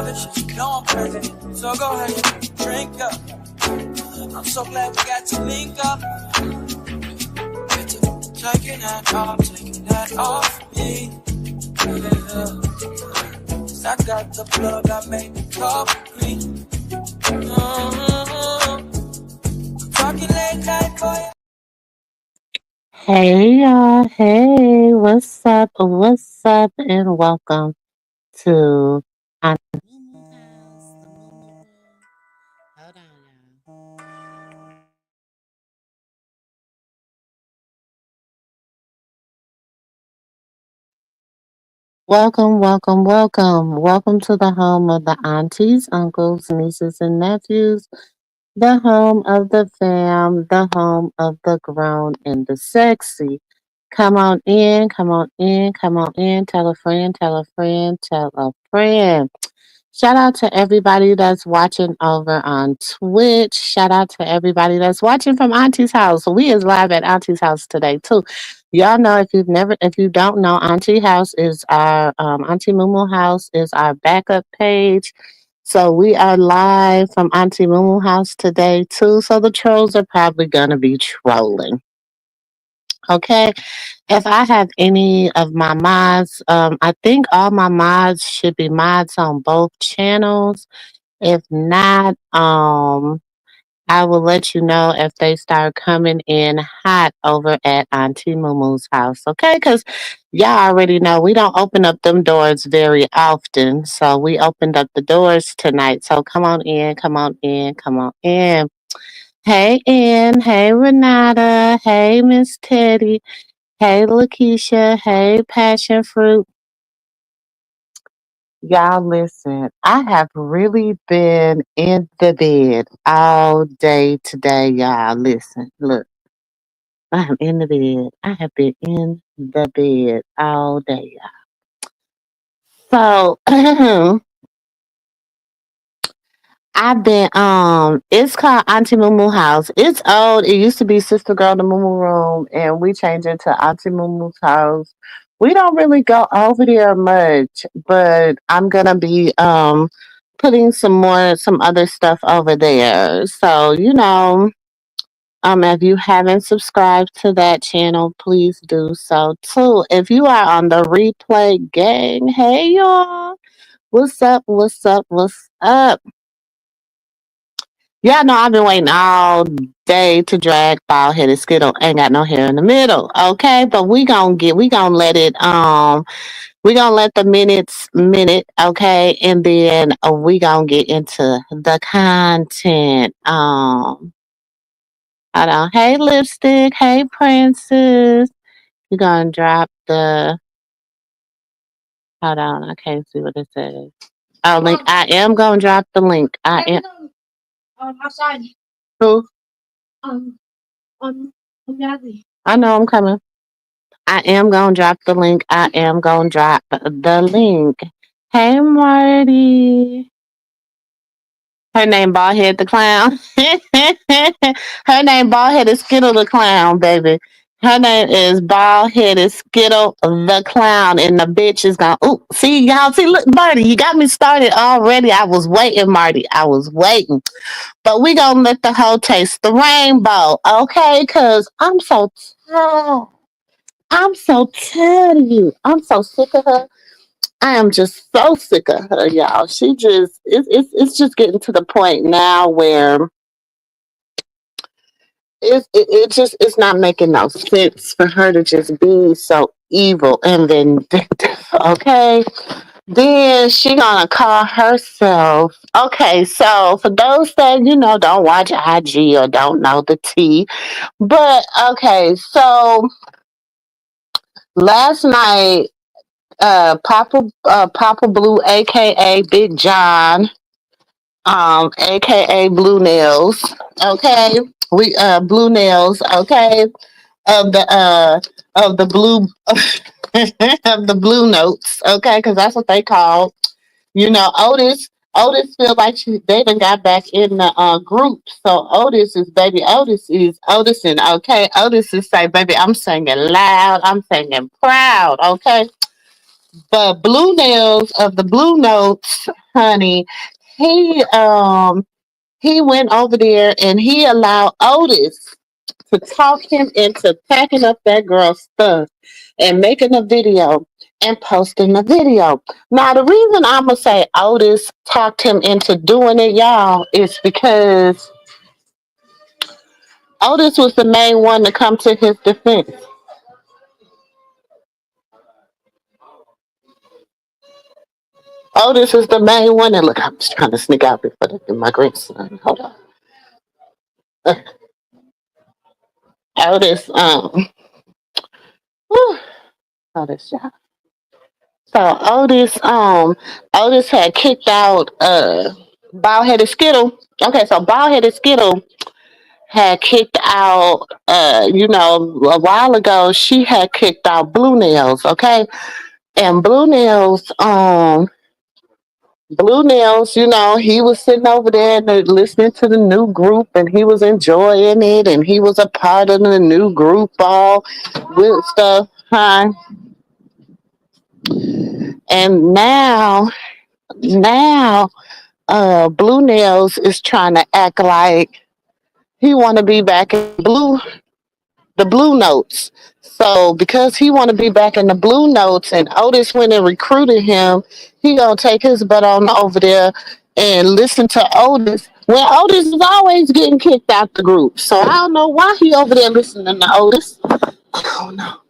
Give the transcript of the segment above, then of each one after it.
other shit, you know I'm crazy. So go ahead, drink up. I'm so glad we got to link up. Taking that off me. Yeah. 'Cause I got the blood that made me coffee. Talking late night for you. Hey y'all, hey, what's up? What's up? And welcome to Mumu House, the Mumu Room. Hold on, y'all. Welcome, welcome, welcome. Welcome to the home of the aunties, uncles, nieces, and nephews, the home of the fam, the home of the grown and the sexy. Come on in, come on in, come on in. Tell a friend, tell a friend, tell a friend. Shout out to everybody that's watching over on Twitch. Shout out to everybody that's watching from Auntie's house. We is live at Auntie's house today too. Y'all know if you don't know, Auntie House is our Auntie Mumu House is our backup page. So we are live from Auntie Mumu House today too. So the trolls are probably gonna be trolling. Okay. If I have any of my mods, I think all my mods should be mods on both channels. If not, I will let you know if they start coming in hot over at Auntie Mumu's house, okay? Because y'all already know we don't open up them doors very often. So we opened up the doors tonight. So come on in, come on in, come on in. Hey, Ann. Hey, Renata. Hey, Miss Teddy. Hey, Lakeisha. Hey, Passion Fruit. Y'all listen, I have really been in the bed all day today, y'all. Listen, look, I am in the bed. I have been in the bed all day, y'all. So, I've been it's called Auntie Mumu House. It's old. It used to be Sister Girl the Mumu Room and we changed it to Auntie Mumu's house. We don't really go over there much, but I'm gonna be putting some other stuff over there. So, if you haven't subscribed to that channel, please do so too. If you are on the replay gang, hey y'all. What's up? What's up? What's up? Yeah, no, I've been waiting all day to drag bald headed skittle. Ain't got no hair in the middle. Okay, but we gonna let it we gonna let the minute, okay, and then we gonna get into the content. Hold on. Hey lipstick, hey princess. You gonna drop the hold on, I can't see what it says. Oh link. I am gonna drop the link. I am Outside. who? Um, on the alley. I know I'm coming. I am gonna drop the link. I am gonna drop the link. Hey Marty. Her name Ballhead the Clown. Her name Ballheaded Skittle the Clown, baby. Her name is Ballheaded Skittle the Clown, and the bitch is gonna. Ooh, see y'all. See, look, Marty, you got me started already. I was waiting, Marty. I was waiting, but we gonna let the hoe taste the rainbow, okay? Cause I'm so tired. I'm so tired of you. I'm so sick of her. I am just so sick of her, y'all. She just it's just getting to the point now where it just it's not making no sense for her to just be so evil and vindictive. Okay, then she gonna call herself. Okay, so for those that don't watch IG or don't know the tea, but okay, so last night Papa Blue, aka Big John, aka Blue Nails. Okay, we Blue Nails. Okay, of the blue of the Blue Notes. Okay, because that's what they call. Otis. Otis feel like they done got back in the group. So Otis is baby. Otis is Otising. Okay, Otis is say, baby, I'm singing loud. I'm singing proud. Okay. But Blue Nails of the Blue Notes, honey, he um he went over there and he allowed Otis to talk him into packing up that girl's stuff and making a video and posting the video. Now, the reason I'm gonna say Otis talked him into doing it, y'all, is because Otis was the main one to come to his defense. Otis is the main one. And look, I'm just trying to sneak out before my grandson. Hold on. Otis, whew, Otis, yeah. So Otis had kicked out Bald Headed Skittle. Okay, so Bald Headed Skittle had kicked out a while ago she had kicked out Blue Nails, okay? And Blue Nails, he was sitting over there and listening to the new group and he was enjoying it and he was a part of the new group all with stuff, huh? And now Blue Nails is trying to act like he want to be back in the Blue Notes. So because he want to be back in the Blue Notes, and Otis went and recruited him, he gonna take his butt on over there and listen to Otis. When Otis is always getting kicked out the group, so I don't know why he over there listening to Otis. I don't know.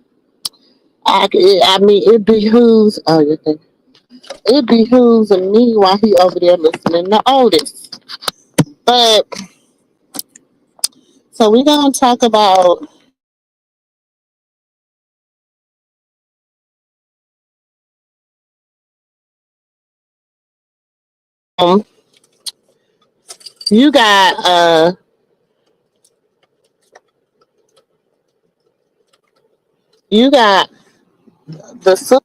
I mean, it behooves me why he over there listening to Otis. But so we're gonna talk about um you got you got the sister,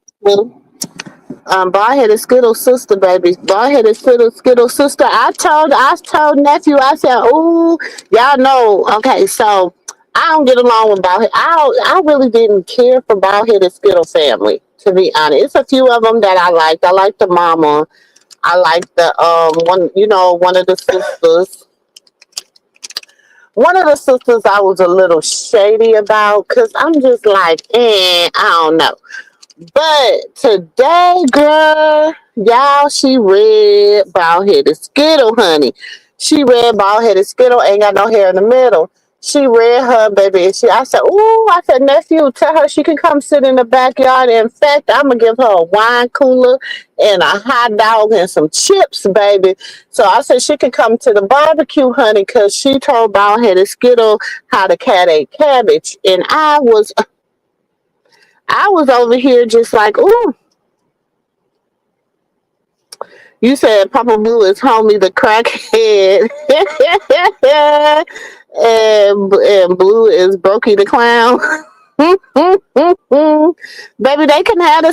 bald headed Skittle sister, baby. Bald headed Skittle sister. I told nephew, I said, ooh, y'all know, okay, so I don't get along with I really didn't care for bald headed Skittle family, to be honest. It's a few of them that I liked. I like the mama. I like the one, one of the sisters. One of the sisters I was a little shady about because I'm just like, I don't know. But today, girl, y'all, she red bald headed Skittle, honey. She red bald headed Skittle, ain't got no hair in the middle. She read her, baby. I said, ooh, I said, nephew, tell her she can come sit in the backyard. In fact, I'm going to give her a wine cooler and a hot dog and some chips, baby. So I said she could come to the barbecue, honey, because she told bald headed Skittle how the cat ate cabbage. And I was over here just like, ooh, you said Papa Blue is homie the crackhead. and Blue is Brokey the clown. Baby, they can have the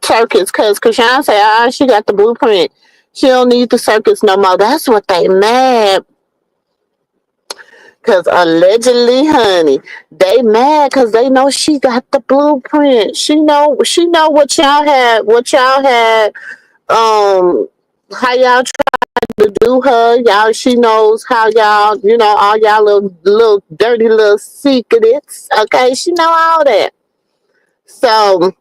circus because Chrisean say, she got the blueprint. She don't need the circus no more. That's what they mad. Cause allegedly, honey, they mad cause they know she got the blueprint. She know what y'all had, how y'all tried to do her. Y'all, she knows how y'all, all y'all little dirty little secrets. Okay, she know all that. So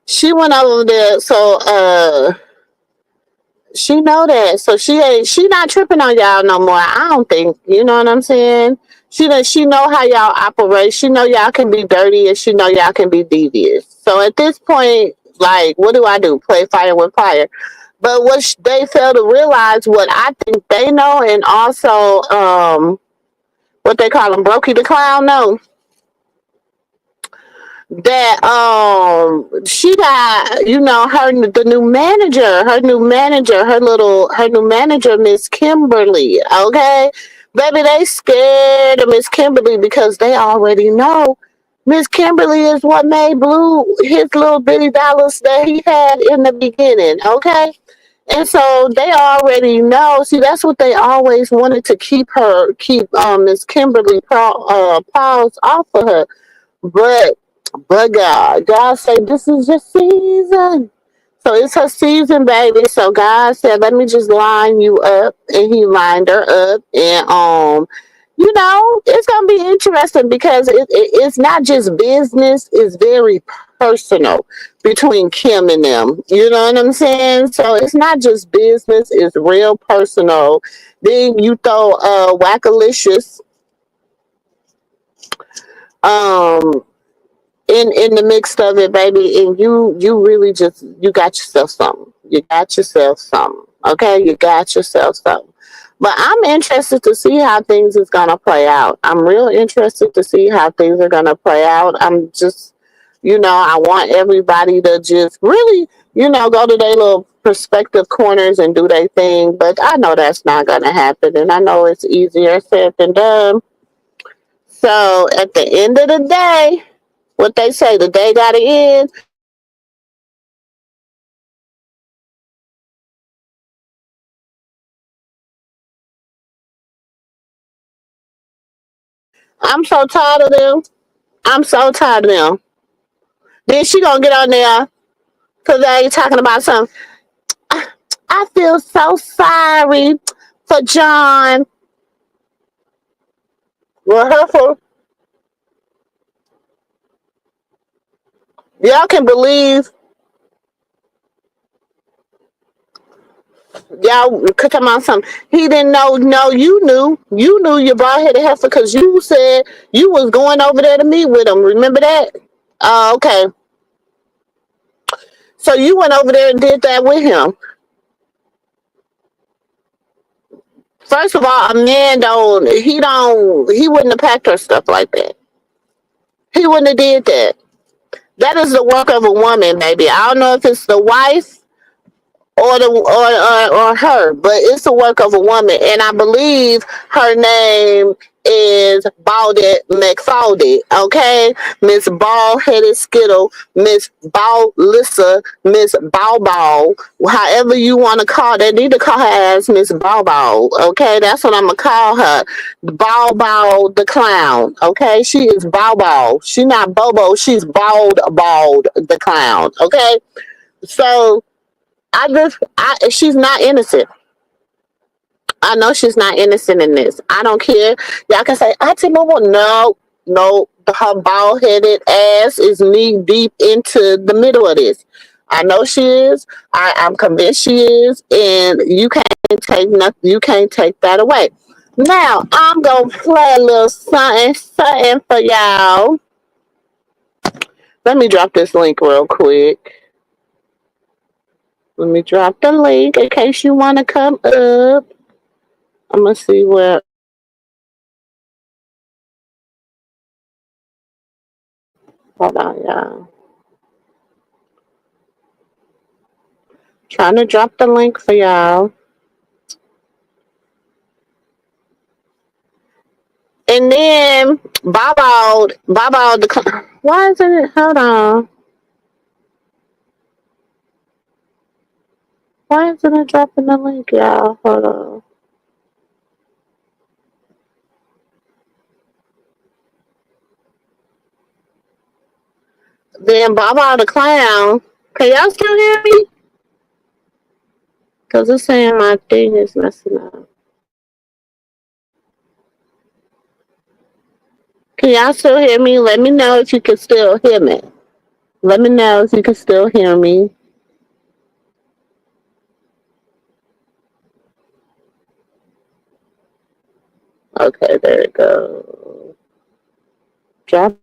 she went over there. So she know that, so she not tripping on y'all no more. I don't think, you know what I'm saying. She know how y'all operate. She know y'all can be dirty, and she know y'all can be devious. So at this point, like, what do I do? Play fire with fire. But what they fail to realize, what I think they know, and also what they call him, Brokey the clown, know that she got, the new manager, her new manager, Miss Kimberly. Okay, baby, they scared of Miss Kimberly because they already know Miss Kimberly is what made Blue his little bitty dollars that he had in the beginning. Okay. And so they already know. See, that's what they always wanted to keep Miss Kimberly paws off of her. But God said this is your season. So it's her season, baby. So God said, "Let me just line you up," and He lined her up, and it's gonna be interesting because it's not just business; it's very personal between Kim and them. You know what I'm saying? So it's not just business; it's real personal. Then you throw Wackalicious um in the mix of it, baby, and you really just you got yourself something. You got yourself something. Okay, you got yourself something. But I'm interested to see how things is gonna play out. I'm real interested to see how things are gonna play out. I'm just, I want everybody to just really, go to their little perspective corners and do their thing. But I know that's not gonna happen, and I know it's easier said than done. So at the end of the day, what they say, the day got to end. I'm so tired of them. I'm so tired of them. Then she gonna get on there because they ain't talking about something. I feel so sorry for John. Well, her for y'all can believe y'all could come on something. He didn't know. No, you knew your bald headed heifer because you said you was going over there to meet with him. Remember that? Oh, okay. So you went over there and did that with him. First of all, a man he wouldn't have packed her stuff like that. He wouldn't have did that. That is the work of a woman, baby. I don't know if it's the wife or her, but it's the work of a woman, and I believe her name is Baldy McFaldy. Okay, Miss Bald Headed Skittle, Miss Ballissa, Miss Ball. However you want to call, they need to call her as Miss Ball. Okay, that's what I'm gonna call her. Ball the clown. Okay, she is Ball. She not Bobo. She's bald the clown. Okay, so she's not innocent. I know she's not innocent in this. I don't care. Y'all can say, Auntie Momo. No, no, her bald headed ass is knee deep into the middle of this. I know she is. I'm convinced she is, and you can't take nothing. You can't take that away. Now I'm gonna play a little something, something for y'all. Let me drop this link real quick. Let me drop the link in case you want to come up. I'm gonna see where. Hold on, y'all. Trying to drop the link for y'all. And then Bob the. Why isn't it? Hold on. Why isn't it dropping the link, y'all? Hold on. Then Bob the clown. Can y'all still hear me? Cause it's saying my thing is messing up. Can y'all still hear me? Let me know if you can still hear me. Let me know if you can still hear me. Okay, there it goes. Drop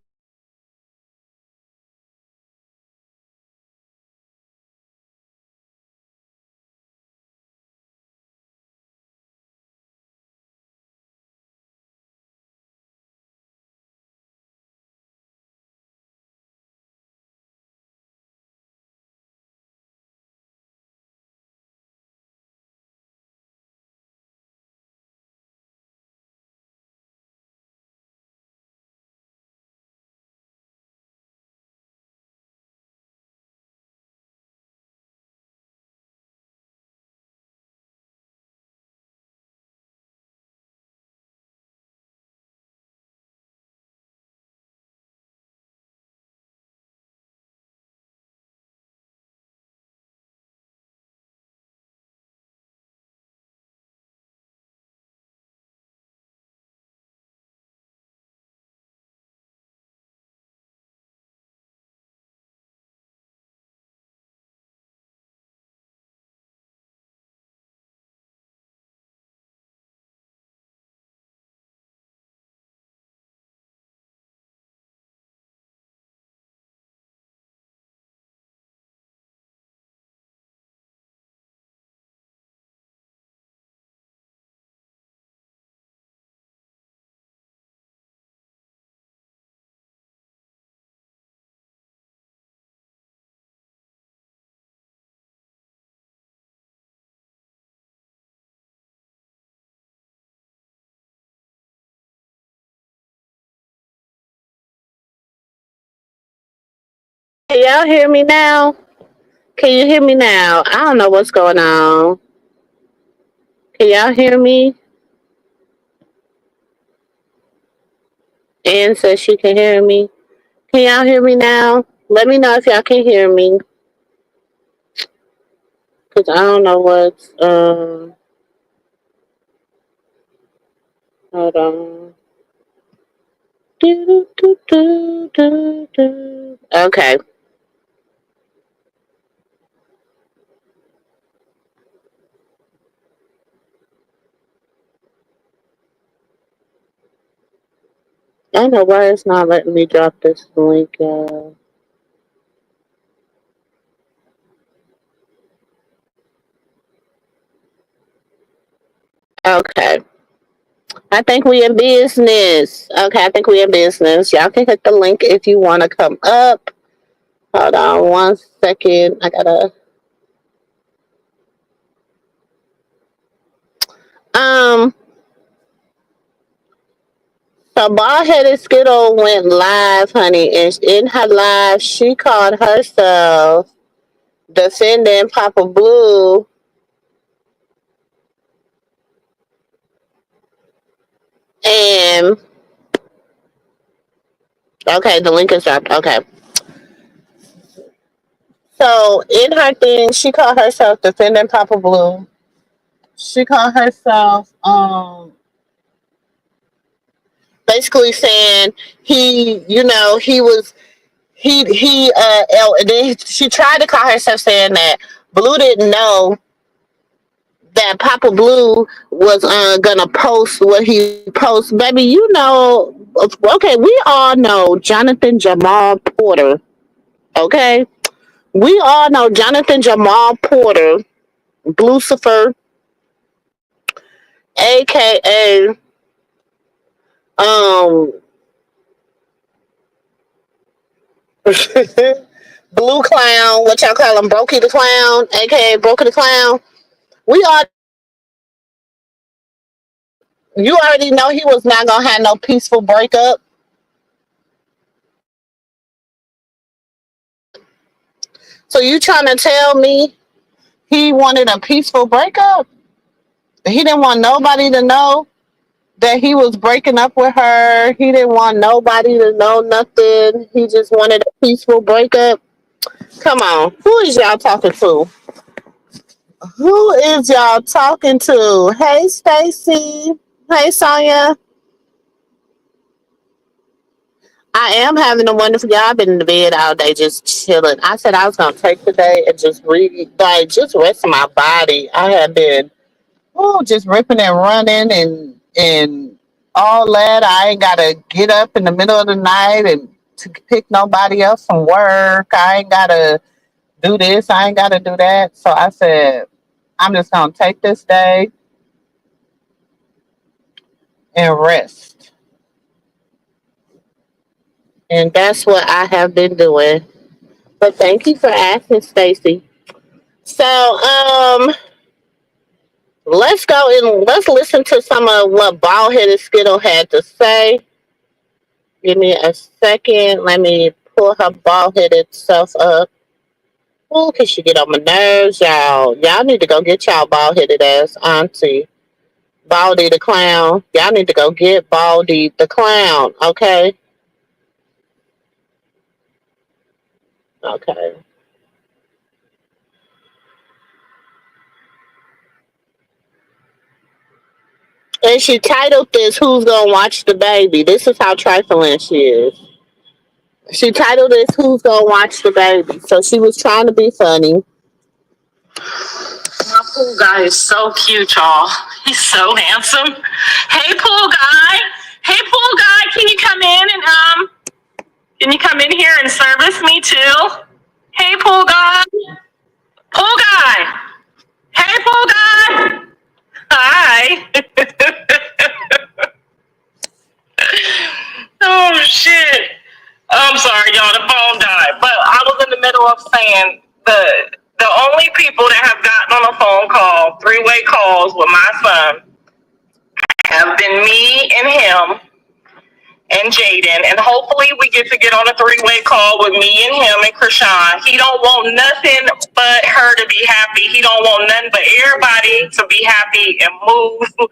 Can y'all hear me now? Can you hear me now? I don't know what's going on. Can y'all hear me? Ann says she can hear me. Can y'all hear me now? Let me know if y'all can hear me. Because I don't know what's, hold on. Do, do, do, do, do. Okay. I don't know why it's not letting me drop this link, y'all. Okay. I think we in business. Okay, I think we in business. Y'all can hit the link if you want to come up. Hold on 1 second. I gotta. Um. So bald headed Skittle went live, honey, and in her live, she called herself defending Papa Blue, and okay, the link is dropped. Okay. So in her thing, she called herself defending Papa Blue. She called herself basically saying he was and then she tried to call herself saying that Blue didn't know that Papa Blue was gonna post what he posts. Baby, okay, we all know Jonathan Jamal Porter. Okay, we all know Jonathan Jamal Porter, Lucifer, aka um Blue Clown, what y'all call him, Brokey the Clown, aka Brokey the Clown. We all You already know he was not gonna have no peaceful breakup. So you trying to tell me he wanted a peaceful breakup? He didn't want nobody to know that he was breaking up with her. He didn't want nobody to know nothing. He just wanted a peaceful breakup. Come on, who is y'all talking to? Who is y'all talking to? Hey, Stacy. Hey, Sonya. I am having a wonderful y'all. I've been in the bed all day just chilling. I said I was gonna take the day and just read, like just rest my body. I have been just ripping and running and all that. I ain't gotta get up in the middle of the night and to pick nobody else from work. I ain't gotta do this. I ain't gotta do that. So I said I'm just gonna take this day and rest. And that's what I have been doing. But thank you for asking, Stacy. So, let's go and let's listen to some of what bald headed Skittle had to say. Give me a second. Let me pull her bald headed self up. Oh, can she get on my nerves, y'all? Y'all need to go get y'all bald headed ass auntie. Baldy the clown. Y'all need to go get Baldy the clown, okay? Okay. And she titled this Who's Gonna Watch the Baby? This is how trifling she is. She titled this Who's Gonna Watch the Baby? So she was trying to be funny. My pool guy is so cute, y'all. He's so handsome. Hey, pool guy. Hey, pool guy. Can you come in here and service me too? Hey, pool guy. Pool guy. Hey, pool guy. Hi. Oh shit. I'm sorry, y'all. The phone died, but I was in the middle of saying the only people that have gotten on a phone call, three-way calls with my son, have been me and him, and Jaden, and hopefully we get to get on a three-way call with me and him and Chrisean. He don't want nothing but her to be happy. He don't want nothing but everybody to be happy and move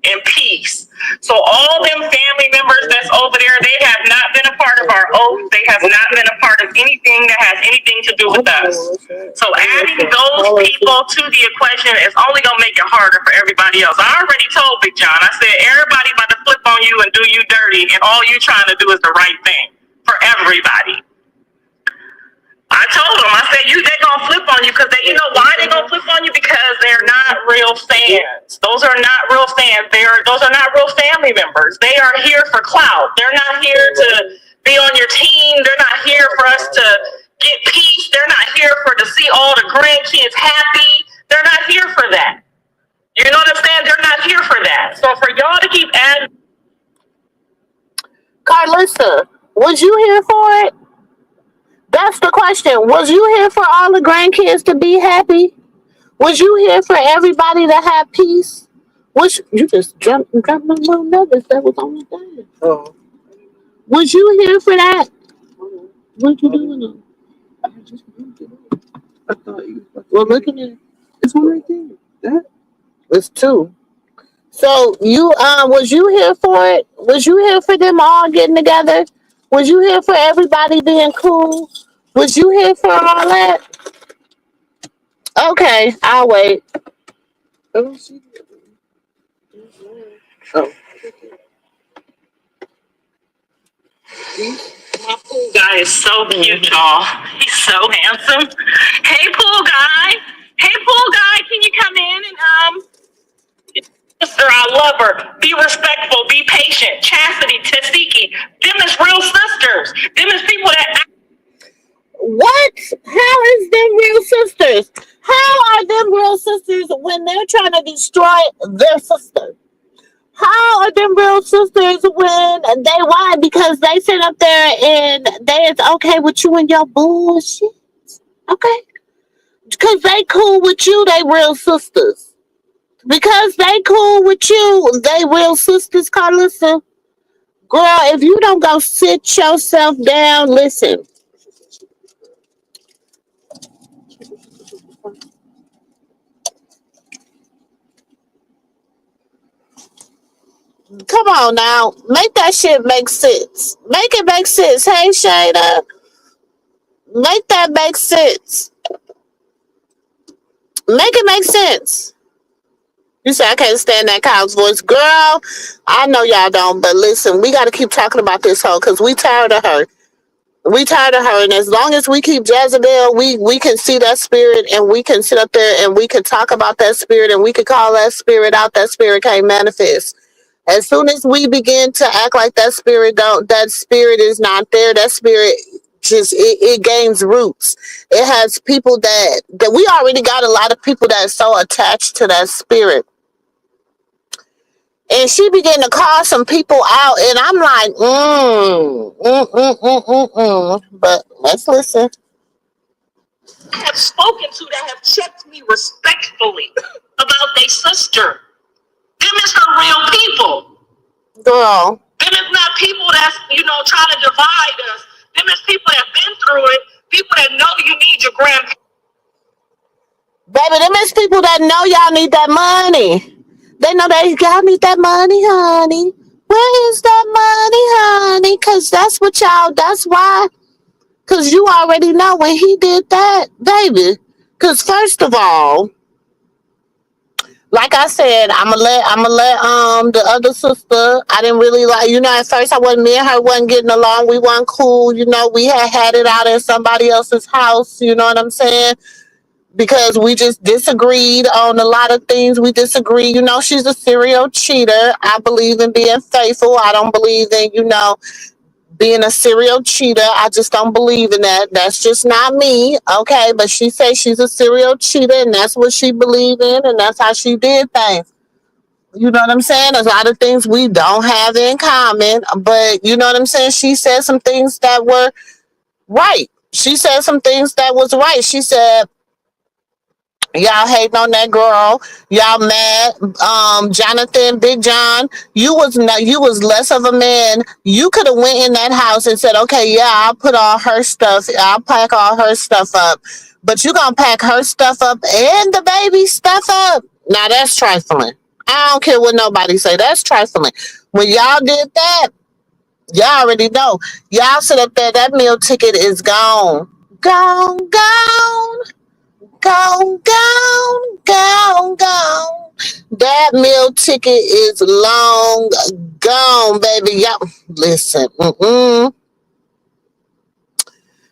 in peace. So all them family members that's over there, they have not been a part of our oath. They have not been a part of anything that has anything to do with us. So adding those people to the equation is only going to make it harder for everybody else. I already told Big John, I said, everybody about to flip on you and do you dirty, and all you trying to do is the right thing for everybody. I told them, I said, they gonna flip on you because you know why they gonna flip on you? Because they're not real fans. Those are not real fans. Those are not real family members. They are here for clout. They're not here to be on your team. They're not here for us to get peace. They're not here to see all the grandkids happy. They're not here for that. You know what I'm saying? They're not here for that. So for y'all to keep adding, Karlissa, was you here for it? That's the question. Was you here for all the grandkids to be happy? Was you here for everybody to have peace? You just dropped my little nuggets that was on the thing. Oh. Was you here for that? What you doing? I just moved it up. I thought you. Well, look at it. It's one right there. That? It's two. So you was you here for it? Was you here for them all getting together? Was you here for everybody being cool? Was you here for all that? Okay, I'll wait. I don't see it. Oh. my pool guy is so cute, y'all. He's so handsome. Hey, pool guy. Hey, pool guy, can you come in and sister, I love her. Be respectful. Be patient. Chastity, Tasiki. Them is real sisters. Them is people that. What? How is them real sisters? How are them real sisters when they're trying to destroy their sister? How are them real sisters when they why? Because they sit up there and it's okay with you and your bullshit. Okay? Because they cool with you, they real sisters. Because they cool with you, they real sisters, Karlissa. Girl, if you don't go sit yourself down, listen. Come on now. Make that shit make sense. Make it make sense. Hey, Shada. Make that make sense. Make it make sense. You say I can't stand that cow's voice. Girl, I know y'all don't, but listen, we got to keep talking about this hoe because we tired of her. We tired of her, and as long as we keep Jezebel, we can see that spirit, and we can sit up there, and we can talk about that spirit, and we can call that spirit out. That spirit can't manifest. As soon as we begin to act like that spirit is not there, that spirit just it gains roots. It has people that we already got a lot of people that are so attached to that spirit. And she began to call some people out, and I'm like, But let's listen. I have spoken to that have checked me respectfully about their sister. Them is her real people. Girl. Them is not people that's, trying to divide us. Them is people that have been through it. People that know you need your grandparents. Baby, them is people that know y'all need that money. They know that y'all need that money, honey. Where is that money, honey? Because that's why. Because you already know when he did that, baby. Because first of all, like I said, I'ma let the other sister. I didn't really like, at first me and her wasn't getting along. We weren't cool, we had it out in somebody else's house, you know what I'm saying? Because we just disagreed on a lot of things. We disagree. She's a serial cheater. I believe in being faithful. I don't believe in, being a serial cheater. I just don't believe in that. That's just not me. Okay. But she says she's a serial cheater and that's what she believed in and that's how she did things. You know what I'm saying? There's a lot of things we don't have in common, but you know what I'm saying? She said some things that were right. She said some things that was right. She said, Y'all hating on that girl. Y'all mad. Jonathan, Big John, you was less of a man. You could have went in that house and said, okay, yeah, I'll put all her stuff. I'll pack all her stuff up. But you gonna pack her stuff up and the baby stuff up? Now that's trifling. I don't care what nobody say. That's trifling. When y'all did that, y'all already know. Y'all sit up there. That meal ticket is gone. Gone, gone. Gone, gone, gone, gone. That meal ticket is long gone, baby. Y'all, listen.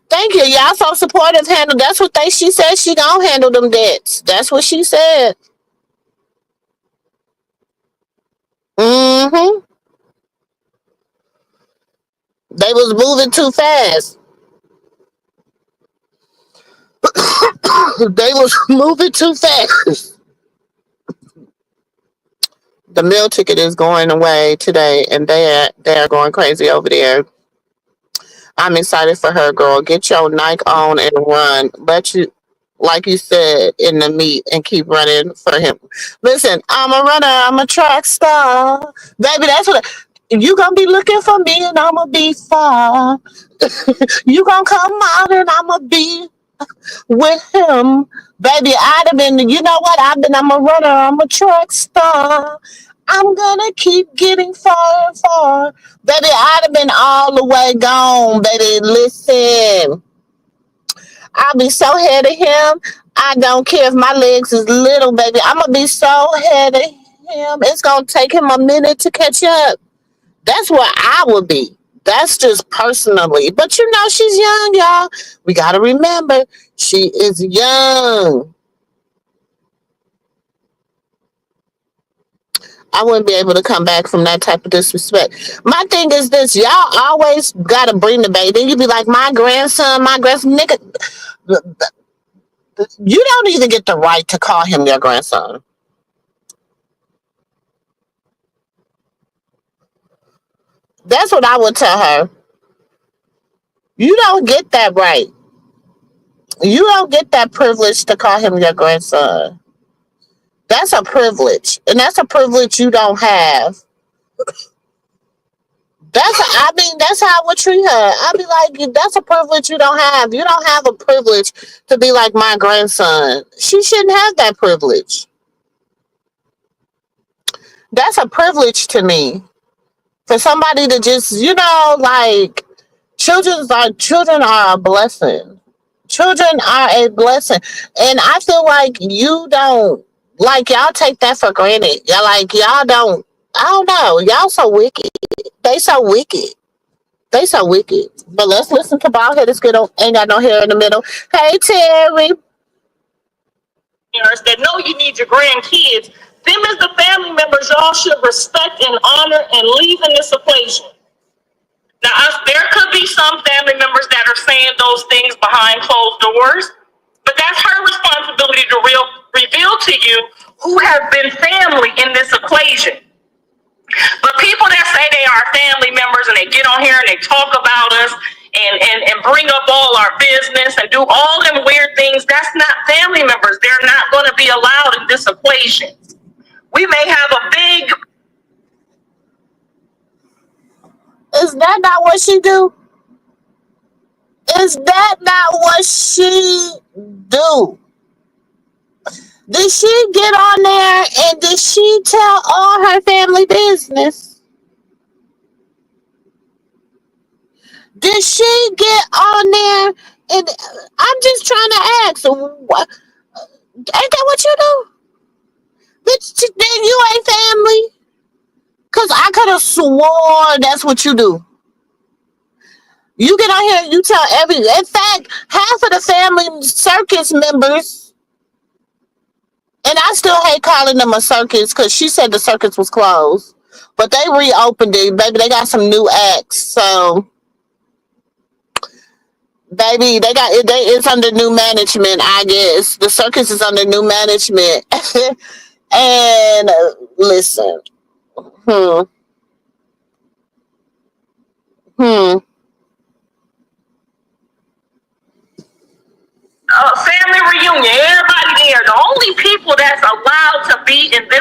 Thank you. Y'all so supportive. Handle. That's what she said. She gonna handle them debts. That's what she said. hmm They was moving too fast. They was moving too fast. The meal ticket is going away today, and they are going crazy over there. I'm excited for her, girl. Get your Nike on and run. Let you, like you said, in the meet and keep running for him. Listen, I'm a runner. I'm a track star, baby. That's what you gonna be looking for me, and I'ma be far. You gonna come out, and I'ma be with him, baby. I'd have been. You know what? I'm a runner. I'm a track star. I'm gonna keep getting far and far. Baby, I'd have been all the way gone, baby. Listen, I'll be so ahead of him. I don't care if my legs is little, baby. I'm gonna be so ahead of him. It's gonna take him a minute to catch up. That's where I would be. That's just personally. But you know, she's young, y'all. We gotta remember, she is young. I wouldn't be able to come back from that type of disrespect. My thing is this: y'all always gotta bring the baby. Then you be like, my grandson, nigga. You don't even get the right to call him your grandson. That's what I would tell her. You don't get that right. You don't get that privilege to call him your grandson. That's a privilege, and that's a privilege you don't have. I mean, that's how I would treat her. I'd be like, that's a privilege you don't have. You don't have a privilege to be like my grandson. She shouldn't have that privilege. That's a privilege to me. For somebody to just, like, children are a blessing. Children are a blessing. And I feel like you don't, like, y'all take that for granted. Y'all don't, I don't know. Y'all so wicked. They so wicked. They so wicked. But let's listen to bald headed skittle. Ain't got no hair in the middle. Hey Terry. Parents that know you need your grandkids, them as the family members y'all should respect and honor and leave in this equation. Now, there could be some family members that are saying those things behind closed doors, but that's her responsibility to reveal to you who have been family in this equation. But people that say they are family members and they get on here and they talk about us and bring up all our business and do all them weird things, that's not family members. They're not going to be allowed in this equation. We may have a big... Is that not what she do? Is that not what she do? Did she get on there and did she tell all her family business? Did she get on there and I'm just trying to ask, what, ain't that what you do? Bitch, then you ain't family. Cause I could have swore that's what you do. You get on here and you tell in fact, half of the family circus members, and I still hate calling them a circus because she said the circus was closed. But they reopened it, baby. They got some new acts. So, baby, it's under new management, I guess. The circus is under new management. And listen, hmm, hmm. family reunion, everybody there. The only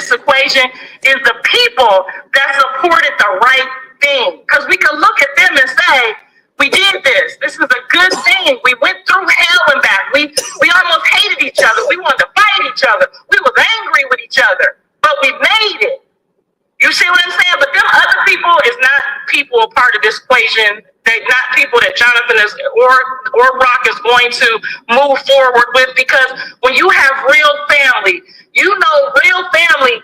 this equation is the people that supported the right thing. Because we can look at them and say, we did this. This is a good thing. We went through hell and back. We almost hated each other. We wanted to fight each other. We was angry with each other. But we made it. You see what I'm saying? But them other people is not people a part of this equation. They're not people that Jonathan is or Rock is going to move forward with, because when you have real family, you know real family.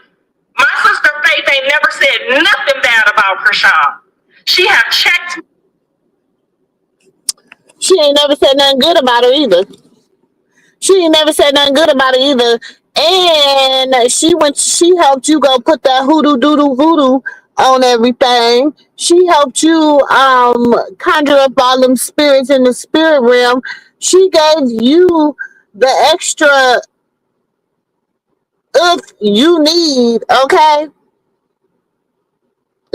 My sister Faith ain't never said nothing bad about Chrisean. She have checked. She ain't never said nothing good about her either. She ain't never said nothing good about her either. And she helped you go put that hoodoo doodoo voodoo on everything. She helped you conjure up all them spirits in the spirit realm. She gave you the extra if you need, okay?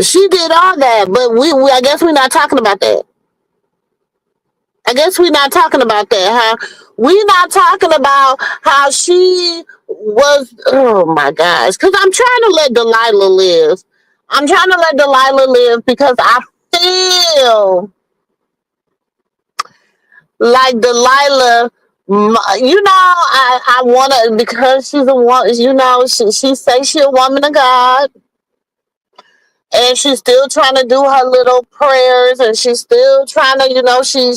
She did all that, but we I guess we're not talking about that. I guess we're not talking about that, huh? We're not talking about how she was. Oh my gosh! Because I'm trying to let Delilah live. I'm trying to let Delilah live because I feel like Delilah. You know, I want to, because she's a woman. You know, she says she's a woman of God. And she's still trying to do her little prayers, and she's still trying to, you know, she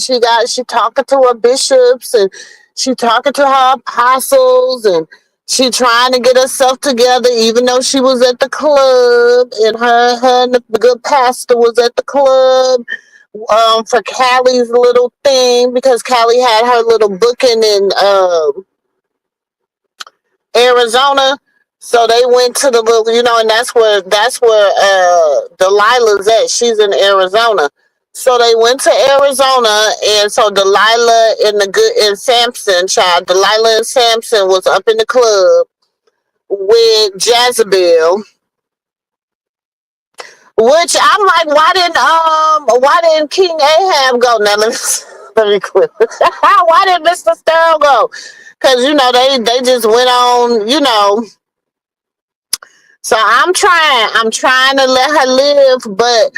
talking to her bishops, and she talking to her apostles, and she trying to get herself together, even though she was at the club, and her and the good pastor was at the club for Callie's little thing, because Callie had her little booking in Arizona. So they went to the little, you know, and that's where Delilah's at. She's in Arizona. So they went to Arizona, and so Delilah and Samson, child, Delilah and Samson was up in the club with Jezebel. Which I'm like, why didn't King Ahab go? Now let me quit. Why did Mr. Sterl go? Because you know they just went on, you know. So I'm trying to let her live, but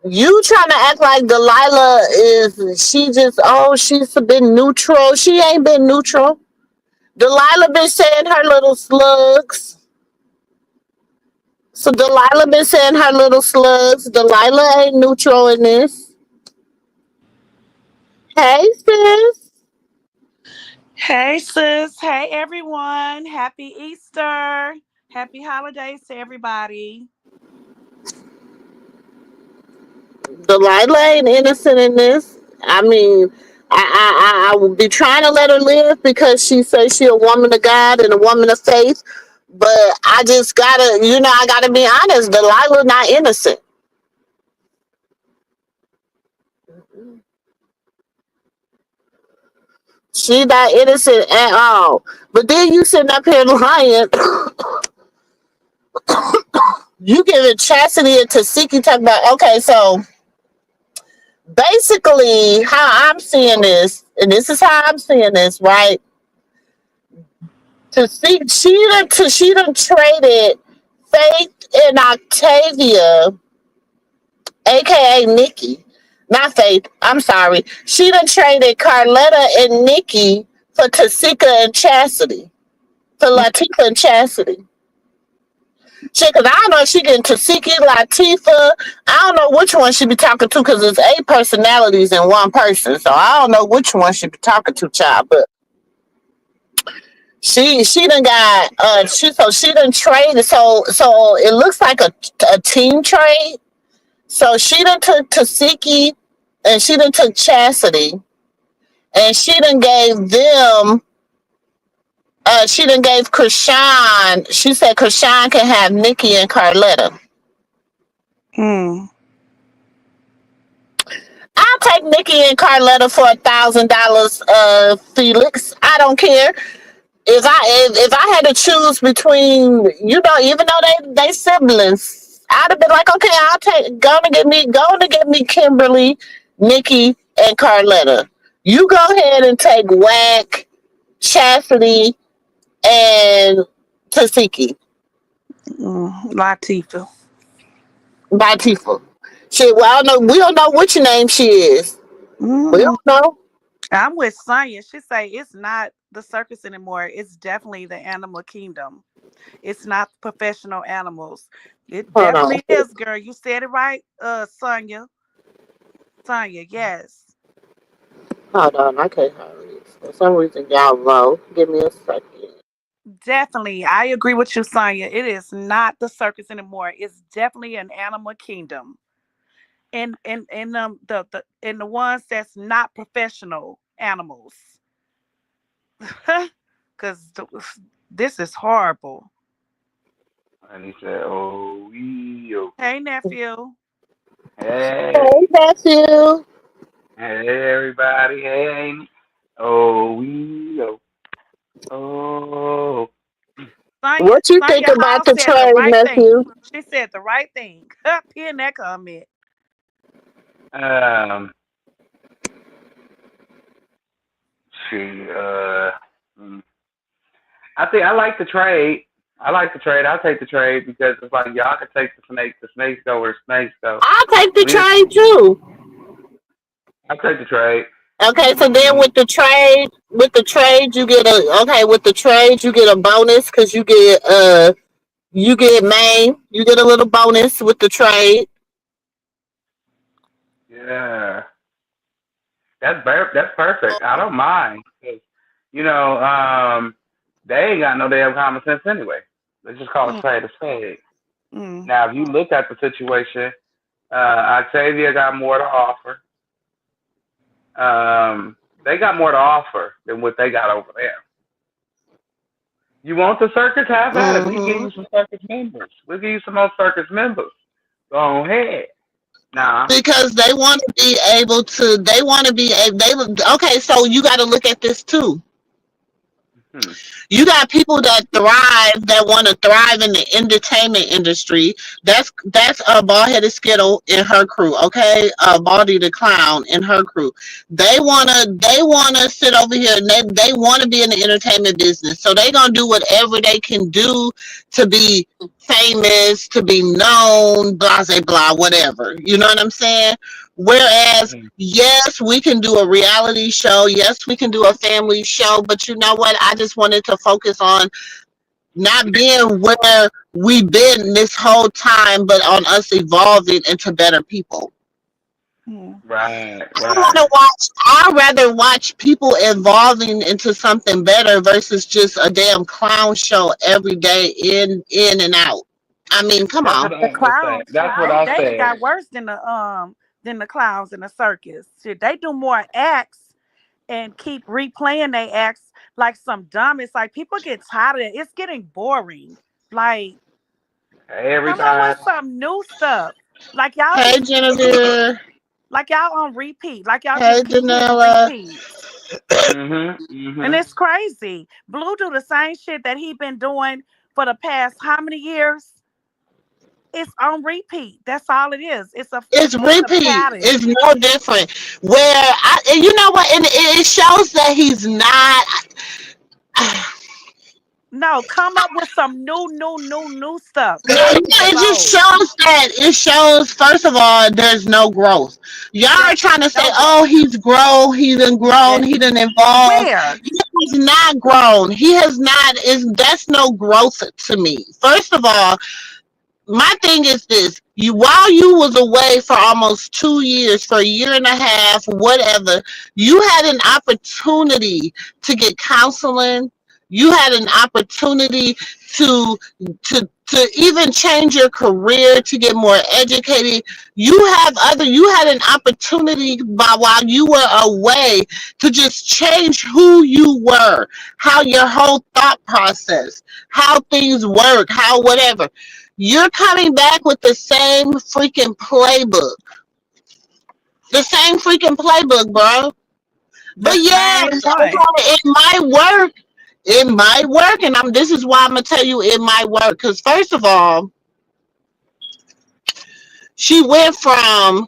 you trying to act like Delilah she's been neutral. She ain't been neutral. Delilah been saying her little slugs. So Delilah been saying her little slugs. Delilah ain't neutral in this. Hey sis. Hey, sis. Hey, everyone. Happy Easter. Happy holidays to everybody. Delilah ain't innocent in this. I mean, I will be trying to let her live because she says she a woman of God and a woman of faith. But I just gotta, you know, I gotta be honest. Delilah not innocent. She not innocent at all. But then you sitting up here lying. You giving Chastity and Tasiki talking about, okay, so basically how I'm seeing this, and this is how I'm seeing this, right? She done traded Faith and Octavia, aka Nikki. Not Faith, I'm sorry. She done traded Carletta and Nikki for Tasika and Chastity. For Latifah and Chastity. Shit, cause I don't know if she getting Tasiki, Latifah. I don't know which one she be talking to, cause it's 8 personalities in one person. So I don't know which one she be talking to, child. But she done got she done traded. So it looks like a team trade. So she done took Tasiki, and she done took Chastity, and she done gave them. She done gave Chrisean. She said Chrisean can have Nikki and Carletta. Hmm. I'll take Nikki and Carletta for $1,000, Felix. I don't care. If I had to choose between, you know, even though they siblings, I'd have been like, okay, I'll take go to get me Kimberly, Nikki, and Carletta. You go ahead and take Whack, Chastity, and Tasiki. Latifah. By Tifa. Shit, well, I don't know. We don't know which name she is. We Mm, don't know. I'm with Sonya. She say it's not the circus anymore. It's definitely the animal kingdom. It's not professional animals. It Hold on. definitely is, girl. You said it right, Sonya. Sonya, yes. Hold on. I can't hardly. For some reason, y'all low. Give me a second. Definitely. I agree with you, Sonya. It is not the circus anymore. It's definitely an animal kingdom. And the ones that's not professional animals. Cause this is horrible. And he said, "Oh, yo, Hey nephew. hey, Hey, Matthew. hey, everybody, hey, oh, yo, oh." What you think Sonya about Hall the said the trade, right Matthew? thing. She said the right thing. Pin that comment. Um, she, mm, I think I like the trade. I like the trade. I'll take the trade because it's like y'all can take the snake. The snakes go where the snakes go. I'll take the We, trade too. I take the trade. Okay, so then Mm, with the trade, you get a okay. With the trade, you get a bonus because you get main. You get a little bonus with the trade. yeah, that's perfect. I don't mind. 'Cause, you know, they ain't got no damn common sense anyway. Let's just call it Mm, spade a spade. mm, Now, if you look at the situation, Octavia got more to offer. They got more to offer than what they got over there. You want the circus? Have at it. We give Hmm. you some circus members. We'll give you some more circus members. Go ahead. Nah. Because they want to be able to. They want to be able. They okay. So you got to look at this too. Hmm. You got people that thrive, that want to thrive in the entertainment industry. That's a bald headed skittle in her crew, okay? Baldy the clown in her crew. They wanna sit over here and they wanna be in the entertainment business. So they gonna do whatever they can do to be famous, to be known, blah blah blah, whatever. You know what I'm saying? Whereas, Hmm. yes, we can do a reality show. Yes, we can do a family show. But you know what? I just wanted to focus on not being where we've been this whole time, but on us evolving into better people. mm. Right. I want Right. to watch. I'd rather watch people evolving into something better versus just a damn clown show every day, in and out. I mean, come That's on. what The I said. clowns, shit, That's what I they said. got worse than the clowns in the circus. Shit, they do more acts and keep replaying their acts like some dumb. It's like people get tired of it. It's getting boring. Like, Hey, come up with everybody. some new stuff. Like y'all Hey, just keep repeat. Genevieve. Like y'all on repeat. Like y'all Hey, just keep hitting Janella. repeats. Mhm. And Mhm. it's crazy. Blue do the same shit that he been doing for the past how many years? It's on repeat. That's all it is. It's It's a repeat. pattern. It's no different. And you know what? And it shows that he's not. No, come up with some new stuff. Y'all need to It just go. shows that it shows. First of all, there's no growth. Y'all are There's trying to say, no "Oh, growth. he's grown. He done grown. That He done evolved." where? He has not grown. He has not. Is that's no growth to me. First of all, my thing is this: you while you was away for almost 2 years, for a year and a half, whatever, you had an opportunity to get counseling. You had an opportunity to to even change your career, to get more educated. You had an opportunity by while you were away to just change who you were, how your whole thought process, how things work, how whatever. You're coming back with the same freaking playbook. The same freaking playbook, bro. The But yeah, same one. it might work. It might work, and this is why I'm gonna tell you it might work. Because first of all, she went from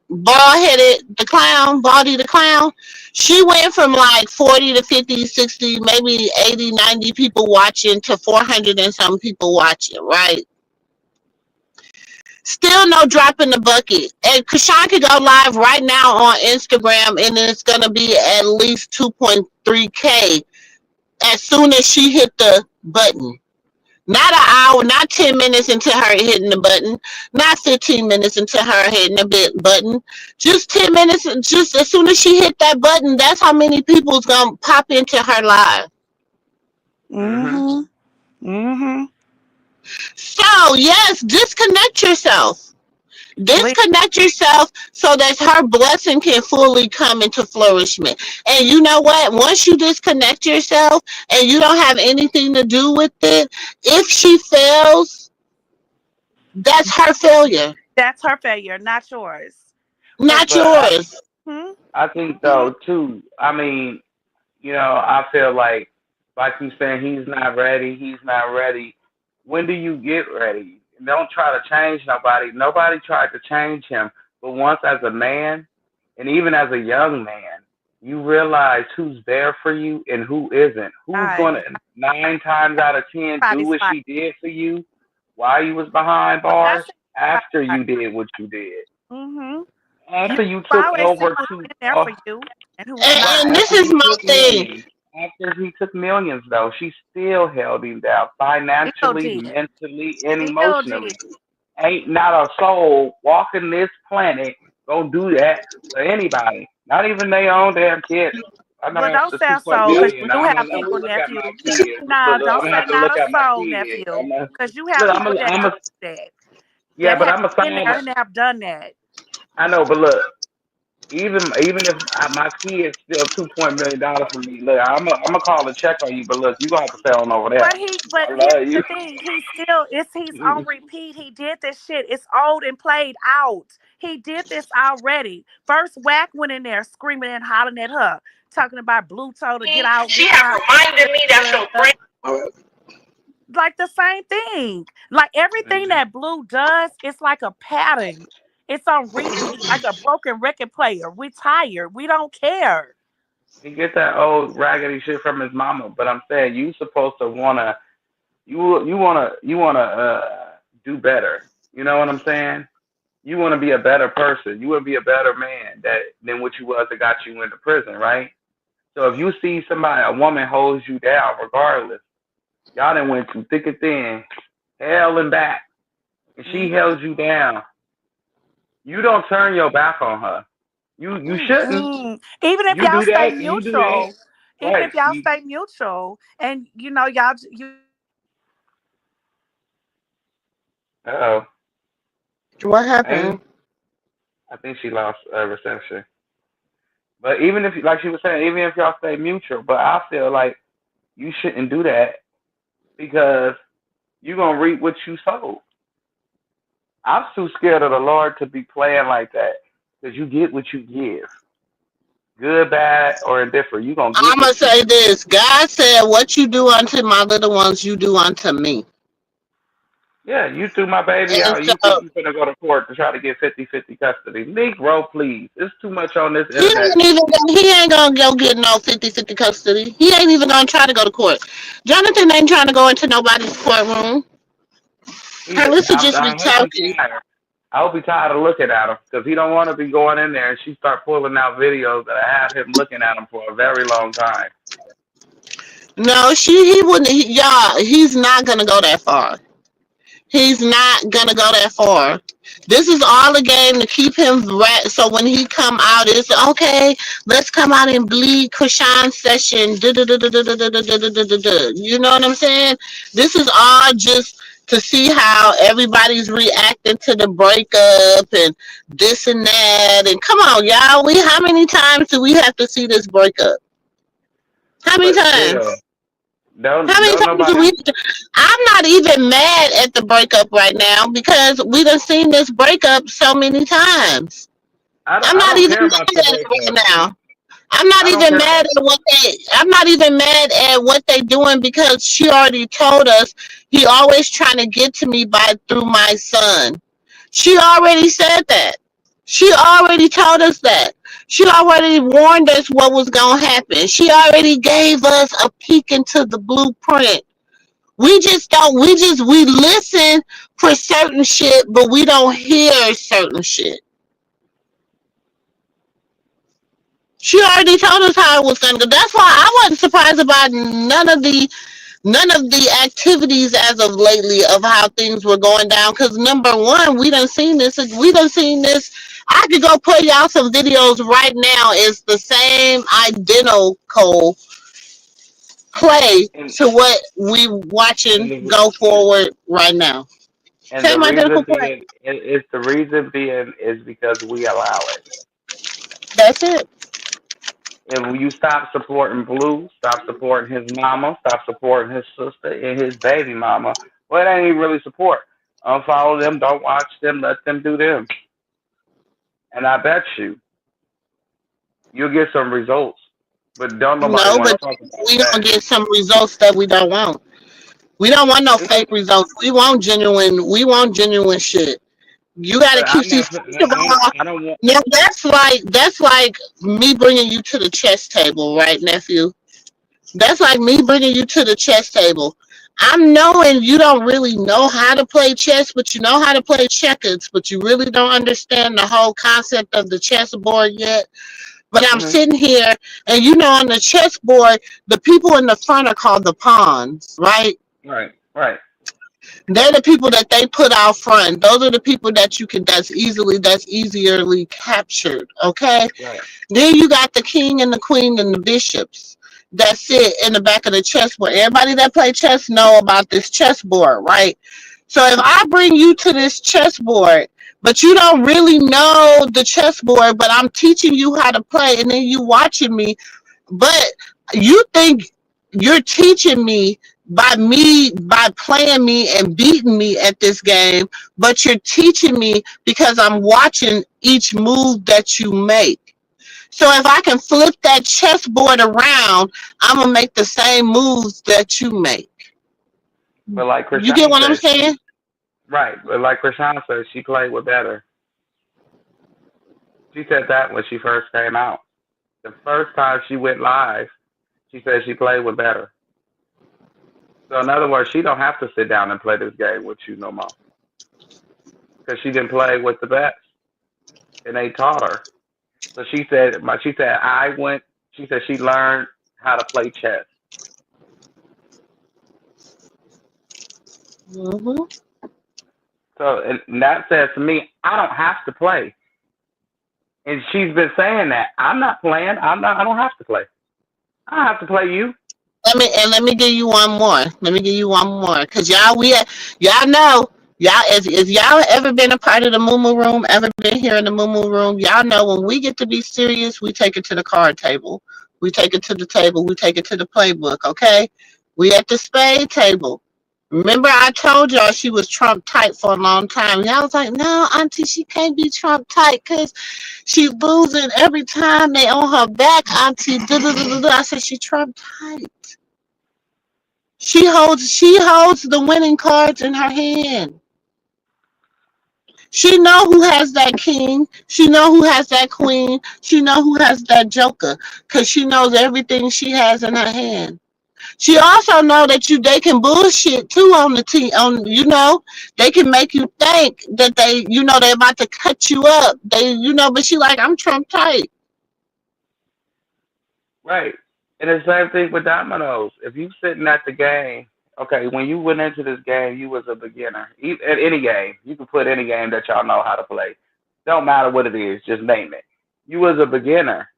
bald headed the clown, Baldy the clown. She went from like 40 to 50, 60, maybe 80, 90 people watching to 400 and some people watching, right? Still no drop in the bucket. And Chrisean could go live right now on Instagram and it's going to be at least 2.3K as soon as she hit the button. Not an hour, not 10 minutes into her hitting the button, not 15 minutes into her hitting the button. Just 10 minutes, just as soon as she hit that button, that's how many people's going to pop into her live. Mhm. Mm-hmm. Mm-hmm. So, yes, disconnect yourself. Please. Disconnect yourself so that her blessing can fully come into flourishment. And you know what? Once you disconnect yourself and you don't have anything to do with it, if she fails, that's her failure, That's her failure, not yours. But not But yours. hmm I think hmm though too. I mean, I feel like you saying he's not ready. He's not ready. When do you get ready? Don't try to change nobody. Nobody tried to change him. But once as a man, and even as a young man, you realize who's there for you and who isn't. Who's God, going to 9 times out of 10 do everybody's what fighting. she did for you while you was behind I'm not bars saying after everybody's you did what you did. mm-hmm. You After you took always see over who's two, been there for you and who's not. And right, this after is he my took thing. millions, after he took millions though, she still held him down Still financially, did. mentally, and Still did. emotionally. Ain't not a soul walking this planet gonna do that for anybody. Not even their own damn kids. I know Well, that's don't the say two point so, because you million. do I'm have gonna have to people, look at nephew. my kids. No, Look, don't I'm gonna say have to not look a at my soul, kids. nephew, because you have Look. people that do that, Yeah, that but have I'm a been there sign. and have done that. I know, but look, even if my kids still $2 million from me, look, I'm gonna call a check on you, but look, you gonna have to stay on over there. But I here's love the you. thing. He's on repeat. He did this shit. It's old and played out. He did this already. First whack went in there screaming and hollering at her, talking about Blue told to She get have out. reminded me that's your friend. Like the same thing. Like everything Mhm. that Blue does, it's like a pattern. It's on repeat, like a broken record player. We tired. We don't care. He get that old raggedy shit from his mama, but I'm saying you supposed to you wanna do better. You know what I'm saying? You wanna be a better person. You wanna be a better man than what you was that got you into prison, right? So if you see somebody, a woman holds you down, regardless, y'all done went through thick and thin, hell and back, and she held you down. You don't turn your back on her. You shouldn't. Even if You y'all do stay that. You do that. mutual, even Right. if y'all stay mutual, and you Oh. What And happened? I think she lost reception. But even if, like she was saying, even if y'all stay mutual, but I feel like you shouldn't do that because you're gonna reap what you sowed. I'm too scared of the Lord to be playing like that because you get what you give, good, bad, or indifferent. You gonna get I'm what going to you say give. this. God said, what you do unto my little ones, you do unto me. Yeah, you threw my baby And out. You think so you're gonna go to court to try to get 50-50 custody? Negro, please. It's too much on this he internet. he ain't gonna go get no 50-50 custody. He ain't even gonna try to go to court. Jonathan ain't trying to go into nobody's courtroom. Karlissa just be I hope he's talking. tired. I hope he's tired of looking at him because he don't want to be going in there and she start pulling out videos that have him looking at him for a very long time. No, he wouldn't. Y'all, he's not gonna go that far. He's not gonna go that far. This is all a game to keep him right. So when he come out, it's okay. Let's come out and bleed Krishan session. You know what I'm saying? This is all just to see how everybody's reacting to the breakup and this and that. And come on, y'all. How many times do we have to see this breakup? How many But times? still, How many don't times do nobody. we? I'm not even mad at the breakup right now because we done seen this breakup so many times. I'm I not don't even care mad about the at it breakup. right now. I'm not I don't even care mad about. at what they. I'm not even mad at what they doing because she already told us he always trying to get to me by through my son. She already said that. She already told us that. She already warned us what was gonna happen. She already gave us a peek into the blueprint. We just don't. We listen for certain shit, but we don't hear certain shit. She already told us how it was gonna go. That's why I wasn't surprised about none of the activities as of lately of how things were going down. Because number one, we done seen this. We done seen this. I could go put y'all some videos right now. It's the same identical play And to what we and watching the go forward right now. and the Same identical reason play. being it's the reason being is because we allow it. That's it. If you stop supporting Blue, stop supporting his mama, stop supporting his sister and his baby mama, well, it ain't even really support. Unfollow them, don't watch them, let them do them. And I bet you'll get some results. But don't nobody No, want but to talk about we that. gonna get some results that we don't want. We don't want no It's a, fake results. We want genuine. We want genuine shit. You got to but keep. I'm See, not. first of all, I don't want. now that's like me bringing you to the chess table, right, nephew? That's like me bringing you to the chess table. I'm knowing you don't really know how to play chess, but you know how to play checkers, but you really don't understand the whole concept of the chessboard yet. But I'm Hmm. sitting here, and on the chessboard, the people in the front are called the pawns, right? Right. Right. They're the people that they put out front. Those are the people that you can that's easily captured. Okay. Right. Then you got the king and the queen and the bishops that sit in the back of the chessboard. Everybody that play chess know about this chessboard, right? So if I bring you to this chessboard, but you don't really know the chessboard, but I'm teaching you how to play, and then you watching me, but you think you're teaching me by playing me and beating me at this game, but you're teaching me because I'm watching each move that you make. So if I can flip that chessboard around, I'm gonna make the same moves that you make. But like You get Chrisean what I'm said, saying? right. But like Chrisean said, she played with better. She said that when she first came out. The first time she went live, she said she played with better. So in other words, she don't have to sit down and play this game with you no more because she didn't play with the best, and they taught her. So she said I went. She said she learned how to play chess. Hmm. So and that says to me, I don't have to play. And she's been saying that I'm not playing. I'm not. I don't have to play. I don't have to play you. Let me give you one more. Let me give you one more, cause y'all know if y'all ever been a part of the Moo Room, ever been here in the Moo Room, y'all know when we get to be serious, we take it to the card table, we take it to the table, we take it to the playbook. Okay, we at the spade table. Remember, I told y'all she was Trump tight for a long time. Y'all was like, no, Auntie, she can't be Trump tight because she losing every time they on her back, Auntie. I said she Trump tight. She holds the winning cards in her hand. She know who has that king. She know who has that queen. She know who has that joker. Cause she knows everything she has in her hand. She also know that they can bullshit too on the team. They can make you think that they're about to cut you up. But she like, I'm Trump tight. Right. And the same thing with dominoes. If you sitting at the game, okay, when you went into this game, you was a beginner. At any game, you can put any game that y'all know how to play. Don't matter what it is, just name it. You was a beginner.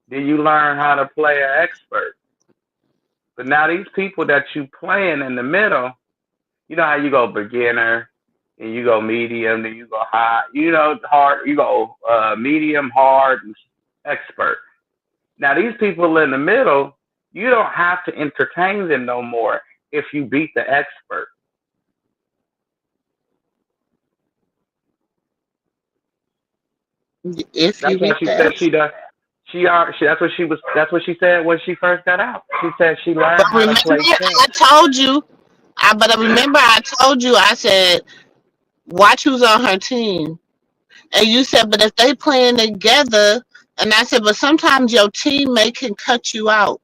Then you learn how to play an expert. But now these people that you playing in the middle, you know how you go beginner, and you go medium, then you go high. You know hard. You go medium, hard, and expert. Now these people in the middle, you don't have to entertain them no more if you beat the expert. If you That's why beat she the said ex. she does. That's what she was. That's what she said when she first got out. She said she But learned how to remember, play chess. I told you. But I remember I told you. I said, watch who's on her team. And you said, but if they playing together, and I said, but sometimes your teammate can cut you out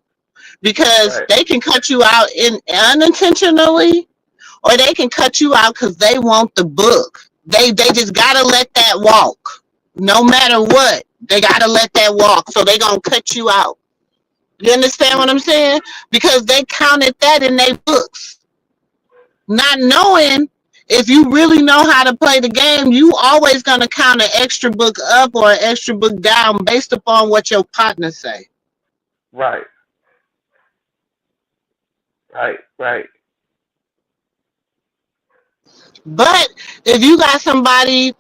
because Right. they can cut you out in unintentionally, or they can cut you out because they want the book. They just gotta let that walk. No matter what, they gotta let that walk. So they gonna cut you out. You understand what I'm saying? Because they counted that in their books. Not knowing if you really know how to play the game, you always gonna count an extra book up or an extra book down based upon what your partner say. Right. Right. Right. But if you got somebody,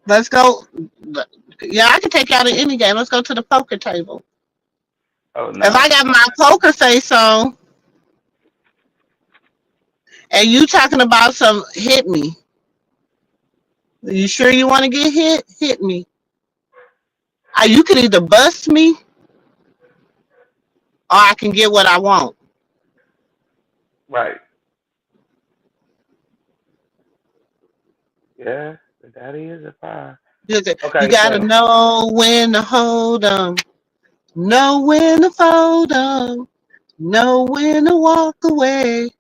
let's go. Yeah, I can take you out of any game. Let's go to the poker table. Oh If no. I got my poker face on and you talking about some hit me, you sure you want to get hit? Hit me. You can either bust me or I can get what I want. Right. Yeah. That is a fire. You Okay. gotta So know when to hold 'em, know when to fold 'em, know when to walk away,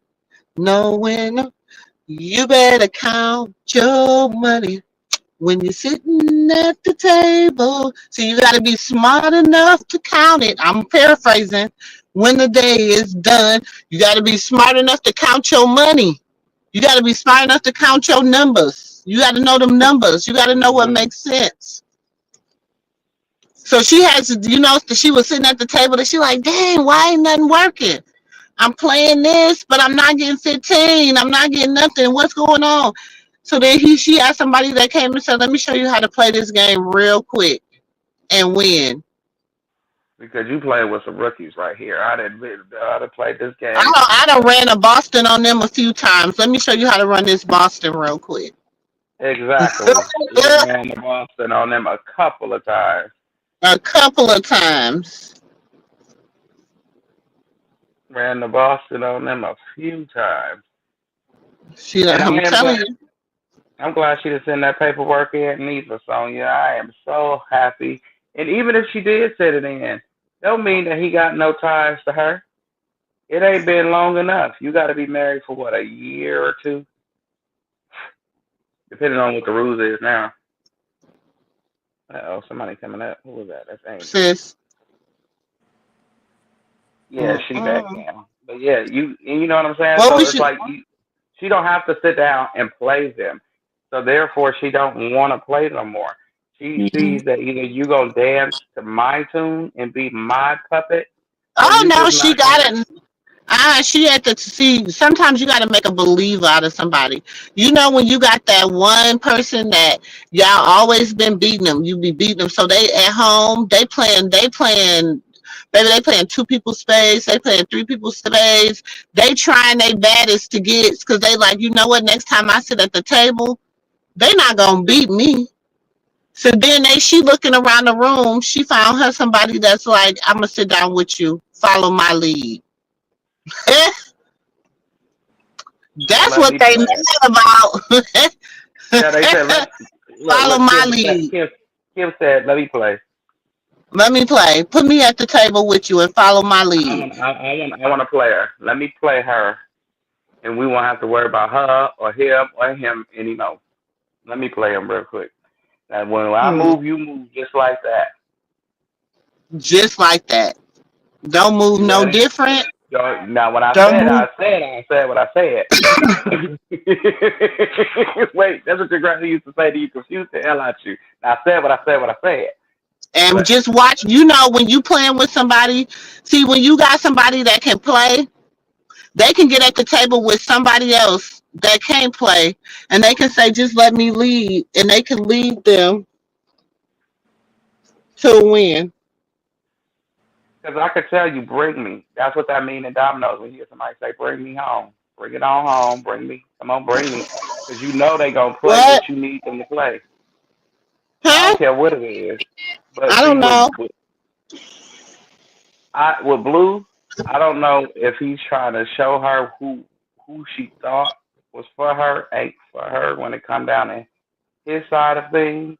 know when to, you better count your money when you're sitting at the table. So you got to be smart enough to count it. I'm paraphrasing. When the day is done, you got to be smart enough to count your money. You got to be smart enough to count your numbers. You got to know them numbers. You got to know what hmm makes sense. So she has, she was sitting at the table and she like, dang, why ain't nothing working? I'm playing this, but I'm not getting 15. I'm not getting nothing. What's going on? So then she asked somebody that came and said, let me show you how to play this game real quick and win. because you playing with some rookies right here. I done played this I game. know I done ran a Boston on them a few times. Let me show you how to run this Boston real quick. Exactly. We done ran the Boston on them a couple of times. A couple of times. Ran the Boston on them a few times. And I I'm am telling glad. you. I'm glad she did send that paperwork in, neither, Sonya. I am so happy. And even if she did send it in, don't mean that he got no ties to her. It ain't been long enough. You got to be married for what, a year or two, depending on what the rules is now. Oh, somebody coming up. Who was that? That's Angel. Sis. Yeah, she back Mm-mm. now. But yeah, you know what I'm saying. What So we it's should like she don't have to sit down and play them. So therefore, she don't want to play no more. She sees that either you gonna dance to my tune and be my puppet, or Oh you no, just she not got gonna. it. She had to see. Sometimes you got to make a believer out of somebody. You know, when you got that one person that y'all always been beating them, you be beating them. So they at home, baby, they playing two people's space, they playing three people's space. They trying their baddest to get, because they like, you know what? Next time I sit at the table, they not gonna beat me. So then she looking around the room. She found her somebody that's like, I'm gonna sit down with you, follow my lead. That's Let what me they play. mad about. Yeah, they said let. Look Follow what my Kim said. lead. Kim said, let me play. Let me play. Put me at the table with you and follow my I lead. want, I, I want to play her. Let me play her, and we won't have to worry about her or him anymore. Let me play him real quick. And when I Hmm. move, you move just like that. Just like that. Don't move You no ready? different. Now, when Don't move. I said what I said. Wait, that's what your grandma used to say to you, confuse the hell out you. Now, I said what I said. And But, just watch. You know, when you playing with somebody, see, when you got somebody that can play, they can get at the table with somebody else that can't play, and they can say, just let me lead. And they can lead them to a win. because I could tell you, bring me. That's what that means in dominoes when you hear somebody say, bring me home. Bring it on home. Bring me. Come on, bring me. Because you know they going to play what What? you need them to play. I Huh? don't care what it is. But I see, don't know. with Blue, I don't know if he's trying to show her who she thought was for her ain't for her when it come down to his side of things,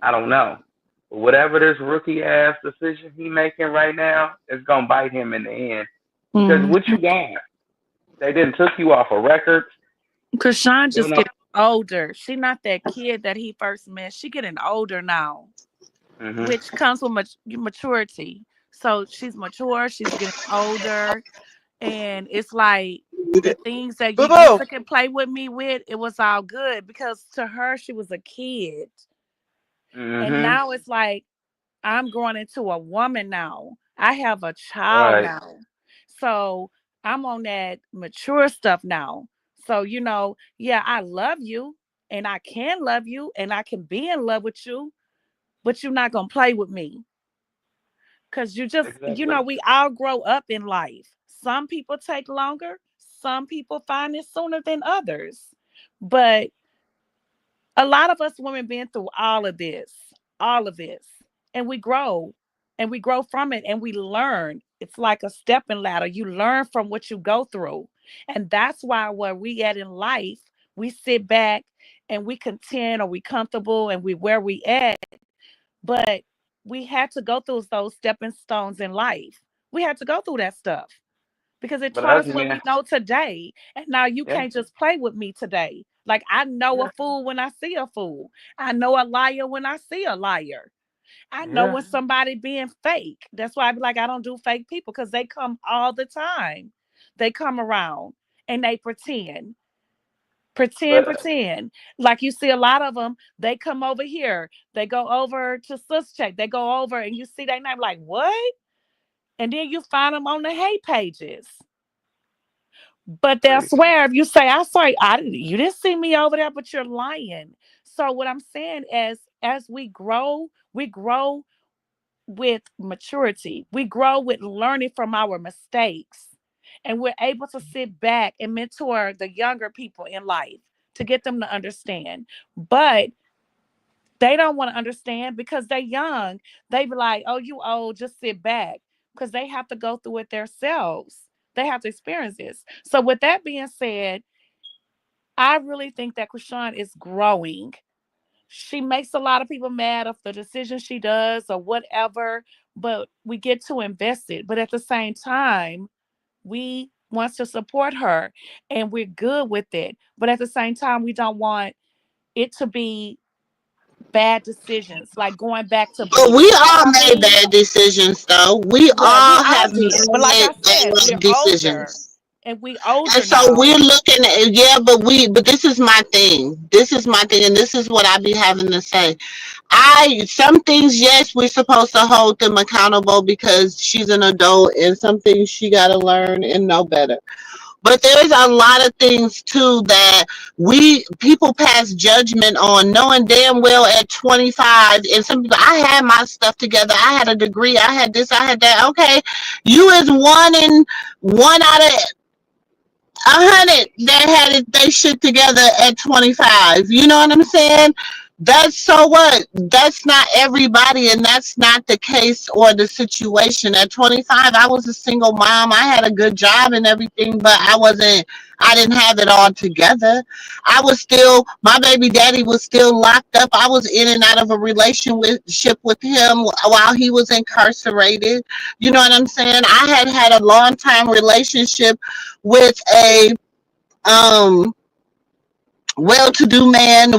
I don't know. But whatever this rookie ass decision he making right now is gonna bite him in the end. Because Mm. what you got? They didn't took you off of records. Chrisean You just know. getting older. She not that kid that he first met. She getting older now, Mhm. which comes with maturity. So she's mature. She's getting older, and it's like the things that you used Boo-boo. to can play with me with, it was all good because to her she was a kid, and Mhm. now it's like I'm growing into a woman now. I have a child Right. now. So I'm on that mature stuff now. So, yeah, I love you and I can love you and I can be in love with you, but you're not going to play with me. Because Exactly. we all grow up in life. Some people take longer, some people find it sooner than others. But a lot of us women been through all of this, and we grow from it, and we learn. It's like a stepping ladder. You learn from what you go through, and that's why where we at in life, we sit back and we content or we comfortable and we where we at. But we had to go through those stepping stones in life. We had to go through that stuff because it But taught us us what men, we know today. And now you yeah, can't just play with me today. Like I know a yeah, fool when I see a fool. I know a liar when I see a liar. I know yeah. when somebody being fake. That's why I be like, I don't do fake people because they come all the time. They come around and they But pretend. Like you see a lot of them, they come over here, they go over to Sus Check, they go over and you see their name like, what? And then you find them on the hate pages. But they'll preach. swear if you say, I saw you, you didn't see me over there, but you're lying. So what I'm saying is as we grow with maturity. We grow with learning from our mistakes. And we're able to sit back and mentor the younger people in life to get them to understand. But they don't want to understand because they're young. They be like, oh, you old, just sit back. Because they have to go through it themselves. They have to experience this. So with that being said, I really think that Chrisean is growing. She makes a lot of people mad of the decision she does or whatever, but we get to invest it. But at the same time, we want to support her and we're good with it. But at the same time, we don't want it to be bad decisions, like going back to But beef. we You know all what I made mean? bad decisions, though. We Yeah, we all all have did. But like made I said, we're bad older decisions. and we And older so now. we're looking at, yeah, but this is my thing. This is my thing, and this is what I be having to say. Some things, yes, we're supposed to hold them accountable because she's an adult, and some things she got to learn and know better. But there's a lot of things too that we people pass judgment on, knowing damn well at 25. And some people, I had my stuff together. I had a degree. I had this. I had that. Okay, you is one out of 100 that had it they shit together at 25. You know what I'm saying? That's so what? That's not everybody, and that's not the case or the situation. At 25, I was a single mom. I had a good job and everything, but I didn't have it all together. My baby daddy was still locked up. I was in and out of a relationship with him while he was incarcerated. You know what I'm saying? I had a long time relationship with a um well-to-do man,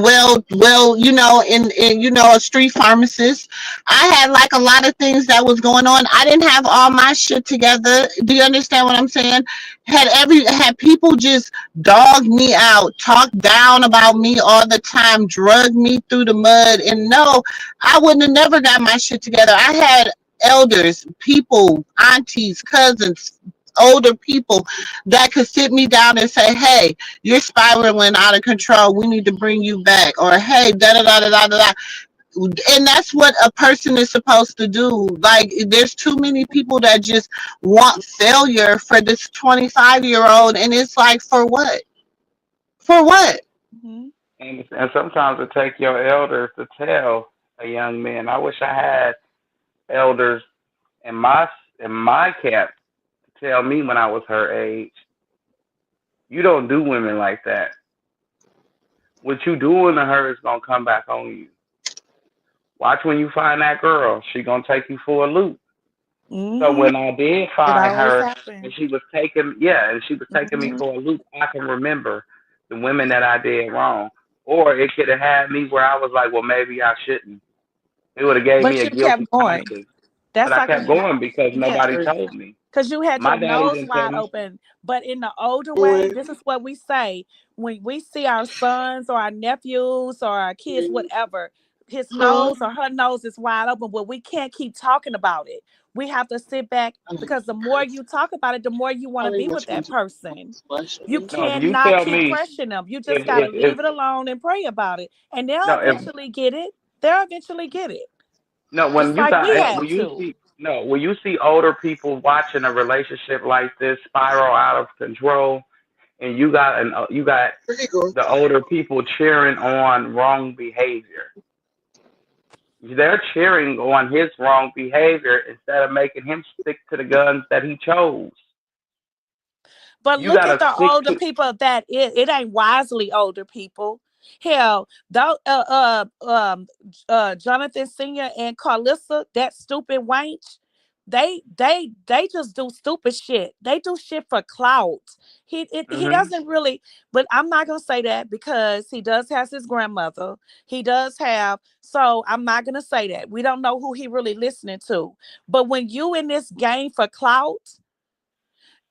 in a street pharmacist. I had like a lot of things that was going on. I didn't have all my shit together. Do you understand what I'm saying? Had people just dog me out, talk down about me all the time, drug me through the mud, and no, I wouldn't have never got my shit together. I had elders, people, aunties, cousins, older people that could sit me down and say, hey, you're spiraling out of control. We need to bring you back. Or hey, da da da da da da. And that's what a person is supposed to do. Like there's too many people that just want failure for this 25-year-old, and it's like for what? For what? Mhm. And sometimes it takes your elders to tell a young man. I wish I had elders in my camp to tell me when I was her age. You don't do women like that. What you doing to her is gonna come back on you. Watch when you find that girl, she gonna take you for a loop. So Mm-hmm. when I did It find always her and happens. she was taking yeah, and she was taking me Mm-hmm. for a loop, I can remember the women that I did wrong. Or it could have had me where I was like, well, maybe I shouldn't. It would have gave me But a you kept guilty going. conscience. But That's I like kept when you, going because yeah, nobody told me. because you had My your daddy nose didn't tell wide me. open. But in the older way, this is what we say when we see our sons or our nephews or our kids, whatever, his nose or her nose is wide open, but we can't keep talking about it. We have to sit back because the more you talk about it, the more you want to be with that person. You No, if you cannot tell keep me pressuring them. You just got to if leave it alone and pray about it. And they'll no if eventually get it. They'll eventually get it. no Just when you like got we had when you to. see no when you see older people watching a relationship like this spiral out of control, and you got the older people cheering on wrong behavior. They're cheering on his wrong behavior instead of making him stick to the guns that he chose. But You look at gotta the stick older to. people that it ain't wisely older people. Hell, though, Jonathan Senior and Karlissa, that stupid wench, they just do stupid shit. They do shit for clout. He Hmm. doesn't really, but I'm not gonna say that because he does have his grandmother. He does have, so I'm not gonna say that. We don't know who he really listening to. But when you in this game for clout,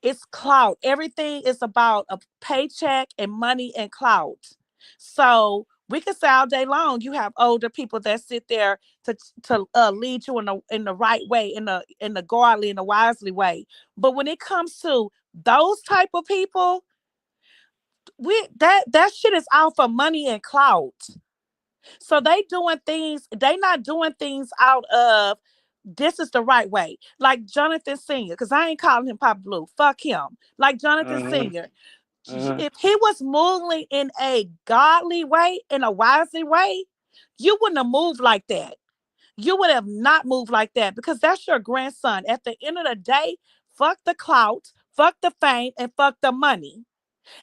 it's clout. Everything is about a paycheck and money and clout. So we can say all day long you have older people that sit there to lead you in the right way, in the godly and the wisely way. But when it comes to those type of people, we that shit is out for money and clout. So they not doing things out of this is the right way. Like Jonathan Senior, because I ain't calling him Papa Blue. Fuck him. Like Jonathan Hmm. Senior. Hmm. If he was moving in a godly way, in a wisely way, you wouldn't have moved like that. You would have not moved like that because that's your grandson. At the end of the day, fuck the clout, fuck the fame, and fuck the money.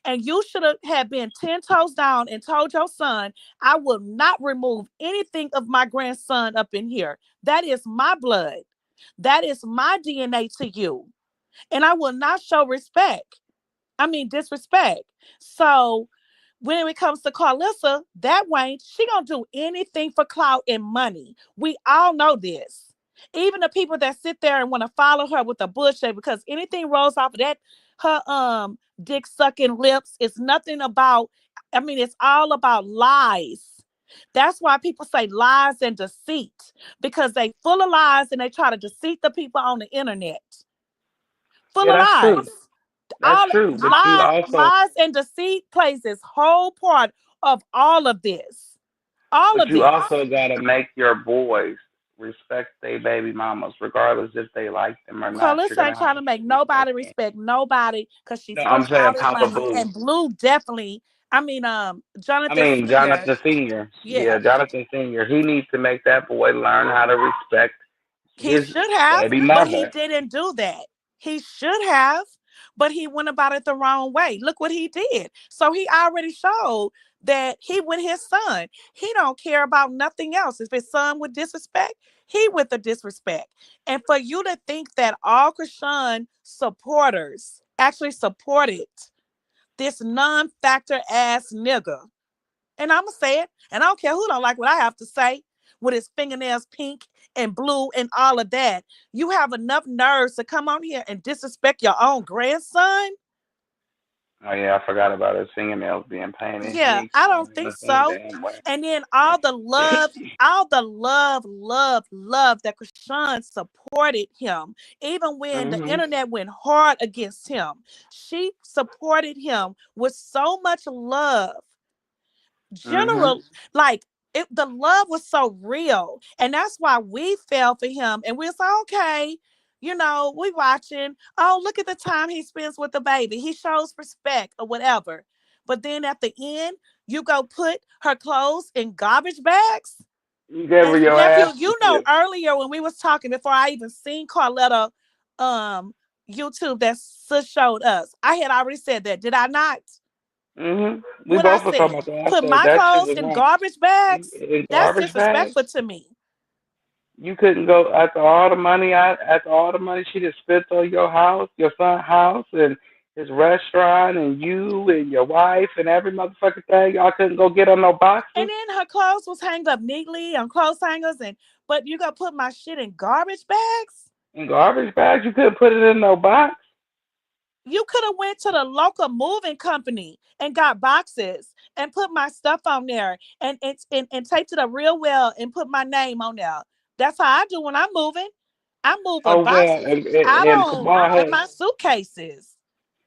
And you should have been 10 toes down and told your son, I will not remove anything of my grandson up in here. That is my blood. That is my DNA to you. And I will not show respect. I mean, disrespect. So when it comes to Karlissa, that way, she gonna do anything for clout and money. We all know this. Even the people that sit there and want to follow her with a bullshit because anything rolls off of that, her dick sucking lips is nothing about, I mean, it's all about lies. That's why people say lies and deceit because they full of lies and they try to deceive the people on the internet. Full Yeah, of that's true. lies. That's All true. lies and deceit plays this whole part of all of this. All But of you this. also gotta make your boys respect their baby mamas, regardless if they like them or not. You're Carlissa gonna ain't have trying to to make respect nobody them. respect nobody because she's No, I'm pushed saying out in Papa money. Boo. And Blue definitely, I mean, I Jonathan mean Sr., Jonathan Senior. yeah, Yeah, Jonathan Senior. He needs to make that boy learn how to respect he his should have, baby but he mother. didn't do that. He should have, but he went about it the wrong way. Look what he did. So he already showed that he with his son. He don't care about nothing else. If his son would disrespect, he with the disrespect. And for you to think that all Chrisean supporters actually supported this non-factor ass nigga, and I'ma say it, and I don't care who don't like what I have to say, with his fingernails pink and blue and all of that. You have enough nerves to come on here and disrespect your own grandson? Oh yeah, I forgot about his fingernails being painted. He Yeah, ain't I don't going in think the same so. damn way. And then all the love that Krishan supported him, even when the Mhm. internet went hard against him. She supported him with so much love Mhm. general, like the love was so real, and that's why we fell for him. And we was like, okay, we watching. Oh, look at the time he spends with the baby. He shows respect or whatever. But then at the end, you go put her clothes in garbage bags. You gave And her your nephew, ass to kiss. earlier when we was talking before I even seen Carletta um YouTube that Sis showed us, I had already said that, did I not? We What I both were said, talking about that. I put said my that shit clothes was in wrong. garbage bags. In That's garbage bags. disrespectful to me. You couldn't go after all the money. After all the money she just spent on your house, your son's house, and his restaurant, and you and your wife and every motherfucking thing. Y'all couldn't go get on no And boxes then her clothes was hanged up neatly on clothes hangers, and but you gonna put my shit in garbage bags? in garbage bags. You couldn't put it in no box. You could have went to the local moving company and got boxes and put my stuff on there and taped it up real well and put my name on there. That's how I do when I'm moving. I move with Oh well, boxes. I and don't bald in head. my suitcases.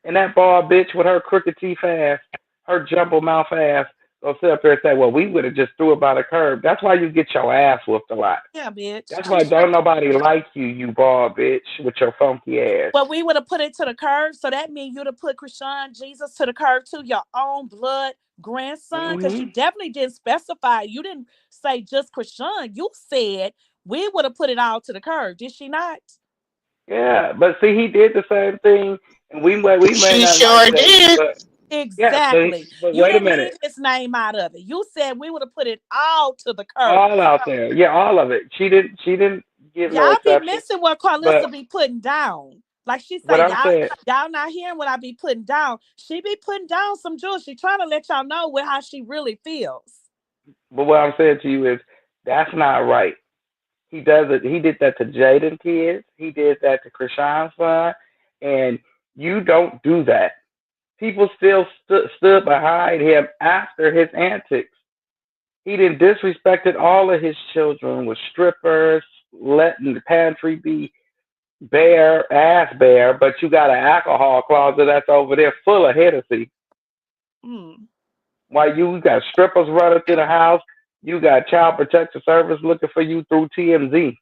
And that bald bitch with her crooked teeth ass, her jumbo mouth ass, gonna sit up there and say, "Well, we would have just threw it by the curb." That's why you get your ass whooped a lot. Yeah, bitch. That's why don't nobody like you, you bald bitch with your funky ass. But we would have put it to the curb. So that means you'd have put Chrisean Jesus to the curb to your own blood grandson. Because you Mhm. definitely didn't specify. You didn't say just Chrisean. You said we would have put it all to the curb. Did she not? Yeah, but see, he did the same thing, and we may She not like sure that, did. but yeah, Exactly. but You wait a didn't leave minute, his name out of it. You said we would have put it all to the curb. all out there, yeah, all of it. She didn't give no Y'all be exception, missing what Karlissa but be putting down. Like she what say, I'm saying, y'all not hearing what I be putting down. She be putting down some jewels. She trying to let y'all know what how she really feels. what I'm saying to you is that's not right. He does it. He did that to Jaden kids. He did that to Krishan's son, and you don't do that. People still stood behind him after his antics. He didn't disrespected all of his children with strippers, letting the pantry be bare, but you got an alcohol closet that's over there full of Hennessy. Mm. While you got strippers running through the house, you got child protective service looking for you through TMZ.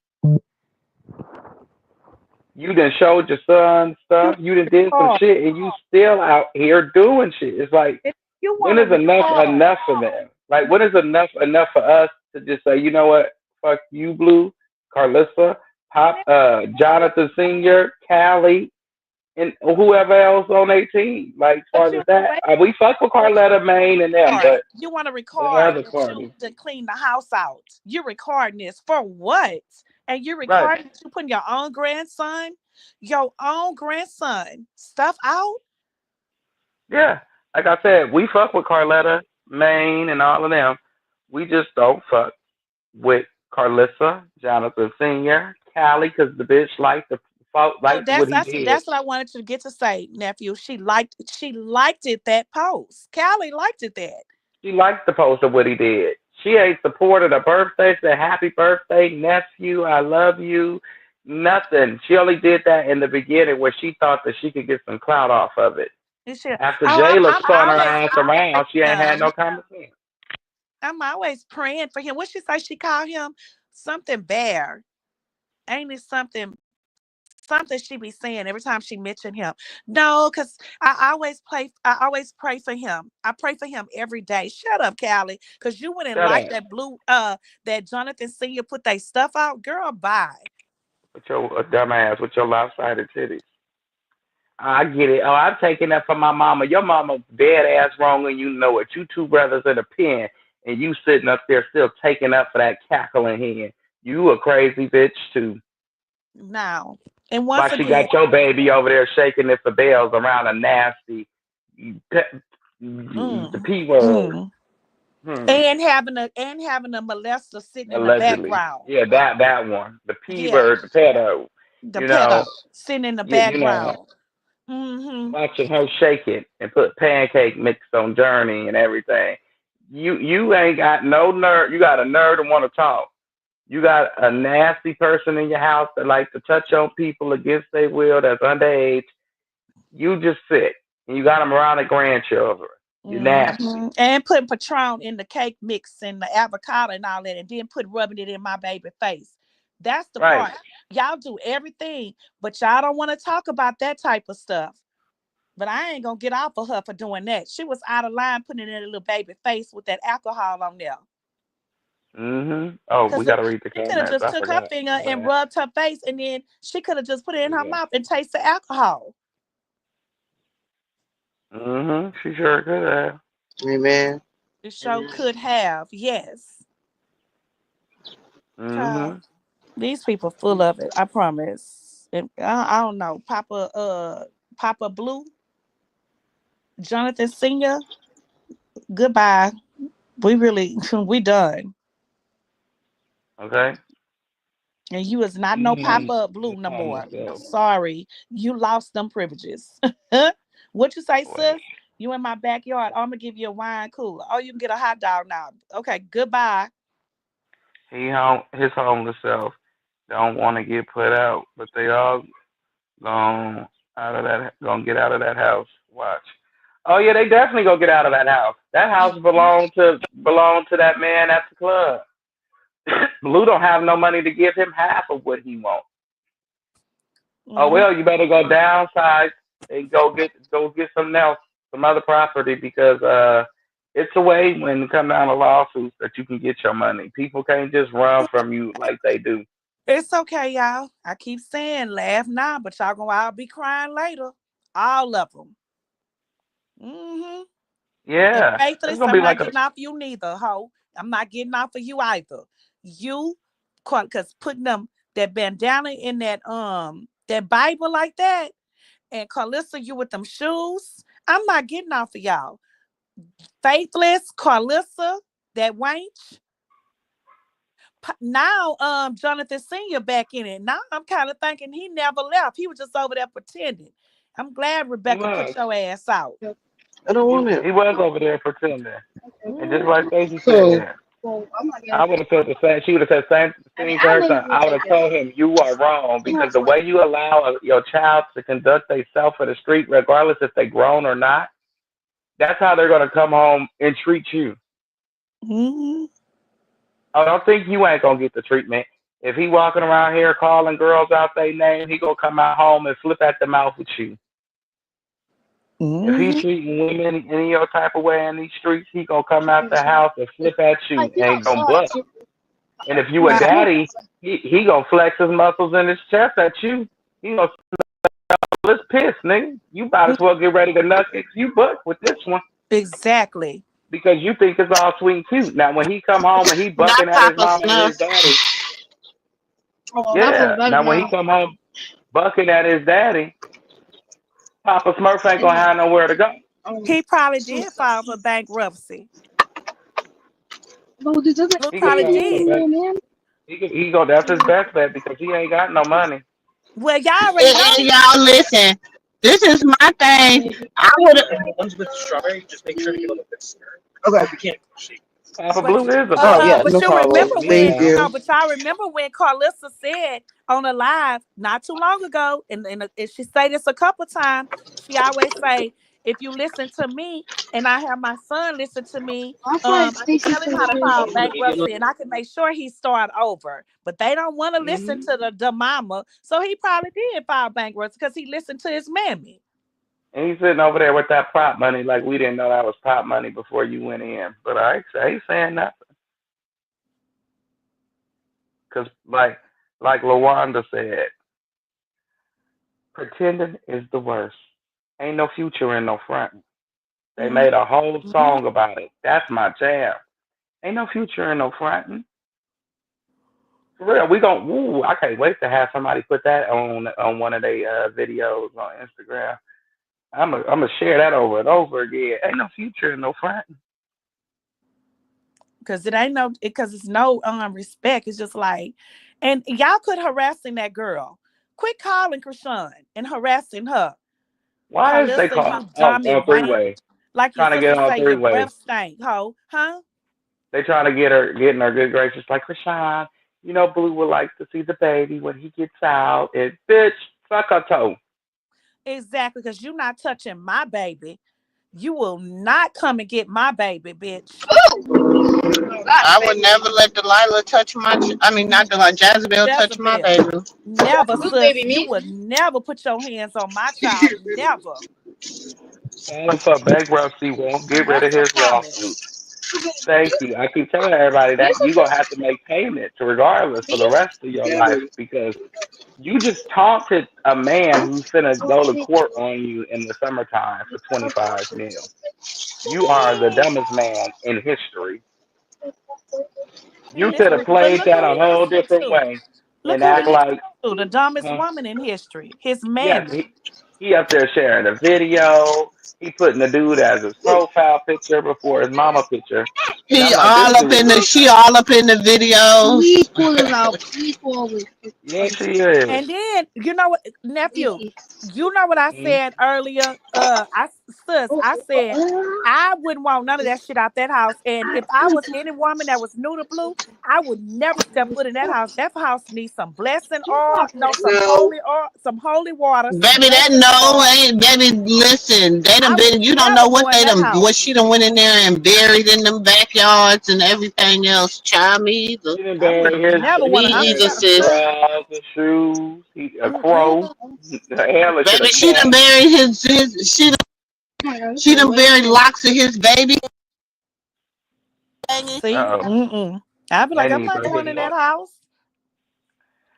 You done showed your son You stuff. You done did some record. shit, and you still out here doing shit. It's like, If you when want to is record, enough for them? Like, when is enough for us to just say, you know what? Fuck you, Blue, Karlissa, Pop, Jonathan Senior, Callie, and whoever else on their team. Like, as but far you as that, wait. we fuck with Carletta Maine and them, but You want to the record other that you party, to clean the house out. You're recording this for what? And you're right? recording you putting your own grandson stuff out. Yeah, like I said, we fuck with Carletta Maine and all of them. We just don't fuck with Karlissa, Jonathan Senior, Callie, because the bitch So liked what he did. that's what I wanted to get to say, nephew. She liked it that post. Callie liked it that. She liked the post of what he did. She ain't supported a birthday, said happy birthday, nephew, I love you. Nothing. She only did that in the beginning where she thought that she could get some clout off of it. And she, oh, After I'm Jayla I'm spun her always ass praying around, she for ain't had him. no conversation. I'm always praying for him. What she say? She called him something bear. Ain't it something she be saying every time she mentioned him? No, because I always pray for him. I pray for him every day. Shut up, Callie. Because you wouldn't Shut like up. that that Jonathan Senior put their stuff out. Girl, bye. With your dumbass with your lopsided titties. I get it. Oh, I'm taking that from my mama. Your mama dead ass wrong and you know it. You two brothers in a pen and you sitting up there still taking up for that cackling hen. You a crazy bitch too. Now. And Why once she again, got your baby over there shaking it for bells around a nasty the mm, P word. mm. Hmm. And having a molester sitting in the Allegedly. background. Yeah, that one. The P Yeah, word, the pedo. the You know, pedo sitting in the you know, background. Mm-hmm. watching her shake it and put pancake mix on Journey and everything. You ain't got no nerve. You got a nerve to want to talk. You got a nasty person in your house that likes to touch on people against their will that's underage. You just sick. And you got them around the grandchildren. You're nasty. And putting Patron in the cake mix and the avocado and all that, and then rubbing it in my baby face. That's the Right. part. Y'all do everything, but y'all don't want to talk about that type of stuff. But I ain't gonna get off of her for doing that. She was out of line putting it in a little baby face with that alcohol on there. Oh, we Cause gotta read the she could have comments. just I took her forgot. finger My and bad. rubbed her face, and then she could have just put it in her Yeah. mouth and taste the alcohol. She sure could have. Amen. The show could have, yes. Child, Mm-hmm. these people full of it. I promise. And I don't know, Papa Blue, Jonathan Senior. Goodbye. We really we done. Okay. And you is not no Mm-hmm. Papa Blue His no more. homeless self. Sorry, you lost them privileges. What you say, sis? Wait. You in my backyard? I'm gonna give you a wine cooler. Oh, you can get a hot dog now. Okay, goodbye. His homeless self don't want to get put out, but they all gonna get out of that house. Watch. Oh yeah, they definitely gonna get out of that house. That house belonged to that man at the club. Blue don't have no money to give him half of what he wants. Oh Mm-hmm. well, you better go downsize and go get something else, some other property because it's a way when it comes down to lawsuits that you can get your money. People can't just run from you like they do. It's okay, y'all. I keep saying laugh now, but y'all gonna all be crying later. All of them. Mm-hmm. And Yeah, it's faithless, gonna I'm be not like a getting off you neither, ho. I'm not getting off of you either. You, cause putting them that bandana in that Bible like that, and Karlissa, you with them shoes. I'm not getting off of y'all. Faithless, Karlissa, that wench. Now, Jonathan Senior back in it. Now I'm kind of thinking he never left. He was just over there pretending. I'm glad he Rebecca put was your ass out. I don't he, want it. he was over there pretending, and just Mm, like Stacey So, said, I would have said the same. She would have said the same thing to her son. I would have told him you are wrong because the way you allow your child to conduct themselves in the street, regardless if they grown or not, that's how they're gonna come home and treat you. mm, I don't think you ain't gonna get the treatment. If he walking around here calling girls out their name, he gonna come out home and flip at the mouth with you. If he mm. treating women any your type of way in these streets, he gonna come out the house and flip at you and gonna butt. And if you a Right. daddy, he gonna flex his muscles in his chest at you. He gonna let's piss, nigga. You might as well get ready to nut you butt with this one Exactly. because you think it's all sweet and cute. Now when he come home and he not bucking at his Papa mama and Snuff. his daddy, I feel yeah. better Now when he now. come home bucking at his daddy, Papa Smurf ain't gonna have nowhere to go. He probably did file for bankruptcy. No, this doesn't. Blue He could probably file for did. bank. He go. That's his best bet because he ain't got no money. Well, y'all already And, know. and y'all listen. This is my thing. I would have. Papa But Blue is a Oh broke yeah, one. no but you problem. remember Straighten his Thank when out. you. no, but y'all remember when Karlissa said on a live not too long ago, and she say this a couple times. She always say, "If you listen to me, and I have my son listen to me, I tried I can Stacy tell him how to pictures. file bankruptcy, and I can make sure he start over." But they don't want to listen Hmm. to the mama, so he probably did file bankruptcy because he listened to his mammy. And he's sitting over there with that prop money like we didn't know that was prop money before you went in. But I ain't saying nothing because like Lawanda said, pretending is the worst. Ain't no future in no front. They made a whole Mhm. song about it. That's my jam. Ain't no future in no fronting. For real, we gon' woo. I can't wait to have somebody put that on one of their videos on Instagram. I'm gonna share that over and over again. Ain't no future in no fronting. Because it ain't no because it's no respect. It's just like, and y'all could harassing that girl. Quit calling Chrisean and harassing her. Why is they Karlissa, call you dummy on three wank. way? Like your Trying to get sister on say, three your way. breath stank, ho. Huh? They trying to get in her good graces like Rashawn. You know, Blue would like to see the baby when he gets out. And bitch, suck her toe. Exactly, because you not touching my baby. You will not come and get my baby, bitch. I would never let Delilah touch my. I mean, not Delilah. Jezebel touch my Jezebel. baby. Never, Blue sis. baby You me. would never put your hands on my child. Never. Filing for bankruptcy won't get rid of That's a his promise. lawsuit. Thank you. I keep telling everybody that you're gonna have to make payments regardless for the rest of your life because you just taunted a man who's finna go to court on you in the summertime for 25 mil. You are the dumbest man in history. You And it's, could have but played look that who a he whole listening different to. way Look and who he act listening like, to. The dumbest huh? woman in history. His Yeah, mammy. he up there sharing a video. He putting the dude as his profile picture before his mama picture. And He I'm like, this all up dude in the is, she all up in the video. Please pull it out. Please pull it. yeah, she is. And then you know what, nephew, you know what I Mhm. said earlier? I said I wouldn't want none of that shit out that house. And if I was any woman that was new to blue, I would never step foot in that house. That house needs some blessing oil, no, some No. holy oil, some holy water, some Baby, that blessing no oil. ain't baby. Listen, they done I would been. You don't know never what go in they that done. house. What she done went in there and buried in them backyards and everything else. Child, me either. He done I would buried never Me want to. his either, sis. drawers, his shoes, a crow. Mm-mm. Hell, it could Baby, have she done cat. buried his. She done buried locks of his baby. See, Uh oh, I'd be they like, I'm need not to going hit in him that up. house.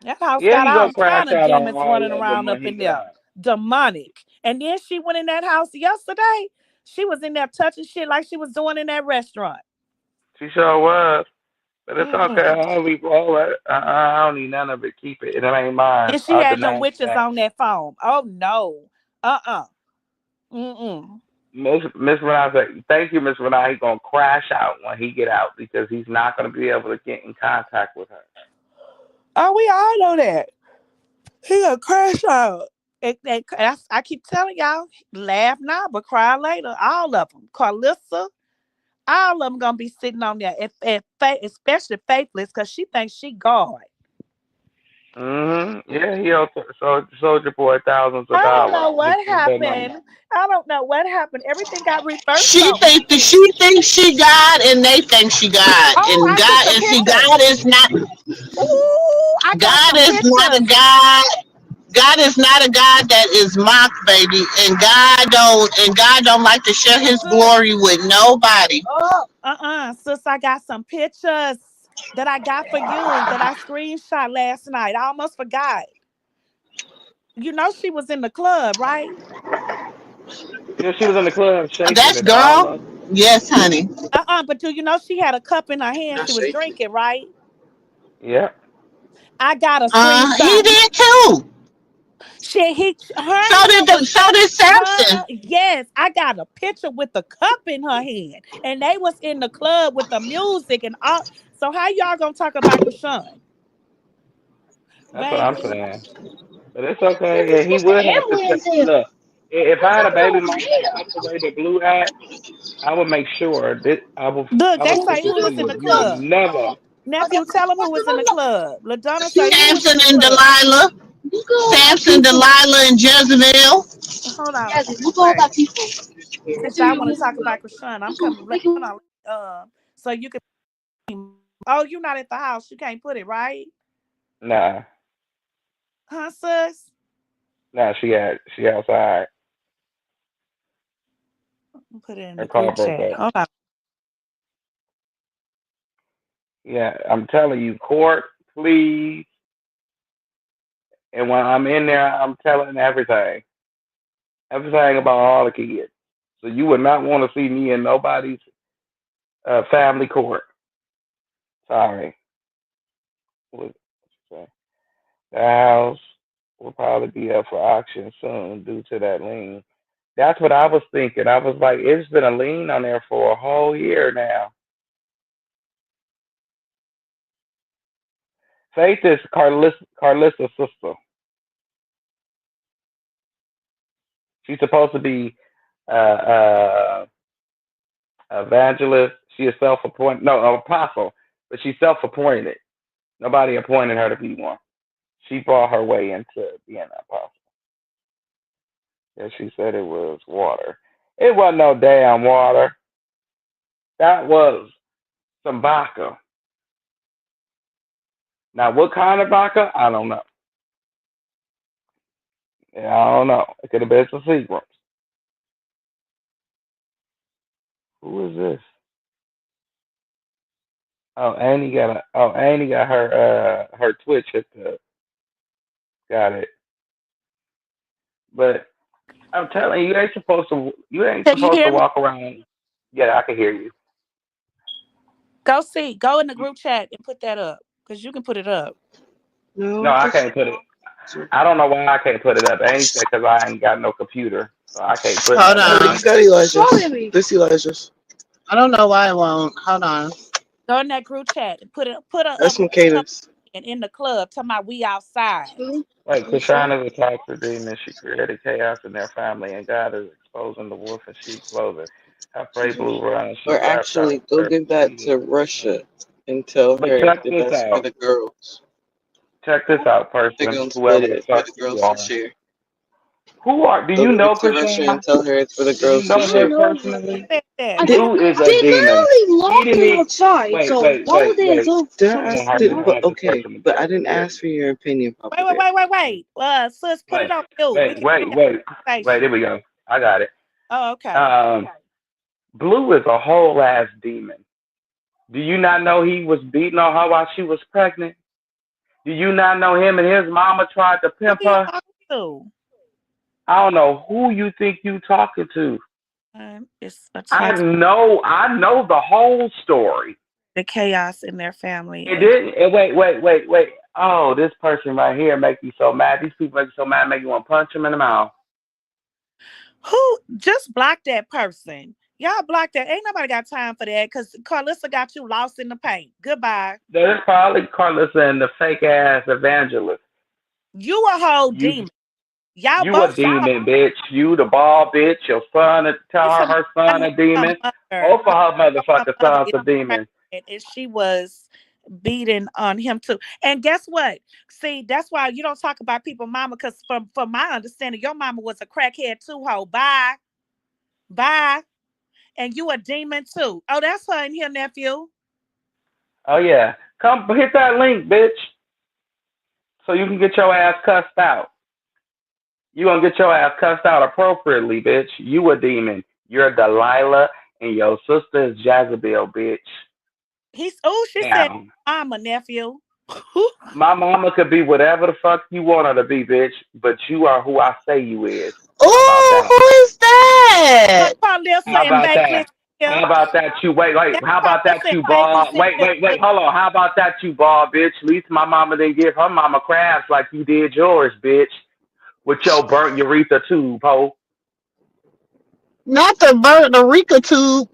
That house Yeah, got he gonna all crash kind of out on demons all running of them around when up he in there, dies. demonic. And then she went in that house yesterday. She was in there touching shit like she was doing in that restaurant. She sure was. But it's okay. Mm-mm. I don't leave all that. I don't need none of it. Keep it. It ain't mine. And she I'll had them denounce witches that. on that phone. Oh no. Uh-uh. Mm-mm. Miss Renee said, "Thank you, Miss Renee. He's gonna crash out when he get out because he's not gonna be able to get in contact with her." Oh, we all know that. He gonna crash out. I keep telling y'all, laugh now, but cry later. All of them. Karlissa, all of them gonna be sitting on there, especially Faithless, because she thinks she God. Yeah, he owed Soldier Boy thousands of I don't dollars. know His what birthday money. happened. I don't know what happened. Everything got reversed She on me. think that she thinks she God, and they think she God, Oh, and I see God some and see pictures. God is not. Ooh, I got God some is not a pictures. God. God is not a God that is mocked, baby, and God don't like to share His Sis, glory with nobody. sis, I got some pictures that I got for you that I screenshot last night. I almost forgot. You know she was in the club, right? Yeah, she was in the club shaking That's it all up. girl. Yes, honey. But do you know she had a cup in her hand? She was drinking, right? Yeah. I got a He screenshot. did too. Her and him was So did Samson. yes, I got a picture with the cup in her hand, and they was in the club with the music and all. So how y'all gonna talk about Chrisean, That's what I'm baby? saying. But it's okay. And he would have to say, look, if I had a baby mama that act the way that Blue act, I would make sure that Look, I they would put say this who was in in you. the You would club. never. Nephew, tell them who was in the club. LaDonna say who was in Samson the and club. Delilah. Samson, Delilah, and Jezebel. Hold on, Yes, look all wait. that people. Since y'all want to talk about Chrisean, I'm coming. Hold on. So you can. Oh, you're not at the house. You can't put it right, Nah, huh, sis? nah. She outside. Put it in Her the car group broke chat. up. Hold on. Yeah, I'm telling you, court, please. And when I'm in there, I'm telling everything about all the kids. So you would not want to see me in nobody's family court. Sorry. What- The house will probably be up for auction soon due to that lien. That's what I was thinking. I was like, it's been a lien on there for a whole year now. Faith is Carlissa's sister. She's supposed to be uh, evangelist. She is self-appointed. No, apostle, but she's self-appointed. Nobody appointed her to be one. She brought her way into being an apostle. Yeah, she said it was water. It wasn't no damn water. That was some vodka. Now, what kind of vodka? I don't know. Yeah, I don't know. It could have been some Seagrams. Who is this? Oh, Annie got her Twitch hooked up. Got it. But I'm telling you, you ain't Can you supposed to hear me? walk around. Yeah, I can hear you. Go in the group chat and put that up because you can put it up. No, No, I just can't put it. I don't know why I can't put it up. Annie said because I ain't got no computer, so I can't put Hold nothing up. on. you got Elijah's. This Elijah's. I don't know why it won't. Hold on. Go in that group chat and put a That's come Michaela's. in the club talking about we outside. Two. Like You sure? Krishan is a toxic demon. She created chaos in their family, and God is exposing the wolf in sheep clothing. I pray blue run. She Or baptized actually, go her give that defeated. to Russia and tell But her check that this that's for out. the girls. Check this out, They're person. gonna split Whoever it. the It's for fuck the you girls to are. share. Who are? Do Go you give know it to Russia and Krishan? tell her it's for the Do you girls to know share. her Know Who personally? said that? Blue is a demon. He didn't even. Wait. Okay, but I didn't ask for your opinion, Papa Bear. Wait. Sis, put it Wait, on mute. We wait, can wait, hear wait, the wait. Here conversation. we go. I got it. Oh, okay. Um, Blue is a whole ass demon. Do you not know he was beating on her while she was pregnant? Do you not know him and his mama tried to Who pimp you her? talking to? I don't know who you think you talking to. It's a I toxic know, I know the whole story. the chaos in their family. It And didn't. Wait. Oh, this person right here make you so mad. These people make you so mad, make you want to punch them in the mouth. who just block that person? Y'all block that. Ain't nobody got time for that because Karlissa got you lost in the paint. Goodbye. That is probably Karlissa and the fake ass evangelist. You a whole You demon. Y'all You a both y'all. demon, bitch. You the ball, bitch. Your son, tell You her talking her about I son know a demon. her mother. Both of her Her motherfucking mother sons is a demon. pregnant and she was beating on him too. And guess what? See, that's why you don't talk about people mama because from my understanding, your mama was a crackhead too, ho. Bye. And you a demon too. Oh, that's her in here, nephew. Oh yeah. Come hit that link, bitch. So you can get your ass cussed out. You gonna get your ass cussed out appropriately, bitch. You a demon. You're Delilah and your sister is Jezebel, bitch. She said Now, mama, nephew. my mama could be whatever the fuck you want her to be, bitch, but you are who I say you is. How about Oh, that? who is that? Carlissa How and about Vegas that? here. How about that you wait? That's How about that Carlissa and you Vegas ball? in here. Hold on. How about that you ball, bitch? At least my mama didn't give her mama crabs like you did yours, bitch. With your burnt urethra tube, ho. Not the bird, the Rika tube.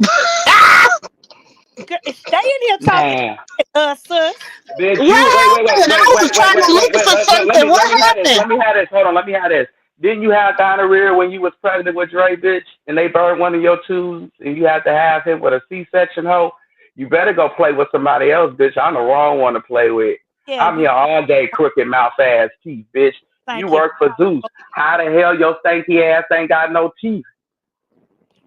Girl, stay in here talking, Man, sis. bitch, you What happened? I was trying to look for something. let me What have this. happened? Let me have this. Hold on, let me have this. Didn't you have gonorrhea when you was pregnant with Dre, bitch, and they burned one of your tubes and you had to have him with a C-section, ho? You better go play with somebody else, bitch. I'm the wrong one to play with. Yeah, I'm you here all day, crooked mouth ass teeth, bitch. You thank you. work for Zeus. How the hell your stanky ass ain't got no teeth?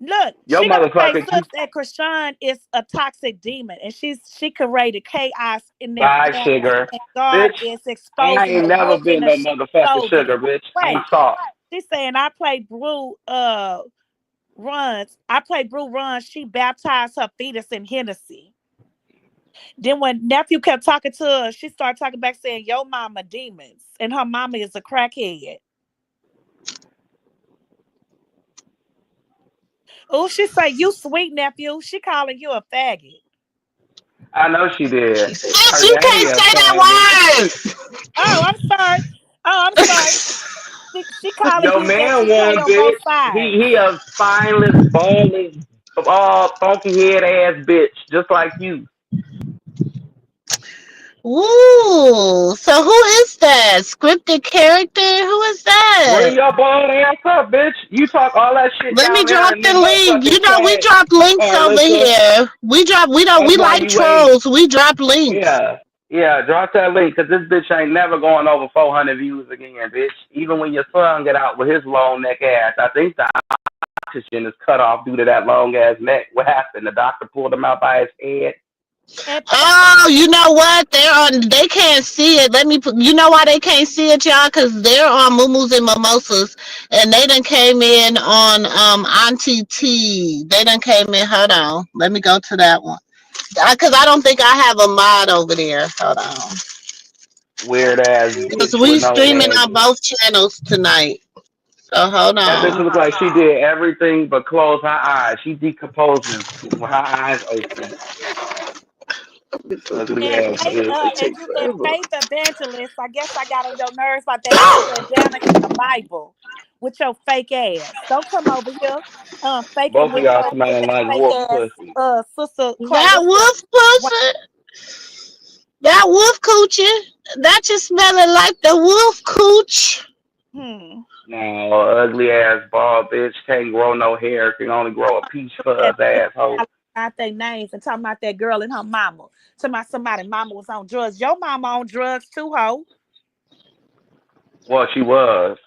Look, Your she gonna say motherfucking sis teeth. that Chrisean is a toxic demon and she created chaos in their Bye, family sugar. and God Bitch, is I exposing ain't the never wolf in been the no sheep motherfucking clothing. sugar, bitch. I'm Wait, soft. she's saying I play Brew runs, she baptized her fetus in Hennessy. Then when nephew kept talking to her, she started talking back saying, yo mama demons. And her mama is a crackhead. Oh, she say, you sweet nephew. She calling you a faggot. I know she did. Bitch, Her you daddy can't a say faggot. that word. Oh, I'm sorry. I'm sorry. She calling Your you that man she play won, on both bitch. sides. He a spineless, ballless, funky head ass bitch, just like you. Ooh, so who is that? Scripted character? Who is Bring that? your bald ass up, bitch. You talk all that shit Let me down there drop in the them link. You motherfucking know we chat, drop links over Karlissa. here. That's We why like you ain't. trolls. We drop links. Yeah, drop that link, cause this bitch ain't never going over 400 views again, bitch. Even when your son get out with his long neck ass, I think the oxygen is cut off due to that long ass neck. What happened? The doctor pulled him out by his head. And Oh, you know what? They can't see it. Let me put. You know why they can't see it, y'all? Cause they're on Moo and Mimosas, and they done came in on Auntie T. They done came in. Hold on. Let me go to that one. Because I don't think I have a mod over there. Hold on. Weird ass Because bitch we with no streaming on edges. both channels tonight. So hold That bitch on. look like she did everything but close her eyes. She decomposing with her eyes open. It's gonna Ugly And ass take faith, bitch. it and takes you and forever. faith evangelist. I guess I got on your nerves about that sister Adana in the Bible with your fake ass. Don't come over here, faking Both of with y'all with smelling that like fake wolf ass pussy. sister That Karlissa. wolf pussy, that wolf coochie, that just smelling like the wolf cooch. Hmm. No, ugly ass bald bitch can't grow no hair. Can only grow a peach That fuzz bitch asshole. out their names and talking about that girl and her mama. Talking about somebody mama was on drugs. Your mama on drugs too, ho. Well, she was.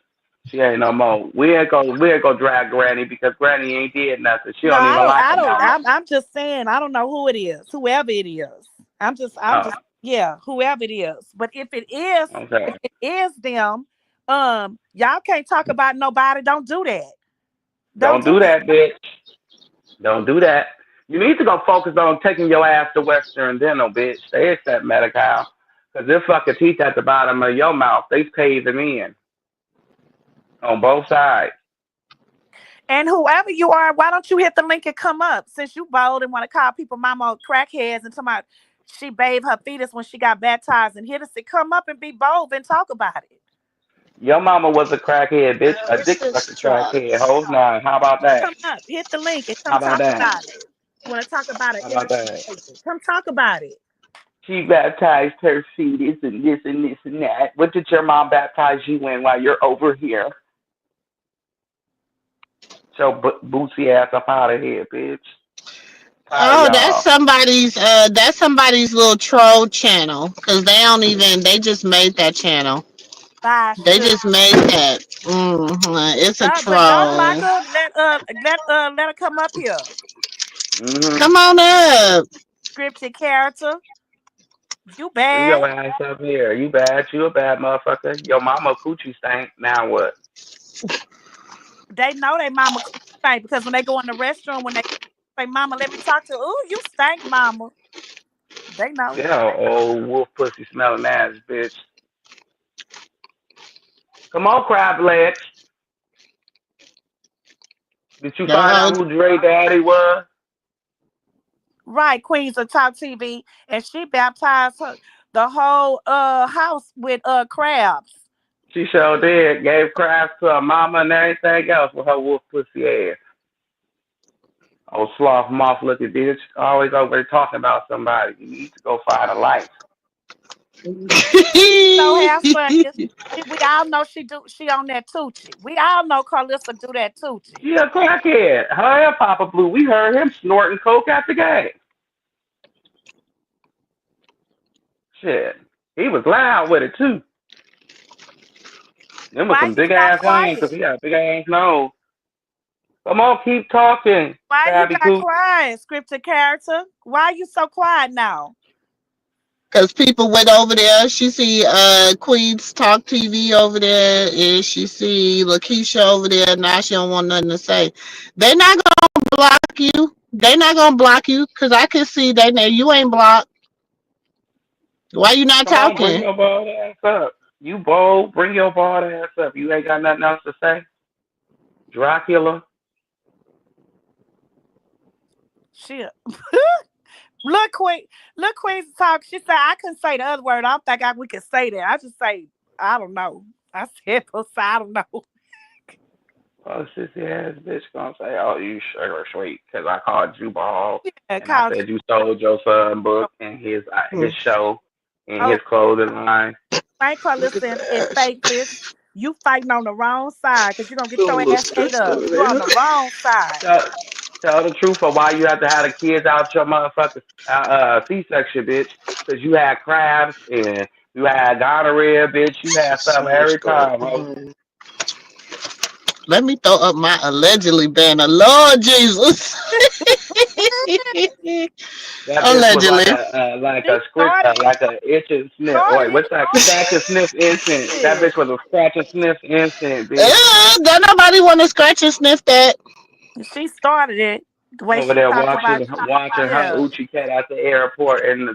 She ain't no more. We ain't go drag Granny because Granny ain't did nothing. She No, don't I even don't. like I him don't. no more. I'm just saying. I don't know who it is. Whoever it is. I'm Oh, just. Yeah, whoever it is. But okay. if it is them, y'all can't talk about nobody. Don't do that. Don't Don't do do that. that, bitch. Don't do that. You need to go focus on taking your ass to Western Dental, bitch. They accept Medi-Cal. Because their fucking teeth at the bottom of your mouth, they caving in on both sides. And whoever you are, why don't you hit the link and come up? Since you bold and want to call people mama crackheads and talking about she bathed her fetus when she got baptized and hit us and come up and be bold and talk about it. Your mama was a crackhead, bitch. A Where's dick this sucking truck? crackhead. Hold on. How about that? Come up, hit the link and How come about talk that? about it. You want to talk about an How about innocent that? baby? Come talk about it. She baptized her fetus and this and this and that. What did your mom baptize you in while you're over here? So bootsy ass up out of here, bitch. Tired of Oh, that's y'all. somebody's little troll channel. Cause they don't even they just made that channel. Bye, They sugar. just made that. It's a But don't troll. block her. Let her come up here. Mhm. Come on up. Scripted character. You Bring bad. your ass up here. You bad. You a bad motherfucker. Your mama coochie stank. Now what? They know they mama stank because when they go in the restroom, when they say, "Mama, let me talk to," ooh, you stank, mama. They know. Yeah, old wolf pussy smelling ass bitch. Come on, crab legs. Did you The find out whole who Dre Daddy was? Right, Queens of Talk TV, and she baptized the whole house with crabs. She sure did. Gave crabs to her mama and everything else with her wolf pussy ass. Oh, sloth moth looking bitch. Always over there talking about somebody. You need to go find a life. So have fun. We all know she do. She on that Tucci. We all know Karlissa do that Tucci. She a crackhead. Her and Papa Blue. We heard him snorting coke at the game. Shit. He was loud with it too. Them was Why some you big got ass things because quiet? he got a big ass nose. Come on, keep talking, Why you Krabby got Coop. quiet, scripted character? Why you so quiet now? Cause people went over there. She see Queens Talk TV over there, and she see Lakeisha over there. Now she don't want nothing to say. They not gonna block you. They not gonna block you. Cause I can see they know you ain't blocked. Why you not Come on, bring talking? your bald ass up. You bold, bring your bald ass up. You ain't got nothing else to say? Dracula. Shit. Look, Queen. Look, Queen's talk. She said I couldn't say the other word. I don't think we could say that. I just say I don't know. I said I don't know. Oh, sissy ass bitch gonna say, oh, you sugar sweet, because I called you bald. Yeah, And I cause said you sold your son book and his show and oh, his clothing line. Frank Look at Carlson and that. Faithless. You fighting on the wrong side because you're gonna get Feeling a your little ass ate stressed up. over You're there. on the wrong side. Tell, tell the truth of why you have to have the kids out your motherfucking C-section, bitch. Because you had crabs and you had gonorrhea, bitch. You had So something much every going time, bro. on. Let me throw up my allegedly banner. Lord Jesus. That bitch was Allegedly. like She a script started it. like a itch and sniff. Oh, wait, Started it. what's that? Scratch and sniff instant. That bitch Shit. was a scratch and sniff instant, bitch. Don't nobody want to scratch and sniff that. She started it. The way over she there talked about, watching her yeah, Uchi cat at the airport, and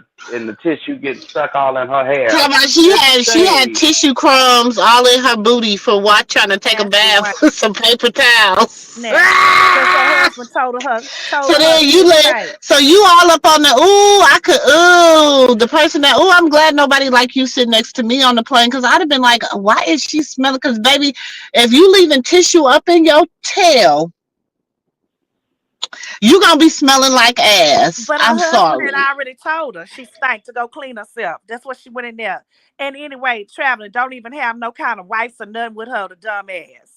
the tissue getting stuck all in her Talking hair. about Just she had say, tissue crumbs all in her booty for trying to take a nasty one, bath with some paper towels. nasty. Because her husband told So her then she you was let stank. so you all up on the the person that I'm glad nobody like you sitting next to me on the plane because I'd have been like, why is she smelling? Because baby, if you leaving tissue up in your tail, you gonna be smelling like ass. But I'm her husband had sorry. already told her she stank to go clean herself. That's what she went in there. And anyway, traveling don't even have no kind of wipes or nothing with her, the dumb ass.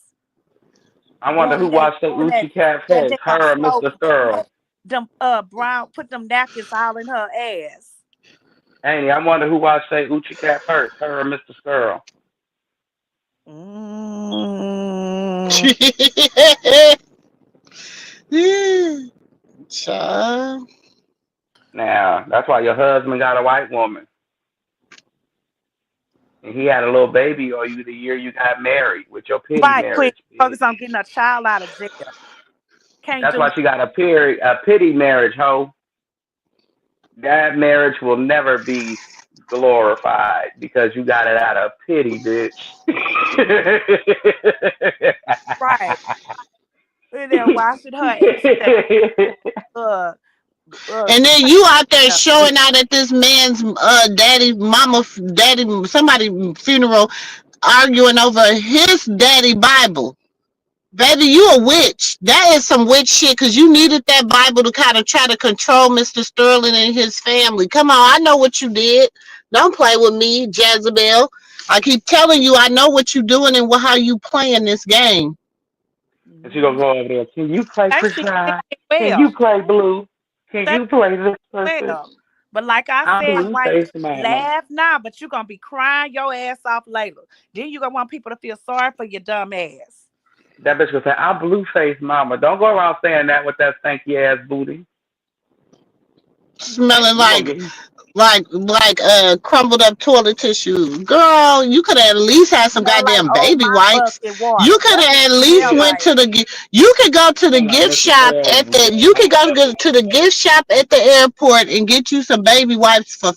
I wonder Going who in there watched the doing Uchi cat that first, damn her or soap, Mr. putting Thurl. them brown, put them napkins all in her ass. Annie, I wonder who watched the Uchi cat first, her or Mr. Thurl. Mm, Child. Now, that's why your husband got a white woman. And he had a little baby or you the year you got married with your pity right, quick. marriage, bitch. Focus on getting a child out of jail. Can't That's do why she got a pity marriage, ho. That marriage will never be glorified because you got it out of pity, bitch. right. In there washing her ass with that uh And then you out there showing out at this man's daddy, somebody funeral, arguing over his daddy Bible. Baby, you a witch. That is some witch shit because you needed that Bible to kind of try to control Mr. Sterling and his family. Come on, I know what you did. Don't play with me, Jezebel. I keep telling you, I know what you're doing and how you playing this game. And she gonna go over there. Can you play think she Chrisean? Can you well. play Blue? Can Think you play this person? well. But like I I'm said, White, Blueface Mama. laugh now, but you're gonna be crying your ass off later. Then you gonna want people to feel sorry for your dumb ass. That bitch gonna say, I'm Blueface Mama. Don't go around saying that with that stanky ass booty. Smelling You gonna get crumbled up toilet tissue. Girl, you could have at least had some Smell like goddamn old baby mop wipes. bucket You water. could That's what have at it least smell went like. to you could go to the smell like gift Mr. shop Earl's you could go bucket. to the gift shop at the airport and get you some baby wipes for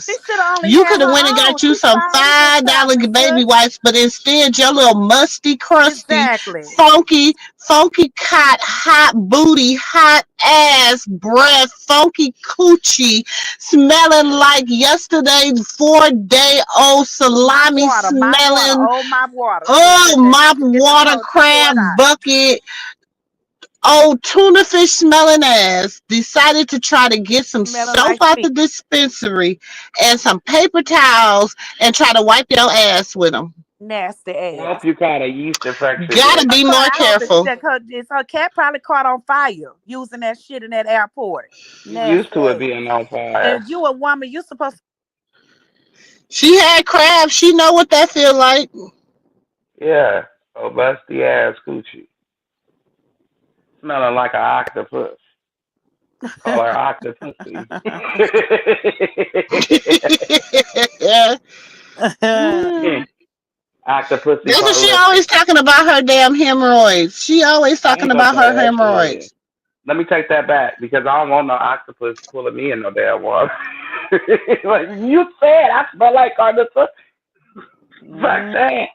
She $5. should have only You had could have went and her own. got you She should some already been $5 traveling, baby sis. wipes, but instead your little musty, crusty, Exactly. funky hot booty, hot ass breath, funky coochie, smelling like yesterday's 4-day-old Mop salami, water, mop water, smelling old mop water. oh mop Get them water hoes poured crab out. bucket. Old tuna fish smelling ass decided to try to get some Smelling soap like out feet. the dispensary and some paper towels and try to wipe your ass with them. Nasty I hope ass. you caught a yeast infection, Gotta bitch. be Caught, more I hope careful. her cat probably caught on fire using that shit in that airport. You used Nasty to it ass. being on fire. And you a woman, you supposed to She had crabs. She know what that feel like. Yeah. Oh, busty ass coochie. Smelling like an octopus. Call her octopussy. Yeah. Octopussy That's what she Karlissa. always talking about her damn hemorrhoids. She always I talking ain't gonna about say her that shit. hemorrhoids. Let me take that back because I don't want no octopus pulling me in no damn water. Like you said, I smell like Karlissa. Fuck that.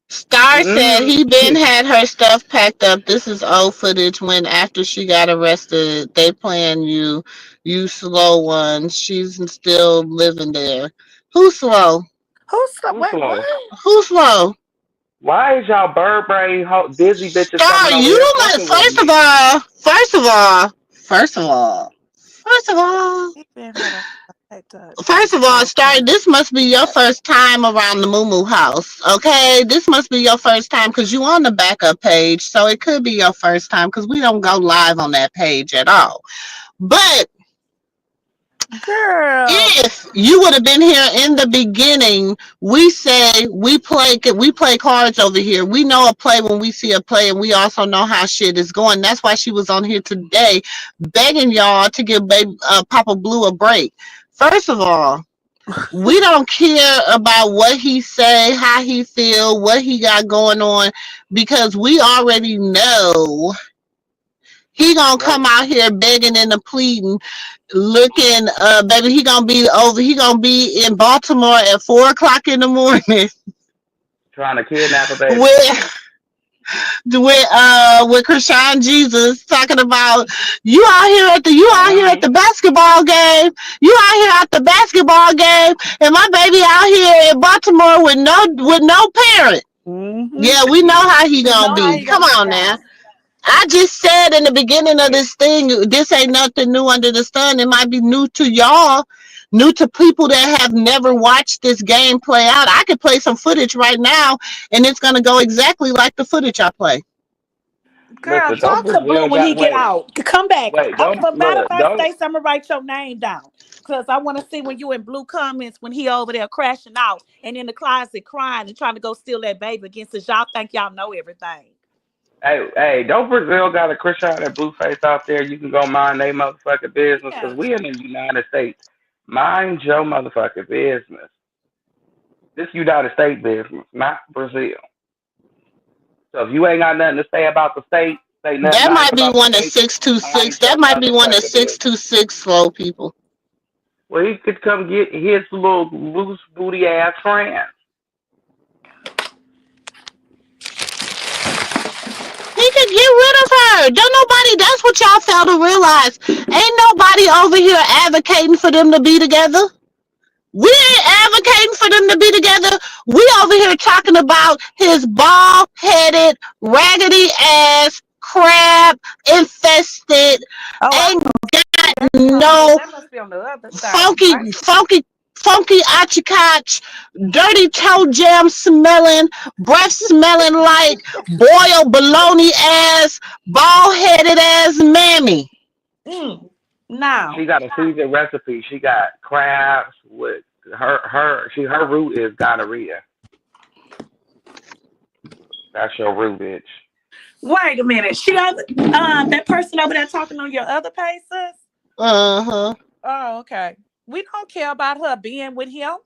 Star said Mm-hmm. he been had her stuff packed up. This is old footage when after she got arrested, they playing you slow one. She's still living there. Who's slow? who's Who's wait, what? slow? Who's slow? Why is y'all bird brain dizzy bitches Star, coming over you here don't let fucking with me? first of all, He been had a packed up. First of all, Star, this must be your first time around the Moo house, okay? This must be your first time because you on the backup page, so it could be your first time because we don't go live on that page at all. But Girl. if you would have been here in the beginning, we say we play cards over here. We know a play when we see a play, and we also know how shit is going. That's why she was on here today, begging y'all to give Papa Blue a break. First of all, we don't care about what he say, how he feel, what he got going on, because we already know He gonna Right. come out here begging and pleading, looking, baby. He gonna be in Baltimore at 4 o'clock in the morning Trying to kidnap a baby. with with Chrisean Jesus talking about you out here at Mm-hmm. the basketball game. You out here at the basketball game, and my baby out here in Baltimore with no parent. Mm-hmm. Yeah, we know how he We gonna know how be. you Come gonna get on now. down. I just said in the beginning of Hey, this thing, this ain't nothing new under the sun. It might be new to y'all, new to people that have never watched this game play out. I could play some footage right now, and it's gonna go exactly like the footage I play. Girl, listen, don't talk to Blue Brazil when he got get wait, out. Come back. wait, I'm don't for matter of look, fact, don't Stacey, I'm gonna write your name down. Cause I want to see when you in Blue comments when he over there crashing out and in the closet crying and trying to go steal that baby against us. Y'all think y'all know everything. hey, don't Brazil got a Chrisean and Blueface out there? You can go mind they motherfucking business because Yeah. we in the United States. Mind your motherfucking business. This United States business, not Brazil. So if you ain't got nothing to say about the state, say nothing That nice might be about the one of state. six two Mind six. your That might be one of motherfucking six business. two six slow people. Well, he could come get his little loose booty ass friends. He could get rid of her. Don't nobody. That's what y'all fail to realize. Ain't nobody over here advocating for them to be together. We ain't advocating for them to be together. We over here talking about his bald headed, raggedy ass, crab infested, Oh, I ain't see got that comment. no That must be on the other side, funky, right? funky, funky achicotch, dirty toe jam smelling, breath smelling like boiled bologna ass, bald headed ass mammy. Mm. She Now, got a seasoned recipe. She got crabs with her root is gonorrhea. That's your root, bitch. wait a minute. That person over there talking on your other paces. Uh huh. Oh, okay. We don't care about her being with him.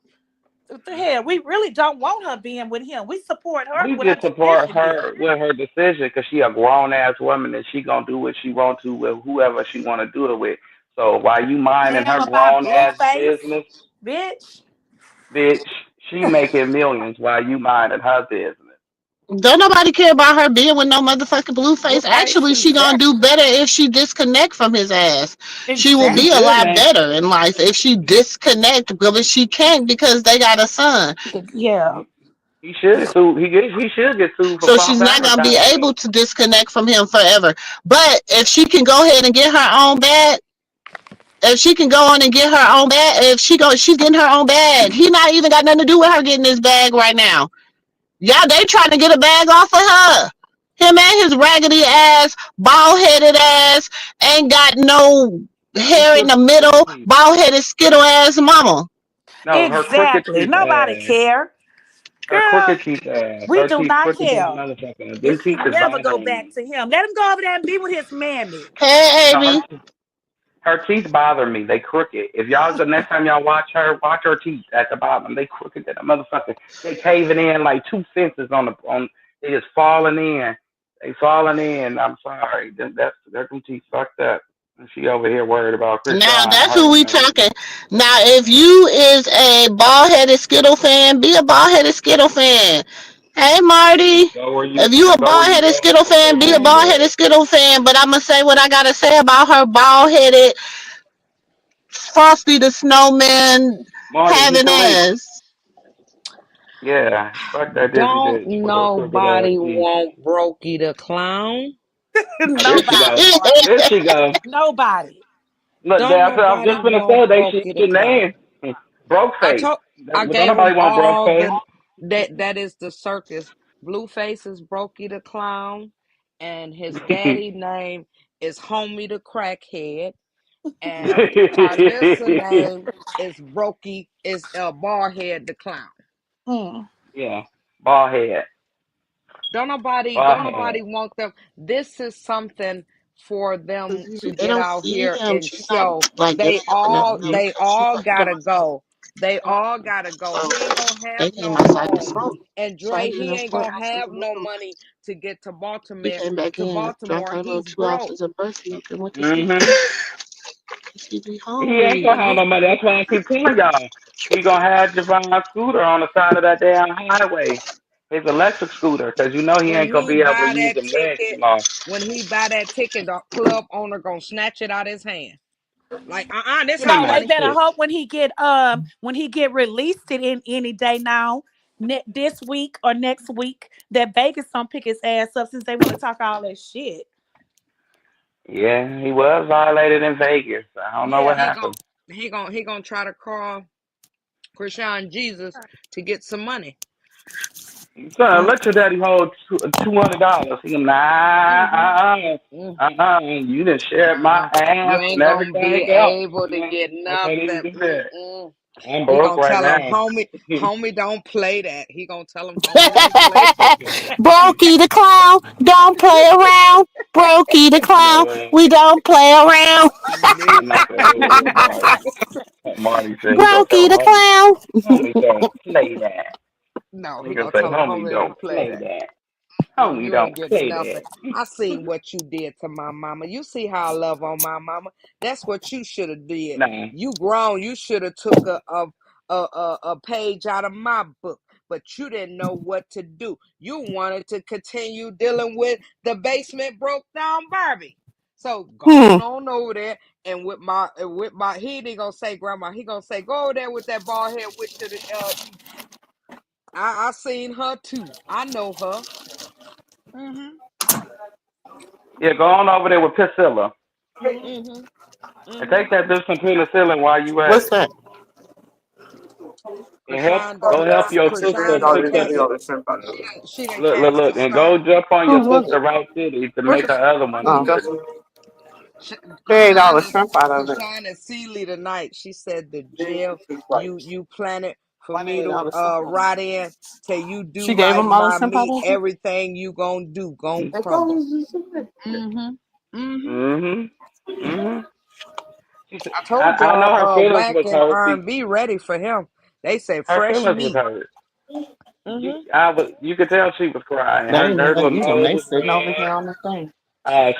What the hell? We really don't want her being with him. We support her We with her just support decision here. her with her decision because she a grown ass woman and she gonna do what she want to with whoever she want to do it with. So while you minding Damn her about grown ass Blueface, business, bitch. bitch, she making millions while you minding her business. Don't nobody care about her being with no motherfucking blue face. Blueface, Actually, she gonna do exactly. better if she disconnect from his ass. She will He be a Exactly. should, lot man. better in life if she disconnect, but she can't because they got a son. Yeah. He should get sued. He should get sued for So false she's not gonna be advertising. able to disconnect from him forever. But if she can go ahead and get her own bag, if she can go on and get her own bag, she's getting her own bag. He not even got nothing to do with her getting this bag right now. Yeah, they trying to get a bag off of her. Him and his raggedy ass, bald headed ass, ain't got no She hair in the crooked middle, teeth. bald headed skittle ass mama. No, her crooked Exactly. teeth Nobody ass. care. Her Girl, crooked teeth ass. we Her do teeth not crooked than a care. motherfucker. If Them she teeth is never go bothering back me. to him, let him go over there and be with his mammy. Hey, No, Amy. her teeth bother me. They crooked. If y'all the next time y'all watch her teeth at the bottom. They crooked than a motherfucker. They caving in like two fences on. They just falling in. They falling in. I'm sorry. That's them teeth fucked up. And she over here worried about Chris Now Sean that's who hurting we her. talking. Now, if you is a bald headed skittle fan, be a bald headed skittle fan. Hey, Marty. Go where you If you a go where bald you headed go. skittle Don't stay fan, be a home, bald headed girl. skittle fan. But I'ma say what I gotta say about her bald headed Frosty the Snowman Marty, he having sleep. ass. Yeah, fuck that dizzy Don't bitch with her crooked ass nobody teeth. want Brokey the clown. There she Nobody, go. Marty. There she go. Nobody. Look, Don't that's what I was nobody just gonna want say. They should Brokey the get clown. named broke I face. told I Don't gave nobody them want broke all face. that is the circus. Blueface is Brokey the clown, and his daddy name is Homie the crackhead, and Karlissa name is Brokey is Barhead the clown. Mm. Yeah, bald head, Don't bald head. nobody want them. This is something for them to They get don't out see here him. and She's not show like this. they all She gotta go. They all gotta go. He ain't gonna They have came no outside the home. smoke. And Dre, Charging he the ain't sport gonna outside have the no room. money to get to He Baltimore. came back To in, drank Baltimore, her little he's 2 ounces broke. of breast milk, and went to sleep. Mm-hmm. He be He ain't hungry. gonna have no money. That's why I keep telling y'all. He gonna have Javon's scooter on the side of that damn highway. His electric scooter, because you know he When ain't gonna he be able to buy use that them legs ticket, too long. the club owner gonna snatch it out his hand. Like, this Give me our No, my they money. better shit. hope when he get released it in any day now, this week or next week, that Vegas don't pick his ass up since they want to talk all that shit. Yeah, he was violated in Vegas. I don't know Yeah. what He gon' happened. he gonna try to call Chrisean Jesus to get some money. Son, Mm. let your daddy hold $200. He gonna, Mm-hmm. you done shared my Uh-uh. You ass and ain't gonna be everything else. able to get I can't even nothing. do that. I'm He broke gonna right tell him, now. homie, don't play that. He gonna tell him, homie, don't play that. Brokey the clown, don't play around. Brokey the You know clown, what? we don't play around. I'm not gonna do it with Marty. Marty said he gonna tell Brokey him, the clown. homie, don't play that. No, He he gonna gonna say, tell him, homie, homie, don't don't play play that. that. No, Homie, you ain't don't getting play nothing. that. I seen what you did to my mama. You see how I love on my mama. That's what you should have did. Nah. You grown. You should have took a page out of my book, but you didn't know what to do. You wanted to continue dealing with the basement broke down Barbie. So go Hmm. on over there and he ain't gonna say grandma. He gonna say go over there with that bald head witch of the east. I seen her too. I know her. Mm-hmm. Yeah, go on over there with Priscilla Mm-hmm. and Mm-hmm. take that dip some penicillin while you at What's it. that? And help Krishan go done help your Krishan sister done fix canceled. She done look canceled and go stuff. jump on your Who was sister it? Route City to What's make it? her other one Oh, easy. $38 shrimp out of it. Krishan is Sealy tonight. She said the jail you planted for me to $28 shrimp out of ride it. in till you do She gave right him all the by shrimp out me. of it? Everything you gonna do gonna Mhm. They told crumble. me. Mm-hmm. Mm-hmm. Mhm. Mhm. She said, I told I know her y'all, feelings Whack was and hurt. R&B ready for him. They say Her fresh feelings was meat. hurt. Mm-hmm. You could tell she was crying. They Her ain't her even little eat them. nose They was sitting over red. here on the thing.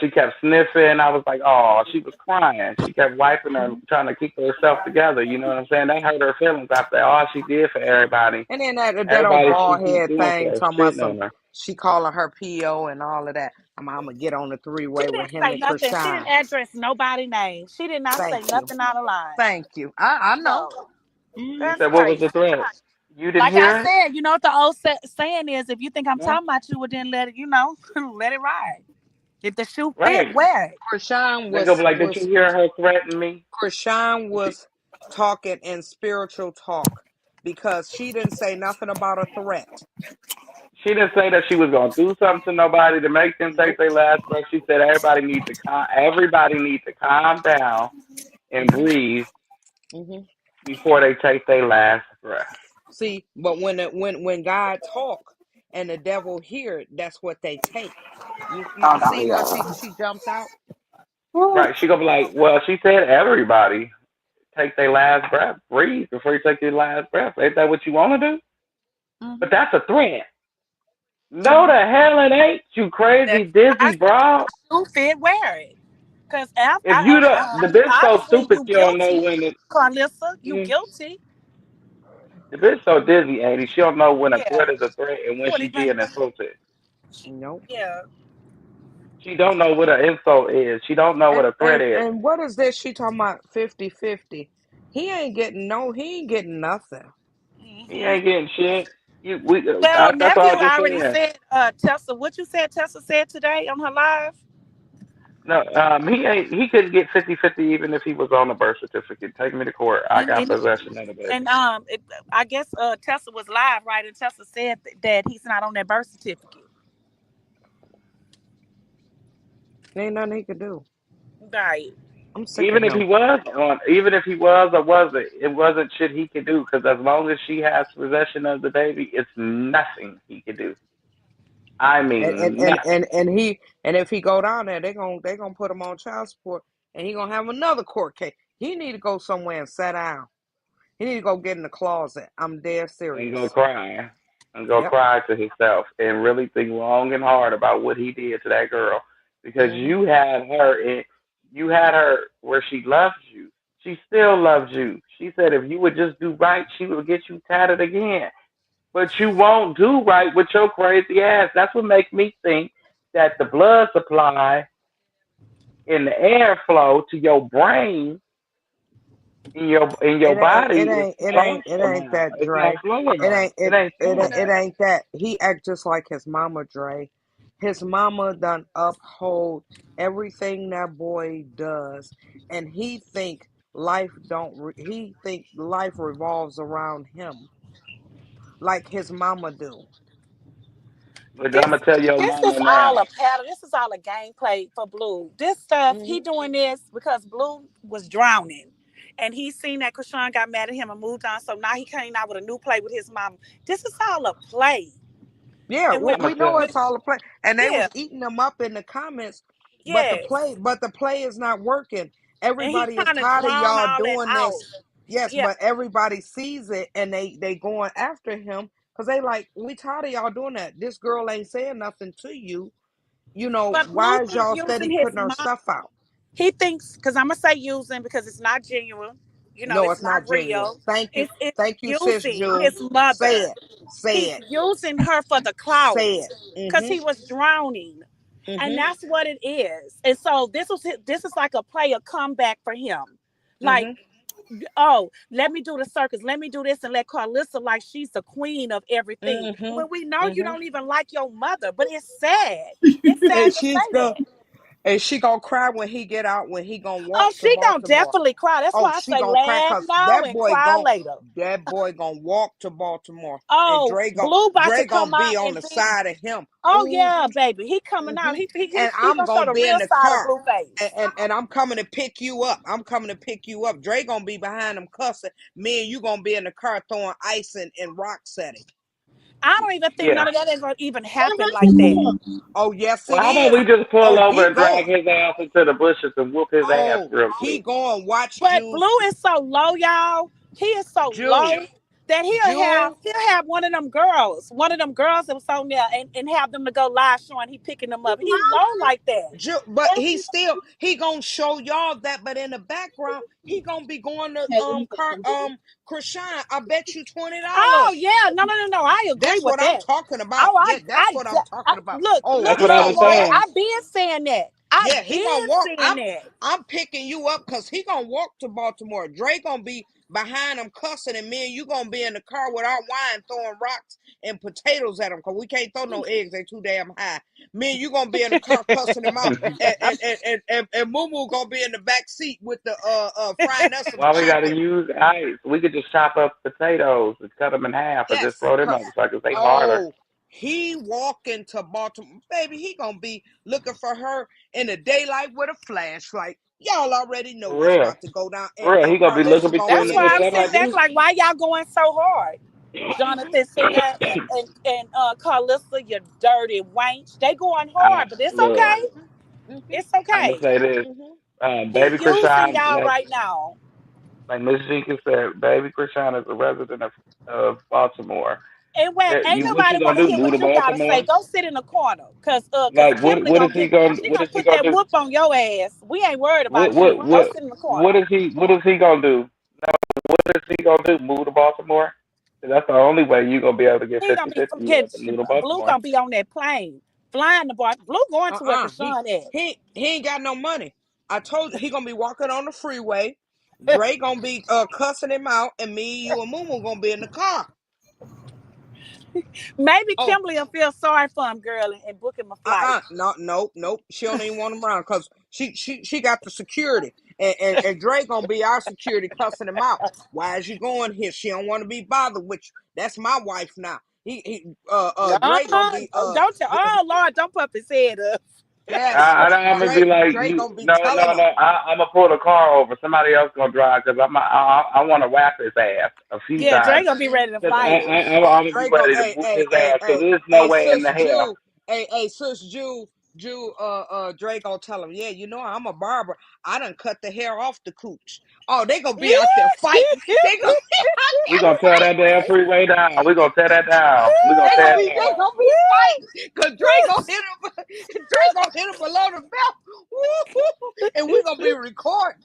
She kept sniffing. I was like, oh, she was crying. She kept wiping her, trying to keep herself together. You know what I'm saying? That hurt her feelings after all she did for everybody. And then that old Everybody she bald keep head doing for thing her, talking about shitting some on her. she calling her PO and all of that. I'm gonna get on the She three-way with didn't him say and nothing. She didn't Krishan. address nobody name. She did not say Thank you. nothing out of line. Thank you. I know. No, She Mm-hmm. that's said, what was crazy. the threat? You didn't Like I hear it? said, you know what the old saying is: if you think I'm Yeah. talking about you, well, then let it, let it ride. If the shoe fit, Right. wear it. Krishan They go be was like, did you was hear her threaten me? Krishan She, was talking in spiritual talk because she didn't say nothing about a threat. she didn't say that she was gonna do something to nobody to make them take Nope. their last breath. She said everybody needs to calm down and breathe Mm-hmm. before they take their last breath. See, but when God talk and the devil hear it, that's what they take. You Oh, see how she jumps out? no, Right. She gonna be like, well, she said everybody take their last breath, breathe before you take your last breath. Ain't that what you want to do? But Mm-hmm. that's a threat. No, Mm-hmm. the hell it ain't. You crazy, That's dizzy why broad. shoe fit, wear it. Because If you don't, the bitch so obviously stupid you she don't know guilty, when it. Carlissa. You Mm, guilty. the bitch so dizzy, ain't she don't know when a Yeah. threat is a threat and when You wouldn't she even. being insulted. Nope. Yeah. She don't know what an insult is. She don't know what And a threat and is. and what is this? She talking about 50-50. He ain't getting nothing. He Hmm. ain't getting shit. Well, That's all nephew I was just already saying. said. Tessa, what you said? Tessa said today on her live. No, he ain't. He couldn't get 50-50 even if he was on the birth certificate. Take me to court. I And got and possession of the baby. and I guess Tessa was live, right? And Tessa said that he's not on that birth certificate. Ain't nothing he could do. Right. I'm sick of him. Even if he was or wasn't, it wasn't shit he could do. Because as long as she has possession of the baby, it's nothing he could do. I And and mean and nothing. and, and he and if he go down there, they gonna put him on child support, and he gonna have another court case. He need to go somewhere and sit down. He need to go get in the closet. I'm dead and go serious. cry and go Yep. cry to himself and really think long and hard about what he did to that girl because Mhm. you had her where she loved you. She still loves you. She said if you would just do right, she would get you tatted again. But you won't do right with your crazy ass. That's what makes me think that the blood supply and the airflow to your brain in your body is changed It ain't somehow. that, It's not Dre. flowing It right. ain't It it ain't it flowing ain't it right. ain't that. He act just like his mama, Dre. His mama done uphold everything that boy does, and he think life revolves around him like his mama do. But I'm This gonna tell your this is mama all now. a pattern. This is all a gameplay for Blue. This stuff he Mhm. doing this because Blue was drowning, and he seen that Chrisean got mad at him and moved on. So now he came out with a new play with his mom. This is all a play, Yeah, and with I'm gonna we know tell. with it's all a play, and they yeah, was eating them up in the comments. yes, But the play is not working. and he Everybody is trying to tired of drown y'all all that doing out. this. Yes, Yeah, but everybody sees it, and they going after him because they like, we tired of y'all doing that. This girl ain't saying nothing to you. You know, but Blue why is think y'all using steady his putting her mom. stuff out? He thinks because I'm gonna say using because it's not genuine. You know, No, it's it's not not genuine. real. Thank you, It's thank you, sis using Jew. his Say mother. it, say He's it, using her for the clout say it. because Mhm, he was drowning, and mhm, that's what it is. And so this is like a play, a comeback for him. Like, mhm, oh, let me do the circus, let me do this, and let Karlissa like she's the queen of everything. mhm, When we know you mhm. don't even like your mother, but it's sad. It's sad And to she's say gonna that. and she gonna cry when he get out, when he gonna Oh, walk to she gonna Baltimore. definitely cry. That's Oh, why I she say gonna cry laugh because now and cry later. that boy gonna walk to Baltimore, and Oh, Blue about to Dre come gonna out be on and the be. side of him. Oh Ooh, yeah, baby, he coming out. hmm and He I'm gonna show gonna the be in real the side of car, Blueface. and I'm coming to pick you up. I'm coming to pick you up. Dre gonna be behind him cussing. Me and you gonna be in the car throwing ice and rocks at him. I don't even think Yeah. none of that is gonna even happen like that. Oh yes, Well, it how about is. we just pull Oh, over he and drag going. his ass into the bushes and whoop his ass Oh, real he quick? going. Watch But Jew, Blue is so low, y'all. He is so Jew, low that Jew. he'll have one of them girls that was on there and have them to go live showing he picking them up. He low like that. But he gonna show y'all that. But in the background, he gonna be going to Chrisean. I bet you Oh $20. yeah, no. I agree That's with what I'm that. talking about. Oh, Yeah, that's what I'm talking about. look, Oh, look, That's what he I look, was gonna boy. walk. saying. I've been saying that. I've Yeah, he gonna been walk. saying that. I'm picking you up because he gonna walk to Baltimore. Dre gonna be behind him cussing, and me and you gonna be in the car with our wine throwing rocks and potatoes at him because we can't throw no eggs. They too damn high. Me and you gonna be in the car cussing him out, and Moo Moo gonna be in the back seat with the frying us some Why we gotta chicken. use ice? We could just chop up potatoes and cut them in half, or just Yes, throw them cause on so I can say harder. oh, he walking to Baltimore, baby. He gonna be looking for her in the daylight with a flashlight. Y'all already know For what's real, about to go down, for real. and He gonna be looking Karlissa gonna between That's be them in why and I'm there. stuff sitting like back this. like, why y'all going so hard? Jonathan sitting there and Carlissa, you dirty wench. They going hard, but it's Look, okay. Mhm, mhm, It's I'm gonna okay. say this. mhm. He Baby using Krishan, y'all right now. like Miss Jenkins said, Baby Krishan is a resident of Baltimore. And when That ain't you, what nobody you gonna want to do? hear Move to what you gotta say, Baltimore? go sit in the corner, cause Like Kimberly what is gonna he get gonna she what gonna is he put gonna that do? whoop on your ass. We ain't worried What about you. what Go what sit in the corner. what is he gonna do? What is he gonna do? Move to Baltimore? That's the only way you gonna be able to get He gonna be 50-50 get move to Blue Baltimore. gonna be on that plane flying the bar. Blue going to where He Krishan at. he ain't got no money. I told you he gonna be walking on the freeway. Dre gonna be cussing him out, and me, you, and Moo gonna be in the car. Maybe Oh, Kimberly will feel sorry for him, girl, and book him a flight. no, nope. She don't even want him around because she got the security, and Dre gonna be our security cussing him out. Why is you going here? She don't want to be bothered with you. That's my wife now. Dre gonna be Don't you? Oh Lord, don't pump his head up. yes, I'm gonna be like Dre you. gonna be No, telling no, him no. I'm gonna pull the car over. Somebody else gonna drive because I want to whap his ass a few Yeah, Dre times. gonna be ready to Cause fight. I'm gonna be Dre gonna ready to whoop his ass. Cause there's no hey way in sis the hell. Jew, sis Jew. Dre gonna tell him, yeah, you know, I'm a barber. I done cut the hair off the cooch. Oh, they gonna be out there fighting. They gonna be out We there gonna tear that fighting. damn freeway down. We gonna tear that down. We gonna tear it They down. gonna be fighting. Cause Dre gonna hit him. Dre gonna hit him below the belt. Woo-hoo. And we gonna be recording.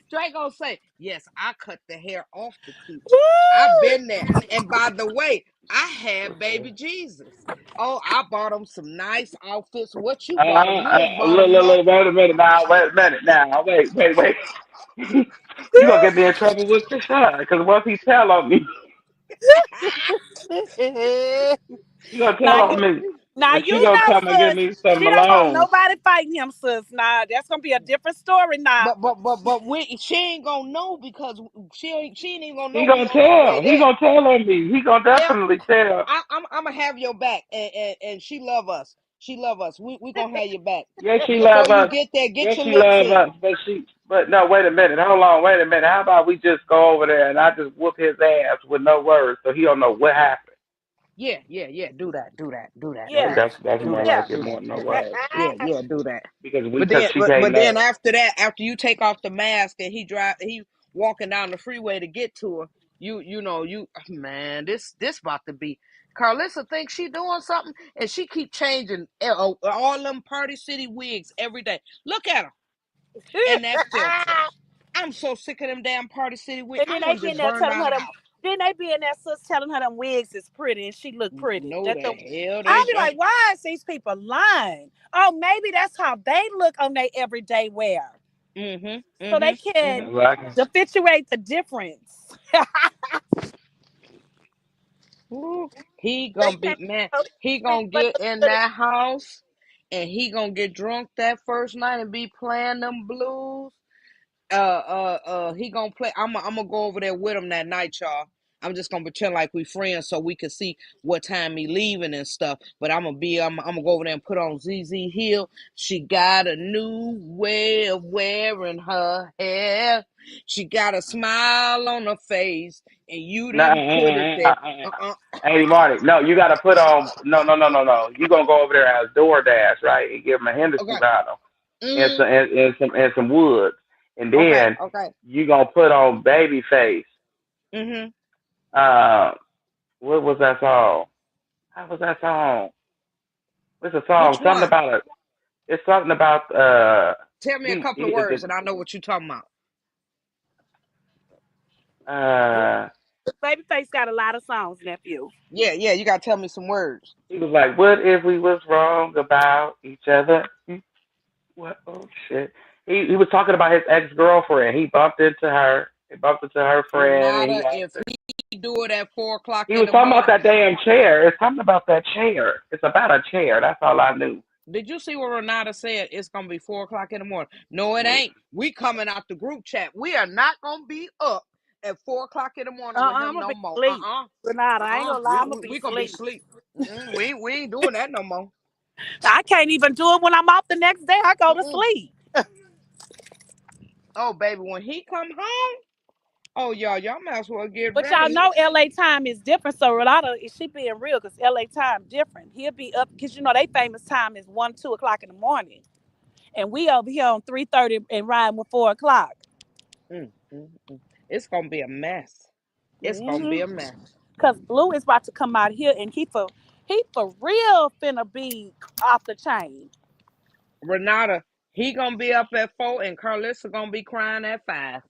Dre gonna say, yes, I cut the hair off the cooch. I've been there. And by the way, I had baby Jesus. Oh, I bought him some nice outfits. What you bought him? You ain't bought Look, him look, nothing. look, wait a minute now. Wait a minute now. Wait. You gonna get me in trouble with Chrisean? Because once he tell on me, he gonna Now tell on you, me, now and she you gonna know, come and give sis. me some She don't want Malones. nobody fighting him, sis. Nah, that's gonna be a different story now. She ain't gonna know because she ain't even gonna He know we gonna on our way tell. He there. gonna tell on me. He gonna Yeah, definitely tell. I'm gonna have your back, and she love us. She love us. We gonna have your back. Yes, she Before love you us. get there, get Yes, your she licks love in. us. But no, wait a minute. Hold on, wait a minute. How about we just go over there and I just whoop his ass with no words, so he don't know what happened. Yeah. Do that. Yeah, That's Do more that. like it. Do More that. no words Yeah. Do that. because But then, she can't then laugh. after that, after you take off the mask and he walking down the freeway to get to her, you know you man, this about to be. Karlissa thinks she doing something, and she keep changing all them Party City wigs every day. Look at her and that filter. I'm so sick of them damn Party City wigs. and I then they want be to in just there burn telling down her the them. house. Then they be in there, sis, telling her them wigs is pretty and she look pretty. No, That the the hell they I'll be like, don't. why is these people lying? Oh, maybe that's how they look on their everyday wear, so they can Exactly. differentiate the difference. Ooh, he They gonna be can't man. tell the He difference, gonna but get in the that house, and he gonna get drunk that first night and be playing them blues. He gonna play. I'm gonna go over there with him that night, y'all. I'm just gonna pretend like we friends so we can see what time he leaving and stuff. But I'm gonna go over there and put on ZZ Hill. She got a new way of wearing her hair. She got a smile on her face, and you No, didn't put it there. Hey, Marty. No, you got to put on. No. You gonna go over there as DoorDash, right? And give him a Henderson Okay. bottle and Mm-hmm. some woods, and Okay. then Okay. you gonna put on Babyface. Mm-hmm. Uh, what was that song? How was that song? What's the song? Which Something one? about it. It's something about Tell me a couple of words, and I know what you're talking about. uh Babyface got a lot of songs, nephew. Yeah. You gotta tell me some words. he was like, "What if we was wrong about each other?" What? Oh shit! He was talking about his ex girlfriend. He bumped into her. He bumped into her friend, and Renata, he asked if her. he do it at 4 o'clock He in was the talking about morning. that damn chair. It's something about that chair. It's about a chair. That's all I knew. Did you see what Renata said? It's gonna be 4 o'clock in the morning. No, it ain't. We coming out the group chat. We are not gonna be up at 4 o'clock in the morning with I'm him gonna no be more. asleep. Renata, I ain't gonna lie, I'm gonna be We gonna be asleep. asleep. We ain't doing that no more. I can't even do it when I'm off the next day. I go to Mm-mm. sleep. Oh, baby, when he come home, oh y'all might as well get But y'all ready. know LA time is different, so Renata, she being real, because LA time different. He'll be up because they famous time is 1, 2 o'clock in the morning, and we over here on 3:30 and riding with 4 o'clock. Mm. It's gonna be a mess. It's gonna be Mm-hmm. a mess. Cause Blue is about to come out here, and he for real finna be off the chain. Renata, he gonna be up at 4, and Karlissa gonna be crying at 5.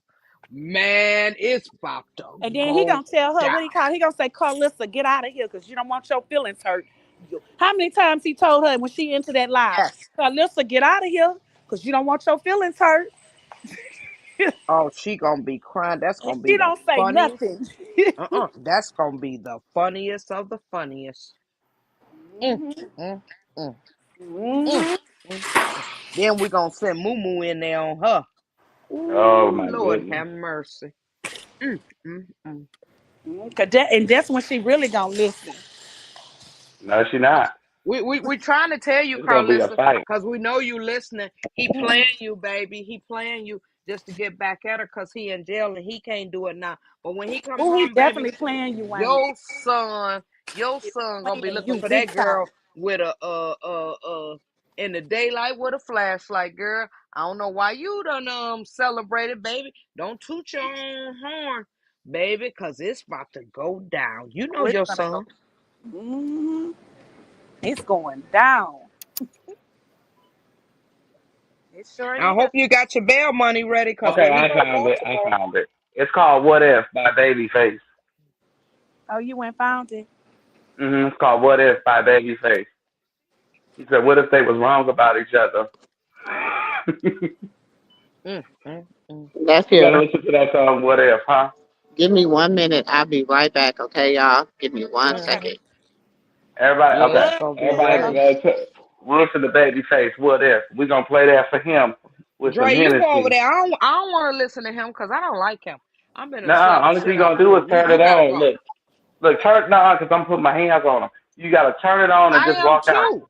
Man, it's about to And then he go gonna tell her down. what he call. He gonna say, "Karlissa, get out of here, cause you don't want your feelings hurt." How many times he told her when she into that lie, Yes. "Karlissa, get out of here, cause you don't want your feelings hurt." Oh, she gonna be crying. That's And gonna be she the don't say funniest. nothing. That's gonna be the funniest of the funniest. Mm, Hmm. mm, mm, mm, Hmm. mm. Then we gonna send Moo in there on her. Oh Ooh, my Lord goodness! have mercy. Mm, mm, mm. And that's when she really gonna listen. No, she not. We trying to tell you, It's gonna be a Karlissa, fight. because we know you listening. He playing you, baby. He playing you just to get back at her because he in jail and he can't do it now. But when he come Oh, he home, baby, definitely playing you, Wayne. your son, your son gonna be Playing looking you for big that time. girl with a in the daylight with a flashlight, girl. I don't know why you done celebrated, baby. Don't toot your own horn, baby, cause it's about to go down. You know Oh, it's your gonna go. son. Hmm. It's going down. It sure I is. hope you got your bail money ready, cause Okay, when we I go to found it. I Baltimore, found it. It's called "What If" by Babyface. Oh, you went found it. It's called "What If" by Babyface. He said, "What if they was wrong about each other?" mm, mm, mm. You gotta Nephew, listen to that song "What If," huh? give me 1 minute. I'll be right back. Okay, y'all. Give me one Okay. second. Everybody, Yeah, okay. it's gonna be Everybody Oh, ready. go to listen to Babyface. What if we gonna play that for him with some Dre, you go over Hennessy? there. I don't want to listen to him because I don't like him. I'm gonna Nah, slap the only thing shit you out gonna of do is you. turn You it gotta on. go. Look, turn no, cause I'm putting my hands on him. You gotta turn it on and I just am walk out. too.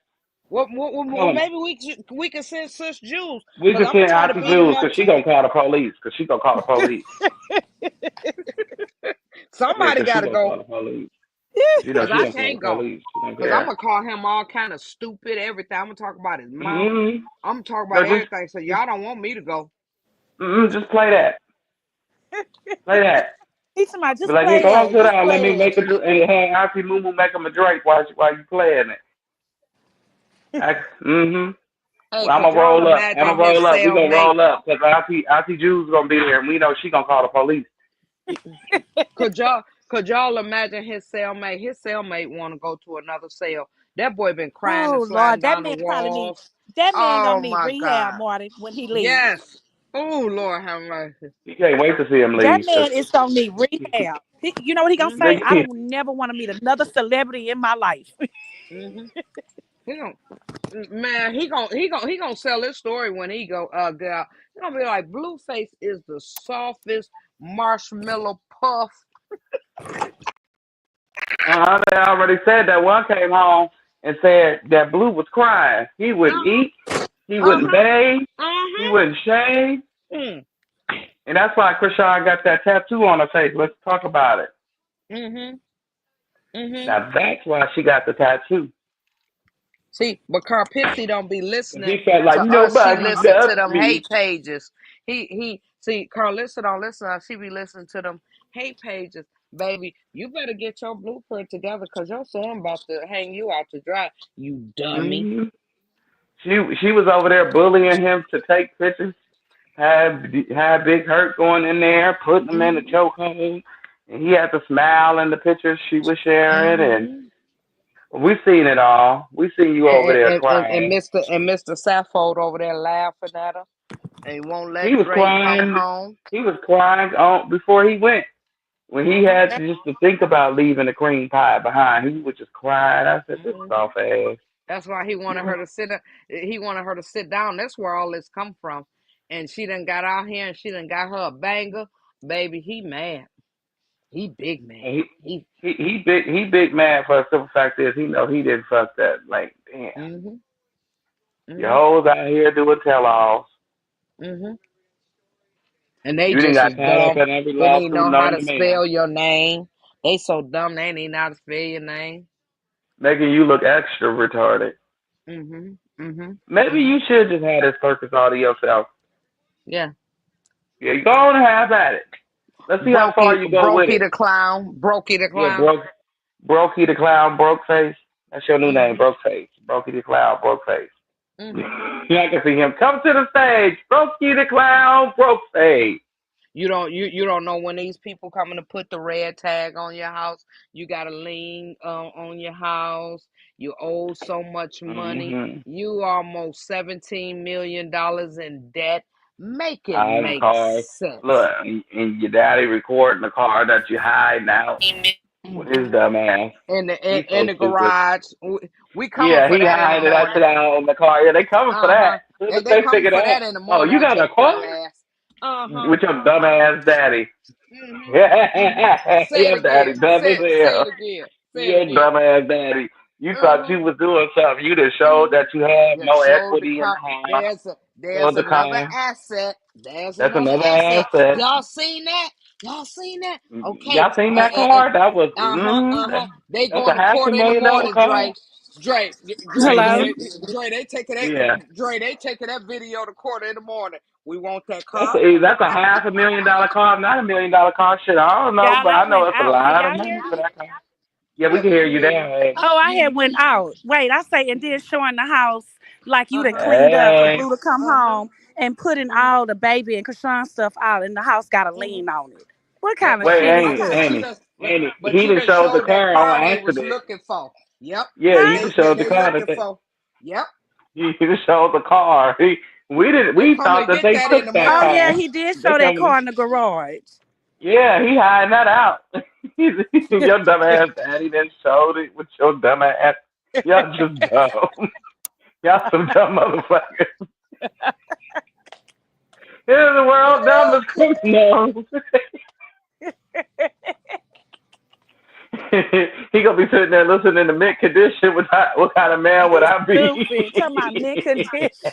Well, Tell him maybe we can send Sis Jules we because can I'm gonna send try to Auntie beat him Jules, up cause she too. gonna call the police. Cause she gonna call the police. Yeah, Somebody cause she gotta gonna call go the police. You know because she I gonna call the can't go police. She don't because I'm care. gonna call him all kind of stupid everything. I'm gonna talk about his mama. Mm-hmm. I'm gonna talk No, about everything. So just y'all don't want me to go. just play that. Play that. he's somebody. Be Just like, here, play go on, that. sit Just down. Let play me that. make a drink. And hey, Auntie Moo make him a drink while you playing it. Mm-hmm. Hey, Well, I'm could gonna y'all roll up. I'm imagine gonna his roll up. We gonna cellmate? roll up because Auntie Jude's gonna be there, and we know she gonna call the police. Could y'all imagine his cellmate? His cellmate want to go to another cell. That boy been crying and Oh sliding Lord, that down the man probably need. walls. That man Oh gonna need my rehab, God. Marty, when he leaves. Yes. Oh Lord have mercy. You can't wait to see him That leave because man is gonna need rehab. You know what he gonna say? Mhm. I don't never want to meet another celebrity in my life. Mhm. He gon' Man, he gonna sell his story when he go out. He gonna be like Blueface is the softest marshmallow puff. they already said that. One came home and said that Blue was crying. He wouldn't Uh-huh. eat. He wouldn't Uh-huh. bathe. He Uh-huh. wouldn't shave. Mm. And that's why Chrisean got that tattoo on her face. Let's talk about it. Mhm. Mhm. Now that's why she got the tattoo. See, but Carpissy don't be listening He felt like to us. She nobody listen to loves them me. hate pages. He see Carlissa don't listen to us. She be listening to them hate pages. Baby, you better get your blueprint together because your son about to hang you out to dry, you dummy. hmm she was over there bullying him to take pictures. Had Big Hurt going in there, putting him in the Mhm. chokehold, and he had to smile in the pictures she was sharing, and Mhm. we seen it all. We seen you over And there and, and, and crying. Mr. Saffold over there laughing at her and he won't He let was Drake come crying. home. He was crying on before he went. When he Mhm. had to just to think about leaving the cream pie behind, he was just crying. I said, "This Mhm. soft ass." That's why he wanted her to sit. He wanted her to sit down. That's where all this come from. And she done got out here and she done got her a banger, baby. He mad. He big mad. And He. he big mad for the simple fact is he know he didn't fuck that. Like, damn, Mhm. your Mhm. hoes out here doing tell-alls. Mhm. And they You didn't just got as tied up dumb. in every They didn't lawsuit know how known to to man, spell your name. They so dumb. They didn't know how to spell your name. making you look extra retarded. Mhm. Mhm. Maybe Mhm. you should just have this circus all to yourself. Yeah. Yeah, you go on and have at it. Let's see how far you go with Brokey it. the clown. Brokey the Yeah, clown. Brokey the clown, broke face. That's your new name, Mhm. broke face. Brokey the clown, broke face. Mhm. Yeah, I can see him come to the stage. Brokey the clown, broke face. You don't know when these people coming to put the red tag on your house. You got a lien on your house. You owe so much money. Mm-hmm. You almost $17 million in debt. Make it Hiding make cars. Look, sense. and your daddy recording the car that you hiding out with his Mhm. dumb ass. In He's so the stupid. garage. We coming Yeah, for he that in the hiding that morning. shit out in the car. Yeah, they coming for that. Uh-huh. As soon as They they coming figure for that, that in the oh, morning you out got your a car dumb ass. Uh-huh. with your dumb ass daddy. Mm-hmm. Mm-hmm. Say it Your daddy again. dumb as Say hell. it again. Say it Your again. dumb ass daddy. You thought Uh-huh. you was doing something. You just showed Mm-hmm. that you had Yeah, more showed the equity in car. the house. There's Showed the another car. asset. There's That's another another asset. asset. Y'all seen that? Y'all seen that? Okay. Y'all seen that car? That was Uh-huh. Uh-huh. They that's going a to half a court in the million dollar morning, car. Dre. Dre, Hello. They taking that, Yeah. Dre, they taking that video to court in the morning. We want that That's car. that's a $500,000 car, not $1 million car. Shit, I don't know, Y'all, but I I know went it's a out. Can lot of y'all money hear for me? that car. Yeah, we Yeah, can we hear can you hear you. there. Oh, I had went out. Wait, I say, and then showing the house like you Uh done huh. cleaned up for Hey, Blue to come Uh huh. home and putting Uh huh. all the baby and Krishan stuff out, and the house got a Uh-huh. lien on it. What kind of But wait, shit is I Annie, got this? you Annie, done, Annie. but He you done done showed the showed that car on car they was accident. looking for. Yep. Yeah, he Huh? done showed the They car looking that for. Yep. he done showed the car. We didn't. They We coming thought to that get they that in took the that Oh morning. yeah, car. he did They show that coming. car in the garage. Yeah, he hiding that out. Your dumb ass daddy done showed it with your dumb ass. Y'all just dumb. Y'all some dumb motherfuckers. Here's the world dumbest criminals. He gonna be sitting there listening to mid condition. What kind of man would You I be? stupid. Talking about mid condition.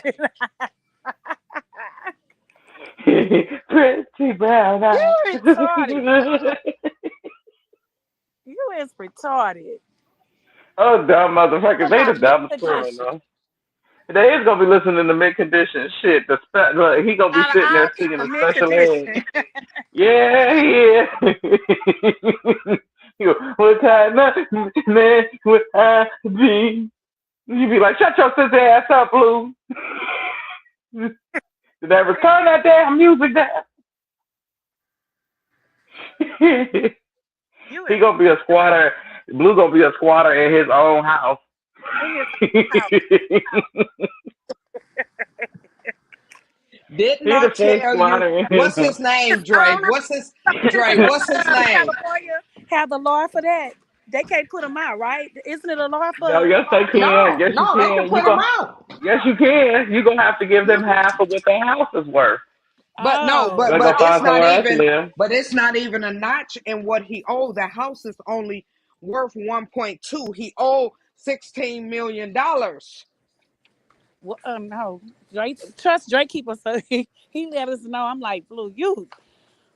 Pretty brown eyes. You retarded. You is retarded. Oh, dumb motherfuckers. Talking They the about mid dumbest condition. criminals. They is gonna be listening to mid condition shit. Look, he gonna be Out of sitting all there singing people, the mid special ed. condition. Yeah, he is. You go, what kind of man would I be? You be like, shut your sister ass up, Blue. Did I return that damn music there? You He is gonna be a squatter. Blue gonna be a squatter in his own house. in his He house. Didn't I the first tell you? squatter in his What's house. his name, I Dre? don't know. What's his This Dre? What's his name? California have the law for that. They can't put them out, right? Isn't it a law No, for? yes they can. No, Yes you no, they can can. You put him go. out. Yes you can. You gonna have to give them Mhm. half of what their house is worth. But no, Oh, Gotta but go it's find not somewhere else to even. live. But it's not even a notch in what he owed. The house is only worth 1.2. He owed $16 million. well, no. Drake, trust Drake keeper, so he let us know. I'm like, Blue, you,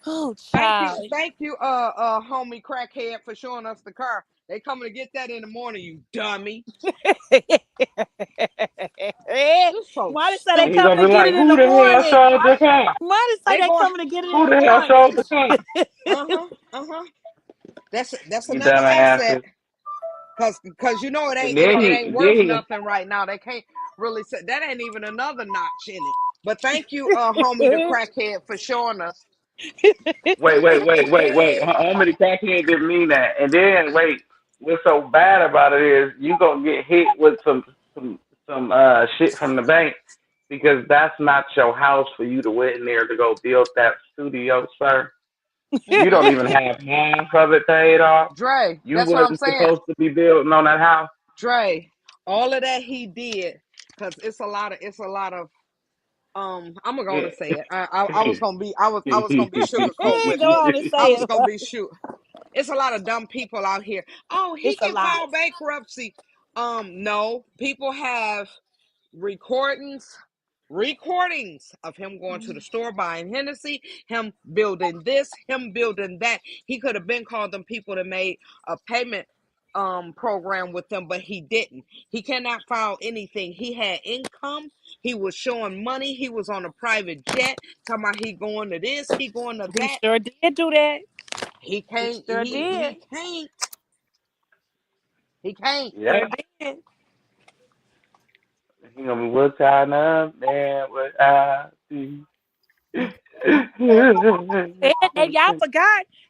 oh, child. Thank you, homie crackhead, for showing us the car. They coming to get that in the morning, you dummy. You're so Why they say they And he stupid. coming gonna to be get like, it in who the the hell morning? sold the car? Why they say They they going. coming to get it in Who the the hell morning? sold the car? Uh huh. Uh huh. That's You another asset. dumbasses. Cause you know And it then ain't then worth he nothing right now. They can't really say that ain't even another notch in it. But thank you, homie the crackhead, for showing us. wait. How many crackhead didn't mean that? And then wait, what's so bad about it is you gonna get hit with some shit from the bank because that's not your house for you to went in there to go build that studio, sir. You don't even have half of it paid off. Dre, You that's what I'm wasn't saying. supposed to be building on that house. Dre, all of that he did, cause it's a lot of I'm gonna go Yeah. and say it. I was gonna be I was gonna be sugarcoat with Go it. on and I say was it. gonna be shoot. It's a lot of dumb people out here. Oh, he It's a can lot. file bankruptcy. No, people have recordings recordings of him going to the store buying Hennessy, him building this, him building that. He could have been called them people that made a payment program with them, but he didn't. He cannot file anything. He had income. He was showing money. He was on a private jet. Talking about he going to this, he going to He that. sure did do that. He He can't. sure did. He can't. He can't. Yeah. Sure did. He gonna be what kind of man would I be? And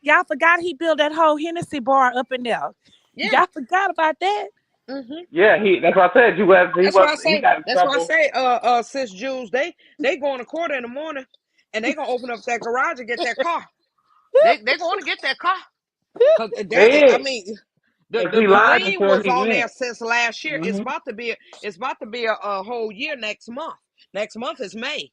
y'all forgot he built that whole Hennessy bar up in there. Yeah. Y'all forgot about that. Mm-hmm. Yeah, he. That's what I said. That's why I He say. got in That's why I trouble. say. Sis Jews, they going to court in the morning, and they gonna open up that garage and get that car. They going to get that car because They I is. mean, Cause he the lied lien before was he on there went. since last year. Hmm. It's about to be a whole year next month. Next month is May.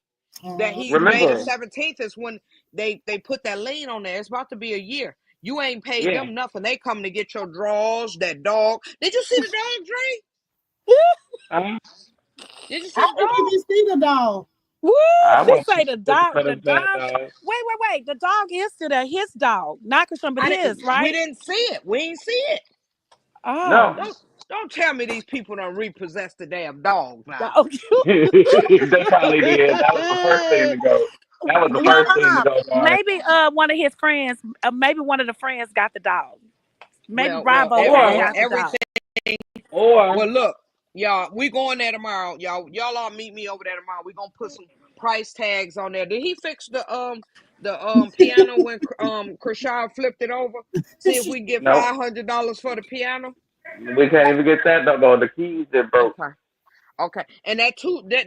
That he May the Remember? 17th is when they put that lien on there. It's about to be a year. You ain't paid Yeah. them nothing. They come to get your drawers, that dog. Did you see the dog, Dre? Uh-huh. Did you see I the didn't dog? even see the dog. Woo! I She want to say the look dog. for The them fat dog. dogs. Wait. The dog is still there. His dog, not Christian, but I didn't. his, We right? didn't see it. We ain't see it. No, Oh, No. Don't tell me these people don't repossess the damn dog now. Dog. They probably did. That was the first thing to go. That was the first thing to Nah, go on. maybe one of his friends, maybe one of the friends got the dog. Maybe Well, Bravo's friend got the dog. everything. Or Well, look, y'all, we going there tomorrow. Y'all all meet me over there tomorrow. We gonna put some price tags on there. Did he fix the piano when Chrisean flipped it over? See if we can get no, $500 for the piano. we can't even get that though. The keys that broke. Okay. Okay. And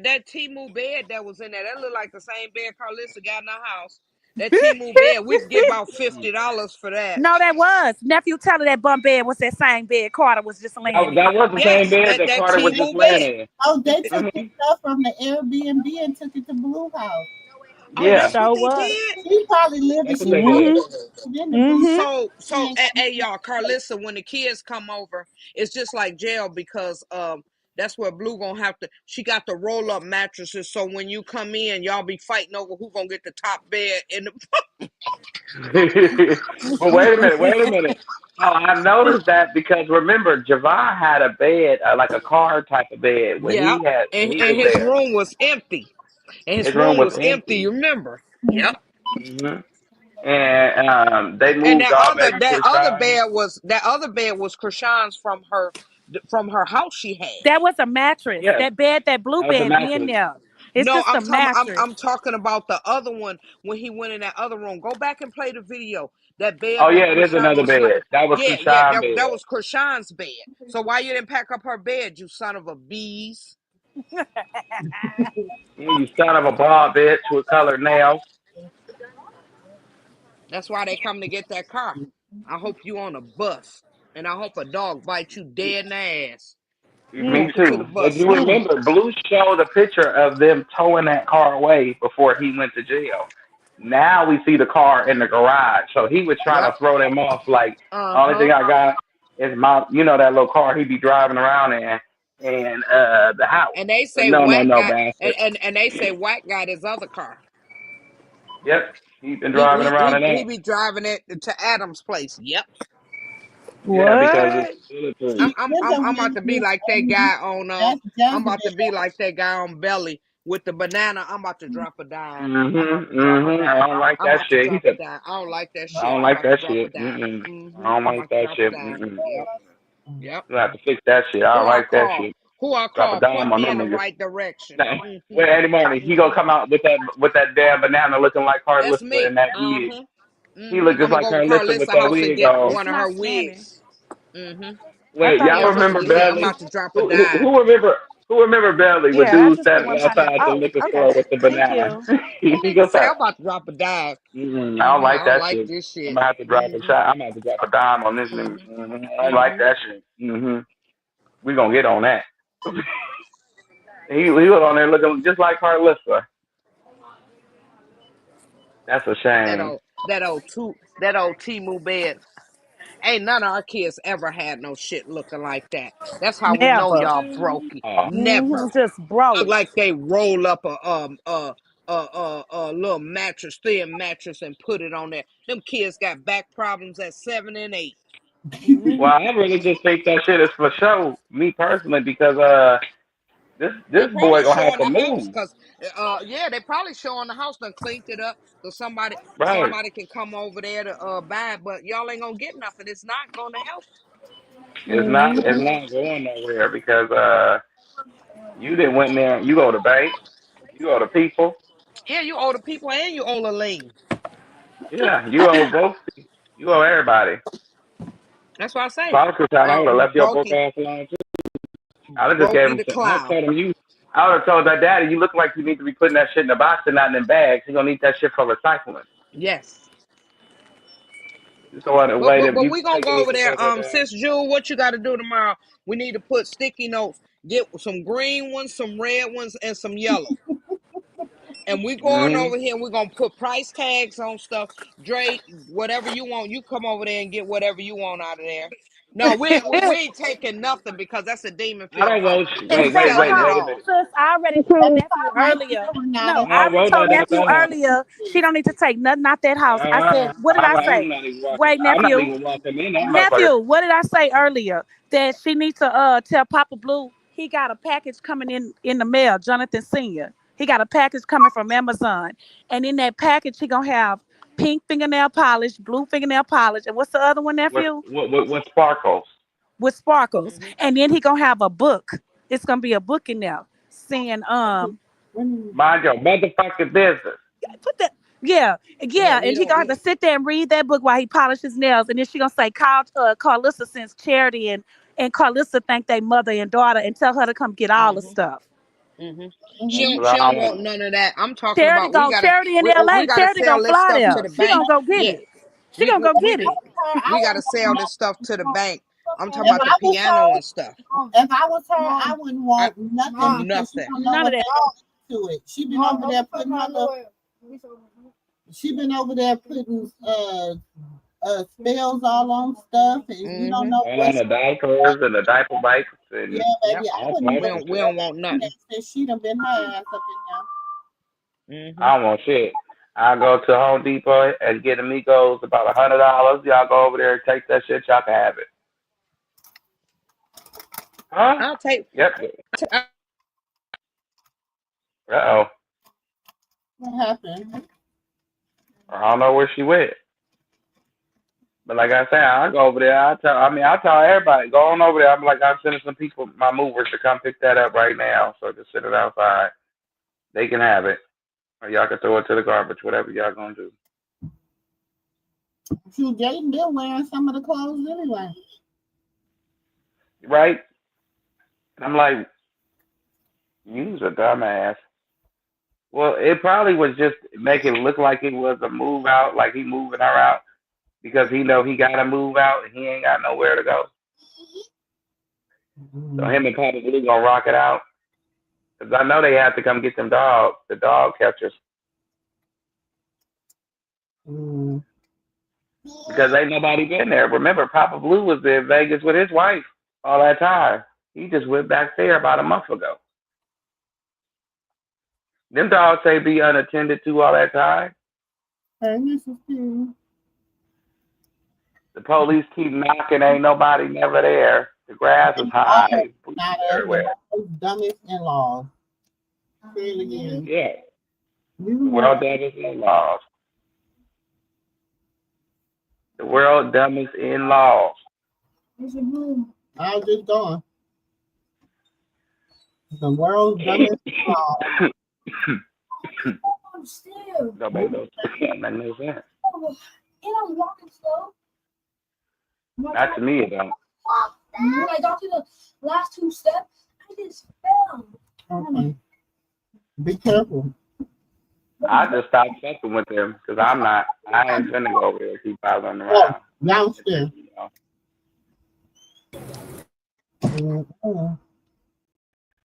that Timu bed that was in there, that looked like the same bed Karlissa got in her house. That Timu bed, we could get about $50 for that. No, that was nephew. Tell her that bump bed was that same bed Carter was just laying That in. was the same Yes, bed that that that Carter was just Timu laying bed. in. Oh, they took the hmm stuff from the Airbnb and took it to Blue House. Oh, It Yeah, that's what sure they was. did. She probably lived that's in what she they probably did. Mhm. lived in the Blue Mhm. So, thing. hey, y'all, Karlissa, when the kids come over, it's just like jail because that's where Blue gonna have to. She got the roll up mattresses, so when you come in, y'all be fighting over who gonna get the top bed in the. But wait a minute. Oh, I noticed that because remember, Javon had a bed, like a car type of bed when Yep, when he and was his there. room was empty. And his His room room was was empty. You empty. remember? Yep. hmm And they And moved all baby Krishan. that other bed was Krishan's from her house she had. That was a mattress. Yes, That bed, that blue that was a bed in mattress. there. It's No, just a mattress. I'm talking about the other one when he went in that other room. Go back and play the video. That bed Oh that yeah, it is Krishan another was bed. That was yeah, Krishan that bed. was Krishan's bed. So why you didn't pack up her bed, you son of a bees? You son of a ball bitch with colored nails. That's why they come to get that car. I hope you on a bus. And I hope a dog bites you dead in the ass. Me Walk Mm. it to the too. But bus you stop. remember, Blue showed a picture of them towing that car away before he went to jail. Now we see the car in the garage. So he was trying Yep. to throw them off like, only thing Uh-huh. I got is my, that little car he be driving around in and the house. And they But say no, no, Whack no, got bastard. and they say Whack got his other car. Yep, he's been He driving he around he in he that. be driving it to Adam's place. Yep. Yeah, because it's What? military. He should have I'm about went to be with like that guy on that's I'm about to be Jezebel. like that guy on Belly with the banana. I'm about to drop a dime. I'm about Mhm, to drop a mhm. I dime. don't like I'm that about to shit. He drop a said, dime. I don't like that I shit. don't I'm like about to that drop a shit. dime. I don't I'm like about to that drop a shit. dime. Yep. Yep. You have to fix that shit. I Who don't I like that call? shit. Who I Drop a call? dime Point on me them in the niggas. right direction. Nah, well, Eddie Money, he gonna come out with that damn banana looking like That's Karlissa and me. that wig. He look I'm just gonna like go to Karlissa with Karlissa that house and wig get on. It's one of her not Shannon. wigs. Mm-hmm. I Wait, thought it y'all was just remember the Yeah, I'm two. Belly? about to drop a Who dime. who remember who remember Belly with Yeah, I dude just put standing one pound. outside the Oh, liquor okay. store with the Thank banana? you. That He nigga goes say I'm out. about to drop a dime. I don't I like don't that like shit. this I'm shit. gonna have to drop a shot. I'm gonna have to drop a dime on this nigga. Mm-hmm. I don't like Mm-hmm. that shit. We gonna get on that. He was on there looking just like Karlissa. That's a That shame. old that old Timu bed. Ain't none of our kids ever had no shit looking like that. That's how we know Never. y'all brokey. Oh, Never. Just broke. Look like they roll up a little mattress, thin mattress, and put it on there. Them kids got back problems at 7 and 8. well, Mhm. I really just think that shit is for show, me personally, because They this boy probably gonna have showing to the house move, because yeah, they probably showing the house and cleaned it up so right? somebody can come over there to buy it, but y'all ain't gonna get nothing. It's not gonna help. It's not going nowhere because you didn't went there. You go to bank, you go to people, Yeah, you owe the people and you owe the lien. yeah, you owe both, you owe everybody. That's what I say. Father Chris, I would have left your broke Brokey, ass alone too. I would have just gave Brokey him. the I would have clown. told him you. I would have told that daddy, you look like you need to be putting that shit in the box and not in bags. You gonna need that shit for recycling. Yes. You throw it But away. but That but you we gonna taking go it over to there. fucking. Sis Jewel, what you gotta do tomorrow? We need to put sticky notes, get some green ones, some red ones, and some yellow. And we going Mm-hmm. over here and we're gonna put price tags on stuff. Dre, whatever you want, you come over there and get whatever you want out of there. No, we ain't taking nothing because that's a demon I filled don't house. want. We Wait, selling it wait a all. minute. Sis, I already told nephew earlier. No, I No, already whoa, told nephew no. earlier she don't need to take nothing out that house. I said, what did I I'm say? not even walking. Wait, I'm not nephew. even walking in that motherfucker. Nephew, what did I say earlier? That she needs to tell Papa Blue he got a package coming in the mail, Jonathan Senior. He got a package coming from Amazon. And in that package he gonna have pink fingernail polish, blue fingernail polish, and what's the other one, nephew? What sparkles? With sparkles. Mm-hmm. And then he gonna have a book. It's gonna be a book in there saying Mind your motherfucking business. put that Yeah, yeah, we and he don't. gonna have to sit there and read that book while he polishes his nails, and then she gonna say, Carlissa sends charity, and Carlissa thank their mother and daughter, and tell her to come get all the Mm-hmm. stuff. Mm-hmm. Mhm. She don't I want none of that. I'm talking Charity about we go gotta charity in we LA. gotta Charity sell gonna this fly stuff to there. the She bank. gonna go get Yeah, it. She gonna go get we it. we gotta sell this stuff to the bank. I'm talking If about the I was piano her, and stuff. if I was her, I wouldn't I, want nothing because she nothing. don't know None of what that. they to it. She been over there putting her little, she been over there putting spells all on stuff, and you don't Mm-hmm. know all on what's the diapers and the diaper bikes yeah, and Yep. baby. I all wouldn't types want of We shit. don't want nothing nothing. since she done been her ass up Mm-hmm. I don't want shit. I go to Home Depot and get amigos about $100. Y'all go over there and take that shit. Y'all can have it. Huh? I'll take. Yep. I, Uh-oh. in there. What happened? I don't know where she went. But like I said, I go over there. I tell everybody, go on over there. I'm like, I'm sending some people, my movers, to come pick that up right now. So just sit it outside. They can have it. Or y'all can throw it to the garbage, whatever y'all gonna do. Shoot, Jaden been wearing some of the clothes anyway. Right? I'm like, you's a dumbass. Well, it probably was just make it look like it was a move out, like he moving her out because he know he gotta move out and he ain't got nowhere to go. So him and Papa Blue gonna rock it out. Cause I know they have to come get them dogs, the dog catchers, Mm. because ain't nobody been there. Remember, Papa Blue was in Vegas with his wife all that time. He just went back there about a month ago. Them dogs say be unattended to all that time. Hey, Mrs. King. The police keep knocking, ain't nobody never there. The grass is high, police Not us, the everywhere. dumbest in-laws. Say it again. Yeah, You the know, world dumbest in laws. The world dumbest in laws. I was just going. The world's dumbest in-laws. Don't make no sense. Not to me, it don't. When I got to the last two steps, I just fell. Okay. Be careful. I just stopped fucking with them because I ain't finna go over there and keep following Oh, around. downstairs. You know? Mhm.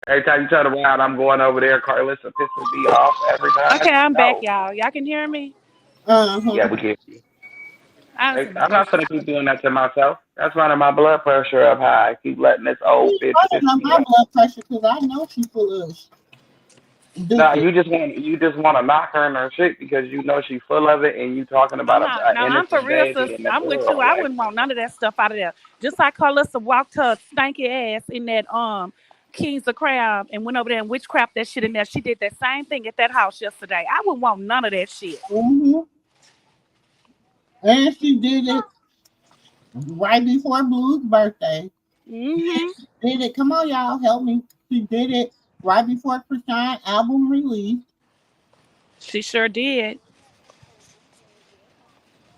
Every time you turn around, I'm going over there. Karlissa pisses me off every time. Okay, I'm back, No. y'all. Y'all can hear me? Yeah, Uh-huh. we get you. I was in the I'm not grocery gonna store. keep doing that to myself. That's running my blood pressure up high. I keep letting this old bitch I piss don't know me my off. blood pressure because I know she's full of No, dookie. you just want to knock her in her shit because you know she's full of it, and you talking I'm about not. an No, I'm for innocent real, sis. baby in the I'm with you. world. I Like, wouldn't want none of that stuff out of there. Just like Carlissa walked her stanky ass in that Kings of Crab and went over there and witchcraft that shit in there. She did that same thing at that house yesterday. I wouldn't want none of that shit. Mm-hmm. And she did it right before Blue's birthday. Hmm. Did it. Come on, y'all, help me. She did it right before Chrisean album release. She sure did.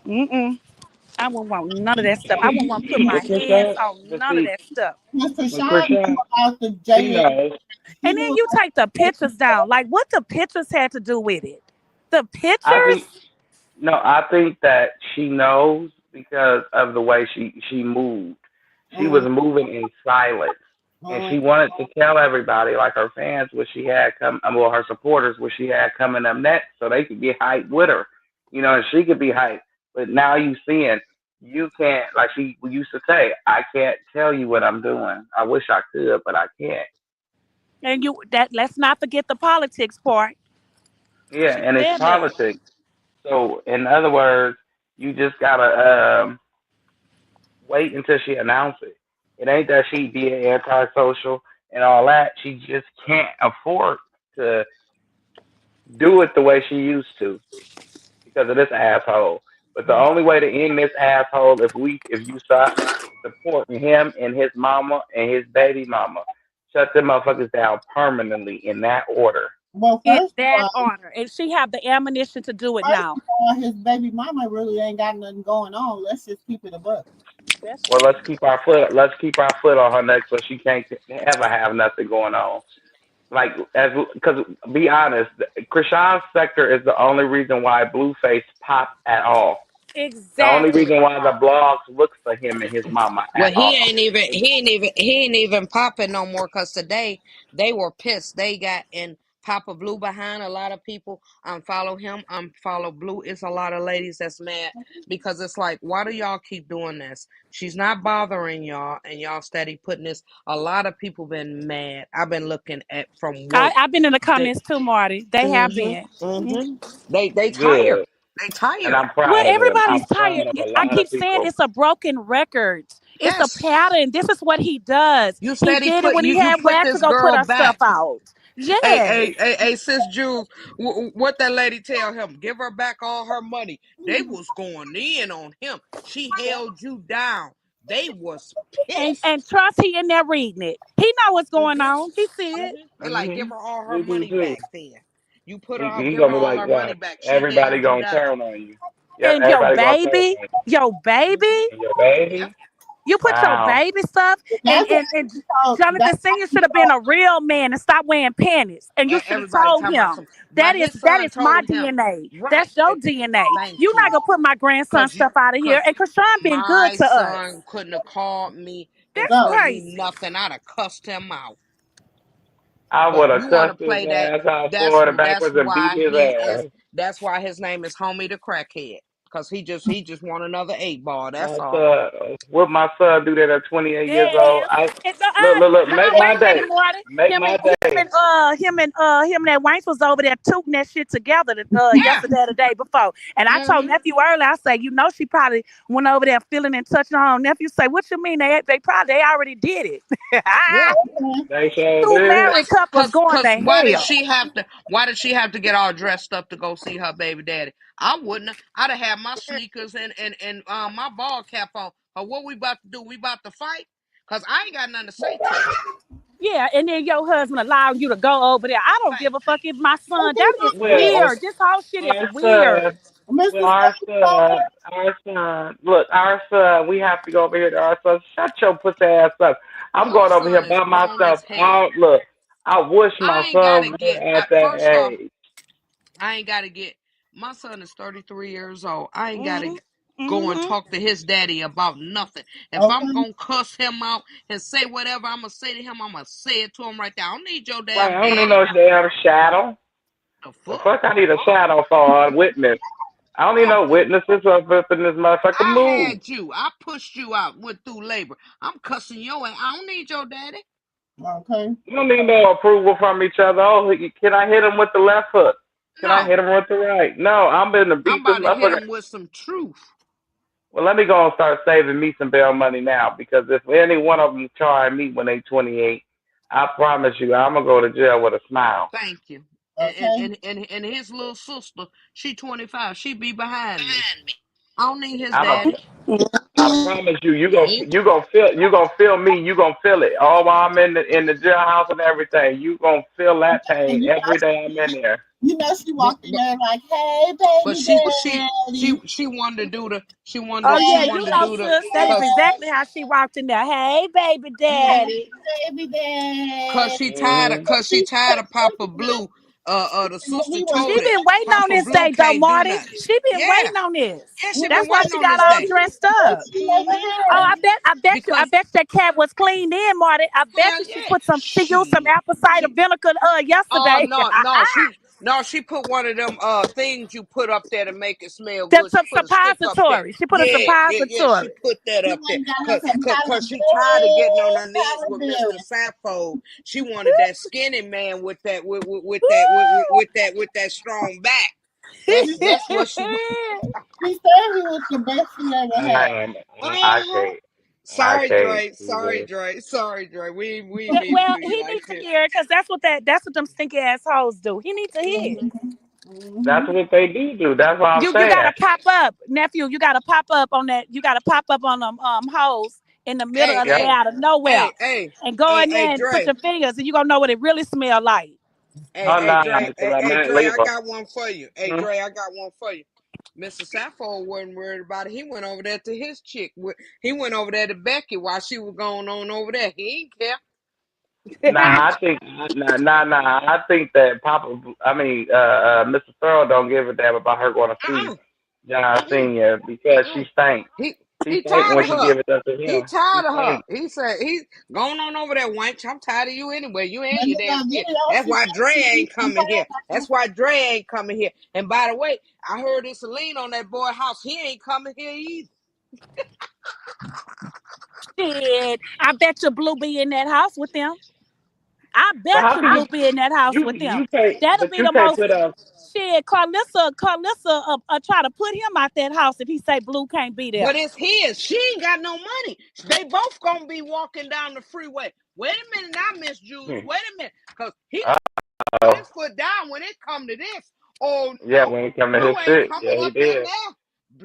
Mm-mm. I wouldn't want none of that stuff. I wouldn't want to put my with hands Chrisean, on but none of see, that stuff. When with Chrisean Chrisean, knew about the she JS, knows. he And then knew you take the pictures down. Like, what the pictures had to do with it? The I think pictures? no, I think that she knows because of the way she moved. She was about. moving in silence, and Uh, she wanted to tell everybody, like her fans, what she had well, her supporters, what she had coming up next, so they could get hyped with her, and she could be hyped. But now you seeing you can't, like she used to say, I can't tell you what I'm doing. I wish I could, but I can't. And that let's not forget the politics part. Yeah, She and it's said that. politics. So in other words, you just gotta wait until she announces it. It ain't that she being antisocial and all that. She just can't afford to do it the way she used to because of this asshole. But the only way to end this asshole if you start supporting him and his mama and his baby mama, shut them motherfuckers down permanently in that order. Well, In that order. And she have the ammunition to do it first now. of all, his baby mama really ain't got nothing going on. Let's just keep it a buck. That's Well, true. let's keep our foot on her neck so she can't ever have nothing going on. Like as because be honest, Chrisean's sector is the only reason why Blueface popped at all. The only Exactly. reason why the blogs looks for him and his mama Well, at all. he ain't even popping no more. Cause today they were pissed. They got in Papa Blue behind a lot of people. Unfollow him. Unfollow Blue. It's a lot of ladies that's mad because it's like, why do y'all keep doing this? She's not bothering y'all, and y'all steady putting this. A lot of people been mad. I've been looking at from work. I've been in the They, comments too, Marty. They have mm-hmm, been. mm-hmm. Mhm. They tired. Good, They and tired. I'm Well, proud of them. everybody's I'm tired. proud of a I lot keep of saying people. it's a broken record. It's a Yes. pattern. This is what he does. You He steady did it put when he you had put wax to this go put girl her stuff back. out. Yes. Hey, sis Jules, what that lady tell him? Give her back all her money. They was going in on him. She held you down. They was And pissed. trust he in there reading it. He know what's going Mhm, on. He see it. mhm. They like give Mhm. her all her We do money too. back. Then you put her out. He Give her gonna be all like, her yeah, money back. She everybody held you gonna down. turn on you. Yep, And everybody gonna turn on you. your baby, And your Yep. baby, you put your wow. baby stuff and That's what Jonathan that's Senior should have been a real man and stop wearing panties. And you should have Everybody told talking about him some. But his that son is my told him, DNA. right? That's your DNA. Thank You not you. gonna put my grandson Cause you, stuff out of here. cause And Krishan been good my to us. son couldn't have called me and That's no. told me crazy. nothing. I'd have cussed him out. I But would have you want to cussed his play that? ass out forward and That's backwards and beat why his he is. ass. That's why his name is Homie the Crackhead. Cause he just want another 8 ball. That's My all. son, what my son do that at 28 years old? Yes. I And, look, make wait my a minute, day, Marty. make my day. Him and that Wanks was over there tooting that shit together Yeah. yesterday or the day before. And I told Mm-hmm. nephew earlier, I say, she probably went over there feeling and touching on. Nephew say, what you mean? They already did it. Yeah. They sure Two did. married couples going to Cause hell. why did she have to get all dressed up to go see her baby daddy? I wouldn't have. I'd have had my sneakers and my ball cap on. But what we about to do? We about to fight? Cause I ain't got nothing to say to her. Yeah, and then your husband allowing you to go over there. I don't give Thank a you. fuck if my son. That is Well, weird. This whole shit is our weird. son, well, Mr. Stephen look, our son, we have to go over here to our son. Shut your pussy ass up. I'm Your going over here son is by grown myself. as hell. Look, I wish my I ain't son gotta were get. at that First off, age. I ain't gotta get. My son is 33 years old. I ain't gotta Hmm. go and Hmm. talk to his daddy about nothing. If I'm okay. gonna cuss him out and say whatever I'm gonna say to him, I'm gonna say it to him right there. I don't need your Right, damn I don't need daddy. no damn shadow. The The fuck? fuck I need a shadow for a witness. I don't need Yeah. no witnesses up in this motherfucker I move. had you. I pushed you out. Went through labor. I'm cussing your ass. I don't need your daddy. Okay. You don't need no approval from each other. Oh, can I hit him with the left hook? Can I No. hit him with the right? No, I'm in the I'm beat this about to hit motherfucker. him with some truth. Well, let me go and start saving me some bail money now because if any one of them try me when they 28, I promise you, I'm gonna go to jail with a smile. Thank you. Okay. And his little sister, she 25. She be behind me. I don't need his I'm a, daddy. I promise you, Ain't you gonna feel me, you gonna feel it. All while I'm in the jailhouse and everything, you gonna feel that pain And every day I'm in there. she but walked in but there like, "Hey, but baby she daddy, she wanted to do the Oh she yeah, wanted to do the sis. That is cause exactly how she walked in there. Hey, baby mm-hmm, daddy. baby daddy." Hmm. cause she tired of Papa Blue. The sister He was told She it. been waiting on Papa this Blue day though, can't do Marty. nothing. She been Yeah, waiting on this. yeah, she That's been why waiting she on got this all day. dressed up. she never Mm-hmm. Oh, had. I Because bet that cat was cleaned in, Marty. I bet hell you she yeah, put she used some she apple cider she vinegar oh yesterday. no, No, she put one of them things you put up there to make it smell That's good. some She put a stick up there. suppository. She put a Yeah. She suppository. put that You up there ain't got no cause some she tired of getting on her knees Halle with Berry. Mr. Sappho. She wanted that skinny man with that with that strong back. She That's what she. she said he was the best she ever had. I Uh-huh. can't. I Sorry, can't. Dre. Sorry, Dre. Sorry, Dre. We ain't Yeah, mean to well, do you he like needs to that. hear it because that's what them stinky assholes do. He needs to hear it. That's Mm-hmm. what they do. That's what I'm You saying. gotta pop up, nephew. You gotta pop up on that. You gotta pop up on them hoes in the middle Hey, of the day hey, Yep. out of nowhere, hey, hey, and go hey, in hey, there and put Dre. your fingers, and you gonna know what it really smell like. Hey, Oh hey, no, Dre. because I Hey, might Dre. leave I her. got one for you. Hey, Hmm? Dre. I got one for you. Mr. Sappho wasn't worried about it. He went over there to his chick. He went over there to Becky while she was going on over there. He ain't care. Nah, I think nah. I think that Papa, Mr. Thorough don't give a damn about her going to see Uh-uh. John Mm-mm. Senior because she Mm-mm. stank. He She he stank tired when of she her. give it up to He him. She tired of her. stank. He said he's going on over there, wench. I'm tired of you anyway. You When ain't your you damn gonna get kid. it on, That's she why said Dre she ain't beat you coming here. down. That's why Dre ain't coming here. And by the way, I heard it's a lien on that boy house. He ain't coming here either. Shit, I bet you Blue be in that house with them. I But bet how you can Blue be in that house you with them. can't? That'll But be you the can't most put a shit. Carlissa, try to put him out that house if he say Blue can't be there. But it's his. She ain't got no money. They both gonna be walking down the freeway. Wait a minute now, Miss Jules. Wait a minute. Cause he put oh his foot down when it come to this. Oh yeah, no. when it come to his Blue ain't shit, yeah coming he up in did. there.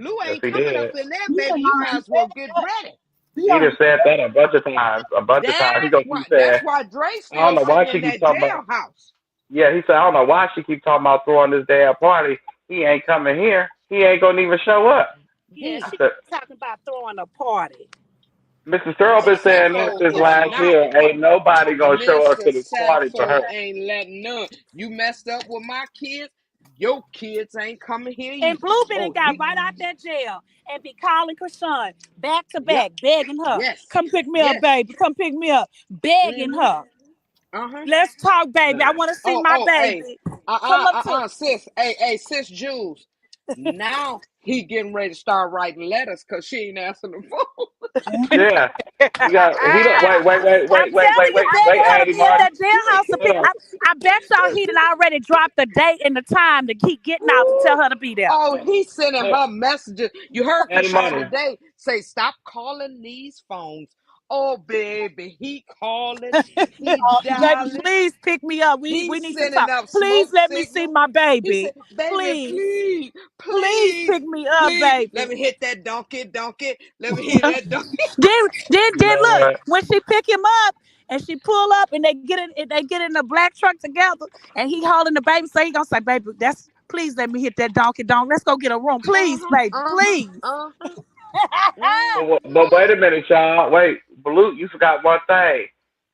Blue Yes ain't he coming up did. in there, He baby. done You already might as well said get that. ready. He He already just said that a bunch of times. A bunch of times. He That's gonna why keep saying, Dre I don't still know why sitting she in keep that talking about. jailhouse. Yeah, he said, I don't know why she keep talking about throwing this damn party. He ain't coming here. He ain't gonna even show up. Yeah, Hmm. I she said, talking about throwing a party. Mr. Searle Mr. been saying that Sappho since is last not. year. Ain't nobody gonna show up Mr. to this party for Sappho her. ain't letting none. You messed up with my kids. Your kids ain't coming here And either. Blue been and Oh, got right out that jail and be calling Krishan back to yep. back, begging her, Yes. come pick me up, Yes. baby, come pick me up, begging Mm-hmm. her. Uh-huh. Let's talk, baby. I Man. want to see Oh, my hey. baby. Come up to Sis. Hey, sis Jules. Now he getting ready to start writing letters because she ain't answering the phone. Yeah. He don't I'm telling you, begging her to Andy be at Martin. that jailhouse to Hold pick. on. I bet y'all he done already dropped the date and the time to keep getting out to tell her to be there. Oh, he's sending Hey, her messages. You heard Andy Krishan Martin. today say, "Stop calling these phones." Oh, baby, he calling, he Baby, dialing, please pick me up. We he's need to sending talk. up Please smoke let me see signals. my He said, baby. "Baby, Please, please, please please, pick me up, please, baby. let me hit that donkey. Let me hit that donkey." You Then know look, what? when she pick him up and she pull up and they get in the black truck together and he holding the baby, so he gonna say, baby, that's please let me hit that donkey donk. Let's go get a room. Please, Uh-huh, baby, uh-huh, please. uh-huh. Mm. But wait a minute, y'all. Wait, Blue, you forgot one thing.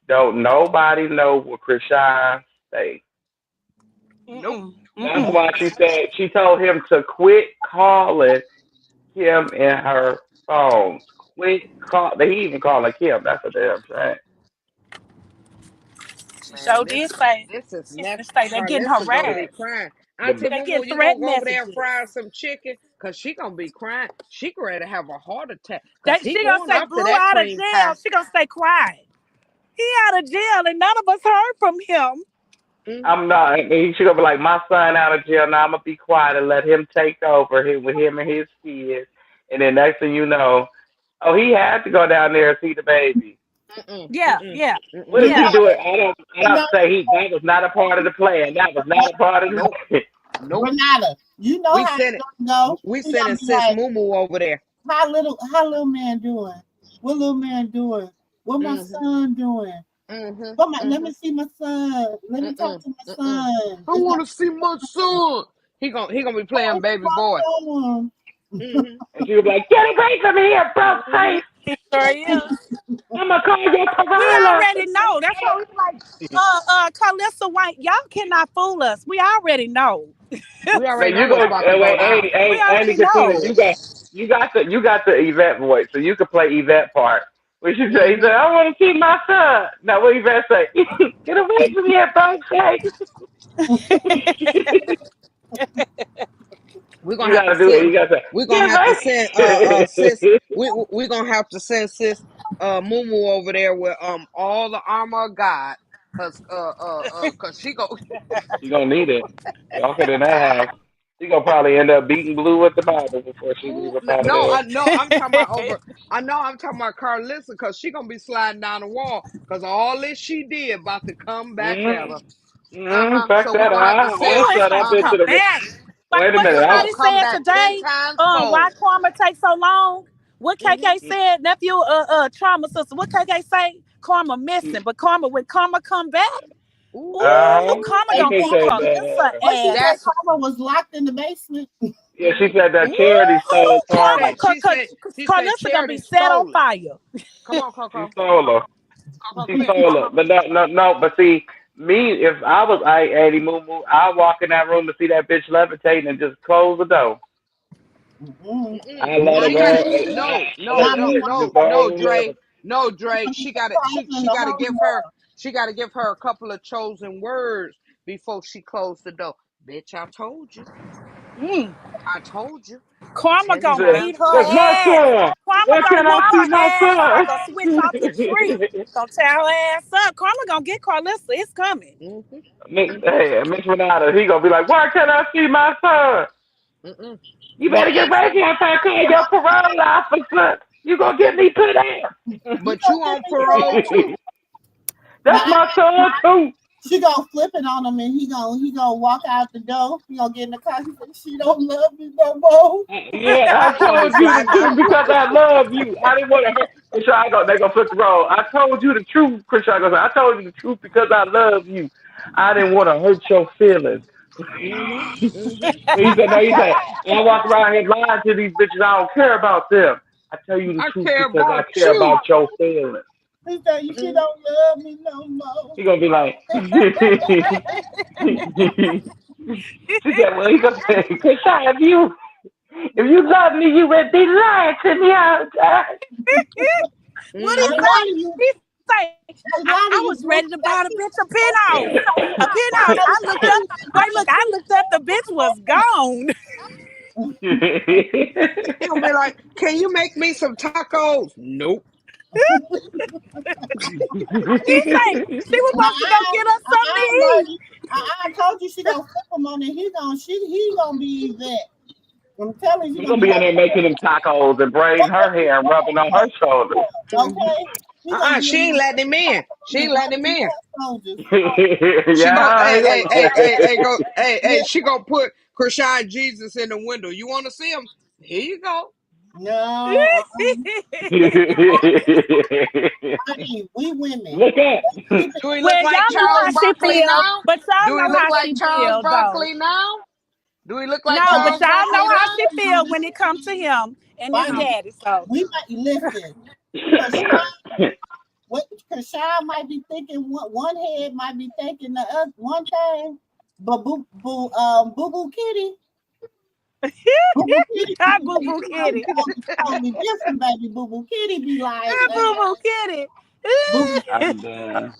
Don't nobody know where Chrisean stay. Nope. Mm-mm, That's mm-mm. why she said she told him to quit calling Kim in her phones. Quit call. He even calling Kim. That's a damn shame. She Man, sure did say. this is She next. say they getting Carlissa gonna be harassed. crying. Auntie The, They Moo, getting you threat gonna go over there and messages. fry some chicken? Cause she gonna be crying. She ready to have a heart attack. Cause That he she gonna going say after Blue that out of cream jail. pie. She gonna stay quiet. He out of jail and none of us heard from him. Mm-hmm. I'm not. He should be like my son out of jail. Now I'm gonna be quiet and let him take over here with him and his kids. And then next thing you know, oh, he had to go down there and see the baby. Mm-mm. Yeah, Mm-mm. yeah, What You did Mm-mm. he yeah. do? It. I know, don't say he. That was not a part of the plan. That was not a part of Nope. the. Nope. Renata, you know We how sent it's it. gonna go. We He gonna sending be sis like, Moo Moo over there. how little man doing? What little man doing? What my Mm-hmm. son doing? Mm-hmm. Let Mm-hmm. me see my son. Let me talk Mm-mm. to my Mm-mm. son. I It's want gonna to see my son. He gonna be oh, playing baby boy. him. Mm-hmm. And she was like, "Get away from here, broke Mm-hmm. face! He sure is. I'm gonna call your We provider." already know. That's why we like, Carlissa White, y'all cannot fool us. We already know. We Now already know you what's go. about to go Wait, down. We Andy already Katina, know. you got the Yvette voice, so you can play Yvette part. What she say? He said, Mm-hmm. "I want to see my son." Now what Yvette say? "Get away from here, broke face." We're You gonna have to gotta do it. send. You gotta say, We're gonna get have to back. send sis. We're gonna have to send sis Mumu over there with all the armor of God, cause she go. She gonna need it. Walk it in that house. She gonna probably end up beating Blue with the Bible before she Ooh, leave up out of no, there. I know. I'm talking about over. I know. I'm talking about Karlissa, because she gonna be sliding down the wall because all this she did about to come back at her. Fuck So we're that. gonna have to I'll send. Oh, it's shut gonna up come into the. back. Like Wait a what minute. It's I, gonna somebody come said back ten today. times Why fold. karma takes so long? What Mm-hmm. KK said, nephew, trauma sister. What KK say? Karma missing, but karma when karma come back, ooh, Ooh, karma Hey, gonna KK get said Karma, Carlissa that. what she say? ass. that's Karma was locked in the basement. Yeah, she said that charity Ooh, stole she karma, karma. said. She said. She said Carlissa gonna be charity set on stole it. fire. Come on, She Coco. stole her. Coco, She come here. stole her. But no. But see, me, if I was Eddie Moo Moo, I'd walk in that room and see that bitch levitating and just close the door. Mm-mm. I No, let her you Not gotta. me. go. Not me. Just No, all Dre. levitate. No, Dre. I'm She gonna gotta. She open she the gotta whole give her. door. She gotta give her a couple of chosen words before she closed the door. Bitch, I told you. Mm. I told you. Karma Ten She gonna said, beat times her that's fold. my ass. son. Karma Why gonna can't I whoop see her my ass like a switch off the tree. son? Gonna tear her ass up. Karma gonna get Carlissa. It's coming. Mm-hmm. Mm-hmm. Hey, Mitch Renata, he gonna be like, why can't I see my son? Mm-mm. You Now better get ask back her. here if I call your parole officer. You gonna get me put You But gonna you get on me put parole out. too. Now That's my son too. she gonna flip it on him, and he gonna walk out the door. He gonna get in the car. He said, "She don't love me no more." Yeah, I She gonna be told you the sliding down. truth because I love you. I didn't want to hurt. Krishan, they gonna flip the role. I told you the truth, Krishan. I told you the truth because I love you. I didn't want to hurt your feelings. Mm-hmm. Mm-hmm. He said, no, he said, I walk around here lying to these bitches. I don't care about them. I tell you the I truth care because I about care you. about your feelings. He said, "She Mm-hmm. don't love me no more." He gonna be like, she said, well, he gonna say, Krishan, if you love me, you would be lying to me all the time. What he A Mm-hmm. lot say? of you, He say, a I lot of was you ready to bitches buy the ain't bitch a penthouse. A penthouse. I looked up. Wait, look, I looked up. The bitch was gone. He gonna be like, "Can you make me some tacos?" Nope. He say she was supposed to go get us something to eat. Marty. I told you she gonna flip him on it. He gonna be that. I'm telling you, She he gonna gonna be be in like, there making them tacos and braiding her hair and rubbing on her shoulders. Mm-hmm. okay. He gonna be She in ain't letting him in. She there ain't letting him rubbing in. soldiers. She go, Yeah, hey, he hey, hey, hey, hey, gonna- go, hey, Yeah, hey. She gonna put Chrisean Jesus in the window. You want to see him? Here you go. no, I mean, we women. Look at. Keep it, Do he look Well, like y'all know Charles how she Barkley feel, now? but y'all Do he know look how like she Charles feel, though. Barkley now? Do he look like No, but Charles y'all know Barkley how now? she feel when it comes to him and his fine. daddy. So We might listen. Cause what Krishan might be thinking, one head might be thinking the other one thing, but Boo Boo Kitty, Boo Boo Kitty hi, be boo boo kitty. totally different, baby. Boo Boo Kitty be like, Hi, boo boo kitty. Boo I'm done.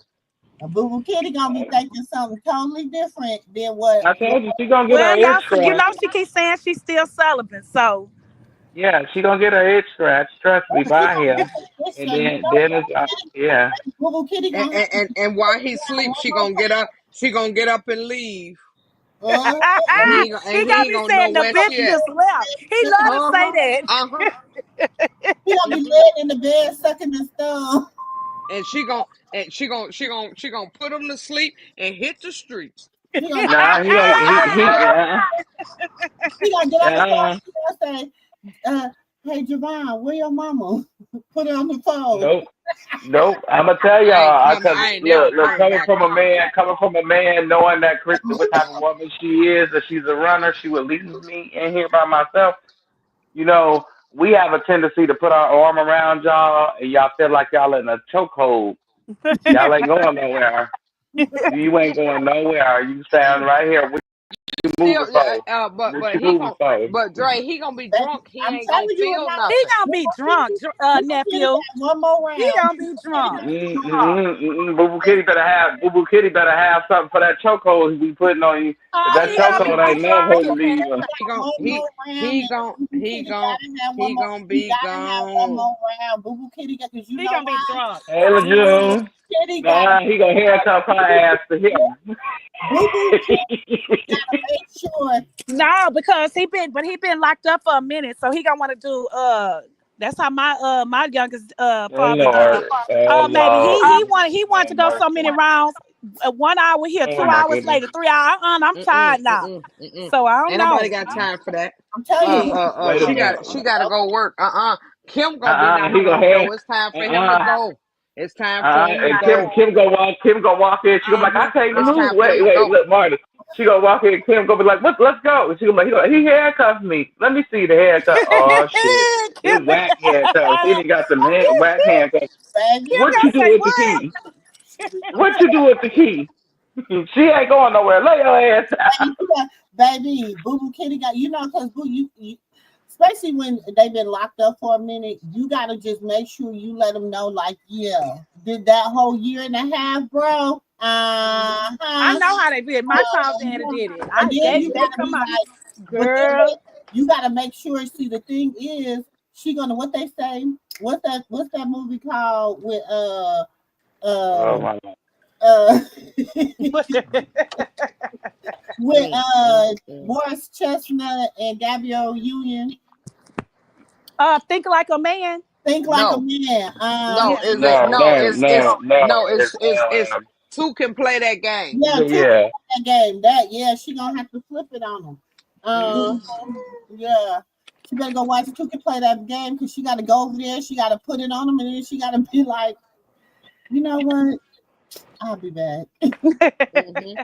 Boo Boo Kitty gonna be thinking something totally different than what. I told you she gonna get her Well, itch y'all, so you know scratched. she keeps saying she's still celibate. So Yeah, she gonna get her itch scratched. Trust me, by him. And So you then it's yeah. know, Boo Boo Kitty And, gonna have and, and while he sleeps, one she more gonna get up. She gonna get up and leave, time. he and he gotta ain't be gonna know saying the where bitch she at. just left. He love to Uh say huh. that. Uh huh. He gonna be Mm-hmm. laying in the bed sucking his thumb. And she gonna put him to sleep and hit the streets. He gonna Nah, he gonna get on the yeah. phone and say, "Hey Javon, where your mama?" Put it on the phone. Nope. Nope. I'm gonna tell I ain't y'all. coming. Cause I ain't never look, coming back home. coming from a man, knowing that Kristen, what type of woman she is, that she's a runner, she would leave me in here by myself. You know, we have a tendency to put our arm around y'all, and y'all feel like y'all in a chokehold. Y'all ain't going nowhere. You ain't going nowhere. You stand right here. still, moving for? What but you he moving gon' for? but Dre, he gonna be Baby, drunk. He I'm ain't gonna telling you feel about He nothing. gonna be drunk, Boo Kitty nephew. got one more He round. gonna be drunk. Boo Boo Kitty better have something for that chokehold he be putting on you. If Oh, that he He chokehold already ain't never trying. leaving. he gon' One more round, he man. gon' Boo Boo he Kitty gon' gotta have one he more. gonna He be gotta have one gone. more round. Boo Boo Kitty got, because you He know gonna be why? drunk. Taylor Boo June. Boo Kitty gotta Nah, he gonna handcuff her ass to him. Boo Boo Kitty gotta make sure. No, because he been locked up for a minute, so he gonna want to do. That's how my youngest Oh father do. Lord, oh Baby, Lord, he wanted oh to go so mercy, many rounds. 1 hour here, oh two my hours goodness. later, 3 hours. I'm Mm-mm, tired now, mm-mm, mm-mm. so I don't Ain't nobody know. got time for that. I'm telling you, Wait a minute. She gotta go work. Kim gonna be He knocking on gonna the hand. door. It's time for him to Uh go. It's time for him to And go. Kim gonna walk in. She gonna be like, I can't It's move. time for him to Wait, go. look, Marty. She gonna walk in. Kim gonna be like, let's go. And she gonna be like, he handcuffed me. Let me see the handcuff. Oh shit, Kim, it's whack handcuffs. He done got some whack handcuffs. baby, Kim What gonna you do say with the what? key? What you do with the key? She ain't going nowhere. Lay your ass out. baby, Boo Boo Kitty got, because you, especially when they've been locked up for a minute, you gotta just make sure you let them know, like, yeah, did that whole year and a half, bro. I know how they did. My child daddy did it. And then you They gotta come be out, like, but then girl. you gotta make sure. See, the thing is, she gonna, what they say. What's that movie called with Oh uh my God. uh with Mm, mm, mm. Morris Chestnut and Gabrielle Union? Think like a man. Think Like a No, Man. no, Yeah. is it? No, No, no, no, no. no. It's It's two can play that game. Yeah, two yeah. that game. That, yeah, she gonna have to flip it on them. Mm-hmm. Yeah. She better go watch Two can play that game, because she got to go over there. She got to put it on them, and then she got to be like, you know what? I'll be back. Mm-hmm.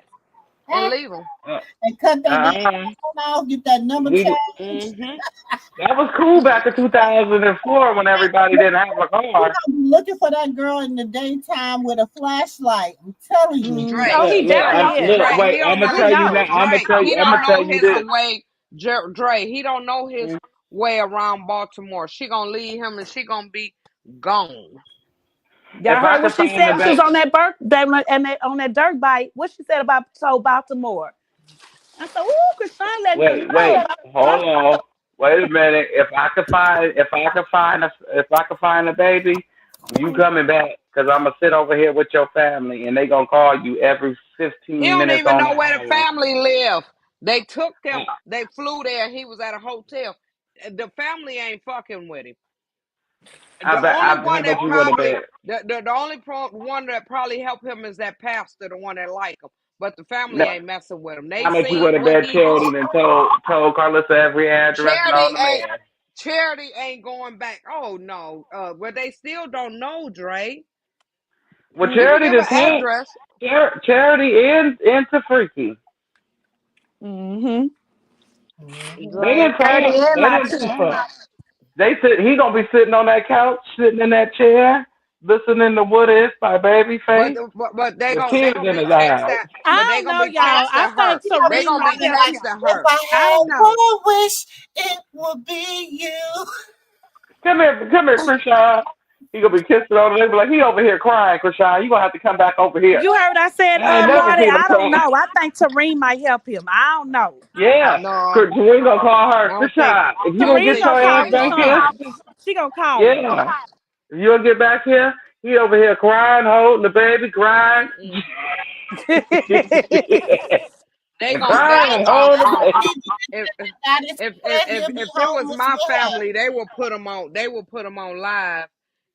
And leave them. Uh, And cut that damn uh, phone off, get that number we changed. Mm-hmm. That was cool back in 2004 when everybody didn't have a You car. know, be looking for that girl in the daytime with a flashlight. I'm telling you. Dre, Oh, he he don't know. definitely is. Look, Dre, he wait. I'm don't gonna know. We tell you know. now. Dre, he I'm don't gonna tell know you his this. way. Dre, he don't know his way around Baltimore. She gonna leave him, and she gonna be gone. Y'all If I heard what could she find said the when she was back, on that on that dirt bike. What she said about Baltimore? I said, "Ooh, Chrisean letting them know wait, hold about on. Wait a minute. If I could find a baby, you coming back? Cause I'm gonna sit over here with your family, and they gonna call you every He 15 don't minutes even on the know where the hour. family live. They took him. I, They flew there. He was at a hotel. The family ain't fucking with him. The only how one much that you want to probably bet? the only one that probably helped him is that pastor, the one that like him. But the family No, ain't messing with him. They how much you want seen to what bet he Charity do. and told Karlissa every address Charity known to ain't man? Charity ain't going back. Oh no. But they still don't know, Dre. Well, You can Charity give an just went. address. Charity into Freaky. mm-hmm. They Dre. didn't Charity talk. and They didn't Latifah. talk. They said he gonna be sitting on that couch, sitting in that chair, listening to What Is by But Babyface they with they tears gonna in be his texting. eyes. But I they don't gonna know, be y'all. I texting her. think They Serene gonna might be Probably help like, him. texting if her. I I had don't know. one wish, it would be you. Come here, Chrisean. He gonna be kissing on her. They be like, he over here crying, Chrisean. You gonna have to come back over here. You heard what I said, I ain't never Marty. seen him I don't cry. know. I think Serene might help him. I don't know. Yeah, No, we gonna call I her don't think Chrisean. If you I don't don't Serene get think gonna your call ass Serene back gonna here, help Chrisean. him. She gonna call him. yeah. If you don't get back here, he over here crying, holding the baby, crying. Mm-mm. They Crying, um holding the um baby. if That is correct. He'll be if it was homeless my with her. family, they will put them on. They will put them on live,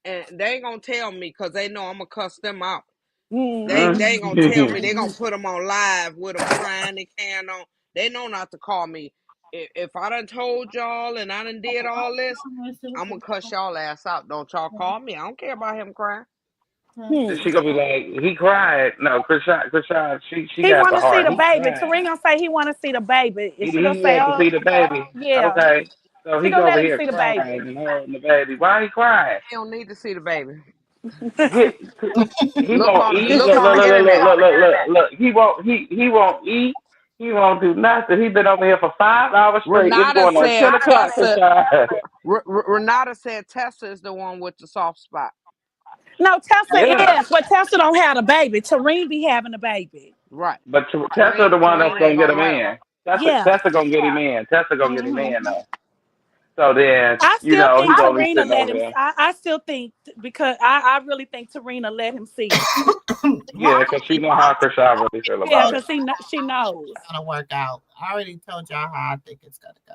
and they ain't gonna tell me because they know I'm gonna cuss them out. mm-hmm. They ain't gonna tell me. They gonna put them on live with them crying. They can on. They know not to call me. If I done told y'all and I done did all this, I'm gonna cuss y'all ass out. Don't y'all call me. I don't care about him crying. She gonna be like, he cried. No, Krishan, she He got want the to see heart. the He baby. cried. Serene gonna say he want to see the baby, and she gonna He say, wants to "Oh, see the baby. yeah." Okay, so She he's gonna over let him here see the baby. crying and holding the baby. Why he crying? He don't need to see the baby. Get he Look won't on eat. look on the internet. Look. He won't eat. He won't do nothing. He been over here for 5 hours straight. It's Renata going on said 10 o'clock, Tessa. Krishan. Renata said Tessa is the one with the soft spot. No, Yeah. Tessa is, but Tessa don't have a baby. Tareen be having a baby. Right. But Tessa the one that's Tareen gonna ain't get gonna him let him. in. Yeah. Tessa gonna get him in. Tessa gonna get him Hmm. in though. So then, I you still know, he think gonna be Tarina sitting let over him. there. I still think because I really think Tarina let him see it. Yeah, because she know how Krishan really feel Yeah, about it. because she knows. It's gonna work out. I already told y'all how I think it's gonna go.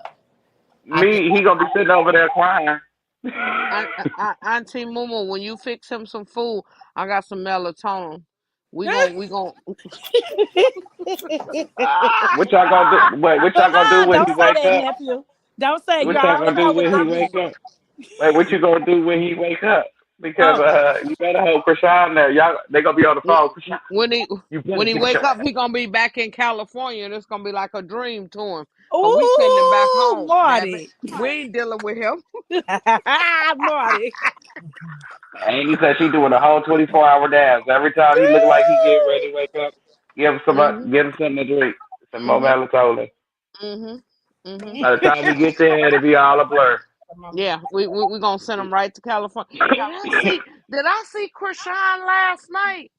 I think Me, he gonna be sitting over there crying. Auntie Mumu, when you fix him some food, I got some melatonin. We gon' What y'all gonna do? Wait, what y'all gonna do when Don't he say wake that, up? nephew. Don't say you What y'all already gonna know do what when he that wake means. up? Wait, what you gonna do when he wake up? Because Oh. you better hold Krishan there. Y'all, they gonna be on the phone. Krishan, when he you better when he get wake your up, ass. he gonna be back in California, and it's gonna be like a dream to him. Cause we send him back Ooh, home. Damn it, Marty. we ain't dealing with him. Marty. Amy said she doing a whole 24-hour dance. Every time he look like he getting ready to wake up, Mhm. give him something to drink. Some more Mhm. melatonin. Mhm. Mhm. By the time he get there, it'll be all a blur. Yeah, we gonna send him right to California. Did I see Chrisean last night?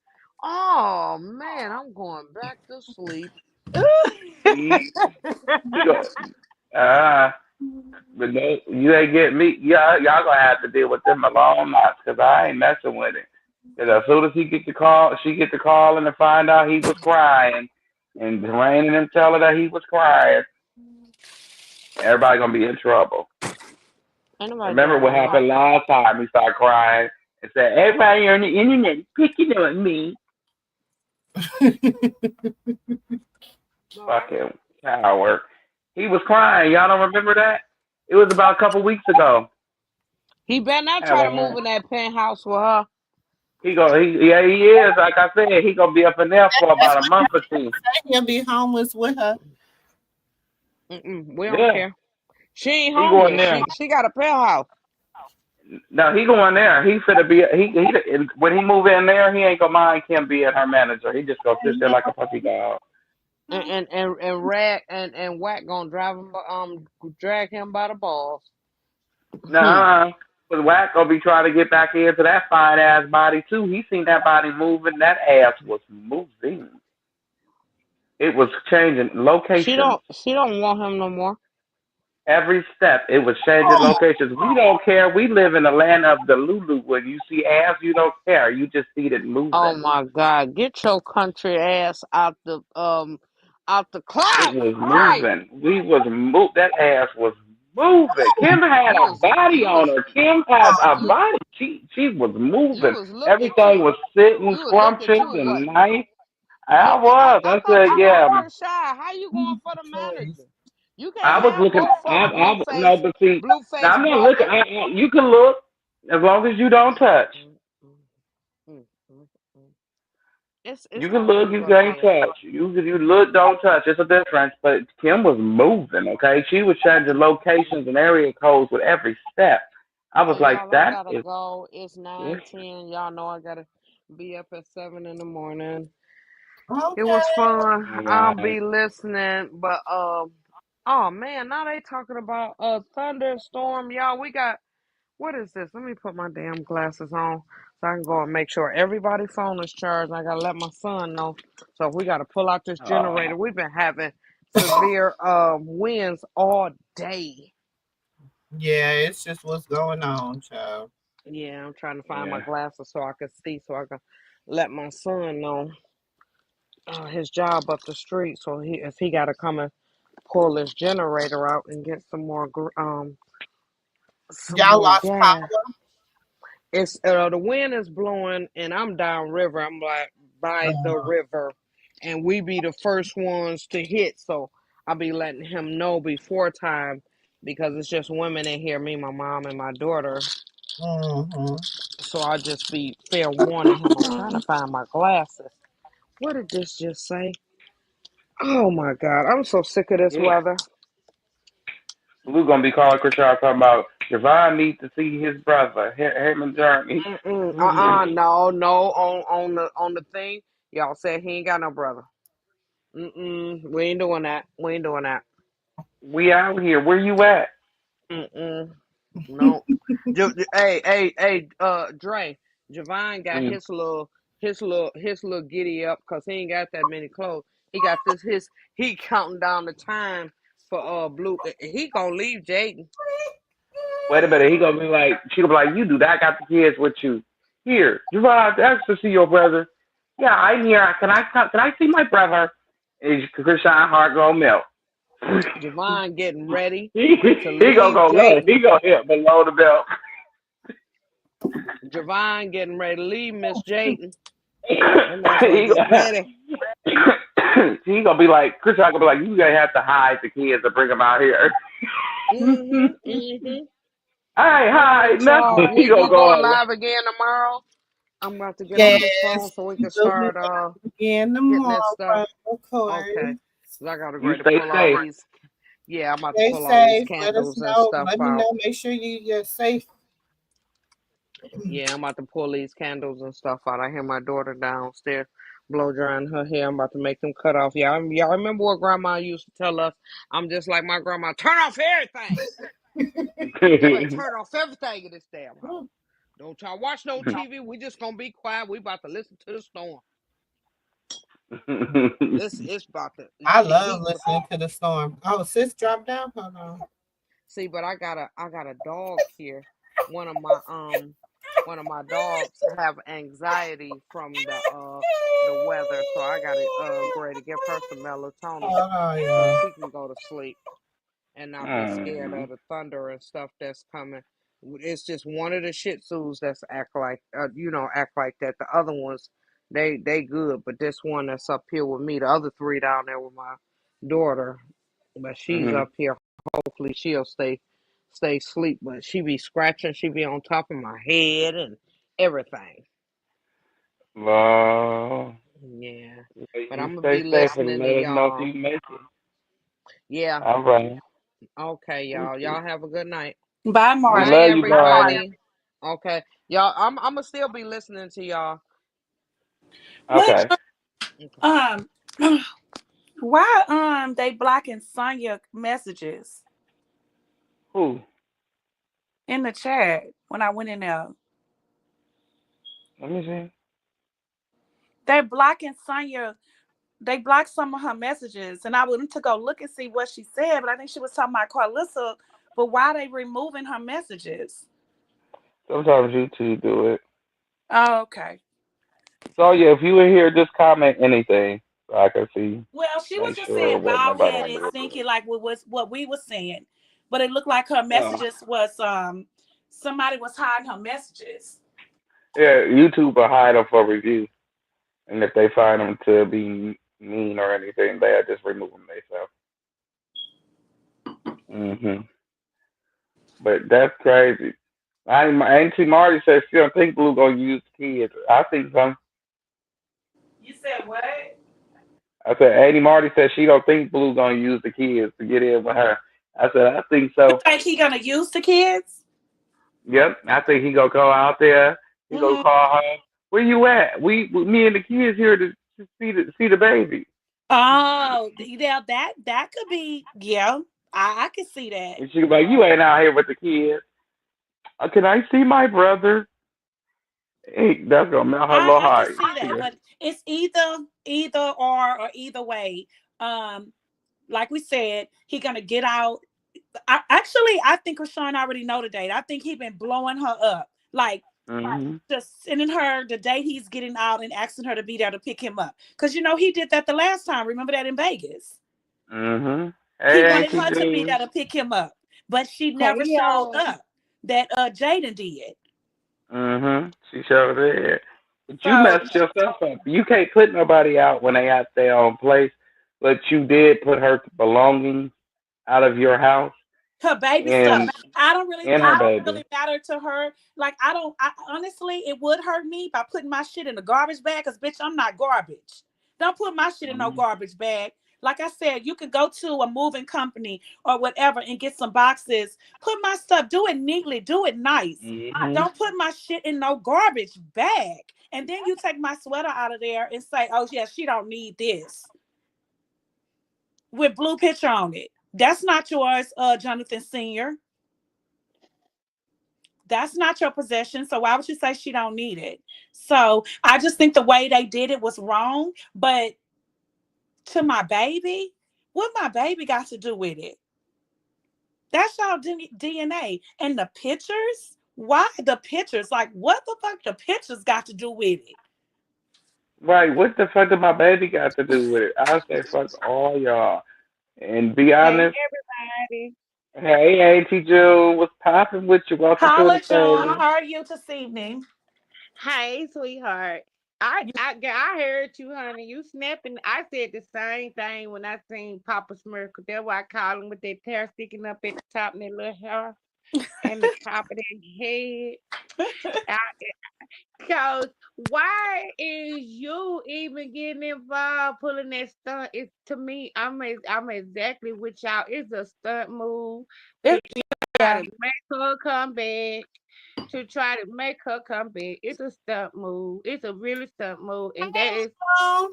Oh man, I'm going back to sleep. he, he go, uh, but no, you ain't get me. Y'all gonna have to deal with them alone nights because I ain't messing with it. Because as soon as he get the call, she get the call and to find out he was crying, and Dwayne and them tell her that he was crying, everybody gonna be in trouble. Ain't nobody Remember doing what all that. happened last time? He started crying and said, "Everybody on the internet is picking on me." Fucking coward. He was crying. Y'all don't remember that? It was about a couple weeks ago. He better not try to Having move her. in that penthouse with her. Yeah, he is. Like I said, he gonna be up in there for that's about a month or two. what he'll be homeless with her. We don't Yeah, care. She ain't he going homeless. there. She got a penthouse. No, he going there. He finna be. When he move in there, he ain't gonna mind Kim being her manager. He just gonna sit there like a puppy dog. And Rag and Whack gonna drag him by the balls. Hmm. Nah, but Wack gonna be trying to get back into that fine ass body too. He seen that body moving. That ass was moving. It was changing She locations. don't want him no more. Every step, it was changing locations. We don't care. We live in the land of the Lulu. When you see ass, you don't care. You just see it Oh moving. my God! Get your country ass out the It cloud. was Right? moving. That ass was moving. Kim had You a was body you on was her. Kim has a you body. She was you moving. was looking Everything cute. was sitting You was looking scrumptious cute, and wasn't it? nice. I was. I I thought said, you yeah. liked Chrisean. How you going for the Choice. manager? You I can't was have looking. both of them. No, but see, now Blueface, I'm not looking. broken. You can look as long as you don't touch. Mm, mm, mm, mm, mm. It's You can gonna look, be you what it can't is. touch. You look, don't touch. It's a difference. But Kim was moving, okay? She was changing locations and area codes with every step. I was Hey like, y'all, I that gotta is go. It's this. 9:10. Y'all know I gotta be up at 7 in the morning. It Okay. was fun. All I'll right. be listening, but oh man, now they talking about a thunderstorm, y'all. We got what is this? Let me put my damn glasses on so I can go and make sure everybody's phone is charged. I gotta let my son know. So we gotta pull out this Oh, generator. We've been having severe winds all day. Yeah, it's just what's going on, child. Yeah, I'm trying to find my yeah. glasses so I can see, so I can let my son know his job up the street. So if he got to come and pull this generator out and get some Y'all more lost gas. power. It's the wind is blowing, and I'm downriver. I'm like by the river, and we be the first ones to hit. So I'll be letting him know before time because it's just women in here, me, my mom, and my daughter. Mm-hmm. So I'll just be fair warning him. I'm trying to find my glasses. What did this just say? Oh my God, I'm so sick of this Yeah. weather. We're gonna be calling Chris talking about Javon needs to see his brother, him and Jeremy. No. On the thing, y'all said he ain't got no brother. We ain't doing that. We ain't doing that. We out here. Where you at? No. Hey, Dre. Javon got Mm. his little giddy up because he ain't got that many clothes. He got he counting down the time for Blue. He gonna leave Jaden. Wait a minute. He gonna be like, she gonna be like, you do that. I got the kids with you. Here, you run out to ask to see your brother. Yeah, I'm here. Can I see my brother? And Chrisean heart gonna melt. Javon getting ready he to he gonna leave go low. He Jaden. gonna hit below the belt. Javon getting ready to leave Miss Jaden. That motherfucker he, get ready. he gonna be like, Chrisean gonna be like, you gonna have to hide the kids and bring them out here. I All right, hide y'all. nothing. He We gonna go going on. live again tomorrow. I'm about to get off this phone Yes. so we can We'll be start back again getting this tomorrow, stuff. of course. Okay. 'Cause I gotta You ready to stay pull all safe. these. Yeah, I'm about to Stay pull all these safe. Let us candles and know. stuff Let me out. know. Make sure you're safe. Yeah, I'm about to pull these candles and stuff out. I hear my daughter downstairs blow drying her hair. I'm about to make them cut off. Y'all remember what Grandma used to tell us? I'm just like my grandma. Turn off everything. Y'all better turn off everything in this damn house. Don't y'all watch no TV. We just gonna be quiet. We about to listen to the storm. It's about to I shit. love listening to the storm. Oh, sis dropped down. Hold on. See, but I got a dog here. One of my dogs have anxiety from the weather, so I gotta go ready to give her some melatonin Oh, so yeah. she can go to sleep and not be scared of the thunder and stuff that's coming. It's just one of the Shih Tzus that's act like that. The other ones, they good, but this one that's up here with me, the other three down there with my daughter, but she's Mhm. up here. Hopefully she'll stay asleep, but she be scratching, she be on top of my head and everything. Well, Yeah, but you I'm gonna stay be safe and listening to let us know if y'all. you make it. Yeah, All right. okay, y'all. Okay. Y'all have a good night. Bye, We Bye, love Marcy. you, Barney. everybody. Okay, y'all. I'm gonna still be listening to y'all. What? Okay. Okay. Um, why they blocking Sonya messages Who? in the chat when I went in there? Let me see. They blocking Sonya. They blocked some of her messages, and I went to go look and see what she said, but I think she was talking about Karlissa. But why are they removing her messages? Sometimes YouTube do it. Oh, okay. So yeah, if you in here, just comment anything so I can see. Well, she was Make just sure saying what bald nobody headed, removed. thinking like what we were saying, but it looked like her Oh. messages was somebody was hiding her messages. Yeah, YouTube will hide them for review, and if they find them to be mean or anything, they'll just remove them themselves. But that's crazy. Auntie Marty says she don't think Blue gonna use kids. I think so. You said what? I said Auntie Marty says she don't think Blue gonna use the kids to get in with her. I said I think You so. think he gonna use the kids? Yep, I think he gonna go out there. He gonna Mm-hmm. call her. Where you at? Me and the kids here to see the baby. Oh, yeah, that could be. Yeah, I can see that. And she be like, you ain't out here with the kids. Can I see my brother? Hey, that's gonna melt her little I can heart. see that, but it's either or either way. Um, like we said, he gonna get out. I think Chrisean already know the date. I think he been blowing her up, like Mhm. just sending her the day he's getting out and asking her to be there to pick him up. Because he did that the last time. Remember that in Vegas? Mhm. He Hey, wanted Auntie her to be Jules. there to pick him up, but she Hey never showed y'all. up. That Jaden did. She showed it. But you So messed yourself up. You can't put nobody out when they at their own place. But you did put her belongings out of your house her baby stuff. and I don't really, and her I don't baby. really matter to her. Like I honestly, it would hurt me by putting my shit in a garbage bag. Cause bitch, I'm not garbage. Don't put my shit in no Mhm. garbage bag. Like I said, you can go to a moving company or whatever and get some boxes. Put my stuff. Do it neatly. Do it nice. Mhm. Don't put my shit in no garbage bag. And then you take my sweater out of there and say, "Oh yeah, she don't need this." with blue picture on it. That's not yours, Jonathan Sr. That's not your possession. So why would you say she don't need it? So I just think the way they did it was wrong. But to my baby, what my baby got to do with it? That's y'all DNA. And the pictures? Why the pictures? Like, what the fuck the pictures got to do with it? Right, what the fuck did my baby got to do with it? I say fuck all y'all. And be Hey, honest, everybody. hey Auntie June, what's popping with you? Welcome to the Holla, June. stage. How are you this evening? Hey, sweetheart. You, I heard you, honey. You snapping. I said the same thing when I seen Papa Smurf. That's why I call him with that hair sticking up at the top and that little hair and the top of that head. I, Cause why is you even getting involved pulling that stunt? It's to me, I'm exactly with y'all. It's a stunt move to it, try yeah, to make her come back. To try to make her come back. It's a stunt move. It's a really stunt move. And that is, Hello.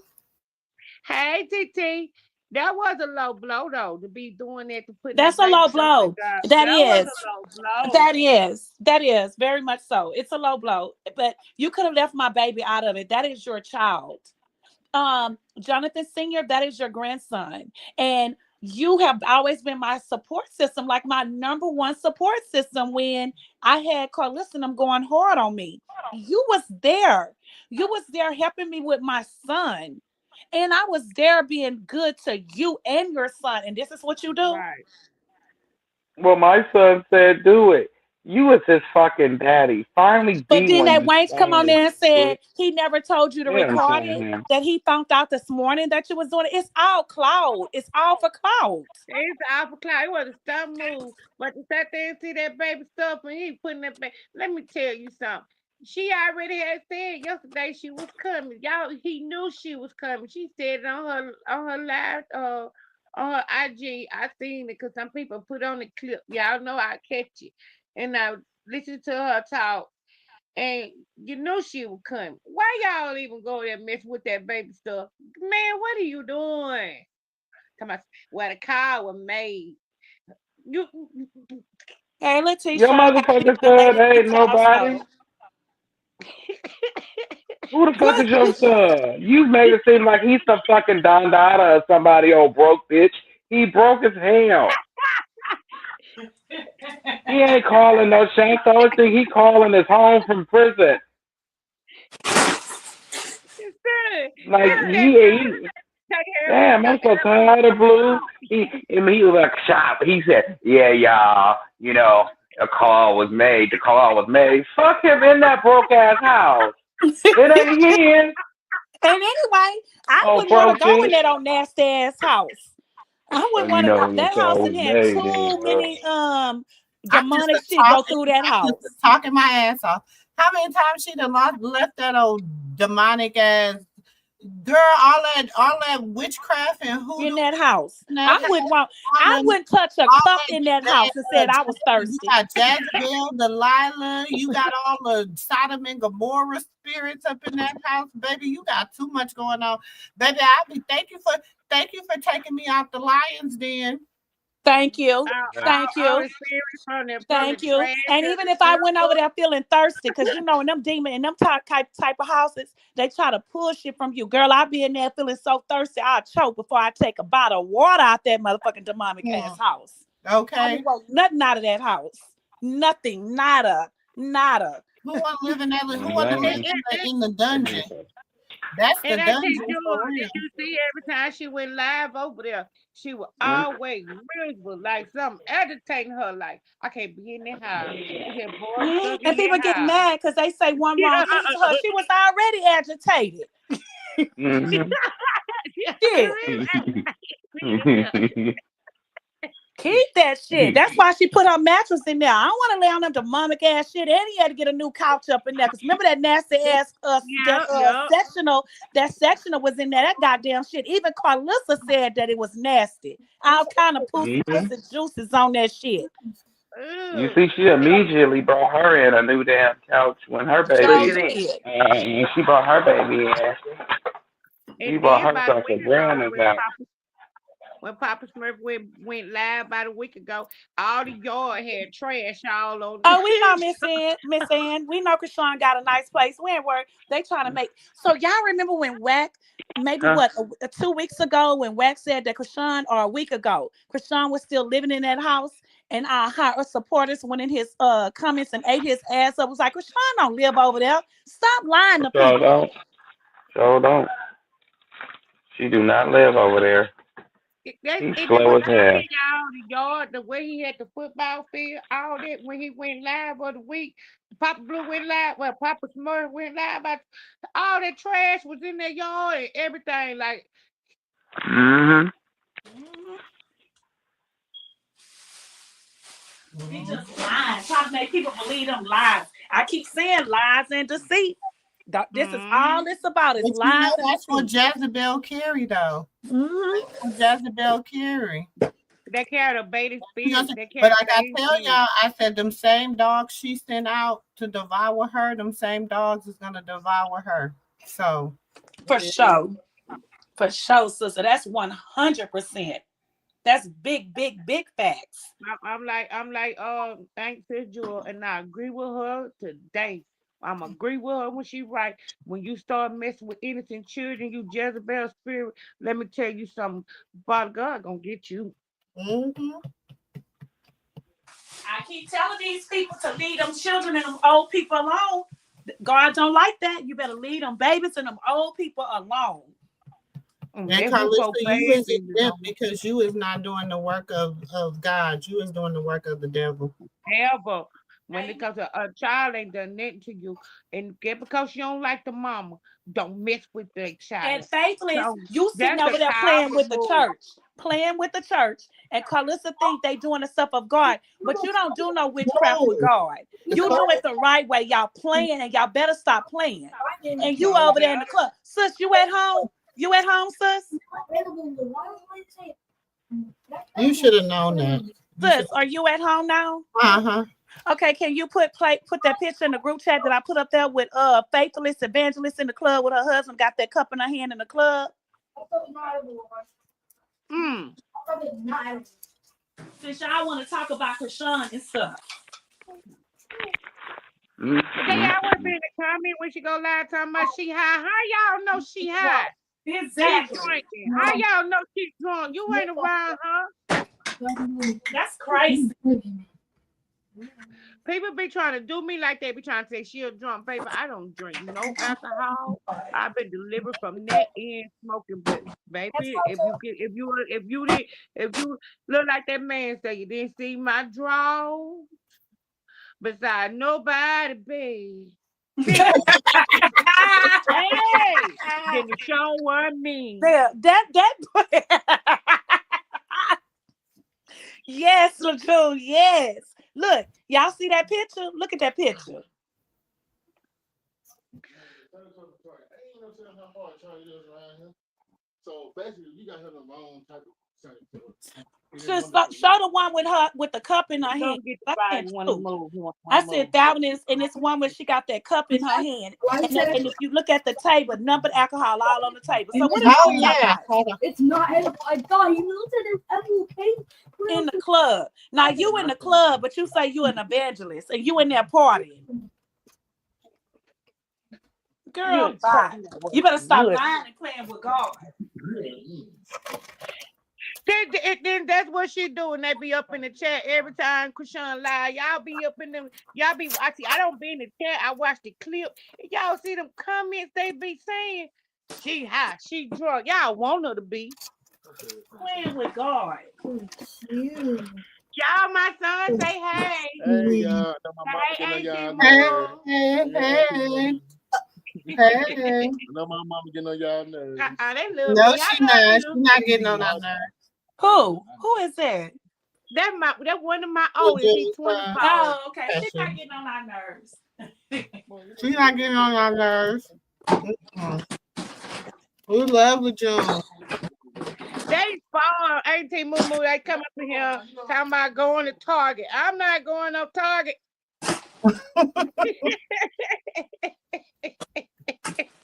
hey, TT, that was a low blow, though, to be doing that, to putting that's that a baby low stuff in blow. God. That That was is. a low blow. That is very much so. It's a low blow, but you could have left my baby out of it. That is your child. Jonathan Senior, that is your grandson. And you have always been my support system, like my number one support system when I had Karlissa and them going hard on me. You was there. You was there helping me with my son. And I was there being good to you and your son. And this is what you do? Right. Well, my son said do it. You was his fucking daddy. Finally But be then one, that you Wanks come on finally there and bitch. said he never told you to You know what I'm record saying, it, man? that he found out this morning that you was doing it. It's all cloud. It's all for cloud. It's Alpha Cloud. It was a stunt move. But to sit there and see that baby stuff and he putting that baby. Let me tell you something. She already had said yesterday she was coming. Y'all, he knew she was coming. She said it on her live on her IG. I seen it because some people put on the clip. Y'all know I catch it. And I listened to her talk. And you knew she was coming. Why y'all even go there mess with that baby stuff? Man, what are you doing? Come on, well, the car was made. You Hey, Your Letitia, how are you, motherfucker young said lady? ain't Letitia nobody. also. Who the fuck What? is your son? You made it seem like he's some fucking Don Dada or somebody old broke bitch. He broke as hell. He ain't calling no shank. The only thing he calling is home from prison. Instead, Like this that he take damn, I'm so tired of Blue. He was like shop. He said, "Yeah, y'all, a call was made. The call was made. Fuck him in that broke ass house. It ain't his. And anyway, I Oh, wouldn't want to broke go in shit. that old nasty ass house. I Well, wouldn't want to go. the That house call and was had made. Then, too many I just demonic been shit go talking. through that I just been house. talking my ass off. How many times she done left that old demonic ass girl? All that witchcraft and In hoodoo that house. in that I house. wouldn't want I All that, wouldn't touch a all cup in that house and said that I was you thirsty. got Jezebel, Delilah. You got all the Sodom and Gomorrah spirits up in that house, baby. You got too much going on, baby. Thank you for taking me out the Lions Den. Thank you. Thank all you. the spirits from the Thank you. trash And to even the if I went over stripper. there feeling thirsty, because in them demon in them type of houses, they try to pull shit from you. Girl, I be in there feeling so thirsty, I'll choke before I take a bottle of water out that motherfucking demonic ass house. I Okay. didn't want nothing out of that house. Nothing. Nada. Nada. Who want to live in that? Who want to blame live him. in the dungeon? That's the And I tell dungeon for you, did real. you see every time she went live over there, she was Mm. always miserable, like something agitating her. Like, I can't be in that house. She said, boy, stuck And in people that get house. mad because they say one wrong thing to her. She was already agitated. Mm-hmm. Shit. Mm-hmm. Keep that shit. That's why she put her mattress in there. I don't want to lay on them demonic ass shit. And he had to get a new couch up in there. Cause remember that nasty ass Yeah, yeah. sectional was in there. That goddamn shit. Even Karlissa said that it was nasty. All kind of pussy juices on that shit. You Ooh. see, she immediately brought her in a new damn couch when her So baby, did. and she brought her baby in. She And brought then her by the stuff way, a it's brand over new with couch. Papa. when Papa Smurf went live about a week ago, all the yard had trash all on Oh, we know it. Miss Ann. We know Chrisean got a nice place. We ain't worried. They trying to make. So y'all remember when Wack, maybe Huh? what, 2 weeks ago, when Wack said that Chrisean, or a week ago, Chrisean was still living in that house, and her supporters went in his comments and ate his ass up. Was like, Chrisean don't live over there. Stop lying to So people. don't. So don't. She do not live over there. He's It slow was as out hell. there, y'all. The yard, the way he had the football field, all that when he went live of the week. Papa Blue went live. Well, Papa Smurf went live. About all that trash was in their yard and everything. Like, Mhm. Mhm. He just lying, trying to make people believe them lies. I keep saying lies and deceit. This is all mm, it's about, is But you know lies and that's what deceit. Jezebel carry though. Hmm. That's what Jezebel carry. they carried a baited spirit. They But carried like I Satan tell spirit. y'all, I said them same dogs she sent out to devour her, them same dogs is gonna devour her. So For sure. For sure, sister. That's 100%. That's big, big, big facts. Thanks to Jewel, and I agree with her today. I'm agree with her when she right. When you start messing with innocent children, you Jezebel spirit, let me tell you something. Father God gonna get you. mhm. I keep telling these people to leave them children and them old people alone. God don't like that. You better leave them babies and them old people alone. And That's what Karlissa, folk you is babies is exempt because you is not doing the work of God. You is doing the work of the devil. ever. When it comes to a child ain't done nothing to you, and get because you don't like the mama, don't mess with the And child. faithless, So you sitting that's over a there playing coward with the move. church, and Carlissa think they doing the stuff of God, but you don't do no witchcraft with No. God. You do it the right way. Y'all playing, and y'all better stop playing. And you over there in the club, sis. You at home? You at home, sis? You should have known that. You should. Sis, are you at home now? Uh-huh. Okay, can you put that picture in the group chat that I put up there with faithless evangelist in the club with her husband, got that cup in her hand in the club? Mm. Since y'all want to talk about Chrisean and stuff. Okay, y'all want to be Mm-mm. in the comment when she go live talking about she high. How y'all know she high? She Exactly. drinking. How y'all know she drunk? You ain't around her. That's crazy. People be trying to do me like they be trying to say she a drunk paper. I don't drink no alcohol. I've been delivered from that and smoking, but baby, if you look like that man say you didn't see my draw beside nobody, babe. Hey, then the show what mean. There, that yes, Latoon, yes. Look, y'all see that picture? Look at that picture. Just show the one with her with the cup in her hand. Don't get the I right can't one to too. move. He want I to said move. that one is, and it's one where she got that cup in her hand. And if you look at the table, numbered alcohol all on the table. So what is Oh she talking yeah. about? Hold on. In the club. Now you in the club, but you say you an evangelist and you in there partying. Girl, Good. So bye. You better stop good. lying and playing with God. Then that's what she doing. They be up in the chat every time Chrisean lie. Y'all be up in them. Y'all be watching. I don't be in the chat. I watch the clip. Y'all see them comments they be saying. She high. She drunk. Y'all want her to be. Playing with God. Y'all, my son say hey. Hey y'all, I know my mama Say getting on hey, y'all Auntie Hey, nerves. Moo. hey, hey, hey. I know my mama getting on y'all nerves. They love No, me. I she love not. She you. not getting on our nerves. Who is that? That one of my With oldest. He's Julie's 24. Oh, okay. She's not getting on our nerves. She not getting on our nerves. Mm-mm. We love with June. They follow Auntie Moo Moo. They come up in here talking about going to Target. I'm not going up Target.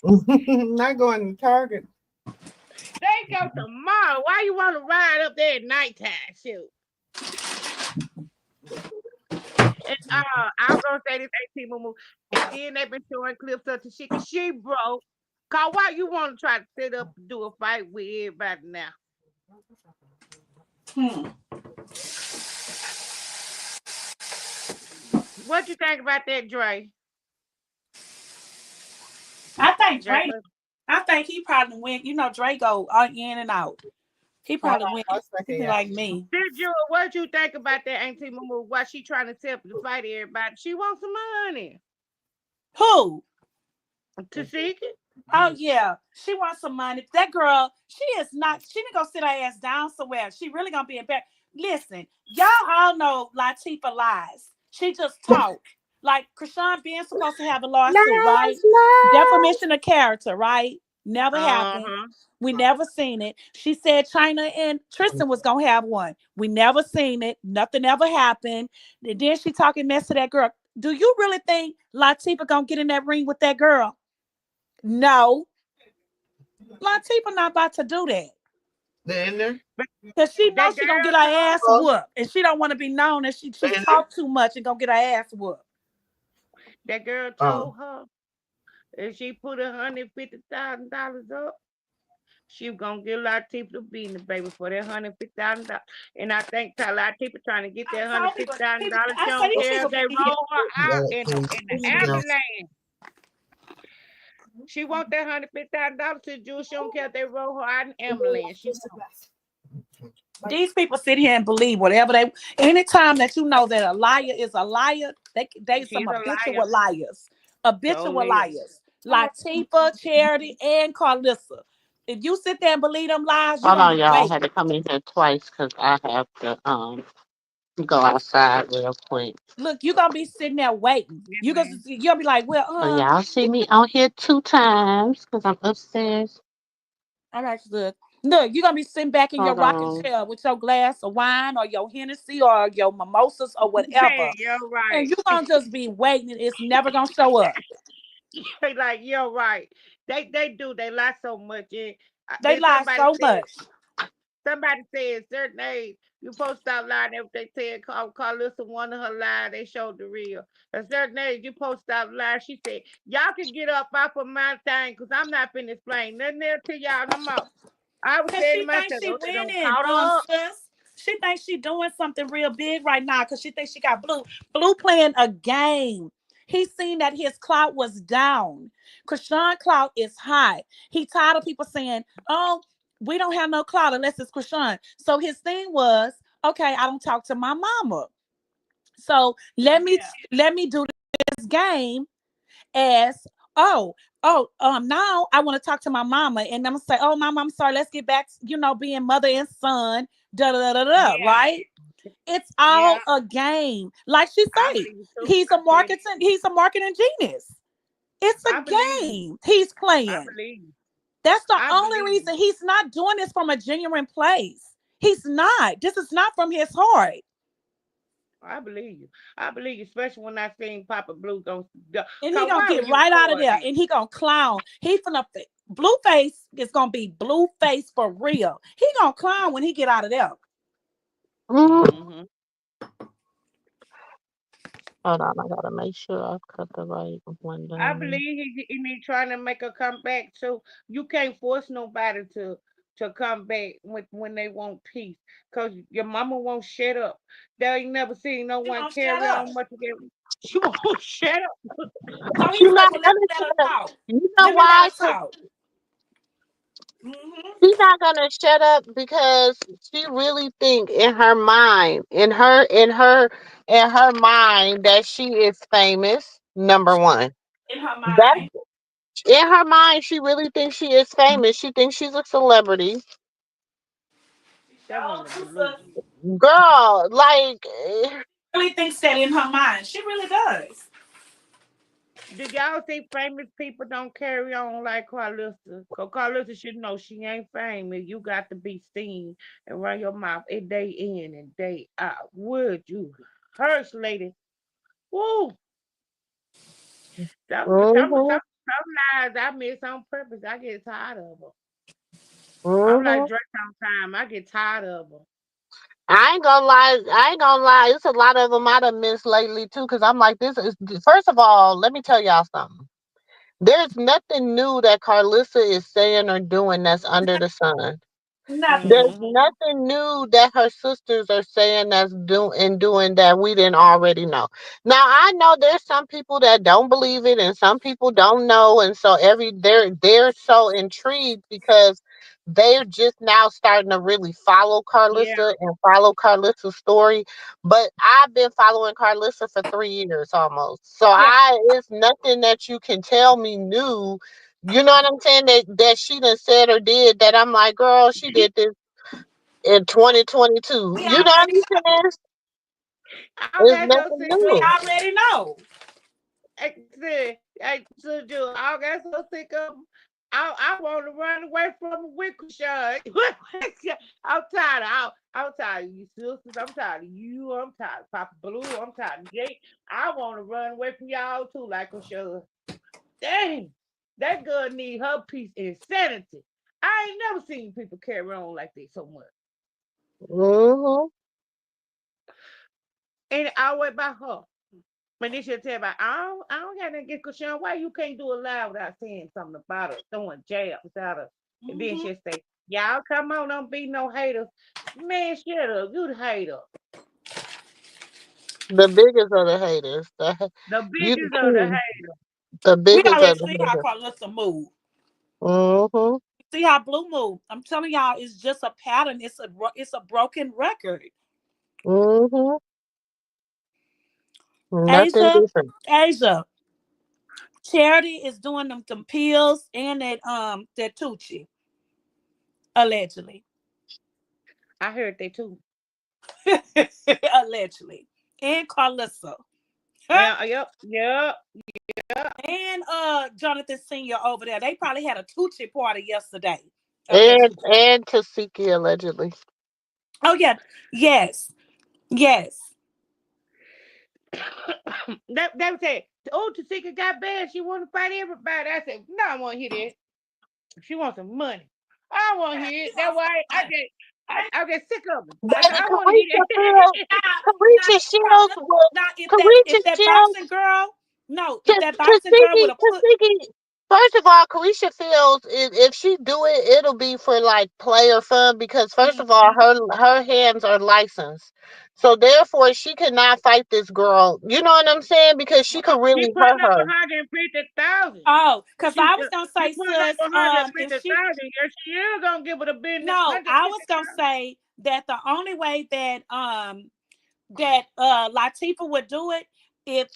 Not going to Target. They go tomorrow. Why you want to ride up there at nighttime? Shoot. And I'm gonna say this 18 move. And then they've been showing clips of Tashika. She broke. Cause why you want to try to sit up and do a fight with everybody now? Hmm. What you think about that, Dre? I think Dre, Drake. I think he probably went. You know, Drake go in and out. He Hold probably on went. one He second, be y'all. like me. did you? What you think about that Auntie Moo? Why she trying to tell to fight everybody? She wants some money Who? to seek it. Oh yeah, she wants some money. That girl, she is not. She didn't go sit her ass down somewhere. She really gonna be embarrassed. Listen, y'all all know Latifah lies. She just talk. Like Chrisean being supposed to have a lawsuit, right? Lies, lies. Defamation of character, right? Never Uh happened. huh. We never seen it. She said China and Tristan was gonna have one. We never seen it. Nothing ever happened. And then she talking mess to that girl. Do you really think Latifah gonna get in that ring with that girl? No, Latifah not about to do that. They're in there. But Cause she that knows she gonna girl get her told ass whooped, and she don't want to be known that she They're in there. talked too much and gonna get her ass whooped. that girl Oh, told her if she put $150,000 up, she was gonna get Latifah to beating the baby for that $150,000. And I think Latifah trying to get that I hundred told fifty people, thousand people dollars. She I say don't these care people if they be here. roll her out yeah, in the yeah. ambulance. She want that $150,000 to do. She don't care if they roll her out in ambulance. She won't. These people sit here and believe whatever they. Anytime that you know that a liar is a liar, they some She's a liar. habitual liars, habitual Totally. liars. Latifah, Charity, and Karlissa. If you sit there and believe them lies, you're Hold gonna on, be y'all. I had waiting. to come in here twice because I have to go outside real quick. Look, you're gonna be sitting there waiting. Yeah, You gonna man. you'll be like, well, So y'all see me on here 2 times because I'm upstairs. all right, look, you're gonna be sitting back in your Hold rocking on. chair with your glass of wine or your Hennessy or your mimosas or Man, whatever, you're and right. you're gonna just be waiting. It's never gonna show up. Like you're right. They do. They lie so much. And They then lie so much. somebody said certain age you supposed to stop lying. If they said Carlissa one of her lies, they showed the real. A certain age you supposed to stop lying. She said y'all can get up off of my thing because I'm not finna explain nothing else to y'all no more. I was Cause saying to she thinks myself, she oh, they don't winning, caught up. sis. She thinks she doing something real big right now because she thinks she got Blue playing a game. He seen that his clout was down. Chrisean clout is high. He tired of people saying, "Oh, we don't have no clout unless it's Chrisean." So his thing was, "Okay, I don't talk to my mama. So let me do this game as now I want to talk to my mama and I'm gonna say, oh mama, I'm sorry, let's get back, being mother and son, da da da da da, Yeah, right? It's all yeah. a game. Like she I say, believe you too. he's a marketing genius. It's I believe a you. game he's I playing. believe you. That's the I only believe you. reason he's not doing this from a genuine place. He's not. This is not from his heart. I believe you. I believe you, especially when I seen Papa Blue go. And he Cause gonna why get would you right out of record there this? and he gonna clown. He finna Blueface is gonna be Blueface for real. He gonna clown when he get out of there. Mhm. Mm-hmm. Hold on, I gotta make sure I cut the right one I down. believe he trying to make a comeback too. You can't force nobody to come back when they want peace. Cause your mama won't shut up. They ain't never seen no He one won't shut carry up. on much again. She won't shut up. So he She's said, not well, let gonna me let her shut up. talk. You know Let me let why? her 'Cause talk. Hmm. she's not gonna shut up because she really think in her mind that she is famous. Number one, In her that mind. in her mind she really thinks she is famous. She thinks she's a celebrity. She That sure woman do, sis. delusional. Girl, like, Really thinks that in her mind. She really does. Did y'all see famous people don't carry on like Karlissa? Cause Karlissa should know she ain't famous. You got to be seen and run your mouth a day in and day out. Would you? Hush, lady. Woo! Some mhm. lies I miss on purpose. I get tired of them. I'm like Mm-hmm. Drake sometimes. I get tired of them. I ain't gonna lie. I ain't gonna lie. It's a lot of them I done missed lately too. Cause I'm like, this is first of all. Let me tell y'all something. There's nothing new that Karlissa is saying or doing that's under the sun. Nothing. There's Mm-hmm. nothing new that her sisters are saying that's doing that we didn't already know. Now I know there's some people that don't believe it and some people don't know, and so they're so intrigued because they're just now starting to really follow Yeah. Karlissa and follow Karlissa's story. But I've been following Karlissa for 3 years almost. So Yeah. it's nothing that you can tell me new. You know what I'm saying? That she done said or did that I'm like, girl, she did this in 2022. We You know what already I'm saying? I It's got so nothing sick we of new. already know. I to do. I got so sick of 'em. I want to run away from a wicked shot. I'm tired. I'm tired of you sisters. I'm tired of you. I'm tired of Papa Blue. I'm tired of Jake. I want to run away from y'all too, like a show. Dang, that girl need her peace and sanity. I ain't never seen people carry on like this so much. Hmm. And always by her. But then she'll tell about, I don't got nothing against Chrisean. Why you can't do a live without saying something about her, throwing jabs at her? And then Mm-hmm. she'll say, y'all come on, don't be no haters. Man, shut up. You the hater. The biggest of the haters. The You the biggest of the king. haters. The We biggest already of the see how haters. Carlissa move. Hmm. See how Blue move. I'm telling y'all, it's just a pattern. It's a broken record. Hmm. Nothing Asia, different. Asia, Charity is doing them pills and that Tucci allegedly, I heard that too. allegedly, and Carlissa. Yeah, yep, yep, yep. And Jonathan Senior over there. They probably had a Tucci party yesterday, And allegedly. and Tasiki allegedly. Oh yeah, yes, yes. They would say, oh, Tasika got bad. She want to fight everybody. I said, no, I want to hear that. She wants some money. I want to hear it. That's why I get sick of them. I said, Baby, I want to hear Carisha feels that. Now, Carisha Shields will now Carisha if that boxing Shields girl, no, if to that boxing girl Tasiki would have put Tasiki. First of all, Carisha feels if she do it, it'll be for like play or fun because first of all, Mhm. her hands are licensed, so therefore she cannot fight this girl. You know what I'm saying? Because she could She really hurt putting up her. 150,000. Oh, because She I was gonna she say, putting up sis, if she 150,000. Yes, she is gonna give it a business no, I was gonna 150,000. say that the only way that Latifah would do it if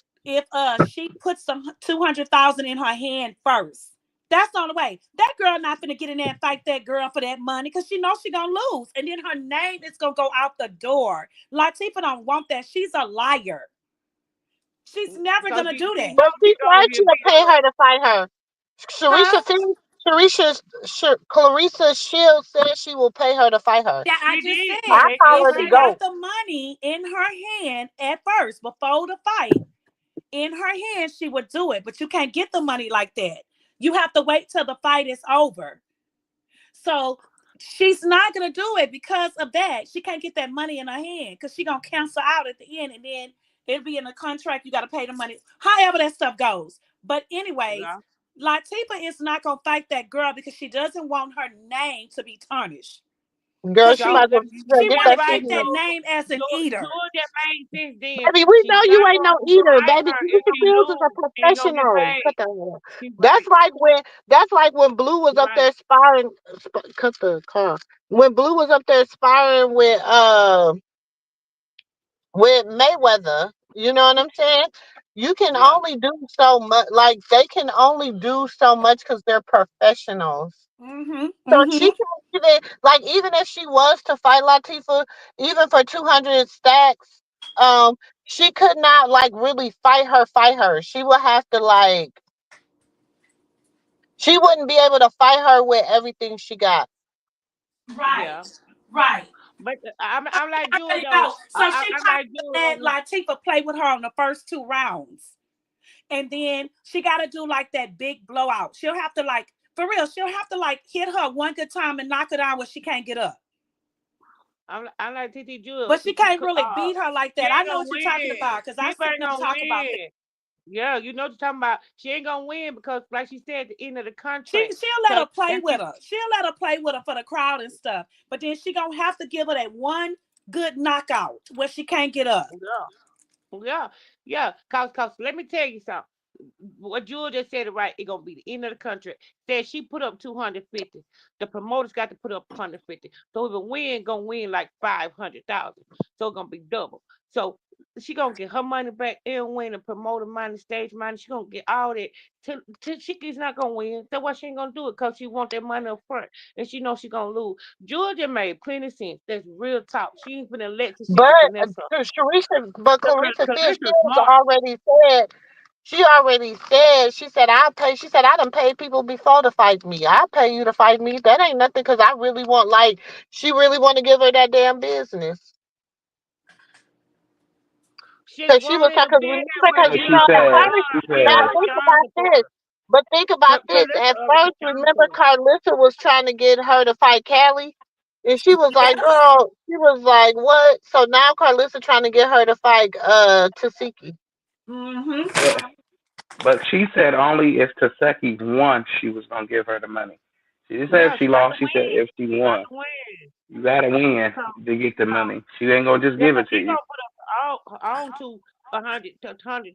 she put some 200,000 in her hand first. That's the only way. That girl not gonna get in there and fight that girl for that money because she knows she gonna lose, and then her name is gonna go out the door. Latifah don't want that. She's a liar. She's never So gonna do she that. But knows she she gonna said get she'll beat pay up. her to fight her. Huh? Carisha Fields, Clarissa Shields said she will pay her to fight her. Yeah, I She just did say said I that. You're call if her the she right. got goat. the money in her hand at first before the fight, in her hand, she would do it. But you can't get the money like that. You have to wait till the fight is over. So she's not gonna do it because of that. She can't get that money in her hand because she gonna cancel out at the end, and then it'll be in the contract. You got to pay the money. However that stuff goes. But anyways, Yeah. Latifah is not gonna fight that girl because she doesn't want her name to be tarnished. Girl, Because she So might as well she get want you're to that right. keep CD. that So name as an do eater. it that made sense then. Baby, we know She's you not ain't no gonna eater, fight baby. her if Carisha she Fields is a lose. She ain't gonna get professional. Cut paid. that hair. She's That's right. like when Blue was You're up right. there sparring. Cut the car. When Blue was up there sparring with Mayweather. You know what I'm saying? You can Yeah. only do so much. Like they can only do so much because they're professionals. Mm-hmm. So she Mm-hmm. can't even like even if she was to fight Latifah, even for 200 stacks, she could not like really fight her. She would have to like she wouldn't be able to fight her with everything she got. Yeah. Right. Right. But I'm like I you already though. know. So she I'm probably like you let though. Latifah play with her on the first two rounds. And then she got to do like that big blowout. She'll have to like For real, she'll have to like hit her one good time and knock her down where she can't get up. I'm like TT Jewel. But she can't really beat her like She that. I ain't know gonna what you're talking win. about because I People seen ain't them gonna talk about that. win. Yeah, you know what you're talking about. She ain't gonna win because, like she said, at the end of the contract. She'll let So her play if with her. She'll let her play with her for the crowd and stuff. But then she gonna have to give her that one good knockout where she can't get up. yeah, yeah. Cause let me tell you something. What Jewel just said it right. It gonna be the end of the country. Said she put up 250. The promoters got to put up 150. So if a win gonna win like 500,000. So it's gonna be double. So she gonna get her money back and win the promoter money, stage money. She gonna get all that. Till she's not gonna win. That's why she ain't gonna do it because she want that money up front and she know she gonna lose. Georgia made plenty of sense. That's real talk. She ain't finna let But Tashika finesse her. Clarissa said Carissa's smart. she already said, she said, she said, I done paid people before to fight me. I'll pay you to fight me. That ain't nothing because I really want, like, she really want to give her that damn business. She Because she was wanted a talking, big remember, when because, But you she know, at said, first, she Krishan. She now a said, think Krishan about this. supporter. But think about this. Carissa At a first, Krishan remember, supporter. Karlissa was trying to get her to fight Callie? And she was like, Yes. girl, she was like, what? So now Karlissa trying to get her to fight Tasiki. Mm-hmm. but, but she said only if Taseki won, she was gonna give her the money. She didn't say if Yeah, she she got to lost. She said win. if she She got won. to win. You gotta win So, to get the so money. She ain't gonna just yeah, give cause it to she you. gonna put up all her own to 100,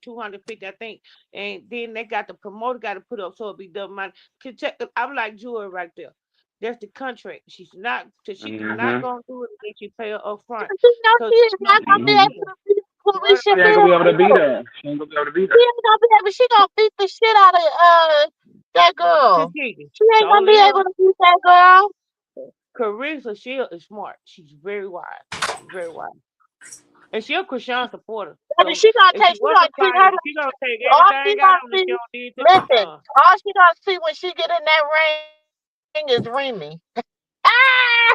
250, I think, and then they got the promoter got to put up so it be double money. I'm like Jewel right there. That's the contract. She's not Mhm. gonna do it unless she pay her up front, She know cause she is she's gonna not be gonna be Mhm. able illegal. to beat What Clarissa She about ain't gonna for be able to beat real. her. She ain't gonna be able to beat She her. ain't gonna be able. She gonna beat the shit out of that girl. Tuskegee? She ain't So gonna be live. able to beat that girl. Carissa, she is smart. She's very wise. She's very wise. And she a Chrisean supporter. Baby, So she gonna if take. she She was gonna a treat her fighter, like she gonna take all she everything out gonna on the see. show did to Listen, Chrisean. all she gonna see when she get in that ring is Remy. Ah,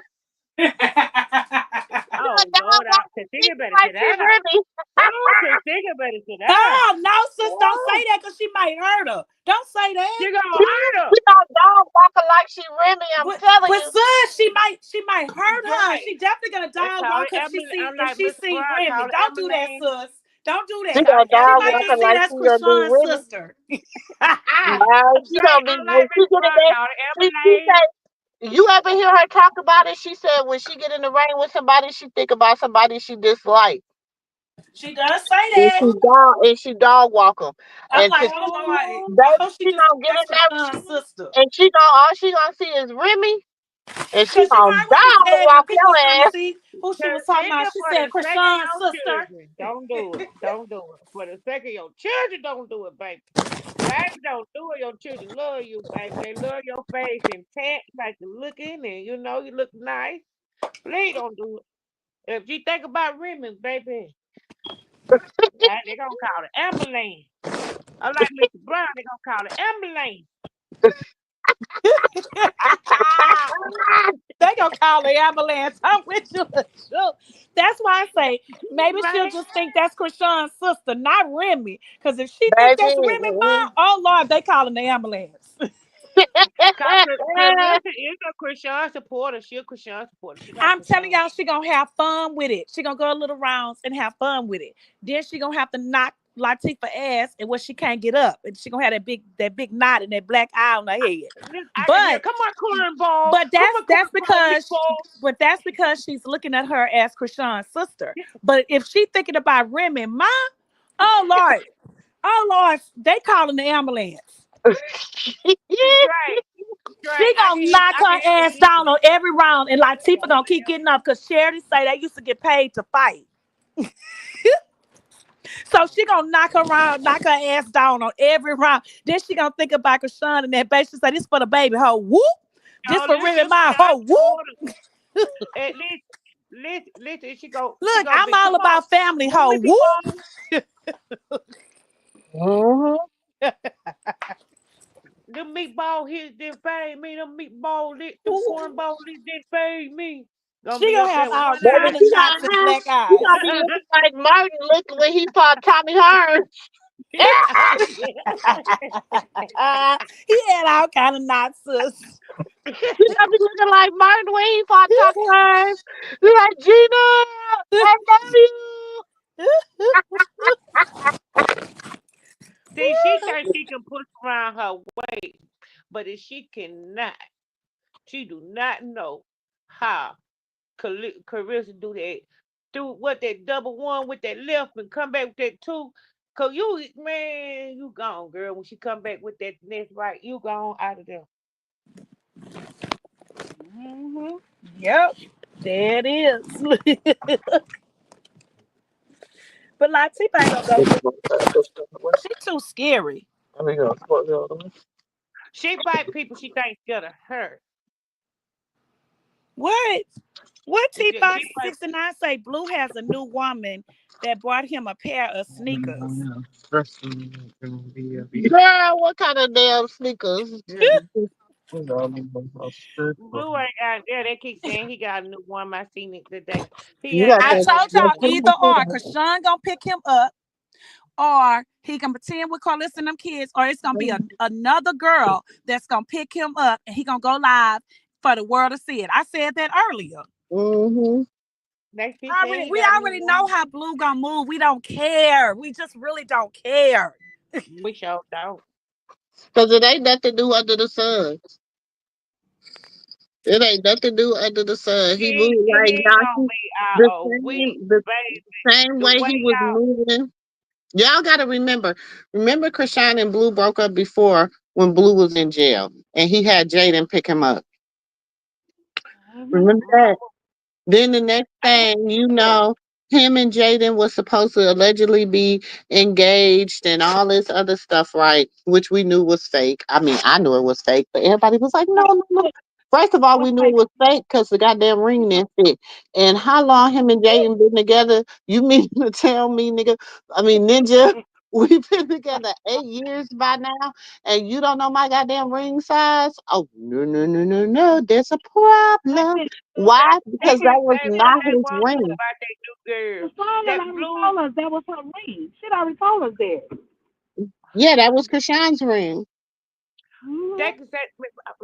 she Oh gonna dog Lord, walk the Tashika sticky better like sit she down. Remy. Oh, Tashika better sit down. Oh no, sis, don't Oh, say that because she might hurt her. Don't say that. she gonna She, hurt her. she gonna dog walk her like she Remy. I'm But telling but you. sis, she might hurt her. Right. She definitely gonna They dog call walk it her ambulance. I'm if like she Mr. see Brown, Remy. call it Don't do that, ambulance. sis. Don't do She that. Call gonna it She dog might walk just her ambulance. see like that's she gonna be Krishan's Remy. sister. She gonna be I'm when like she Mr. get in Brown, there. call it She ambulance. said, you ever hear her talk about it? She said when she get in the ring with somebody, she think about somebody she dislike, She does say and that. she dog walk them, I'm and like, to oh Lord, Ooh, I baby, hope she she just gonna get that's in there, Krishan's sister. and she gonna all she gonna see is Remy, and she Cause she gonna heard what she dog said when walk people was trying your to ass. see who she was talking about. Tashika, She for said the sake of Krishan's your sister. children, don't do it. Don't do it. For the sake of your children, don't do it, baby. Baby, don't do it. Your children love you, baby. They love your face intact, like you looking, and you know you look nice. Please don't do it. If you think about Remy, baby, they're gonna call it ambulance. I'm like Mr. Brown, they're gonna call it ambulance. They gonna call the ambulance. I'm with you. Shoot. That's why I say maybe she'll Right? just think that's Krishan's sister, not Remy. Because if she think Baby. that's Remy mom, oh Lord, they calling the ambulance. Karissa is a Christian supporter. She a Christian supporter. She not I'm telling Christian. y'all, she gonna have fun with it. She gonna go a little rounds and have fun with it. Then she gonna have to knock Latifah ass and where she can't get up, and she gonna have that big knot and that black eye on her head. I can hear. But Come on, cornball. But Come that's on, that's cornball, because meatball. she's looking at her as Krishan's sister. But if she thinking about Remy, ma, oh Lord, they calling the ambulance. Right, right. She gonna knock I can her hear the ass down people. on every round, and Latifah gonna keep getting up because Charity say they used to get paid to fight. So she gonna knock her ass down on every round. Then she gonna think about Krishan and that baby. She say this for the baby, ho whoop. This Oh, for listen, Remy, she'll my Christian ho whoop. supporter. At least, listen. She Look, go I'm be. all Come on, about family, come ho with whoop. meatball. Mhm. Them meatball hits didn't fade me. Them cornball hits didn't fade me. Gonna She be gonna up have there with all one Baby, kind eye. of knots and black she eyes. gonna be looking like Martin looked when he fought Tommy Hearns. Oh, yeah. He had all kind of knots, sis. He got me looking like Martin when he fought talk to her. He like, Gina, I love you. See, she thinks she can push around her weight, but if she cannot, she do not know how Carissa do that. Do what that double one with that left and come back with that two. Cause you man, you gone, girl. When she come back with that next right, you gone out of there. Hmm. Yep, there it is. But like, T ain't gonna go through. She too scary. She fight people she thinks gonna hurt. What? What T She Fox fight 69 say? Blue has a new woman that bought him a pair of sneakers. Girl, what kind of damn sneakers? Blue ain't got there. They keep saying he got a new one. I seen it today. He You ain't got I got that. no told y'all either or, cause Sean gonna pick him up, or he can pretend with Karlissa and them kids, or it's gonna be another girl that's gonna pick him up and he gonna go live for the world to see it. I said that earlier. Mm-hmm. They keep saying he We got a new already know one. how Blue gonna move. We don't care. We just really don't care. We sure don't. Because it ain't nothing new under the sun. It ain't nothing new under the sun. He moved He like ain't y'all. gonna See, be the out a week, the baby. same The way way he was y'all, moving. Y'all got to remember. Remember, Chrisean and Blue broke up before when Blue was in jail, and he had Jaden pick him up. Remember that? remember, Then the next I know, thing you know, him and Jaden was supposed to allegedly be engaged and all this other stuff, right? Which we knew was fake. I mean, I knew it was fake, but everybody was like, no, no, no. First of all, we knew it was fake because the goddamn ring didn't fit. And how long him and Jaden been together? You mean to tell me, nigga? I mean, Ninja, we've been together 8 years by now, and you don't know my goddamn ring size? Oh, no, no, no, no, no. There's a problem. Why? they Because that can't was say what not they his want to ring. about that new girl. The song had That already blue, told us that was her ring. She'd already told us that. Yeah, that was Krishan's ring. they Hmm. can say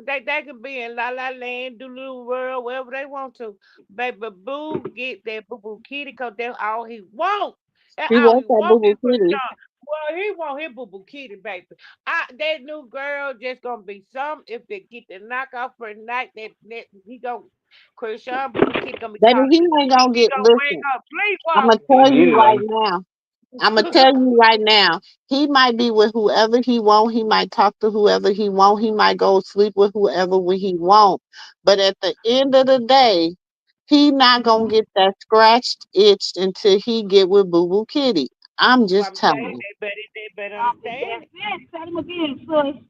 they can be in La La Land, do little world, wherever they want to. Baby Boo get that Boo Boo Kitty because that's all he want. That's He all was he that want boo boo is kitty. Krishan. Well, he want his Boo Boo Kitty, baby. That new girl just gonna be some. If they get the knockoff for the night, that he gonna Krishan Boo Boo Kitty gonna be Baby, calling he him. ain't gonna He get, gonna wake listen, up, I'm gonna sleepwalking. tell He you neither right them. now. I'm gonna tell you right now. He might be with whoever he want. He might talk to whoever he want. He might go sleep with whoever when he want. But at the end of the day, he not gonna get that scratched itched until he get with Boo Boo Kitty. I'm Well, just I'm telling telling you, you. they better understand That's it. it. Tell him again, sis.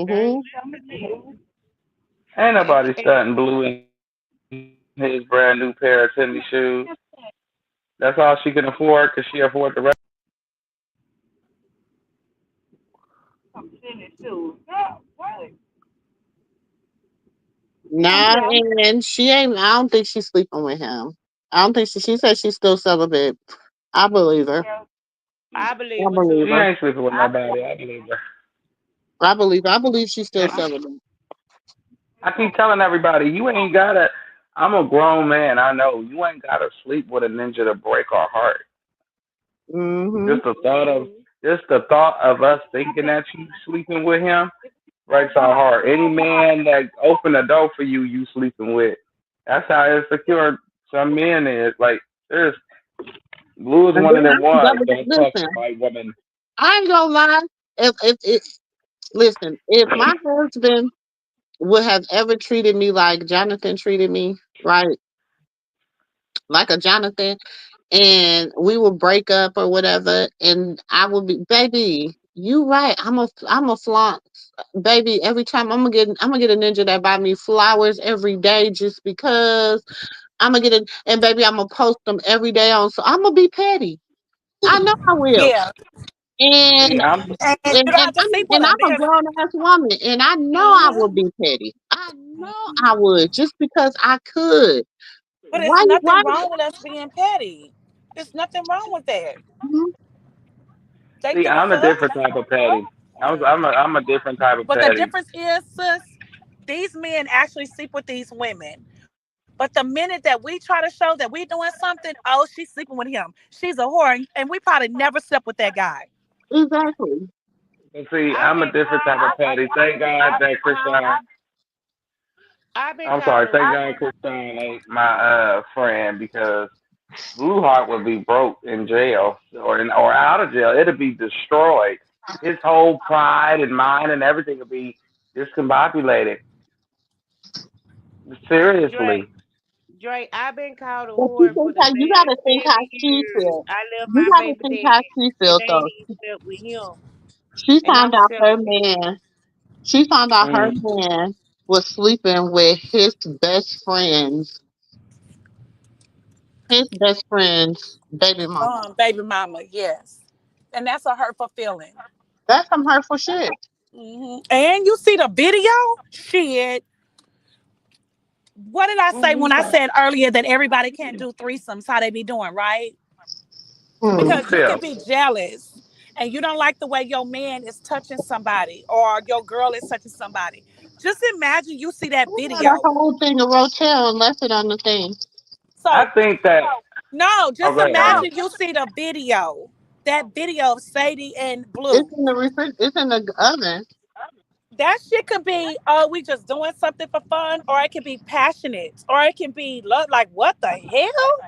They ain't Mm-hmm. Tell him listening. again. Ain't nobody And stunting Blue in his brand new pair of tennis shoes. That's all she can afford because she afford the rest. I'm finished too. No, what? I'm Nah, sorry. and she ain't. I don't think she's sleeping with him. I don't think she said she's still celibate. I believe her. Yeah. I I believe it She believe too. her. ain't sleeping with I nobody. I believe her. I believe. I believe she's still And I, celibate. I keep telling everybody, you ain't gotta. I'm a grown man. I know you ain't gotta sleep with a ninja to break our heart. Mm-hmm. Just the thought of just the thought of us thinking that you sleeping with him breaks our heart. Any man that open the door for you, you sleeping with. That's how insecure some men is. Like there's Blue is And one of then them I'm ones. double. Don't trust Listen, my woman. I ain't gonna lie. If listen, if my husband would have ever treated me like Jonathan treated me, right, like a Jonathan, and we would break up or whatever, and I would be, baby, you right. I'm a flaunt, baby. Every time I'm gonna get a ninja that buy me flowers every day just because I'm gonna get it, and baby, I'm gonna post them every day on. So I'm gonna be petty. I know I will, Yeah. and See, I'm And you and, don't and have to I'm sleep with and them I'm a because grown ass woman, and I know I will be petty. I know I would just because I could. but it's Why? nothing wrong with us being petty. There's nothing wrong with that. They See, give a I'm a fuck. different type of petty. I'm a different type of But the petty. difference is, sis, these men actually sleep with these women. But the minute that we try to show that we doing something, oh, she's sleeping with him. She's a whore, and we probably never slept with that guy. Exactly. And see, I've I'm a been different type of called. petty. Thank God I've that been Chrisean. called. I've been I'm sorry. called a Thank whore. God Chrisean ain't my friend because Blue Heart would be broke in jail or out of jail. It'd be destroyed. His whole pride and mind and everything would be discombobulated. Dre, Seriously. Dre, I've been called a But you whore for think the how you last gotta think how 7 she years. feels. I left You my gotta baby think how daddy, she and feels I ain't though. even slept with him. She And found I'ma out tell her her this. man. She found out her Mm. man was sleeping with his best friend's baby mama. Baby mama, yes. And that's a hurtful feeling. That's some hurtful shit. And you see the video? Shit. What did I say when I Mm-hmm. said earlier that everybody can't do threesomes? How they be doing, right? Blue Because you Mm-hmm. can Pill. be jealous and you don't like the way your man is touching somebody or your girl is touching somebody. Just imagine you see that Had a video. whole thing of Rotel and left it on the thing. I So, think that. no, Oh, just go ahead. imagine you see the video. That video of Sadie and It's Blue. in the it's in the oven. That shit could be, oh, we just doing something for fun, or it could be passionate, or it can be love. Like, what the hell?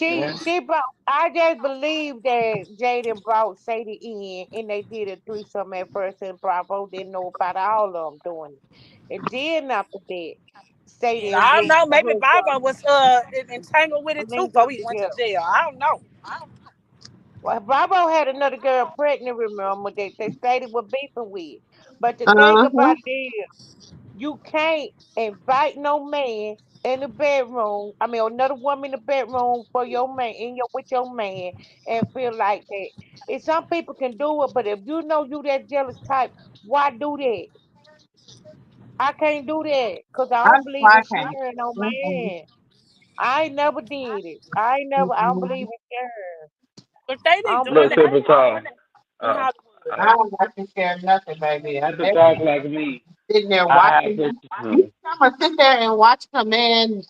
Yeah. She brought. I just believe that Jaden brought Sadie in, and they did a threesome at first, and Bravo didn't know about all of them doing it. And then after that, Sadie and I don't Blue know. Maybe hooked up, Baba was entangled with it too linked before up he went to together. jail. I don't know. Well, Bravo had another girl pregnant. Remember that they Sadie was beefing with. But the thing Uh-huh. about it is, you can't invite no man in the bedroom. I mean, another woman in the bedroom for your man, with your man, and feel like that. And some people can do it, but if you know you that jealous type, why do that? I can't do that because I don't That's believe why in I can't. sharing no Mm-hmm. man. I ain't never did it. I ain't never. I don't believe Mm-hmm. in sharing. But they I be don't doing Look, believe. that super tall. in Oh. Hollywood. I don't like to share nothing, baby. Super talk like me. Sitting there I have watching. this. You think I'm gonna sit there and watch a man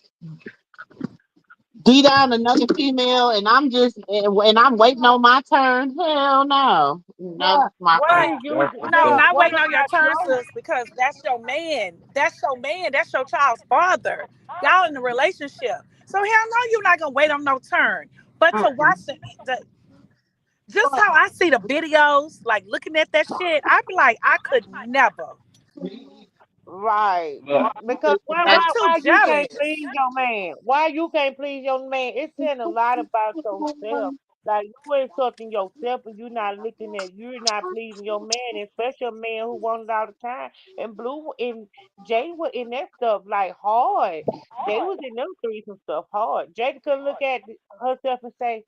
beat down another female, and I'm waiting on my turn? Hell no. No, my What friend. Right. is you? That's for No, sure. not What waiting on your about turn, your? sis, because that's your man. That's your man. That's your child's father. Y'all in a relationship. So hell no, you're not gonna wait on no turn. But to Mm-mm. watch the just how I see the videos, like looking at that shit, I'd be like, I could never. Right. Look, Because why I'm why too why you can't jealous. please your man? Why you can't please your man? It's saying a lot about yourself. Like you ain't something yourself and you're not pleasing your man, especially a man who wants it all the time. And Blue and Jay were in that stuff like hard. They was in them threesome stuff hard. Jay couldn't look at herself and say,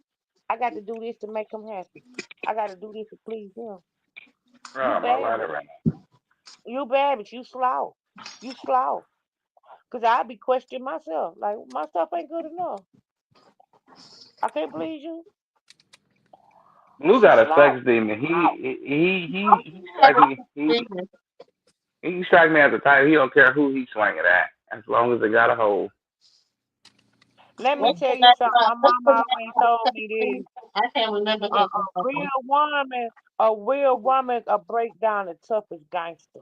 I got to do this to make him happy. I got to do this to please him. You oh, my bad, lighter but right you bad, but you slow. You slow. Cause I be questioning myself. Like my stuff ain't good enough. I can't please you. now. Blue She got a sex slow. demon. He Have strike a me. business. He strike me as a type. He don't care who he swinging at, as long as it got a hole. Let me What's tell the you name? something. My What's mama the always told me name? this. I can't remember A, his a name. real woman, a real woman, a break down the toughest gangster.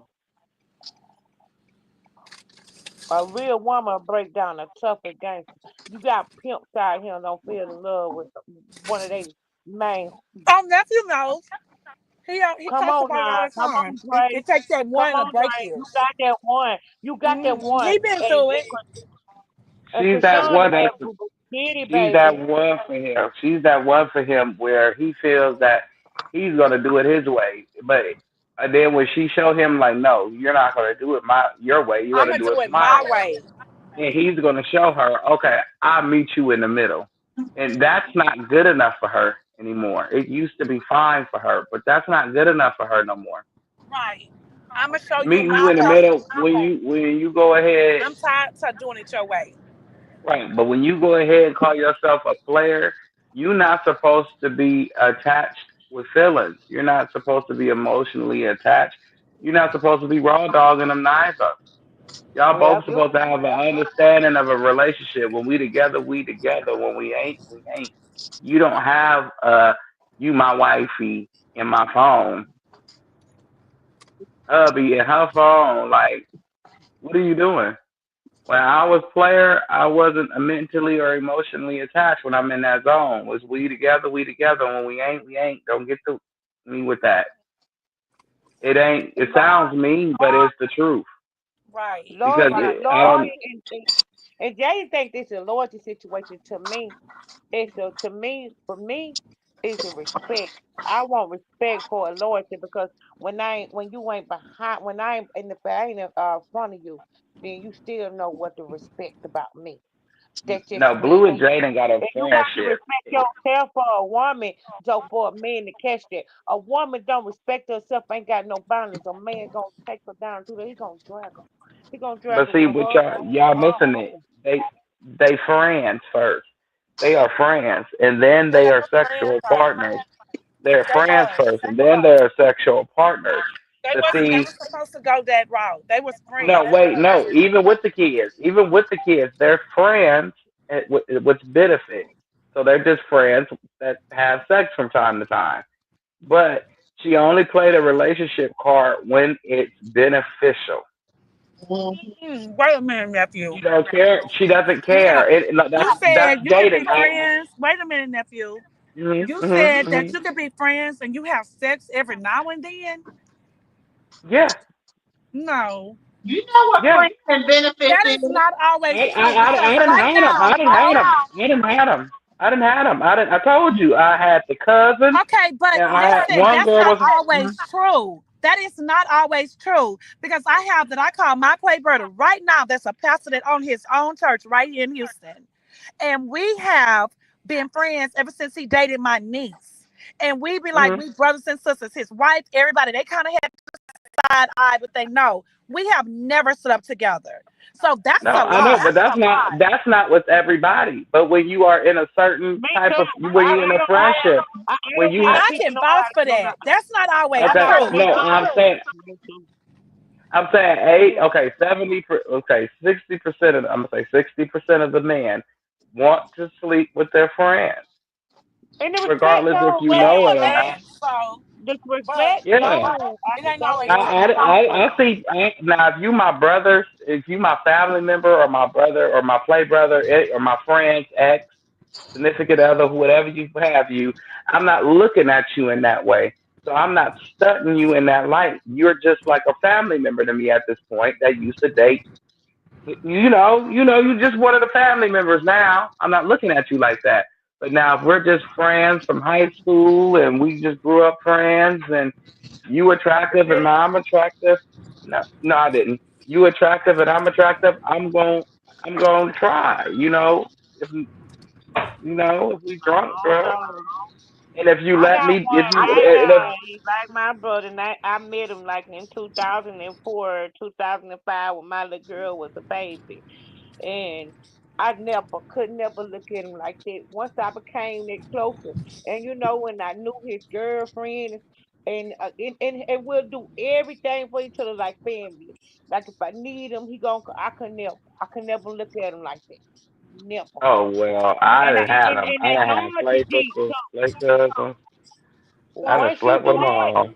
A real woman will break down the toughest gangster. You got pimps out here don't feel in love with one of they main. Oh, nephew knows. He Come talks on about it all now. the Come on, time. Dre. It takes that Come one to on, break Dre. You his. got that one. You got that one. He been And through it. She's that Krishan one. had That's Boo Boo Kitty, she's that baby. one for him. She's that one for him where he feels that he's gonna do it his way, but then when she show him like, no, you're not gonna do it your way. You're I'm gonna gonna do it do it my my way. way. And he's gonna show her, okay, I'll meet you in the middle. And that's not good enough for her anymore. It used to be fine for her, but that's not good enough for her no more. Right. I'm gonna show you Meeting you my in the way. middle when you go ahead, I'm tired of doing it your way. right? But when you go ahead and call yourself a player You're not supposed to be attached with feelings. You're not supposed to be emotionally attached. You're not supposed to be raw dogging them neither. Y'all Well, both you supposed to have an understanding of a relationship. When we together, we together. When we ain't, we ain't. You don't have you my wifey in my phone, hubby in her phone. Like, what are you doing? When I was player, I wasn't mentally or emotionally attached when I'm in that zone. Was we together, we together. When we ain't, we ain't. Don't get to me with that. It ain't. It sounds mean, but it's the truth. Right. Because loyalty, I don't. loyalty, and Jay think this is a loyalty situation. To me, for me, it's a respect. I want respect for a loyalty because when you ain't behind, when I ain't in the I ain't in front of you, then you still know what to respect about me. That's just No, me. Blue and Jaden got a And you got to friendship. respect yourself for a woman, so for a man to catch that. A woman don't respect herself, ain't got no boundaries. A man gonna take her down to that. He gonna drag her. He gonna drag But her see, with what her y'all missing it. They friends first. They are friends, and then Yeah, they they are were friends sexual first. partners. They're They friends was. first, and then they're sexual partners. They But wasn't see, never supposed to go that route. They was no, friends wait, first. no. Even with the kids, they're friends with benefit. So they're just friends that have sex from time to time. But she only played a relationship card when it's beneficial. Wait a minute, nephew. She don't care. She doesn't Now, care. you That's said you could be dating. friends. Wait a minute, nephew. You said that Mhm. you could be friends and you have sex every now and then. Yeah. No, You know what Yeah. friends and benefits that is? is not always true because I didn't right had them. now, I didn't had them. I didn't had them. I didn't had them. I didn't. I told you I had the cousin, okay, but and I had listen, one that's girl not was. always true. That is not always true because I have that I call my play brother right now. That's a pastor that owns his own church right here in Houston, and we have been friends ever since he dated my niece. And we be like, Mhm. we brothers and sisters, his wife, everybody. They kind of had side eye, but they know we have never stood up together. So that's No, a I know, lie. but that's not with everybody. But when you are in a certain Me type too. of when you're in a friendship, I when don't you And mind have I people can know vouch how to for do that. That's not always okay, that. true. no, Me too. I'm saying eight, okay, 60% of I'm gonna say 60% of the men want to sleep with their friends, And the respect regardless if goes, you Well, know I'm it a or man, not. so the but respect Yeah. goes. I it just ain't don't always I want true. to sleep with. I see now if you my brothers, if you my family member or my brother or my play brother or my friend's ex, significant other, whatever you have you, I'm not looking at you in that way. So I'm not stunting you in that light. You're just like a family member to me at this point that used to date. You just one of the family members now. I'm not looking at you like that. But now if we're just friends from high school and we just grew up friends and you attractive and I'm attractive, no, no, I didn't. You attractive and I'm attractive. I'm going to try. If we drunk, I don't bro, know. and if you I let got me, if one you, right and if, now. He's like my brother. And I met him like in 2004, 2005 when my little girl was a baby. And I could never look at him like that. Once I became that closer, and when I knew his girlfriend, and we'll do everything for each other like family. Like if I need him, he gon' I could never look at him like that. Never. oh well, I And I, didn't have and, them. and I that didn't have loyalty play deep sisters, too. play cousins. I done Once you slept with do them that, all.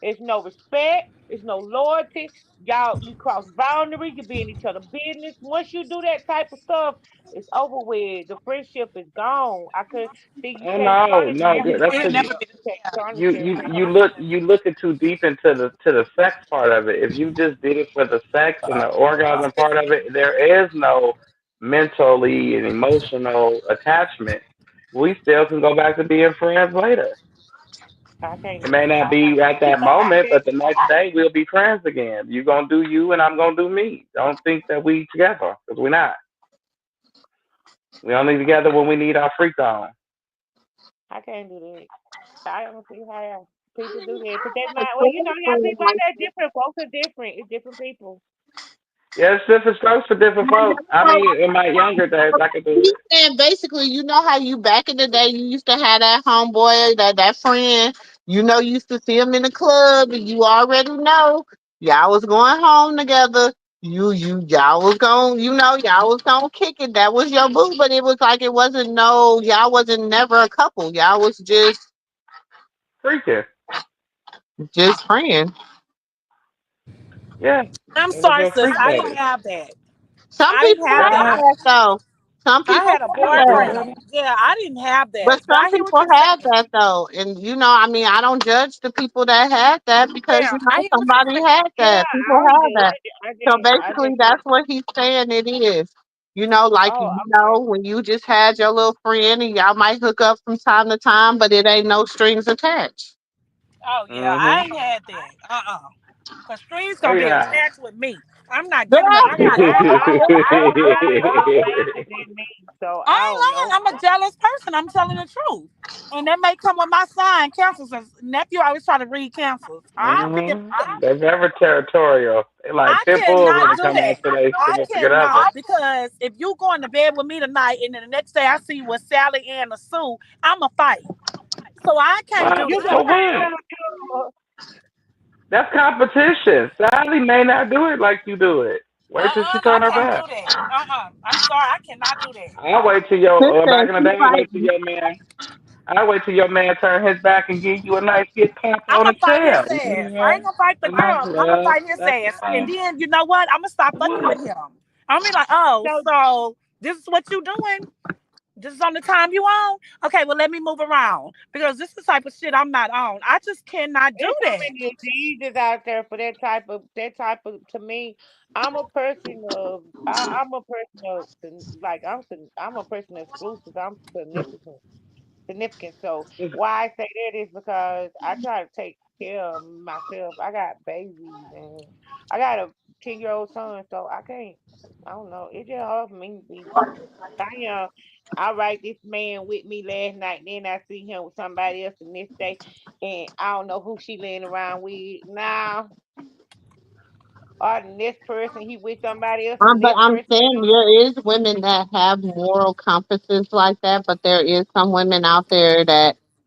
it's no respect. It's no loyalty. Y'all, you cross boundaries. You be in each other business. Once you do that type of stuff, it's over with. The friendship is gone. I could see you Oh can't no, tarnish no, that that's It'll because never friendship. be the You can't same. tarnish you that you you friendship. look you looking too deep into the sex part of it. If you just did it for the sex and the orgasm part of it, there is no mentally and emotional attachment. We still can go back to being friends later. I can't It do may it. not be at that I moment, can't. but the next day we'll be friends again. You gonna do you, and I'm gonna do me. Don't think that we together because we're not. We only together when we need our free time. I can't do that. I don't see how people do that. But they A mind. Well, close y'all friend think like like that different. Folks are different. It's different people. Yeah, it's different strokes for different folks. I mean, in my younger days, I could do He's it. saying basically, you know how you back in the day you used to have that homeboy, that friend, you used to see him in the club and you already know y'all was going home together. Y'all was going, y'all was gonna kick it. That was your boo, but it was like it wasn't no, y'all wasn't never a couple. Y'all was Freaking. just friends. Yeah. I'm It was sorry, a sis. freak I didn't dating. have that. Some I didn't people have have that. Right. that though. Some I people had a have that. boyfriend. Yeah, I didn't have But that. But some I hear what people you're have saying. that though, and I mean, I don't judge the people that had that because Yeah, I hear what you're somebody saying. had Yeah, that. People I don't have that. judge. So I basically, just that's what he's saying. It is, like oh, okay. when you just had your little friend and y'all might hook up from time to time, but it ain't no strings attached. Oh yeah, I Mm-hmm. ain't had that. Cause strings Oh gonna be yeah. attached with me. I'm not Girl, giving up I got strings. I got more bases than me, so I I don't ain't know. lying. I'm a jealous person. I'm telling the truth. And that may come with my sign, cancers. As nephew always try to read cancers. I can't do that. They're very territorial. They like I pit bulls when cannot it do comes that. to their I significant other. cannot because if you going to bed with me tonight and then the next day I see you with Sally and a Sue, I'm a fight. So I can't Well, do You that. for gonna have what? to That's competition. Sally may not do it like you do it. Wait till she I turn her can't do back. that. I'm sorry, I cannot do that. I wait till Sis back said in the she day. fighting. I wait till your man turn his back and give you a nice get tapped I'm on the gonna fight his tail. ass. I ain't gonna fight the girl. I'm gonna fight his That's ass. And fine. then you know what? I'm gonna stop fucking with him. I'm gonna be like, oh, so so this is what you doing? This is on the time you on? Okay, well let me move around because this is the type of shit I'm not on. I just cannot do there's so that. many diseases out there for that type of to me. I'm a person of I'm a person of like I'm a person of exclusive. I'm significant. So why I say that is because I try to take care of myself. I got babies and I got a 10-year-old son, so I can't. I don't know. It's just hard for me to be. I write this man with me last night. Then I see him with somebody else the next day, and I don't know who she laying around with now. Or the next person he with somebody else. The But next I'm person. saying there is women that have moral compasses like that, but there is some women out there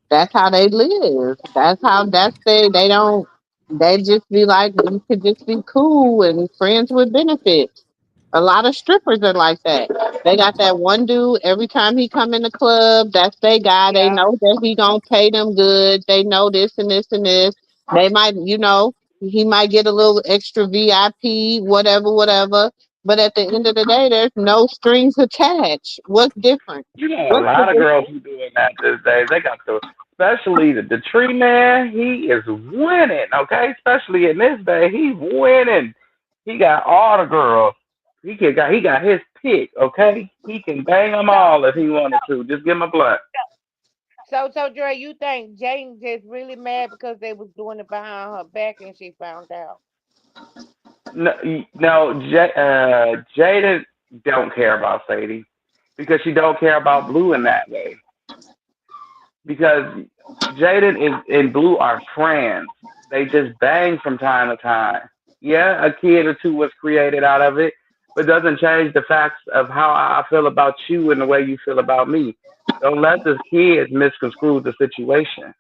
that's how they live. They don't they just be like we could just be cool and friends with benefits. A lot of strippers are like that. They got that one dude every time he come in the club, that's their guy. They Yeah, know that he gonna pay them good. They know this and this and this. They might, he might get a little extra VIP, whatever, whatever. But at the end of the day, there's no strings attached. What's different? You know, a What's the lot of girls difference? who doing that these days. They got especially the tree man. He is winning. Okay, especially in this day, he's winning. He got all the girls. He got his pick. Okay, he can bang them so all if he wanted to. Just give him a blunt. Dre, you think Jane just really mad because they was doing it behind her back and she found out? No, no, Jada don't care about Sadie because she don't care about Blue in that way. Because Jaden and Blue are friends. They just bang from time to time. Yeah, a kid or two was created out of it, but doesn't change the facts of how I feel about you and the way you feel about me. Don't let this kid misconstrue the situation.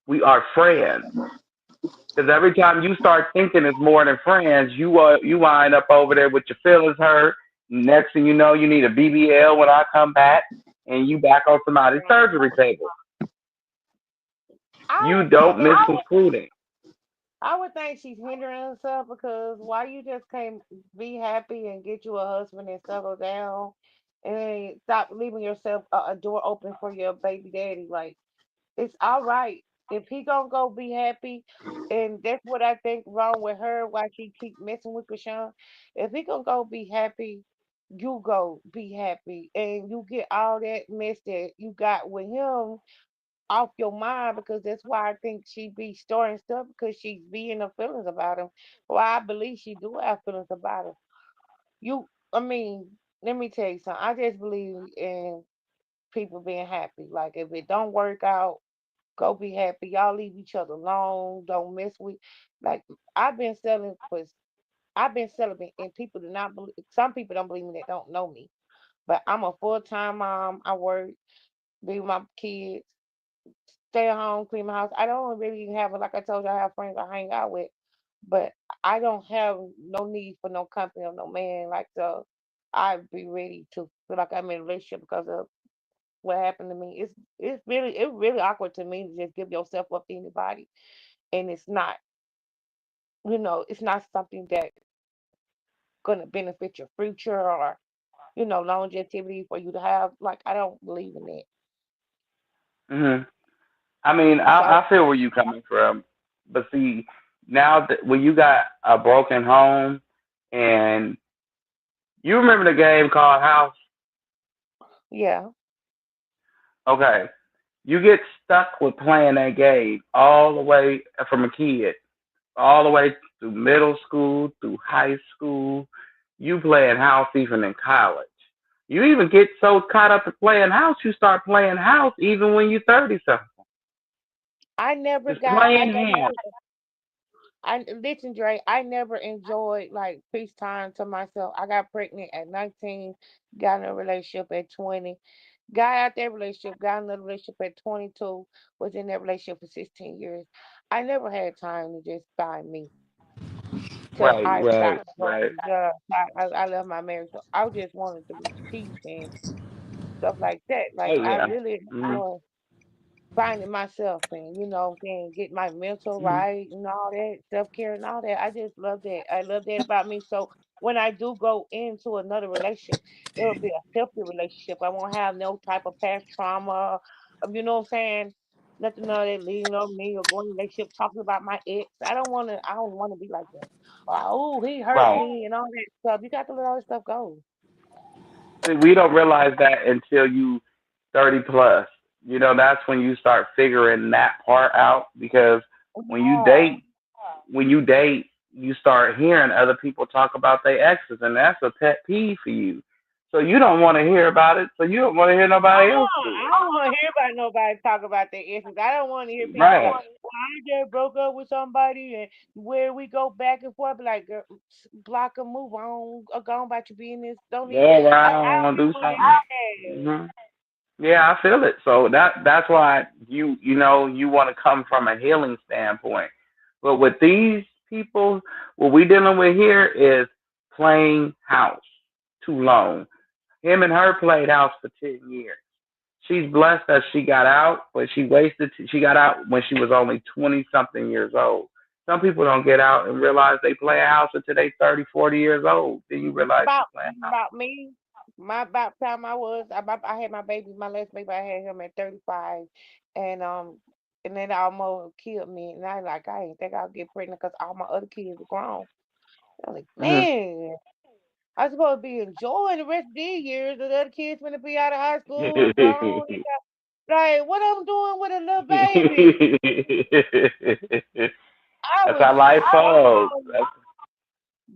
We are friends. Because every time you start thinking it's more than friends, you wind up over there with your feelings hurt. Next thing you know, you need a BBL when I come back, and you back on somebody's surgery table. I You would think don't that misconstrue it. I would think she's hindering herself because why you just can't be happy and get you a husband and settle down and stop leaving yourself a door open for your baby daddy. Like it's all right if he gonna go be happy, and that's what I think wrong with her. Why she keep messing with Chrisean? If he gonna go be happy, you go be happy, and you get all that mess that you got with him off your mind because that's why I think she be storing stuff because she's being her feelings about him. Well, I believe she do have feelings about him. I mean, let me tell you something. I just believe in people being happy. Like if it don't work out, go be happy. Y'all leave each other alone. Don't mess with. Like I've been selling for. I've been celibate, and people do not believe. Some people don't believe me that don't know me, but I'm a full-time mom. I work, be with my kids, stay at home, clean my house. I don't really have, like I told you, I have friends I hang out with, but I don't have no need for no company or no man. Like, so I'd be ready to feel like I'm in a relationship because of what happened to me. It's really awkward to me to just give yourself up to anybody, and it's not, it's not something that gonna benefit your future or longevity for you to have. Like, I don't believe in that. Hmm. I mean, So I feel where you coming from, but see, now that when you got a broken home, and you remember the game called House, yeah, okay, you get stuck with playing that game all the way from a kid, all the way through middle school, through high school. You playing House even in college. You even get so caught up in playing House, you start playing House even when you're 30 something. I never Just got. I playing never. House. I listen, Dre. I never enjoyed like peace time to myself. I got pregnant at 19, got in a relationship at 20, got out that relationship, got another relationship at 22, was in that relationship for 16 years. I never had time to just find me till Right, I right, got divorced. right. I love my marriage, so I just wanted to be peace and stuff like that. Oh Like, I yeah. really Mm-hmm. enjoy finding myself and what I'm saying, get my mental Mm-hmm. right and all that, self-care and all that. I just love that. I love that about me. So when I do go into another relationship, it'll be a healthy relationship. I won't have no type of past trauma, you know what I'm saying? Nothing of that leading on me or going in a relationship talking about my ex. I don't wanna be like that. Oh, he hurt Right. me and all that stuff. You got to let all that stuff go. See, we don't realize that until you 30 plus. You know, that's when you start figuring that part out because when you Yeah. date, when you date, you start hearing other people talk about their exes, and that's a pet peeve for you. So you don't want to hear about it. So you don't want to hear nobody else do I don't want to hear about nobody talk about their issues. I don't want to hear it. people say, Right. "Well, I just broke up with somebody," and where we go back and forth. Be like, girl, block and move on. Go on about your business. Don't need. Go I around, don't do want to something. hear that. Hmm. Yeah, I feel it. So that's why you want to come from a healing standpoint. But with these people, what we dealing with here is playing house too long. Him and her played house for 10 years. She's blessed that she got out, but she wasted. She got out when she was only 20 something years old. Some people don't get out and realize they play a house until they 30, 40 years old. Then you realize you About playing house. about me. My about time I had my baby, my last baby. I had him at 35, and then it almost killed me. And I didn't think I'll get pregnant because all my other kids were grown. I was like, Hmm. man. I supposed to be enjoying the rest of these years. The other kids gonna be out of high school, grown. Like, what I'm doing with a little baby? I That's was how life falls. so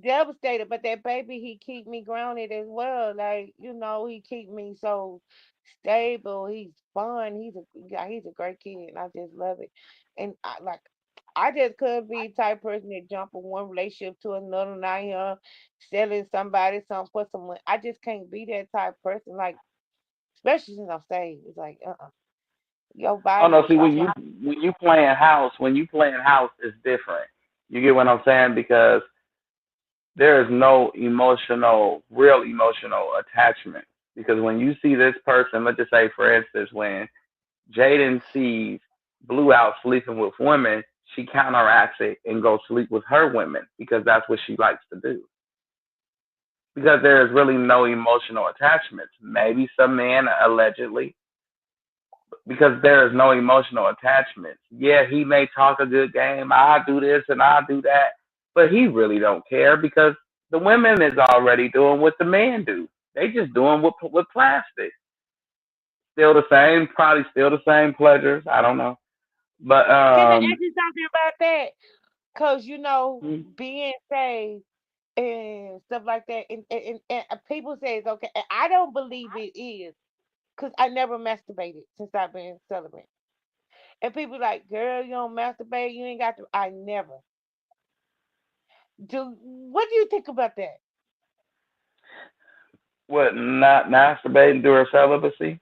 devastated. But that baby, he keep me grounded as well. Like, he keep me so stable. He's fun. He's a great kid, and I just love it. And I just couldn't be the type of person that jump from one relationship to another. Now here selling somebody something for someone. I just can't be that type of person. Like, especially since I'm saved. It's like, your Oh body no, is see something. when you playing house, it's different. You get what I'm saying? Because there is no real emotional attachment. Because when you see this person, let's just say, for instance, when Jaden sees Blue out sleeping with women, she counteracts it and goes sleep with her women because that's what she likes to do. Because there is really no emotional attachments. Maybe some men allegedly, because there is no emotional attachment. Yeah, he may talk a good game. I'll do this and I'll do that, but he really don't care because the women is already doing what the men do. They just doing with plastic. Still the same, probably still the same pleasures. I don't know, but Can I ask you something about that? Cause mm, being saved and stuff like that, and people say it's okay. And I don't believe it is, cause I never masturbated since I've been celibate. And people like, girl, you don't masturbate, you ain't got to. I never. What do you think about that? What, not masturbating through her celibacy?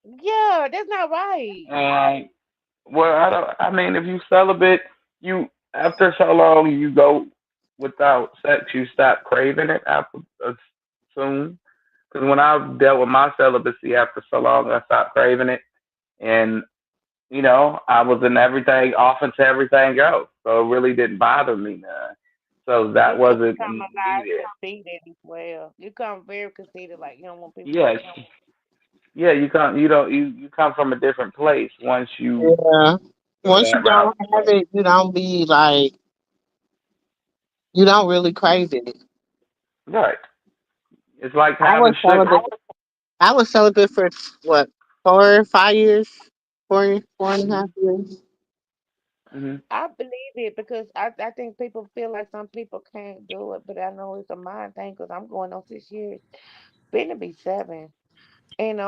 Yeah, that's not right. Um, well, I don't. I mean, if you celibate, you after so long you go without sex, you stop craving it after soon. Because when I dealt with my celibacy after so long, I stopped craving it, and I was in everything, off into everything else, so it really didn't bother me none. So that You just wasn't become a lot needed. conceited as well. You become very conceited, like you don't want people to Yes, know. yeah, you come, you come from a different place once you Yeah. go Once you that route. don't have it, you don't be like, you don't really crave it. Right. It's like I was having sugar. celibate. I was celibate for what, 4 or 5 years, 4.5 years. Hmm. I believe it because I think people feel like some people can't do it, but I know it's a mind thing because I'm going on 6 years, been to be 7, and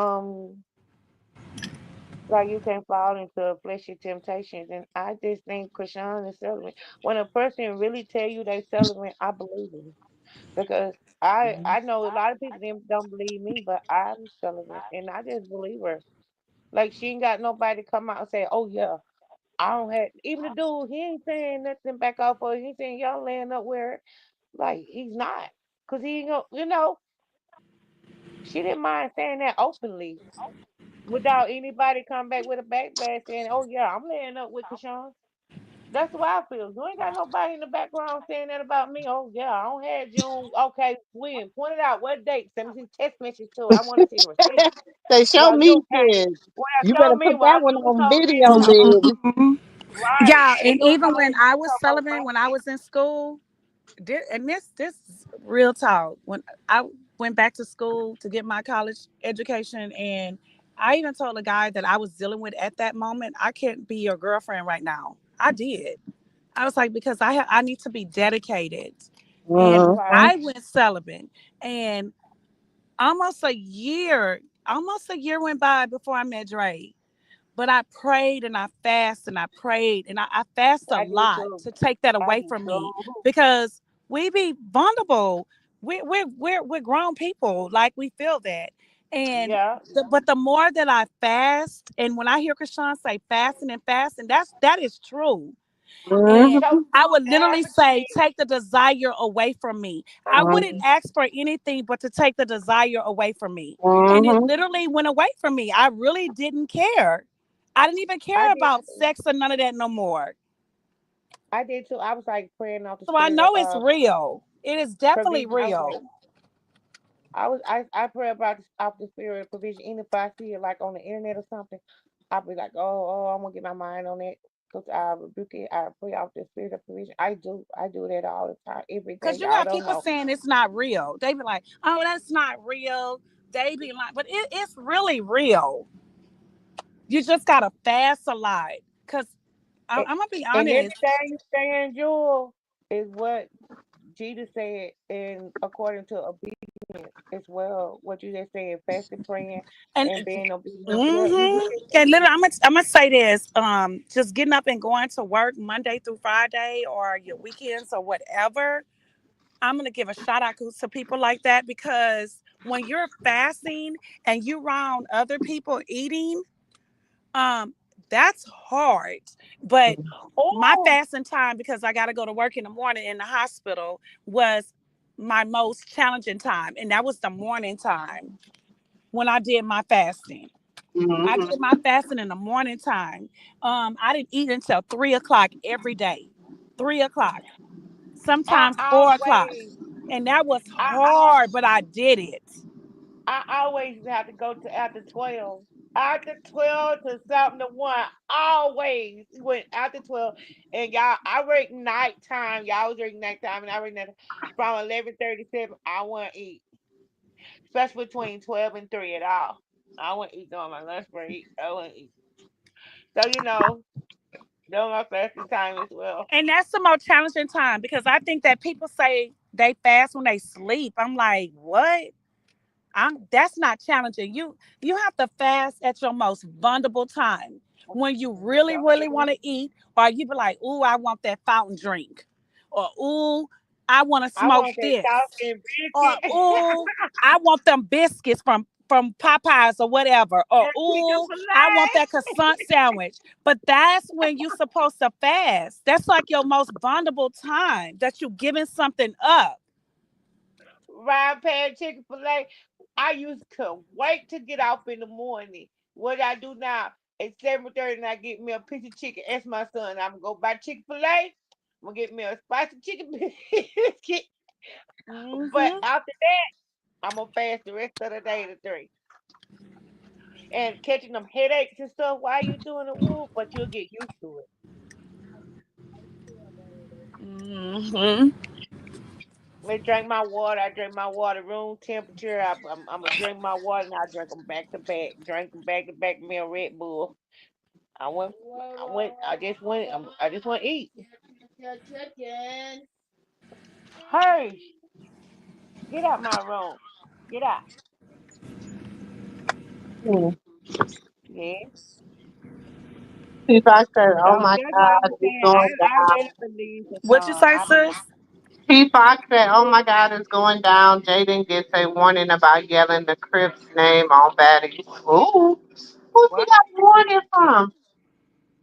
like you can fall into fleshy temptations, and I just think Chrisean is celibate. When a person really tell you they celibate, I believe it because I know a lot of people don't believe me, but I'm celibate, and I just believe her. Like she ain't got nobody come out and say, "Oh yeah, I don't have." Even the dude, he ain't saying nothing back off of. He ain't saying y'all laying up where, like he's not, cause he ain't gonna. She didn't mind saying that openly without anybody come back with a backblash saying, "Oh yeah, I'm laying up with Krishan." That's the way I feel. You ain't got nobody in the background saying that about me. Oh yeah, I don't have you on. Okay, when? Point it out. What date? Send me text message to it. I want to see the receipt. They show Well, you me okay? shit. Well, You show better me. put Well, that I'm one doing on so video, this. then. Right. Yeah, And and you even know, when I was celebrating, when I was in school, and this is real talk. When I went back to school to get my college education, and I even told a guy that I was dealing with at that moment, I can't be your girlfriend right now. I did. I was like, because I need to be dedicated, and right. Mhm. I went celibate, and almost a year, almost a year went by before I met Dre. But I prayed and I fasted and I prayed and I fast a I did lot too. to take that I away did from me too. because we be vulnerable. We're grown people, like we feel that. And Yeah. but the more that I fast, and when I hear Krishan say fasting, that is true. And So Mhm. I would literally say, advocate. take the desire away from me. I wouldn't Mhm. ask for anything but to take the desire away from me. And it Mhm. literally went away from me. I really didn't care. I didn't even I care did about too. sex or none of that no more. I did too. I was like praying off the So I spirit of know it's real. It is definitely provision. I was like, real. I pray about off the spirit of provision. Even if I see it like on the internet or something, I'll be like, oh, I'm gonna get my mind on it. Cause I rebuke it. I pray off the spirit of provision. I do that all the time, every day. Because you Y'all have don't people know. saying it's not real. They be like, oh, that's not real. They be like, but it's really real. You just got to fast a lot. Because And, I'm going to be and honest. everything you saying, Jewel, is what Jesus said, and according to obedience as well. What you just said, fasting, praying, And and being obedient. Yeah, hmm you just and literally, I'm gonna say this. Just getting up and going to work Monday through Friday or your weekends or whatever. I'm gonna give a shout out to people like that because when you're fasting and you around other people eating, um, that's hard. But my oh, fasting time, because I got to go to work in the morning in the hospital, was my most challenging time, and that was the morning time when I did my fasting. I did Mhm. my fasting in the morning time. I didn't eat until 3 o'clock every day. 3 o'clock, I sometimes 4 o'clock. always, And that was I hard, but I did it. I always have to go to after 12. After 12 to something to 1. Always went after 12. And y'all, I work nighttime. Y'all was working nighttime and I work nighttime. From 11:37, I want to eat. Especially between 12 and 3 at all. I want to eat on my lunch break. I want to eat. So, during my fasting time as well. And that's the most challenging time because I think that people say they fast when they sleep. I'm like, what? That's not challenging. You have to fast at your most vulnerable time when you really, So really true. want to eat, or you be like, ooh, I want that fountain drink. Or ooh. I want to I smoke want that this. sausage and Or biscuit ooh, I want them biscuits from Popeyes or whatever. Or and ooh, I want Chick-fil-A. that croissant sandwich. But that's when you're supposed to fast. That's like your most vulnerable time that you're giving something up. Ryan Pan Chick-fil-A. I used to wait to get off in the morning. What I do now, at 7:30 and I get me a piece of chicken. Ask my son, I'm gonna go buy Chick-fil-A. I'm gonna get me a spicy chicken biscuit. But Hmm. after that, I'm gonna fast the rest of the day to 3. And catching them headaches and stuff while you doing it, woo, but you'll get used to it. Hmm. I drink my water. I drink my water room temperature. I'm gonna drink my water and I drink them back to back. Drink them back to back. Me a Red Bull. I went. I went. I just went. I just want to eat. Hey, get out my room. Get out. Hmm. Yeah. People said, "Oh So my that's what God, I'm it's saying. going I down." really believe the What you song. say, I believe. sis? People said, "Oh my God, it's going down." Jaden gets a warning about yelling the Crip's name on baddies. Ooh, who she What? got a warning from?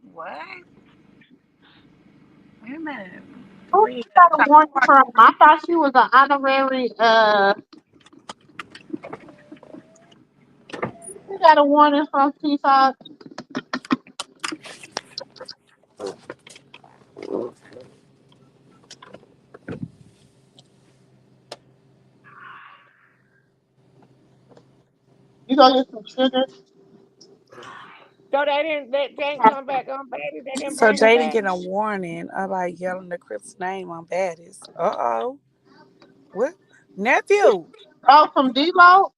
What? Wait a minute. Who Read she that. got a warning from? I thought she was an honorary. She got a warning from Peacock. You gonna get some sugar? So they didn't come back on baby. They didn't So bring him Jaden back. getting a warning about yelling the Crip's name on baddies. Uh-oh. What? Nephew, Oh, from D-Lo?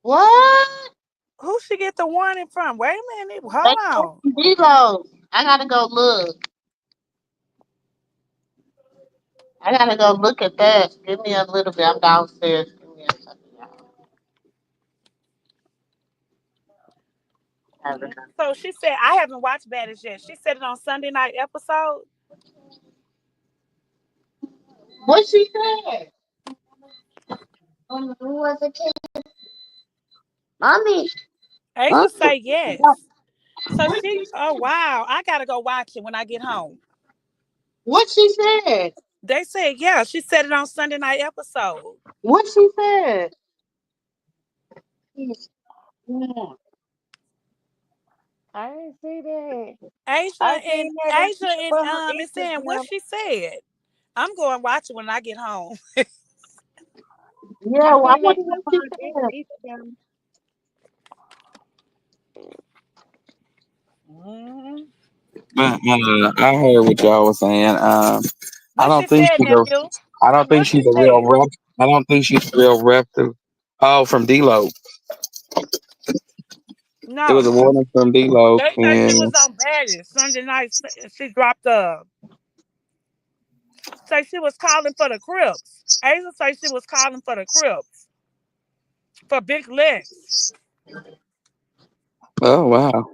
What? who should get the warning from? Wait a minute. They Hold said on. from D-Lo. I gotta go look. I gotta go look at that. Give me a little bit. I'm downstairs. Give me a second. So she said, I haven't watched Baddies yet. She said it on Sunday night episode. What she said? Mommy. Asia Huh? say yes. So she, oh wow, I gotta go watch it when I get home. What she said? They said yeah. She said it on Sunday night episode. What she said? Yeah. I didn't see that. Asia I and seen that on Asia and her is saying what Instagram. she said. I'm going to watch it when I get home. Yeah, I well, I seen that wonder what clip on she her said. Instagram. Mhm. I heard what y'all was saying. I What don't she think said, she's a. nephew? I don't think What she she's a real said? rep. I don't think she's a real rep. Oh, from D-Lo. It was a No. warning from D-Lo, They said she and was on Baddies Sunday night. She dropped say she was calling for the Crips. Asia say she was calling for the Crips for Big Lex. oh wow,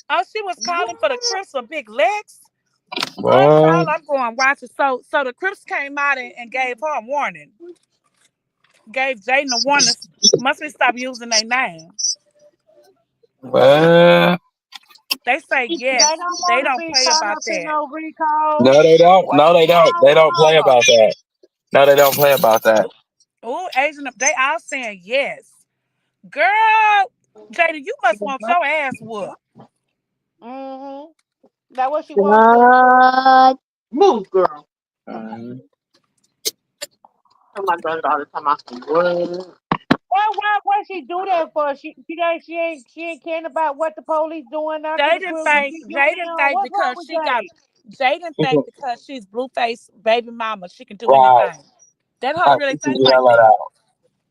Oh, she was calling for the Crips for Big Lex. Oh, what? child, I'm going to watch it. So the Crips came out and gave her a warning. Gave Jaden a warning. Must be stop using their name. What? They say They yes. don't They want to don't be play caught about up in that. no recall. No, they don't. What No, you they don't. call They don't play for? about that. No, they don't play about that. Oh, Asian, they all saying yes. Girl, Jaden, you must want your ass whooped. Mm-hmm. That what she wants to. God. Move, girl. Mhm. Tell my granddaughter, tell my son, what? What she do that for? She ain't caring about what the police doing after the crib to get you Jaden now. think What's wrong because with she got Jay? Jaden think because she's Blueface baby mama, she can do Right. anything. That her Right. really She can think like yell it that. out.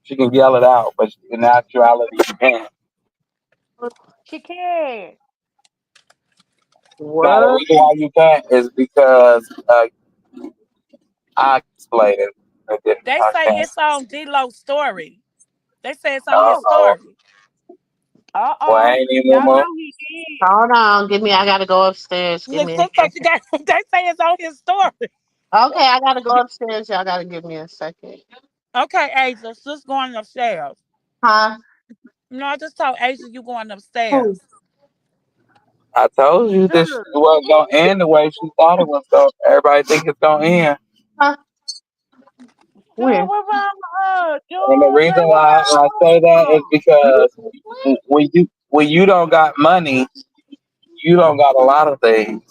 She can yell it out, but in actuality, she can't. She can. Now, the What? reason why you can't is because I explained it. And then They I say can't. it's on D-Lo's story. They say it's on his Oh, Uh-oh. story. Well, uh-oh. ain't even Y'all more. know he did. Hold on. Give me, I gotta go upstairs. Give Look, me a they say second. they say it's on his story. Okay, I gotta go upstairs. Y'all gotta give me a second. Okay, Asia, sis going upstairs. Huh? No, I just told Asia you going Who? upstairs. I told you this Good. wasn't gonna end the way she thought it was. So everybody think it's gonna end. Huh? Dude, Where? what's wrong with her? And the Dude, reason what's why wrong I with say that is her? because when you don't got money, you don't got a lot of things.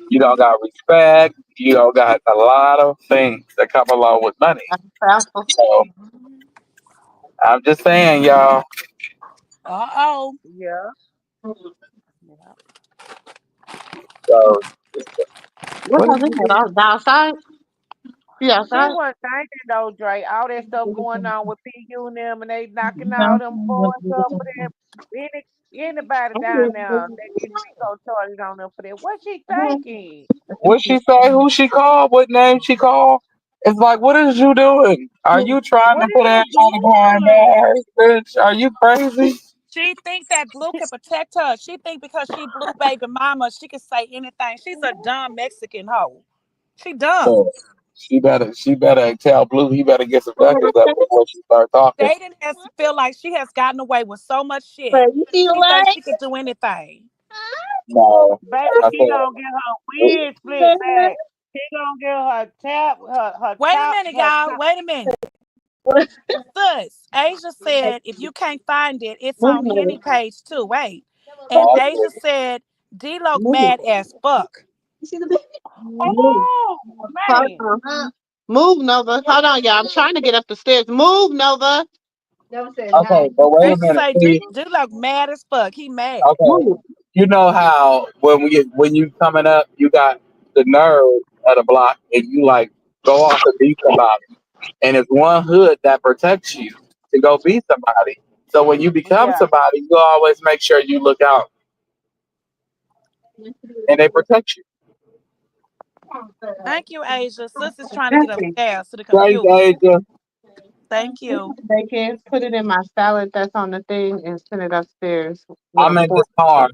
You don't got respect. You don't got a lot of things that come along with money. So I'm just saying, y'all. Uh-oh. Yeah. Yeah. So What what was did it? you do? I was outside. You She outside? wasn't thinking though, Dre. All that stuff going on with PU and them, and they knocking all them boys up for them. Anybody down there, they get Rico charges on them for that. What she thinking? What she say? Who she called? What name she called? It's like, what is you doing? Are you trying What to is put you everybody behind doing? bars, bitch? Are you crazy? She think that Blue can protect her. She think because she Blue baby mama, she can say anything. She's a dumb Mexican hoe. She dumb. So she better tell Blue he better get some knuckles up before she start talking. Jaden has to feel like she has gotten away with so much shit. You see She thinks what? she could do anything. No, Baby, I she said gonna get her wig split back. She gonna get her tap, her Wait a top, minute, her y'all. top. Wait a minute. Sis, Asia said if you can't find it, it's on Henny Move page too. Wait. And no, I Asia did. said D-Lo Move. mad as fuck. Move. Oh Hold man, on. Move, Nova. Hold on, y'all. I'm trying to get up the stairs. Move, Nova. Nova said Okay, hi. but wait a Asia minute. say See, D-Lo mad as fuck. He mad. okay, Move. you know how when you coming up, you got the nerve of the block, and you like go off and beat somebody, and it's one hood that protects you to go beat somebody. So when you become yeah. somebody, you always make sure you look out and they protect you. Thank you, Asia. Sis is trying to get Nothing. upstairs to the Thanks, computer. Asia. Thank you. They can put it in my salad that's on the thing and send it upstairs with a I'm in fork. this car,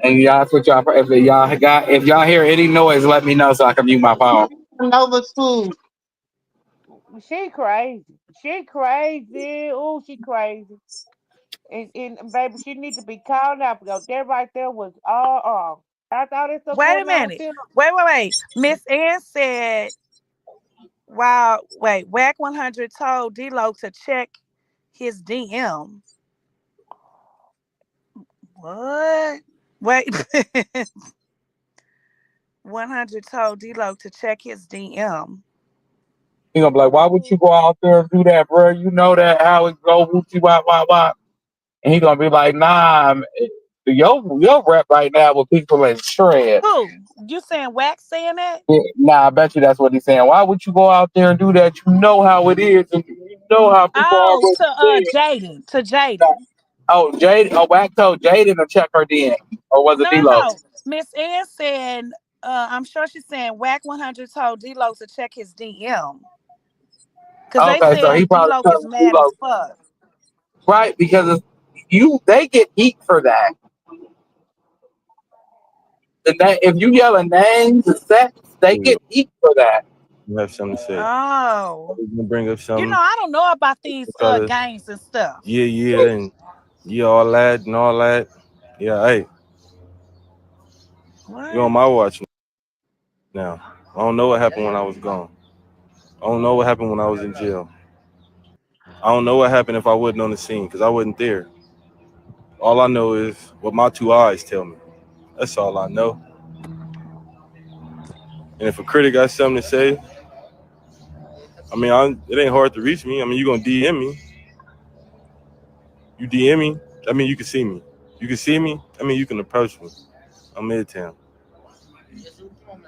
and y'all switch y'all. If y'all hear any noise, let me know so I can mute my phone. Nova's food. She crazy. She crazy. Oh, she crazy. And baby, she need to be called out because that right there was all. After all this stuff Wait a going on, minute. still. Wait. Miss Ann said, wow, wait, Whack 100 told D-Lo to check his DM. What? Wait. 100 told D-Lo to check his DM. He gonna be like, "Why would you go out there and do that, bro? You know that how it go, whoopty wop. And he gonna be like, "Nah, man, your rep right now with people in shred." Who? You saying Wax saying that? Yeah, nah, I bet you that's what he's saying. Why would you go out there and do that? You know how it is, and you know how people are Oh, with to it. Jaden. To Nah. Jaden. Oh, Jade. Oh, Wack told Jaden to check her DM, or was it No, no, D-Lo? no. Miss Ann said, I'm sure she's saying Whack 100 told D-Lo to check his DM. Because they Okay, so he said probably D-Lo is told mad D-Lo, as fuck. right? Because they get heat for that. If you yelling names and sex, they You get heat for that. have something to say. Oh. You gonna bring up You know, something. I don't know about these Try to games and stuff. and all that and all that. Yeah, hey, you're on What? my watch now. I don't know what happened when I was gone. I don't know what happened when I was in jail. I don't know what happened if I wasn't on the scene because I wasn't there. All I know is what my two eyes tell me. That's all I know. And if a critic got something to say, I mean, it ain't hard to reach me. I mean, you gonna DM me. You DM me. I mean, you can see me. You can see me. I mean, you can approach me. I'm Midtown.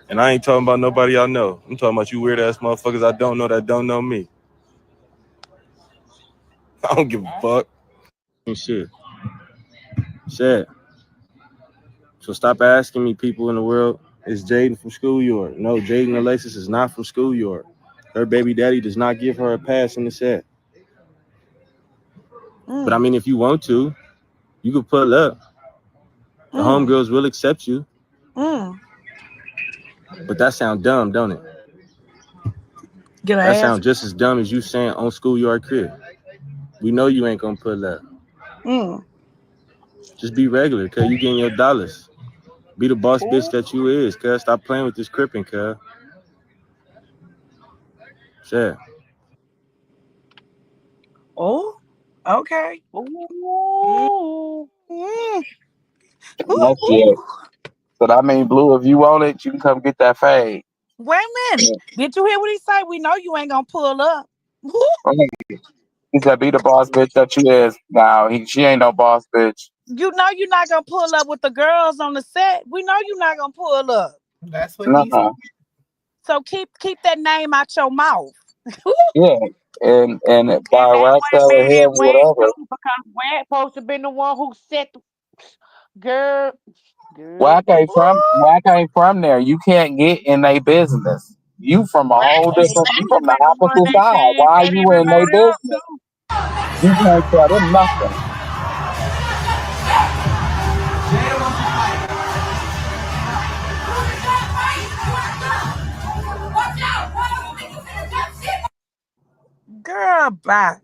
And I ain't talking about nobody I know. I'm talking about you weird ass motherfuckers I don't know that don't know me. I don't give a fuck. And shit. Shit. So stop asking me people in the world. Is Jaden from schoolyard? No, Jaden Alexis is not from schoolyard. Her baby daddy does not give her a pass in the set. But I Mm, mean, if you want to, you could pull up. The mm. homegirls will accept you. Mm. But that sound dumb, don't it? Get her That ass. sound just as dumb as you saying on schoolyard crib. We know you ain't gonna pull up. Mm. Just be regular, cuz you getting your dollars. Be the boss bitch Ooh, that you is, cuz. Stop playing with this crippin', cuz. Shit. Oh. Okay. Mm. ooh. Mm. Ooh, That's it. ooh. But I mean, Blue, if you want it, you can come get that fade. Wait a minute. Did you hear what he say? We know you ain't gonna pull up. Ooh. He said, "Be the boss bitch that you is." Now she ain't no boss bitch. You know you're not gonna pull up with the girls on the set. We know you're not gonna pull up. That's what he said. Nuh-uh. So keep that name out your mouth. Yeah, and And by that right would have side of been him, Wet whatever. too, because Wet supposed to been the one who set the girl, Where girl. I came from, Ooh. where I came from, there you can't get in their business. You from a Right. whole different. You Wet from been the the one opposite that side. said Why are set you in their everybody up business? too. You can't tell them nothing. Girl, bye.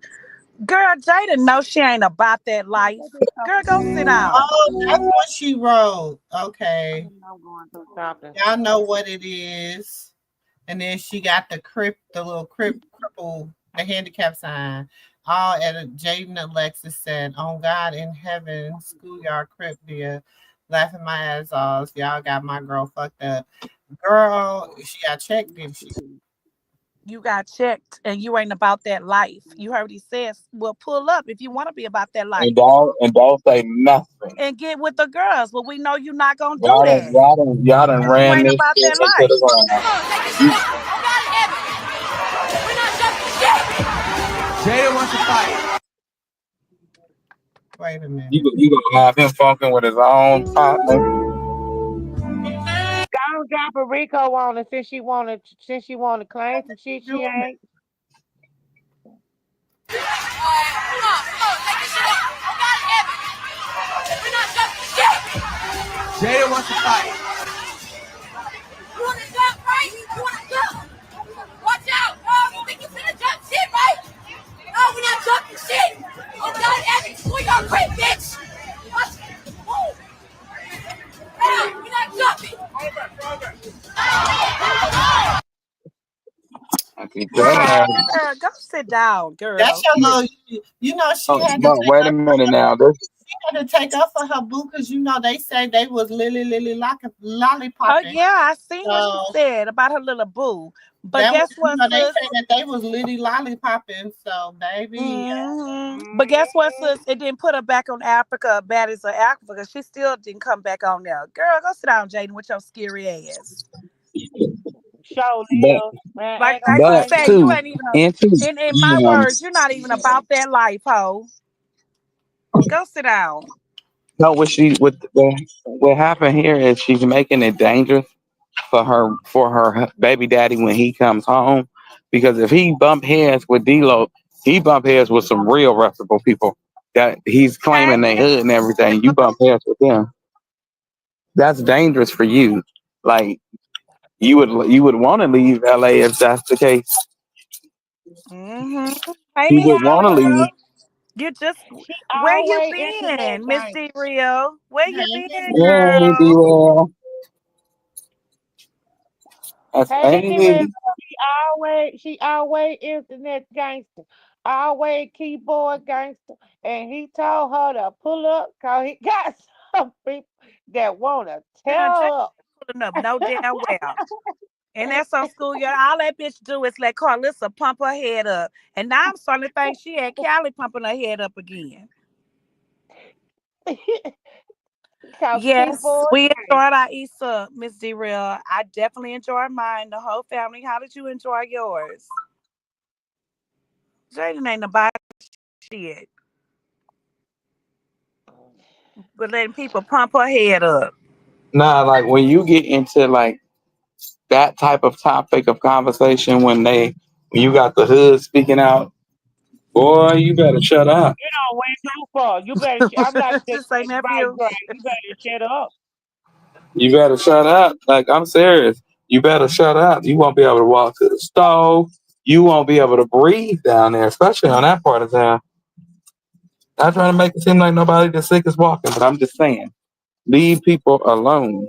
Girl, Jada knows she ain't about that life. Girl, go sit down. Oh, that's what she wrote. I Okay. didn't know going through something. Y'all know what it is. And then she got the little cripple, the handicap sign. All at a Jaden Alexis said, "On God in heaven, schoolyard crip dear, laughing my ass off. Y'all got my girl fucked up. Girl, she got checked, didn't she? You got checked and you ain't about that life. You heard he says, well, pull up if you want to be about that life And don't say nothing. and get with the girls. But we know you're not going to do Y'all done, that y'all done, y'all done because you ran ain't this about shit that into the life. ground. You, Jada wants to fight. Wait a minute. you gonna have him fucking with his own partner. Go drop a Rico on her since she wanna claim some shit she Doing ain't. Jada wants to fight. I keep telling her. Girl, go sit down, That's girl. your little. You know she Oh, had to but take wait a up. minute now. This She had to take up for her boo because you know they say they was lily Oh, lollipopping. yeah, I seen what she So said about her little boo. But that was guess what, they sis? say that they was lily lollipopping. So baby, But guess what, Mm-hmm. sis? It didn't put her back on Africa, Baddies of Africa. She still didn't come back on there. Girl, go sit down, Jaden, with your scary ass. Show but live. Man, Like ain't gonna like we but claim said, you. you too ain't even and too in my um words, you're not even about that life, ho. Go sit down. no what happened here is she's making it dangerous for her baby daddy when he comes home, because if he bump heads with D-Lo, he bump heads with some real reputable people that he's Okay? claiming they hood and everything. You bump heads with them, that's dangerous for you. Like you would want to leave LA if that's the case. Hey, You Miss would want to leave. Rio. You just She where you always internet been, Miss gangster. D Rio? Where you hey, Miss been, Hey, girl? D-Lo. That's Hey, Real, Amy. she always internet gangster, always keyboard gangster, and he told her to pull up cause he got some people that wanna Girl, Jay tear pulling up no damn well. And up. that's on schoolyard. All that bitch do is let Karlissa pump her head up. And now I'm starting to think she had Callie pumping her head up again. Cause Yes, keyboard we gangster. enjoyed our Easter, Miss D Real. I definitely enjoyed mine, the whole family. How did you enjoy yours? Jaden ain't about shit, but letting people pump her head up. Nah, like when you get into like that type of topic of conversation, when you got the hood speaking out, boy, you better shut up. You know, went too far. You better. I'm like What the you say, right nephew? brain. You better shut up. You better shut up. Like, I'm serious. You better shut up. You won't be able to walk to the stove. You won't be able to breathe down there, especially on that part of town. Not trying to make it seem like nobody that's sick is walking, but I'm just saying, leave people alone.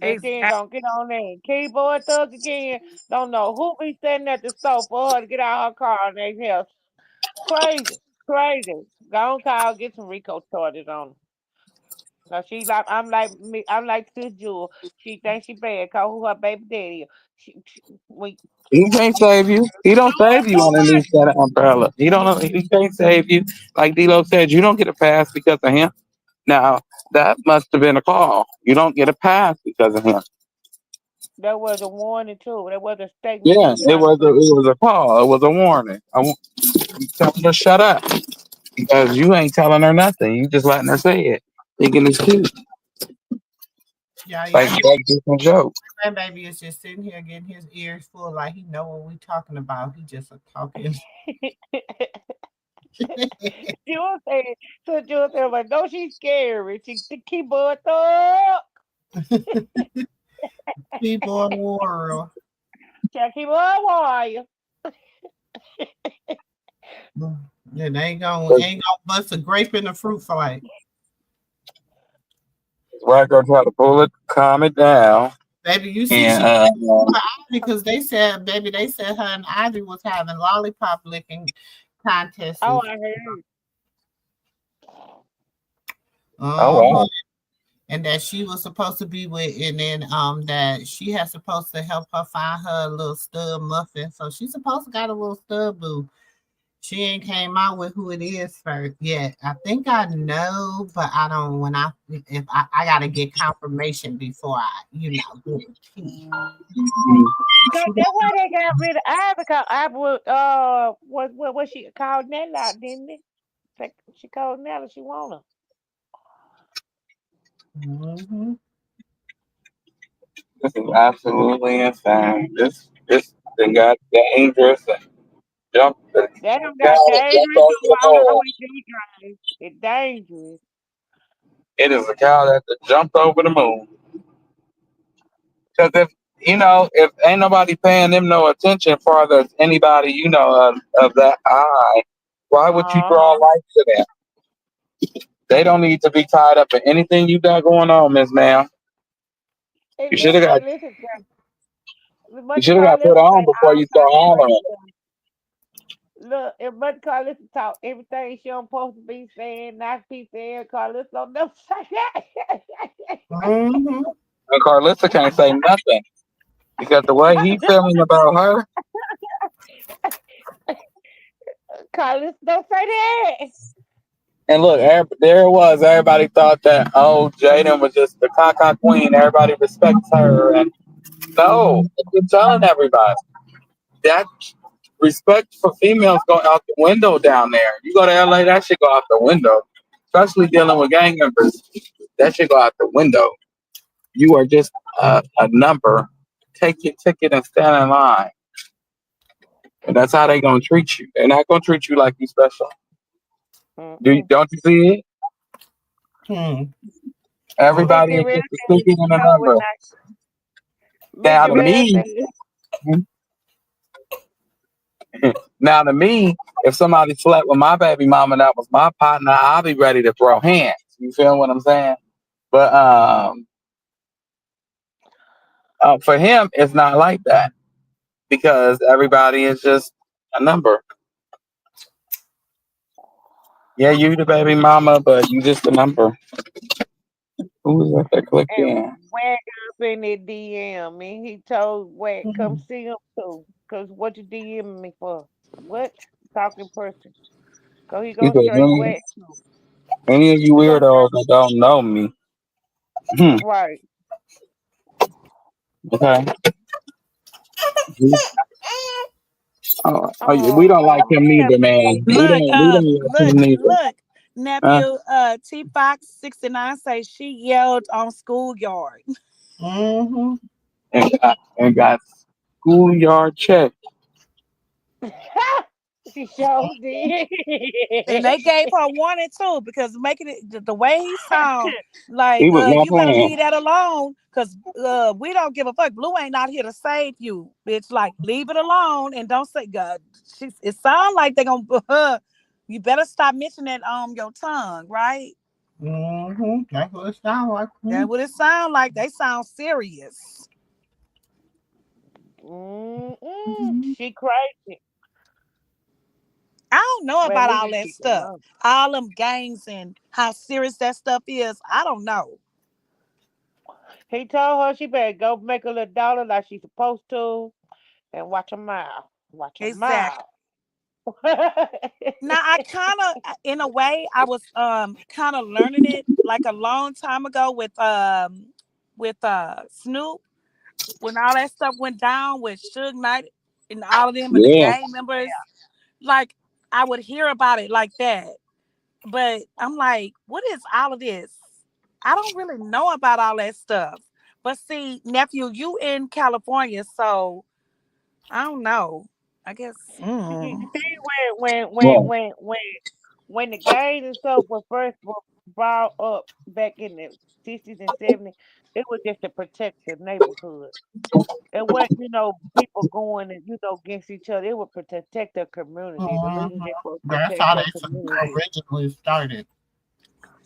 And then Exactly. gonna get on there and keyboard thug again. Don't know who be standing at the store for her to get out her car and they help. Crazy, crazy. Go on, call, get some Rico charges on her. Cause she like I'm like me, I'm like this Jewel. She thinks she bad. Call who her baby daddy is. We He can't save you. He don't save you underneath that umbrella. He don't. He can't save you. Like D-Lo said, you don't get a pass because of him. Now that must have been a call. You don't get a pass because of him. That was a warning too. That was a statement Yeah, she trying to put. it was a call. It was a warning. You tell her to shut up because you ain't telling her nothing. You just letting her say it, thinking it's cute. Yeah, Like yeah. just a joke. My baby is just sitting here getting his ears full, like he know what we talking about. He just a talking. Jewel said, so Jewel said, like, no, she's scary. She the keyboard thug. Keyboard world. She a keyboard warrior. Yeah, they ain't gonna bust a grape in the fruit fight. Right, gonna try to pull it, calm it down, Baby, you see and she because they said, baby, they said her and Ivy was having lollipop licking contests. Oh, I heard. oh wow, And that she was supposed to be with, and then that she has supposed to help her find her little stud muffin. So she's supposed to got a little stud boo. She ain't came out with who it is first yet. I think I know, but I don't. When I gotta get confirmation before I, get a key. That's why they got rid of Ivy because Ivy was, what she called Nella out, didn't it? She called Nella, she want her. Mm-hmm. this is absolutely insane. This thing got dangerous and jumped. The That don't guy got that jumped dangerous over too. the I don't know moon. what you driving. It's dangerous. It is a cow that jumped over the moon. Because if ain't nobody paying them no attention farther as anybody of that eye, why would you draw Uh-huh. light to them? They don't need to be tied up in anything you got going on, Miss Ma'am. Hey, You should have got listen, you what the should have got put Carlissa say on before all you start kind of hollering. crazy stuff. Look, if Mother Carlissa talk everything she don't supposed to be saying, not be saying, Carlissa don't never say that. Mm-hmm. And Karlissa can't say nothing because the way he feeling about her. Carlissa don't say that. And look, there it was. Everybody thought that Jaden was just the caca queen. Everybody respects her, and no, I'm telling everybody that respect for females go out the window down there. You go to LA, that should go out the window. Especially dealing with gang members, that should go out the window. You are just a number. Take your ticket and stand in line. And that's how they gonna treat you. They're not gonna treat you like you special. Mm-mm. Don't you see it? Hmm. Miss Everybody is Gary just a said ticket she and a told with number. Miss Now to Gary me, said, now to me, if somebody slept with my baby mama that was my partner, I'll be ready to throw hands. You feel what I'm saying? But for him, it's not like that because everybody is just a number. Yeah, you the baby mama, but you just a number. Who was that that clicked and in? Wack up in the DM, and he told Wack, come see him too. Cause what you DMing me for? What? Talking person. Cause he He go said, straight Wack too. any of you He go weirdos that don't know me. right. Okay. We Oh don't like Lord, him he neither, never man. did We that. Look, don't we don't like him neither. Huh? nephew, T Fox 69 say she yelled on schoolyard. Mm-hmm. And got schoolyard check. She sure did. And they gave her warning too, because making it the way he sound like He was not you better playing. leave that alone, because we don't give a fuck. Blue ain't out here to save you, bitch. Like, leave it alone and don't say God. It sound like they gonna you better stop mentioning that on your tongue, right? That's what it sounds like. That's what it sound like. They sound serious. She crazy. I don't know Man, about we all need to that keep it stuff. alone. All them gangs and how serious that stuff is. I don't know. He told her she better go make a little dollar like she's supposed to and watch her mouth. Watch her Exactly. mouth. Now I kind of, in a way, I was kind of learning it like a long time ago with Snoop, when all that stuff went down with Suge Knight and all of them and the Yeah. gang members. Like, I would hear about it like that, but I'm like, what is all of this? I don't really know about all that stuff. But see, nephew, you in California, so I don't know. I guess. See, Mm. Well, when the gangs and stuff was first brought up back in the 60s and 70s, it was just to protect the neighborhood. It wasn't, people going and, against each other. It was to protect the community. The Mhm. leaders just was That's protect how the they community. originally started.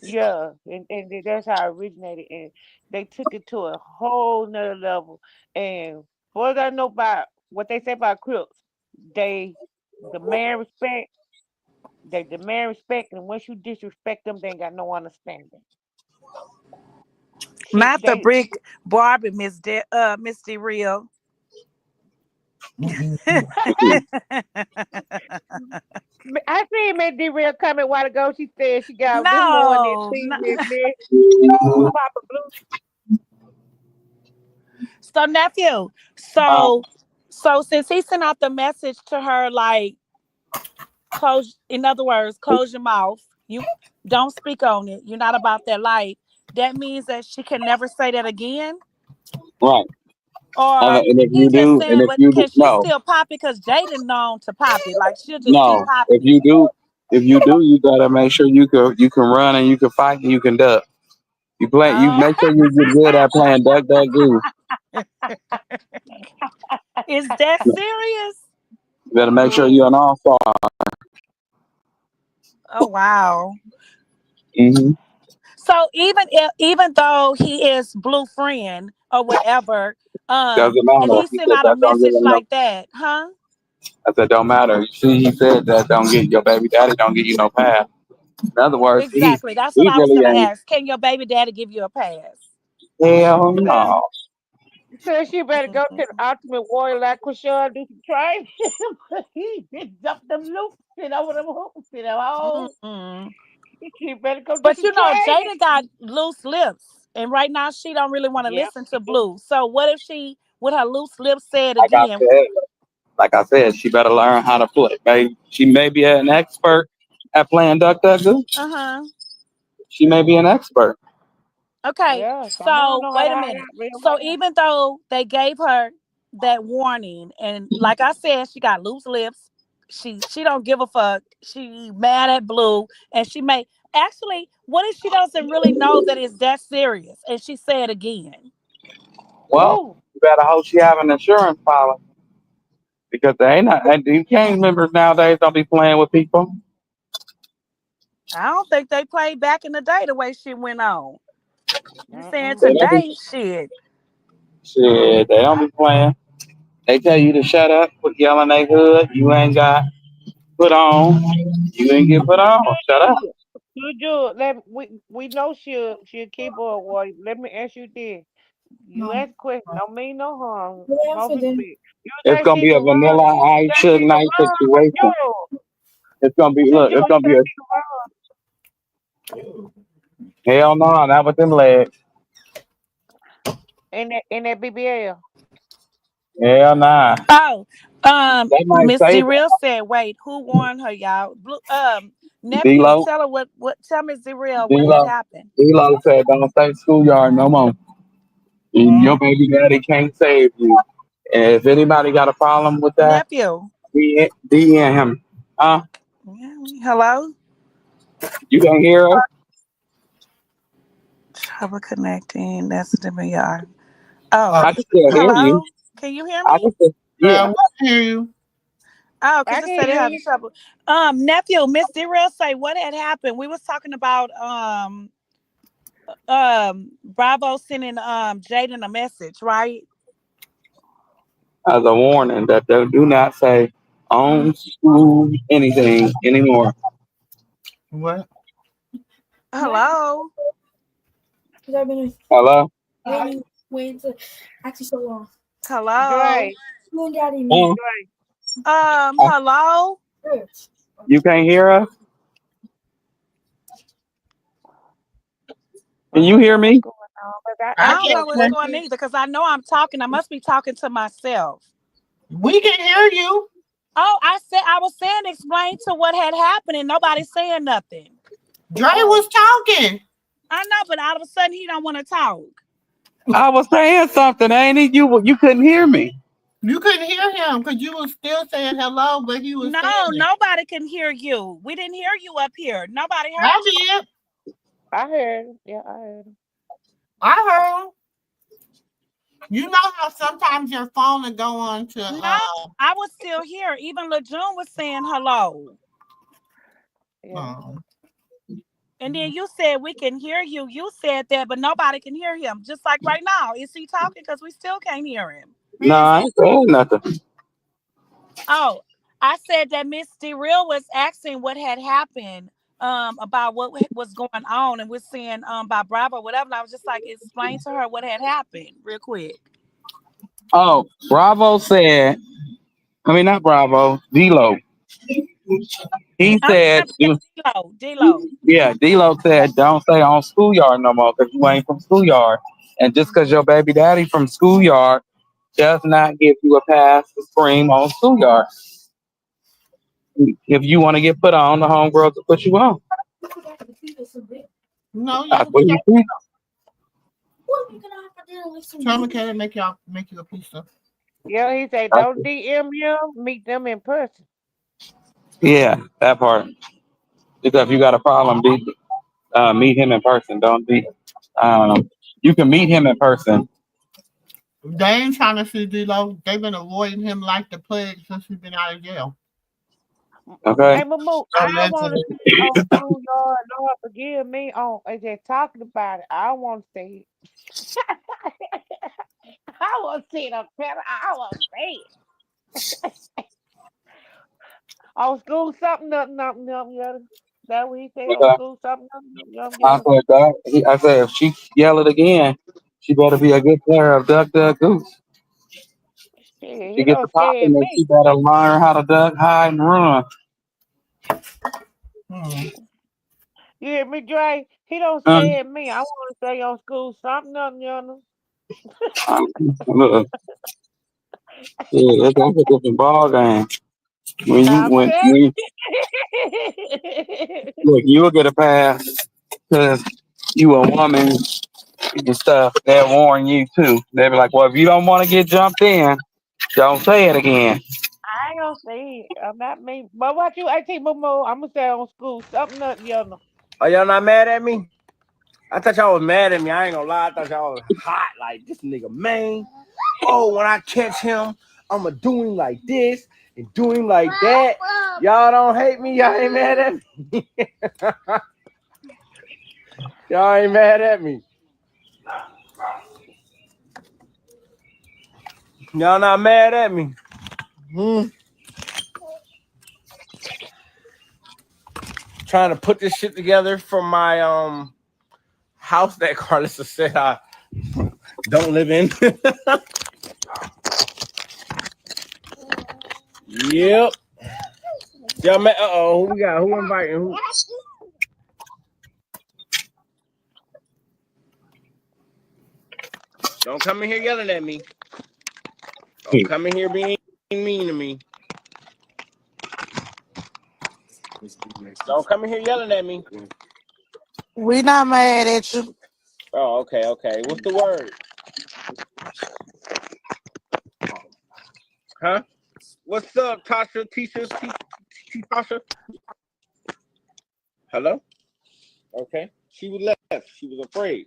Yeah, and that's how it originated. And they took it to a whole nother level. And what I know about what they say about Crips, they demand respect. They demand respect, and once you disrespect them, they ain't got no understanding. She, Not the they, brick Barbie, Misty Real. Mhm. I seen Miss D real comment a while ago. She said she got this morning No, tea no. with me, Papa Blue. So nephew, uh, so since he sent out the message to her, like, close, in other words, close your mouth. You don't speak on it. You're not about that life. That means that she can never say that again. right. Or And if he you just do, and saying, if but you do, can she no, still pop it? Because Jaden known to pop it. Like, she'll just keep no. popping it. If you do, you gotta make sure you can run and you can fight and you can duck. You Oh, make sure you get good at playing duck duck goose. is that serious? You better make sure you're Yeah. an all star. Oh wow. Hmm. So even though he is Blue friend or whatever, Doesn't and matter. he He sent said out a that don't give message him no. like that, huh? I said don't matter. You see, he said that don't get your baby daddy don't give you no pass. In other words, Exactly. That's what he I was really gonna ain't. ask. Can your baby daddy give you a pass? Hell So, no. so she better go to Mm-mm. the Ultimate Warrior like Chrisean, do some training. He just jumped them loops and over them hoops and them holes. Mm-mm. She better go do But some you know, training. Jada got loose lips, and right now she don't really want to Yep, listen she to do. Blue. So what if she, with her loose lips, said Like I again? said, she better learn how to play. She may be an expert at playing duck duck goose. Uh huh. She may be an expert. Okay, Yeah, some of them so know how wait to a hide minute. out real So well. even though they gave her that warning, and like I said, she got loose lips. She don't give a fuck. She mad at Blue, and she may actually. What if she doesn't really know that it's that serious, and she said again? Well, Who? you better hope she have an insurance policy because they ain't not and these gang members nowadays don't be playing with people. I don't think they played back in the day the way she went on. You saying They don't be today, shit? shit. They don't be playing. They tell you to shut up, quit yelling they hood. You ain't got put on. You ain't get put on. Shut up. Juju, we know she'll keep her away. Let me ask you this. You ask a question, don't mean no harm. No respect. You It's think gonna she be can a run? vanilla You ice think Suge she can Knight run? situation. It's gonna be look. Juju, It's you gonna be think a she can hell no, not with them legs. run in that BBL? Hell nah. Oh, They might Miss say D Real said, "Wait, who warned her, y'all? Blue, nephew, D-Lo. tell her what. Tell Miss D Real what had D-Lo. happened." D-Lo said don't say schoolyard no more. And your baby daddy can't save you. And if anybody got a problem with that, Nephew, DM him. Hello? You can't hear us? Trouble connecting. That's the VR. Oh, I can still hear you. hello? Can you hear I me? can still, yeah. We hear you. Oh, I because it can said it hear having you. trouble. Nephew, Miss D-Real say what had happened. We was talking about Bravo sending Jaden a message, right? As a warning that they do not say on school anything anymore. What? Hello? Hello? Hello? Dre. Dre. Hello? You can't hear us? Can I you don't hear know what's me? going on, but I I I don't know can't can't what's hear. going on either because I know I'm talking. I must be talking to myself. We can hear you. Oh, I was saying explain to what had happened and nobody's saying nothing. Dre was talking. I know, but all of a sudden he don't want to talk. I was saying something, ain't it? You couldn't hear me. You couldn't hear him because you was still saying hello, but he was saying No, it. nobody can hear you. We didn't hear you up here. Nobody heard I you. did. I heard him. Yeah, I heard him. I heard him. You know how sometimes your phone will go on to No, I was still here. Even LeJune was saying hello. Yeah. um And then you said we can hear you. You said that, but nobody can hear him. Just like right now. Is he talking? Because we still can't hear him. No, I ain't saying nothing. Oh, I said that Miss Real was asking what had happened about what was going on and we're saying by Bravo, whatever. And I was just like, explain to her what had happened real quick. Oh, Bravo said, I mean, not Bravo, D-Lo. He I'm said, sorry, yeah, D-Lo. yeah, D-Lo said, don't stay on schoolyard no more because you ain't from schoolyard. And just because your baby daddy from schoolyard does not give you a pass to scream on schoolyard. If you want to get put on, the homegirls will put you on. no, That's you what he said. tell me can make you a pizza. Yeah, he said don't DM him, meet them in person. Yeah, that part. Because if you got a problem, meet him in person. Don't be. You can meet him in person. They ain't trying to see D-Lo. They've been avoiding him like the plague since he's been out of jail. Okay. Hey, Mamu, I want to Allegedly. see it on schoolyard. Lord, forgive me. On just talking about it. I want to see it. I want to see it on camera. I want to see it. On school something, nothing, nothing, nothing, nothing. That what he said on Okay. school something, nothing, nothing, I nothing. said that. I said if she yell it again, she better be a good player of Duck Duck Goose. Shit, She he gets the don't scare popping, then me. she better learn how to duck, hide, and run. Hmm. You hear me, Dre? He don't Um, scare me. I want to say on school something, nothing, nothing. Look, yeah, that's a different ball game. When you I'm telling when you. look, you'll get a pass because you a woman and stuff. They'll warn you too. They'll be like, well, if you don't want to get jumped in, don't say it again. I ain't gonna say it. I'm not me. But what you, 18 more, I'm gonna say on school something, nothing, nothing. Are y'all not mad at me? I thought y'all was mad at me. I ain't gonna lie. I thought y'all was hot. Like, this nigga, man. Oh, when I catch him, I'ma do him like this and do him like that. Y'all don't hate me. Y'all ain't mad at me. Y'all ain't mad at me. Y'all not mad at me. Trying to put this shit together for my house that Karlissa said I don't live in. Yep. Y'all met. Who we got? Who inviting? Who? Don't come in here yelling at me. Don't come in here being mean to me. Don't come in here yelling at me. We not mad at you. Oh, okay, okay. What's the word? Huh? What's up, Tasha, Tisha, see Tasha? Hello? Okay. She was left. She was afraid.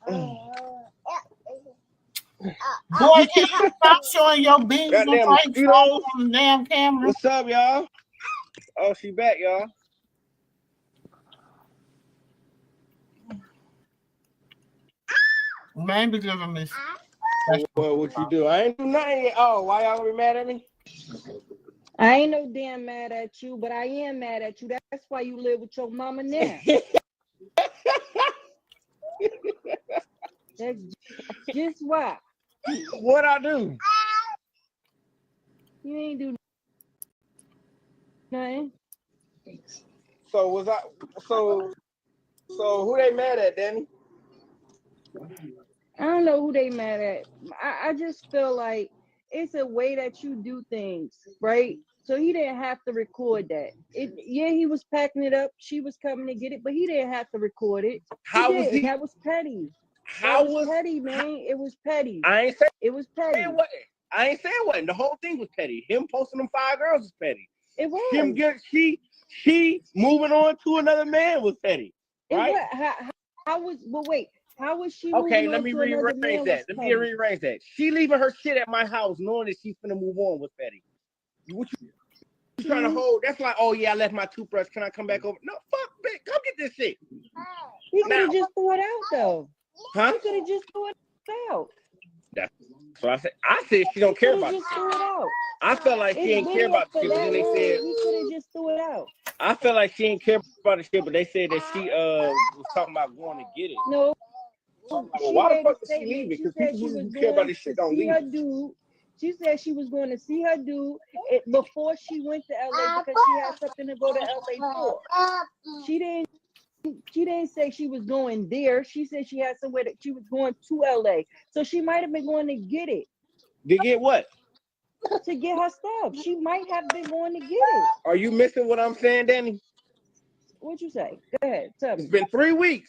Boy, can you stop showing your beans and Goddamn rice mosquitoes. on the damn camera? What's up, y'all? Oh, she back, y'all. Man, because of this. Well, what you do? I ain't do nothing yet. Oh, why y'all gonna be mad at me? I ain't no damn mad at you, but I am mad at you. That's why you live with your mama now. That's just why. What I do? You ain't do nothing. So was I? So who they mad at, Danny? I don't know who they mad at. I just feel like it's a way that you do things, right? So he didn't have to record that. Yeah, he was packing it up. She was coming to get it, but he didn't have to record it. How was he? That was petty. How was petty, man? It was petty. I ain't saying it was petty. I ain't saying what. The whole thing was petty. Him posting them 5 girls was petty. It was. Him she moving on to another man was petty. Right? How was? Well, wait. How was she? Okay, let me rearrange that. Let me rearrange that. She leaving her shit at my house, knowing that she's gonna move on with petty. What you trying to hold? That's like, oh yeah, I left my toothbrush. Can I come back over? No, fuck, bitch. Come get this shit. He could have just threw it out though. Huh? He could have just threw it out. That's what I said. I said she don't care about it. Threw it out. I felt like she ain't care about the shit, but then they said he could have just threw it out. I felt like she ain't care about the shit, but they said that she was talking about going to get it. No. Well, why the fuck did she leave it? Because people who care about this shit don't leave. She said she was going to see her dude before she went to LA because she had something to go to LA for. She didn't say she was going there. She said she had somewhere that she was going to LA. So she might have been going to get it. To get what? To get her stuff. She might have been going to get it. Are you missing what I'm saying, Danny? What'd you say? Go ahead. Tell me. It's been 3 weeks.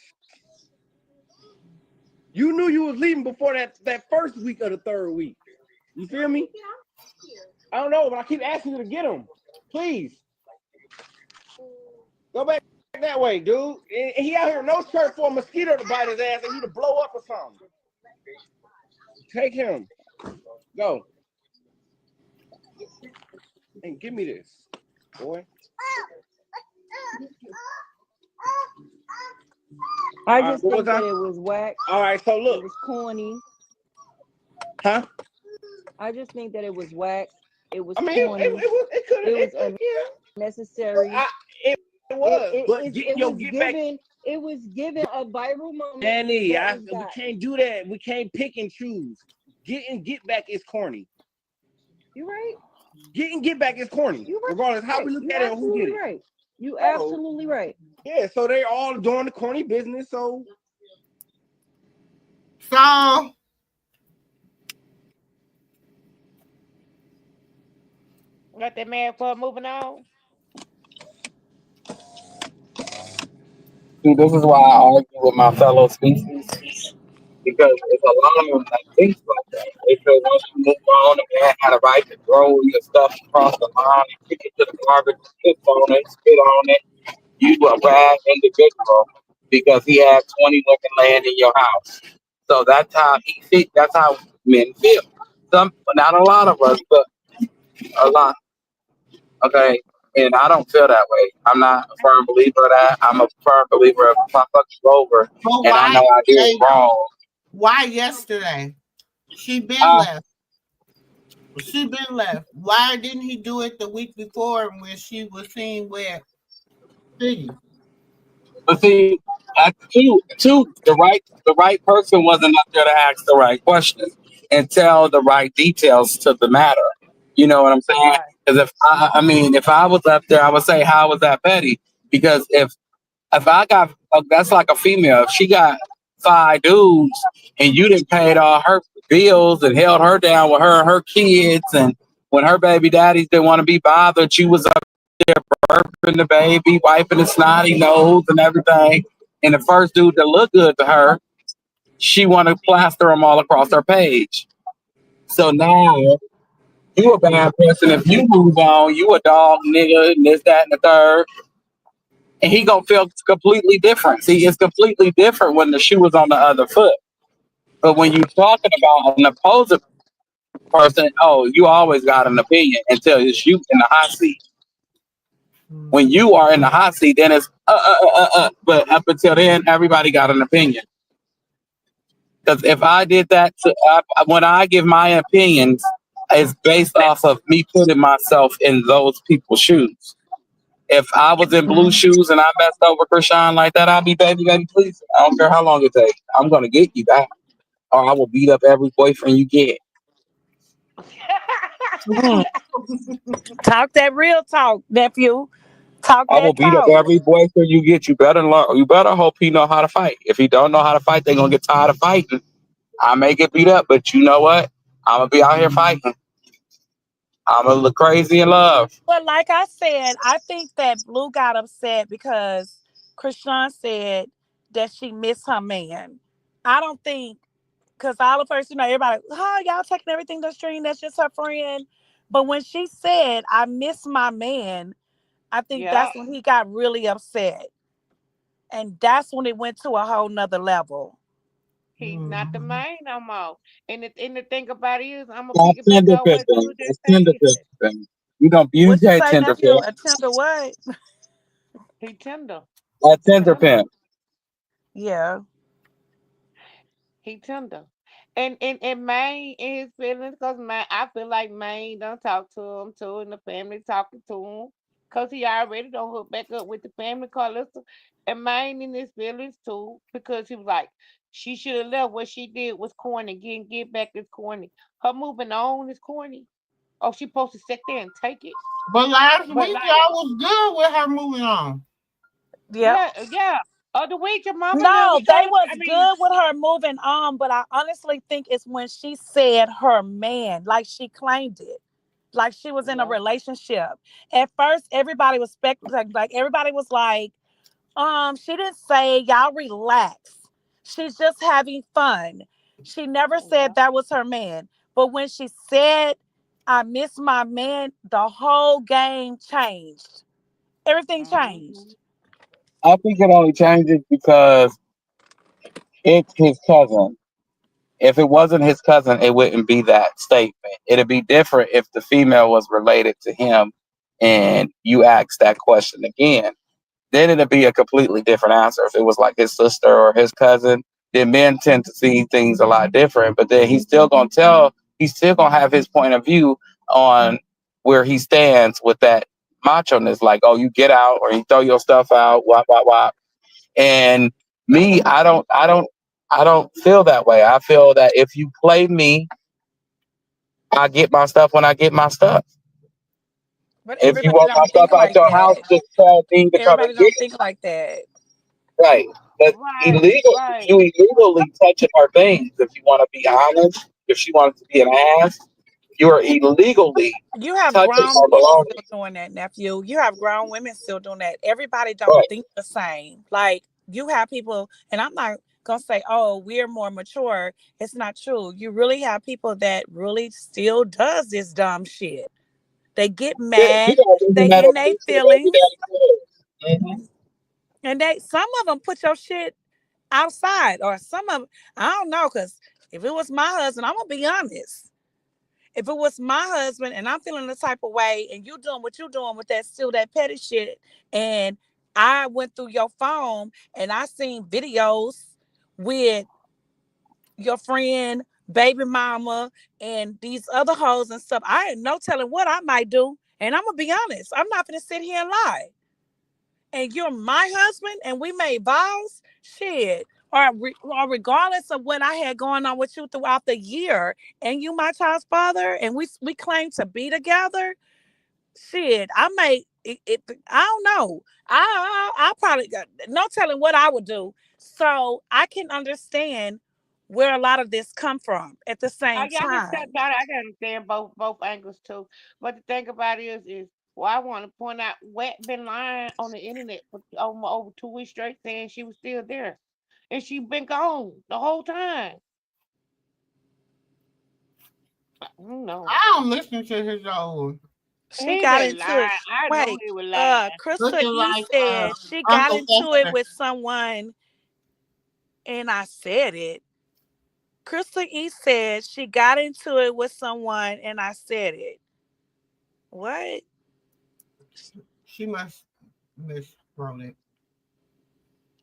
You knew you was leaving before that first week of the 3rd week. You feel me? I don't know, but I keep asking you to get them. Please. Go back that way, dude. And he out here no shirt for a mosquito to bite his ass and he to blow up or something. Take him. Go. And give me this, boy. I just think that it was whack. All right, so look. It was corny. Huh? I just think that it was whack. It was corny. It was unnecessary. It was. It was given a viral moment. Danny, we can't do that. We can't pick and choose. Get back is corny. You're right. Get back is corny. Right. Regardless how we look at it or who get it. Right. You absolutely right. Yeah, so they all doing the corny business, so got that man for moving on. See, this is why I argue with my fellow species, because it's a lot of them that think like that. They feel once you move on, a man had a right to throw your stuff across the line and kick it to the garbage, spit on it. You a bad individual because he had 20 women laying in your house. So that's how he feel. That's how men feel. Some, not a lot of us, but a lot. Okay. And I don't feel that way. I'm not a firm believer of that. I'm a firm believer of if I fuck you over and I know I did wrong. Why yesterday? She been left. She been left. Why didn't he do it the week before when she was seen with Siggy? But see, the right person wasn't up there to ask the right questions and tell the right details to the matter. You know what I'm saying? Because if I was up there, I would say, how was that petty? Because if I got, that's like a female. If she got 5 dudes and you didn't pay all her bills and held her down with her and her kids, and when her baby daddies didn't want to be bothered, you was up there burping the baby, wiping the snotty nose and everything. And the first dude that looked good to her, she wanted to plaster them all across her page. So now You a bad person if you move on. You a dog, nigga, and this, that, and the third. And he gonna feel completely different. See, it's completely different when the shoe is on the other foot. But when you're talking about an opposing person, oh, you always got an opinion until it's you in the hot seat. When you are in the hot seat, then it's But up until then, everybody got an opinion. Because if I did that, when I give my opinions, it's based off of me putting myself in those people's shoes. If I was in blue shoes and I messed over Chrisean like that, I'll be baby, baby, please. I don't care how long it takes. I'm gonna get you back, or I will beat up every boyfriend you get. Mm. Talk that real talk, nephew. Talk I will that beat up talk. every boyfriend you get. You better learn. You better hope he know how to fight. If he don't know how to fight, they're gonna get tired of fighting. I may get beat up, but you know what? I'm gonna be out here fighting. I'm gonna look crazy in love. But like I said, I think that Blue got upset because Krishan said that she missed her man. I don't think because all of first, everybody, oh, y'all taking everything to the stream. That's just her friend. But when she said, I miss my man, I think Yeah, that's when he got really upset. And that's when it went to a whole nother level. he's not the main no more. And the thing about it is, I'm gonna That's piggyback tender on what picking. Blue just That's tender said. picking. You What you can't say, tender nephew? pimp. A tender what? He tender. A He tender tender. pimp. Yeah. He tender. And Maine in his feelings, cause man, I feel like Maine don't talk to him too, and the family talking to him, cause he already don't hook back up with the family, Karlissa. And Maine in his feelings too, because he was like, she should have left. What she did was corny. Getting get back is corny. Her moving on is corny. Oh, she supposed to sit there and take it. But last But week like, y'all was good with her moving on. Yep. yeah, yeah. Other week your mama now No, was they trying to. was I mean, good with her moving on, but I honestly think it's when she said her man, like she claimed it, like she was in a yeah. relationship. At first, everybody was speculating, like everybody was like, she didn't say y'all relax. She's just having fun. She never Yeah. said that was her man. But when she said, I miss my man, the whole game changed. Everything Mm-hmm. changed. I think it only changes because it's his cousin. If it wasn't his cousin, it wouldn't be that statement. It'd be different if the female was related to him and you asked that question again. Then it'd be a completely different answer. If it was like his sister or his cousin, then men tend to see things a lot different. But then he's still gonna have his point of view on where he stands with that macho ness, like, oh, you get out or you throw your stuff out, wop, wop, wop. And me, I don't feel that way. I feel that if you play me, I get my stuff when I get my stuff. But If you everybody want my don't stuff think out like your house, that. just tell me to come and Everybody get don't it. think like that. Right. But Right, illegal, right. you illegally touching her things. If you want to be honest, if she wants to be an ass, you are illegally You have touching grown her women belongings. still doing that, nephew. You have grown women still doing that. Everybody don't Right. think the same. Like you have people, and I'm not gonna say, oh, we're more mature. It's not true. You really have people that really still does this dumb shit. They get Yeah, you mad, got women they that'll in their fix your baby feelings, daddy clothes. and they some of them put your shit outside, or some of I don't know, cause if it was my husband, I'm gonna be honest. If it was my husband and I'm feeling the type of way and you doing what you doing with that still that petty shit, and I went through your phone and I seen videos with your friend, baby mama, and these other hoes and stuff, I ain't no telling what I might do. And I'm gonna be honest, I'm not gonna sit here and lie. And you're my husband and we made vows, shit. Or regardless of what I had going on with you throughout the year, and you my child's father, and we claim to be together, shit, I may I don't know. I probably got no telling what I would do. So I can understand where a lot of this come from at the I same yeah, I can time. I can understand both angles too. But the thing about it is well, I want to point out Wet been lying on the internet for over 2 weeks straight, saying she was still there, and she been gone the whole time. No. I don't listen to his old. She He got been into it. lying. I know Wait, he was lying. Krista Looking E like said she got Uncle into it Fester. with someone, and I said it. Krista E said she got into it with someone, and I said it. What? She must miswrote it.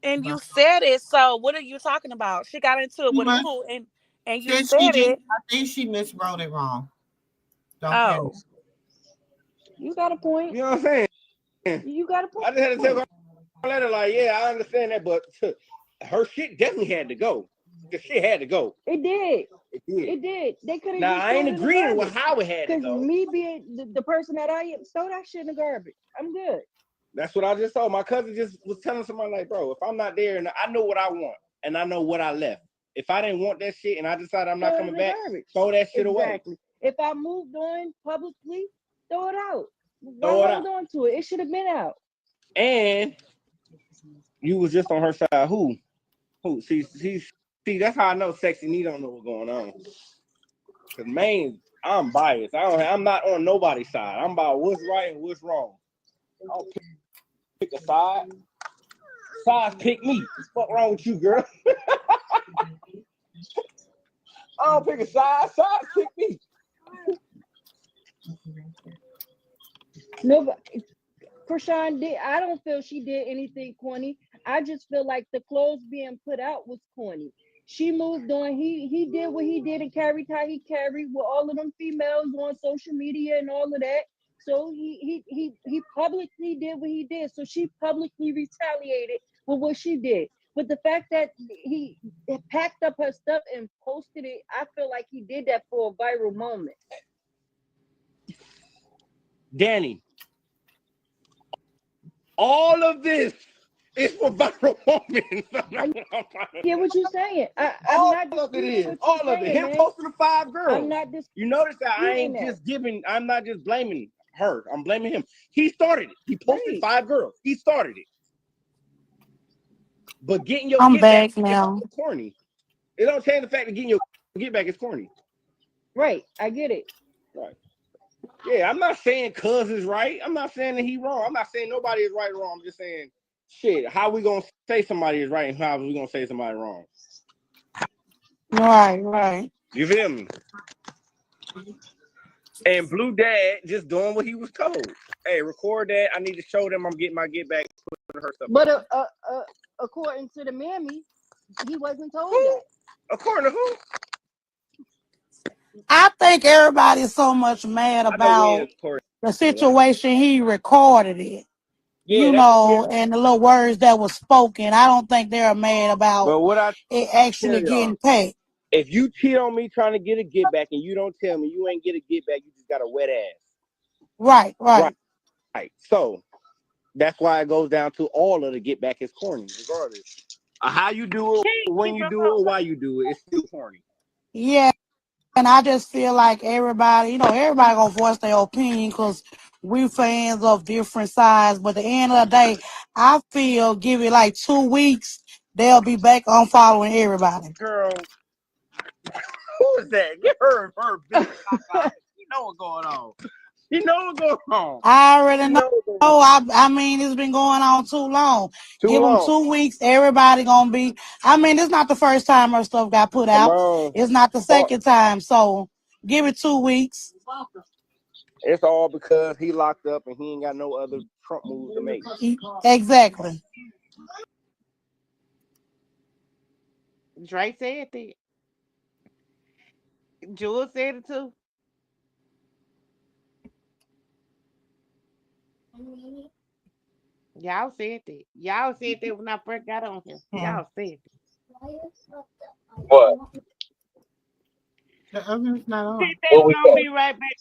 And But you said it. So what are you talking about? She got into it she with must who? And you since she said did it. I think she miswrote it wrong. Don't panic. Oh, You got a point. You know what I'm saying? You got a point. I just had to tell Carletta, like, yeah, I understand that, but her shit definitely had to go. The shit had to go. It did. It did. It did. They could have Now, just I thrown ain't it in the agreeing with garbage. how it had to Because go. me being the person that I am, throw that shit in the garbage. I'm good. That's what I just saw. My cousin just was telling somebody, like, bro, if I'm not there and I know what I want and I know what I left, if I didn't want that shit and I decided I'm not Throw it in coming the back, garbage. throw that shit away. Exactly. If I moved on publicly, throw it out. Why Throw it hold out. on to it? It should have been out. And you was just on her side. Who? See, that's how I know Sexy Nee don't know what's going on. Cause man, I'm biased. I'm not on nobody's side. I'm about what's right and what's wrong. I don't pick a side. Sides pick me. What's wrong with you, girl? I don't pick a side. Sides pick me. No, Chrisean did. I don't feel she did anything corny. I just feel like the clothes being put out was corny. She moved on. He did what he did and carried how he carried with all of them females on social media and all of that. So he publicly did what he did. So she publicly retaliated with what she did. But the fact that he packed up her stuff and posted it, I feel like he did that for a viral moment. Danny, all of this is for viral moments. I get what you're saying. I'm All not of it disputing is. what All you're of it. saying, Him man. posting the 5 girls. I'm not You notice that I disputing ain't that. just giving. I'm not just blaming her. I'm blaming him. He started it. He posted Right. 5 girls. He started it. But getting your I'm get back back now. is corny. It don't change the fact that getting your get back is corny. Right. I get it. Right. Yeah, I'm not saying Cuz is right. I'm not saying that he wrong. I'm not saying nobody is right or wrong. I'm just saying, shit, how we gonna say somebody is right and how we gonna say somebody wrong? Right. You feel me? And Blue Dad just doing what he was told. Hey, record that. I need to show them I'm getting my get back. Her stuff. But according to the mammy, he wasn't told that. According to who? I think everybody's so much mad about the situation he recorded it. Yeah, And the little words that was spoken. I don't think they're mad about but what I it actually tell y'all, getting paid. if you cheat on me trying to get a get back and you don't tell me you ain't get a get back, you just got a wet ass. Right. So that's why it goes down to all of the get back is corny, regardless. How you do it, when you do it, or why you do it, it's still corny. Yeah, and I just feel like everybody gonna voice their opinion because we fans of different sides. But at the end of the day, I feel give it like 2 weeks, they'll be back on following everybody. Girl, who is that? Get her big cock. You know what's going on. You know what's going on. I already know. I mean, it's been going on too long. Give them 2 weeks. Everybody gonna be. I mean, it's not the first time her stuff got put out. It's not the second time. So give it 2 weeks. It's all because he locked up and he ain't got no other Trump moves to make. Exactly. Dre said that. Jules said it too. Y'all said that. Y'all said that when I first got on here. Y'all said that. What? The oven's not on. Said they were gonna be right back.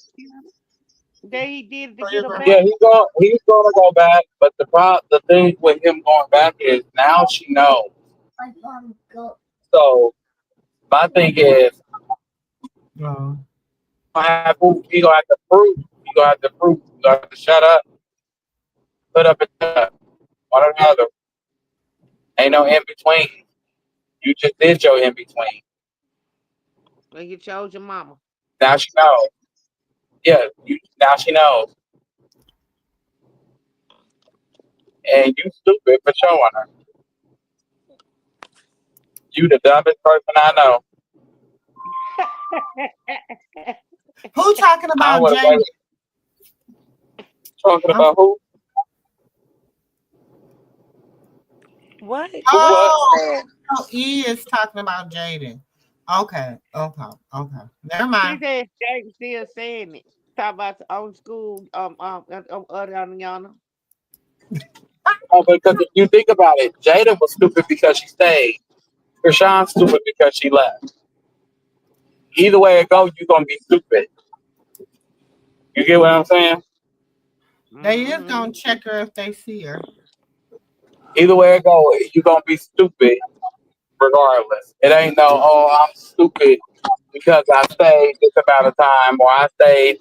That he did it to get her back. Yeah, he's gonna go back, but the thing with him going back is now she knows. So my thing is, No. he gonna have to prove. You gonna have to prove. You gonna have to shut up, put up and shut up. One or the other. Ain't no in between. You just did your in between. Well, you chose your mama. Now she knows. Yeah, now she knows. And you stupid for showing her. You the dumbest person I know. Who talking I about would have Jaden? waited. Talking I'm, about who? What? Who What what? you oh, said? he is talking about Jaden. Okay. Never She mind. said Jack still saying it. Talk about the old school other Yana. Oh, because if you think about it, Jada was stupid because she stayed. Krishan's stupid because she left. Either way it goes, you're gonna be stupid. You get what I'm saying? They is Mm-hmm. gonna check her if they see her. Either way it goes, you're gonna be stupid regardless. It ain't no, oh, I'm stupid because I stayed this amount of time or I stayed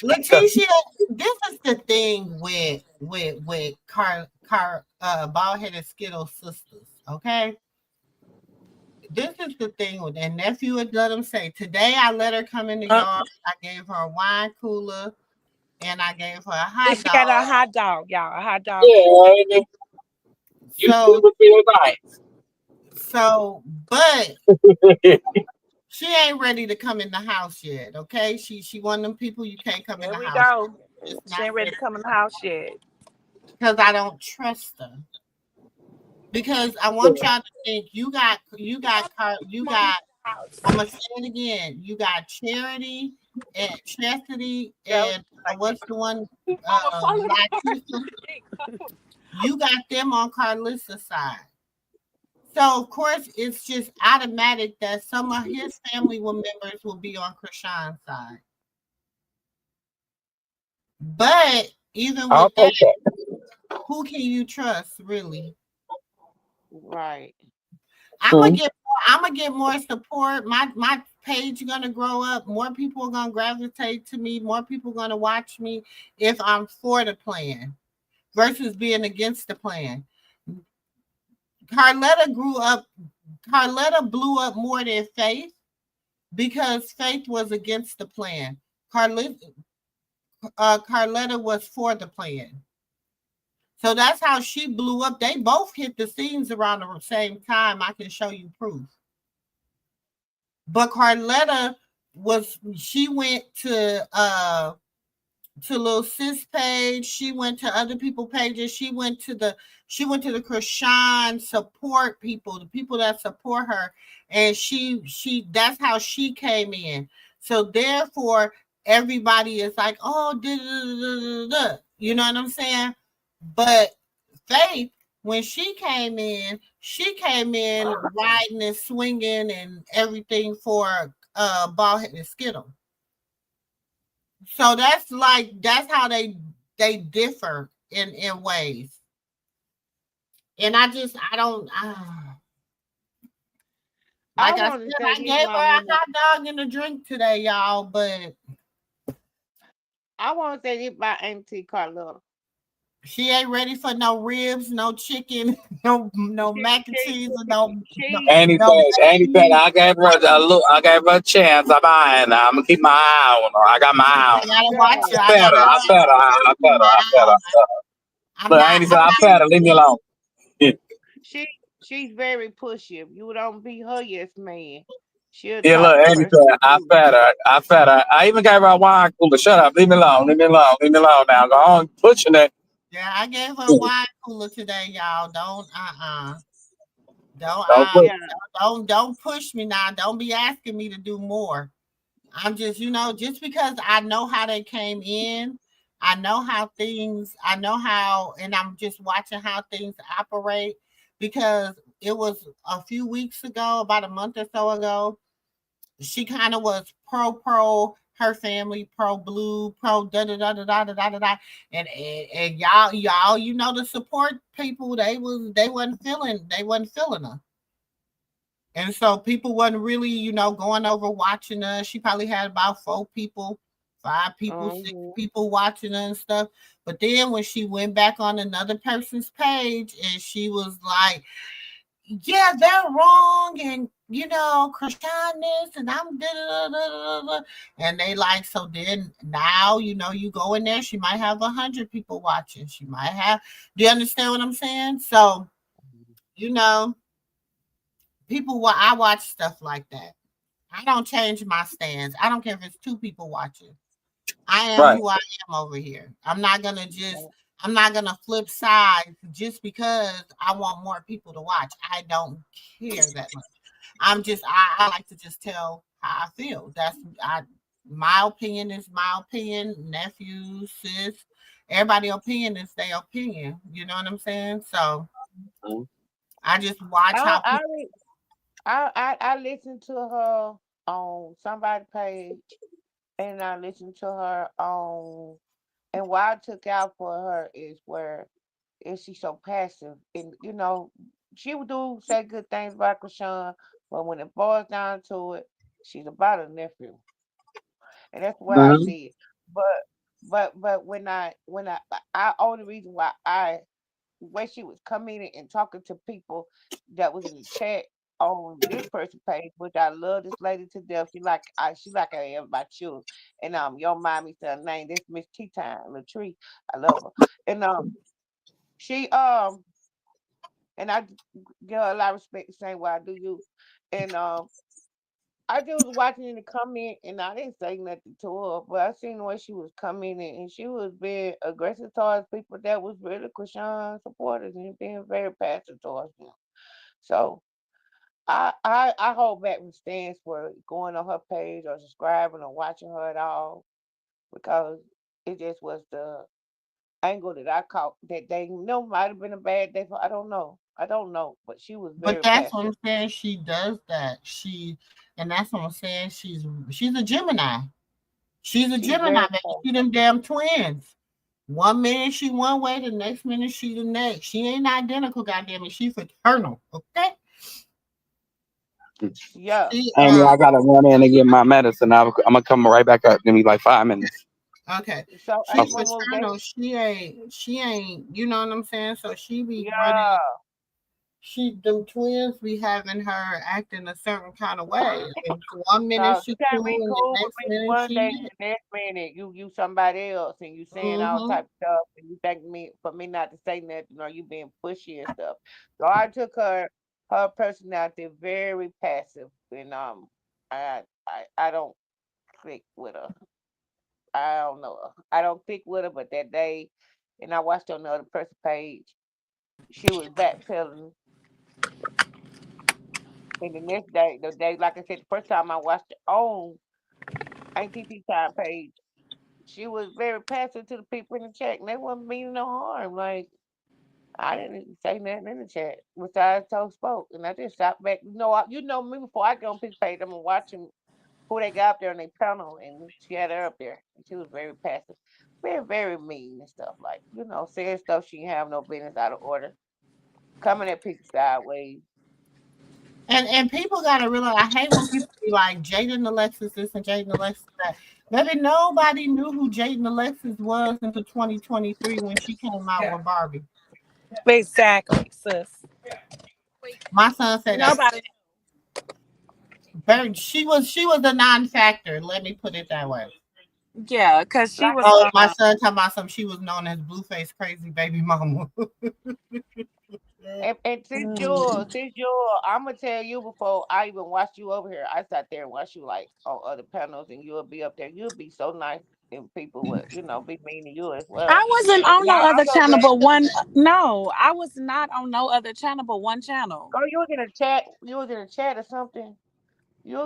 because Letitia, this is the thing with bald headed Skittles sisters. Okay, this is the thing with and nephew would let them say. Today I let her come in the yard. I gave her a wine cooler and I gave her a hot She got a dog. hot dog, y'all. A hot dog. yeah, you So stupid feel nice. but she ain't ready to come in the house yet. Okay, she one of them people you can't come in There the we house. go. It's She not ain't ready ready to come in the house yet. because I don't trust her. Because I want y'all to think you got I'm gonna say it again. You got Charity and Chastity That was and like what's the one Mama, follow Latifah? You got them on Karlissa's side. So of course it's just automatic that some of his family members will be on Chrisean's side. But even I'll with that, take that. who can you trust really? Right. True. I'm gonna get more support. My page gonna grow up. More people are gonna gravitate to me. More people gonna watch me if I'm for the plan versus being against the plan. Carletta grew up. Carletta blew up more than Faith because Faith was against the plan. Carletta was for the plan. So that's how she blew up. They both hit the scenes around the same time. I can show you proof. But Carletta she went to little sis page, she went to other people pages, she went to the Chrisean support people, the people that support her, and she that's how she came in. So therefore everybody is like, oh, you know what I'm saying? But Faith, when she came in riding and swinging and everything for bald headed Skittle. So that's how they differ in ways. And I don't I like I want to said, say I this gave her while I'm a on the. hot dog and a drink today, y'all. But I want to say this about Auntie Carlotta. she ain't ready for no ribs, no chicken, no She mac and cheese, or no Anything. veggies. I gave her a chance. I'm eyeing. I'm gonna keep my eye on her. I got my eye I on her. gotta watch her. God, I gotta watch her. I gotta keep my eye on her. I'm Look, I not. ain't said I fed her. Leave me alone. she she's very pushy. If you don't be her yes man, she'll Yeah, talk look, the person anything. I through. fed her. I fed her. I even gave her a wine cooler. Shut up. Leave me alone. Leave me alone. Leave me alone now. Go on pushing it. Yeah, I gave her a wine cooler today, y'all. Don't Don't push. Yeah. don't push me now. Don't be asking me to do more. I'm just, just because I know how they came in, I know how, and I'm just watching how things operate because it was a few weeks ago, about a month or so ago, she kind of was pro her family, pro blue, pro da da da da da da da da, and y'all, the support people, they wasn't feeling her. And so people wasn't really, going over watching us. She probably had about 4 people, 5 people, 6 people watching her and stuff. But then when she went back on another person's page and she was like, yeah, they're wrong. And Krishan this and I'm da da da da da. And they like, so then now, you go in there, she might have 100 people watching. She might have, do you understand what I'm saying? So, you know, I watch stuff like that. I don't change my stance. I don't care if it's 2 people watching. I am Right. who I am over here. I'm not gonna flip sides just because I want more people to watch. I don't care that much. I like to just tell how I feel. My opinion is my opinion. Nephew, sis, everybody' opinion is their opinion. You know what I'm saying? So Mhm. I just watch how I people. I listened to her on somebody's page, and I listened to her on. And what I took out for her is she so passive, and she would do say good things about Krishan, but when it boils down to it, she's about her nephew, and that's the way I Mhm. see it. But when I only reason why I way she was coming in and talking to people that was in the chat on this person's page, which I love this lady to death. She like I am about you. And your mommy said her name. This Miss Tea Time Latree. I love her. And she and I give her a lot of respect the same way I do you. And I just was watching in the comment and I didn't say nothing to her, but I seen the way she was coming in and she was being aggressive towards people that was really Krishan supporters and being very passive towards them. So I hold back my stance for going on her page or subscribing or watching her at all because it just was the angle that I caught that they know might have been a bad day for. I don't know. I don't know, but she was But very that's what passive. I'm saying. She does that. And that's what I'm saying. She's a Gemini. She's a She's Gemini, very baby. She passive. them damn twins. One minute she one way, the next minute she the next. She ain't identical, goddamn it. She fraternal, okay? Yeah. She Amy, I gotta run in and get my medicine. I'm gonna come right back up. Give me like 5 minutes. okay. So She hey, Okay. Mama, they fraternal. She ain't. You know what I'm saying? So she be running. yeah. Them twins be having her acting a certain kind of way. And one minute No, she you can't be cool, and the cool with next me minute one she day, not. the next minute you somebody else, and you saying all Mm-hmm. type of stuff, and you think me for me not to say nothing, or you being pushy and stuff. So I took her personality very passive, and I don't click with her. I don't know her. I don't click with her, but that day, and I watched on the other person's page, she was backpedaling. And the next day, the day, like I said, the first time I watched it on ATT time page, she was very passive to the people in the chat, and they wasn't meaning no harm. Like I didn't say nothing in the chat besides told spoke, and I just stopped back. You know me before I get on people's page, I'm watching who they got up there on their panel, and she had her up there, and she was very passive, very very mean and stuff like saying stuff she didn't have no business out of order, coming at people sideways. And people gotta realize. I hate when people be like Jaden Alexis this and Jaden Alexis that. Baby, nobody knew who Jaden Alexis was until 2023 when she came out with Barbie. Exactly, sis. My son said that. Nobody. She was a non-factor. Let me put it that way. Yeah, because she Like was. Oh, my son talking about some. She was known as Blueface crazy baby mama. and Mm. since you're, I'm gonna tell you before I even watched you over here. I sat there and watched you like on other panels, and you'll be up there. You'll be so nice, and people would, be mean to you as well. I wasn't on Now no I'm other gonna channel let but one. No, I was not on no other channel but one channel. go. You was in a chat. You was in a chat or something. You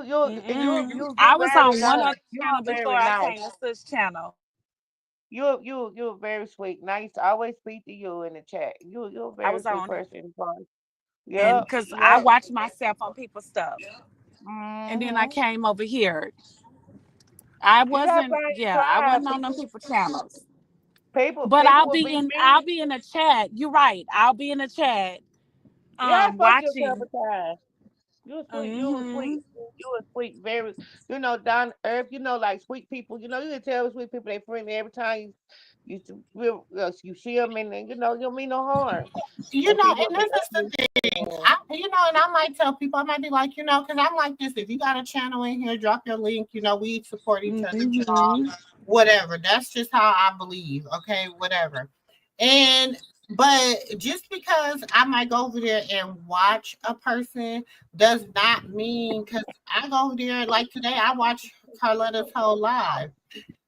I was very on one nice. other You channel are before very I nice. came to this channel. You're very sweet. Nice. I always speak to you in the chat. You're a I very was sweet on, person. and Yep. because I Yep. watched myself on people's stuff, and then I Mhm. came over here. I You gotta wasn't. find Yeah, your I tribe. wasn't on them people channels. But People I'll will be be in. I'll mean. be in the chat. You're right. I'll be in the chat. You gotta fuck yourself Watching. a time. You're sweet. You're Hmm. sweet. You're sweet. Very. Down to earth. Like sweet people. You can tell with sweet people they friendly every time. You see them and you don't mean no harm. And people And be this is the thing. And I might tell people, I might be like, because I'm like this. If you got a channel in here, drop your link. We support each other, whatever. That's just how I believe. Okay, whatever. And but just because I might go over there and watch a person does not mean because I go over there like today. I watched Carletta's whole live.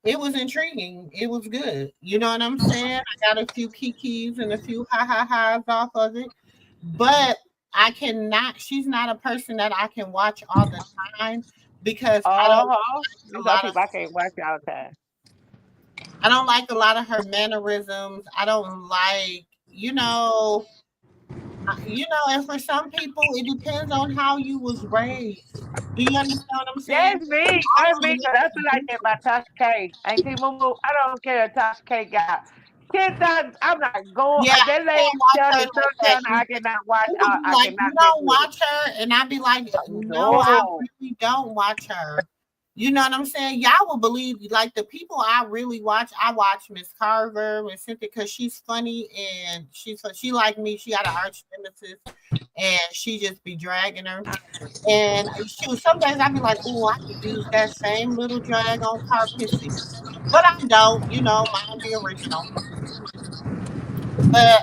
It was intriguing. It was good. You know what I'm saying? I got a few kikis and a few ha ha ha's off of it. But I cannot, she's not a person that I can watch all the time because There's a some lot of people I can't watch all the time. I don't like a lot of her mannerisms. I don't like, and for some people it depends on how you was raised. Do you understand what I'm saying? That's me. That's me. Cause that's what I get about Tasha K. And see, Moo, I don't care if Tasha K got 10,000. I'm not going. Yeah, That I lady can't watch telling her the like truth that telling I either. cannot watch. People be I like, cannot "You mess don't with it. watch her," and I be like, "No, I No. really don't watch her." You know what I'm saying? Y'all will believe like the people I really watch. I watch Miss Carver, Miss Cynthia, because she's funny and she like me. She got an arch nemesis, and she just be dragging her. And some days I be like, "Oh, I could use that same little drag on car pissy," but I don't. Mine be original. But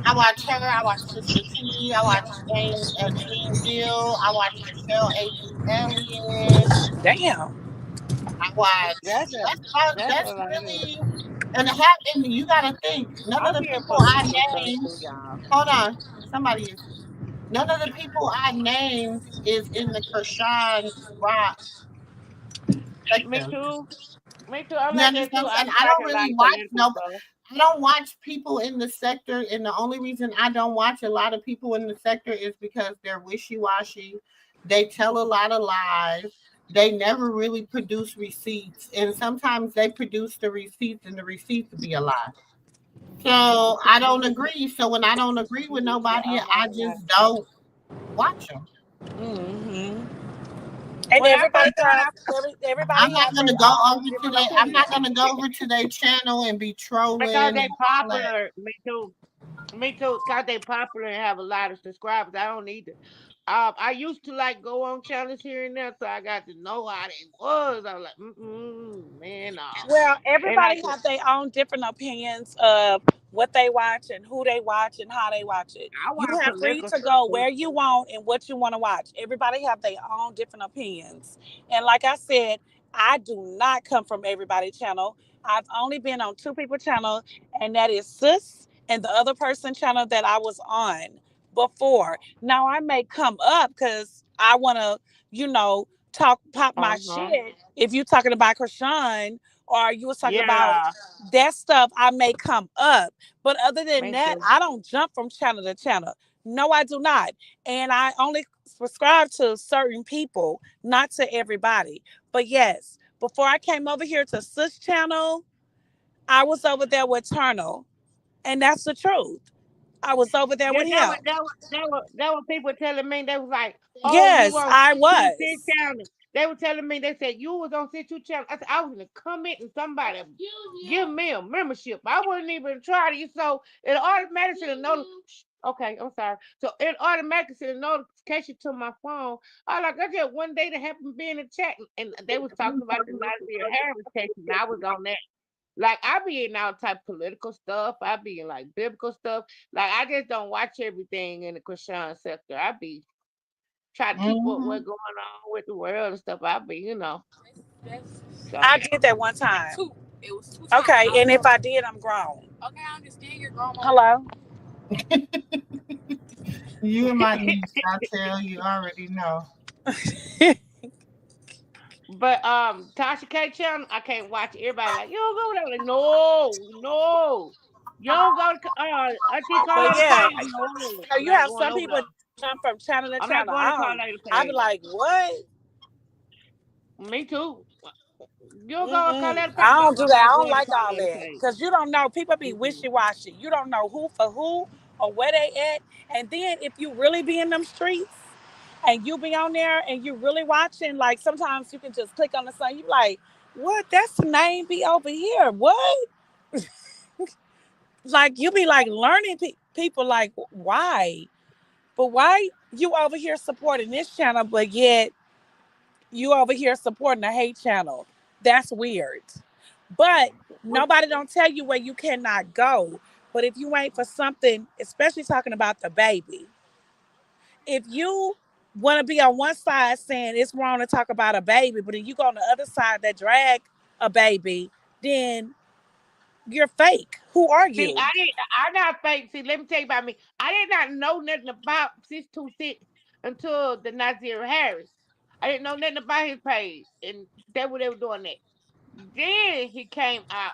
I watch her. I watch Sister T. I watch Jane Gill. I watch Michelle A.G. Elliott. Damn. I watch. That's a that's That's a lot of. really and you got to think. None of I'm the being people I political stuff named. too, y'all. Hold on, somebody is. None of the people I named is in the Krishan rock Me sector. too. Me too. I'm You like that understand too. what I I'm be saying? I don't liking a lot really of watch political no. stuff. I don't watch people in the sector, and the only reason I don't watch a lot of people in the sector is because they're wishy washy. They tell a lot of lies. They never really produce receipts, and sometimes they produce the receipts, and the receipts be a lie. So I don't agree. So when I don't agree with Yeah, nobody, I'm like I that. just don't watch them. Hmm. And When I first started off, everybody I'm not have gonna their go own over to different their. I'm not opinions. gonna go over to their channel and be because trolling and they all that. popular. Me too. Me too. Cause they popular and have a lot of subscribers. I don't need to. I used to like go on channels here and there, so I got to know how they was. I was like, man, no. Well, And like, everybody have their own different opinions of what they watch and who they watch and how they watch it. I You want have free political to stuff go too. where you want and what you want to watch. Everybody have their own different opinions. And like I said, I do not come from everybody channel. I've only been on two people channel, and that is Sis and the other person channel that I was on before. Now I may come up because I want to, you know, talk pop my Uh huh. shit. If you're talking about Krishan or you was talking about Yeah, that stuff, I may come up. But other than me that, too. I don't jump from channel to channel. No, I do not. And I only subscribe to certain people, not to everybody. But yes, before I came over here to Sis channel, I was over there with Eternal. And that's the truth. I was over there Yeah, with him. that was people telling me they was like, "Oh, you Yes, on I C2 was. channel?" They were telling me they said you was on C2 channel. I said I was in the comment and somebody give me a membership. I wouldn't even try to. So it automatically send a Okay, I'm sorry. So it automatically sent a notification to my phone. I like I just one day that happened to be in the chat and they was talking about the Nazi Harris case and I was on that. Like I be in all type of political stuff. I be in like biblical stuff. Like I just don't watch everything in the Christian sector. I be trying to keep up Hmm. what's going on with the world and stuff. I be, so I did that one time. It was two times. Okay, and if I did, I'm grown. Okay, I understand you're grown. Hello? You and my niece, I tell you, already know. but Tasha K channel, I can't watch everybody like you don't go there. Like, no, no. You don't go to Auntie But Carlotta yeah, page. No, so I'm you not have going some over people there. jump from channel to I'm not channel. going to Carlotta I be page. like, what? Me too. You go to Mm-mm. Carlotta page. I No, don't do I'm that. not I don't going to like all Carlotta that page. because you don't know. People be Mm-mm. wishy washy. You don't know who for who or where they at. And then if you really be in them streets and you be on there and you really watching, like sometimes you can just click on the sun. You be like, what? That's the name be over here. What? Like you be like learning people like why? But why you over here supporting this channel, but yet you over here supporting the hate channel? That's weird. But What nobody don't tell you where you cannot go. But if you ain't for something, especially talking about the baby, if you want to be on one side saying it's wrong to talk about a baby, but then you go on the other side that drag a baby, then you're fake. Who are See, you? I not fake. See, let me tell you about me. I did not know nothing about 626 until the Nazir Harris. I didn't know nothing about his page, and that's what they were doing that. Then he came out,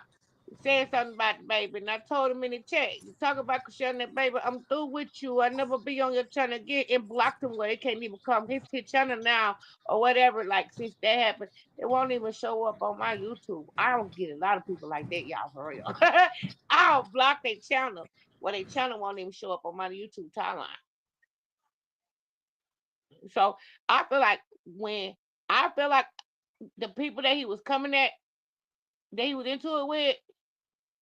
said something about the baby, and I told him in the chat, "You talk about Chrisean and baby, I'm through with you. I never be on your channel again," and blocked him where they can't even come his channel now or whatever. Like since that happened, they won't even show up on my YouTube. I don't get a lot of people like that, y'all, for real. I'll block their channel where their channel won't even show up on my YouTube timeline. So I feel like when I feel like the people that he was coming at, that he was into it with,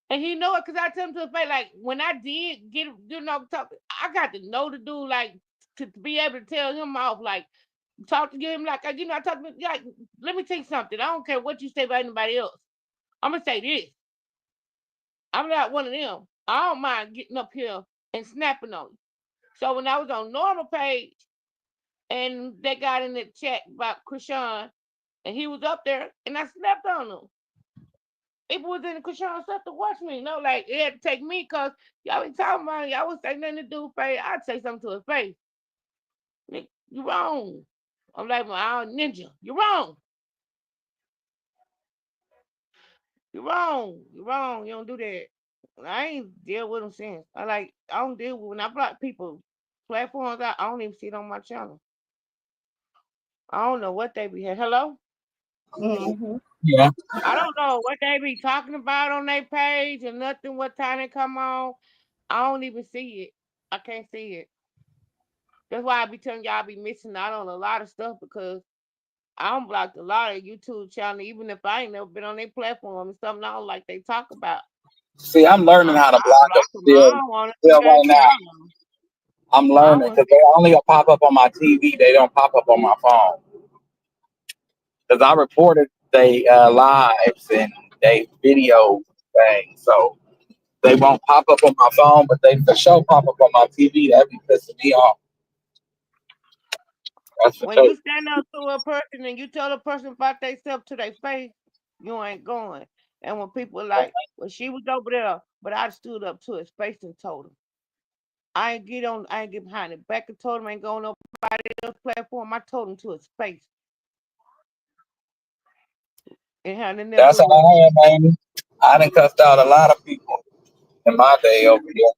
and he know it because I tell him to his face, like when I did get, talk, I got to know the dude, like to be able to tell him off, like talk to him, like I talk to him, like let me tell you something. I don't care what you say about anybody else. I'm gonna say this. I'm not one of them. I don't mind getting up here and snapping on you. So when I was on normal page and they got in the chat about Chrisean and he was up there and I snapped on him. People was in the Chrisean stuff to watch me. Like it had to take me because y'all be talking about y'all would say nothing to do face. I'd say something to his face. Nick, you wrong. I'm like my ninja. You wrong. You wrong. You wrong. You don't do that. I ain't deal with them since. I don't deal with when I block people platforms I don't even see it on my channel. I don't know what they be had. Hello? Mm-hmm. Yeah. I don't know what they be talking about on their page or nothing, what time they come on. I don't even see it. I can't see it. That's why I be telling y'all I be missing out on a lot of stuff because I don't blocked a lot of YouTube channel, even if I ain't never been on their platform and something I don't like they talk about. See, I'm learning how to I block them block them. I still. don't want to see Still that right now, channel. I'm I don't learning want because to they only pop up on my TV. They don't pop up on my phone. Because I reported they lives and they video things, so they won't pop up on my phone, but they for sure pop up on my TV. That be pissing me off. That's for when sure. you stand up to a person and you tell a person about themselves to their face, you ain't going. And when people are like, well, she was over there, but I stood up to his face and told him. I ain't get behind it. Back and told him I ain't going on nobody else's platform. I told him to his face. And how they never That's put how what I am, man. I done cussed out a lot of people in my day over here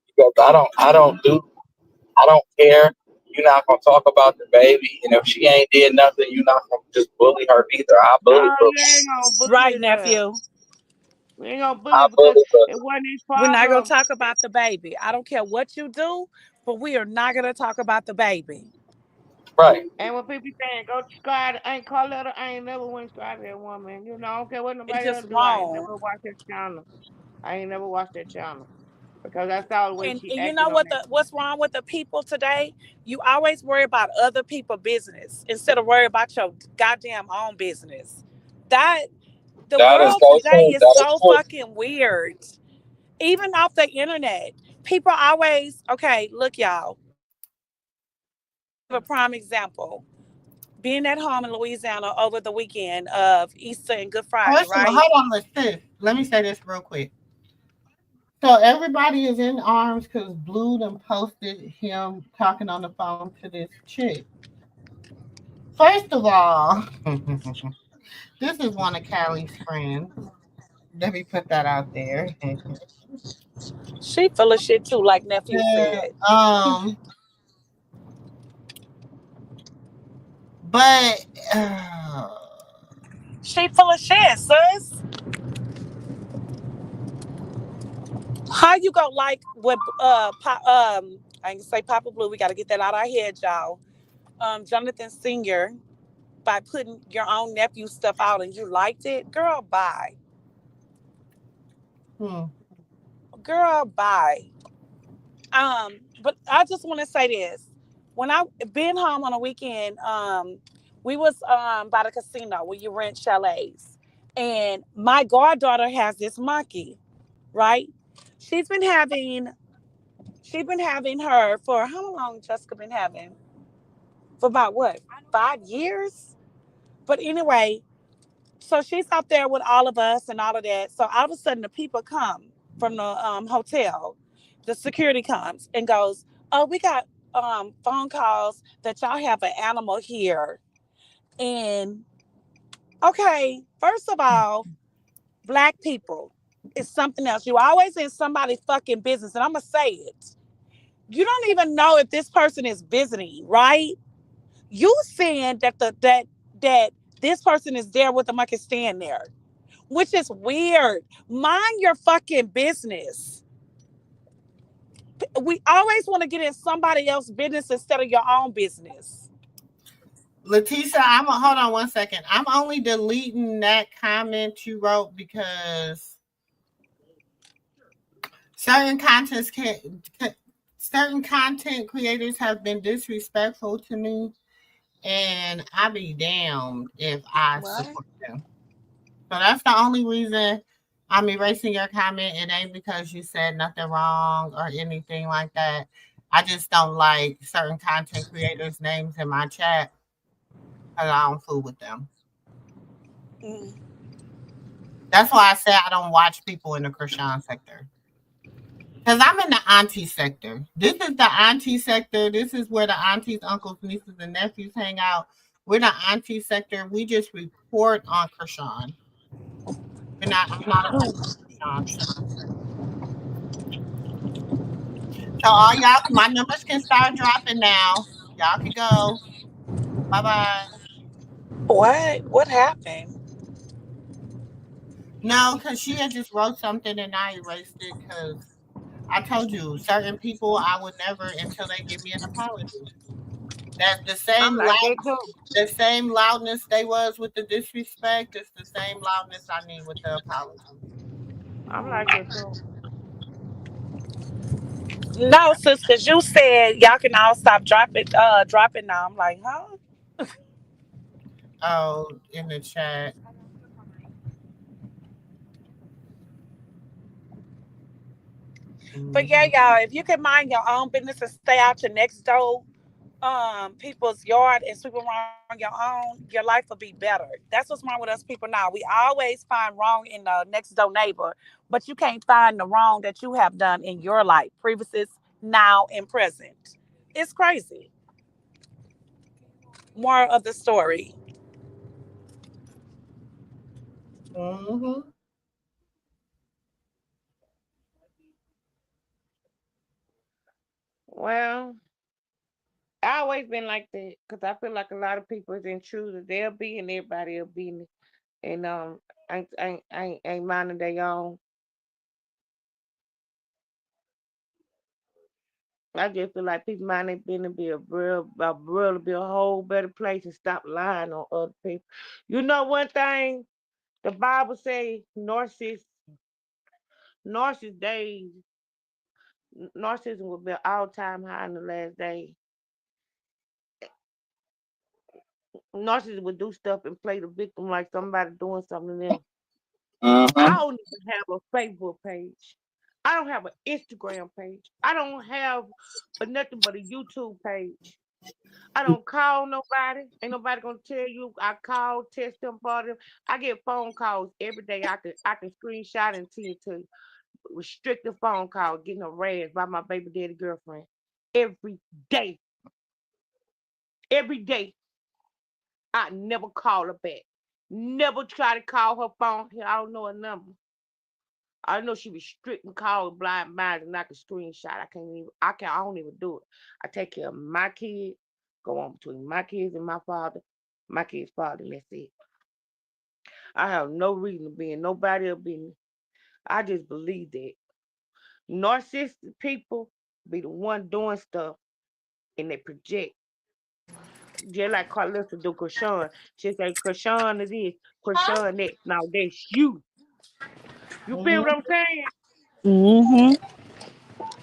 because I don't care. You're not gonna talk about the baby, and if she ain't did nothing, you're not gonna just bully her either. no, you ain't gonna Right, bully her. nephew. We ain't gonna bully I her because bully her. it wasn't his We're not gonna problem. talk about the baby. I don't care what you do, but we are not gonna talk about the baby. Right. And when people saying go subscribe, I ain't call her, I ain't never went subscribe to that woman. I don't care what It's nobody just else do. I ain't wrong. never watched that channel. I ain't never watched that channel because I saw the way she And you know acted on what that. what's wrong with the people today? You always worry about other people's business instead of worry about your goddamn own business. That the That is world so today true. is That is so true. fucking weird. Even off the internet. People always okay, look y'all. Give a prime example. Being at home in Louisiana over the weekend of Easter and Good Friday, First of all, right? hold on, let me say this real quick. So everybody is in arms because Blue done posted him talking on the phone to this chick. First of all, this is one of Callie's friends. Let me put that out there. She full of shit too, like nephew said. um, but She full of shit, sis. How you go like what I ain't gonna say Papa Blue, we gotta get that out of our head, y'all. Jonathan Senior by putting your own nephew stuff out and you liked it, girl, bye. Hmm. Girl, bye. But I just want to say this. When I been home on a weekend, we was by the casino where you rent chalets. And my goddaughter has this monkey, right? She's been having she's been having her for how long Jessica been having? For about what? 5 years? But anyway, so she's out there with all of us and all of that. So all of a sudden, the people come from the hotel. The security comes and goes, "Oh, we got phone calls that y'all have an animal here." And okay, first of all, black people is something else. You always in somebody's fucking business, and I'm gonna say it. You don't even know if this person is visiting, right? You saying that this person is there with the monkey stand there, which is weird. Mind your fucking business. We always want to get in somebody else's business instead of your own business. Letitia, hold on one second. I'm only deleting that comment you wrote because certain contents can certain content creators have been disrespectful to me, and I be damned if I What? support them. So that's the only reason I'm erasing your comment. It ain't because you said nothing wrong or anything like that. I just don't like certain content creators' names in my chat because I don't fool with them. Mm. That's why I say I don't watch people in the Chrisean sector. Because I'm in the auntie sector. This is the auntie sector. This is where the aunties, uncles, nieces, and nephews hang out. We're the auntie sector. We just report on Chrisean. I'm not a part of the Chrisean sector. So all y'all, my numbers can start dropping now. Y'all can go. Bye bye. What? What happened? No, because she had just wrote something and I erased it because I told you certain people I would never until they give me an apology. That I'm like that too. the same loudness they was with the disrespect is the same loudness I need with the apology. I'm like that too. No, sis, because you said y'all can all stop dropping now. I'm like, huh? Oh, in the chat. But yeah, Mhm. y'all, if you can mind your own business and stay out your next door people's yard and sweep around your own, your life will be better. That's what's wrong with us people now. We always find wrong in the next door neighbor, but you can't find the wrong that you have done in your life, previous, now, and present. It's crazy. More of the story. Mhm. Well, I always been like that because I feel like a lot of people is intruders. They'll be and everybody will be, and ain't minding their own. I just feel like people mind their business be a whole better place and stop lying on other people. You know one thing the Bible say narcissist days narcissism will be all time high in the last days. Narcissists would do stuff and play the victim like somebody doing something to them. I Mm-hmm. don't even have a Facebook page. I don't have an Instagram page. I don't have nothing but a YouTube page. I don't call nobody. Ain't nobody gonna tell you I call, test them for them. I get phone calls every day. I can screenshot and send it to you. Restricted phone call getting harassed by my baby daddy girlfriend. Every day. Every day. I never call her back. Never try to call her phone. I don't know her number. I know she restricting call blind minds and I can screenshot. I don't even do it. I take care of my kids, go on between my kids and my kids' father, and that's it. I have no reason to be in nobody else's business. I just believe that narcissistic people be the one doing stuff and they project. Just like Karlissa do Chrisean. She say Chrisean is this, Chrisean that. Now that's you. You feel what I'm saying? Mm-hmm.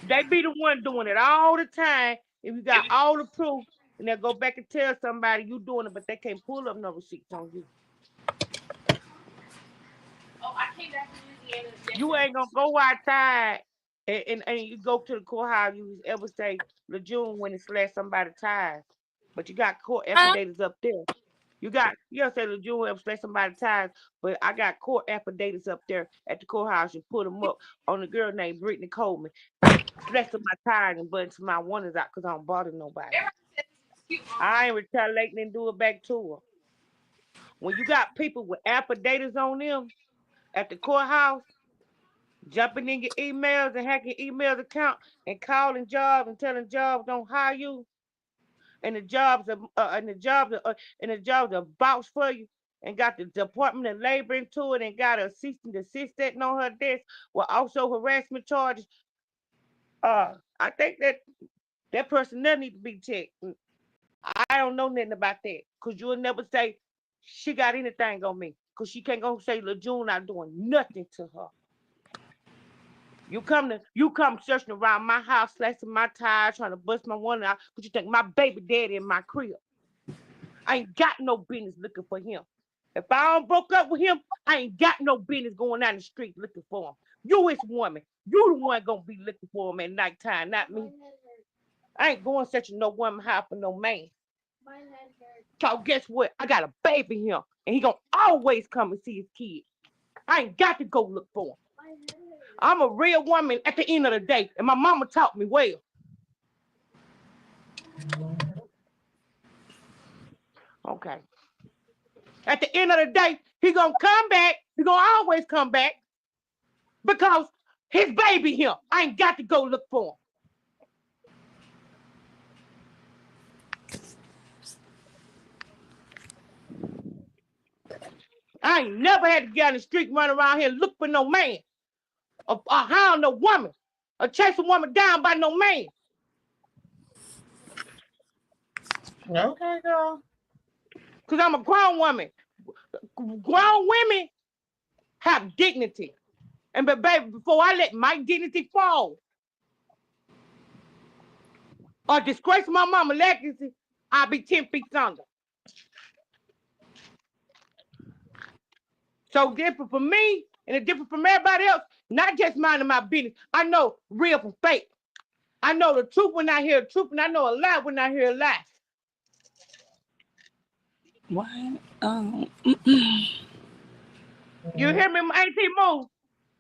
They be the one doing it all the time. If you got all the proof, and they'll go back and tell somebody you doing it, but they can't pull up no receipts on you. You ain't gonna go outside and you go to the courthouse. You ever say LeJune when it slashed somebody's tires, but you got court affidavits up there. You gotta say LeJune ever slashed somebody's tires, but I got court affidavits up there at the courthouse. You put them up on a girl named Brittany Coleman. Slashed my tires and buttoned my warnings out because I don't bother nobody. I ain't retaliating and do it back to her. When you got people with affidavits on them at the courthouse, jumping in your emails and hacking emails account and calling jobs and telling jobs don't hire you, and the jobs are vouch for you, and got the Department of Labor into it, and got a cease and desist sitting on her desk with also harassment charges. I think that person does need to be checked. I don't know nothing about that because you'll never say she got anything on me because she can't go say LeJune not doing nothing to her. You come searching around my house, slashing my tires, trying to bust my one out because you think my baby daddy in my crib. I ain't got no business looking for him. If I don't broke up with him, I ain't got no business going down the street looking for him. You his woman. You the one gonna be looking for him at nighttime, not me. I ain't going searching no woman house for no man. So guess what? I got a baby here, and he gonna always come and see his kid. I ain't got to go look for him. I'm a real woman at the end of the day, and my mama taught me well. Okay. At the end of the day, he gonna come back. He gonna always come back because his baby here. I ain't got to go look for him. I ain't never had to get on the street, run around here, and look for no man, or hound no woman, or chase a woman down by no man. Okay, girl. Because I'm a grown woman. Grown women have dignity. And but baby, before I let my dignity fall or disgrace my mama legacy, I'll be 10 feet under. So different from me and it's different from everybody else, not just minding my business. I know real from fake. I know the truth when I hear the truth, and I know a lie when I hear a lie. What? You hear me, Auntie Moo?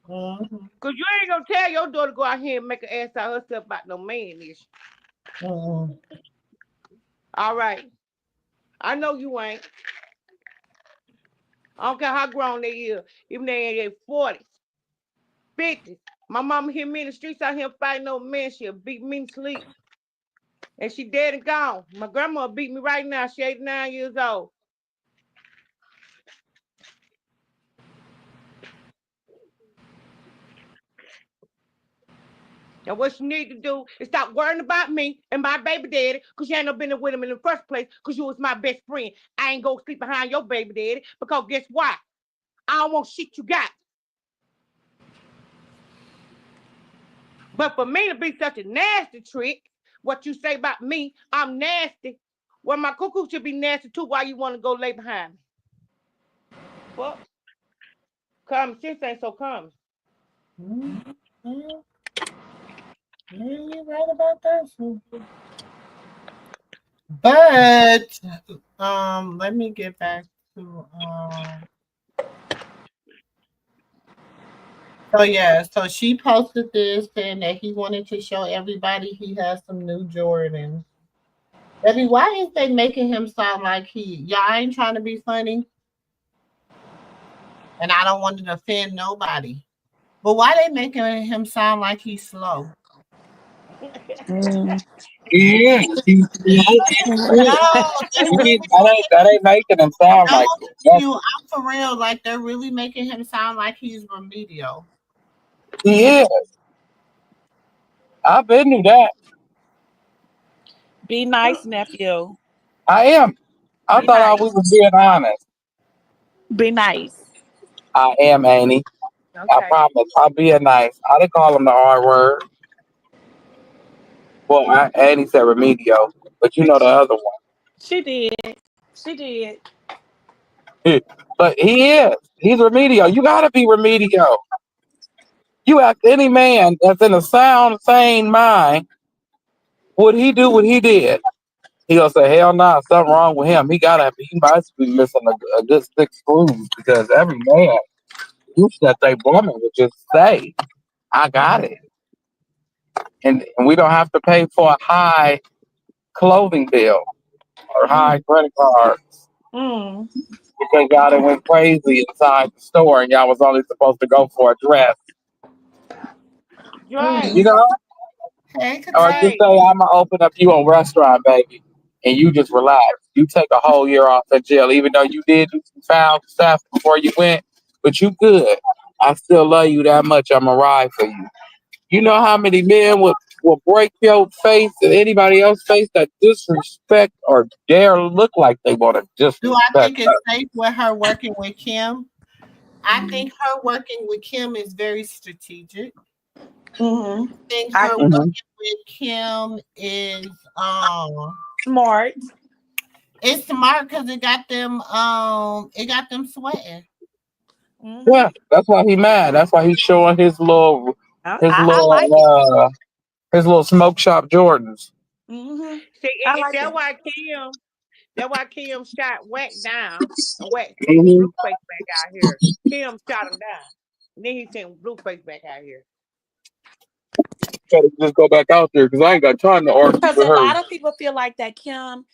Mm-hmm. Because you ain't going to tell your daughter to go out here and make an ass out of herself about no man issue. Mm-hmm. All right. I know you ain't. I don't care how grown they is, even they in their 40s, 50s. My mama hear me in the streets out here fighting over men, she'll beat me to sleep. And she dead and gone. My grandma beat me right now. She 89 years old. And what she need to do is stop worrying about me and my baby daddy because you ain't no been with him in the first place because you was my best friend. I ain't go sleep behind your baby daddy because guess what? I don't want shit you got. But for me to be such a nasty trick, what you say about me, I'm nasty. Well, my cuckoo should be nasty too. Why you want to go lay behind me? Well, common sense ain't so common. Mm-hmm. Yeah, you're right about that. So. But let me get back to so yeah, so she posted this saying that he wanted to show everybody he has some new Jordans. Baby, why is they making him sound like y'all ain't trying to be funny? And I don't want to offend nobody. But why they making him sound like he's slow? Mm. Yeah, No, they really that ain't making them sound no like you. nothing. I'm for real. Like they're really making him sound like he's remedial. He is. I bet knew that. Be nice, nephew. I am. I Be thought I was nice. being honest. Be nice. I am, Annie. I Okay. promise. I'm being nice. I didn't call him the R word. Well, and he said remedial, but you know the other She did. She did. one. But he is. He's remedial. You gotta be remedial. You ask any man that's in a sound, sane mind, would he do what he did? He gonna say, hell nah, something wrong with him. He might be missing a good 6 screws because every man, you that they woman would just say, I got it. And we don't have to pay for a high clothing bill or Mm. high credit cards Mm. because y'all done went crazy inside the store and y'all was only supposed to go for a dress. Right, You Mm. know? Hey, Or Katrina. just right. say I'm gonna open up you a restaurant, baby, and you just relax. You take a whole year off in jail, even though you did do some foul stuff before you went, but you good. I still love you that much. I'm a ride for you. You know how many men will break your face and anybody else's face that disrespect or dare look like they want to Do I disrespect think it's us? safe with her working with Kim? I Mm. think her working with Kim is very strategic. Mm. I think I her Hmm. working with Kim is smart. it's smart because it got them sweating. Mm-hmm. Yeah, that's why he mad. That's why he's showing his I like it. little his little smoke shop Jordans. Mm-hmm. See, I like that's it. why Kim shot Whack down and Whack sent Hmm. Blueface back out here. Kim shot him down. And then he sent Blueface back out here. Try to just go back out there because I ain't got time to argue Because with a her. lot of people feel like that Kim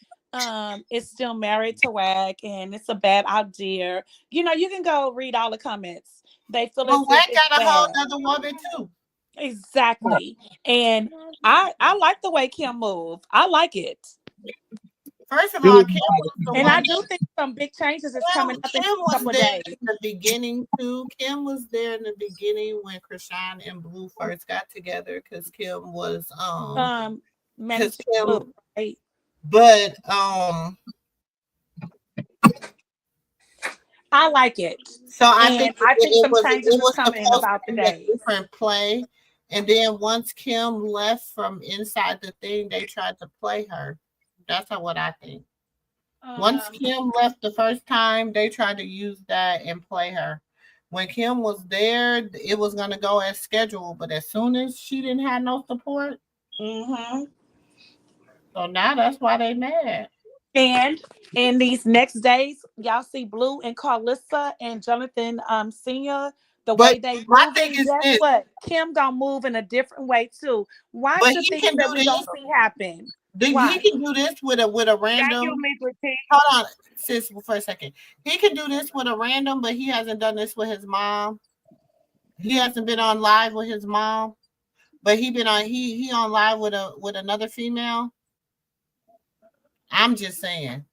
is still married to Wag and it's a bad idea. You can go read all the comments. They feel as But if Wack it's got a whole bad. other woman too. Exactly. And I like the way Kim moved. I like it. First of You all, need Kim was the And one I that do think some big changes is coming up in Kim a was couple of there days. in the beginning too. Kim was there in the beginning when Chrisean and Blue first got together because Kim was because Managing Blue, Kim right? but I like it. so I And think I think some changes it is was coming in supposed about to the be a days. different play. And then once Kim left from inside the thing, they tried to play her. That's what I think. Once Um, Kim left the first time, they tried to use that and play her. When Kim was there, it was gonna go as scheduled, but as soon as she didn't have no support, hmm so now that's why they mad. And in these next days, y'all see Blue and Karlissa and Jonathan Senior, the But way they my thing moving, is guess this, what? Kim gonna move in a different way too. Watch but the he things can do that we gonna this. see happen. He Watch. can do this with a Thank you, random. Miss Petit. Hold on, sis, for a second. He can do this with a random, but he hasn't done this with his mom. He hasn't been on live with his mom, but he on live with another female. I'm just saying.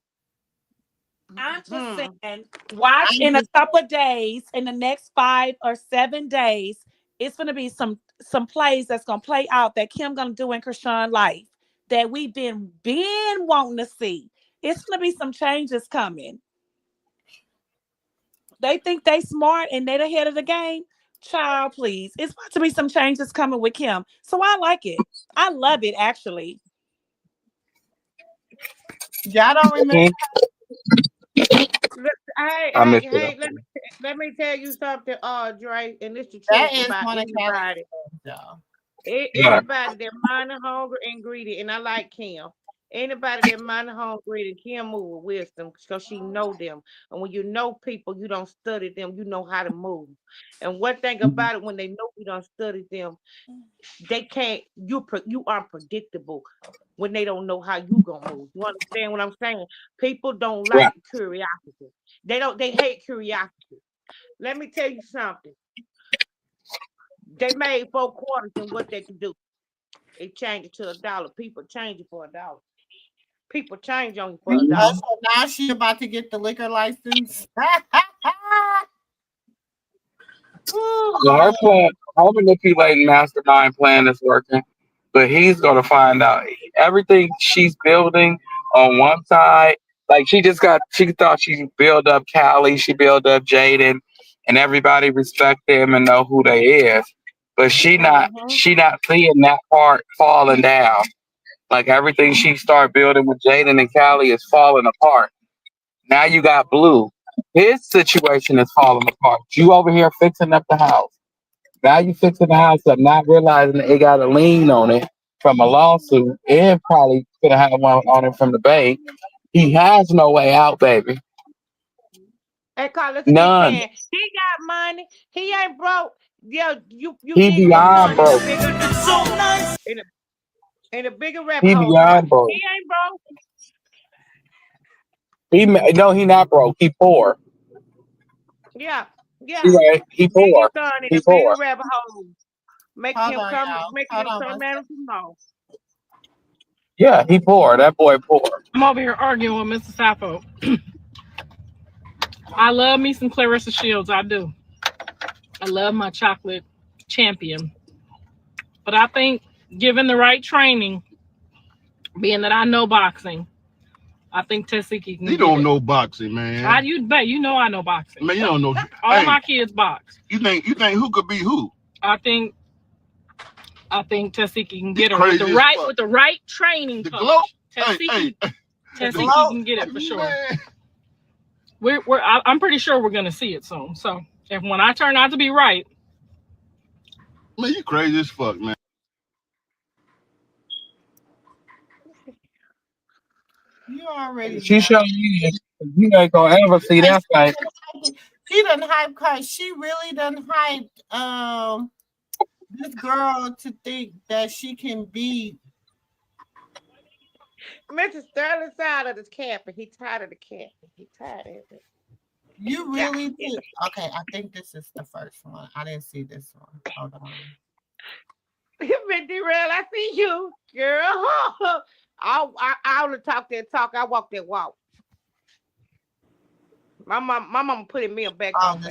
I'm just Hmm. saying, watch I'm in a just couple of days, in the next 5 or 7 days, it's gonna be some plays that's gonna play out that Kim gonna do in Krishan life that we've been wanting to see. It's gonna be some changes coming. They think they smart and they the head of the game. Child, please. It's about to be some changes coming with Kim. So I like it. I love it actually. y'all don't remember. Mhm. Look, Hey, I hey, missed it. hey, let me tell you something, Dre, and it's the That truth is about one of Callie's anybody. friends, y'all. Yeah. Anybody that mind hungry and greedy, and I like Kim. Anybody that mind hungry and Kim move with wisdom because she know them. And when you know people, you don't study them. You know how to move. And one thing about it, when they know you don't study them, they can't. You are predictable when they don't know how you gonna move. You understand what I'm saying? People don't Right. like curiosity. They don't. They hate curiosity. Let me tell you something. They made 4 quarters and what they could do. They changed it to $1. People change it for $1. People change on you for a Mhm. dollar. So now she about to get the liquor license. Oh So her Lord. plan, her manipulating mastermind plan is working, but he's gonna find out everything she's building on one side. Like she thought she built up Callie, she built up Jaden, and everybody respect them and know who they is. But she not seeing that part falling down. Like everything she start building with Jaden and Callie is falling apart. Now you got Blue. His situation is falling apart. You over here fixing up the house. Now you fixing the house up, not realizing that it got a lien on it from a lawsuit and probably gonna have one on it from the bank. He has no way out, baby. And Karlissa keep None. saying he got money. He ain't broke. Yeah, you He getting your beyond son in a broke. bigger hole, in a bigger rabbit He hole. Somebody, beyond broke. he ain't broke. He not broke. He poor. Yeah, He yeah. right. He Getting your poor. son in He a poor. bigger rabbit hole, Hold on, y'all. making Hold him on come one out second. of some more. Yeah, he poor. That boy poor. I'm over here arguing with Mr. Sappho. I love me some Clarissa Shields. I do. I love my chocolate champion. But I think, given the right training, being that I know boxing, I think Tesiki can. You don't know boxing, man. You bet. You know I know boxing. Man, you don't know. All my kids box. You think who could be who? I think Tesiki can get her with the right training coach. Tesiki can get it for sure. I'm pretty sure we're gonna see it soon. So if when I turn out to be right, man, you crazy as fuck, man. You already. She showed you ain't gonna ever see that fight. She done hype her. She really done hyped this girl to think that she can be. Mr. Sterling tired of this camping. He tired of the camping. He tired of it. You really did. Okay, I think this is the first one. I didn't see this one. Hold on. Mr. Real, I see you, girl. I only talk that talk. I walk that walk. My mama putting me a back on.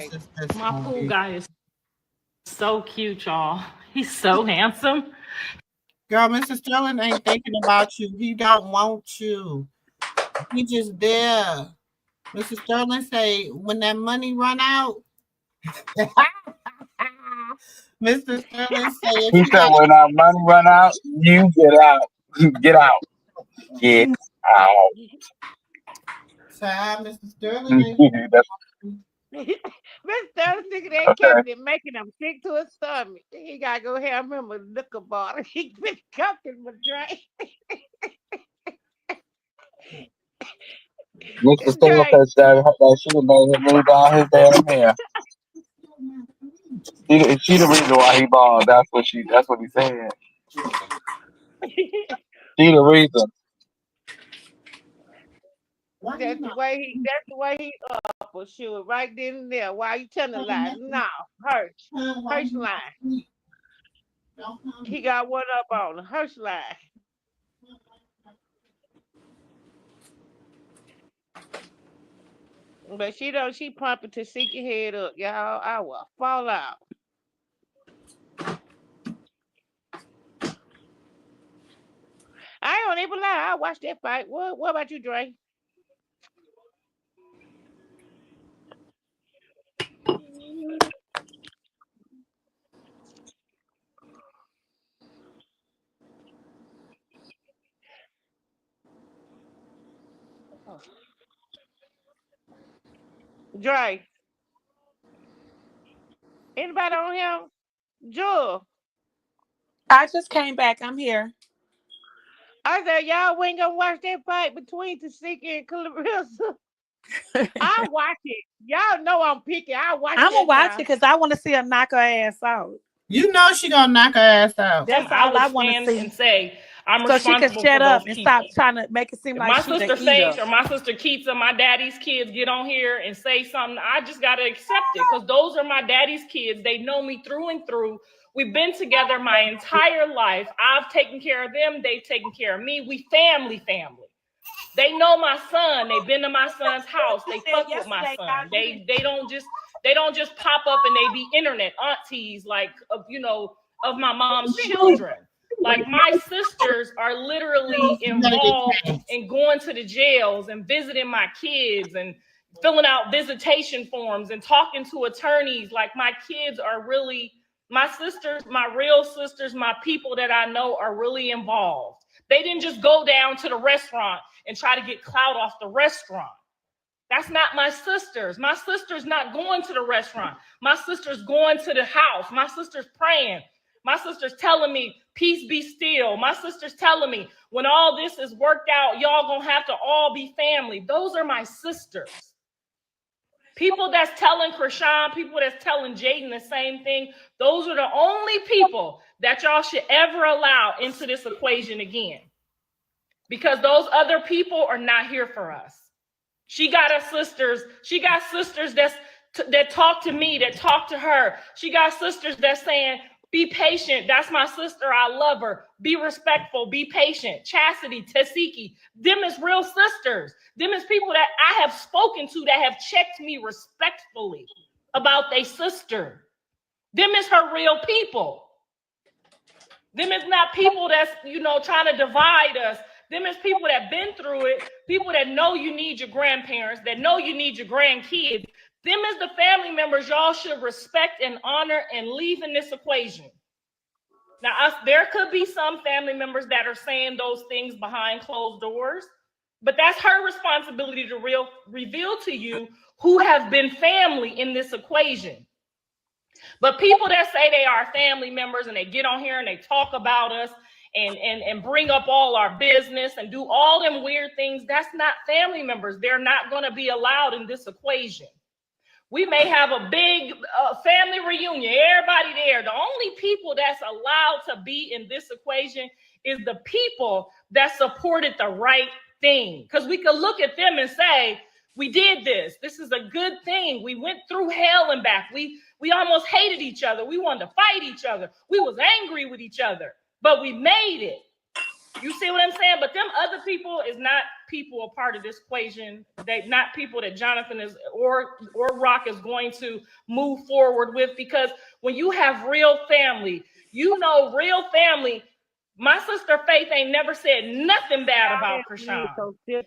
My pool guy is so cute, y'all. He's so handsome. Girl, Mr. Sterling ain't thinking about you. He don't want you. He just there. Mr. Sterling say, when that money run out, Mr. Sterling say, He said, when our money run out, you get out. Get out. Get out. Child, Mr. Sterling. Mr. Sterling thinking that captain making him sick to his stomach. He gotta go have him a liquor bottle. He been cooking my drink. Mr. Sterling said that she made him lose all his damn hair. She the reason why he bald. That's what he said. She the reason. That's the way he for sure. Right then and there. Why you telling lies? No, Hirsch line. He got one up on the Hirsch line. But she pumping to seek your head up, y'all. I will fall out. I don't even lie. I watched that fight. What about you, Dre? Dre. Anybody on him? Jewel. I just came back. I'm here. I said, y'all ain't gonna watch that fight between Tasika and Clarissa. I'll watch it. Y'all know I'm picky. I'll watch it. I'm gonna watch it because I want to see her knock her ass out. You know she gonna knock her ass out. That's all I want to see. And say I'm so she can shut up and stop people. trying to make it seem like my she's sister Sage or my sister Keitsa, my daddy's kids get on here and say something. I just gotta accept it because those are my daddy's kids. They know me through and through. We've been together my entire life. I've taken care of them. They've taken care of me. We family. They know my son. They've been to my son's house. They fuck with my son. They don't just pop up and they be internet aunties like of my mom's children. Like my sisters are literally involved in going to the jails and visiting my kids and filling out visitation forms and talking to attorneys. Like, my kids are really, my sisters, my real sisters, my people that I know are really involved. They didn't just go down to the restaurant and try to get clout off the restaurant. That's not my sisters. My sister's not going to the restaurant. My sister's going to the house. My sister's praying. My sister's telling me, peace be still. My sister's telling me, when all this is worked out, y'all gonna have to all be family. Those are my sisters. People that's telling Chrisean, people that's telling Jaden the same thing, those are the only people that y'all should ever allow into this equation again. Because those other people are not here for us. She got her sisters. She got sisters that talk to me, that talk to her. She got sisters that's saying, be patient. That's my sister. I love her. Be respectful. Be patient. Chastity, Tasiki. Them is real sisters. Them is people that I have spoken to that have checked me respectfully about their sister. Them is her real people. Them is not people that's, trying to divide us. Them is people that been through it, people that know you need your grandparents, that know you need your grandkids. Them is the family members y'all should respect and honor and leave in this equation. Now, there could be some family members that are saying those things behind closed doors, but that's her responsibility to reveal to you who have been family in this equation. But people that say they are family members and they get on here and they talk about us and bring up all our business and do all them weird things, that's not family members. They're not going to be allowed in this equation. We may have a big family reunion, everybody there. The only people that's allowed to be in this equation is the people that supported the right thing. Because we could look at them and say, we did this. This is a good thing. We went through hell and back. We almost hated each other. We wanted to fight each other. We was angry with each other, but we made it. You see what I'm saying? But them other people is not people a part of this equation. They not people that Jonathan is or Rock is going to move forward with, because when you have real family, real family. My sister Faith ain't never said nothing bad about Chrisean.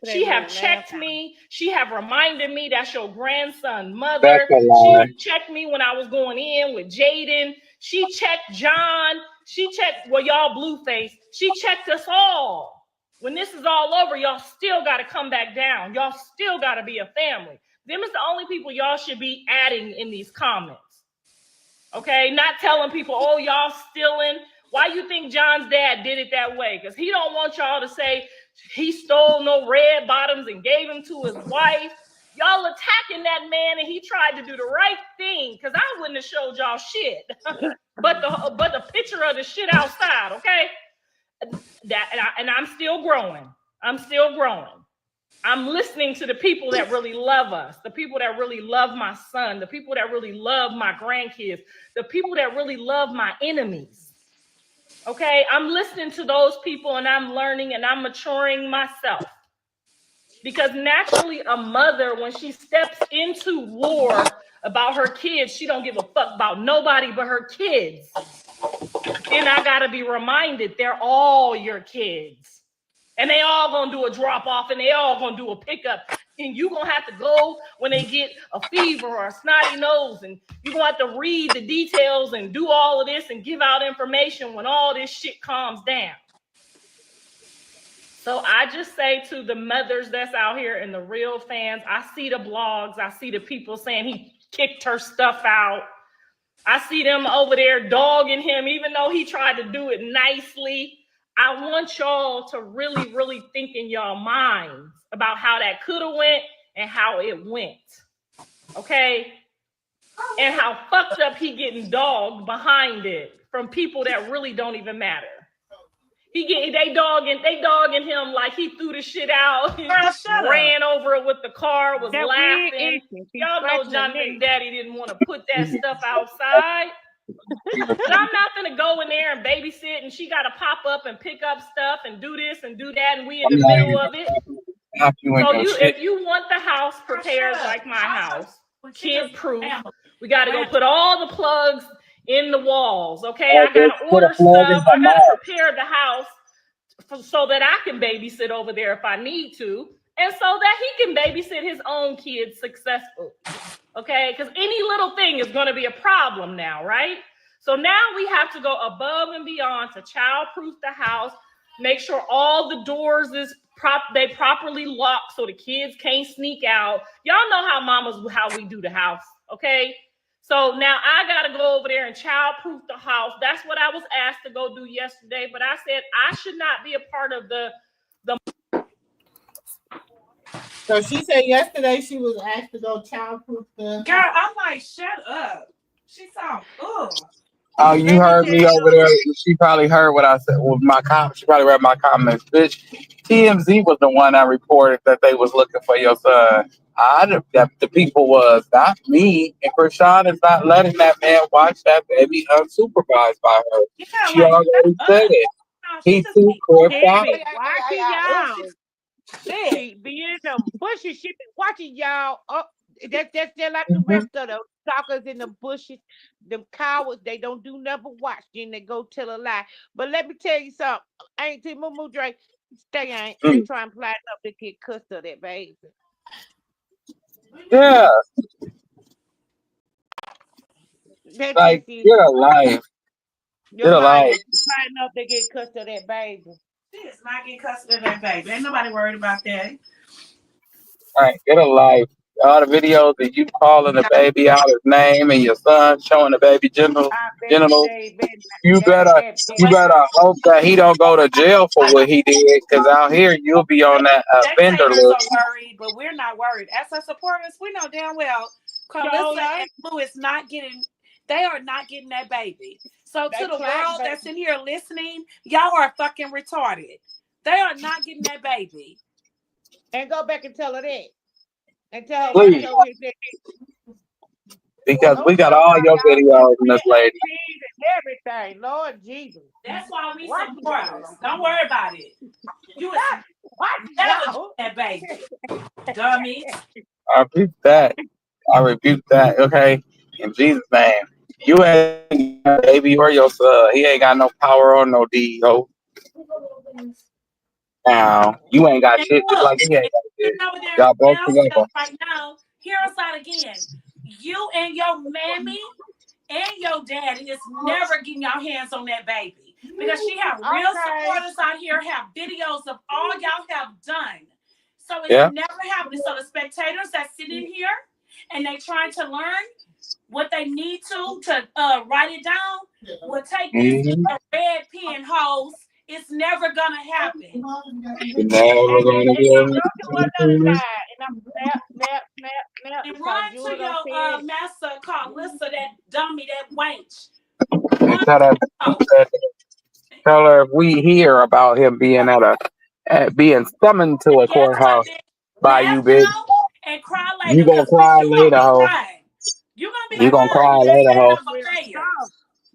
She have checked me. She have reminded me that's your grandson mother. She checked me when I was going in with Jaden. She checked John. She checked, y'all Blueface. She checked us all. When this is all over, y'all still got to come back down. Y'all still got to be a family. Them is the only people y'all should be adding in these comments. Okay? Not telling people, oh, y'all stealing. Why you think John's dad did it that way? Because he don't want y'all to say he stole no red bottoms and gave them to his wife. Y'all attacking that man and he tried to do the right thing, because I wouldn't have showed y'all shit. but the picture of the shit outside, okay? And I'm still growing. I'm still growing. I'm listening to the people that really love us, the people that really love my son, the people that really love my grandkids, the people that really love my enemies. Okay, I'm listening to those people and I'm learning and I'm maturing myself. Because naturally, a mother, when she steps into war about her kids, she don't give a fuck about nobody but her kids. Then I gotta be reminded they're all your kids. And they all gonna do a drop off and they all gonna do a pickup. And you gonna have to go when they get a fever or a snotty nose, and you're gonna have to read the details and do all of this and give out information when all this shit calms down. So I just say to the mothers that's out here and the real fans, I see the blogs, I see the people saying he kicked her stuff out. I see them over there dogging him, even though he tried to do it nicely. I want y'all to really, really think in y'all minds about how that could have went and how it went. Okay? And how fucked up he getting dogged behind it from people that really don't even matter. They dogging him like he threw the shit out. He ran over it with the car, was laughing. Y'all know Jonathan Daddy didn't want to put that stuff outside. But I'm not gonna go in there and babysit, and she gotta pop up and pick up stuff and do this and do that, and we in the middle of it. So if you want the house prepared like my house, kid-proof, we gotta go put all the plugs in the walls. Okay, I gotta order stuff. I gotta prepare the house so that I can babysit over there if I need to. and so that he can babysit his own kids successfully. Okay, because any little thing is going to be a problem now, right? So now we have to go above and beyond to child-proof the house, make sure all the doors they properly lock so the kids can't sneak out. Y'all know how we do the house, okay? So now I got to go over there and child-proof the house. That's what I was asked to go do yesterday, but I said I should not be a part of the. So she said yesterday she was asked to go childproof the Girl, I'm like, shut up. She saw, Oh, you heard me over there. She probably heard what I said with my comments. She probably read my comments. Bitch, TMZ was the one that reported that they was looking for your son. That the people was, not me. And Chrisean is not letting that man watch that baby unsupervised by her. Yeah, She like, already said it. He too quick out. Watching y'all. She be in them bushes. She be watching y'all. That's just like the rest of the stalkers in the bushes. Them cowards, they don't do nothing watch. Then they go tell a lie. But let me tell you something. Ain't T Moo Drake. They trying to plan up to get cussed of that baby. Yeah. That's Like, just get a life. your life. Plan up to get cussed of that baby. She is not getting custody of that baby. Ain't nobody worried about that. Right, get a life. All the videos of you calling the baby out his name and your son showing the baby genitals. You better hope that he don't go to jail for what he did, because out here you'll be on that offender Spectators list. are worried, but we're not worried. As our supporters, we know damn well Karlissa and Blue is not getting. They are not getting that baby. So to the world that's in here listening, y'all are fucking retarded. They are not getting that baby. And go back and tell her that. And tell her watch over here. Because we got all your videos in this lady. Everything, Lord Jesus. That's why we supporters. Don't worry about it. You is never that baby, dummy. I rebuke that. I rebuke that. Okay, in Jesus' name. You ain't got a baby or your son. He ain't got no power or no deed. Ho. Now you ain't got shit. Just like he ain't got shit. Y'all both together. Right now, hear us out again. You and your mammy and your daddy is never getting your hands on that baby, because she have real supporters out here, have videos of all y'all have done. So it's never happening. So the spectators that sit in here and they trying to learn what they need to write it down will take this in a red pen, hoes. It's never gonna happen. Never gonna do it. And run to your master Karlissa, that dummy, that wench. Tell her if we hear about him being being summoned to a courthouse by you, bitch. And cry later. You gonna cry later, ho. You gonna be You gonna cry later, ho.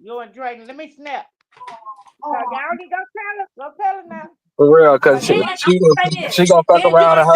You and Drake, let me snap. So y'all need to go tell her now. For real, because she gonna fuck around and her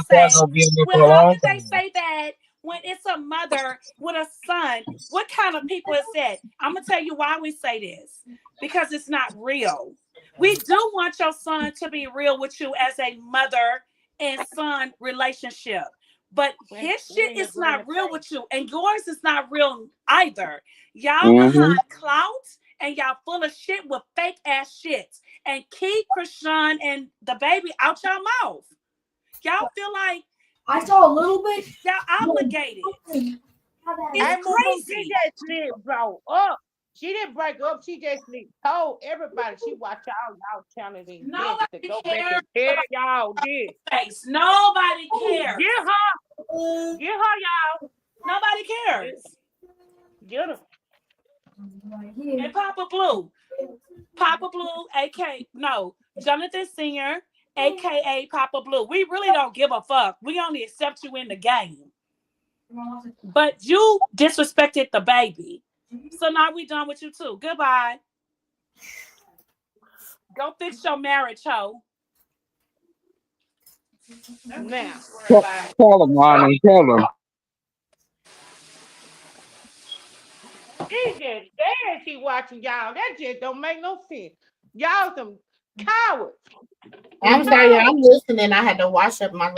son gonna be in there for a long time. They say that when it's a mother with a son, what kind of people is that? I'm gonna tell you why we say this. Because it's not real. We do want your son to be real with you as a mother and son relationship. But his shit is not real with you, and yours is not real either. Y'all behind clout, and y'all full of shit with fake ass shit. And keep Chrisean and the baby out your mouth. Y'all feel like I saw a little bit. Y'all obligated. It's crazy. She just slid, bro. She didn't break up. She just told everybody she watched y'all telling these bitches to go back and tell y'all this. Nobody cares. Get her, y'all. Nobody cares. Get her. And Papa Blue, Jonathan Senior, aka Papa Blue. We really don't give a fuck. We only accept you in the game. But you disrespected the baby. So now we done with you too. Goodbye. Go fix your marriage, ho. Now. Tell him, Ronnie. Tell him. She just dead. She watching y'all. That just don't make no sense. Y'all some Cowards. I'm sorry, I'm listening. I had to wash up my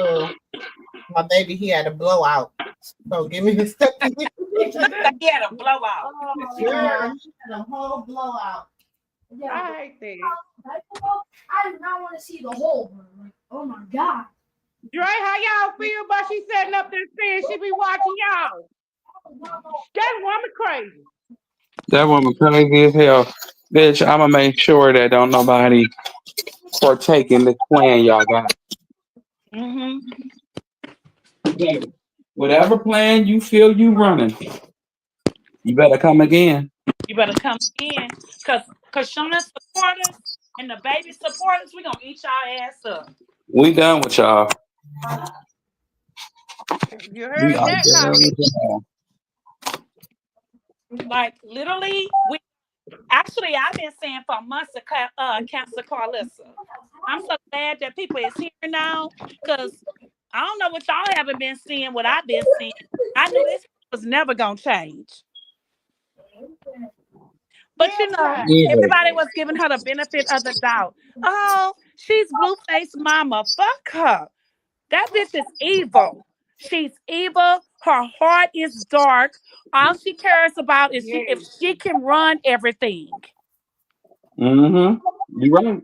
baby. He had a blowout. So give me his stuff. He had a blowout. Yeah, he had a whole blowout. I hate that. I do not want to see the whole one. Oh my God. Dre, how y'all feel about she setting up this thing? She be watching y'all. That woman crazy. That woman crazy as hell. Bitch, I'ma make sure that don't nobody partake in this plan y'all got. Mm-hmm. Yeah. Whatever plan you feel you running, you better come again. You better come in, cause Shauna's supporters and the baby supporters, we gonna eat y'all ass up. We done with y'all. You We heard are that, done Karlissa? with y'all. Like literally, actually I've been saying for months to cancel Karlissa. I'm so glad that people is here now, cause I don't know what y'all haven't been seeing, what I've been seeing. I knew this was never gonna change. But you know, Yeah. everybody was giving her the benefit of the doubt. Oh, she's Blueface mama. Fuck her. That bitch is evil. She's evil. Her heart is dark. All she cares about is if she can run everything. Mm-hmm. You right.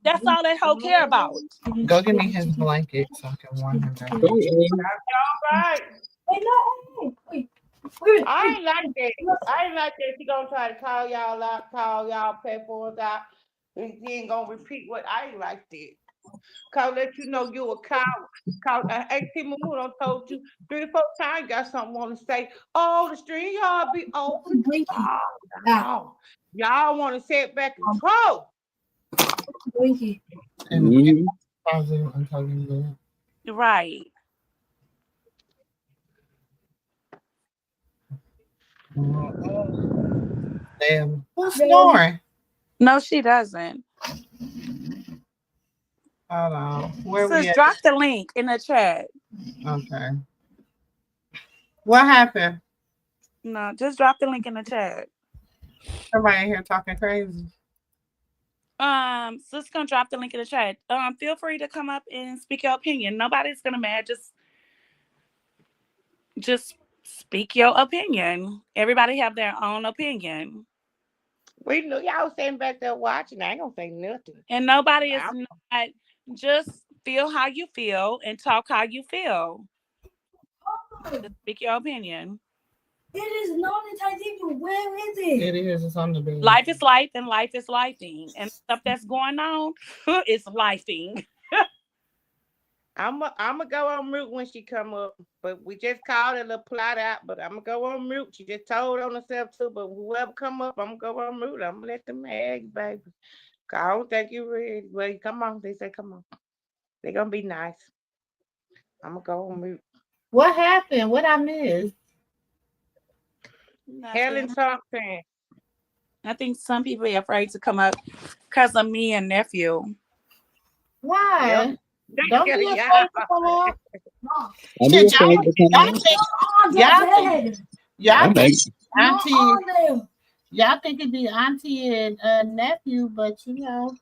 That's all that hoe care about. Go get me his blanket so I can warm him down. That's all right. I ain't like that. I ain't like that. She gonna try to call y'all out, call y'all platforms out. And she ain't gonna repeat what I ain't like that. Cause let you know you a coward. Cause AT Moo done told you 3 or 4 times you got something want to say. Oh, the stream y'all be open. Oh, no. Y'all want to sit back and troll. And Right. damn, who's snoring? No, she doesn't. Hold on. Where we Sis, at? drop the link in the chat. Okay. What happened? No, just drop the link in the chat. Somebody in here talking crazy. Sis gonna drop the link in the chat. Feel free to come up and speak your opinion. Nobody's gonna mad. Just speak your opinion. Everybody have their own opinion. We knew y'all sitting back there watching. I ain't gonna say nothing. And nobody is not. Just feel how you feel and talk how you feel. Just speak your opinion. It is not enticing. Where is it? It is. It's on the bed. Life is life and life is lifing. And stuff that's going on is lifing. I'm gonna go on mute when she come up, but we just called a little plot out. But I'm gonna go on mute. She just told on herself too. But whoever come up, I'm gonna go on mute. I'm gonna let them eggs, baby. Cause I don't think you ready. Well, come on. They say come on. They gonna be nice. I'm gonna go on mute. What happened? What I missed? Helen something. I think some people are afraid to come up because of me and nephew. Why? Yep. Don't be afraid to come up. Shit, y'all think it'd be auntie and nephew, but you know.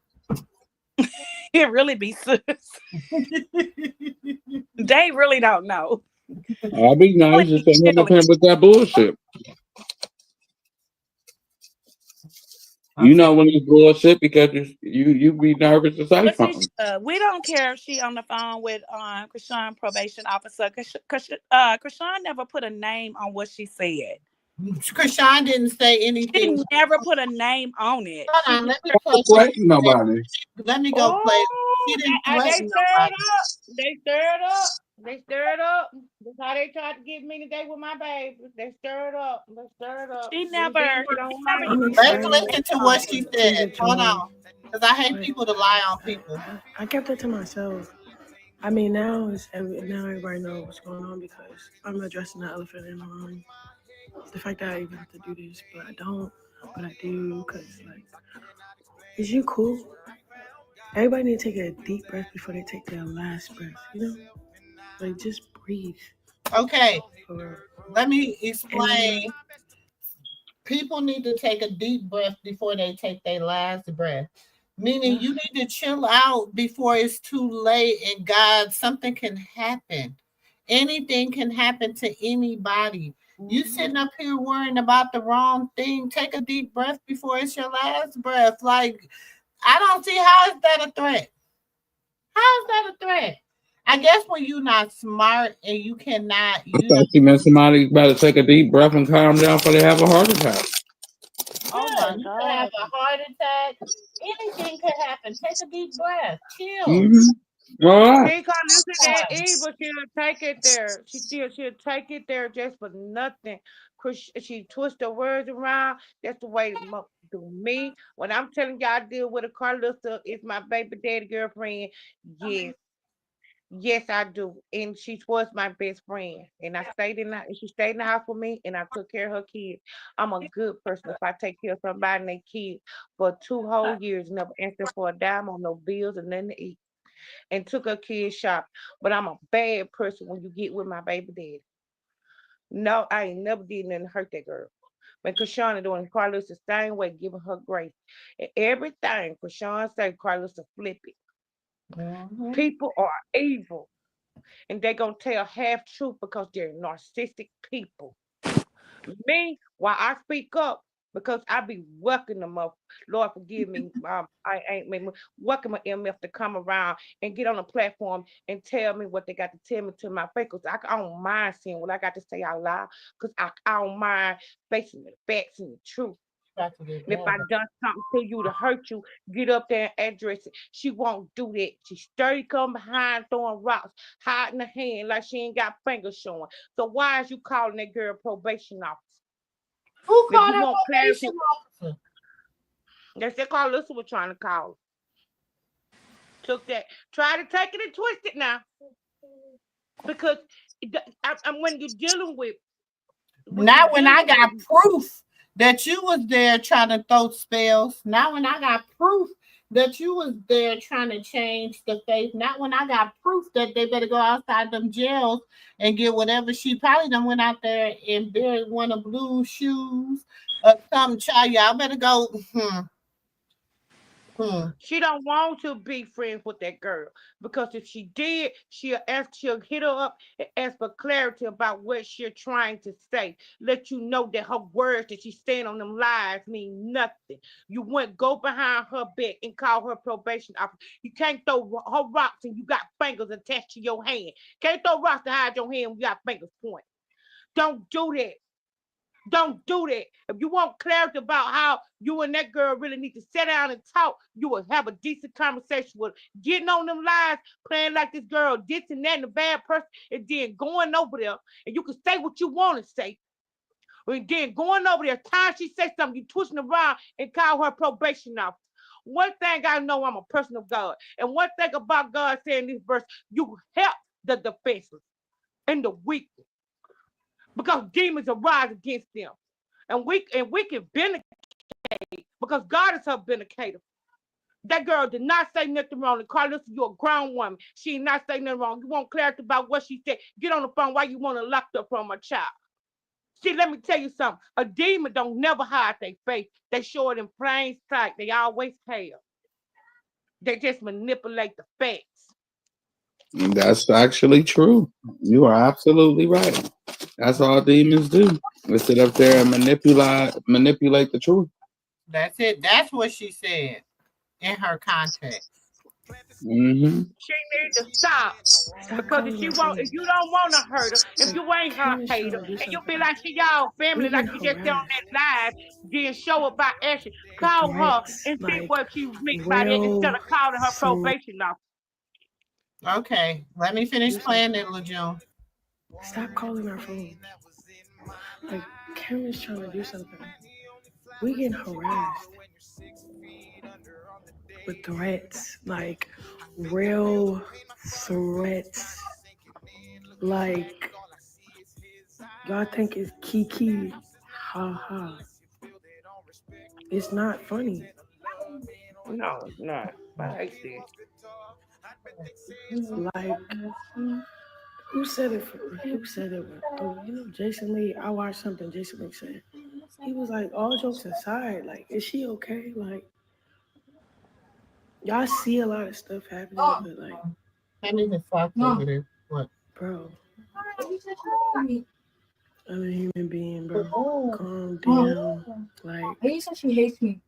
It really be sis. They really don't know. I'll be nice if they come up here with that bullshit. You know when it's bullshit because you be nervous to say something. We don't care if she on the phone with Chrisean probation officer. Chrisean never put a name on what she said. Chrisean didn't say anything. She never put a name on it. Hold on, let me nobody. Let me go play. She didn't They stirred up. They stirred up. They stirred up. That's how they tried to get me today with my baby. They stirred up. They stirred up. She never. Let's listen to what she said. Hold on, because I hate people to lie on people. I kept it to myself. I mean, now everybody knows what's going on because I'm addressing the elephant in the room. The fact that I even have to do this, but I don't, but I do, because, like, is you cool? Everybody need to take a deep breath before they take their last breath, you know? Like, just breathe. Okay, let me explain. People need to take a deep breath before they take their last breath. Meaning you need to chill out before it's too late and God, something can happen. Anything can happen to anybody. You sitting up here worrying about the wrong thing. Take a deep breath before it's your last breath. Like, I don't see how is that a threat. How is that a threat? I guess when you're not smart and you cannot, I you thought know. she meant somebody better take a deep breath and calm down before they have a heart attack. Oh Yeah, my you can have God. a heart attack. Anything can happen. Take a deep breath. Chill. Mm-hmm. All right. See, Karlissa, that evil, she'll take it there. She'll take it there just for nothing. Cause she twist her words around. That's the way to do me. When I'm telling y'all I deal with a Karlissa, it's my baby daddy girlfriend. Yes. Yes, I do. And she was my best friend. And she stayed in the house with me and I took care of her kids. I'm a good person if I take care of somebody and their kids for 2 whole years, never answered for a dime on no bills and nothing to eat. And took her kids shop. But I'm a bad person when you get with my baby daddy. No, I ain't never did nothing to hurt that girl. When Chrisean doing Carlos the same way, giving her grace. And everything Chrisean say, Carlos will flip it. Mhm. People are evil. And they gonna tell half truth because they're narcissistic people. Me, why I speak up, because I be working them up. Lord forgive me. I ain't made working my MF to come around and get on a platform and tell me what they got to tell me to my face. Cause I don't mind saying what I got to say out loud. Cause I don't mind facing the facts and the truth. Got to get And if I better. done something to you to hurt you, get up there and address it. She won't do that. She sturdy come behind throwing rocks, hiding her hand like she ain't got fingers showing. So why is you calling that girl probation officer? Who If called you her want clarity, probation officer? that's that Carlissa was trying to call. Took that, try to take it and twist it now. Because when you're dealing with you Not when I dealing with got proof that you was there trying to throw spells. Not when I got proof that you was there trying to change the faith. Not when I got proof that they better go outside them jails and get whatever. She probably done went out there and buried one of blue shoes or something. Child, y'all better go. Hmm. She don't want to be friends with that girl because if she did, she'll hit her up and ask for clarity about what she's trying to say. Let you know that her words that she's saying on them lies mean nothing. You wouldn't go behind her back and call her probation officer. You can't throw her rocks and you got fingers attached to your hand. Can't throw rocks to hide your hand when you got fingers pointing. Don't do that. Don't do that. If you want clarity about how you and that girl really need to sit down and talk, you will have a decent conversation with her. Getting on them lies, playing like this girl, this and that, and a bad person, and then going over there, and you can say what you want to say. And then going over there, time she says something, you twisting around and call her probation officer. One thing I know, I'm a person of God. And one thing about God saying this verse, you help the defenseless and the weak because demons arise against them. And we can vindicate because God is her vindicator. That girl did not say nothing wrong. And Carlissa, you're a grown woman. She did not say nothing wrong. You want clarity about what she said. Get on the phone. Why you want to lock up from a child? See, let me tell you something. A demon don't never hide their face. They show it in plain sight. They always have. They just manipulate the facts. And that's actually true. You are absolutely right. That's all demons do. They sit up there and manipulate the truth. That's it. That's what she said in her context. Mm-hmm. She need to stop. Stop Because calling her if phone. you don't want to hurt her, if Like, you ain't her Karen is trying hater, to do and you something. feel like she y'all We family, like get you just said on harassed that live, then show up by action. with Call her threats, and see like what she meant by that instead real of calling her threats. probation officer. Okay, let me finish Do something. playing it, LeJune. Stop calling our phone. Like, Karen is trying to do something. We get harassed with threats, like real threats. Like, y'all think it's Kiki. Ha ha. It's not funny. No, it's not. I hate this. Like, who said it? Who said it? Oh, Jason Lee. I watched something Jason Lee said. He was like, all jokes aside, like, is she okay? Like, y'all see a lot of stuff happening, but like, I need to talk over this. What? bro, I'm a human being, bro. Oh. Calm down. Like, You said she hates me.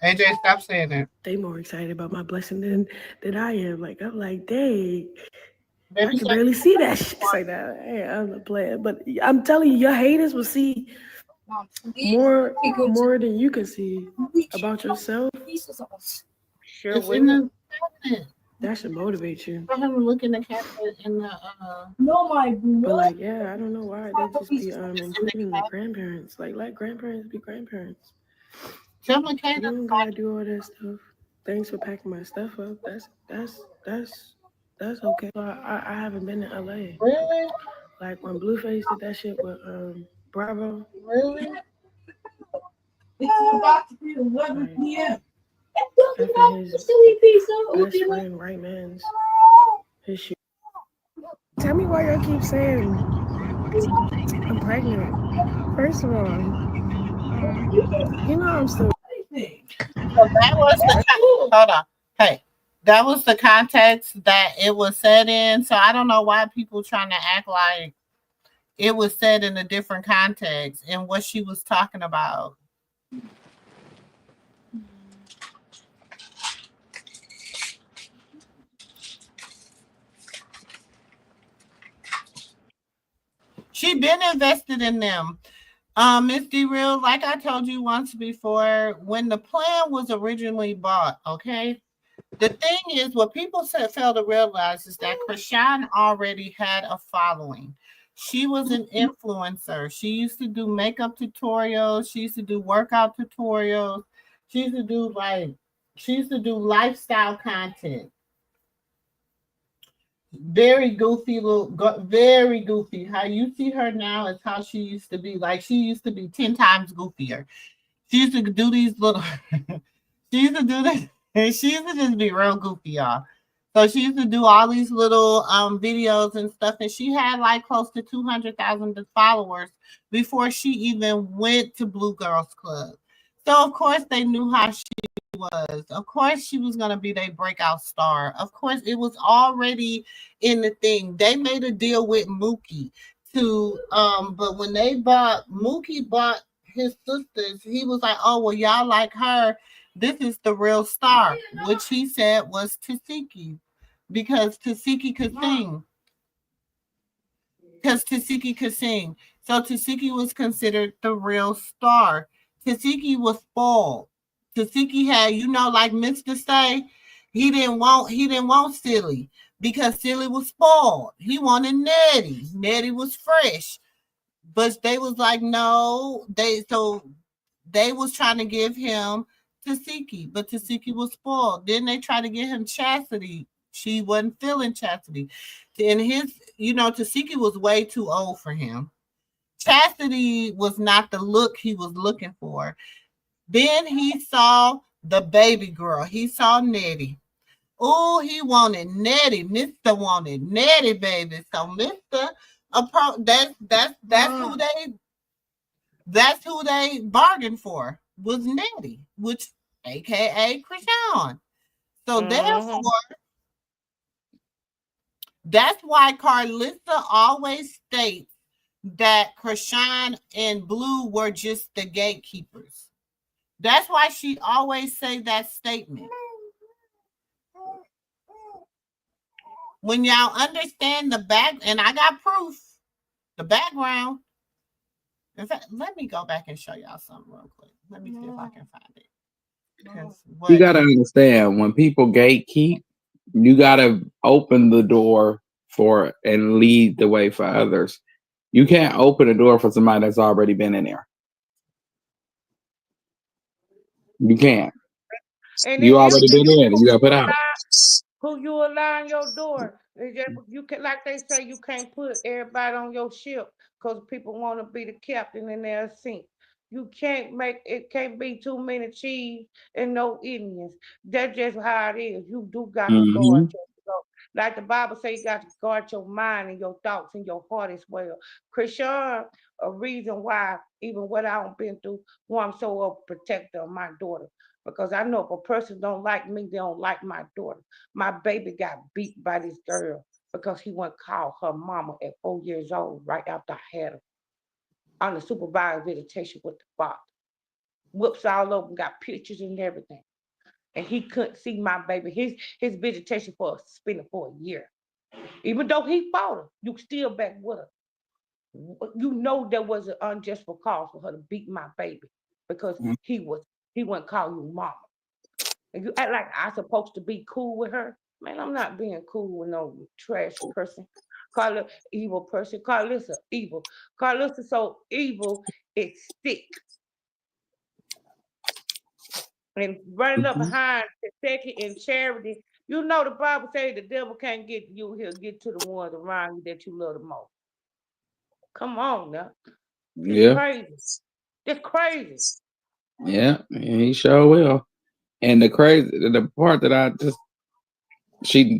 AJ, stop saying that. they more excited about my blessing than I am. Like, I'm like, dang, I Baby, can stop. barely see that shit. It's like that. Hey, I'm a player, but I'm telling you, your haters will see more than you can see about yourself. Sure It's in will. the cabinet. That should motivate you. I have to look in the cabinet in the No, my But bro. like, yeah, I don't know why they just be including the grandparents. Like, let grandparents be grandparents. Tell my You don't gotta do all that stuff. Thanks for packing my stuff up. That's okay. I haven't been in LA. Really? Like when Blueface did that shit with Bravo. Really? It's about to be 11 p.m. After his best friend, right man's his shit. Tell me why y'all keep saying I'm pregnant. First of all, you know I'm still. So that was the hold on. Hey, that was the context that it was said in. So I don't know why people trying to act like it was said in a different context and what she was talking about. She been invested in them. Miss D Real, like I told you once before, when the plan was originally bought, okay. The thing is, what people said fail to realize is that Chrisean already had a following. She was an influencer. She used to do makeup tutorials. She used to do workout tutorials. She used to do lifestyle content. Very goofy very goofy. How you see her now is how she used to be. Like she used to be 10 times goofier. She used to do these little she used to do this and she used to just be real goofy, y'all. So she used to do all these little videos and stuff, and she had like close to 200,000 followers before she even went to Blue Girls Club. So of course they knew how she was. Of course she was gonna be their breakout star. Of course it was already in the thing. They made a deal with Mookie to but when Mookie bought his sisters, he was like, oh well, y'all like her. This is the real star, which he said was Tasiki, because Tasiki could sing. Because Tasiki could sing. So Tasiki was considered the real star. Tasiki was spoiled. Tasiki had, like Mr. Say, he didn't want Silly because Silly was spoiled. He wanted Nettie. Nettie was fresh. But they was like, no, they was trying to give him Tasiki, but Tasiki was spoiled. Then they tried to get him Chastity. She wasn't feeling Chastity. And Tasiki was way too old for him. Chastity was not the look he was looking for. Then he saw the baby girl. He saw Nettie. Oh, he wanted Nettie. Mr. wanted Nettie, baby. So Mr. That's who they bargained for, was Nettie, which aka Chrisean. So therefore, that's why Karlissa always states that Chrisean and Blue were just the gatekeepers. That's why she always say that statement. When y'all understand the back, and I got proof, the background. In fact, let me go back and show y'all something real quick. Let me see if I can find it. You gotta understand, when people gatekeep, you gotta open the door for and lead the way for others. You can't open a door for somebody that's already been in there. You can't. And You then already been in. You gotta put out. who you allow in your door. You can, like they say, you can't put everybody on your ship because people want to be the captain and they'll sink. You can't make it. Can't be too many cheese and no Indians. That's just how it is. You do got to guard yourself. Like the Bible say, you got to guard your mind and your thoughts and your heart as well. Chrisean a reason why, even what I've been through, why I'm so a protector of my daughter. Because I know if a person don't like me, they don't like my daughter. My baby got beat by this girl because he went call her mama at 4 years old right after I had her on the supervised visitation with the father. Whoops all over, got pictures and everything. And he couldn't see my baby. His visitation for suspended for a year. Even though he fought her, you still back with her. You know there was an unjust cause for her to beat my baby because he wouldn't call you mama. And you act like I supposed to be cool with her. Man, I'm not being cool with no trash person. Call her evil person. Karlissa evil. Karlissa so evil it's sick. And running up behind the second in charity. You know the Bible says the devil can't get to you, he'll get to the ones around you that you love the most. Come on now. It's Yeah, crazy. It's crazy. yeah, he sure will. And the part that I just she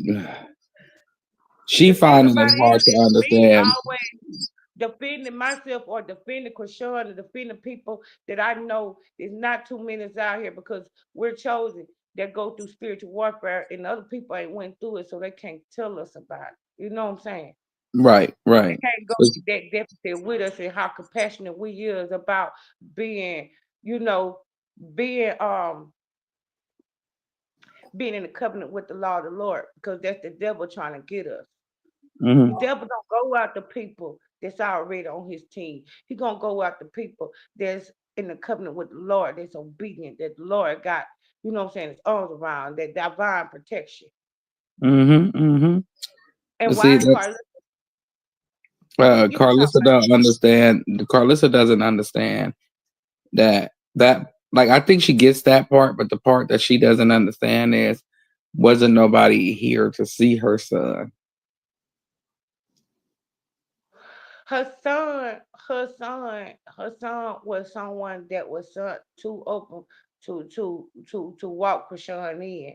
The she thing finding it about it hard is to me understand. always defending myself or defending Chrisean or defending people that I know there's not too many out here because we're chosen that go through spiritual warfare and other people ain't went through it so they can't tell us about it. You know what I'm saying? Right, They right. can't go to that deficit with us and how compassionate we is about being, you know, being being in the covenant with the law of the Lord because that's the devil trying to get us. The Mm-hmm. devil don't go after people that's already on his team. He gonna go after people that's in the covenant with the Lord, that's obedient, that the Lord got, you know what I'm saying, his arms around, that divine protection. Mm-hmm. Mm-hmm. But And see why that Carlos? You can talk Carlissa about don't understand. Carlissa doesn't understand that like I think she gets that part, but the part that she doesn't understand is wasn't nobody here to see her son. her son, her son was someone that was too open to walk Chrisean in.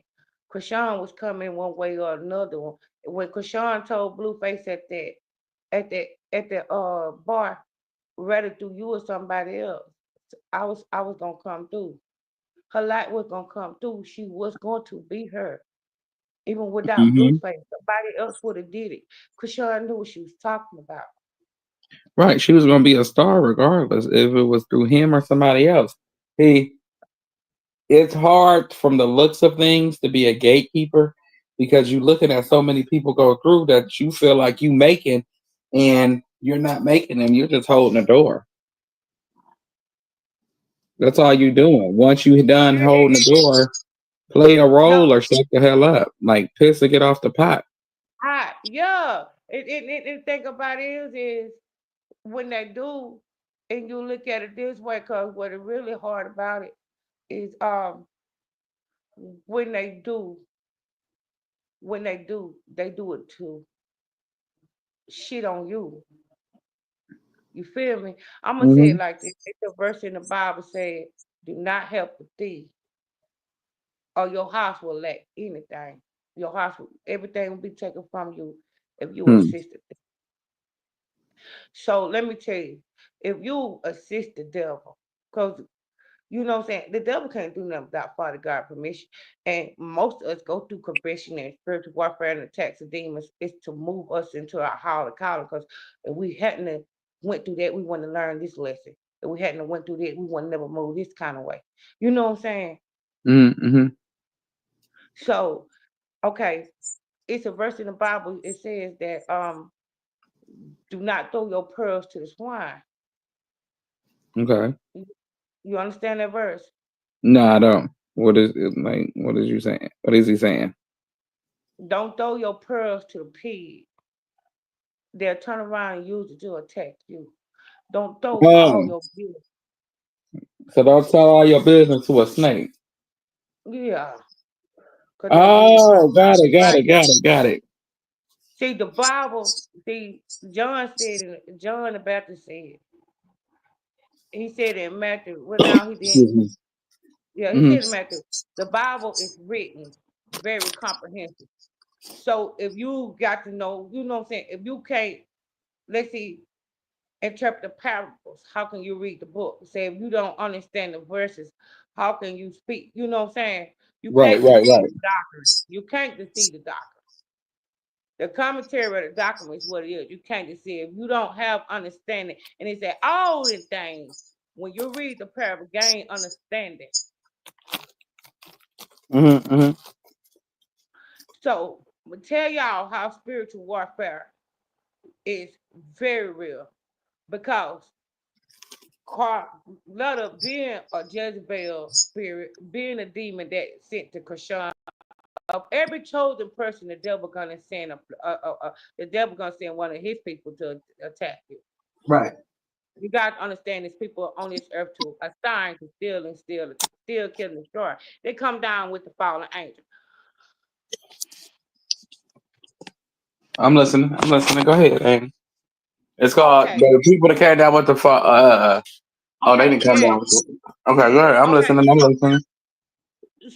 Chrisean was coming one way or another. When Chrisean told Blueface at the bar, rather through you or somebody else, I was gonna come through. Her light was gonna come through. She was going to be her. Even without Hmm. Blueface, somebody else would have did it. Chrisean knew what she was talking about. Right, she was gonna be a star regardless if it was through him or somebody else. He it's hard from the looks of things to be a gatekeeper because you're looking at so many people go through that you feel like you making and you're not making them. You're just holding the door. That's all you doing. Once you done holding the door, play a No, role or shut the hell up. Like piss or get off the pot. yeah. And think about is when they do, and you look at it this way, cause what is really hard about it is when they do, they do it to shit on you. You feel me? I'm gonna say it Hmm. like this. It's a verse in the Bible said, "Do not help the thief, or your house will lack anything. Your house, everything will be taken from you if you Hmm. assist the thief." So let me tell you, if you assist the devil, because you know what I'm saying, the devil can't do nothing without Father God permission. And most of us go through confession and spiritual warfare and attacks of demons is to move us into our higher calling. Because if we hadn't went through that, we want to learn this lesson. If we hadn't went through that, we want to never move this kind of way. You know what I'm saying? Mm-hmm. So, okay, it's a verse in the Bible. It says that do not throw your pearls to the swine. Okay. You you understand that verse? No, I don't. What is it like? What is you saying? What is he saying? Don't throw your pearls to the pig. They'll turn around and use it to attack you. Don't throw all Oh, your business. so don't tell all your business to a snake. Yeah, because they'll use it to turn Oh, got around it, and got bite it, you. got it, got it. See, the Bible, John said, John the Baptist said, he said in Matthew, well, now he didn't. Excuse me. Yeah, he Hmm. said in Matthew, the Bible is written very comprehensive. So if you got to know, you know what I'm saying, if you can't, let's see, interpret the parables? How can you read the book? Say if you don't understand the verses, how can you speak? You know what I'm saying? You Right, can't right, deceive right. the doctrine. You can't deceive the doctrine. The commentary of the document is what it is. You can't deceive. If you don't have understanding, and it said all the things, when you read the parable, gain understanding. Mm-hmm. So I'm gonna tell y'all how spiritual warfare is very real because Carlissa being a Jezebel spirit, being a demon that sent to Chrisean, of every chosen person, the devil gonna send the devil gonna send one of his people to attack you. Right. You got to understand these people on this earth to assign to steal, kill, and destroy. They come down with the fallen angel. I'm listening. I'm listening. Go ahead, Amy. It's called Okay. the people that came down with the oh, they Okay. didn't come Yeah. down with it. Okay, go ahead. I'm Okay. listening. I'm listening.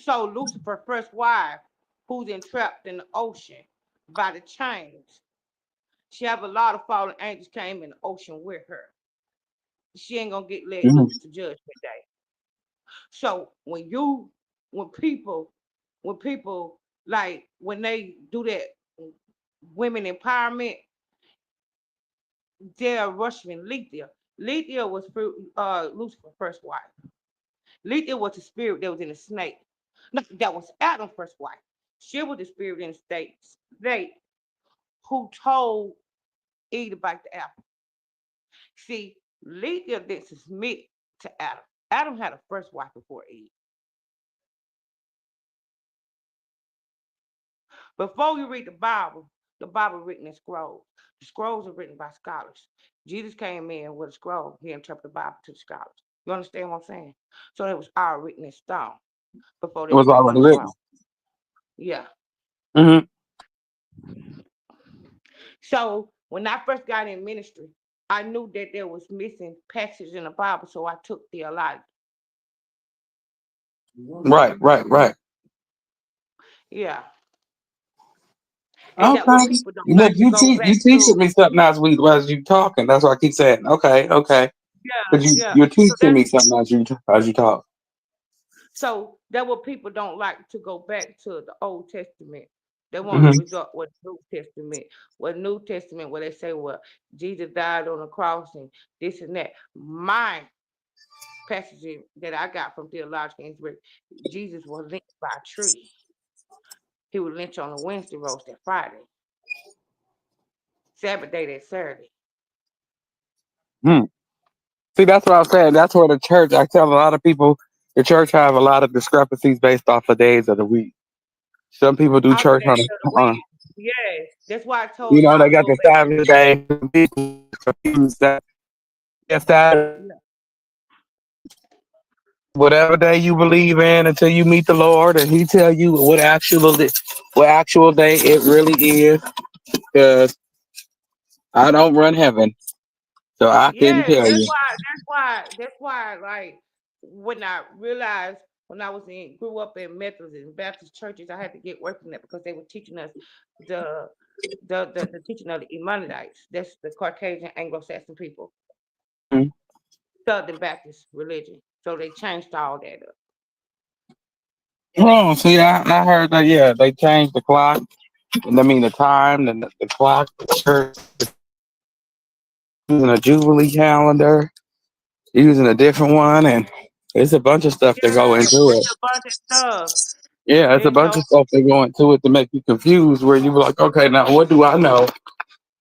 So Lucifer, first wife, who's entrapped in the ocean by the chains. She have a lot of fallen angels came in the ocean with her. She ain't gonna get let Mm-hmm. loose to judgment day. So when people like when they do that women empowerment, they're rushing Lethea. Lethea was Lucifer's first wife. Lethea was the spirit that was in the snake. No, that was Adam's first wife. She was the spirit in the snake who told Eve to bite the apple. See, Lethea didn't submit to Adam. Adam had a first wife before Eve. Before you read the Bible written in scrolls. The scrolls are written by scholars. Jesus came in with a scroll. He interpreted the Bible to the scholars. You understand what I'm saying? So it was all written in stone before It they was put it on already the written. scroll. Yeah. Mm-hmm. So when I first got in ministry, I knew that there was missing passages in the Bible, so I took theology. Right, right, right. Yeah. And that what Okay. people don't Look, like to go you back teaching to. me something as you talking. That's why I keep saying, okay, okay. But Yeah, yeah. you're So teaching that's me something as you talk. so that what people don't like to go back to the Old Testament. They want to Mm-hmm. resort with New Testament. What New Testament where they say, well, Jesus died on the cross and this and that. My passage that I got from theological inspiration, Jesus was lynched by a tree. He was lynched on a Wednesday, roast that Friday, Sabbath day that Saturday. Hmm. See, that's what I'm saying. That's where the church. I tell a lot of people, the church have a lot of discrepancies based off of days of the week. Some people do Off the church days of the on week. Yes. That's why I you told know, y'all they to got go the back. Sabbath day. Some people confuse that. Yes, that Yeah. whatever day you believe in until you meet the Lord and He tell you what actual day it really is. Because I don't run heaven, so I couldn't Yes, tell that's you. why. That's why. Like when I realized when I was grew up in Methodist and Baptist churches, I had to get away from that because they were teaching us the the teaching of the Emeonites. That's the Caucasian Anglo-Saxon people, Mhm. Southern Baptist religion. So they changed all that up. Oh, see, I heard that. Yeah, they changed the clock. I mean, the time, the clock, the church using a Jubilee calendar, using a different one, and it's a bunch of stuff that go Yeah, into it's it. a bunch of stuff. Yeah, it's a And bunch so of stuff that go into it to make you confused. Where you be like, okay, now what do I know?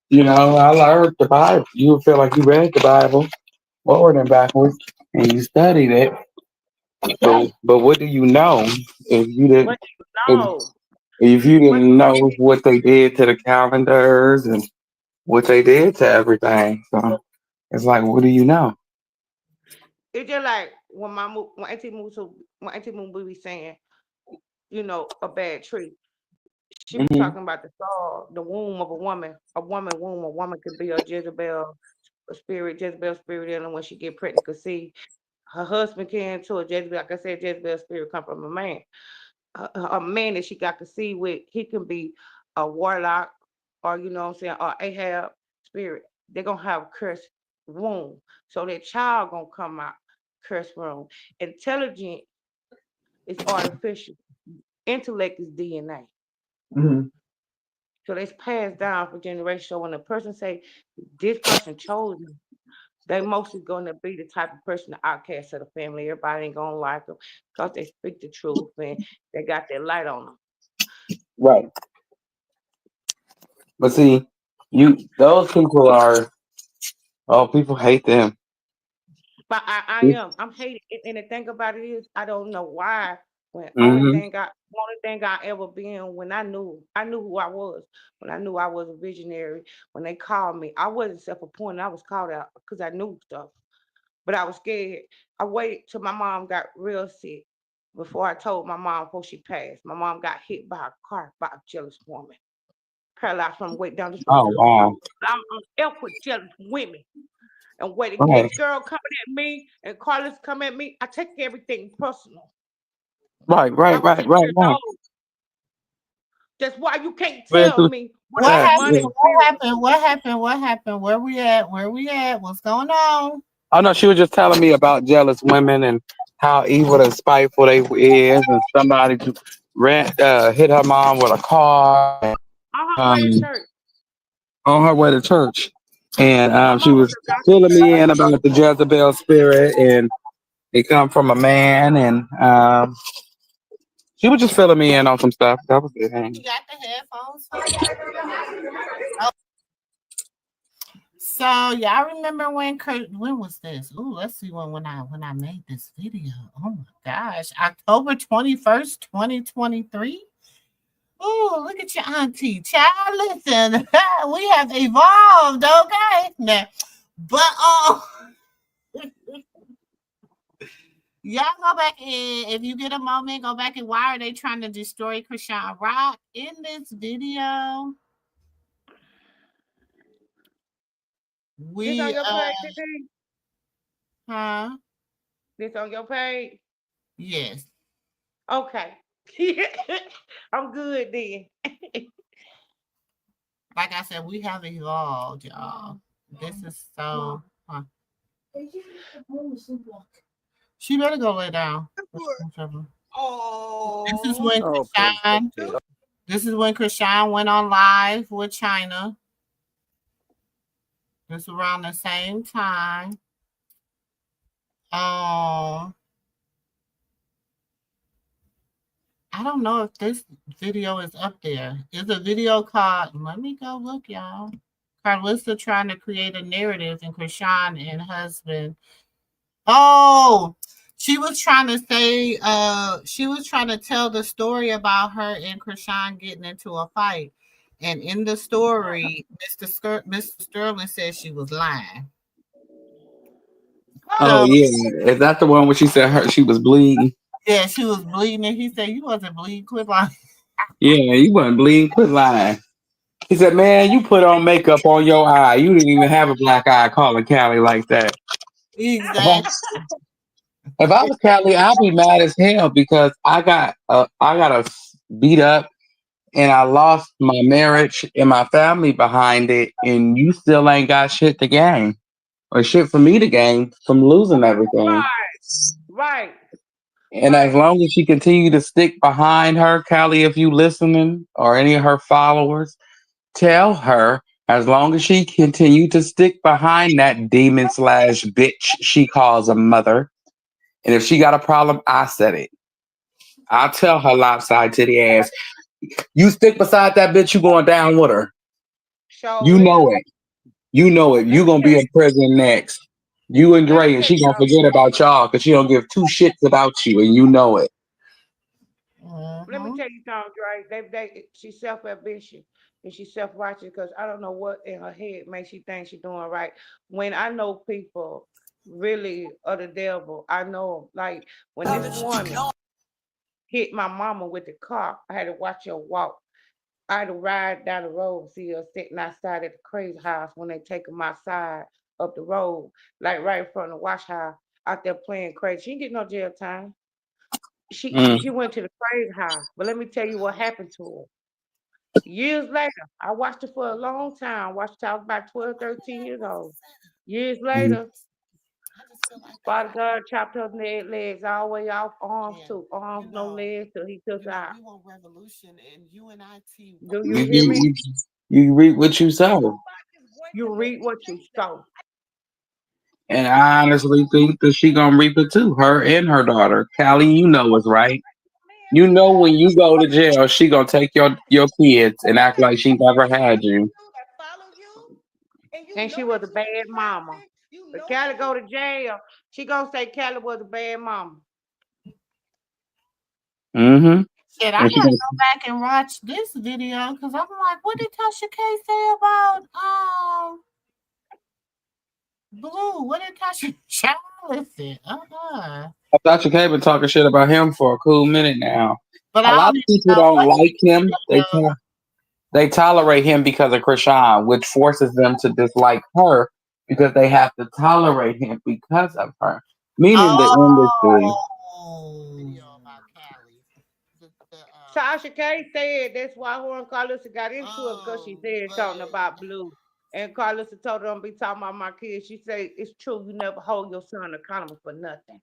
You know, I learned the Bible. You would feel like you read the Bible forward and backwards, and you studied it. But what do you know if you didn't? what do you If, know? if you What didn't know what they did to the calendars and what they did to everything, so it's like, what do you know? it's just like when when Auntie Moo be saying, a bad tree. She was Hmm. talking about the soul, the womb of a woman womb. A woman could be Jezebel spirit in her when she get pregnant. Cause see, her husband can too. A Jezebel, like I said, Jezebel spirit come from a man. A man that she got to see with, he can be a warlock, or you know what I'm saying, or Ahab spirit. They're gonna have curse womb. So that child gonna come out curse wrong. Intelligent is artificial. Intellect is DNA. Mm-hmm. So that's passed down for generations. So when a person say this person chose me, they mostly gonna be the type of person, the outcast of the family. Everybody ain't gonna like them because they speak the truth and they got that light on them. Right. But see, those people are, oh, people hate them. But I am. I'm hating. And the thing about it is, I don't know why. When Mm-hmm. only thing I ever been when I knew who I was. When I knew I was a visionary. When they called me, I wasn't self-appointed. I was called out because I knew stuff. But I was scared. I waited till my mom got real sick before I told my mom before she passed. My mom got hit by a car by a jealous woman, paralyzed from the weight down this road. Oh wow. I'm F with jealous women. And when the Right. next girl coming at me and Karlissa come at me, I take everything personal. Right. I Right. was Right. 10 Right. years Right. old. That's why you can't Went tell through me what What is that. money Yeah. or happened? What spiritual. happened? What happened? What happened? Where we at? Where we at? What's going on? Oh no, she was just telling me about jealous women and how evil and spiteful they is, and somebody hit her mom with a car On her way to um, church. on her way to church, and My she mom was was a gospel filling church. me in about the Jezebel spirit, and it come from a man, and she was just filling me in on some stuff. That was it. You got the headphones on? Oh, so y'all remember when was this? Ooh, let's see when I made this video. Oh my gosh, October 21st, 2023. Oh, look at your auntie. Child, listen, we have evolved, okay? Now, but y'all go back and if you get a moment, go back and why are they trying to destroy Chrisean Rock in this video? This on We your page, TT? huh? This on your page? Yes. Okay. I'm good then. Like I said, we have evolved, y'all. This is so huh. She better go lay down. This is when Oh, please. Chrisean went on live with China. This around the same time. Um, I don't know if this video is up there. There's a video called, let me go look, y'all. Karlissa trying to create a narrative and Chrisean and husband. Oh, she was trying to tell the story about her and Chrisean getting into a fight. And in the story, Mr. Sterling said she was lying. Oh So yeah, is that the one where she said she was bleeding? yeah, she was bleeding, and he said you wasn't bleeding, quit lying. Yeah, you wasn't bleeding. Quit lying. He said, "Man, you put on makeup on your eye. You didn't even have a black eye." Calling Callie like that. If I, Exactly. if I was Callie, I'd be mad as hell because I got a beat up and I lost my marriage and my family behind it, and you still ain't got shit to gain or shit for me to gain from losing everything. Right, right, And as right. long as she continue to stick behind her, Callie, if you listening or any of her followers, tell her as long as she continue to stick behind that demon slash bitch she calls a mother. And if she got a problem, I said it. I'll tell her lopside to the ass. You stick beside that bitch, you going down with her. Sure You know will. it. You know it. Let You me gonna tell be in prison next. You and let me Dre, and tell you she gonna something. forget about y'all because she don't give two shits about you, and you know it. Let me Mm-hmm. tell you something, Dre. She's self-ambitious and she's self-righteous because I don't know what in her head makes she think she's doing right. When I know people really are the devil, I know 'em. Like when this woman hit my mama with the car, I had to watch her walk. I had to ride down the road and see her sitting outside at the crazy house when they take them outside up the road, like right in front of the wash house, out there playing crazy. She didn't get no jail time. Mm. She went to the crazy house. But let me tell you what happened to her. Years later, I watched her for a long time. I watched her till I was about 12, 13 years old. Years And later, bodyguard chopped her legs all the way off, arms to arms, no legs till he took out. We want revolution and UNIT. Do you you, hear you, me? you, you reap what you sow. You reap what you sow. And I honestly think that she gonna reap it too. Her and her daughter. Callie, you know what's right. You know when you go to jail, she gonna take your kids and act like she never had you. And she was a bad mama. But Callie go to jail, she gonna say Callie was a bad mama. Mm-hmm. Shit, I And she gotta gonna go back and watch this video because I'm like, what did Tasha K say about Blue? What did Tasha listen? I thought you been talking shit about him for a cool minute now. But A I lot don't of even people know don't what like him. video. They tolerate him because of Chrisean, which forces them to dislike her because they have to tolerate him because of her. Meaning the industry. Video about Callie. Tasha K said that's why her and Karlissa got into it because she said something about Blue. And Karlissa told her don't be talking about my kids. She said it's true, you never hold your son accountable for nothing.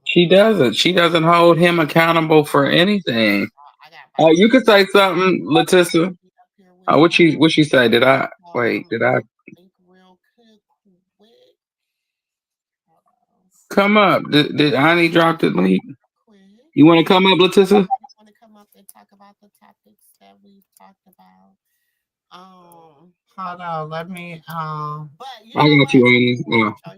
She doesn't. She doesn't hold him accountable for anything. You could say something, Letissa. What she say? Did I wait? Did I come up? Did Annie drop the link? You want to come up, Letissa? I want to come up and talk about the topics that we talked about. Hold on, let me but you I know got you, what? Annie.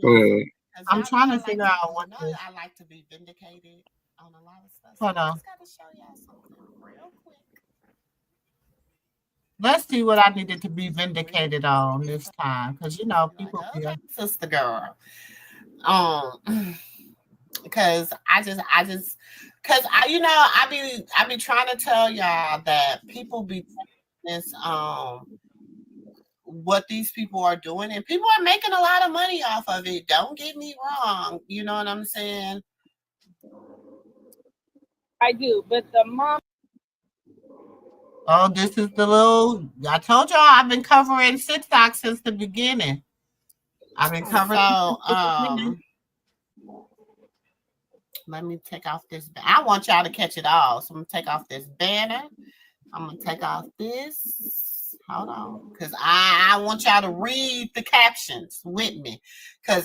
Go ahead. I'm trying to figure out what this. I like to be vindicated on a lot of stuff. Hold on. I just gotta show y'all something real quick. Let's see what I needed to be vindicated on this time, because you know people feel Sister girl. Because because I be trying to tell y'all that people be this what these people are doing, and people are making a lot of money off of it. Don't get me wrong, you know what I'm saying? I do, but the mom. Oh, this is the little. I told y'all I've been covering TikTok since the beginning. I've been covering. So, let me take off this. I want y'all to catch it all. So I'm gonna take off this banner. I'm gonna take off this. Hold on, because I want y'all to read the captions with me. Because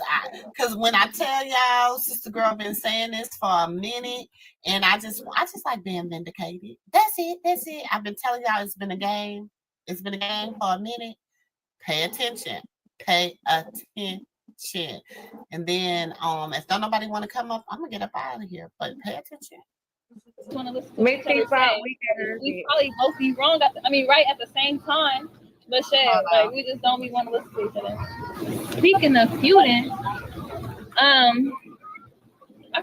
when I tell y'all, Sister Girl been saying this for a minute, and I just like being vindicated. That's it. I've been telling y'all it's been a game. It's been a game for a minute. Pay attention. And then if don't nobody want to come up, I'm gonna get up out of here. But pay attention. Want to listen to each other say. We probably both be wrong right at the same time. But shit, like we just don't be want to listen to each other. Speaking of feuding, I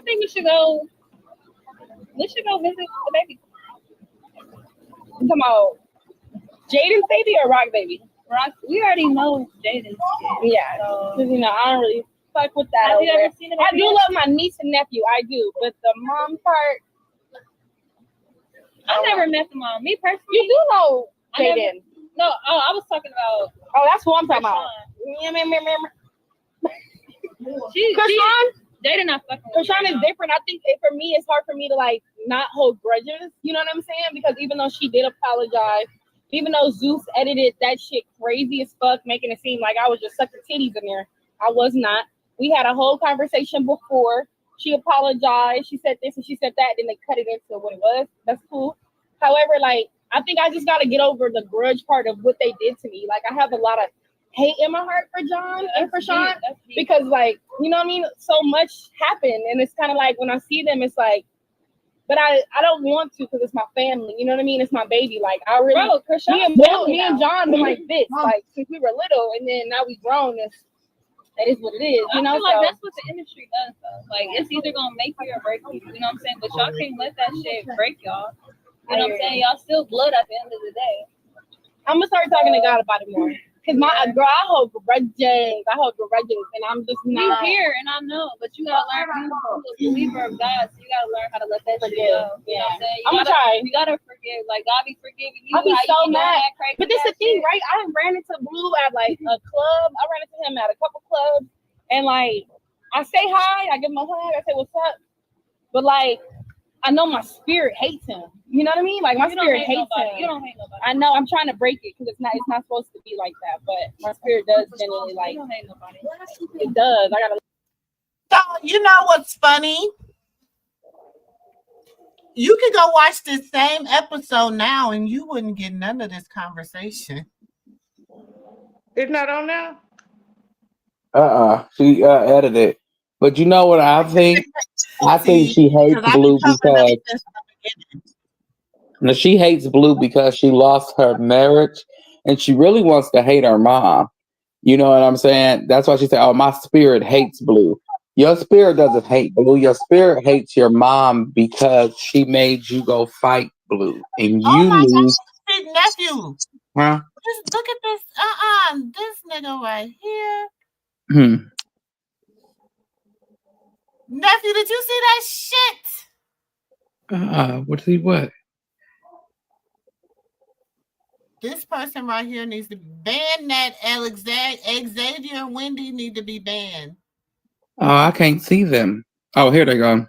think we should go visit the baby. You talking about Jaden's baby or Rock baby? Rock, we already know Jaden's. Yeah, because I don't really fuck with that. Have you ever seen it? I do love my niece and nephew. I do, but the mom part. I never met the mom. Me personally. You do know Jaden. No, I was talking about. Oh, that's who I'm talking about. Chrisean? Jaden not fucking with Chrisean is different. I think for me, it's hard for me to like not hold grudges. You know what I'm saying? Because even though she did apologize, even though Zeus edited that shit crazy as fuck, making it seem like I was just sucking titties in there, I was not. We had a whole conversation before. She apologized. She said this and she said that. Then they cut it into what it was. That's cool. However, like, I think I just got to get over the grudge part of what they did to me. Like, I have a lot of hate in my heart for John and for Sean because, like, you know what I mean? So much happened. And it's kind of like when I see them, it's like, but I don't want to because it's my family. You know what I mean? It's my baby. Like, I really, me and John been like this, like, since we were little. And then now we grown. That is what it is, you know. I feel like that's what the industry does, though. Like, it's either gonna make you or break you. You know what I'm saying? But y'all can't let that shit break y'all. You know what I'm saying? Y'all still blood at the end of the day. I'm gonna start talking to God about it more. Cause I hold grudges. And I'm just not. You here, and I know, but you gotta learn. You're a believer of God, so you gotta learn how to let that shit go. You know what I'm saying? I'm gonna try. You gotta forgive. Like God be forgiving you. I'll be so mad. But this the thing, right? I ran into Blue at like a club. I ran into him at a couple clubs, and like I say hi, I give him a hug, I say what's up, but like. I know my spirit hates him. You know what I mean? Like my spirit hates him. You don't hate nobody. I know. I'm trying to break it because it's not supposed to be like that. But my spirit does genuinely like. You don't hate nobody. It does. I gotta. So you know what's funny? You could go watch this same episode now, and you wouldn't get none of this conversation. It's not on now. She edited it. But you know what I think? I think she hates Blue because she hates Blue because she lost her marriage and she really wants to hate her mom. You know what I'm saying? That's why she said, "Oh, my spirit hates Blue." Your spirit doesn't hate Blue. Your spirit hates your mom because she made you go fight Blue, and you knew. Big nephew. Huh? Just look at this. This nigga right here. Nephew, did you see that shit? What? See what? This person right here needs to ban that. Xavier and Wendy need to be banned. Oh, I can't see them. Oh, here they go.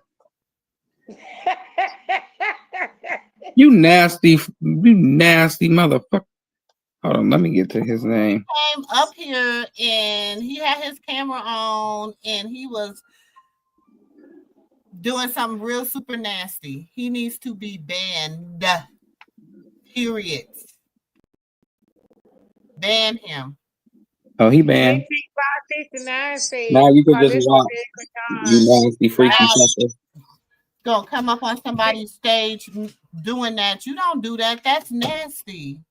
You nasty motherfucker. Hold on, let me get to his name. He came up here and he had his camera on and he was doing something real super nasty. He needs to be banned. Period. Ban him. Oh, he banned. Now you can just watch. You nasty freaky sucker. Gonna come up on somebody's stage doing that. You don't do that. That's nasty.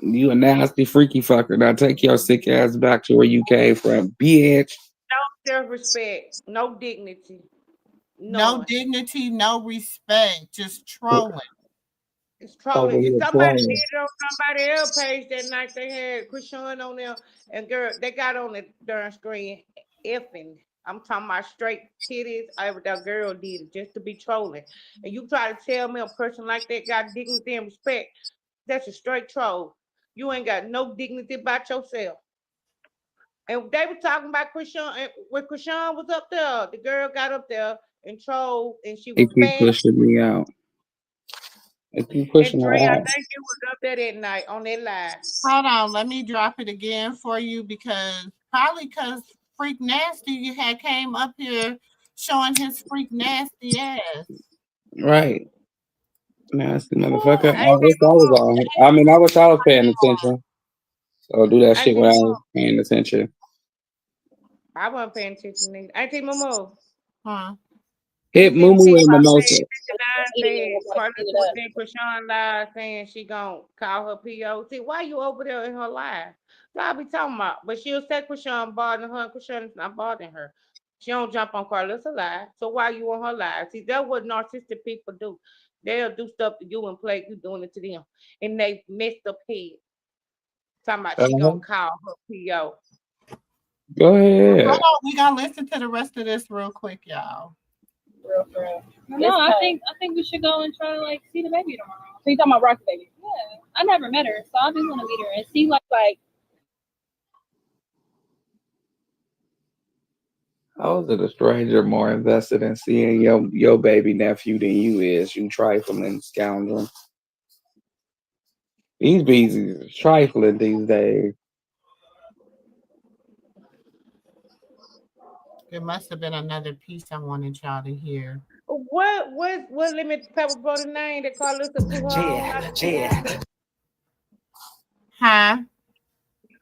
You a nasty freaky fucker. Now take your sick ass back to where you came from, bitch. No self-respect, no dignity. No dignity, no respect. Just trolling. It's trolling. Somebody did it on somebody else's page that night. They had Chrisean on there, and girl, they got on the darn screen effing. I'm talking about straight titties. That girl did it just to be trolling. And you try to tell me a person like that got dignity and respect? That's a straight troll. You ain't got no dignity about yourself. And they were talking about Chrisean. And when Chrisean was up there, the girl got up there and trolled, and she was Keep pushing me out. Keep pushing her out. I think you was up there that night on that live. Hold on, let me drop it again for you because Freak Nasty had came up here showing his freak nasty ass. Right. Nasty motherfucker. I wish I was on. I mean, I wish I was paying attention. So do that shit when I was paying attention. I wasn't paying attention either. Auntie Momo. Huh? Hit Moo and Mimosa. Chrisean live saying she gonna call her PO. See, why you over there in her live? So I be talking about, but she'll say Chrisean bothering her, and Chrisean is not bothering her. She don't jump on Karlissa live. So why you on her live? See, that's what narcissistic people do. They'll do stuff to you and play you doing it to them, and they messed up head. Talking about she gonna call her PO. Go ahead. Hold on, we gonna listen to the rest of this real quick, y'all. Real. No, I think we should go and try to like see the baby tomorrow. So you talking about Rocky baby? Yeah, I never met her, so I just want to meet her and see like. How is it a stranger more invested in seeing your baby nephew than you is? You trifling scoundrel. These bees is trifling these days. There must have been another piece I wanted y'all to hear. What Lemon Pepper brought a name that Karlissa put her on? Huh?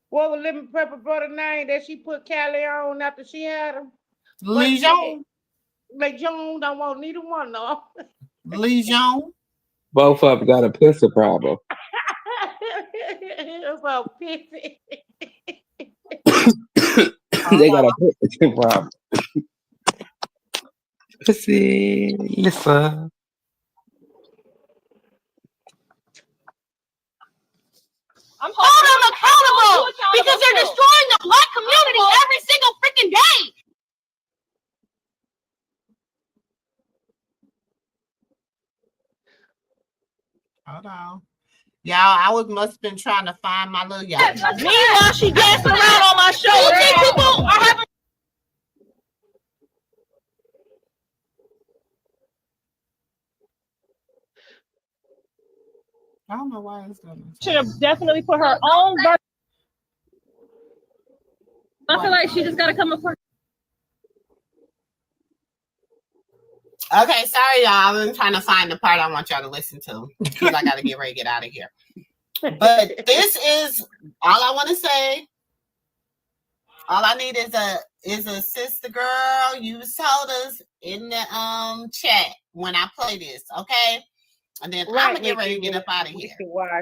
What was Lemon Pepper brought a name that she put Callie on after she had him? Legion. Legion don't want neither one though. Legion. Both of them got a pissy problem. About pissy. They got a pissy problem. Pissy, listen. I'm hold him accountable. fucking day. Hold on. Y'all, I must have been trying to find my little y'all. Meanwhile, she dancing around on my shoulder. You think people are having... I don't know why it's doing this. Should have definitely put her own verse. I feel like she just got to come up with... Okay, sorry, y'all. I've been trying to find the part I want y'all to listen to because I got to get ready to get out of here. But this is all I want to say. All I need is a sister girl. You told us in the chat when I play this, okay? And then I'm gonna get ready to get up out of here.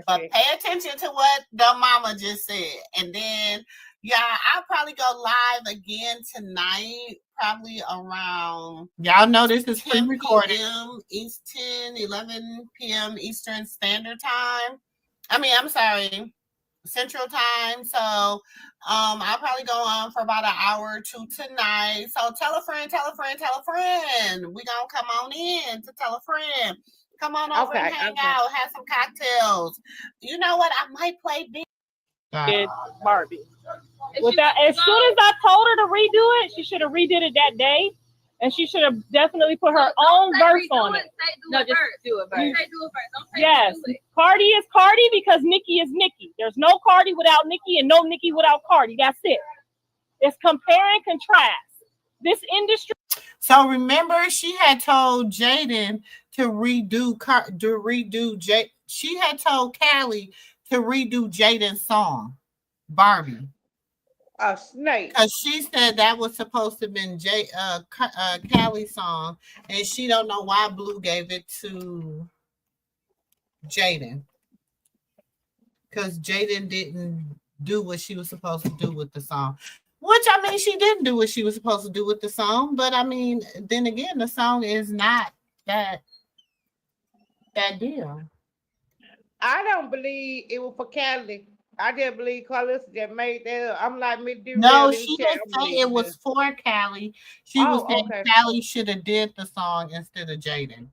But pay attention to what the mama just said. And then I'll probably go live again tonight, probably around, y'all know this is pre-recorded, 11 p.m. Eastern Standard Time. I'm sorry, Central Time. So I'll probably go on for about an hour or two tonight. So tell a friend, tell a friend, tell a friend. We gonna come on in to tell a friend. Come on over and hang out, have some cocktails. You know what? I might play Barbie. As soon as I told her to redo it, she should have redid it that day. And she should have definitely put her own verse on it. No, just do it first. Say do it first. Don't say yes. do it. Cardi is Cardi because Nicki is Nicki. There's no Cardi without Nicki and no Nicki without Cardi. That's it. It's compare and contrast. This industry. So remember, she had told Jaden to she had told Callie to redo Jaden's song, Barbie. A snake. Because she said that was supposed to have been Callie's song, and she don't know why Blue gave it to Jaden. Because Jaden didn't do what she was supposed to do with the song. Which, she didn't do what she was supposed to do with the song. But, then again, the song is not that deal. I don't believe it was for Callie. I just believe Karlissa just made that. I'm like, no, she didn't say it was for Callie. She was saying Callie should have did the song instead of Jaden.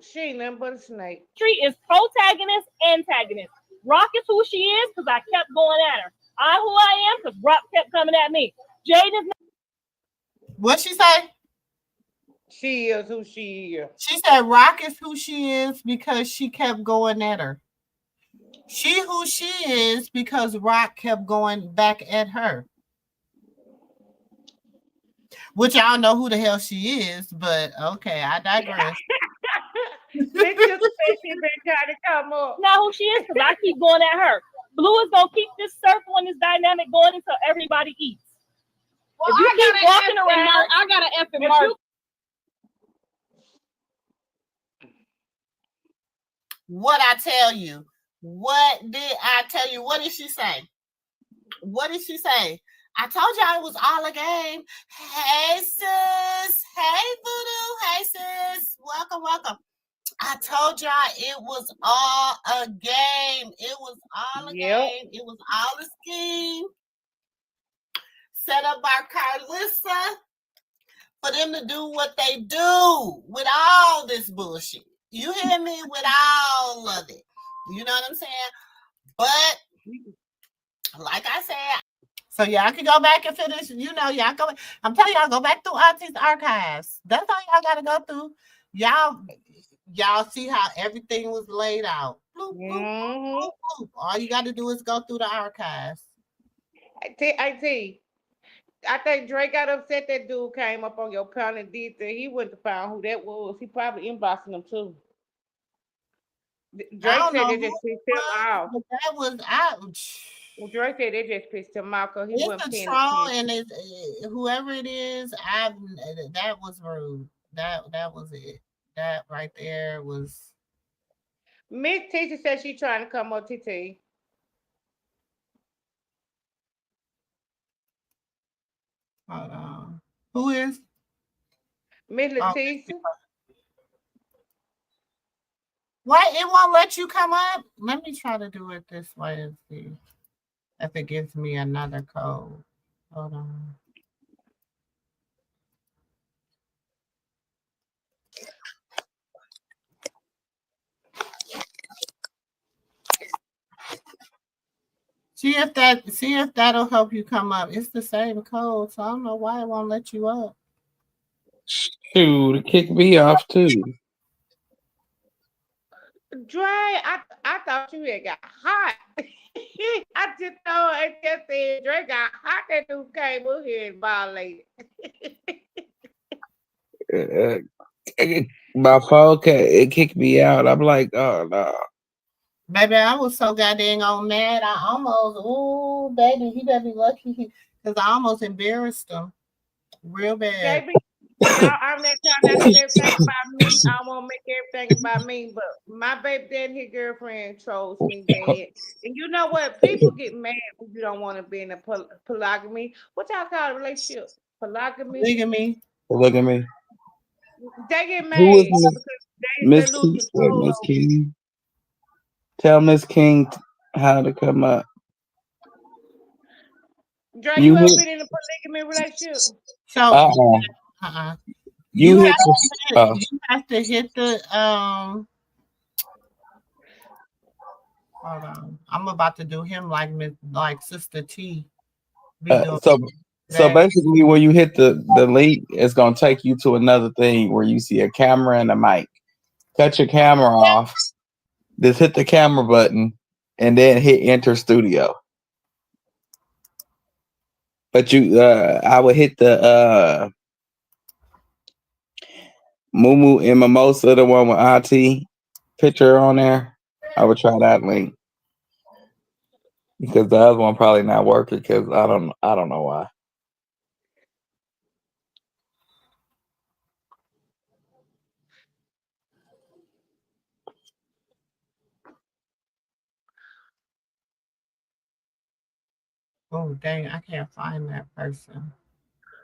She ain't nothing but a snake. Tree is protagonist, antagonist. Rock is who she is because I kept going at her. I'm who I am because Rock kept coming at me. Jaden is. What'd she say? She is who she is. She said Rock is who she is because she kept going at her. She who she is because Rock kept going back at her. Which I don't know who the hell she is, but okay, I digress. Bitch just said she been trying to come up. Not who she is because I keep going at her. Blue is gonna keep this circle and this dynamic going until everybody eats. Well, if you keep walking around, I got an F in Mark. What I tell you? What did I tell you? What did she say? What did she say? I told y'all it was all a game. Hey, sis. Hey, Voodoo. Hey, sis. Welcome, welcome. I told y'all it was all a game. It was all a game. It was all a scheme set up by Karlissa for them to do what they do with all this bullshit. You hear me? With all of it. You know what I'm saying? But like I said, so y'all can go back and finish. Y'all go. I'm telling y'all, go back through Auntie's archives. That's all y'all gotta go through. Y'all see how everything was laid out. Bloop, bloop, bloop, bloop. All you gotta do is go through the archives. I think Drake got upset that dude came up on your pound and did that. He wouldn't have found who that was. He probably inboxing him too. Drake said they just pissed him off. But that was ouch. Well, Drake said they just pissed him off because he wasn't paying attention. And whoever it is, that was rude. That was it. That right there was. Miss Teacher said she's trying to come up, TT. Hold on. Who is? Miss Letitia. Why it won't let you come up? Let me try to do it this way and see if it gives me another code. Hold on. See if that'll help you come up. It's the same code, so I don't know why it won't let you up. Shoot, kick me off too. Dre, I thought you had got hot. I just know I just said Dre got hot. That dude came up here and violated. My phone it kicked me out. I'm like, oh no. Baby, I was so goddamn mad. I almost, ooh, baby, he better be lucky because I almost embarrassed him real bad. Baby, I'm not trying not to make everything about me. I won't make everything about me, but my baby daddy and his girlfriend trolls me bad. And you know what? People get mad when you don't want to be in a polygamy. What y'all call a relationship? Polygamy? Polygamy. Look at me. They get mad Who is because they Miss lose King? control Miss over. King. Tell Miss King how to come up. Dre, you You ever hit. been in a polygamy relationship? So, You you hit. you have to hit the Hold on, I'm about to do him like Sister T. Be doing So that. basically, when you hit the link, it's gonna take you to another thing where you see a camera and a mic. Cut your camera off. Just hit the camera button, and then hit Enter Studio. But I would hit the Moo and Mimosa, the one with Auntie picture on there. I would try that link because the other one probably not working because I don't know why. Oh dang, I can't find that person.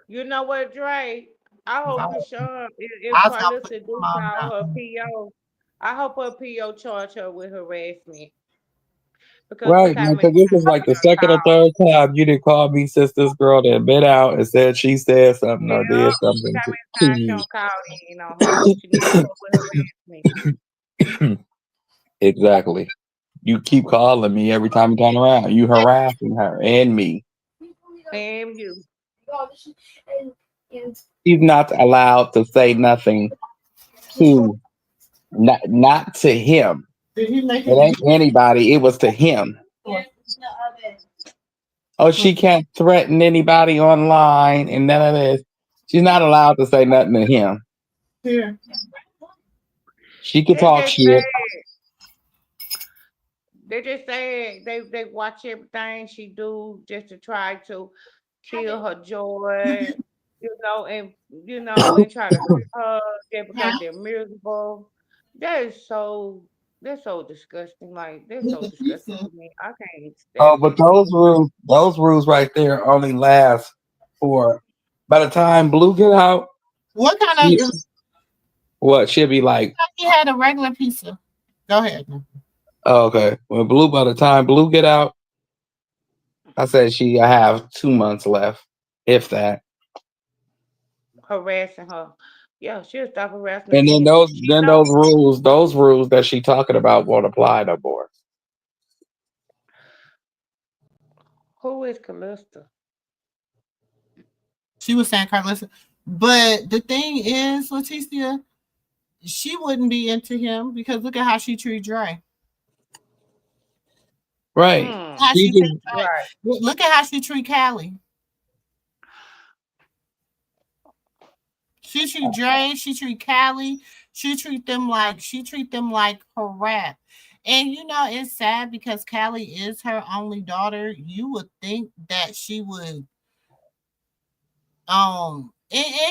You know what, Dre? I hope Chrisean, if I was gonna put Karlissa him do on call her the PO, I hope her PO charge her with harassment. Because Right, look how man, many because this is times like she the done second or called. third time you didn't call me since this girl that been out and said she said something or Yeah, did look something how to many times she you. done called in on her. She need to go with harassment. Exactly. You keep calling me every time you turn around. You harassing her and me. And you. She's not allowed to say nothing to not to him. Did he make It ain't anybody. It was to him. Oh, she can't threaten anybody online and none of this. She's not allowed to say nothing to him. Here. She can They talk just shit. said they watch everything she do just to try to kill her joy, and try to hurt her just because they're miserable. That is so They're so disgusting. Like they're so disgusting to me. I can't Oh, stand but these people. those rules right there only last for by the time Blue get out. What kind of What she'll be like? he had a regular pizza. Go ahead. Oh, okay. When by the time Blue get out, I said I have 2 months left, if that. Harassing her. Yeah, she'll stop harassing And then again. She know those rules that she talking about won't apply no more. who is Karlissa. She was saying Karlissa. But the thing is, Leticia, she wouldn't be into him because look at how she treat Dre. Right. How she treat Dre. Look at how she treat Callie. She treat Dre, she treat Callie, she treat them like her rap. And it's sad because Callie is her only daughter. You would think that she would and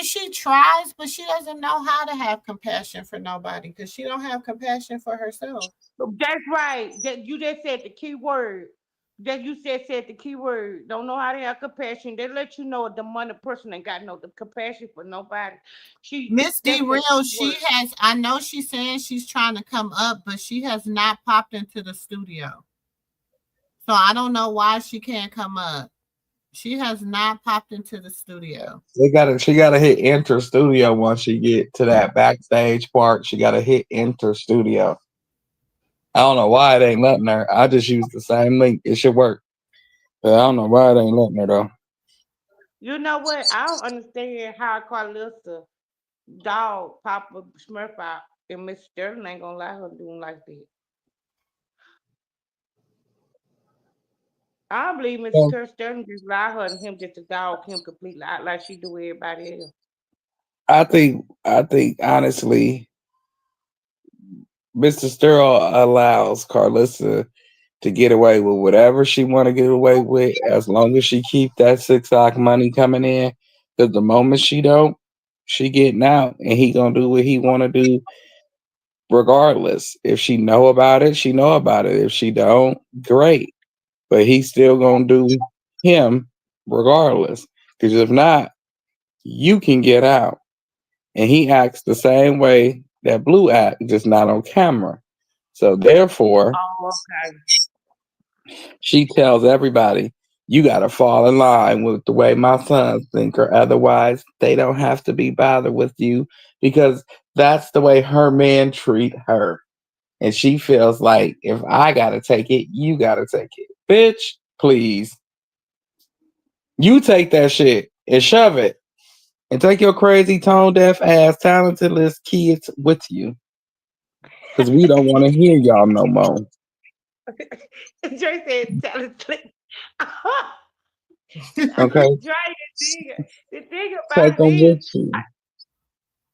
she tries, but she doesn't know how to have compassion for nobody because she don't have compassion for herself. That's right. That you just said the key word. That you said the key word. Don't know how to have compassion. They let you know the money person ain't got no compassion for nobody. Miss D That's the Real, key she word. has. I know she's saying she's trying to come up, but she has not popped into the studio. So I don't know why she can't come up. She has not popped into the studio. She gotta hit enter studio once she get to that backstage part. She gotta hit enter studio. I don't know why it ain't letting her. I just use the same link. It should work. I don't know why it ain't letting her though. You know what? I don't understand how Karlissa dog Papa Smurf out and Miss Sterling ain't gonna let her do him like that. I don't believe Miss Well, Kurt Sterling just allow her and him just to dog him completely out like she do everybody else. I think honestly, Mr. Sterl allows Karlissa to get away with whatever she want to get away with as long as she keep that 6 o'clock money coming in. Because the moment she don't, she getting out, and he gonna do what he want to do regardless. If she know about it, she know about it. If she don't, great. But he's still gonna do him regardless. Because if not, you can get out. And he acts the same way that Blue act, just not on camera. So therefore, Oh, okay. she tells everybody, you got to fall in line with the way my sons think, or otherwise they don't have to be bothered with you, because that's the way her men treat her. And she feels like, if I got to take it, you got to take it. Bitch, please. You take that shit and shove it. And take your crazy, tone deaf ass, talentless kids with you. Because we don't want to hear y'all no more. Dre said, "Tell us." Okay? Dre, the thing Take about it them with is, you.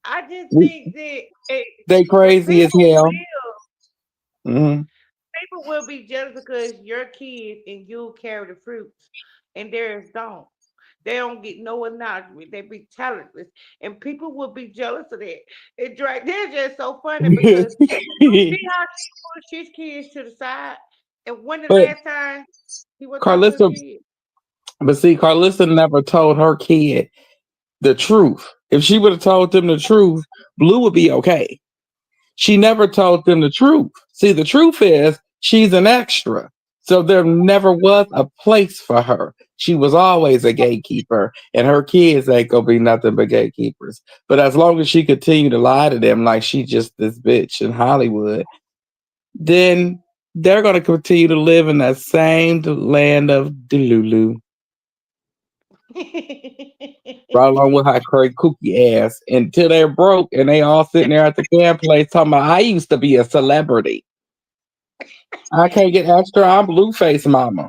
I just We, think that they that crazy as hell. Hmm. people will be jealous because your kids and you carry the fruits, and theirs don't. They don't get no acknowledgement. They be talentless, and people will be jealous of that. And Drake, they're just so funny because you see how she push his kids to the side. And when the But last time he would talk to his Carlissa, kids? but see, Carlissa never told her kid the truth. If she would have told them the truth, Blue would be okay. She never told them the truth. See, the truth is she's an extra. So there never was a place for her. She was always a gatekeeper, and her kids ain't gonna be nothing but gatekeepers. But as long as she continued to lie to them like she just this bitch in Hollywood, then they're gonna continue to live in that same land of Delulu. Right along with her curry cookie ass until they're broke and they all sitting there at the camp place talking about, I used to be a celebrity. I can't get extra. I'm Blueface mama.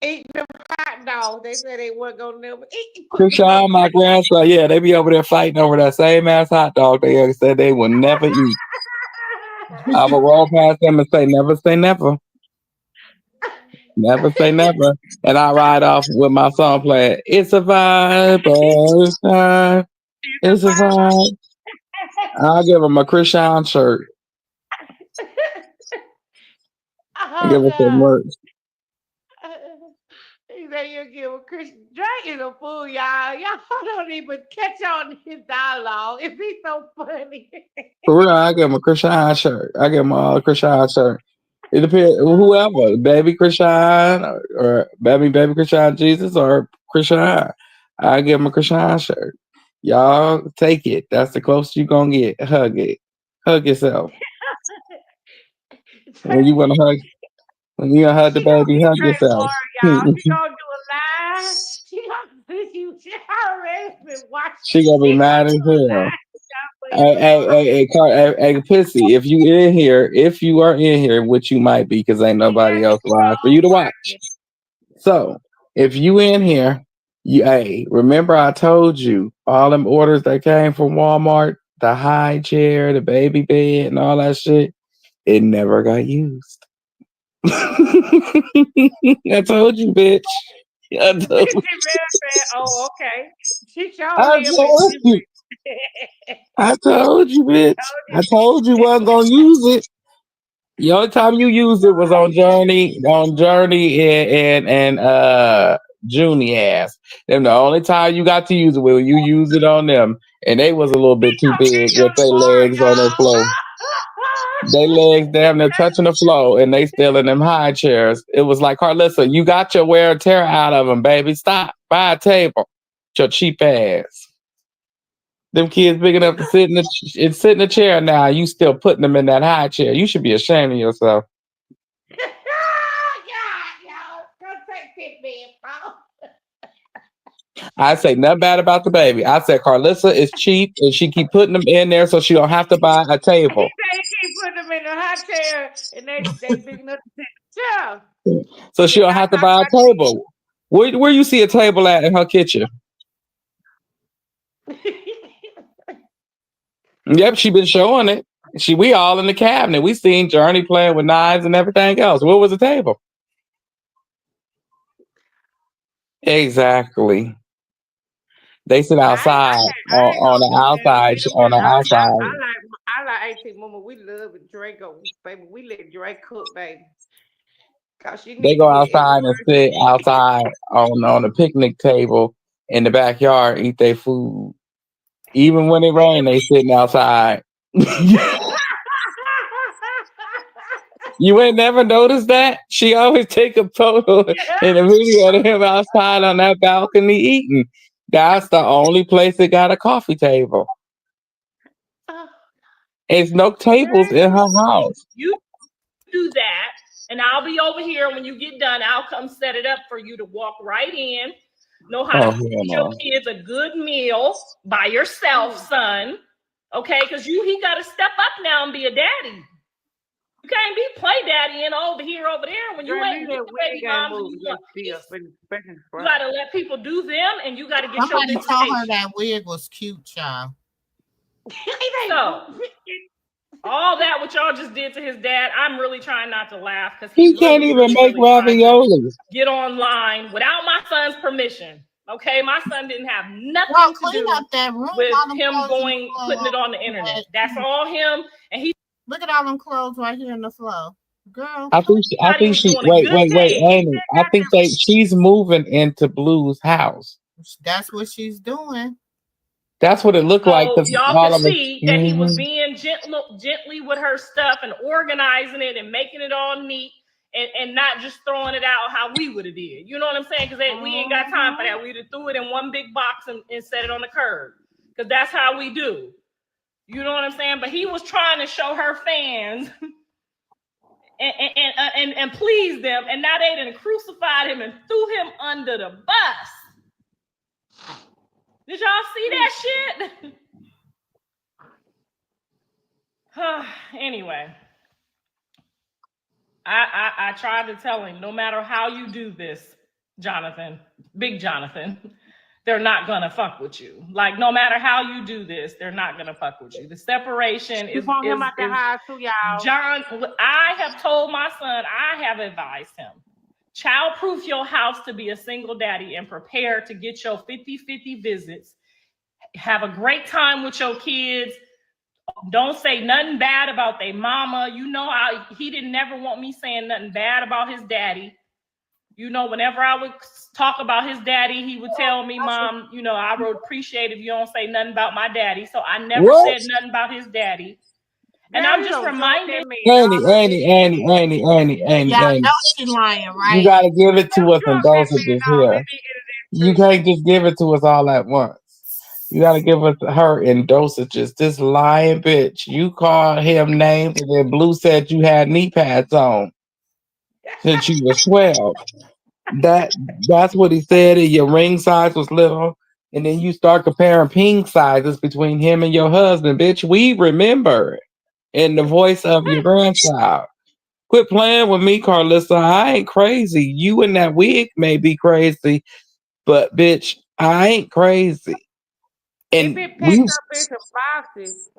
Eat them hot dogs. They said they weren't gonna never eat. Put them Chrisean, on my Christian. grandson, yeah, they be over there fighting over that same ass hot dog they said they will never eat. I will roll past them and say, never say never. Never say never. And I ride off with my song playing, it's a vibe, it's time. It's a vibe. I'll give them a Chrisean shirt. I give Oh her some God. merch. He said you give a Christian Drake is a fool, y'all. Y'all don't even catch on his dialogue. If he's so funny. For real, I give him a Chrisean shirt. I give him a Chrisean shirt. It depends, whoever, baby Chrisean or baby Chrisean Jesus or Chrisean. I give him a Chrisean shirt. Y'all take it. That's the closest you gonna get. Hug it. Hug yourself. When you wanna hug, when you gonna hug the She gonna baby, be hug straight yourself. for y'all. She gonna do a live. She gonna do you. She already been watching. She gonna be She gonna mad do as a hell. live for you Hey, hey, tomorrow. hey, hey, hey, Pissy, if you in here, if you are in here, which you might be, because ain't nobody else live for you to watch. So, if you in here, hey, remember I told you all them orders that came from Walmart, the high chair, the baby bed, and all that shit, it never got used. I told you, bitch. I told She you. really said, "Oh, okay." She sure I live in told you. different. I told you, bitch. I told you wasn't gonna use it. The only time you used it was on Journey and Junie ass. Them the only time you got to use it when you used it on them, and they was a little bit too big with their legs on the floor. They legs damn near touching the floor, and they still in them high chairs. It was like, Karlissa, you got your wear and tear out of them, baby. Stop. Buy a table. Your cheap ass. Them kids big enough to sit in the chair now. You still putting them in that high chair. You should be ashamed of yourself. I say nothing bad about the baby. I said Karlissa is cheap and she keep putting them in there so she don't have to buy a He table. say he keep putting them in the hot chair and they big enough to take the chair. So she Yeah, don't have to buy a table. Where you see a table at in her kitchen? Yep, she been showing it. We all in the cabinet. We seen Journey playing with knives and everything else. Where was the table? Exactly. They sit outside I ain't on gonna the do nothing outside with them. on the outside. I like 18 Mama. We love and Draco, baby. We let Drake cook, baby. Cause she They need to go get outside and sit outside on the picnic table in the backyard, eat their food. Even when it rain, they sitting outside. You ain't never noticed that? She always take a photo and a video of him outside on that balcony eating. That's the only place that got a coffee table. There's no tables in her house. You do that, and I'll be over here when you get done. I'll come set it up for you to walk right in. Know how to feed your kids a good meal by yourself, son. Okay, because he got to step up now and be a daddy. You can't be play daddy and over there when you ain't get the baby moms and you want peace. You got to let people do them, and you got to get Somebody your told her visitation. that wig was cute, child. So, all that what y'all just did to his dad, I'm really trying not to laugh because He can't even make ravioli. Get online without my son's permission. Okay, my son didn't have nothing to do up that room with him putting it on the internet. That's all him, and he. Look at all them clothes right here in the floor, girl. I think she. Wait, Amy. I think she's moving into Blue's house. That's what she's doing. That's what it looked like. Y'all can see that he was being gently with her stuff and organizing it and making it all neat and not just throwing it out how we would have did. You know what I'm saying? Because we ain't got time for that. We'd have threw it in one big box and set it on the curb. Because that's how we do. You know what I'm saying? But he was trying to show her fans and please them, and now they done crucified him and threw him under the bus. Did y'all see that shit? Anyway, I tried to tell him, no matter how you do this, Jonathan, Big Jonathan, they're not gonna fuck with you. Like, no matter how you do this, they're not gonna fuck with you. The separation is him out the house too, y'all. John, I have told my son, I have advised him, child-proof your house to be a single daddy and prepare to get your 50-50 visits. Have a great time with your kids. Don't say nothing bad about their mama. You know, he didn't never want me saying nothing bad about his daddy. You know, whenever I would talk about his daddy, he would tell me, Mom, you know, I would appreciate if you don't say nothing about my daddy. So I never said nothing about his daddy. And I'm just reminding Annie. Y'all know she's lying, right? You gotta give it to us in dosages here. You can't just give it to us all at once. You gotta give us her in dosages. This lying bitch. You called him names and then Blue said you had knee pads on since you were 12. That's what he said. And your ring size was little. And then you start comparing ping sizes between him and your husband. Bitch, we remember in the voice of your grandchild. Quit playing with me, Karlissa. I ain't crazy. You and that wig may be crazy, but bitch, I ain't crazy. And it packed up into boxes.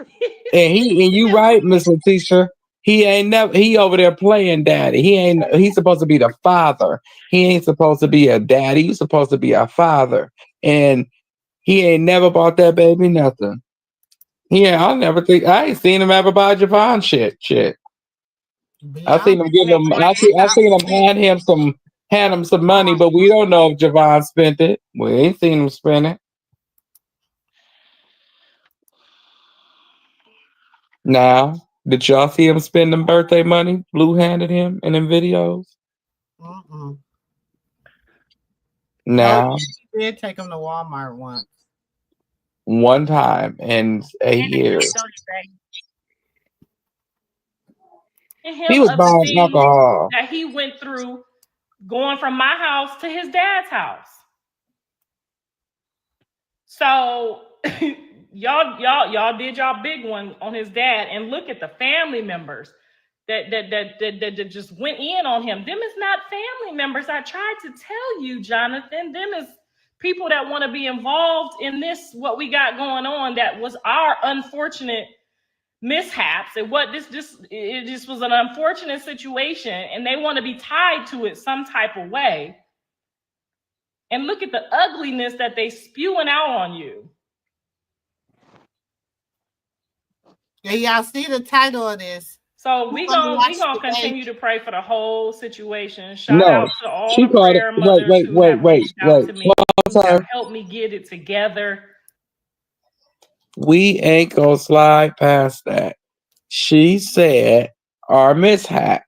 and you right, Miss Letitia. He over there playing daddy. He's supposed to be the father. He ain't supposed to be a daddy. He's supposed to be a father. And he ain't never bought that baby nothing. Yeah, I ain't seen him ever buy Javon shit. I seen him give him. I seen him hand him some money, but we don't know if Javon spent it. We ain't seen him spend it. Now, did y'all see him spend them birthday money Blue handed him in them videos? Now, she did take him to Walmart once. One time in 8 years. And He was buying alcohol. that he went through going from my house to his dad's house. So y'all did y'all big one on his dad, and look at the family members that just went in on him. Them is not family members. I tried to tell you, Jonathan. Them is people that want to be involved in this, what we got going on, that was our unfortunate mishaps. It just was an unfortunate situation, and they want to be tied to it some type of way. And look at the ugliness that they spewing out on you. Yeah, y'all see the title of this. So we gonna continue to pray for the whole situation. Shout No, out to all she the called it. prayer mothers who have reached out to me, who have Pause. helped me get it together. We ain't gonna slide past that. She said our mishap.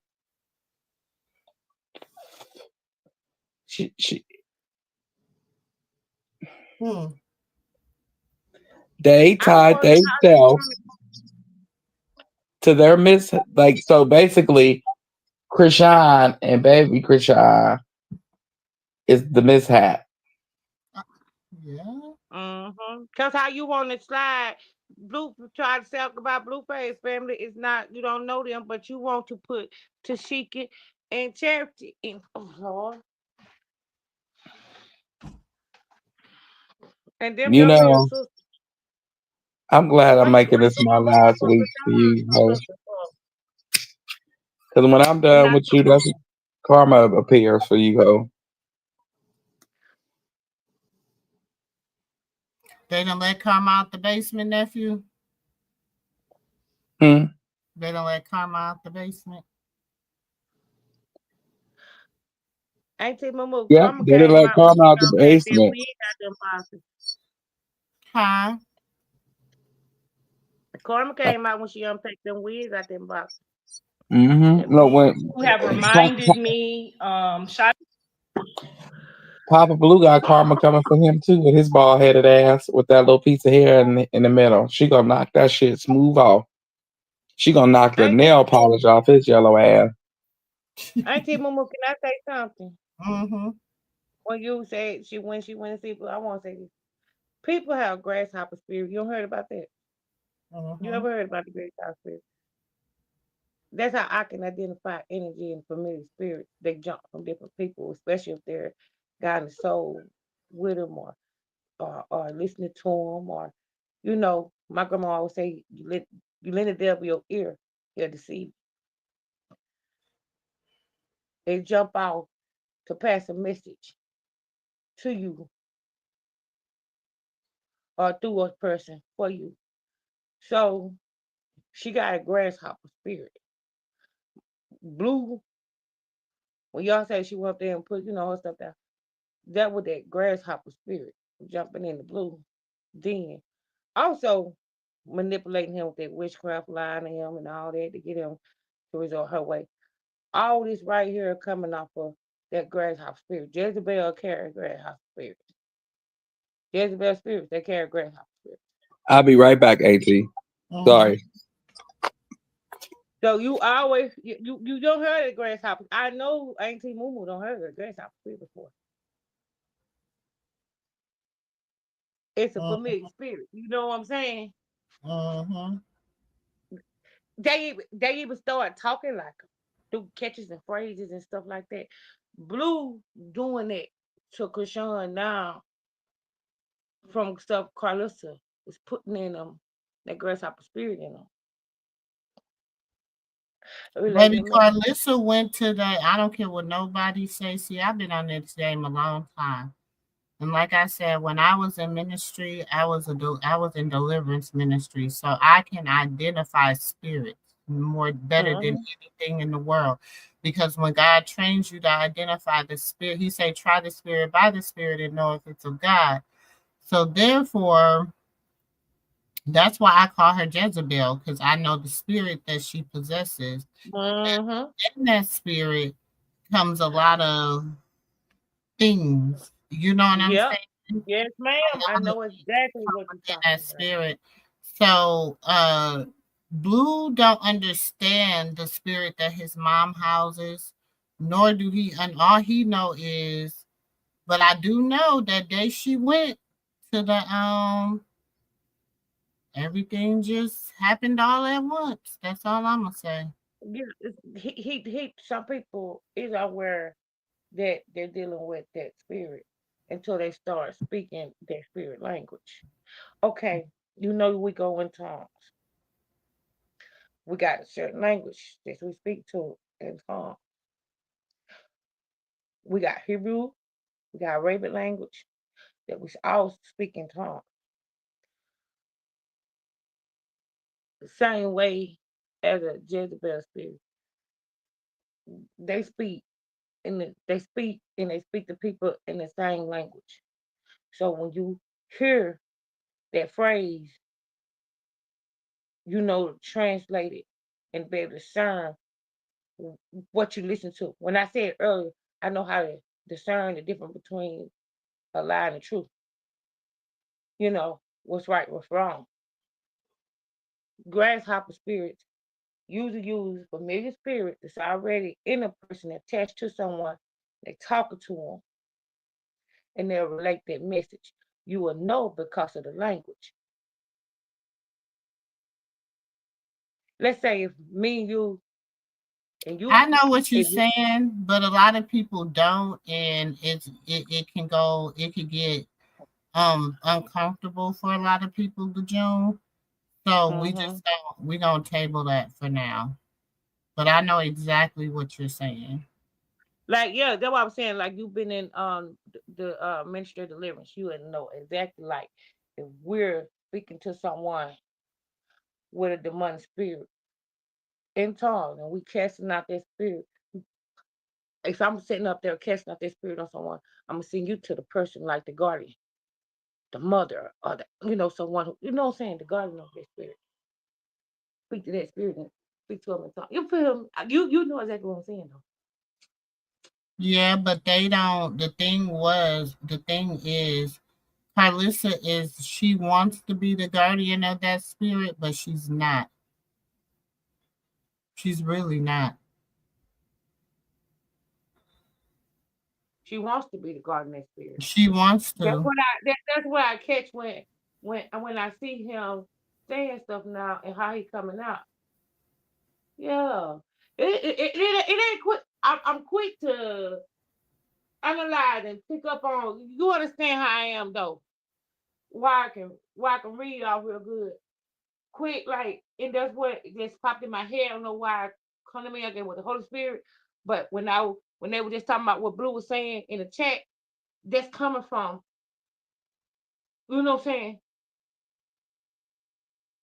She they tied themselves to their like, so basically Chrisean and baby Chrisean is the mishap. Yeah. Cause how you want to slide Blue try to talk about Blueface family is not, you don't know them, but you want to put Tashika and Charity in. Oh Lord. And them You your real know, sisters. I'm glad I'm making this my last week for you, ho. Because when I'm done with you, that's karma appears for you, ho. They done let Karma out the basement, nephew. Hmm. They done let Karma out the basement. Auntie Mamu, Yep, Karma they didn't came let out when karma out she the unpacked that basement. wig out them boxes. Huh? Karma came out when she unpacked them wigs out them boxes. Mm-hmm. No, when Who have reminded me, Papa Blue got karma coming for him too, with his bald headed ass with that little piece of hair in the middle. She gonna knock that shit smooth off. She gonna knock the nail polish off his yellow ass. Auntie Mamu, can I say something? Mm-hmm. When you said when she went to see people, I want to say this. People have grasshopper spirit. You don't heard about that? You ever heard about the grasshopper spirit? That's how I can identify energy and familiar spirits. They jump from different people, especially if they're got in the soul with them or listening to them, or my grandma always say you lend the devil your ear, he'll deceive you. They jump out to pass a message to you or through a person for you. So she got a grasshopper spirit. Blue, when y'all say she went up there and put, her stuff down, that was that grasshopper spirit jumping in the blue. Then also manipulating him with that witchcraft line to him and all that to get him to resort her way. All this right here coming off of that grasshopper spirit. Jezebel carry grasshopper spirit. Jezebel spirits, they carry grasshopper spirit. I'll be right back, AT. Sorry. So you always you don't heard of grasshopper. I know Auntie Mumu don't heard of grasshopper spirit before. It's a familiar spirit. You know what I'm saying? Mm-hmm. They even start talking like them, do catches and phrases and stuff like that. Blue doing it to Chrisean now from stuff Karlissa is putting in them, that grasshopper spirit in them. Baby Karlissa went to that. I don't care what nobody say. See, I've been on this game a long time. And like I said, when I was in ministry, I was in deliverance ministry, so I can identify spirits better than anything in the world. Because when God trains you to identify the spirit, He say, "Try the spirit by the spirit and know if it's of God." So therefore, that's why I call her Jezebel, because I know the spirit that she possesses. And in that spirit comes a lot of things. You know what I'm saying? Yes, ma'am. I know exactly what you're talking that spirit. So Blue don't understand the spirit that his mom houses, nor do he, and all he know is, but I do know that day she went to the everything just happened all at once. That's all I'm gonna say. Yeah, he. Some people is aware that they're dealing with that spirit until they start speaking their spirit language. Okay, we go in tongues. We got a certain language that we speak to in tongues. We got Hebrew, we got Arabic language that we all speak in tongues. The same way as a Jezebel spirit. They speak they speak to people in the same language. So when you hear that phrase, translate it and be able to discern what you listen to. When I said earlier, I know how to discern the difference between a lie and the truth. What's right, what's wrong. Grasshopper spirits usually use familiar spirit that's already in a person attached to someone. They talking to them and they'll relate that message. You will know because of the language. Let's say if me and you I know what you're if you saying, but a lot of people don't, and it can get uncomfortable for a lot of people to June. So mhm. we gonna table that for now. But I know exactly what you're saying. Like, yeah, that's what I'm saying. Like, you've been in the ministry of deliverance. You would know exactly, like, if we're speaking to someone with a demonic spirit in tongues and we casting out that spirit. If I'm sitting up there casting out that spirit on someone, I'm gonna send you to the person like the guardian, the mother, or someone who, what I'm saying, the guardian of that spirit. Speak to that spirit and speak to him in tongues. You feel me? You know exactly what I'm saying though. Yeah, but they don't. The thing is, Karlissa she wants to be the guardian of that spirit, but she's not. She's really not. She wants to be the guardian of that spirit. She wants That's to. what that's what I catch when I see him saying stuff now and how he coming out. Yeah, it ain't quick. I'm quick to analyze and pick up on. You understand how I am though. Why I can read all real good, quick like, and that's what just popped in my head. I don't know why it come to me again with the Holy Spirit, but when they were just talking about what Blue was saying in the chat, that's coming from, what I'm saying,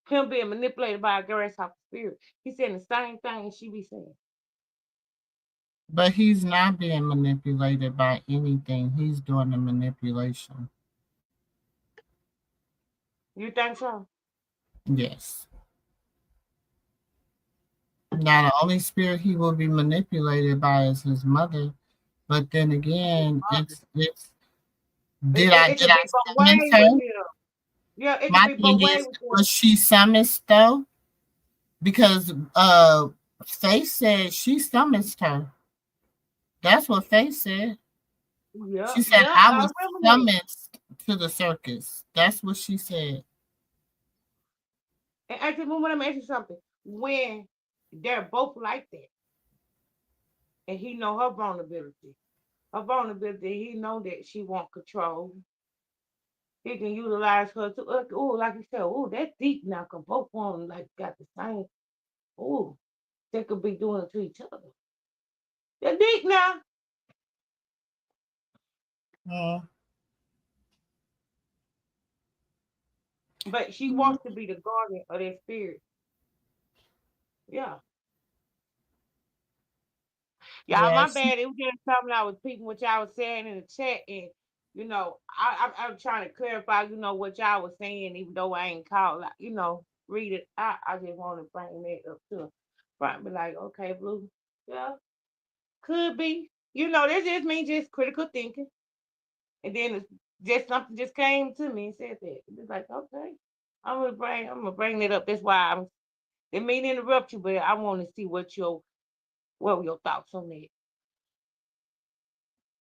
him being manipulated by a grasshopper spirit. He's saying the same thing she be saying. But he's not being manipulated by anything. He's doing the manipulation. You think so? Yes. Now, the only spirit he will be manipulated by is his mother. But then again, it's It did could be I both summons ways with her? him. Yeah, it could My be both thing ways is, with him. was she summons though? Because Faith said she summons her. That's what Faith said. Yeah, She said yeah, I I was remember that. summoned to the circus. That's what she said. And actually, when I'm asking something, when they're both like that, and he know her vulnerability, he know that she want control. He can utilize her to, oh, like you said, oh, that's deep now. Cause both of them like got the same, oh, they could be doing it to each other. They're deep now, Mm, but she wants to be the guardian of that spirit. Yeah. Y'all, my yes. bad. It was just something I was peeping what y'all was saying in the chat, and I'm trying to clarify, what y'all was saying, even though I ain't called, like, read it. I just want to bring that up to front, be like, okay, Blue, yeah, could be, that just means just critical thinking, and then it's just something just came to me and said that. It's like, okay, I'm gonna bring that up. That's why I'm. Didn't mean to interrupt you, but I want to see what were your thoughts on that.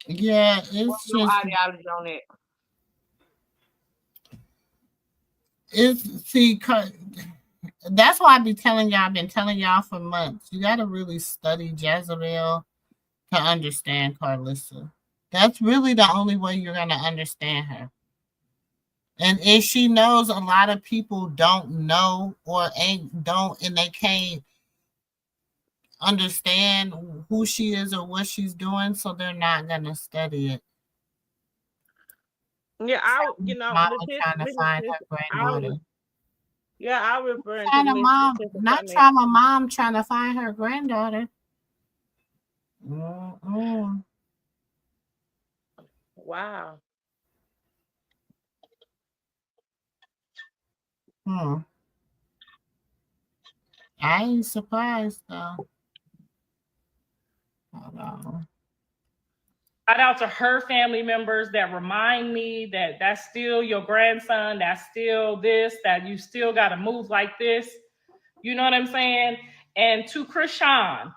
Yeah, What's it's your just ideology on that? That's why I've been telling y'all for months. You got to really study Jezebel to understand Karlissa. That's really the only way you're going to understand her. And if she knows a lot of people don't know or and they can't understand who she is or what she's doing, so they're not going to study it. Yeah, Mama trying to find her granddaughter. I was referring to mom, not trauma mom trying to find her granddaughter. Mm-mm. Wow. I ain't surprised though. Hold on. Shout out to her family members that remind me that that's still your grandson, that's still this, that you still got to move like this. You know what I'm saying? And to Chrisean,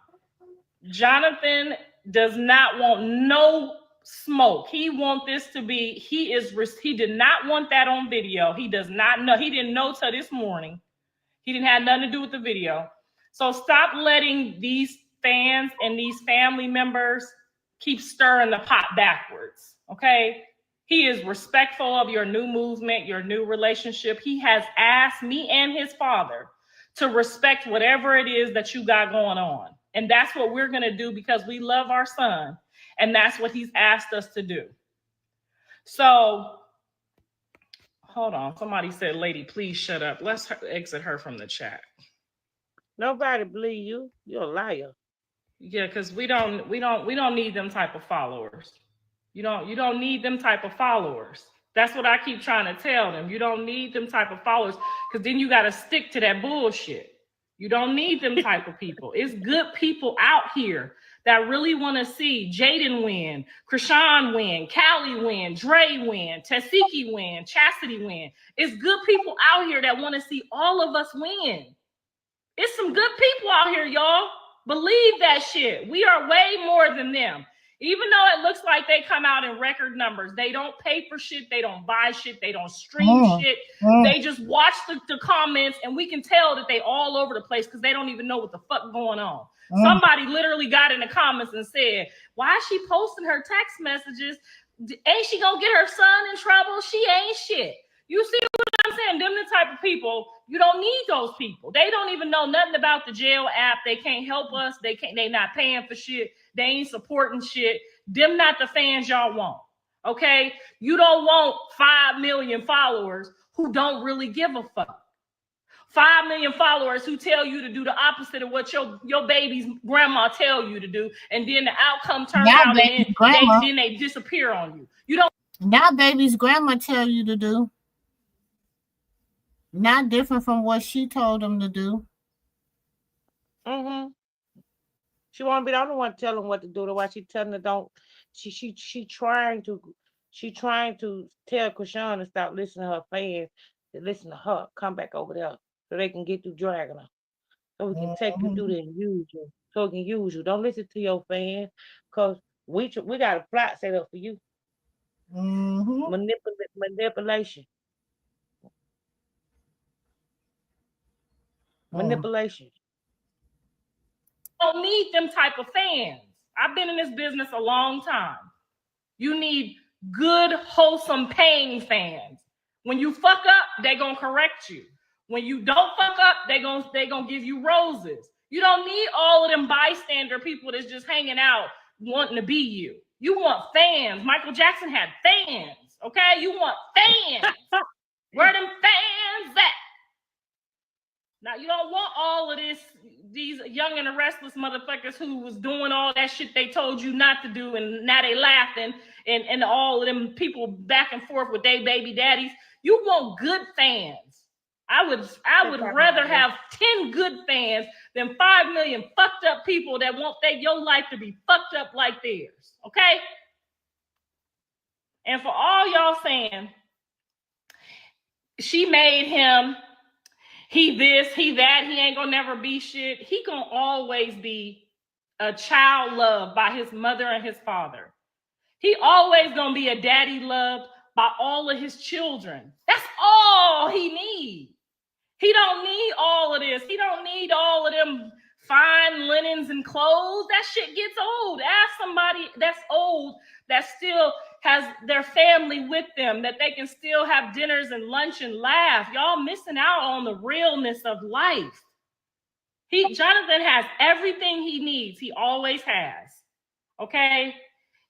Jonathan does not want no smoke. He want this to be, he did not want that on video. He does not know. He didn't know till this morning. He didn't have nothing to do with the video. So stop letting these fans and these family members keep stirring the pot backwards, okay? He is respectful of your new movement, your new relationship. He has asked me and his father to respect whatever it is that you got going on. And that's what we're going to do because we love our son. And that's what he's asked us to do. So, hold on. Somebody said, lady, please shut up. Let's exit her from the chat. Nobody believe you. You're a liar. Yeah, because we don't need them type of followers. You don't need them type of followers. That's what I keep trying to tell them. You don't need them type of followers because then you got to stick to that bullshit. You don't need them type of people. It's good people out here that really want to see Jaden win, Chrisean win, Callie win, Dre win, Tesiki win, Chastity win. It's good people out here that want to see all of us win. It's some good people out here, y'all. Believe that shit. We are way more than them. Even though it looks like they come out in record numbers, they don't pay for shit, they don't buy shit, they don't stream shit. They just watch the comments, and we can tell that they all over the place because they don't even know what the fuck going on. Somebody literally got in the comments and said, why is she posting her text messages? Ain't she gonna get her son in trouble? She ain't shit. You see what I'm saying? Them the type of people, you don't need those people. They don't even know nothing about the jail app. They can't help us. They not paying for shit. They ain't supporting shit. Them not the fans y'all want. Okay? You don't want 5 million followers who don't really give a fuck. 5 million followers who tell you to do the opposite of what your baby's grandma tell you to do, and then the outcome turns out and then they disappear on you. You don't. Now baby's grandma tell you to do. Not different from what she told them to do. She want to be the only one telling them what to do. That's why she telling her don't. She trying to tell Chrisean to stop listening to her fans, to listen to her. Come back over there so they can get through dragging her. So we can take you through there and use you. So we can use you. Don't listen to your fans, because we got a plot set up for you. Manipulation. Manipulation. Don't need them type of fans. I've been in this business a long time. You need good, wholesome, paying fans. When you fuck up, they're gonna correct you. When you don't fuck up, they're gonna give you roses. You don't need all of them bystander people that's just hanging out wanting to be you. You want fans. Michael Jackson had fans. Okay, you want fans. Where them fans at? Now, you don't want all of these young and the restless motherfuckers who was doing all that shit they told you not to do, and now they laughing, and all of them people back and forth with their baby daddies. You want good fans. I would rather have 10 good fans than 5 million fucked up people that want your life to be fucked up like theirs. Okay? And for all y'all saying, she made him, he this, he that, he ain't gonna never be shit. He gonna always be a child loved by his mother and his father. He always gonna be a daddy loved by all of his children. That's all he needs. He don't need all of this. He don't need all of them fine linens and clothes. That shit gets old. Ask somebody that's old that still has their family with them, that they can still have dinners and lunch and laugh. Y'all missing out on the realness of life. Jonathan has everything he needs. He always has. Okay?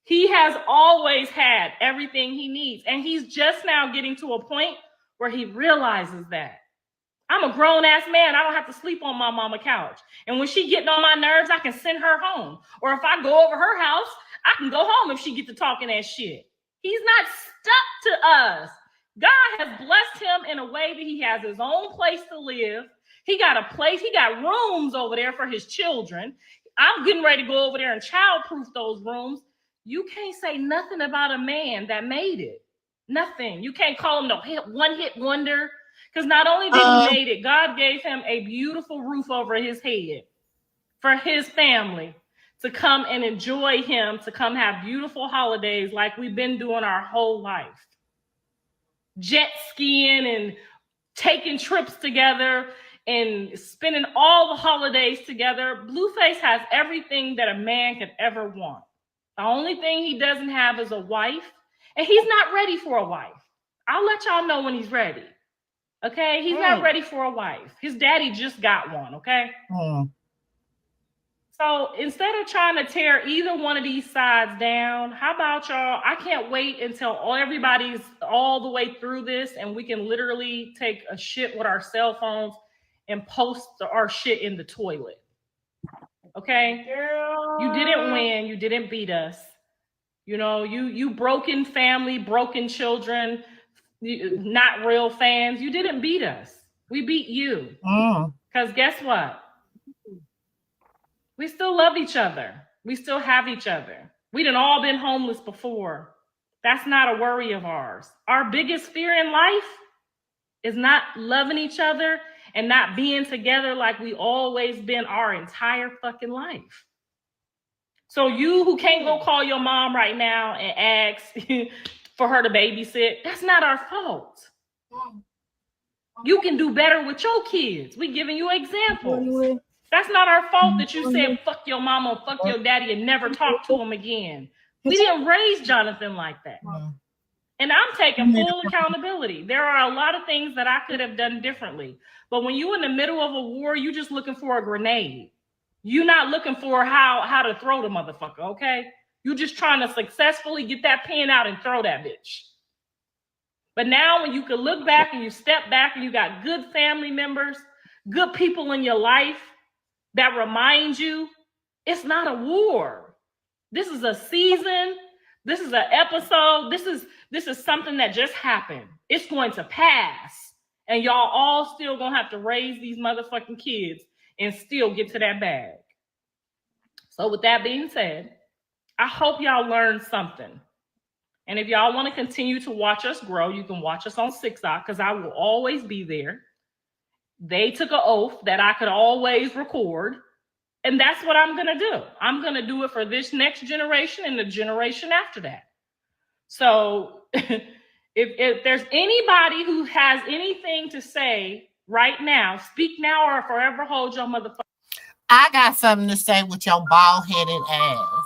He has always had everything he needs. And he's just now getting to a point where he realizes that. I'm a grown-ass man. I don't have to sleep on my mama couch. And when she getting on my nerves, I can send her home. Or if I go over her house, I can go home if she get to talking that shit. He's not stuck to us. God has blessed him in a way that he has his own place to live. He got a place. He got rooms over there for his children. I'm getting ready to go over there and childproof those rooms. You can't say nothing about a man that made it. Nothing. You can't call him no one-hit wonder. Because not only did he made it, God gave him a beautiful roof over his head for his family to come and enjoy him, to come have beautiful holidays like we've been doing our whole life. Jet skiing and taking trips together and spending all the holidays together. Blueface has everything that a man could ever want. The only thing he doesn't have is a wife, and he's not ready for a wife. I'll let y'all know when he's ready. Okay, he's not ready for a wife. His daddy just got one, okay? So instead of trying to tear either one of these sides down, how about y'all? I can't wait until everybody's all the way through this and we can literally take a shit with our cell phones and post our shit in the toilet. Okay? Girl. You didn't win. You didn't beat us. You know, you broken family, broken children, not real fans. You didn't beat us. We beat you. Because guess what? We still love each other. We still have each other. We done all been homeless before. That's not a worry of ours. Our biggest fear in life is not loving each other and not being together like we always been our entire fucking life. So you who can't go call your mom right now and ask for her to babysit, that's not our fault. You can do better with your kids. We giving you examples. That's not our fault that you said fuck your mama, fuck your daddy, and never talk to him again. We didn't raise Jonathan like that. And I'm taking full accountability. There are a lot of things that I could have done differently. But when you're in the middle of a war, you're just looking for a grenade. You're not looking for how to throw the motherfucker, okay? You're just trying to successfully get that pen out and throw that bitch. But now when you can look back and you step back and you got good family members, good people in your life that remind you it's not a war. This is a season. This is an episode. This is something that just happened. It's going to pass. And y'all all still gonna have to raise these motherfucking kids and still get to that bag. So with that being said, I hope y'all learned something. And if y'all want to continue to watch us grow, you can watch us on 6 because I will always be there. They took an oath that I could always record. And that's what I'm going to do. I'm going to do it for this next generation and the generation after that. So if there's anybody who has anything to say right now, speak now or forever hold your motherfucker. I got something to say with your bald-headed ass.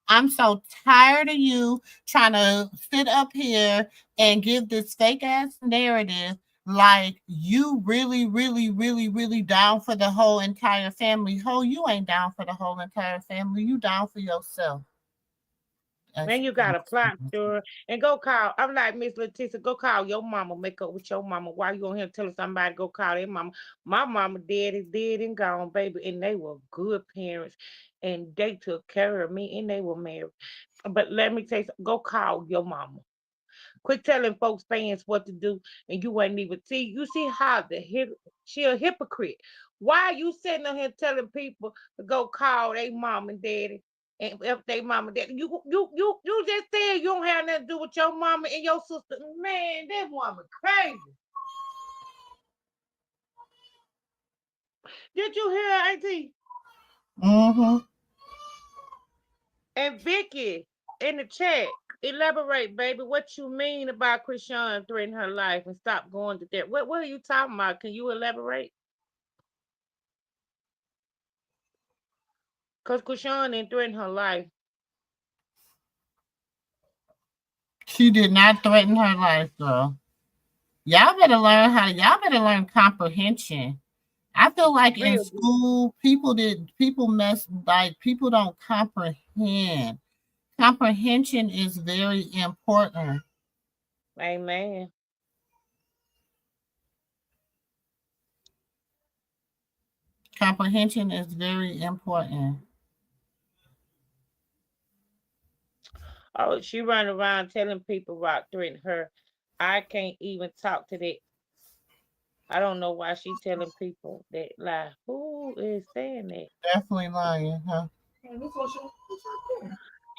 I'm so tired of you trying to sit up here and give this fake-ass narrative like you really, really, really, really down for the whole entire family. Ho, you ain't down for the whole entire family. You down for yourself. Then you got a plot, sure. And go call. I'm like Miss Leticia. Go call your mama. Make up with your mama. Why you on here telling somebody go call their mama? My mama dead is dead and gone, baby. And they were good parents, and they took care of me, and they were married. But let me tell you, go call your mama. Quit telling folks fans what to do, and you ain't even see. You see how she a hypocrite. Why are you sitting on here telling people to go call their mom and daddy? And if they mama and daddy, you just said you don't have nothing to do with your mama and your sister. Man, that woman crazy. Did you hear her, Auntie? And Vicky in the chat. elaborate, baby. What you mean about Chrisean threatening her life and stop going to that? What are you talking about? Can you elaborate? Cause Chrisean didn't threaten her life. She did not threaten her life, girl. Y'all better learn comprehension. I feel like in Real good. school, people don't comprehend. Comprehension is very important. Amen. Comprehension is very important. Oh, she run around telling people about threatening her. I can't even talk to that. I don't know why she telling people that lie. Who is saying that? Definitely lying, huh?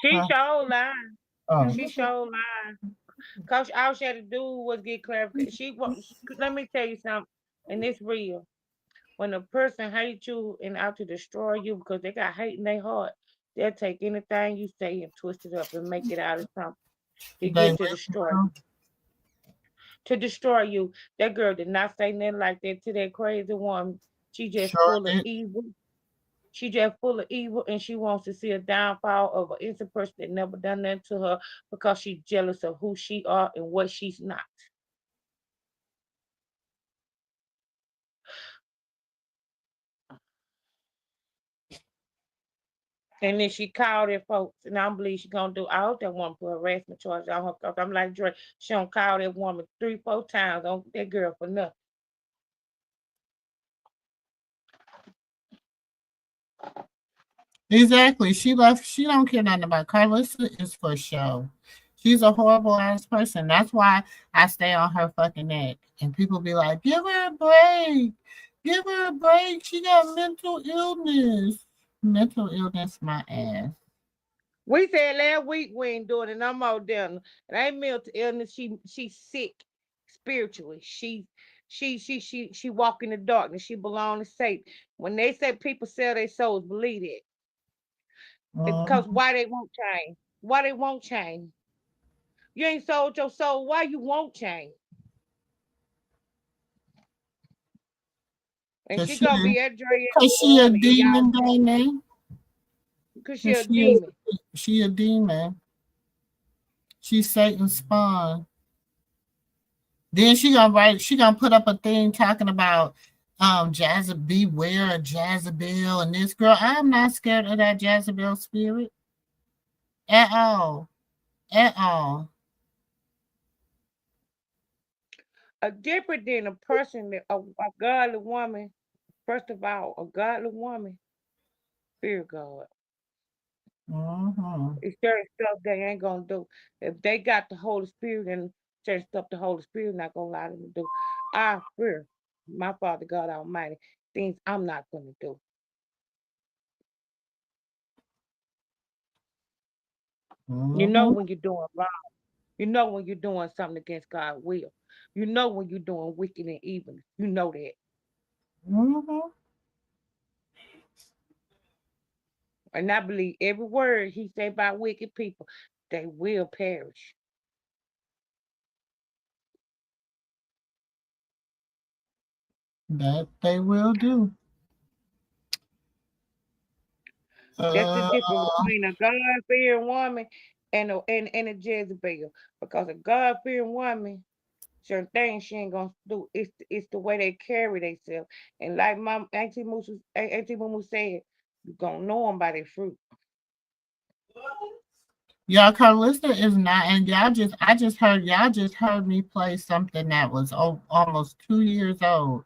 She Huh? sure lying. Oh. She sure lying. Cause all she had to do was get clarification. Let me tell you something, and it's real. When a person hates you and out to destroy you because they got hate in their heart, they'll take anything you say and twist it up and make it out of something to They get to will. destroy you. To destroy you. That girl did not say nothing like that to that crazy woman. She just Sure full of did. evil. She just full of evil and she wants to see a downfall of an innocent person that never done nothing to her because she's jealous of who she are and what she's not. And then she called her folks, and I don't believe she gonna do. I hope that woman put harassment charge on her. Cause I'm like Dre, she don't call that woman 3, 4 times on that girl for nothing. Exactly. She left. She don't care nothing about Karlissa is for show. She's a horrible ass person. That's why I stay on her fucking neck. And people be like, give her a break. Give her a break. She got mental illness. Mental illness, my ass. We said last week we ain't doing it no more dinner. It ain't mental illness. She's sick spiritually. She walk in the darkness. She belong to Satan. When they say people sell their souls, believe it. Because Mhm. why they won't change? Why they won't change? You ain't sold your soul. Why you won't change? And Cause she she, gonna be at Dre in cause the she a morning, and y'all, demon, Dana. because she Cause a demon. she a demon. She's Satan's spawn. Then she gonna put up a thing talking about Jezebel, beware of Jezebel and this girl. I'm not scared of that Jezebel spirit at all. At all. A different than a person that a godly woman. First of all, a godly woman fear God. Mm-hmm. It's certain stuff they ain't gonna do. If they got the Holy Spirit and certain stuff the Holy Spirit not gonna allow them to do. I fear my Father God Almighty things I'm not gonna do. You know Mm-hmm. when you're doing wrong. You know when you're doing something against God's will. You know when you're doing wicked and evil. You know that. Mm-hmm. And I believe every word he say about wicked people, they will perish. That they will do. That's the Uh, difference between a God fearing woman and a Jezebel. Because a God fearing woman, certain things she ain't gonna do. It's the way they carry themselves. And like my Auntie Mumu said, you gonna know them by their fruit. y'all, Carlista is not, and y'all just heard me play something that was almost 2 years old.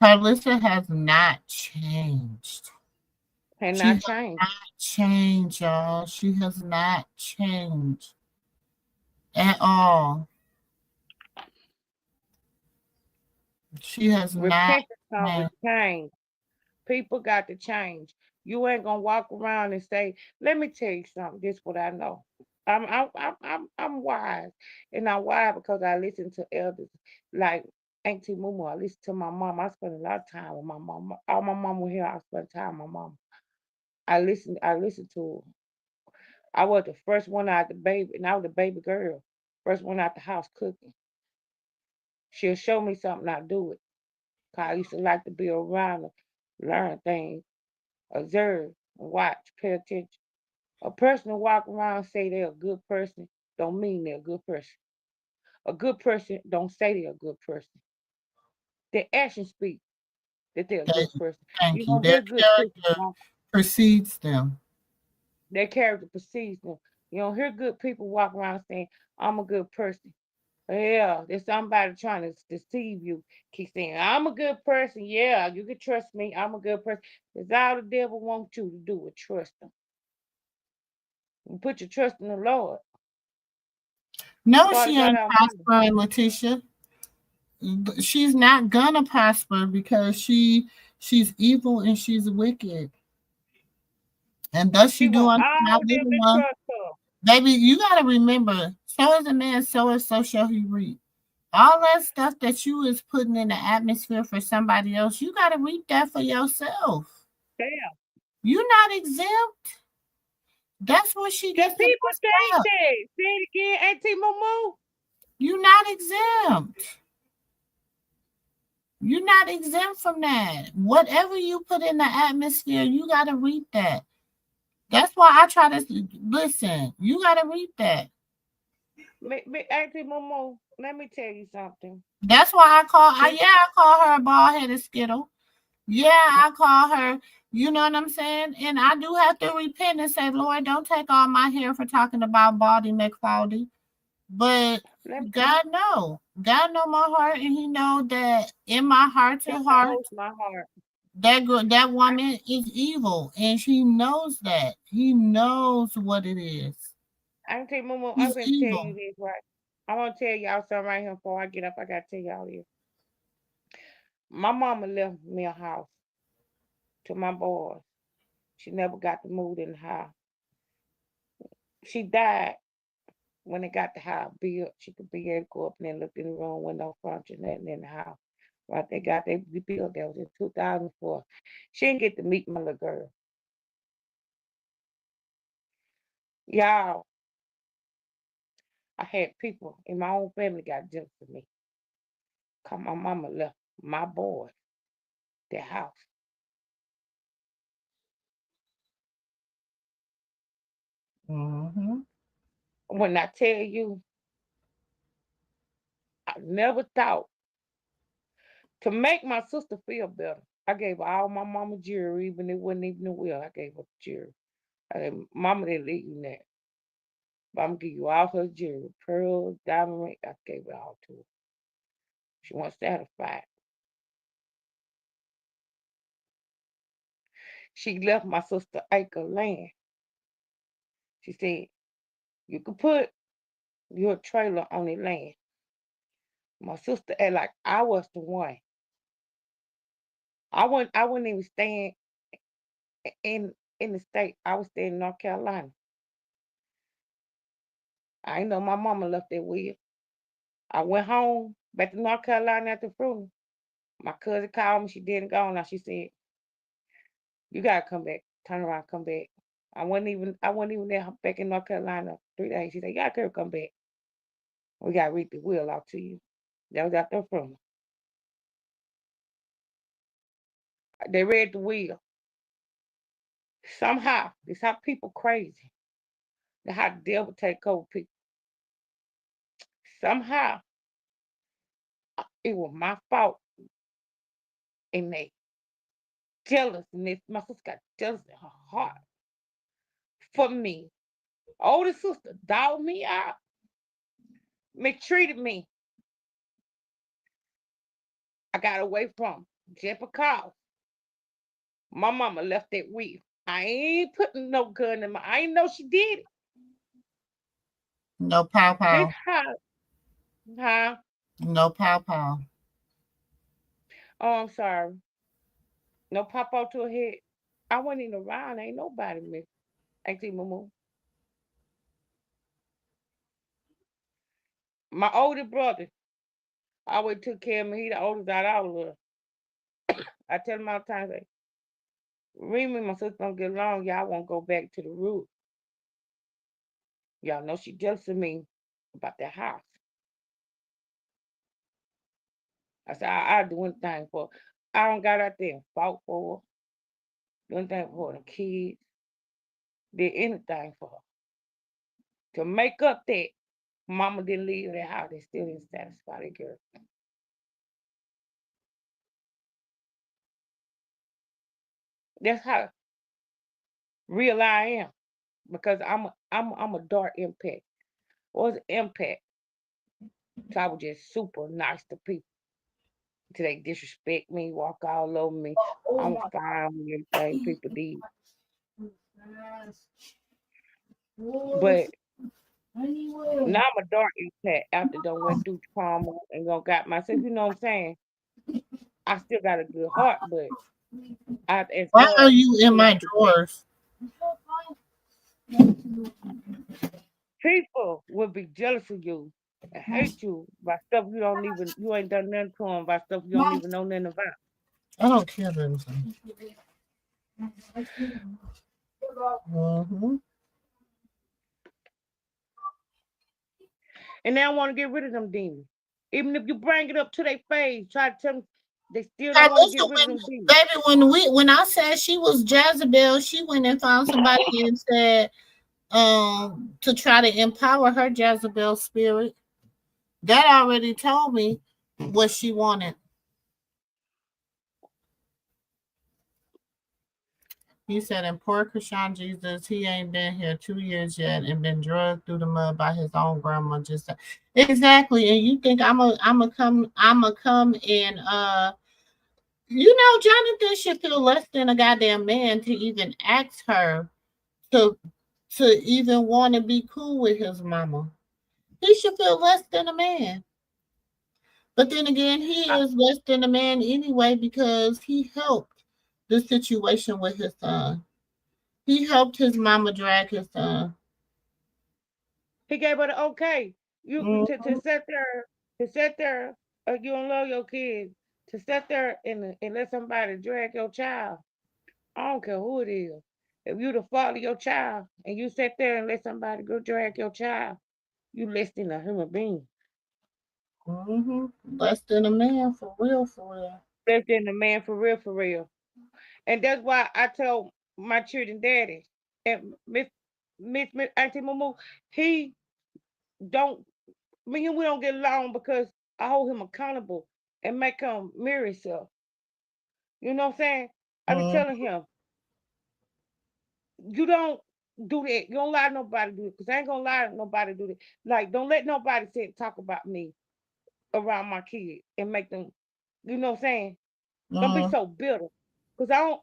Carlissa has not changed. And She not has change. not changed, y'all. She has not changed at all. She has not Repentance comes with changed. change. People got to change. You ain't gonna walk around and say, "Let me tell you something." This what I know. I'm wise, and I'm wise because I listen to elders like Auntie Mumu. I listen to my mom. I spend a lot of time with my mom. All my mom was here. I spent time with my mom. I listen. I listen to her. I was the first one out the baby, and I was the baby girl. First one out the house cooking. She'll show me something, I do it. 'Cause I used to like to be around her, learn things, observe, watch, pay attention. A person who walk around and say they're a good person don't mean they're a good person. A good person don't say they're a good person. Their actions speak that they're a good person. You Thank you. don't Their hear good people character walk. precedes them. Their character precedes them. You don't hear good people walk around saying, I'm a good person. Yeah, there's somebody trying to deceive you. Keep saying, I'm a good person. Yeah, you can trust me. I'm a good person. That's all the devil wants you to do is trust him. And put your trust in the Lord. No, Father she God ain't Almighty. prospering, Letitia. She's not gonna prosper because she's evil and she's wicked. And thus she She do want unto my all them little to one. trust her. Baby, you gotta remember, so is a man, so shall he reap. All that stuff that you is putting in the atmosphere for somebody else, you gotta reap that for yourself. Damn. You're not exempt. That's where she The gets the people messed think up. that. Say it again, Auntie Moo. You're not exempt. You're not exempt from that. Whatever you put in the atmosphere, you got to reap that. That's why I try to listen. You got to reap that. Auntie Moo, let me tell you something. That's why See, I call her a bald headed skittle. Yeah, I call her, you know what I'm saying? And I do have to repent and say, Lord, don't take all my hair for talking about Baldy McFaldy. But let, God know my heart, and He know that in my heart he to heart, knows my heart. that woman is evil, and she knows that. He knows what it is. Auntie Moo, I'm He's going to tell you evil. this, right? I want to tell y'all something right here before I get up. I got to tell y'all this. My mama left me a house to my boys. She never got to move in the house. She died when they got the house built. She could be able to go up and then look in the room with no furniture, nothing in the house. Right, they built that was in 2004. She didn't get to meet my little girl. Y'all, I had people in my own family got jealous of me. Cause my mama left my boy their house. Mm-hmm. When I tell you, I never thought to make my sister feel better. I gave her all my mama jewelry, even it wasn't even a will. I gave her jewelry. Mama didn't leave me that. But I'm gonna give you all her jewelry, pearls, diamond ring. I gave it all to her. She wasn't satisfied. She left my sister acre land. She said, you could put your trailer on the land. My sister act like I was the one. I wouldn't even stand in in the state. I was staying in North Carolina. I know my mama left that will. I went home back to North Carolina after funeral. My cousin called me. She didn't go. Now she said, "You gotta come back. Turn around, come back." I wasn't even there back in North Carolina 3 days. She said, "You gotta come back. We gotta read the will out to you." That was after the funeral. They read the will. Somehow, this how people crazy. That's how the devil take over people. Somehow, it was my fault, and they jealous, and my sister got jealous in her heart for me. Older sister dogged me out, mistreated me. I got away from just because my mama left that will. I ain't putting no gun in my. I ain't know she did it. No pow This pow. how, huh? No pow pow. Oh, I'm sorry. No pop out to her head. I wasn't even around. Ain't nobody me. Ain't see Moo. My older brother always took care of me. He the oldest out of all of us. I tell him all the time, like, Remy and my sister don't get along. Y'all won't go back to the root. Y'all know she jealous of me about that house. I said, I'll do anything for her. I don't got out there and fought for her. Do anything for the kids. Did anything for her. To make up that mama didn't leave that house, they still didn't satisfy that girl. That's how real I am. Because I'm a dark impact. What's impact? So I was just super nice to people. Till they disrespect me, walk all over me. I'm fine with everything people did. But now I'm a dark impact after done went through trauma and gonna got myself, you know what I'm saying? I still got a good heart, but as Why far are as you in my people drawers? will be jealous of you and hate you by stuff you ain't done nothing to them, by stuff you don't even know nothing about. I don't care, baby. Mm-hmm. And they don't want to get rid of them demons. Even if you bring it up to their face, try to tell them they still don't want to get Karlissa, rid of them demons. baby, when I said she was Jezebel, she went and found somebody and said, to try to empower her Jezebel spirit. That already told me what she wanted. He said, and poor Chrisean Jesus, he ain't been here 2 years yet and been drugged through the mud by his own grandma. Just exactly. And you think I'm a come and Jonathan should feel less than a goddamn man to even ask her to even want to be cool with his mama. He should feel less than a man. But then again, he is less than a man anyway because he helped the situation with his son. He helped his mama drag his son. He gave her the okay. You to Mhm. sit there, you don't love your kids. To sit there and let somebody drag your child. I don't care who it is. If you the father of your child and you sit there and let somebody go drag your child, you less than a human being. Less than a man for real, for real. Less than a man for real, for real. And that's why I told my children daddy and Miss Auntie Mumu, he don't me and we don't get along because I hold him accountable and make him mirror himself. You know what I'm saying? I be Mm, telling him, you don't do that. You don't lie to nobody do it. Because I ain't gonna lie to nobody do that. Like, don't let nobody talk about me around my kids and make them, you know what I'm saying? Don't be mm, so bitter. Cause I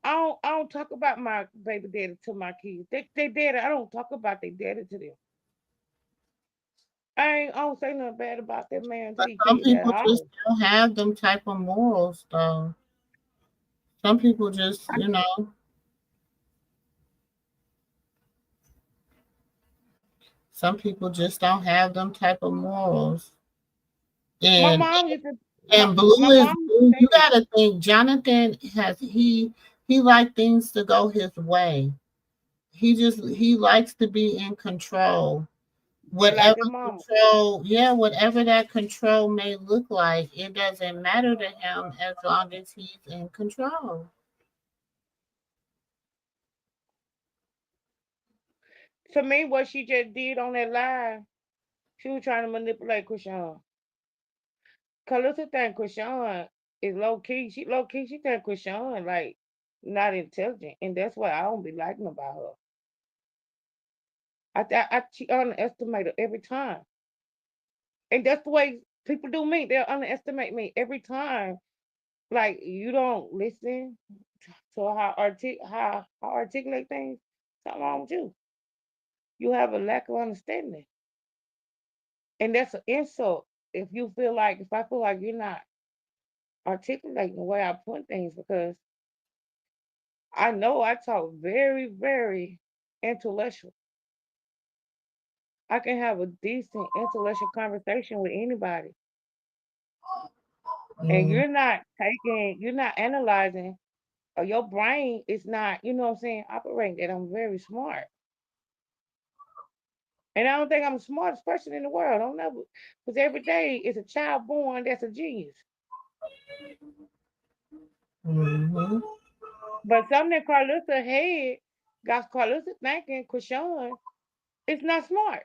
don't talk about my baby daddy to my kids. They daddy, I don't talk about their daddy to them. I don't say nothing bad about that man to but these some kids at people just all. don't have them type of morals, though. Some people just, some people just don't have them type of morals. My And mom used to and Blue my is mom used to Blue. say You that. gotta think. Jonathan he like things to go his way. He likes to be in control. Just like Whatever the mama. control, yeah, whatever that control may look like, it doesn't matter to him as long as he's in control. To me, what she just did on that live, she was trying to manipulate Chrisean. Karlissa think Chrisean is low key. She low key. She think Chrisean like not intelligent, and that's what I don't be liking about her. She underestimate her every time, and that's the way people do me. They'll underestimate me every time. Like you don't listen to how I articulate things. Something wrong with you. You have a lack of understanding, and that's an insult. If I feel like you're not articulating the way I put things, because I know I talk very, very intellectual. I can have a decent intellectual conversation with anybody. And Mm, you're not analyzing, or your brain is not, you know what I'm saying, operating that I'm very smart. And I don't think I'm the smartest person in the world. I don't know. Because every day is a child born that's a genius. Mm-hmm. But something that Karlissa had got Karlissa thinking Chrisean is not smart.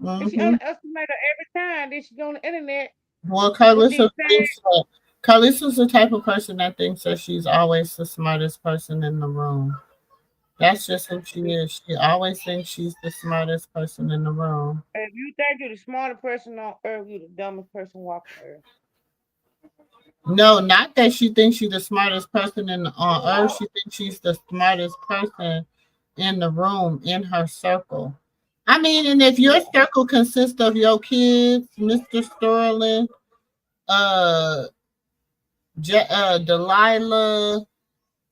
And she Mm-hmm. underestimated her every time that she go on the internet Well, with these Carlissa things. thinks that Carlissa's the type of person that thinks that she's always the smartest person in the room. That's just who she is. She always thinks she's the smartest person in the room. If you think you're the smartest person on earth, you're the dumbest person walking earth. No, not that she thinks she's the smartest person on earth. She thinks she's the smartest person in the room in her circle. I mean, and if your circle consists of your kids, Mr. Sterling, uh, Delilah,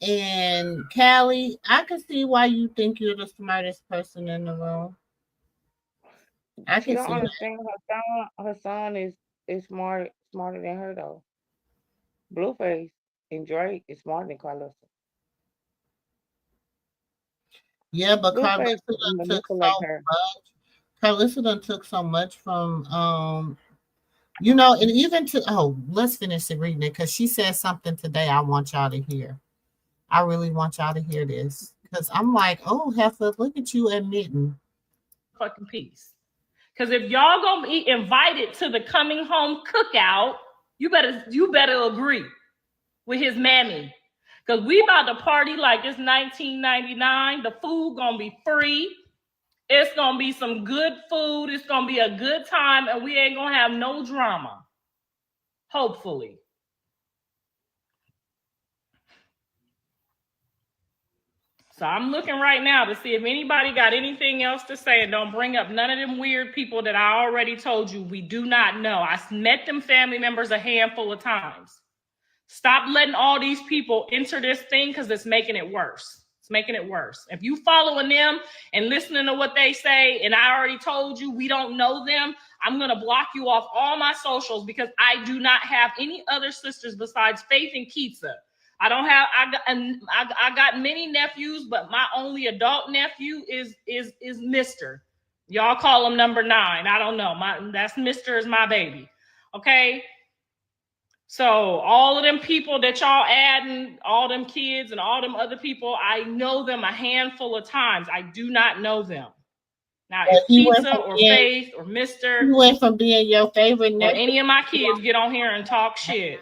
and Callie, I can see why you think you're the smartest person in the room. I She can don't see that. understand her son. Her son is smarter than her though. Blueface and Drake is smarter than Karlissa. Yeah, but Carlissa Blueface done took manipulate so her. much. Carlissa done took so much from and even to let's finish the reading it because she said something today I want y'all to hear. I really want y'all to hear this. Because I'm like, oh Heifer, look at you admitting. Fucking peace. Because if y'all gonna be invited to the coming home cookout, you better agree with his mammy. Because we about to party like it's 1999. The food gonna be free. It's gonna be some good food. It's gonna be a good time, and we ain't gonna have no drama. Hopefully. So I'm looking right now to see if anybody got anything else to say, and don't bring up none of them weird people that I already told you we do not know. I met them family members a handful of times. Stop letting all these people enter this thing because it's making it worse. It's making it worse. If you following them and listening to what they say, and I already told you we don't know them, I'm going to block you off all my socials because I do not have any other sisters besides Faith and Keitsa. I got many nephews, but my only adult nephew is Mr. Y'all call him number 9. I don't know. That's Mr. is my baby. Okay. So all of them people that y'all adding, all them kids and all them other people, I know them a handful of times. I do not know them. Now, if Pizza or Faith or Mr. You went from being your favorite or any of my kids get on here and talk shit,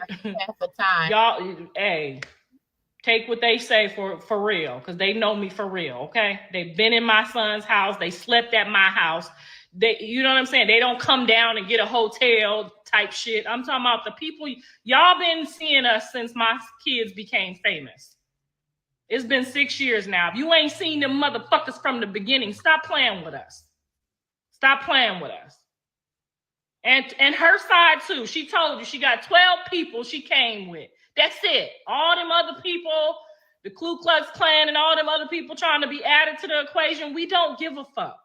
y'all, hey, take what they say for real, because they know me for real, okay? They've been in my son's house. They slept at my house. You know what I'm saying? They don't come down and get a hotel type shit. I'm talking about the people. Y'all been seeing us since my kids became famous. It's been 6 years now. If you ain't seen them motherfuckers from the beginning, stop playing with us. Stop playing with us. And her side too. She told you she got 12 people she came with. That's it. All them other people, the Ku Klux Klan and all them other people trying to be added to the equation, we don't give a fuck.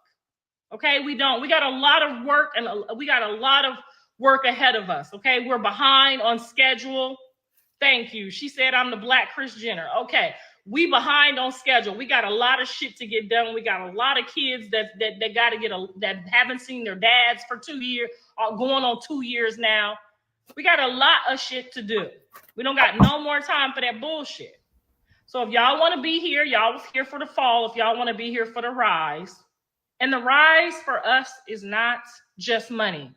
Okay, we don't. We got a lot of work and we got a lot of work ahead of us. Okay, we're behind on schedule. Thank you. She said I'm the Black Kris Jenner. Okay, we behind on schedule. We got a lot of shit to get done. We got a lot of kids that got to get that haven't seen their dads for 2 years, going on 2 years now. We got a lot of shit to do. We don't got no more time for that bullshit. So if y'all want to be here, y'all was here for the fall. If y'all want to be here for the rise, and the rise for us is not just money.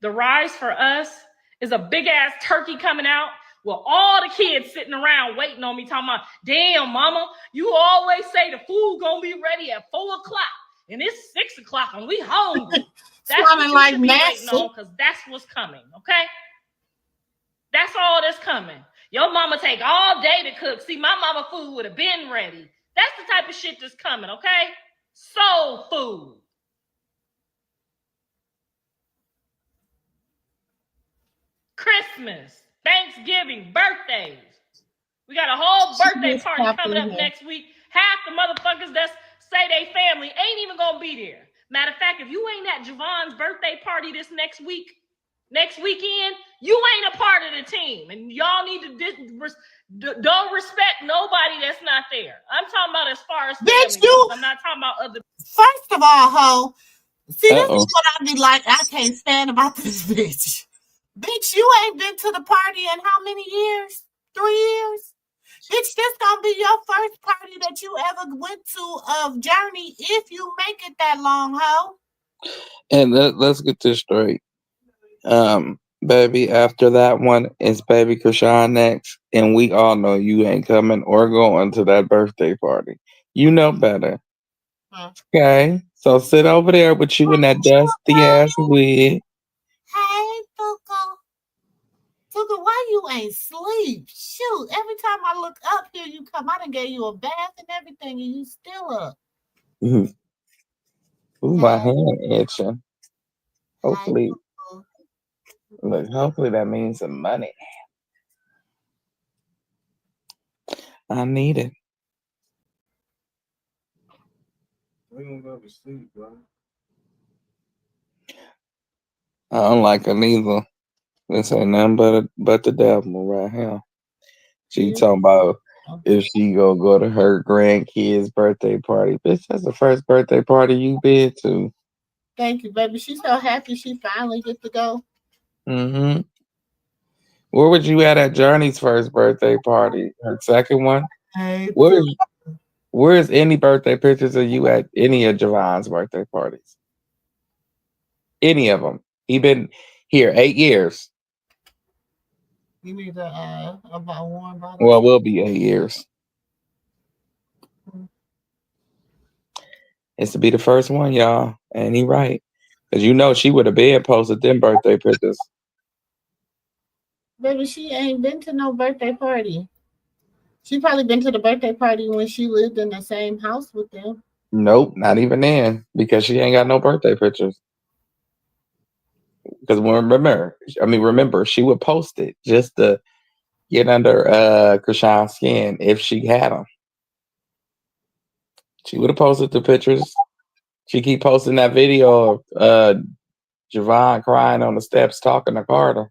The rise for us is a big ass turkey coming out with all the kids sitting around waiting on me, talking about, damn, mama, you always say the food gonna be ready at 4 o'clock and it's 6 o'clock and we hungry. That's what you should be waiting on, because that's what's coming, okay? That's all that's coming. Your mama take all day to cook. See, my mama food would have been ready. That's the type of shit that's coming, okay? Soul food. Christmas, Thanksgiving, birthdays. We got a whole birthday party coming up next week. Half the motherfuckers that say they family ain't even gonna be there. Matter of fact, if you ain't at Javon's birthday party this next week, next weekend, you ain't a part of the team. And y'all need to don't respect nobody that's not there. I'm talking about as far as Bitch, family. I'm not talking about other. First of all, ho, see, this is what I be like. I can't stand about this bitch. Bitch, you ain't been to the party in how many years? 3 years? Bitch, this gonna be your first party that you ever went to of Journey if you make it that long, ho. And let's get this straight. Baby, after that one, it's baby Chrisean next. And we all know you ain't coming or going to that birthday party. You know better. Okay? So sit over there with you in that dusty ass wig. Hey, Tuka, why you ain't sleep? Shoot, every time I look up here, you come. I done gave you a bath and everything, and you still up. Ooh, my hand itching. Hopefully, look, hopefully that means some money. I need it. We gonna go to sleep, bro. I don't like her neither. This ain't nothing but the devil right here. She talking about if she gonna go to her grandkid's birthday party. Bitch, that's the first birthday party you been to. Thank you, baby. She's so happy she finally get to go. Mm-hmm. Where would you at Journey's first birthday party? Her second one? Hey, Where's any birthday pictures of you at any of Javon's birthday parties? Any of them? He been here 8 years. You need a warm bottle. Well, it will be 8 years. It's to be the first one, y'all. And he right. Because you know she would have been posted them birthday pictures. Baby, she ain't been to no birthday party. She probably been to the birthday party when she lived in the same house with them. Nope, not even then. Because she ain't got no birthday pictures. Because remember, she would post it just to get under Chrisean's skin if she had them. She would have posted the pictures. She keep posting that video of Javon crying on the steps talking to Carter.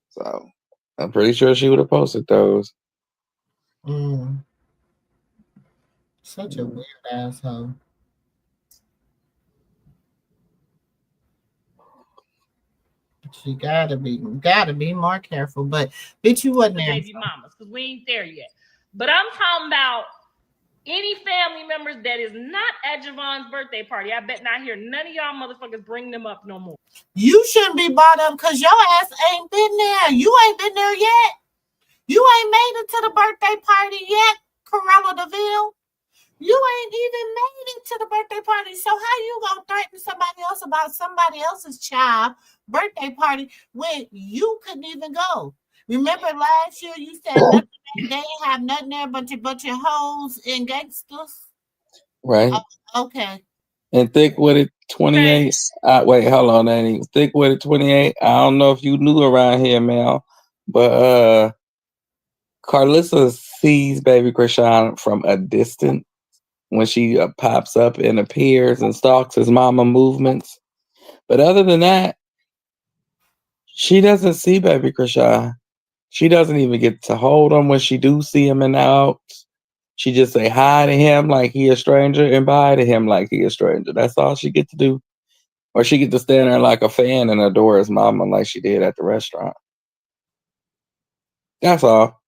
So I'm pretty sure she would have posted those. Such a weird asshole. She gotta be more careful. But bitch, you wasn't there. Baby mamas, because we ain't there yet. But I'm talking about any family members that is not at Javon's birthday party. I bet not hear none of y'all motherfuckers bring them up no more. You shouldn't be brought up because your ass ain't been there. You ain't been there yet. You ain't made it to the birthday party yet, Corella DeVille. You ain't even made it to the birthday party. So how you gonna threaten somebody else about somebody else's child birthday party when you couldn't even go? Remember last year you said nothing, they ain't have nothing there but your hoes and gangsters? Right. Okay. And Thick with it 28. Wait, hold on, Annie. Thick with it 28. I don't know if you knew around here, Mel, but Karlissa sees baby Chrisean from a distance when she pops up and appears and stalks his mama movements. But other than that, she doesn't see baby Chrisean. She doesn't even get to hold him when she do see him in the out. She just say hi to him like he a stranger and bye to him like he a stranger. That's all she get to do. Or she get to stand there like a fan and adore his mama like she did at the restaurant. That's all.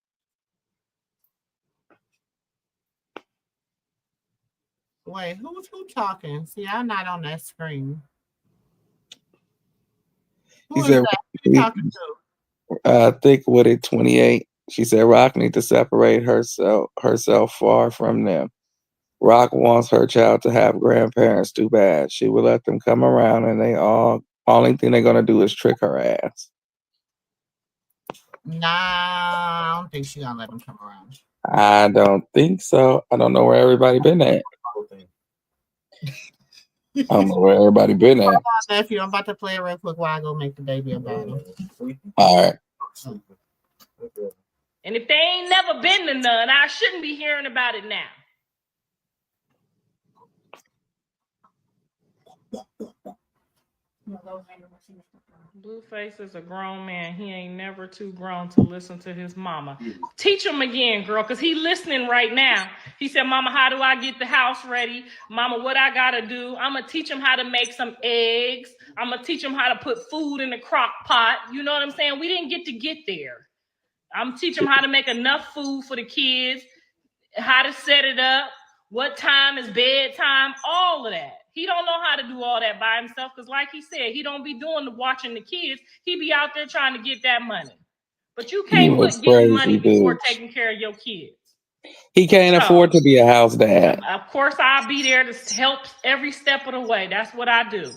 Wait, who talking? See, I'm not on that screen. Who is that? Who you talking to? Thick with it 28. She said Rock need to separate herself far from them. Rock wants her child to have grandparents too bad. She will let them come around and only thing they're gonna do is trick her ass. Nah, I don't think she's gonna let them come around. I don't think so. I don't know where everybody been at. I don't know where everybody been at. Nephew, I'm about to play it real quick while I go make the baby a bottle. All right. And if they ain't never been to none, I shouldn't be hearing about it now. Blueface is a grown man. He ain't never too grown to listen to his mama. Teach him again, girl, because he listening right now. He said, Mama, how do I get the house ready? Mama, what I got to do? I'm going to teach him how to make some eggs. I'm going to teach him how to put food in the crock pot. You know what I'm saying? We didn't get there. I'm teaching him how to make enough food for the kids, how to set it up, what time is bedtime, all of that. He don't know how to do all that by himself because, like he said, he don't be doing the watching the kids. He be out there trying to get that money. But you can't put getting money before taking care of your kids. He can't afford to be a house dad. Of course, I'll be there to help every step of the way. That's what I do.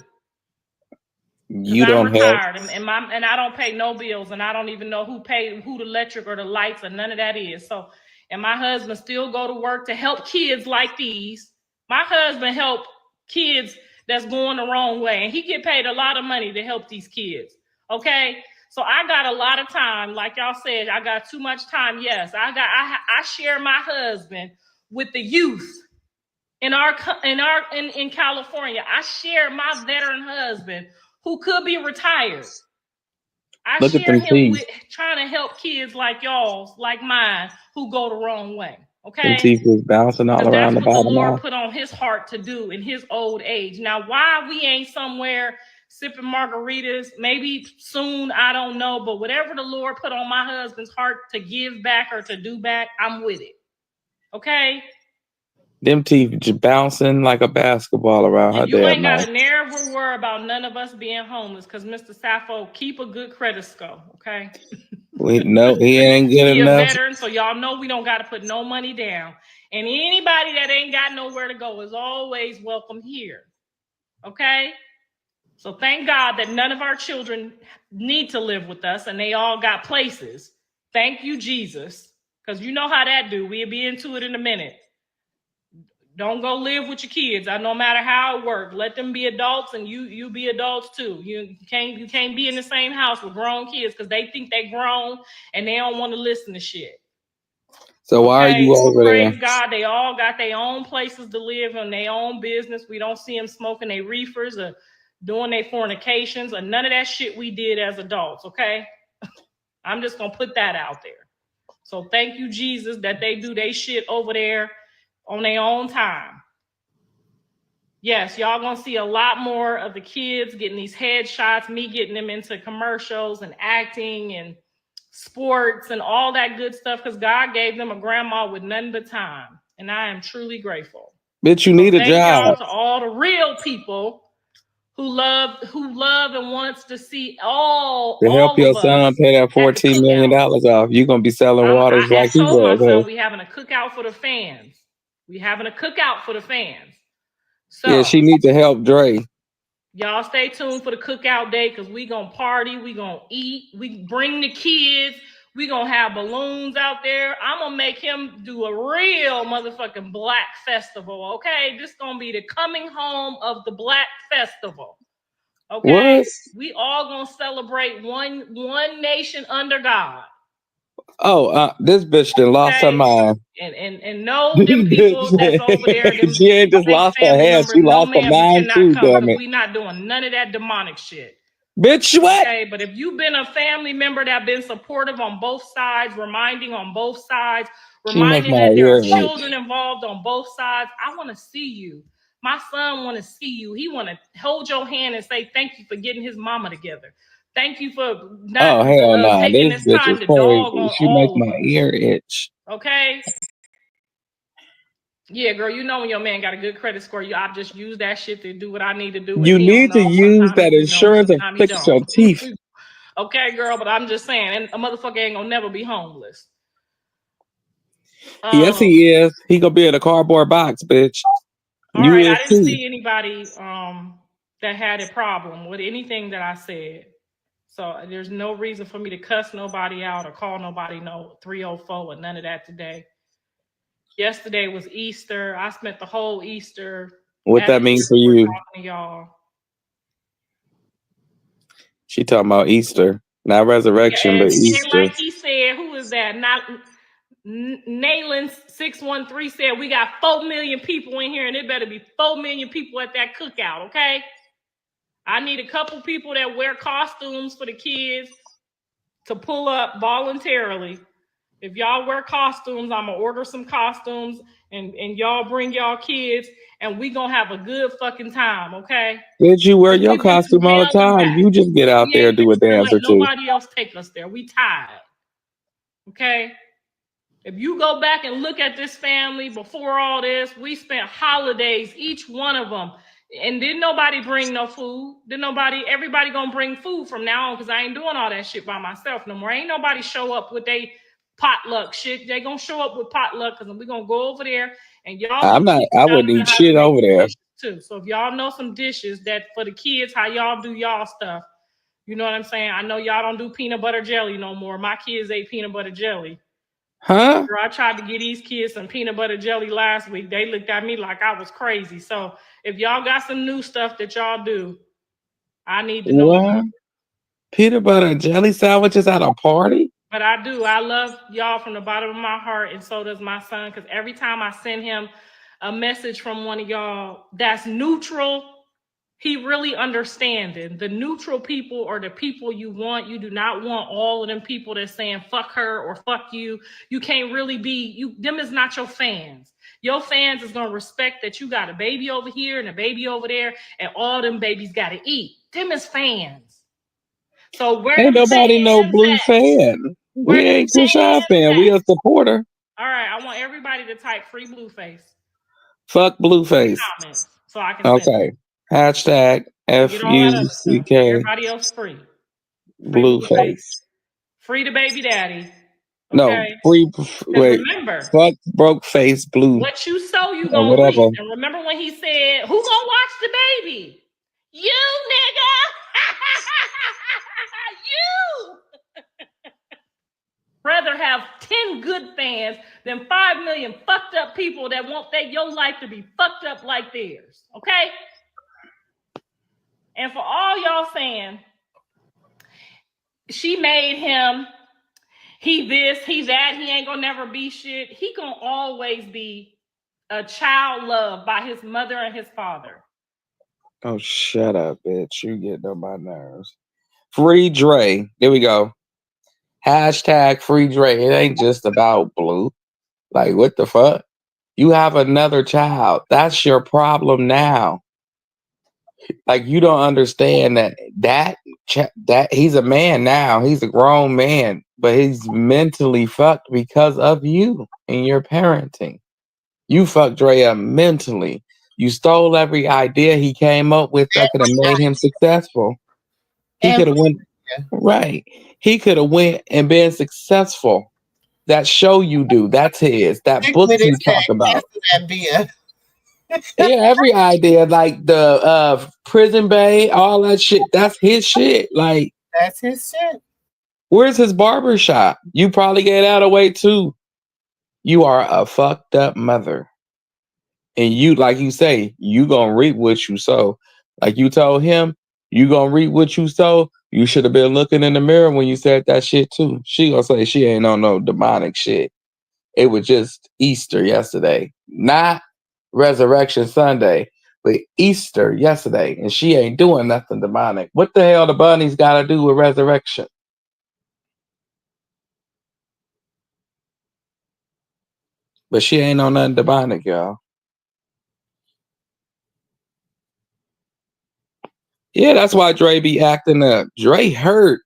You don't I'm retired and I don't pay no bills, and I don't even know who the electric or the lights or none of that is. So, and my husband still go to work to help kids like these. My husband help kids that's going the wrong way, and he get paid a lot of money to help these kids. Okay, so I got a lot of time, like y'all said. I got too much time. Yes, I share my husband with the youth in California. I share my veteran husband who could be retired. I share him with trying to help kids like y'all, like mine, who go the wrong way. Okay, them teeth was bouncing all around the bottom. That's what the Lord put on his heart to do in his old age. Now, why we ain't somewhere sipping margaritas, maybe soon, I don't know. But whatever the Lord put on my husband's heart to give back or to do back, I'm with it. Okay. Them teeth just bouncing like a basketball around her You ain't got mouth. to never worry about none of us being homeless because Mr. Sappho keep a good credit score, okay? No, he ain't good he enough. A veteran, so y'all know we don't got to put no money down. And anybody that ain't got nowhere to go is always welcome here, okay? So thank God that none of our children need to live with us and they all got places. Thank you, Jesus, because you know how that do. We'll be into it in a minute. Don't go live with your kids. No matter how it works. Let them be adults and you be adults too. You can't be in the same house with grown kids because they think they grown and they don't want to listen to shit. So why are you over there? Praise God, they all got their own places to live and their own business. We don't see them smoking their reefers or doing their fornications or none of that shit we did as adults, okay? I'm just gonna put that out there. So thank you, Jesus, that they do their shit over there on their own time. Yes, y'all gonna see a lot more of the kids getting these headshots, me getting them into commercials and acting and sports and all that good stuff because God gave them a grandma with nothing but time. And I am truly grateful. Bitch, you need a job. Y'all to all the real people who love and wants to see all help your son pay that $14 million off. You're gonna be selling waters like he was. Myself, we having a cookout for the fans. So yeah, she needs to help Dre. Y'all stay tuned for the cookout day because we gonna party, we gonna eat, we bring the kids, we gonna have balloons out there. I'm gonna make him do a real motherfucking black festival, okay? This gonna be the coming home of the black festival. Okay, what? We all gonna celebrate one nation under God. Oh, this bitch done lost her mind. And know them people that's over there. She ain't just lost her head; she lost her mind too. Damn it! We not doing none of that demonic shit. Bitch, what? Okay, but if you've been a family member that been supportive on both sides, reminding on both sides, reminding that there are children involved on both sides, I want to see you. My son want to see you. He want to hold your hand and say thank you for getting his mama together. Thank you for not taking this time to dog on she makes my ear itch. Okay. Yeah, girl, you know when your man got a good credit score, I just use that shit to do what I need to do. You need to use that insurance and fix your teeth. Okay, girl, but I'm just saying, and a motherfucker ain't gonna never be homeless. Yes, he is. He gonna be in a cardboard box, bitch. All right, I didn't see anybody that had a problem with anything that I said. So there's no reason for me to cuss nobody out or call nobody no 304 or none of that today. Yesterday was Easter. I spent the whole Easter. What that means for you? Talking to y'all. She talking about Easter, not resurrection, but Easter. Like he said, who is that? Not Nayland 613 said we got 4 million people in here, and it better be 4 million people at that cookout. Okay, I need a couple people that wear costumes for the kids to pull up voluntarily. If y'all wear costumes, I'm gonna order some costumes and y'all bring y'all kids and we gonna have a good fucking time, okay? Did you wear And your give them some costume all the hell and time? back. You just get out We there ain't and do a gonna dance let or two. nobody else take us there. We tired. Okay? If you go back and look at this family before all this, we spent holidays, each one of them. And didn't nobody bring no food? Everybody gonna bring food from now on because I ain't doing all that shit by myself no more. Ain't nobody show up with they potluck shit. They gonna show up with potluck because we gonna go over there and y'all I'm gonna not. teach I y'all wouldn't eat how to shit make over some there. dishes too. So if y'all know some dishes that for the kids, how y'all do y'all stuff, you know what I'm saying? I know y'all don't do peanut butter jelly no more. My kids ate peanut butter jelly. Huh? Girl, I tried to get these kids some peanut butter jelly last week. They looked at me like I was crazy. So if y'all got some new stuff that y'all do, I need to know about What? it. Peanut butter and jelly sandwiches at a party? But I do. I love y'all from the bottom of my heart, and so does my son. Because every time I send him a message from one of y'all that's neutral, he really understanding. The neutral people are the people you want. You do not want all of them people that's saying fuck her or fuck you. You can't really be them is not your fans. Your fans is gonna respect that you got a baby over here and a baby over there, and all them babies gotta eat. Them is fans. So where Ain't them nobody no fans Blue at? fan. Where We them ain't Chrisean fans fan. We at? a supporter. All right, I want everybody to type free Blueface Fuck Blueface. comments so I can send Okay. Hashtag it. Get all that other stuff. FUCK Everybody else free. Free Blueface. Blueface. Free the baby daddy. No, Okay. free. Because Wait. remember, Fuck broke face blue what you sow, you or gonna reap. whatever. And remember when he said, who gonna watch the baby? You, nigga. You. Rather have 10 good fans than 5 million fucked up people that want your life to be fucked up like theirs. Okay? And for all y'all saying, she made him, he this, he that, he ain't gonna never be shit. He gonna always be a child loved by his mother and his father. Oh, shut up, bitch. You get on my nerves. Free Dre. There we go. Hashtag free Dre. It ain't just about blue. Like, what the fuck? You have another child. That's your problem now. Like, you don't understand that he's a man now. He's a grown man, but he's mentally fucked because of you and your parenting. You fucked Dre up mentally. You stole every idea he came up with that could have made him successful. He could have went right. He could have went and been successful. That show you do, that's his. That book you talk about. Yeah, every idea, like the prison bay, all that shit, that's his shit. Like, that's his shit. Where's his barber shop? You probably gave that away too. You are a fucked up mother. And you, like you say, you gonna reap what you sow. Like you told him, you gonna reap what you sow. You should have been looking in the mirror when you said that shit too. She gonna say she ain't on no demonic shit. It was just Easter yesterday. Not Resurrection Sunday, but Easter yesterday. And she ain't doing nothing demonic. What the hell the bunnies gotta do with resurrection? But she ain't on nothing demonic, y'all. Yeah, that's why Dre be acting up. Dre hurt.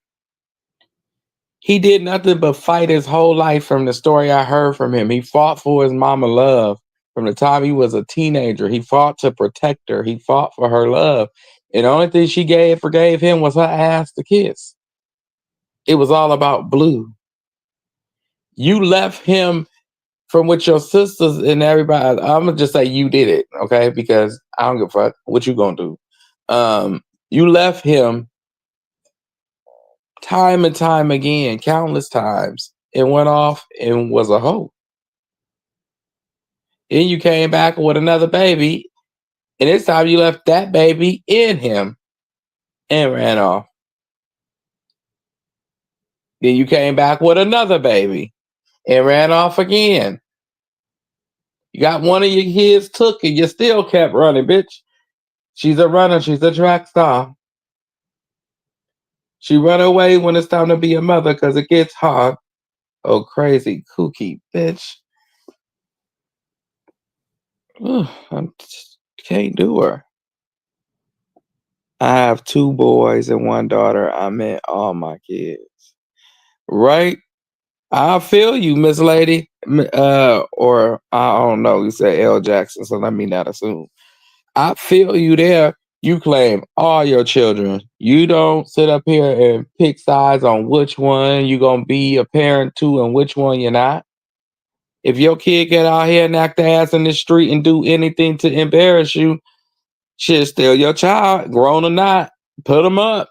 He did nothing but fight his whole life from the story I heard from him. He fought for his mama love from the time he was a teenager. He fought to protect her. He fought for her love. And the only thing she forgave him was her ass to kiss. It was all about Blue. You left him from with your sisters and everybody. I'm gonna just say you did it, okay? Because I don't give a fuck what you gonna do. You left him time and time again, countless times, and went off and was a hoe. Then you came back with another baby, and this time you left that baby in him and ran off. Then you came back with another baby and ran off again. You got one of your kids took and you still kept running, bitch. She's a runner. She's a track star. She run away when it's time to be a mother because it gets hard. Oh, crazy, kooky bitch. Ugh, I just can't do her. I have 2 boys and 1 daughter. I met all my kids. Right? I feel you, Miss Lady. Or I don't know. You said L. Jackson, so let me not assume. I feel you there. You claim all your children. You don't sit up here and pick sides on which one you gonna be a parent to and which one you're not. If your kid get out here and act the ass in the street and do anything to embarrass you, shit, still your child, grown or not. Put them up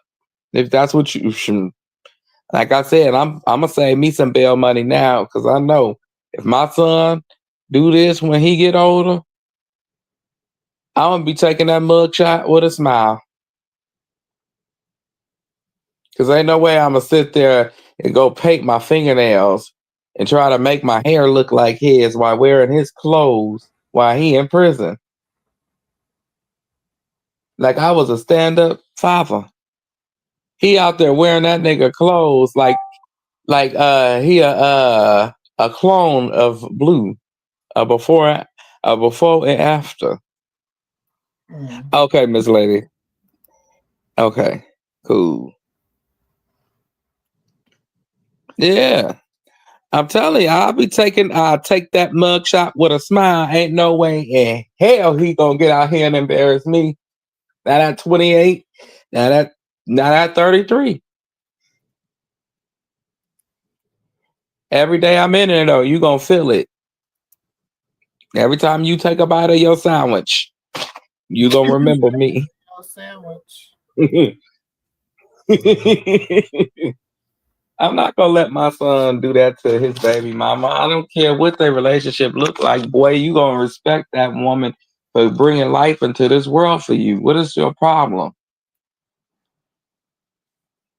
if that's what you should. Like I said, I'm gonna save me some bail money now because I know if my son do this when he get older, I'm gonna be taking that mug shot with a smile. Cause ain't no way I'm gonna sit there and go paint my fingernails and try to make my hair look like his while wearing his clothes while he in prison. Like I was a stand-up father. He out there wearing that nigga clothes like he a clone of Blue, before and after. Okay, Miss Lady. Okay, cool. Yeah, I'm telling you, I'll take that mug shot with a smile. Ain't no way in hell he gonna get out here and embarrass me. Not at 28, not at 33. Every day I'm in there though, you gonna feel it. Every time you take a bite of your sandwich, you gonna remember me. Sandwich. I'm not gonna let my son do that to his baby mama. I don't care what their relationship look like. Boy, you gonna respect that woman for bringing life into this world for you. What is your problem?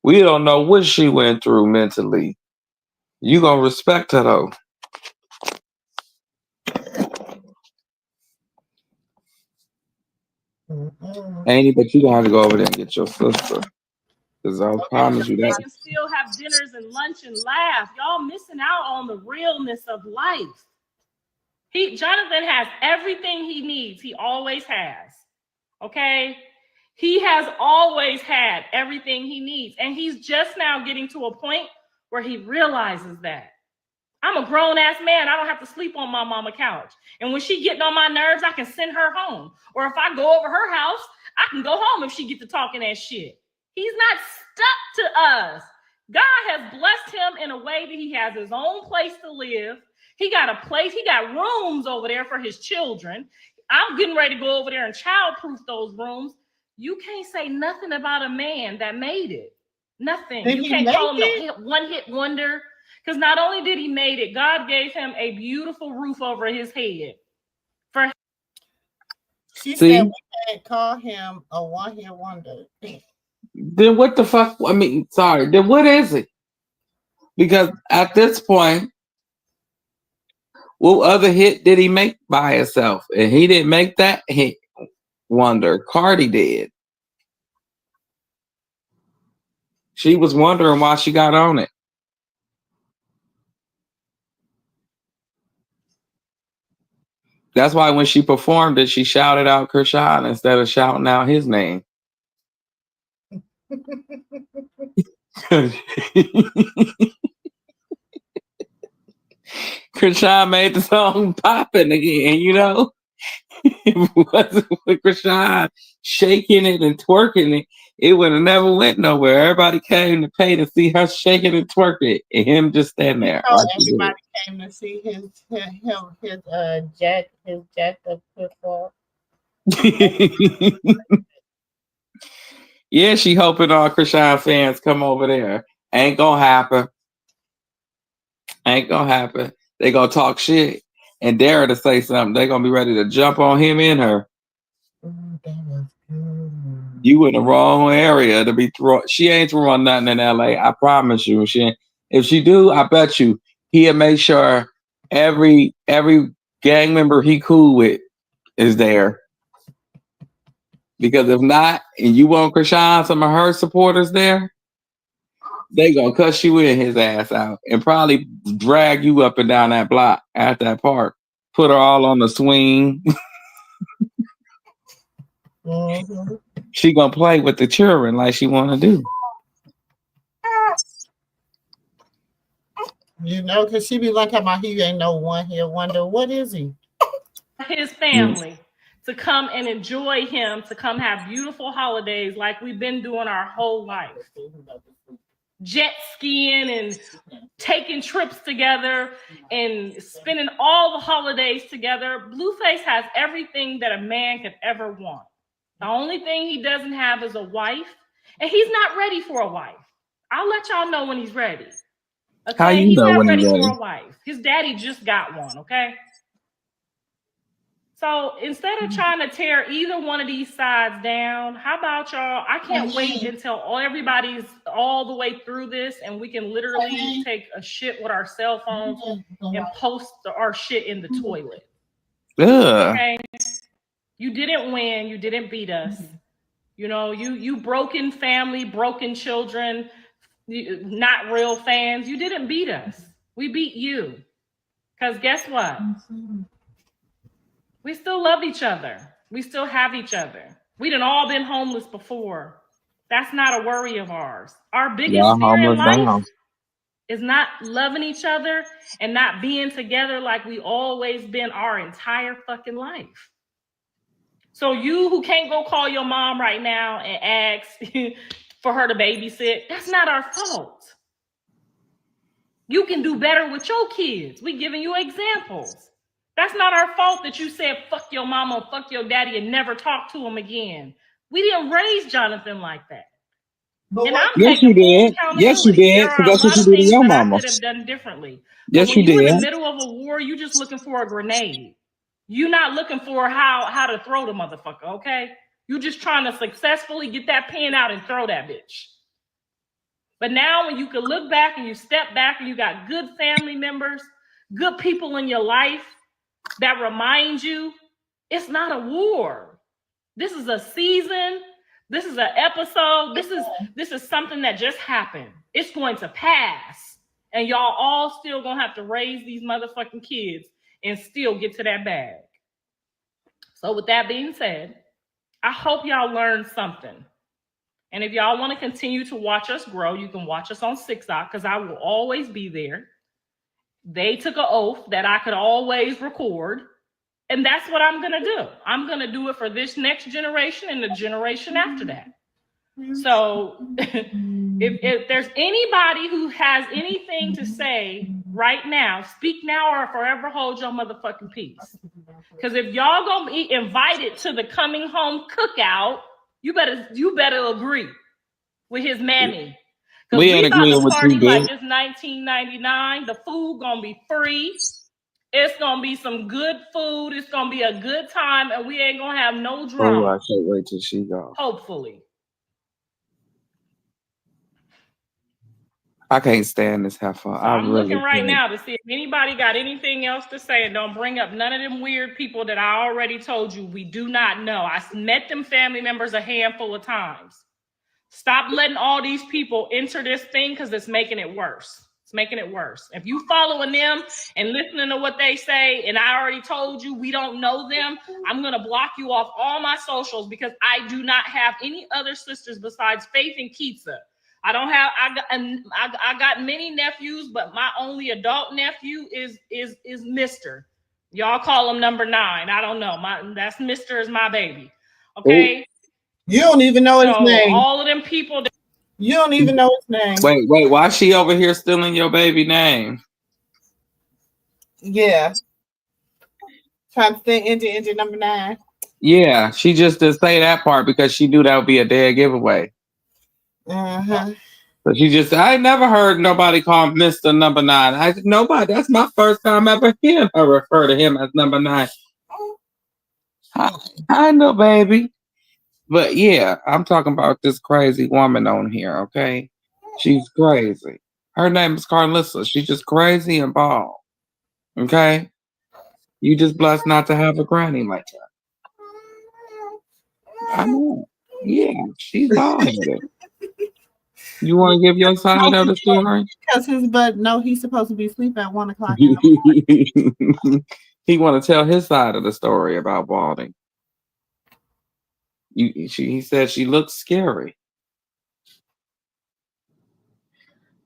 We don't know what she went through mentally. You gonna respect her though. Ain't it? But you gonna have to go over there and get your sister. Cause I promise you They that. can still have dinners and lunch and laugh. Y'all missing out on the realness of life. Jonathan has everything he needs. He always has. Okay? He has always had everything he needs. And he's just now getting to a point where he realizes that. I'm a grown-ass man. I don't have to sleep on my mama couch. And when she getting on my nerves, I can send her home. Or if I go over her house, I can go home if she get to talking that shit. He's not stuck to us. God has blessed him in a way that he has his own place to live. He got a place. He got rooms over there for his children. I'm getting ready to go over there and childproof those rooms. You can't say nothing about a man that made it. Nothing. You can't call him a one-hit wonder. Because not only did he made it, God gave him a beautiful roof over his head. She said we can't call him a one-hit wonder. Then what the fuck? I mean, sorry. Then what is it? Because at this point, what other hit did he make by himself? And he didn't make that hit wonder. Cardi did. She was wondering why she got on it. That's why when she performed it, she shouted out Chrisean instead of shouting out his name. Chrisean made the song popping again, you know? If it wasn't for Chrisean shaking it and twerking it, it would have never went nowhere. Everybody came to pay to see her shaking and twerking it, and him just standing there. Oh, everybody came to see his jacked up football. Yeah, she hoping all Chrisean fans come over there. Ain't gonna happen. Ain't gonna happen. They gonna talk shit and dare her to say something. They gonna be ready to jump on him and her. That was good. You in the wrong area to be throwing. She ain't throwing nothing in LA. I promise you. If she do, I bet you he'll make sure every gang member he cool with is there. Because if not, and you want Chrisean, some of her supporters there, They gonna cuss you in his ass out and probably drag you up and down that block at that park. Put her all on the swing. Mm-hmm. She gonna play with the children like she wanna do. You know, because she be like, about he ain't no one here wonder, what is he? His family to come and enjoy him, to come have beautiful holidays like we've been doing our whole life. Jet skiing and taking trips together and spending all the holidays together. Blueface has everything that a man could ever want. The only thing he doesn't have is a wife, and he's not ready for a wife. I'll let y'all know when he's ready. Okay, How you he's know not when ready he's for ready? a wife. His daddy just got one, okay? So instead of trying to tear either one of these sides down, how about y'all? I can't wait until everybody's all the way through this and we can literally take a shit with our cell phones and post our shit in the toilet. Ugh. Okay? You didn't win. You didn't beat us. You know, you broken family, broken children, not real fans. You didn't beat us. We beat you. Because guess what? We still love each other. We still have each other. We done all been homeless before. That's not a worry of ours. Our biggest Y'all fear in homeless life now. is not loving each other and not being together like we always been our entire fucking life. So you who can't go call your mom right now and ask for her to babysit, that's not our fault. You can do better with your kids. We giving you examples. That's not our fault that you said fuck your mama, fuck your daddy, and never talk to him again. We didn't raise Jonathan like that. And I'm Yes, taking you full did. Yes, you accountability. There did. Because are a that's what lot you of do to things your that I mama. could have done differently. But Yes, when you you in the did. middle of a war, you just looking for a grenade. You're not looking for how to throw the motherfucker, okay? You just trying to successfully get that pen out and throw that bitch. But now when you can look back and you step back and you got good family members, good people in your life that remind you it's not a war. This is a season. This is an episode. This is something that just happened. It's going to pass. And y'all all still gonna have to raise these motherfucking kids and still get to that bag. So with that being said, I hope y'all learned something. And if y'all want to continue to watch us grow, you can watch us on 6 because I will always be there. They took an oath that I could always record. And that's what I'm going to do. I'm going to do it for this next generation and the generation after that. So if there's anybody who has anything to say right now, speak now or forever hold your motherfucking peace. Because if y'all going to be invited to the coming home cookout, you better agree with his mammy. Because We ain't we about to agreeing with party you, like bitch. it's 1999. The food gonna be free. It's gonna be some good food. It's gonna be a good time, and we ain't gonna have no Oh, I drama. can't wait till she goes. Hopefully. I can't stand this heifer. So I I'm looking really right can't. now to see if anybody got anything else to say, and don't bring up none of them weird people that I already told you we do not know. I met them family members a handful of times. Stop letting all these people enter this thing because it's making it worse. It's making it worse. If you following them and listening to what they say, and I already told you we don't know them, I'm going to block you off all my socials because I do not have any other sisters besides Faith and Keitsa. I don't have, I got many nephews, but my only adult nephew is Mr. Y'all call him number 9. I don't know. That's Mr. is my baby. Okay. Ooh. You don't even know his name. All of them people. You don't even know his name. Wait. Why is she over here stealing your baby name? Yeah. Trying to say engine number 9. Yeah, she just did say that part because she knew that would be a dead giveaway. Uh-huh. So I never heard nobody call Mr. Number 9. Nobody. That's my first time ever hearing her refer to him as number 9. I know, baby. But yeah, I'm talking about this crazy woman on here, okay? She's crazy. Her name is Karlissa. She's just crazy and bald. Okay? You just blessed not to have a granny like that. I know. Yeah, she's bald headed. You want to give your side of the story? Because he's supposed to be asleep at 1:00 in the morning. He want to tell his side of the story about balding. He said she looks scary.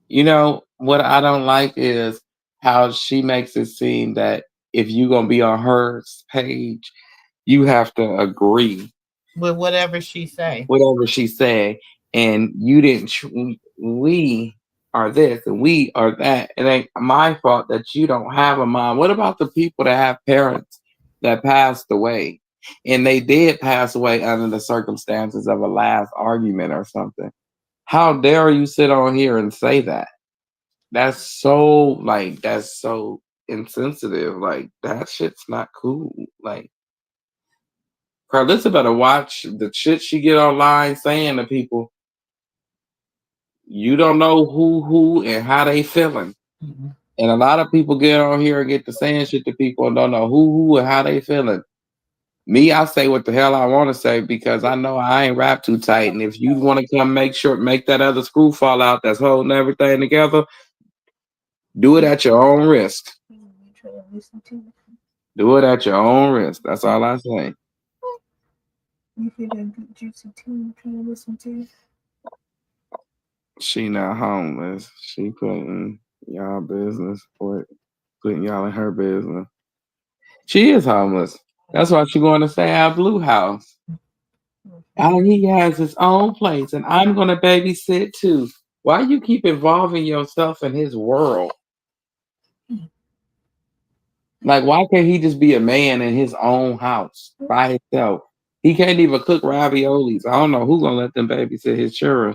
You know what I don't like is how she makes it seem that if you're gonna be on her page, you have to agree with whatever she say. Whatever she said, and you didn't. We are this and we are that. It ain't my fault that you don't have a mom. What about the people that have parents that passed away, and they did pass away under the circumstances of a last argument or something? How dare you sit on here and say that? That's so insensitive. Like that shit's not cool. Like Karlissa better watch the shit she get online saying to people. You don't know who and how they feeling. Mm-hmm. And a lot of people get on here and get to saying shit to people and don't know who and how they feeling. Me, I say what the hell I want to say because I know I ain't wrapped too tight. And if you want to come make that other screw fall out that's holding everything together, do it at your own risk. Do it at your own risk. That's all I say. You feel that good juicy tea trying to listen to? She not homeless. She putting y'all business, putting y'all in her business. She is homeless. That's why she going to stay at Blue House. And he has his own place, and I'm going to babysit too. Why you keep involving yourself in his world? Like, why can't he just be a man in his own house by himself? He can't even cook raviolis. I don't know who's going to let them babysit his children.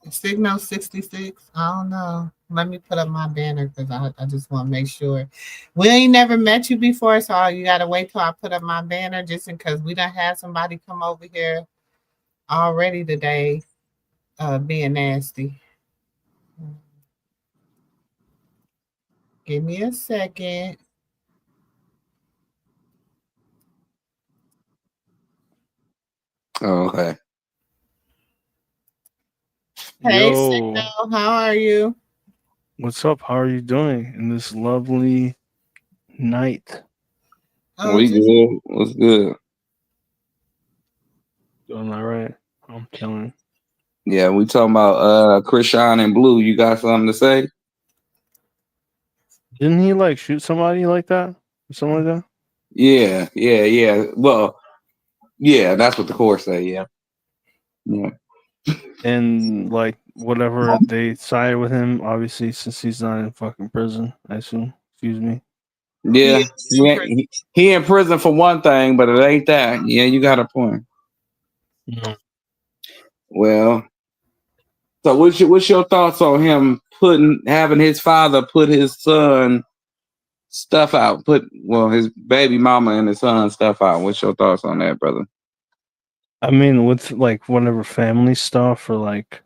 Signal 66. I don't know. Let me put up my banner because I just want to make sure. We ain't never met you before, so you got to wait till I put up my banner just in because we done had somebody come over here already today being nasty. Give me a second. Oh, okay. Hey, Signal, how are you? What's up? How are you doing in this lovely night? We good. What's good? Doing all right. I'm killing. Yeah, we talking about Chrisean and Blue. You got something to say? Didn't he like shoot somebody like that? Or something like that? Yeah. Well, yeah, that's what the court say, yeah. And like whatever they sided with him, obviously, since he's not in fucking prison, I assume. Excuse me. Yeah, he in prison for one thing, but it ain't that. Yeah, you got a point. No. Well, so what's your thoughts on him having his father put his son stuff out, his baby mama and his son stuff out? What's your thoughts on that, brother? I mean, with like whatever family stuff or like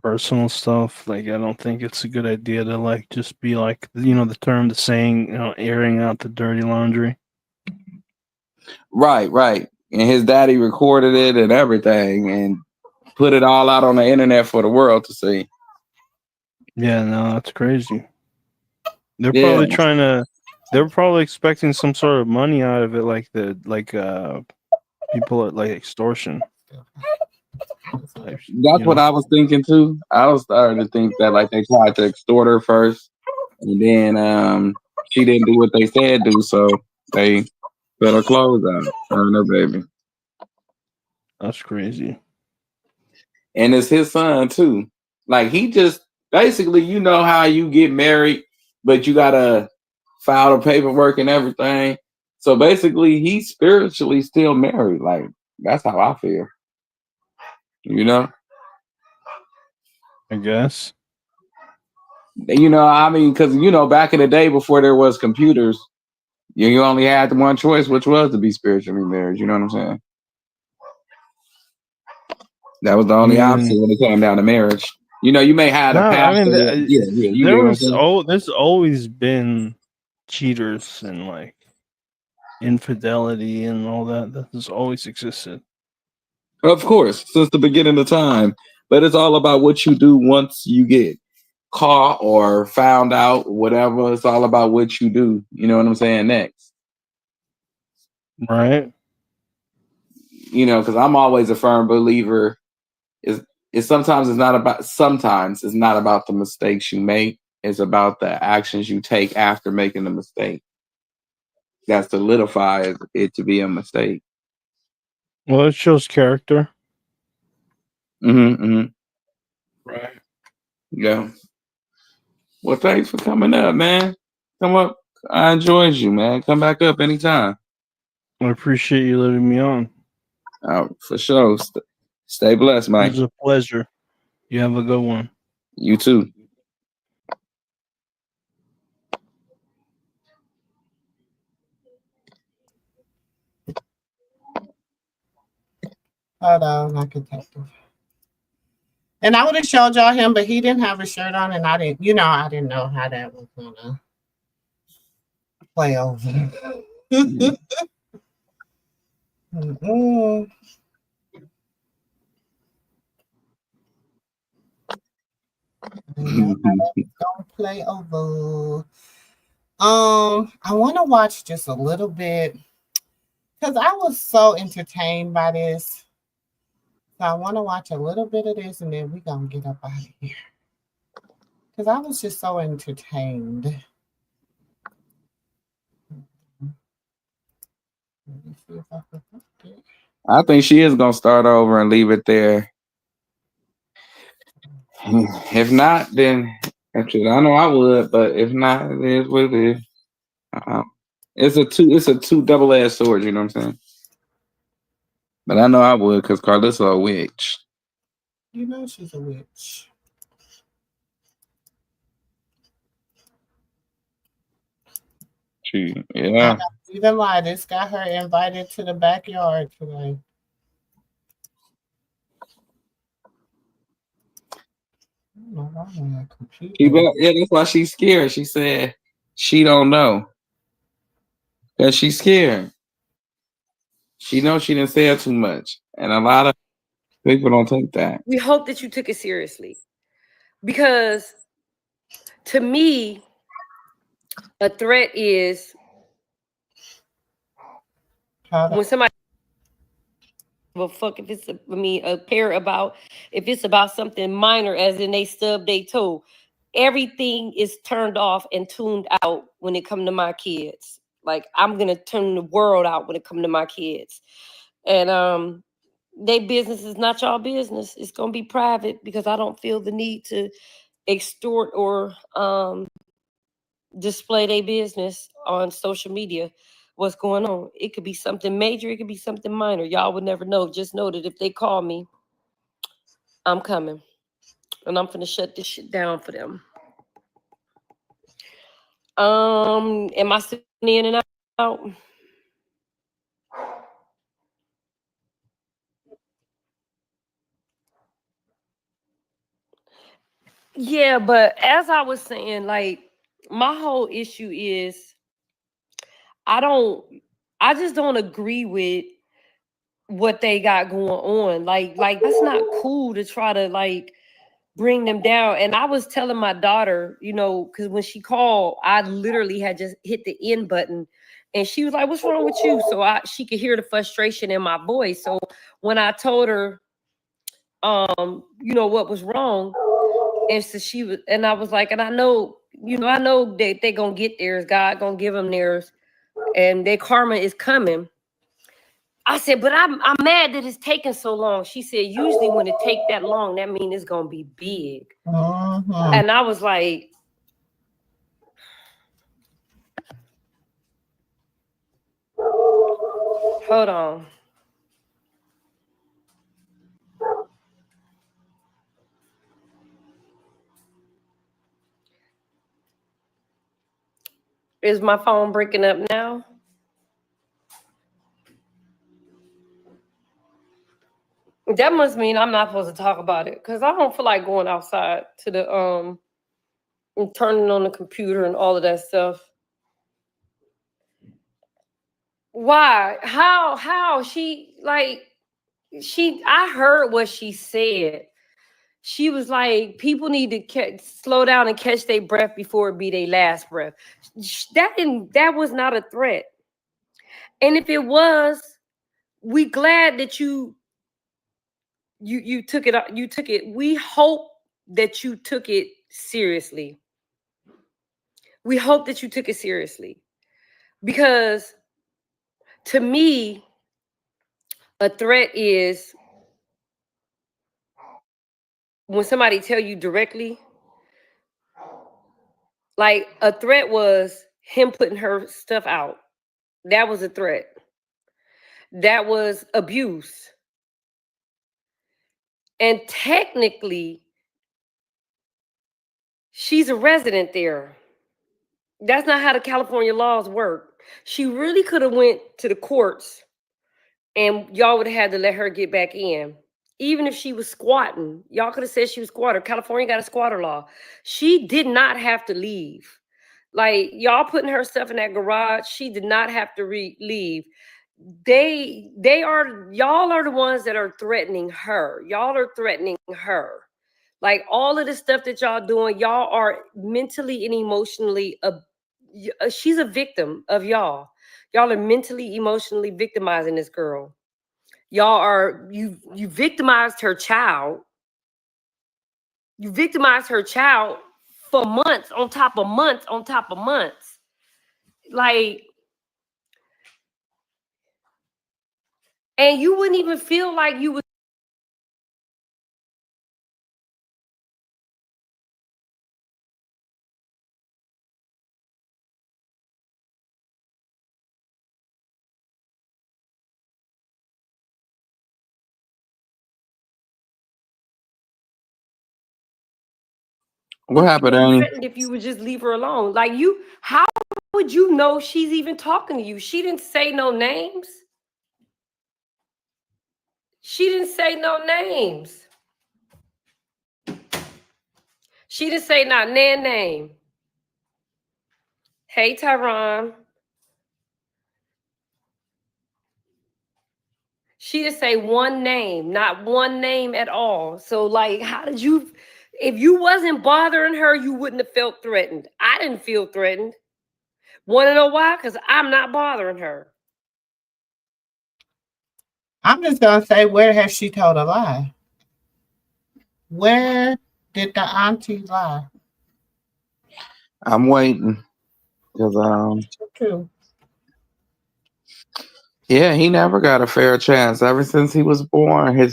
personal stuff, like I don't think it's a good idea to like just be like, the saying, airing out the dirty laundry. Right. And his daddy recorded it and everything and put it all out on the internet for the world to see. Yeah, no, that's crazy. They're probably they're probably expecting some sort of money out of it, like people at like extortion. That's what I was thinking too. I was starting to think that like they tried to extort her first, and then she didn't do what they said do, so they put her clothes out, her and her baby. That's crazy. And it's his son too. Like he just basically, you know how you get married, but you gotta file the paperwork and everything. So basically, he's spiritually still married. Like that's how I feel. You know. I guess. I mean, because back in the day before there was computers, you only had the one choice, which was to be spiritually married. You know what I'm saying? That was the only option when it came down to marriage. You may have a pastor. There's always been cheaters and like infidelity and all that has always existed. Of course, since the beginning of time. But it's all about what you do once you get caught or found out, whatever. It's all about what you do. You know what I'm saying? Next. Right. Because I'm always a firm believer is sometimes it's not about the mistakes you make. It's about the actions you take after making the mistake. That solidifies it to be a mistake. Well, it shows character. Mm-hmm. Right. Yeah. Well, thanks for coming up, man. Come up. I enjoyed you, man. Come back up anytime. I appreciate you letting me on. For sure. Stay blessed, It Mike. was a pleasure. You have a good one. You too. Hold on, I could take them. And I would have showed y'all him, but he didn't have a shirt on, and I didn't know how that was gonna play over. Mm-mm. I didn't know how that was gonna play over. I want to watch just a little bit because I was so entertained by this. So I want to watch a little bit of this, and then we're gonna get up out of here because I was just so entertained. Let me see if I can find it. I think she is gonna start over and leave it there. If not, then actually, I know I would, but if not, it is what it is. It's a two double-edged sword. You know what I'm saying? But I know I would because Karlissa a witch. You know she's a witch. Yeah. I don't even lie. This got her invited to the backyard today. Yeah, that's why she's scared. She said she don't know. Because she's scared. She knows she didn't say it too much. And a lot of people don't take that. We hope that you took it seriously. Because to me, a threat is when somebody well, fuck if it's a pair about if it's about something minor, as in they stub they toe. Everything is turned off and tuned out when it come to my kids. Like I'm gonna turn the world out when it come to my kids. And their business is not y'all business. It's gonna be private because I don't feel the need to extort or display their business on social media. What's going on? It could be something major, it could be something minor. Y'all would never know. Just know that if they call me, I'm coming. And I'm finna shut this shit down for them. Am I sitting in and out? Yeah, but as I was saying, like my whole issue is I just don't agree with what they got going on. Like that's not cool to try to like bring them down. And I was telling my daughter, because when she called, I literally had just hit the end button and she was like, "What's wrong with you?" So she could hear the frustration in my voice. So when I told her what was wrong, and so I was like, and I know that they're gonna get theirs, God gonna give them theirs, and their karma is coming. I said, but I'm mad that it's taking so long. She said, usually when it take that long, that means it's gonna be big. And I was like, hold on. Is my phone breaking up now? That must mean I'm not supposed to talk about it because I don't feel like going outside to the and turning on the computer and all of that stuff. Why? How? She like I heard what she said. She was like, people need to slow down and catch their breath before it be their last breath. That was not a threat. And if it was, we glad that you took it. You took it. We hope that you took it seriously. We hope that you took it seriously, because to me, a threat is when somebody tell you directly. Like a threat was him putting her stuff out. That was a threat. That was abuse. And technically, she's a resident there. That's not how the California laws work. She really could have went to the courts and y'all would have had to let her get back in. Even if she was squatting, y'all could have said she was squatter. California got a squatter law. She did not have to leave. Like, y'all putting her stuff in that garage, she did not have to leave. Y'all are the ones that are threatening her. Y'all are threatening her. Like, all of the stuff that y'all doing, y'all are mentally and emotionally she's a victim of y'all. Y'all are mentally, emotionally victimizing this girl. Y'all are you victimized her child. You victimized her child for months on top of months on top of months. Like, and you wouldn't even feel like you was. What happened, Annie? Threatened if you would just leave her alone. Like, how would you know she's even talking to you? She didn't say no names. She didn't say no names. She didn't say not nan name. Hey, Tyron. She didn't say one name, not one name at all. So, like, how did you, if you wasn't bothering her, you wouldn't have felt threatened. I didn't feel threatened. Want to know why? Because I'm not bothering her. I'm just gonna say, where has she told a lie? Where did the auntie lie? I'm waiting because True. yeah, he never got a fair chance. Ever since he was born,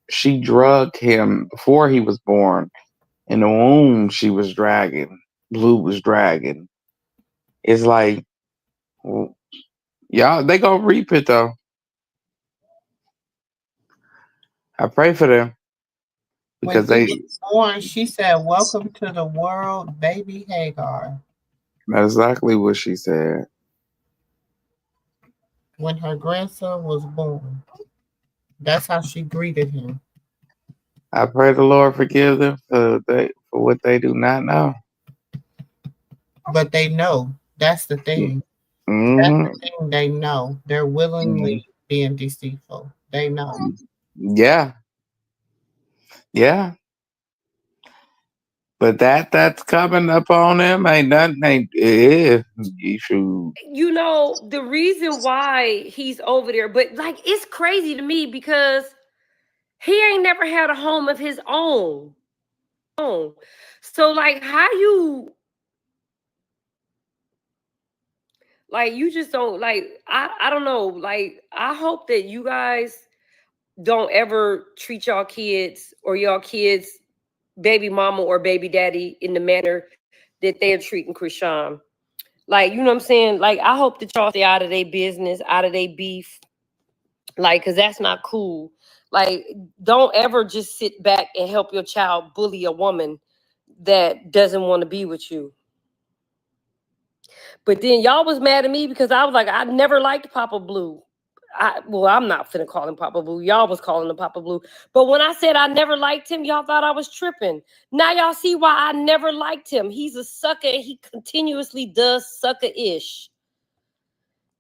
she drugged him before he was born. In the womb, she was dragging. Blue was dragging. It's like, y'all, they gonna reap it though. I pray for them because When he was born, she said, "Welcome to the world, baby Hagar." That's exactly what she said. When her grandson was born, that's how she greeted him. I pray the Lord forgive them for what they do not know. But they know. That's the thing. That's Mm-hmm. the thing. They know. They're willingly being deceitful. They know. Yeah. Yeah. But that's coming up on them ain't nothing. You should. You know, the reason why he's over there, but like, it's crazy to me because he ain't never had a home of his own. So, like, how you, like, you just don't, like, I don't know. Like, I hope that you guys don't ever treat y'all kids or y'all kids baby mama or baby daddy in the manner that they're treating Chrisean. Like, you know what I'm saying? Like, I hope that y'all stay out of their business, out of their beef. Like, because that's not cool. Like, don't ever just sit back and help your child bully a woman that doesn't want to be with you. But then y'all was mad at me because I was like, I never liked Papa Blue. I'm not finna call him Papa Blue. Y'all was calling him Papa Blue. But when I said I never liked him, y'all thought I was tripping. Now y'all see why I never liked him. He's a sucker and he continuously does sucker-ish.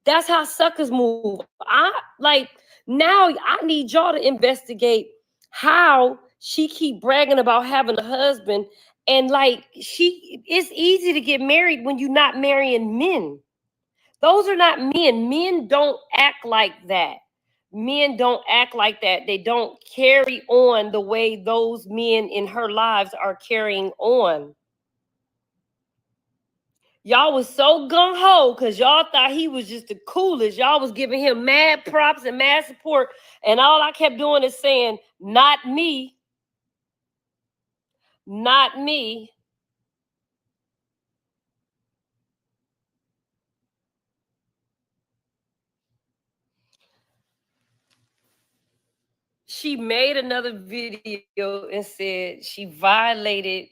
That's how suckers move. Now I need y'all to investigate how she keep bragging about having a husband, and it's easy to get married when you're not marrying men. Those are not men. Men don't act like that. Men don't act like that. They don't carry on the way those men in her lives are carrying on. Y'all was so gung-ho because y'all thought he was just the coolest. Y'all was giving him mad props and mad support. And all I kept doing is saying, not me. Not me. She made another video and said she violated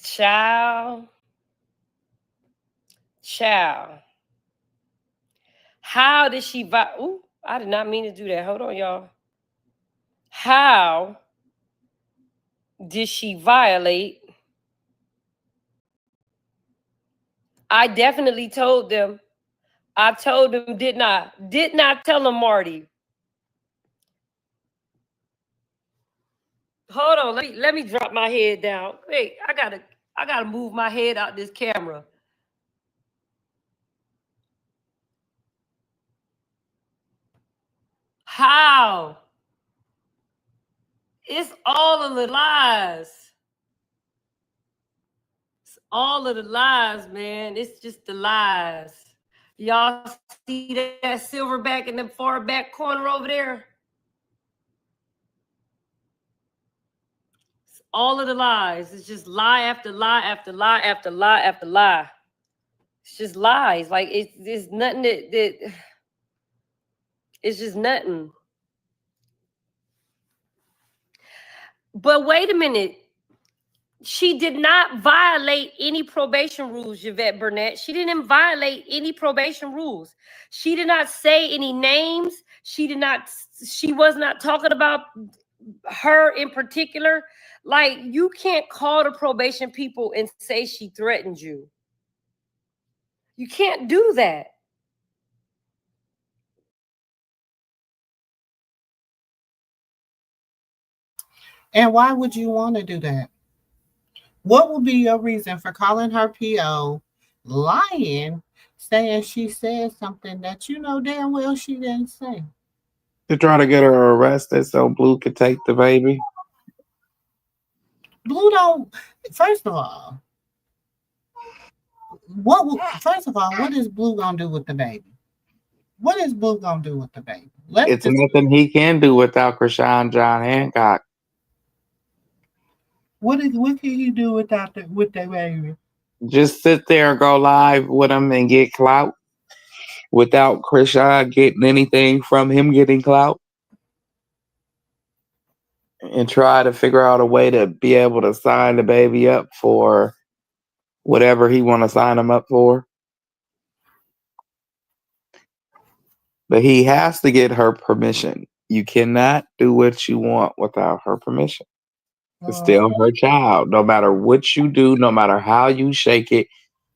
child. How did she Ooh, I did not mean to do that. Hold on, y'all. How did she violate? I definitely told them. I told them, did not tell them, Marty. Hold on, let me drop my head down. Wait, I gotta move my head out this camera. How? It's all of the lies. It's all of the lies, man. It's just the lies. Y'all see that silverback in the far back corner over there? It's all of the lies. It's just lie after lie after lie after lie after lie. It's just lies. Like it's nothing that it's just nothing. But wait a minute. She did not violate any probation rules, Yvette Burnett. She didn't violate any probation rules. She did not say any names. She was not talking about her in particular. Like, you can't call the probation people and say she threatened you. You can't do that. And why would you want to do that? What would be your reason for calling her PO, lying, saying she said something that you know damn well she didn't say? To try to get her arrested so Blue could take the baby. Blue don't. First of all, what is Blue gonna do with the baby? What is Blue gonna do with the baby? It's nothing he can do without Chrisean John Hancock. What can he do with that baby? Just sit there and go live with him and get clout without Chrisean getting anything from him getting clout. And try to figure out a way to be able to sign the baby up for whatever he want to sign him up for. But he has to get her permission. You cannot do what you want without her permission. It's still her child. No matter what you do, no matter how you shake it,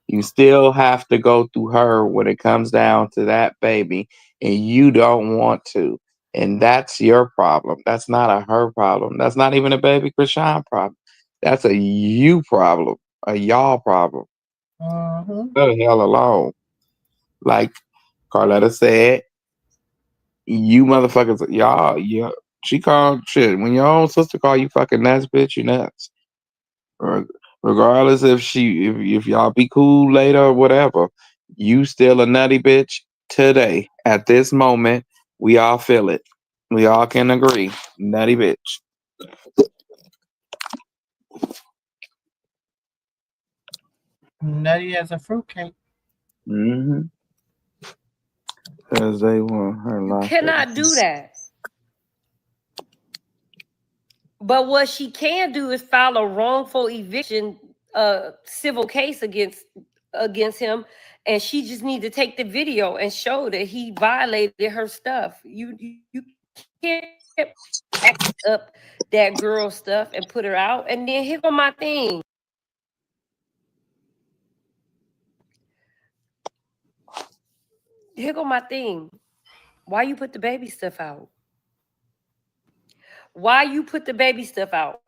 you still have to go through her when it comes down to that baby, and you don't want to. And that's your problem. That's not a her problem. That's not even a baby Chrisean problem. That's a you problem, a y'all problem. Leave the hell alone. Like Carletta said, you motherfuckers, y'all, yeah. She called shit. When your own sister call you fucking nuts, bitch, you nuts. Regardless if y'all be cool later or whatever, you still a nutty bitch today. At this moment, we all feel it. We all can agree. Nutty bitch. Nutty as a fruitcake. Mm-hmm. Because they want her You locked cannot up. do that. But what she can do is file a wrongful eviction civil case against him, and she just need to take the video and show that he violated her stuff. You can't back up that girl stuff and put her out, and then here go my thing. here go my thing. Why you put the baby stuff out? Why you put the baby stuff out?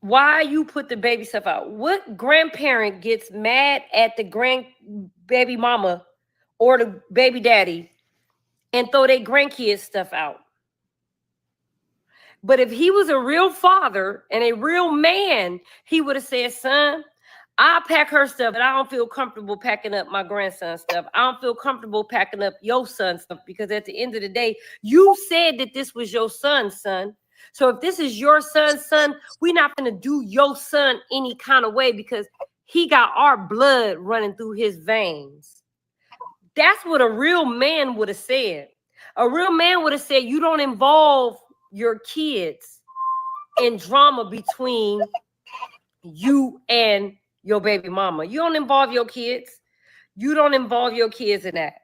Why you put the baby stuff out? What grandparent gets mad at the baby mama or the baby daddy and throw their grandkids stuff out? But if he was a real father and a real man, he would have said, son, I'll pack her stuff, but I don't feel comfortable packing up my grandson's stuff. I don't feel comfortable packing up your son's stuff, because at the end of the day, you said that this was your son's son. So if this is your son's son, we're not going to do your son any kind of way, because he got our blood running through his veins. That's what a real man would have said. A real man would have said, you don't involve your kids in drama between you and your baby mama. You don't involve your kids. You don't involve your kids in that.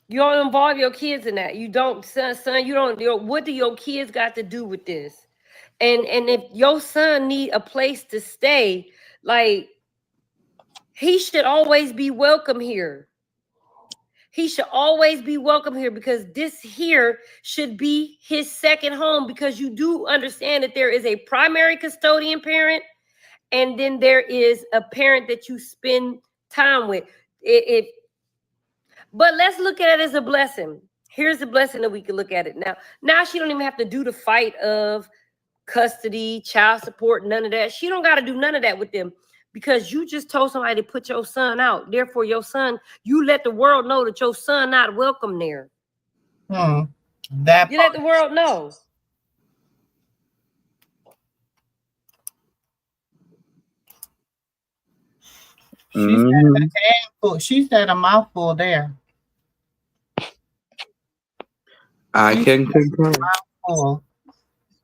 You don't involve your kids in that. You don't, son, you don't, what do your kids got to do with this? And if your son need a place to stay, like, he should always be welcome here. He should always be welcome here, because this here should be his second home, because you do understand that there is a primary custodian parent, and then there is a parent that you spend time with. But let's look at it as a blessing. Here's the blessing that we can look at it now. Now she don't even have to do the fight of custody, child support, none of that. She don't got to do none of that with them, because you just told somebody to put your son out. Therefore, your son, you let the world know that your son not welcome there. You let the world know. She said a mouthful there. I can concur.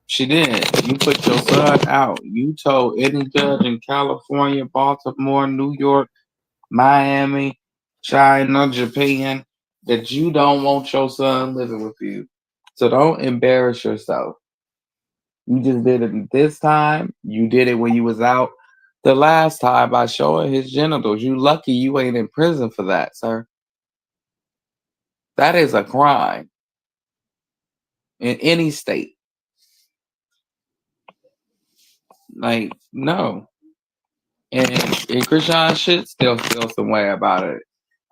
She did. You put your son out. You told any judge in California, Baltimore, New York, Miami, China, Japan, that you don't want your son living with you. So don't embarrass yourself. You just did it this time. You did it when you was out the last time by showing his genitals. You lucky you ain't in prison for that, sir. That is a crime in any state. Like, no. And Chrisean should still feel some way about it.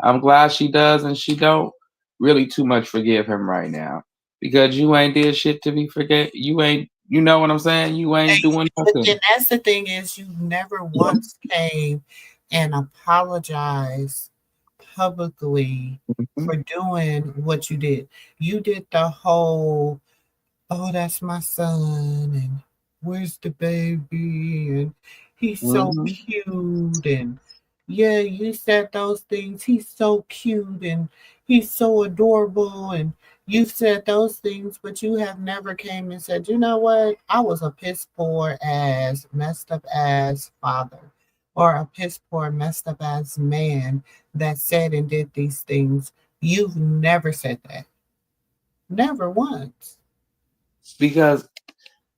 I'm glad she does, and she don't really too much forgive him right now, because you ain't did shit to be forget. You ain't, you know what I'm saying? You ain't doing nothing. And that's the thing, is you never once came and apologized publicly for doing what you did. You did the whole, oh, that's my son, and where's the baby, and he's so cute, and yeah, you said those things. He's so cute and he's so adorable, and you said those things, but you have never came and said, you know what? I was a piss poor ass, messed up ass father, or a piss poor, messed up ass man that said and did these things. You've never said that. Never once. Because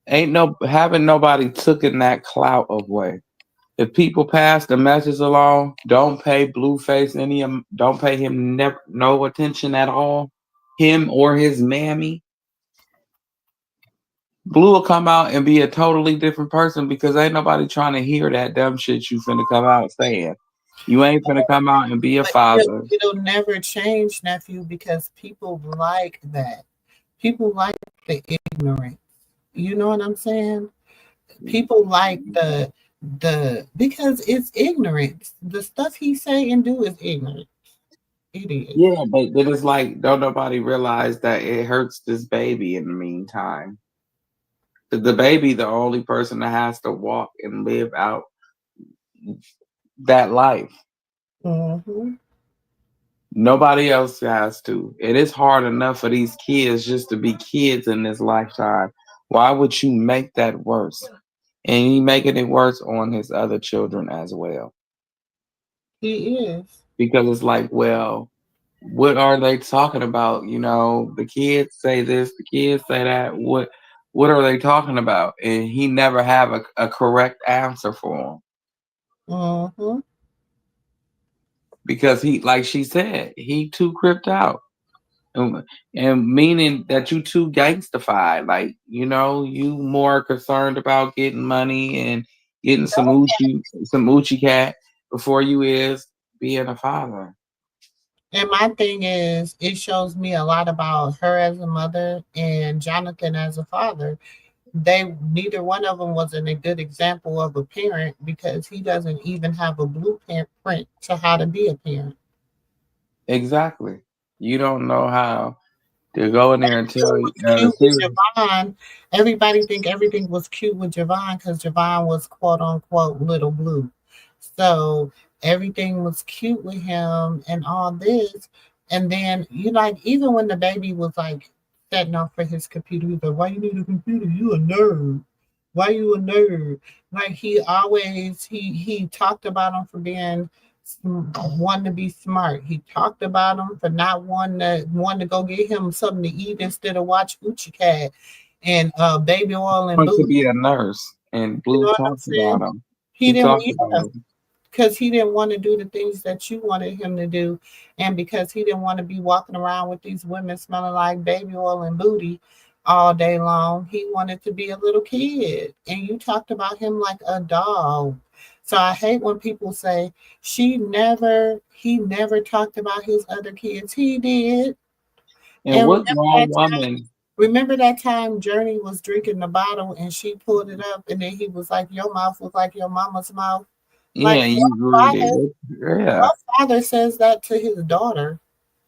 ain't having nobody taken that clout away. If people pass the message along, don't pay Blueface don't pay him no attention at all, him or his mammy. Blue will come out and be a totally different person, because ain't nobody trying to hear that dumb shit you finna come out saying. You ain't finna come out and be a father. It'll never change, nephew, because people like that. People like the ignorance. You know what I'm saying? People like the because it's ignorance. The stuff he say and do is ignorant. It is. Yeah, but it's like, don't nobody realize that it hurts this baby in the meantime. The baby, the only person that has to walk and live out that life. Nobody else has to. It is hard enough for these kids just to be kids in this lifetime. Why would you make that worse? And he making it worse on his other children as well. He is. Because it's like, well, what are they talking about? You know, the kids say this, the kids say that. what are they talking about? And he never have a correct answer for him. Mm-hmm. Because he, like she said, he too cripped out. And meaning that you too gangstified. Like, you more concerned about getting money and getting some Uchi cat before you is being a father. And my thing is, it shows me a lot about her as a mother and Jonathan as a father. They neither one of them wasn't a good example of a parent because he doesn't even have a blueprint to how to be a parent. Exactly. You don't know how to go in there and tell Everything you. was cute with Javon. Everybody think everything was cute with Javon because Javon was quote unquote little blue. So everything was cute with him and all this. And then like even when the baby was like setting off for his computer, he was like, "Why you need a computer? You a nerd. Why you a nerd?" Like he talked about him for being wanting to be smart. He talked about him for not wanting to go get him something to eat instead of watch Uchi Cat and baby oil and Want to booty. be a nurse, and You Blue know what I'm talked about saying? him. He He didn't, talked about yeah, him. because he didn't want to do the things that you wanted him to do, and because he didn't want to be walking around with these women smelling like baby oil and booty all day long. He wanted to be a little kid, and you talked about him like a dog. So I hate when people say he never talked about his other kids. He did. And And what grown woman? remember that time Journey was drinking the bottle and she pulled it up and then he was like, "Your mouth was like your mama's mouth." Like Yeah, you greedy. Yeah, what father says that to his daughter?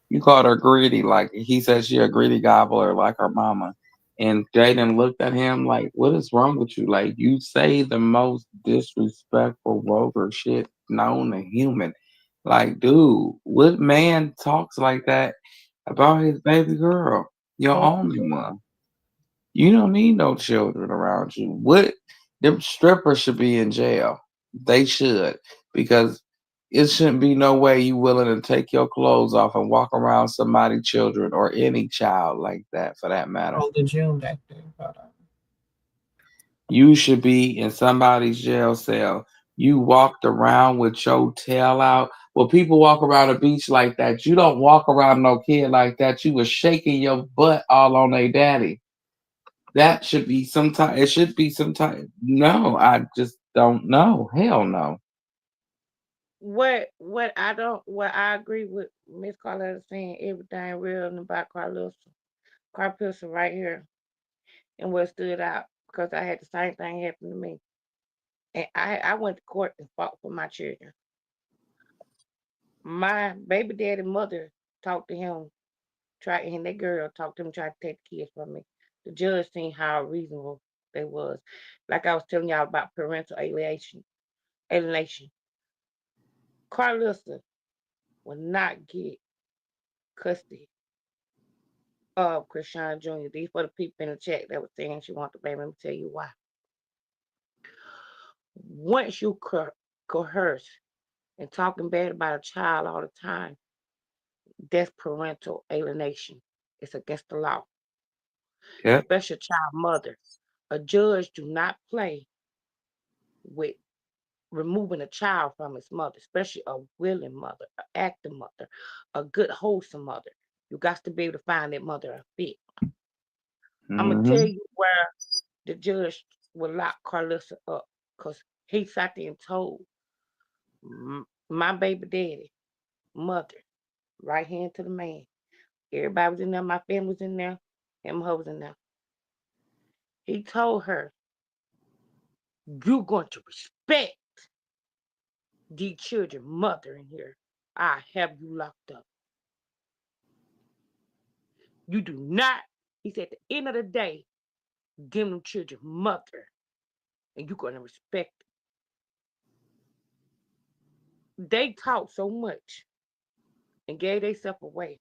you called her greedy. Like he said, she a greedy gobbler, like her mama. And Jaden looked at him like, "What is wrong with you? Like you say the most disrespectful, vulgar shit known to human. Like, dude, what man talks like that about his baby girl, your only one? You don't need no children around you. What them strippers should be in jail. They should, because it shouldn't be no way you willing to take your clothes off and walk around somebody's children or any child like that for that matter. Oh, the June that thing. You should be in somebody's jail cell. You walked around with your tail out. Well, people walk around the beach like that. You don't walk around no kid like that. You was shaking your butt all on their daddy. That should be sometime. It should be sometime. No, I just don't know. Hell no. What I agree with Miss Carletta saying everything real and about Carlissa right here and what stood out because I had the same thing happen to me. And I went to court and fought for my children. My baby daddy mother talked to him, and that girl talked to him, tried to take the kids from me. The judge seen how reasonable they was. Like I was telling y'all about parental alienation. Carlissa will not get custody of Chrisean Jr. These for the people in the chat that was saying she want the baby. Let me tell you why. Once you coerce and talking bad about a child all the time, that's parental alienation. It's against the law, Yeah. especially a child mother. A judge do not play with removing a child from its mother, especially a willing mother, an active mother, a good wholesome mother. You got to be able to find that mother a fit. I'm gonna tell Mm-hmm. you where the judge will lock Karlissa up because he sat there and told my baby daddy, mother, right hand to the man. Everybody was in there, my family was in there, and my was in there. He told her, "You're going to respect the children, mother in here. I have you locked up. You do not," he said, "at the end of the day, give them children mother, and you're going to respect them." They talked so much and gave themselves away.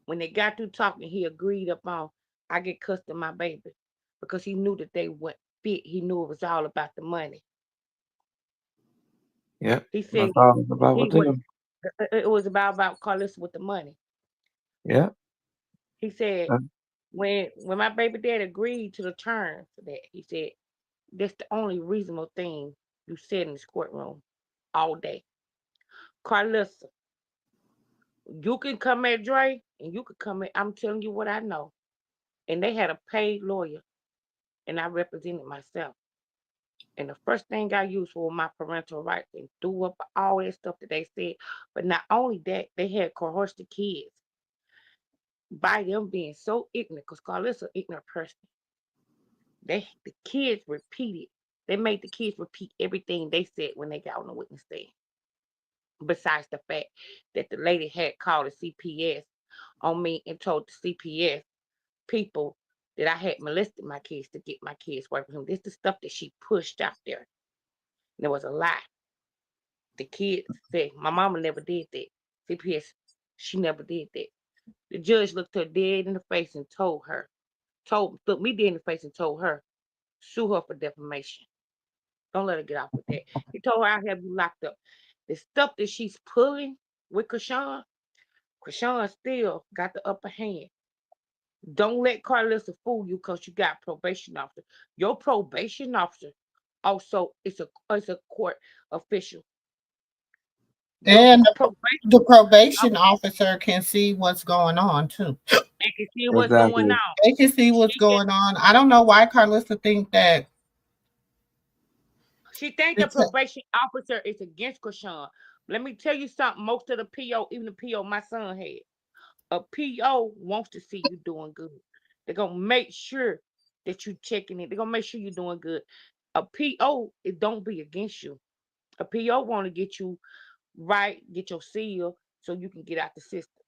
When they got through talking, he agreed upon, "I get custody of my baby," because he knew that they went fit. He knew it was all about the money. Yep. He said That's all it's about he with was. them. It was about Carlos with the money. Yeah. He said when my baby dad agreed to the terms of that, he said, that's the only reasonable thing you said in this courtroom all day. Karlissa, you can come at Dre and you can come at, I'm telling you what I know. And they had a paid lawyer and I represented myself. And the first thing I used were my parental rights and threw up all that stuff that they said. But not only that, they had coerced the kids by them being so ignorant, because Karlissa an ignorant person. The kids repeated. They made the kids repeat everything they said when they got on the witness stand. Besides the fact that the lady had called the CPS on me and told the CPS people that I had molested my kids to get my kids away from him. This is the stuff that she pushed out there. And it was a lie. The kids said, my mama never did that. CPS, she never did that. The judge looked her dead in the face and looked me dead in the face and told her, sue her for defamation. Don't let her get off with that. He told her, I'll have you locked up. The stuff that she's pulling with Chrisean still got the upper hand. Don't let Karlissa fool you because you got probation officer. Your probation officer also is a court official. And the probation officer can see what's going on too. They can see what's going on. They can see what's going on. I don't know why Karlissa think that. She think the probation officer is against Chrisean. Let me tell you something. Most of the PO, even the PO my son had, a PO wants to see you doing good. They're gonna make sure that you checking it. They're gonna make sure you're doing good. A PO, it don't be against you. A PO want to get you right, get your seal, so you can get out the system.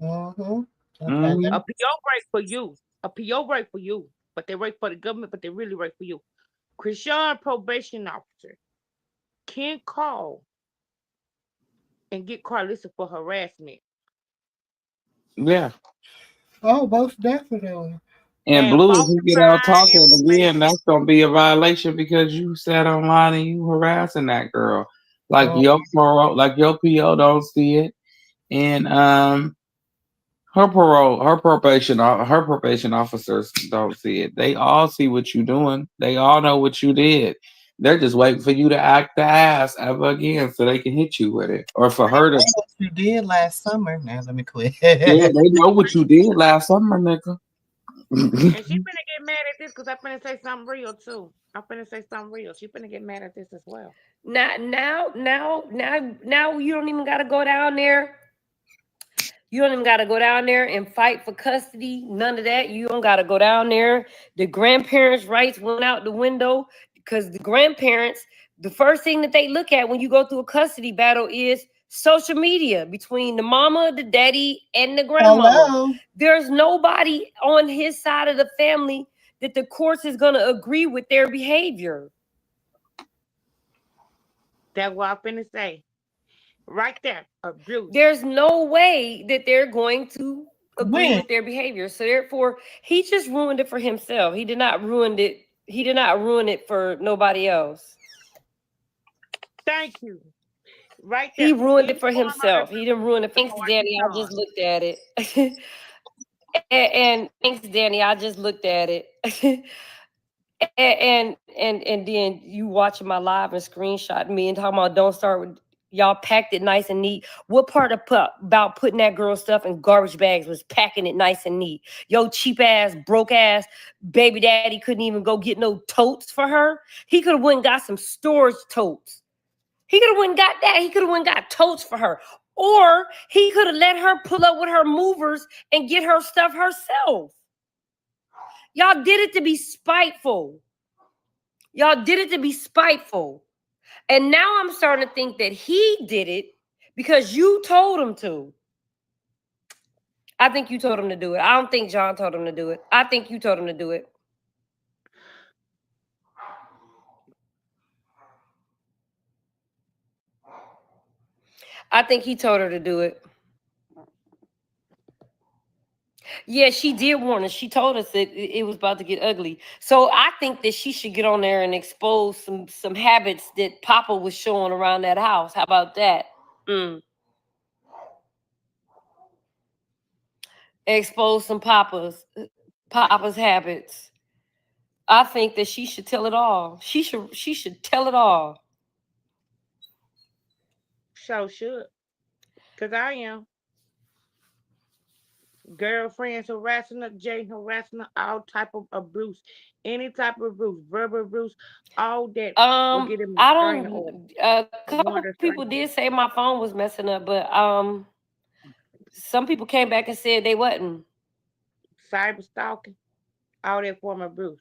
Mm-hmm. Okay. A PO right for you. A PO right for you. But they write for the government, but they really write for you. Chrisean probation officer can call and get Karlissa for harassment. Yeah. Oh, most definitely. And Blue, if you get out talking again, that's gonna be a violation because you sat online and you harassing that girl. Like your PO don't see it, and her probation officers don't see it. They all see what you doing. They all know what you did. They're just waiting for you to act the ass ever again so they can hit you with it, or for her to. What you did last summer? Now let me quit. Yeah, they know what you did last summer, nigga. And she finna get mad at this because I finna say something real too. I'm finna say something real. She finna get mad at this as well. Now you don't even gotta go down there. You don't even gotta go down there and fight for custody. None of that. You don't gotta go down there. The grandparents' rights went out the window because the grandparents, the first thing that they look at when you go through a custody battle is social media between the mama, the daddy, and the grandmama. Hello. There's nobody on his side of the family that the courts is gonna agree with their behavior. That's what I'm finna say. Right there, abuse. There's no way that they're going to agree with their behavior. So therefore, he just ruined it for himself. He did not ruin it. He did not ruin it for nobody else. Thank you. Right there. He ruined it for himself. He didn't ruin it. Thanks, Danny. I just looked at it. and thanks, Danny. I just looked at it. and then you watching my live and screenshot me and talking about don't start with y'all packed it nice and neat. What part about putting that girl's stuff in garbage bags was packing it nice and neat? Yo, cheap ass, broke ass baby daddy couldn't even go get no totes for her. He could have went and got some storage totes. He could have went and got that. He could have went and got totes for her. Or he could have let her pull up with her movers and get her stuff herself. Y'all did it to be spiteful. Y'all did it to be spiteful. And now I'm starting to think that he did it because you told him to. I think you told him to do it. I don't think John told him to do it. I think you told him to do it. I think he told her to do it. Yeah, she did warn us. She told us that it was about to get ugly. So I think that she should get on there and expose some habits that Papa was showing around that house. How about that? Expose some Papas. Papa's habits. I think that she should tell it all. She should tell it all. So should. Because I am. Girlfriends harassing her, Jay harassing her, all type of abuse. Any type of abuse, verbal abuse, all that will get him I restraining order. don't. A One couple people restraining did order. say my phone was messing up, but some people came back and said they wasn't. Cyber stalking, all that form of abuse.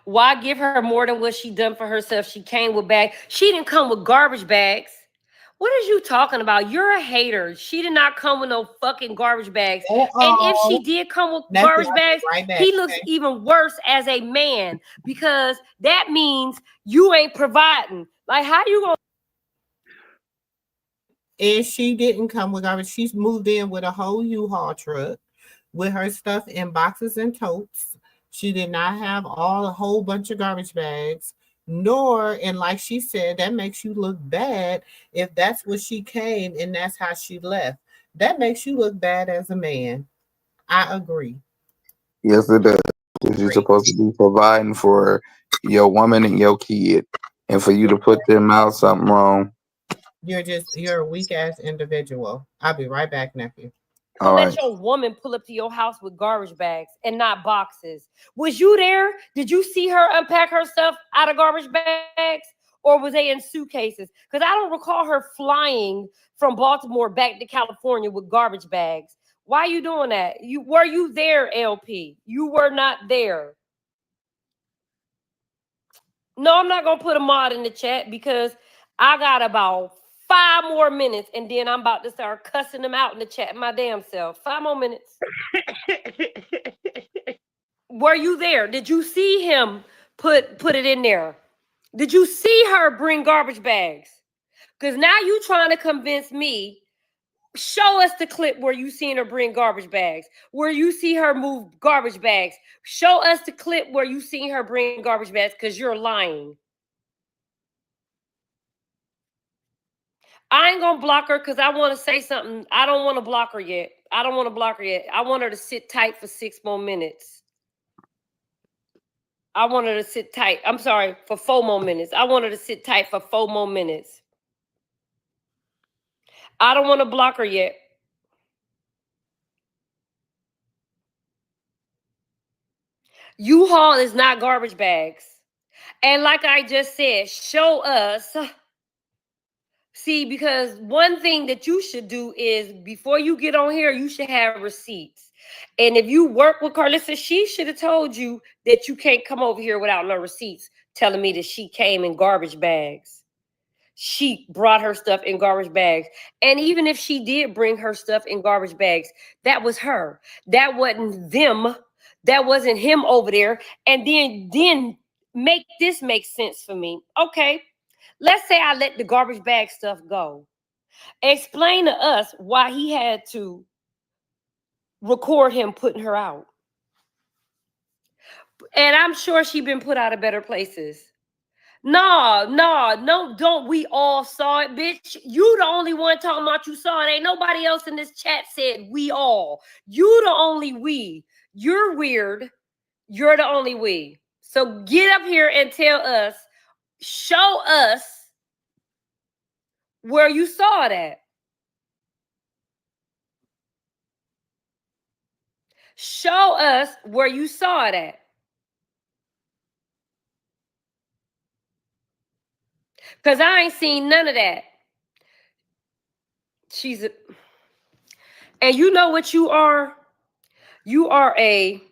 Why give her more than what she done for herself? She came with bags. She didn't come with garbage bags. What is you talking about? You're a hater. She did not come with no fucking garbage bags. And if she did come with garbage bags, he looks even worse as a man because that means you ain't providing. Like, how you gonna? And she didn't come with garbage. She's moved in with a whole U-Haul truck with her stuff in boxes and totes. She did not have a whole bunch of garbage bags, nor, and like she said, that makes you look bad if that's what she came and that's how she left. That makes you look bad as a man. I agree. Yes, it does. Because you're supposed to be providing for your woman and your kid, and for you to put them out something wrong. You're a weak ass individual. I'll be right back, nephew. To let your woman pull up to your house with garbage bags and not boxes. Was you there? Did you see her unpack her stuff out of garbage bags? Or was they in suitcases? Because I don't recall her flying from Baltimore back to California with garbage bags. Why are you doing that? Were you there, LP? You were not there. No, I'm not gonna put a mod in the chat because I got about 5 more minutes and then I'm about to start cussing them out in the chat my damn self. 5 more minutes. Were you there? Did you see him put it in there? Did you see her bring garbage bags? Because now you trying to convince me. Show us the clip where you seen her bring garbage bags, where you see her move garbage bags. Show us the clip where you seen her bring garbage bags because you're lying. I ain't gonna block her because I want to say something. I don't want to block her yet. I want her to sit tight for 6 more minutes. I want her to sit tight. I'm sorry, for 4 more minutes. I want her to sit tight for 4 more minutes. I don't want to block her yet. U-Haul is not garbage bags. And like I just said, show us. See, because one thing that you should do is before you get on here, you should have receipts. And if you work with Karlissa, she should have told you that you can't come over here without no receipts, telling me that she came in garbage bags. She brought her stuff in garbage bags. And even if she did bring her stuff in garbage bags, that was her. That wasn't them. That wasn't him over there. And then make this make sense for me. Okay. Let's say I let the garbage bag stuff go. Explain to us why he had to record him putting her out. And I'm sure she's been put out of better places. No, don't we all saw it, bitch? You the only one talking about you saw it. Ain't nobody else in this chat said we all. You the only we. You're weird. You're the only we. So get up here and tell us, show us where you saw it at. Show us where you saw it at. Because I ain't seen none of that. And you know what you are? You are a...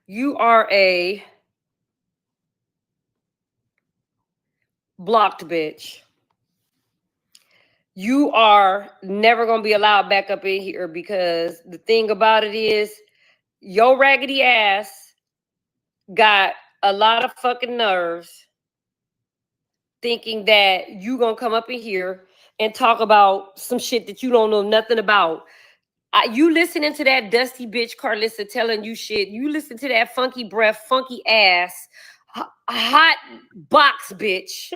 You are a blocked bitch. You are never going to be allowed back up in here because the thing about it is your raggedy ass got a lot of fucking nerves thinking that you going to come up in here and talk about some shit that you don't know nothing about. You listening to that dusty bitch Karlissa telling you shit. You listen to that funky breath, funky ass, hot box bitch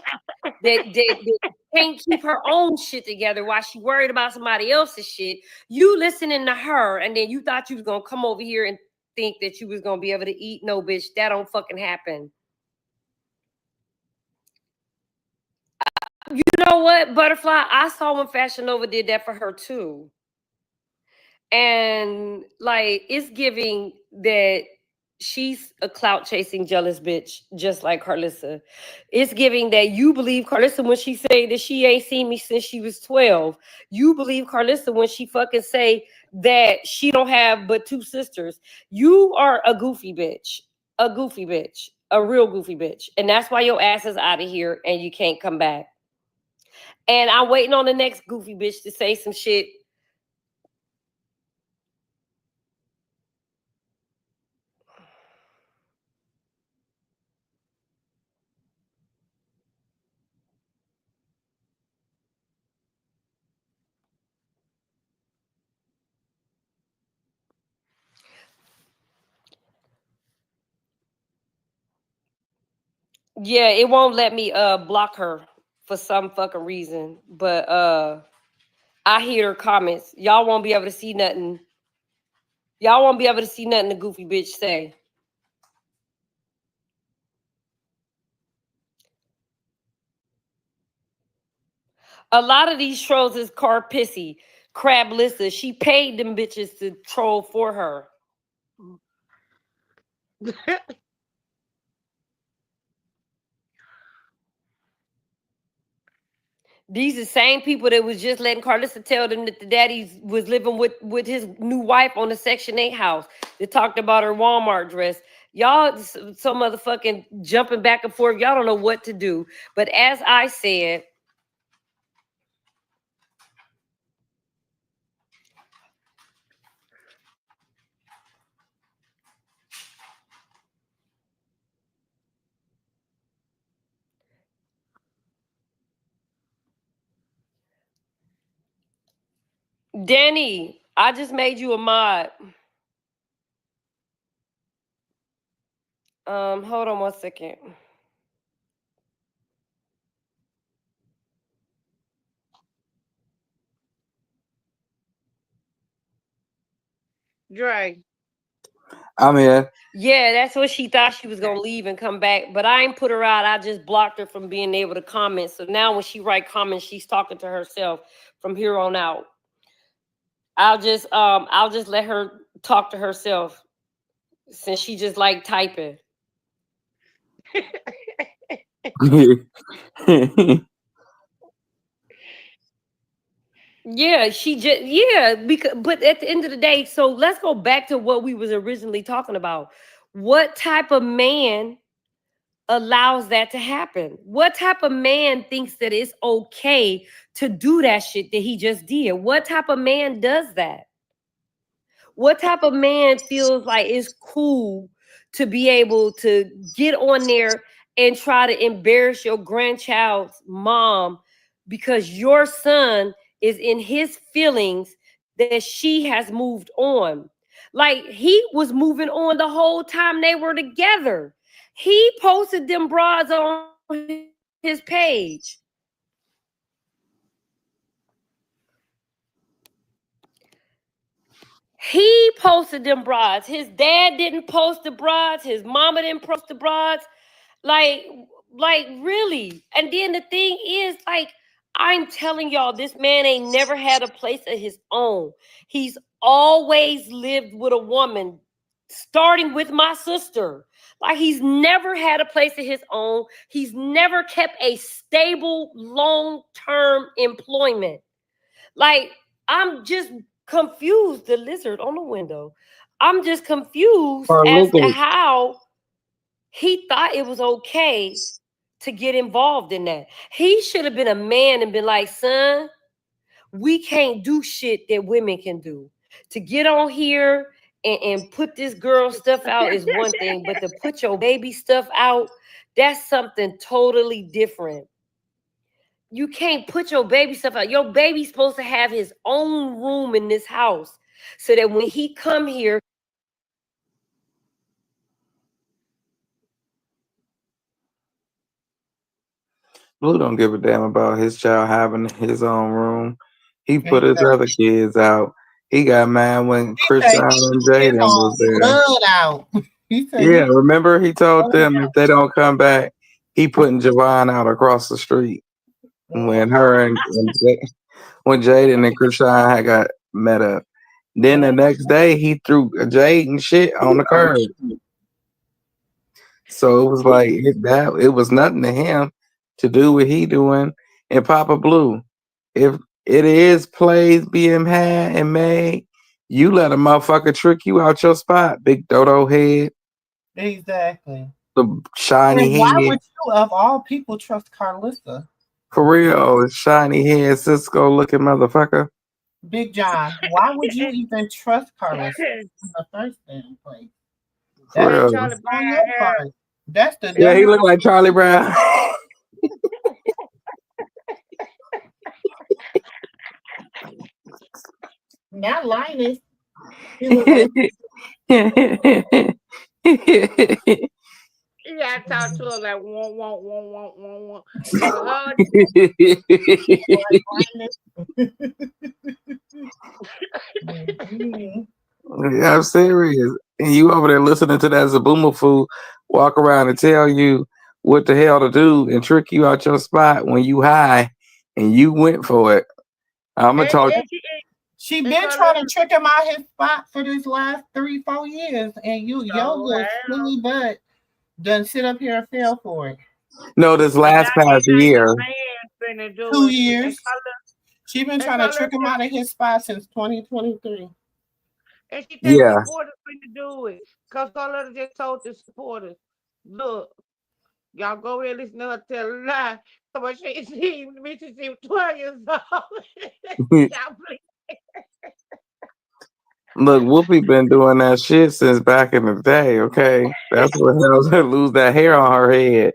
that can't keep her own shit together while she worried about somebody else's shit. You listening to her, and then you thought you was gonna come over here and think that you was gonna be able to eat. No, bitch, that don't fucking happen. You know what, Butterfly? I saw when Fashion Nova did that for her too. And like, it's giving that she's a clout chasing jealous bitch, just like Karlissa. It's giving that you believe Karlissa when she say that she ain't seen me since she was 12. You believe Karlissa when she fucking say that she don't have but 2 sisters. You are a goofy bitch, a real goofy bitch. And that's why your ass is out of here and you can't come back. And I'm waiting on the next goofy bitch to say some shit. Yeah, it won't let me block her for some fucking reason. But I hear her comments. Y'all won't be able to see nothing. Y'all won't be able to see nothing the goofy bitch say. A lot of these trolls is car pissy. Karlissa, she paid them bitches to troll for her. These are the same people that was just letting Karlissa tell them that the daddy was living with his new wife on the Section 8 house. They talked about her Walmart dress. Y'all so motherfucking jumping back and forth. Y'all don't know what to do. But as I said, Danny, I just made you a mod. Hold on 1 second. Dre. I'm here. Yeah, that's what she thought she was gonna leave and come back, but I ain't put her out. I just blocked her from being able to comment. So now when she write comments, she's talking to herself from here on out. I'll just let her talk to herself since she just like typing. Yeah, because but at the end of the day, so let's go back to what we was originally talking about. What type of man allows that to happen? What type of man thinks that it's okay to do that shit that he just did? What type of man does that? What type of man feels like it's cool to be able to get on there and try to embarrass your grandchild's mom because your son is in his feelings that she has moved on? Like, he was moving on the whole time they were together. He posted them broads on his page. He posted them broads. His dad didn't post the broads. His mama didn't post the broads. Like really. And then the thing is, like, I'm telling y'all, this man ain't never had a place of his own. He's always lived with a woman, starting with my sister. Like, he's never had a place of his own. He's never kept a stable, long-term employment. Like, I'm just confused. The lizard on the window. I'm just confused as to how he thought it was okay to get involved in that. He should have been a man and been like, son, we can't do shit that women can do. To get on here and put this girl stuff out is one thing, but to put your baby stuff out, that's something totally different. You can't put your baby stuff out. Your baby's supposed to have his own room in this house so that when he come here, Blue don't give a damn about his child having his own room. He put his other kids out. He got mad when Chrisean and Jaden was there. Blood out. He said Yeah, remember he told them if they don't come back, he putting Javon out across the street. When her and when Jaden and Chrisean had got met up. Then the next day he threw Jaden shit on the curb. So it was like it was nothing to him to do what he doing. And Papa Blue, if it is plays being had and made, you let a motherfucker trick you out your spot, big dodo head, exactly. the shiny And why head. would you, of all people, trust Karlissa? For real, shiny head Cisco looking motherfucker. Big John, why would you even trust Karlissa in the first damn place? For That's real. on your part. That's the Yeah, he dumbest. looked like Charlie Brown. Not Linus. He looked like Yeah, I talked to her like one. Give a hug. I'm serious. And you over there listening to that Zabuma fool walk around and tell you what the hell to do and trick you out your spot when you high and you went for it. I'm gonna talk. She been trying to trick him out his spot for this last 3-4 years, and your little silly butt done sit up here and fell for it. No, this last past year. 2 years. She been trying to trick him out of his spot since 2023. And she said supporters finna do it. Cause Carletta just told the supporters, look, y'all go ahead and listen to her tell a lie. So much she 12 years old. Y'all please. Look, Whoopi been doing that shit since back in the day, okay? That's what helps her lose that hair on her head.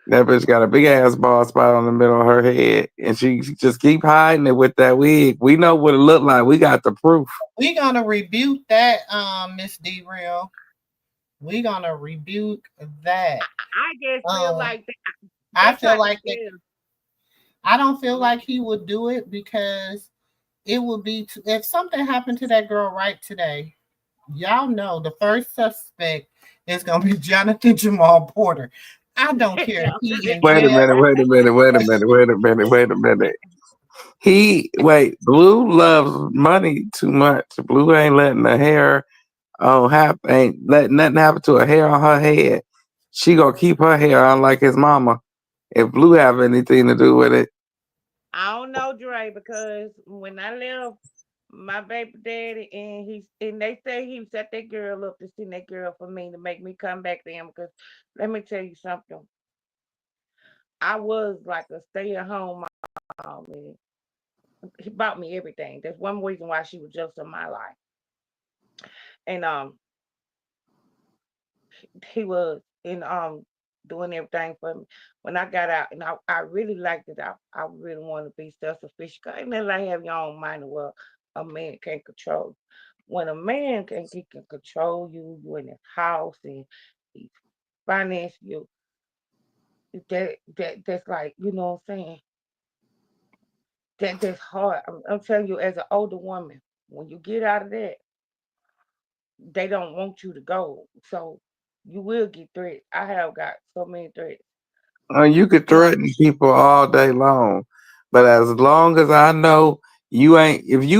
That bitch got a big ass bald spot on the middle of her head, and she just keep hiding it with that wig. We know what it looked like. We got the proof. We gonna rebuke that, Miss D Real. We gonna rebuke that. I just feel like I feel like I don't feel like he would do it because it would be if something happened to that girl right today. Y'all know the first suspect is gonna be Jonathan Jamal Porter. I don't care. Wait a minute. Blue loves money too much. Blue ain't letting the hair ain't letting nothing happen to a hair on her head. She gonna keep her hair on like his mama. If Blue have anything to do with it. I don't know, Dre, because when I left my baby daddy and they say he set that girl up to send that girl for me to make me come back to him. Because let me tell you something. I was like a stay-at-home mom, and he bought me everything. That's one reason why she was just in my life. And he was doing everything for me. When I got out, and I really liked it. I really want to be self-sufficient. Cause ain't nothing like have your own mind well a man can't control. When a man he can control you, you in his house and he finance you. That's like, you know what I'm saying? That's hard. I'm telling you, as an older woman, when you get out of that, they don't want you to go. So you will get threats. I have got so many threats. You could threaten people all day long, but as long as I know you ain't, if he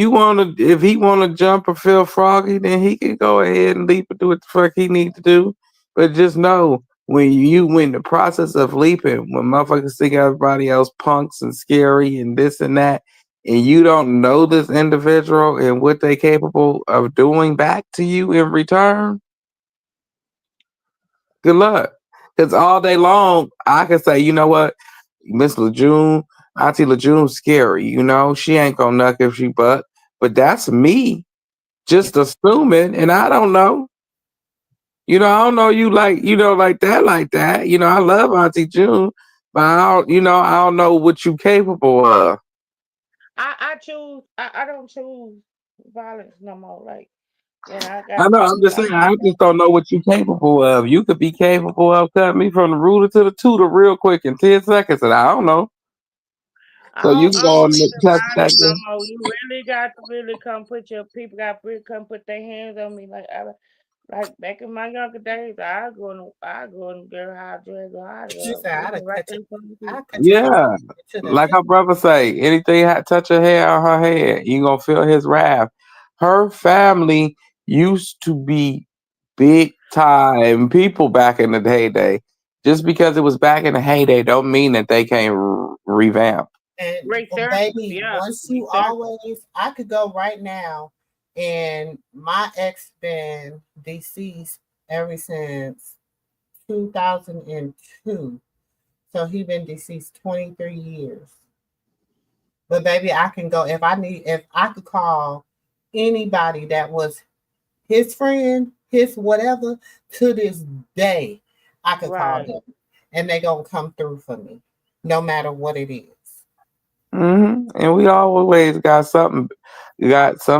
want to jump or feel froggy, then he can go ahead and leap and do what the fuck he need to do. But just know when the process of leaping, when motherfuckers think everybody else punks and scary and this and that, and you don't know this individual and what they capable of doing back to you in return, good luck. Because all day long, I can say, you know what, Miss LeJune, Auntie LeJune's scary. You know, she ain't gonna knock if she butt. But that's me just assuming, and I don't know. You know, I don't know you like, like that. You know, I love Auntie June, but I don't know what you capable of. I don't choose violence no more. Like Yeah, I I got know. I'm just saying. I just don't know what you're capable of. You could be capable of cutting me from the rooter to the tutor real quick in 10 seconds, and I don't know. So you can I go don't and be touch that. surprised no more. You really got to really come put your people got to really come put their hands on me like back in my younger days. I go and get her drag her out of She there. said, They "I'd been have right cut there you. in front of I you. cut you from Yeah, to the like her brother say, anything touch her hair or her head, you gonna feel his wrath. Her family used to be big time people back in the heyday. Just because it was back in the heyday, don't mean that they can't revamp. And well, Research, baby, yeah, once you research. always, I could go right now, and my ex been deceased ever since 2002. So he been deceased 23 years. But baby, I can go if I could call anybody that was his friend, his whatever, to this day, I could call Right. them, and they gonna come through for me, no matter what it is. And we always got some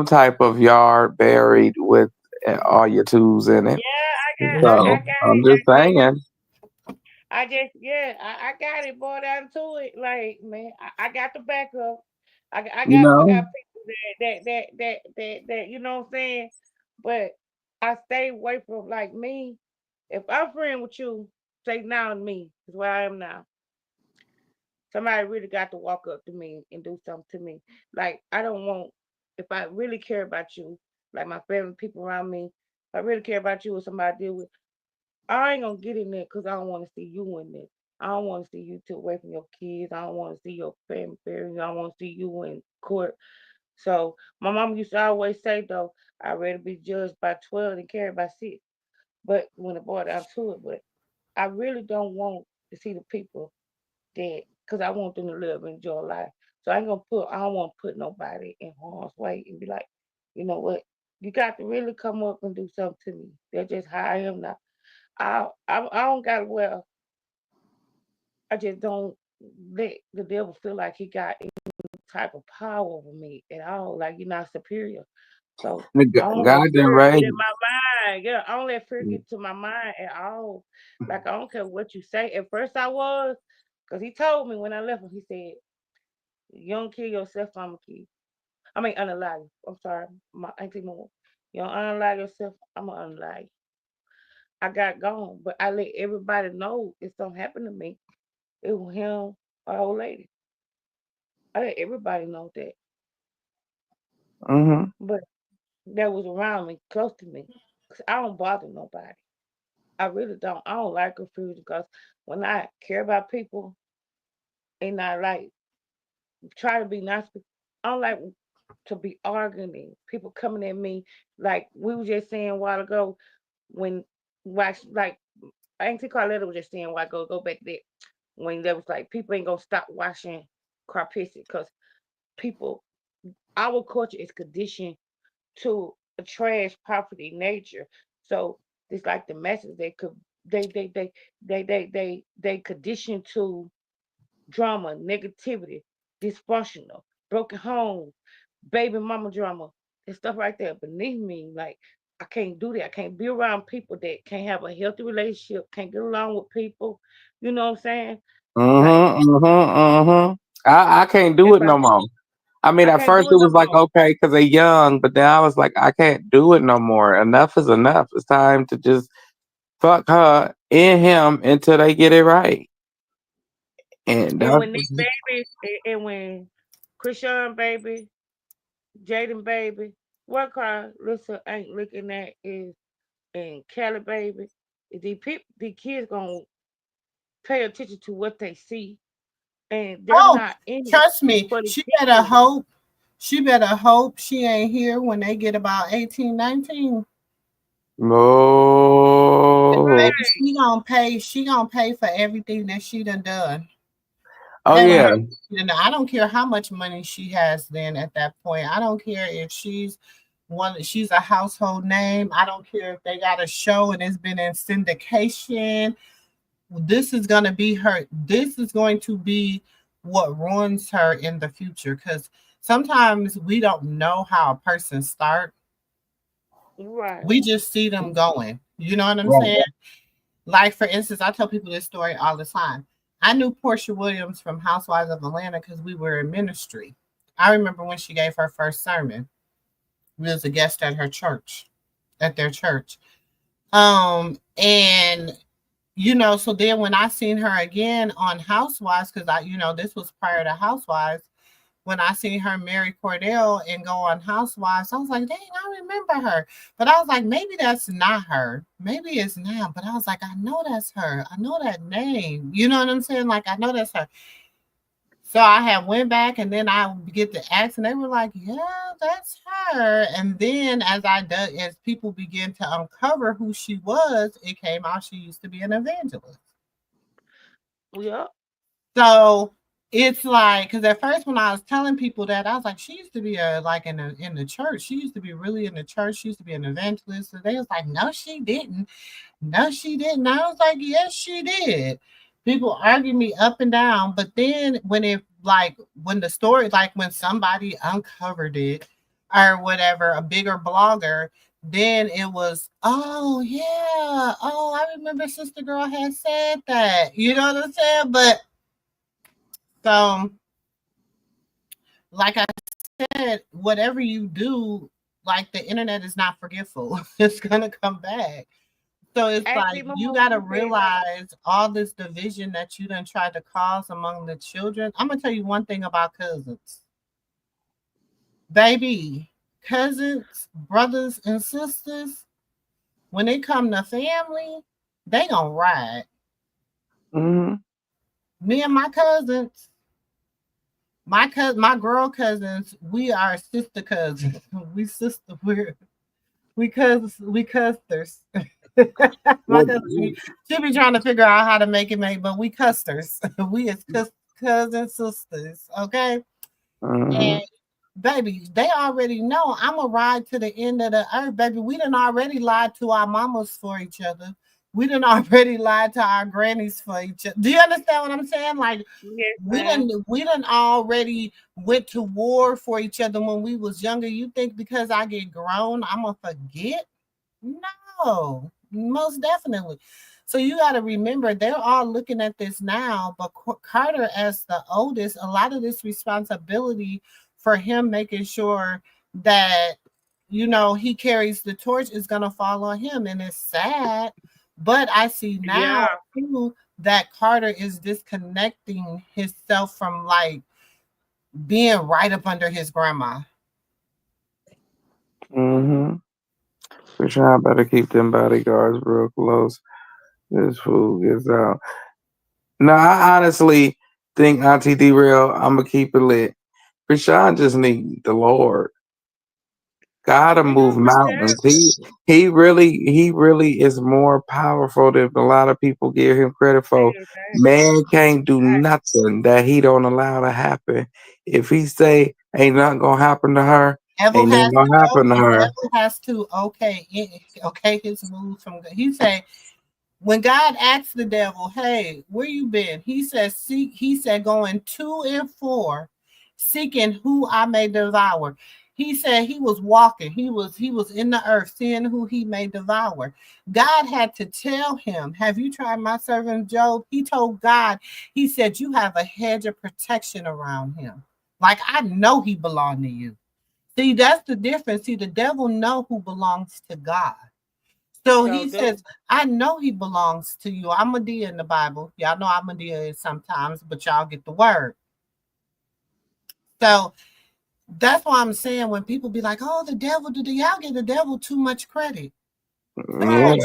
type of yard buried with all your tools in it. Yeah, I So got I'm it. just saying, I got it boiled down to it. Like, man, I got the backup. you I got know. people that you know what I'm saying? But I stay away from like me. If I'm friend with you, say now to me is where I am now. Somebody really got to walk up to me and do something to me. Like I don't want if I really care about you, like my family, people around me, if I really care about you or somebody I deal with, I ain't gonna get in there because I don't want to see you in there. I don't want to see you took away from your kids. I don't want to see your family buried. I don't want to see you in court. So my mom used to always say though, I'd rather be judged by 12 than carried by 6. But when it boiled down to it, but I really don't want to see the people dead because I want them to live and enjoy life. So I don't want to put nobody in harm's way and be like, you know what? You got to really come up and do something to me. That's just how I am now. I don't got well. I just don't let the devil feel like he got any type of power over me at all. Like you're not superior. So I don't let God done fear get raised. in my mind. Yeah, I don't let fear get to my mind at all. Like I don't care what you say. At first I was, because he told me when I left him, he said, "You don't kill yourself, I'm gonna kill you. I mean unalive you. I'm sorry, my auntie more. You don't unalive yourself, I'm gonna unalive you." I got gone, but I let everybody know if something happened to me. It was him or old lady. I let everybody know that. Mm-hmm. But that was around me, close to me. 'Cause I don't bother nobody. I really don't. I don't like confusion because when I care about people and I like try to be nice, I don't like to be arguing. People coming at me like we were just saying a while ago when wax like Auntie Carletta was just saying a while ago, go back to that when there was like people ain't gonna stop washing carpets because people our culture is conditioned to a trash property nature. So it's like the masses they could they condition to drama, negativity, dysfunctional, broken homes, baby mama drama, and stuff right there beneath me. Like I can't do that. I can't be around people that can't have a healthy relationship, can't get along with people. You know what I'm saying? Like Mm-hmm. Mm-hmm. Mm-hmm. I can't do if it no more. I mean, I at can't first do it it no was like more. okay because they're young, but then I was like, I can't do it no more. Enough is enough. It's time to just fuck her and him until they get it right. And And that's when they baby and when Chrisean baby, Jaden baby, what Karlissa ain't looking at is and Kelly baby, the kids gonna pay attention to what they see, and they're Oh, not in it trust me, for the she better kids. hope. She better hope she ain't here when they get about 18, 19. oh, Baby, she gonna pay for everything that she done. oh yeah. Everything she done. I don't care how much money she has then at that point. I don't care if she's a household name. I don't care if they got a show and it's been in syndication. This is going to be what ruins her in the future because sometimes we don't know how a person start Right. We just see them going. You know what I'm Right. saying? Like, for instance, I tell people this story all the time. I knew Portia Williams from Housewives of Atlanta because we were in ministry. I remember when she gave her first sermon. We was a guest at her church, at their church. And so then when I seen her again on Housewives, because this was prior to Housewives, when I seen her marry Cordell and go on Housewives, I was like, dang, I remember her. But I was like, maybe that's not her. Maybe it's not. But I was like, I know that's her. I know that name. You know what I'm saying? Like, I know that's her. So I had went back and then I get to ask, and they were like, yeah, that's her. And then as people began to uncover who she was, it came out she used to be an evangelist. Yeah. So it's like, because at first when I was telling people that, I was like, she used to be in the church. She used to be really in the church. She used to be an evangelist. And they was like, no, she didn't. No, she didn't. I was like, yes, she did. People argue me up and down, but then when the story, like when somebody uncovered it or whatever, a bigger blogger, then it was, oh yeah, oh, I remember Sister Girl had said that. You know what I'm saying? But so, like I said, whatever you do, like the internet is not forgetful. It's gonna come back. So it's Actually, like you gotta realize all this division that you done tried to cause among the children. I'm gonna tell you one thing about cousins. Baby, cousins, brothers, and sisters, when they come to family, they gonna ride. Mm-hmm. Me and my cousins, my girl cousins, we are sister cousins. We cussers. My cousin, she be trying to figure out how to make it make, but we cussers. We as cousin sisters, okay? Mm-hmm. And baby, they already know I'm a ride to the end of the earth, baby. We done already lied to our mamas for each other. We done already lied to our grannies for each other. Do you understand what I'm saying? Like, yes, we done already went to war for each other when we was younger. You think because I get grown, I'm gonna forget? No, most definitely. So you got to remember, they're all looking at this now, but Carter, as the oldest, a lot of this responsibility for him making sure that he carries the torch is going to fall on him, and it's sad. But I see now too that Carter is disconnecting himself from like being right up under his grandma. Mm-hmm. Chrisean, I better keep them bodyguards real close. This fool gets out. No, I honestly think Auntie D-Rail, I'm going to keep it lit. Chrisean just need the Lord. Gotta move mountains. He really is more powerful than a lot of people give him credit for. Man can't do nothing that he don't allow to happen. If he say ain't nothing gonna happen to her, ain't nothing gonna happen to her. Devil has to okay his moves from God. He said, when God asked the devil, hey, where you been? He said, going 2 and 4, seeking who I may devour. He said he was walking. He was in the earth, seeing who he may devour. God had to tell him, have you tried my servant Job? He told God, he said, you have a hedge of protection around him. Like, I know he belonged to you. See, that's the difference. See, the devil know who belongs to God. So he says, I know he belongs to you. I'm Medea in the Bible. Y'all know I'm Medea sometimes, but y'all get the word. So that's why I'm saying when people be like, oh, the devil, y'all give the devil too much credit. Yeah.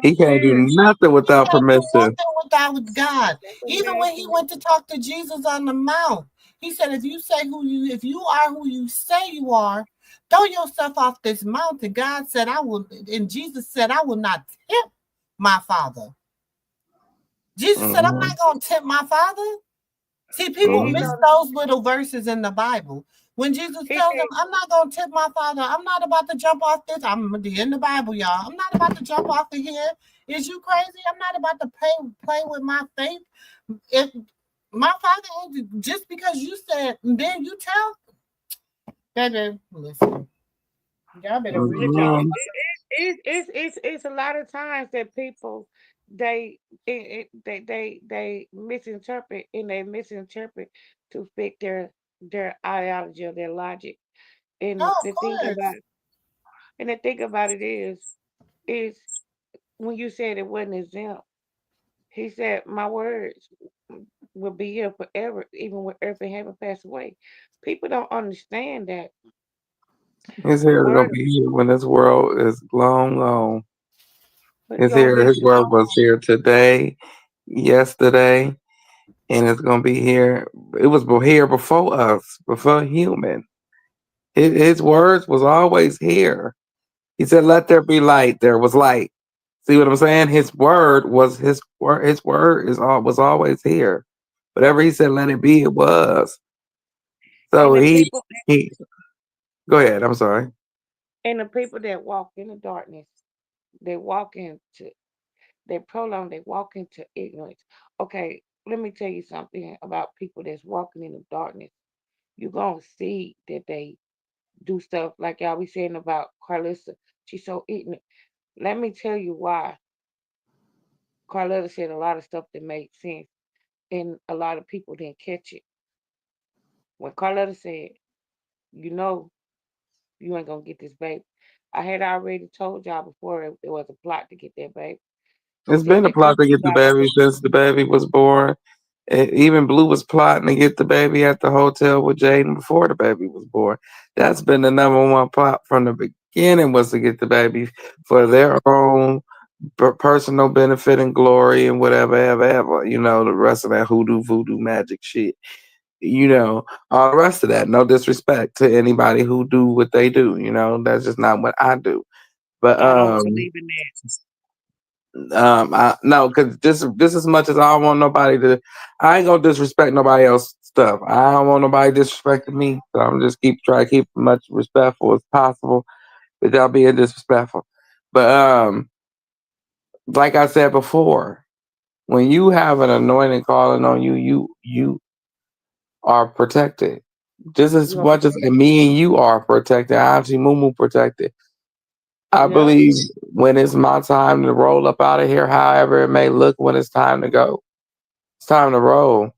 He can't do nothing without permission. Nothing without God. Even when he went to talk to Jesus on the mount, he said, if you are who you say you are, throw yourself off this mountain. God said, I will, and Jesus said, I will not tempt my Father. Jesus said, I'm not going to tempt my Father. See, people miss those little verses in the Bible. When Jesus tells them, I'm not going to tempt my Father. I'm not about to jump off this. I'm in the Bible, y'all. I'm not about to jump off of here. Is you crazy? I'm not about to play with my faith. If my Father, just because you said, then you tell, baby, listen. Y'all better read Listen, y'all. it's a lot of times that people they they misinterpret and they misinterpret to fit their ideology or their logic. And Oh, of the thing course. about it is when you said it wasn't exempt, he said my words will be here forever, even when earth and heaven pass away. People don't understand that His the hair is gonna word, be here when this world is long gone. but he His gonna hair, live his strong. world was here today, yesterday, and it's gonna be here. It was here before us, before human. His words was always here. He said, "Let there be light." There was light. See what I'm saying? His word was his word. His word was always here. Whatever he said, let it be. It was. So And the people he. Go ahead. I'm sorry. and the people that walk in the darkness, they walk into they prolong, they walk into ignorance. Okay, let me tell you something about people that's walking in the darkness. You're gonna see that they do stuff like y'all be saying about Karlissa. She's so ignorant. Let me tell you why. Carletta said a lot of stuff that made sense, and a lot of people didn't catch it. When Carletta said, "You know, you ain't gonna get this baby," I had already told y'all before it was a plot to get that baby. She It's said been a she plot told to you get the guys, baby since the baby was born. Even Blue was plotting to get the baby at the hotel with Jaden before the baby was born. That's been the number one plot from the beginning, was to get the baby for their own personal benefit and glory and whatever, ever, ever. You know, the rest of that hoodoo, voodoo, magic shit. You know, all the rest of that. No disrespect to anybody who do what they do. You know, that's just not what I do. But I don't believe in I no, because just as much as I don't want nobody to, I ain't gonna disrespect nobody else's stuff. I don't want nobody disrespecting me, so I'm just try to keep as much respectful as possible without being disrespectful. But like I said before, when you have an anointing calling on you, you are protected just that. as much as me and you are protected. Obviously, Mumu protected. I Yeah. believe when it's my time to roll up out of here, however it may look, when it's time to go, it's time to roll.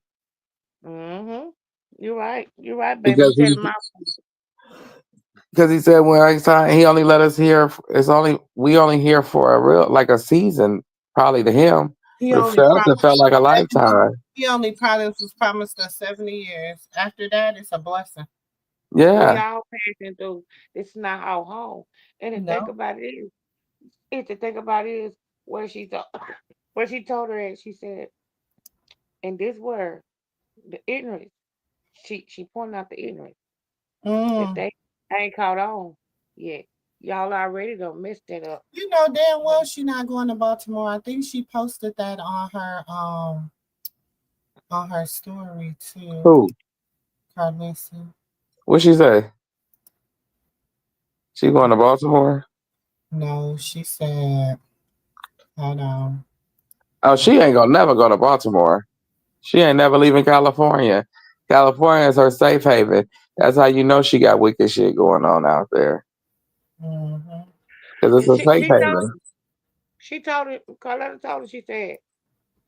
Mhm. You're right. You're right, baby. You Because said it my he said when it's time, he only let us hear. It's only we only here for a real like a season, probably to him. He But only it promised felt like a us 70. lifetime. He only promised us 70 years. After that, it's a blessing. we Yeah. all passing through. It's not our home. And the thing No. about it is the thing about it is where she told where she told her at, she said, in this word, the ignorance, she pointed out the ignorance that Mm. they ain't caught on yet. Y'all already done messed that up. You know damn well she not going to Baltimore. I think she posted that on her story too. Who? Karlissa. What she say? She going to Baltimore? No, she said, hold on. Oh, she ain't gonna never go to Baltimore. She ain't never leaving California. California is her safe haven. That's how you know she got wicked shit going on out there. Mm-hmm. Because it's a She safe she told haven. she told it Carletta told her, she said,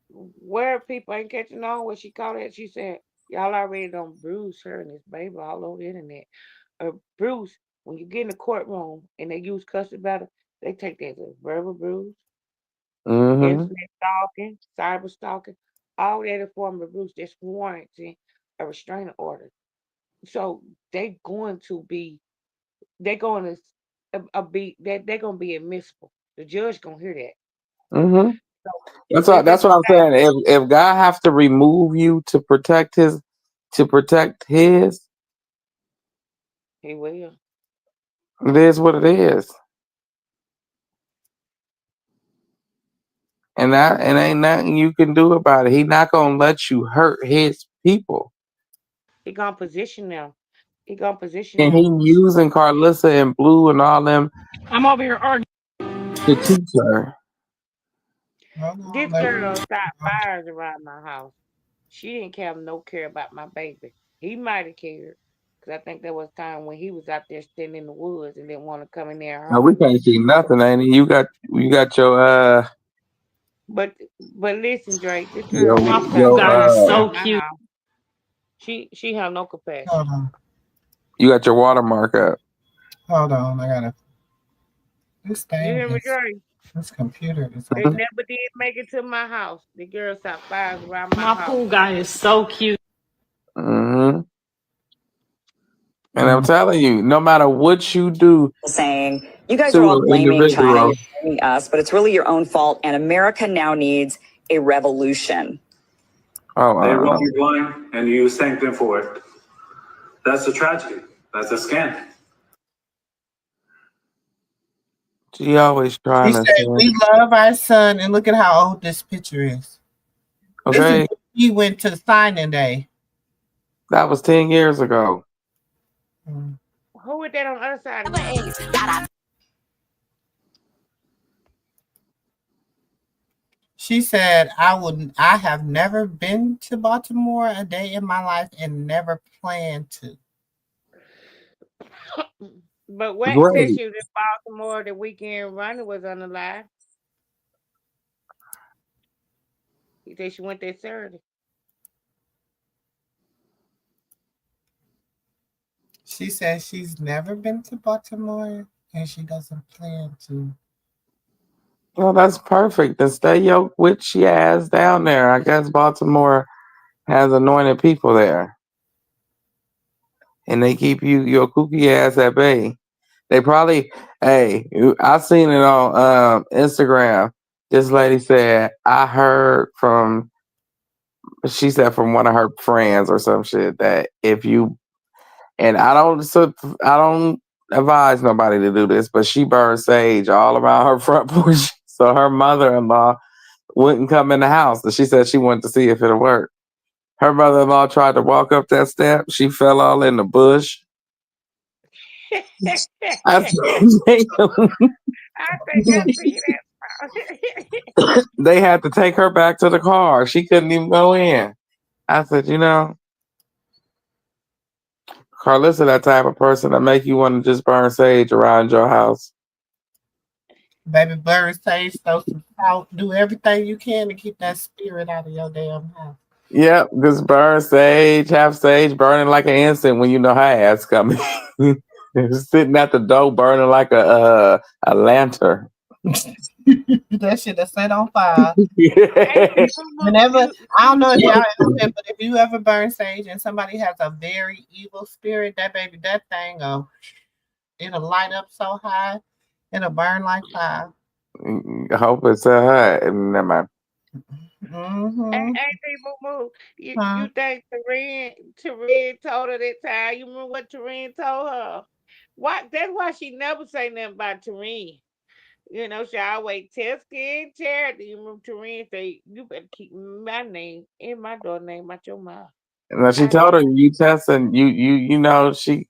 where people ain't catching on what she called it, she said, y'all already done bruise her and this baby all over the internet. Bruce, when you get in the courtroom and they use cussing battle, they take that as a verbal bruise, Mm-hmm. internet stalking, cyber stalking, all that in form of bruise that's warranting a restraining order. So they're going to be they're going to be admissible. The judge gonna hear that. Mm-hmm. So if That's it's a what I'm fact, saying. If God have to remove you to protect his, he will. it is what it is. And ain't nothing you can do about it. He not gonna let you hurt his people. He gonna position them. He gonna position And he them. using Carlissa and Blue and all them I'm over here arguing. to teach her. Hold on, This let girl started me. fires around my house. She didn't have no care about my baby. He might have cared, because I think there was time when he was out there sitting in the woods and didn't want to come in there and No, we harm me. can't see nothing, ain't it? You got But listen, Drake, this girl your really My tried pool to guy run is around so my cute. house. She have no compassion. Hold on. you got your watermark up. Hold on. I gotta. This You thing hear me, is. Drake? This computer is They acting. never did make it to my house. The girl shot fires around my My house. pool guy is so cute. Mm-hmm. And I'm telling you, no matter what you do saying, you guys are to all an blaming China, individual, you're blaming us, but it's really your own fault. And America now needs a revolution. They rob you blind and you thank them for it. That's a tragedy. That's a scandal. she always She trying to said, say, "We love our son," and look at how old this picture is. This is okay, when he went to signing day. that was 10 years ago. Who is that on the other side of me? She said, I have never been to Baltimore a day in my life and never plan to." But Wax said Great. she was in Baltimore the weekend Ronnie was on the live. He said she went there Saturday. She said she's never been to Baltimore and she doesn't plan to. Well, that's perfect. Then stay your witchy ass down there. I guess Baltimore has anointed people there. And they keep your kooky ass at bay. They probably, hey, I seen it on Instagram. This lady said, I heard from, she said from one of her friends or some shit that if you, and I don't advise nobody to do this, but she burned sage all around her front porch. So her mother-in-law wouldn't come in the house. And she said she wanted to see if it'll work. Her mother-in-law tried to walk up that step. She fell all in the bush. I I think I see that. they had to take her back to the car. She couldn't even go in. I said, Karlissa, that type of person that make you want to just burn sage around your house. Baby, burn sage, throw some salt, do everything you can to keep that spirit out of your damn house. Yep, just burn sage, have sage burning like an incense when you know her ass coming. Sitting at the door burning like a lantern. That shit is set on fire. Whenever, I don't know if y'all ever been, but if you ever burn sage and somebody has a very evil spirit, that thing, it'll light up so high, it'll burn like fire. I hope it's her. Never mind. Hey, people, you think Taryn told her that time? You remember what Taryn told her? That's why she never say nothing about Taryn. She always tell skin charity. You remember Taryn say, "You better keep my name and my daughter's name out your mouth." Now she told her you testing she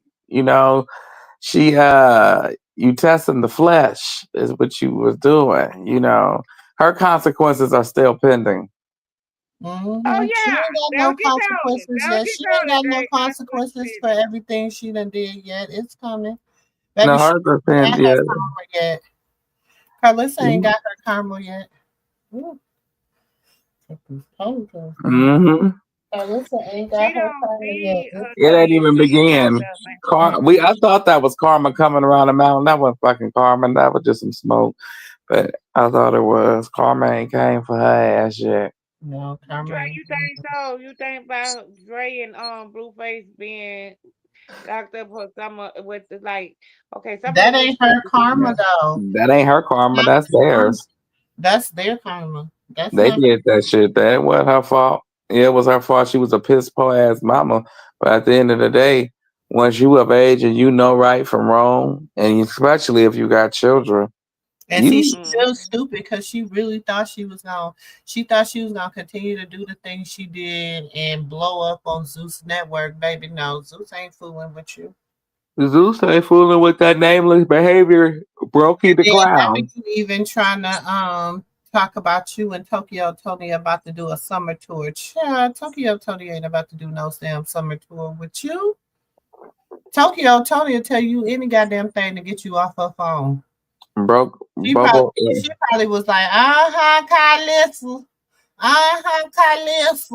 you testing the flesh is what you was doing. Her consequences are still pending. Oh She yeah, ain't got that no was just on it. consequences That was yet. just She on ain't it, got no Jay. consequences for everything she done did yet. It's coming. No, Baby, she hers are ain't got pending. her karma yet. Karlissa ain't got her karma yet. Mm-hmm. Karlissa ain't She got her don't karma yet. see It ain't even Karma begin. I thought that was karma coming around the mountain. That wasn't fucking karma. That was just some smoke. But I thought it was. Karma ain't came for her ass yet. No, karma Dre, ain't. you think so? You think about Dre and Blueface being locked up for summer with okay, some of That the ain't her witchcraft karma though. That ain't her karma. That's theirs. That's their karma. That's They not. did that shit. That wasn't her fault. It was her fault. She was a piss poor ass mama. But at the end of the day, once you of age and you know right from wrong, and especially if you got children, And see, she's still stupid because she really thought she was gonna continue to do the things she did and blow up on Zeus Network, baby. No, Zeus ain't fooling with you. Zeus ain't fooling with that nameless behavior. Brokey the Yeah, clown. you even trying to talk about you and Tokyo Tony about to do a summer tour. Child, Tokyo Tony ain't about to do no damn summer tour with you. Tokyo Tony will tell you any goddamn thing to get you off her phone. Broke She bubble. probably was like, Karlissa. Karlissa.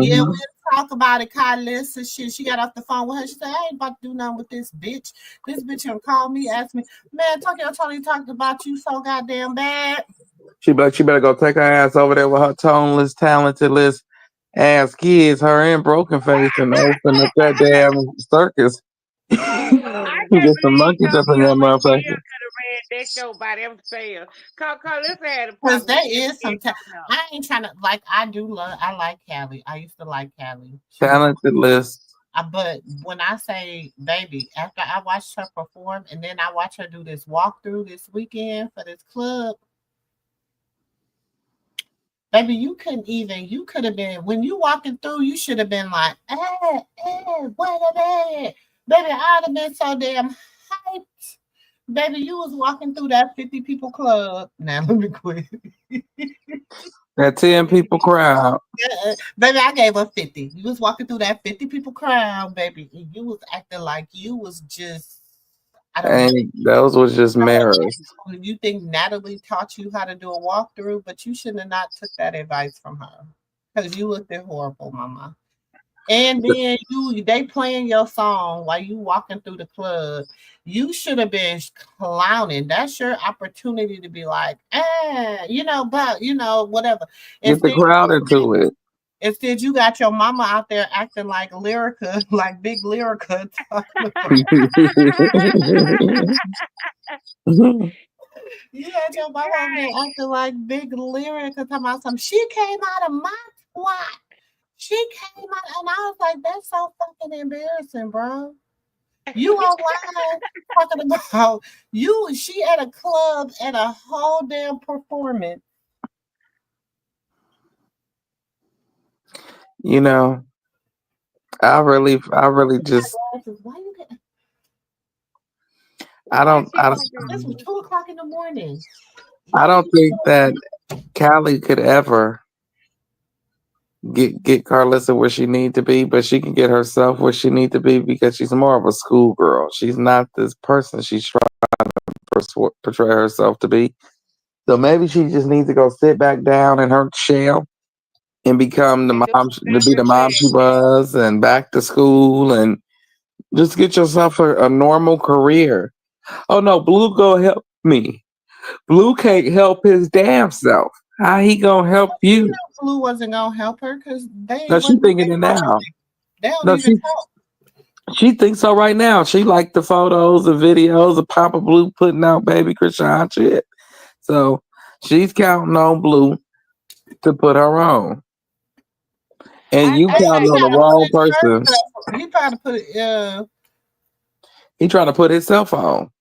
Yeah, we'll talk about it, Karlissa. Shit, she got off the phone with her. She said, I ain't about to do nothing with this bitch. This bitch gonna call me, ask me, man, Tokyo Tony talked about you so goddamn bad. She better go take her ass over there with her toneless, talentless ass kids, her and Broken Face, and open up that damn circus. Get some monkeys up in that motherfucker. Could have read that show by themselves. Carlissa had a Because problem. there is some time. I ain't trying to like. I like Callie. I used to like Callie. Talented list. But when I say baby, after I watched her perform and then I watched her do this walkthrough this weekend for this club, baby, you could have been, when you walking through, you should have been like, what a man. Baby, I'd have been so damn hyped. Baby, you was walking through that 50 people club. Now, let me quit. That 10 people crowd. Baby, I gave her 50. You was walking through that 50 people crowd, baby. And you was acting like you was just, I don't know. Those was just mirrors. You think Natalie taught you how to do a walkthrough, but you shouldn't have not took that advice from her. Because you looked horrible, mama. And then they playing your song while you walking through the club. You should have been clowning. That's your opportunity to be like, whatever. Get the crowd into it. Instead, you got your mama out there acting like Lyrica, like big Lyrica. You had your mama out there acting like big Lyrica, talking about something. She came out of my squat. She came out, and I was like, that's so fucking embarrassing, bro. You online talking about she at a club at a whole damn performance. You know, I really just I don't This was 2:00 in the morning. I don't think that Callie could ever get Karlissa where she need to be, but she can get herself where she need to be because she's more of a schoolgirl. She's not this person she's trying to portray herself to be. So maybe she just needs to go sit back down in her shell and become the mom, to be the mom she was, and back to school, and just get yourself a normal career. Oh no, Blue go help me. Blue can't help his damn self. How he gonna help you? Blue wasn't gonna help her because they. No, she thinking it now. They don't even talk. She thinks so right now. She liked the photos and videos of Papa Blue putting out baby Chrisean shit. So she's counting on Blue to put her on. And you counting on the wrong person. He trying to put it. He trying to put himself on.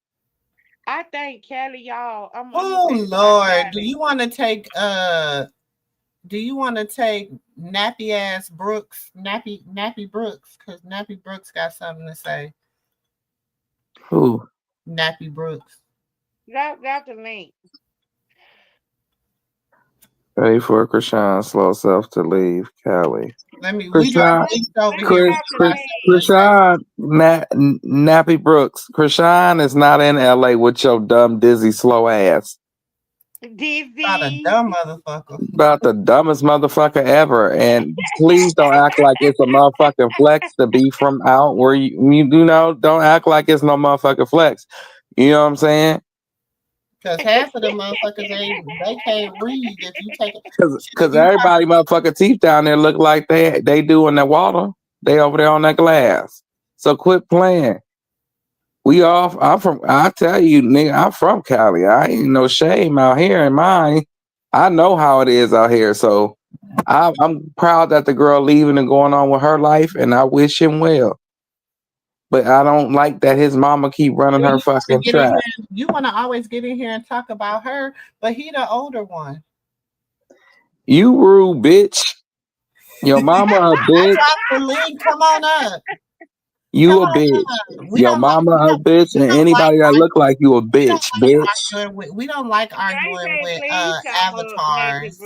I think Kelly, y'all. Oh Lord, do you want to take nappy ass Brooks, nappy Brooks, because Nappy Brooks got something to say. Who? Nappy Brooks. Drop the link. Ready for Chrisean slow self to leave Callie. Chrisean, Nappy Brooks. Chrisean is not in LA with your dumb, dizzy, slow ass. Dizzy. About a dumb motherfucker. About the dumbest motherfucker ever. And please don't act like it's a motherfucking flex to be from out where don't act like it's no motherfucking flex. You know what I'm saying? Because half of the motherfuckers they can't read if you take it. Because everybody motherfucking teeth down there look like they do in the water. They over there on that glass. So quit playing. I tell you, nigga, I'm from Cali. I ain't no shame out here in mine. I know how it is out here. So I'm proud that the girl leaving and going on with her life, and I wish him well. But I don't like that his mama keep running her fucking track. You want to always get in here and talk about her, but he the older one. You rude bitch. Your mama a bitch. The link. Come on up. You a bitch. Your mama a bitch, and anybody that look like you a bitch, bitch. We don't like arguing with avatars.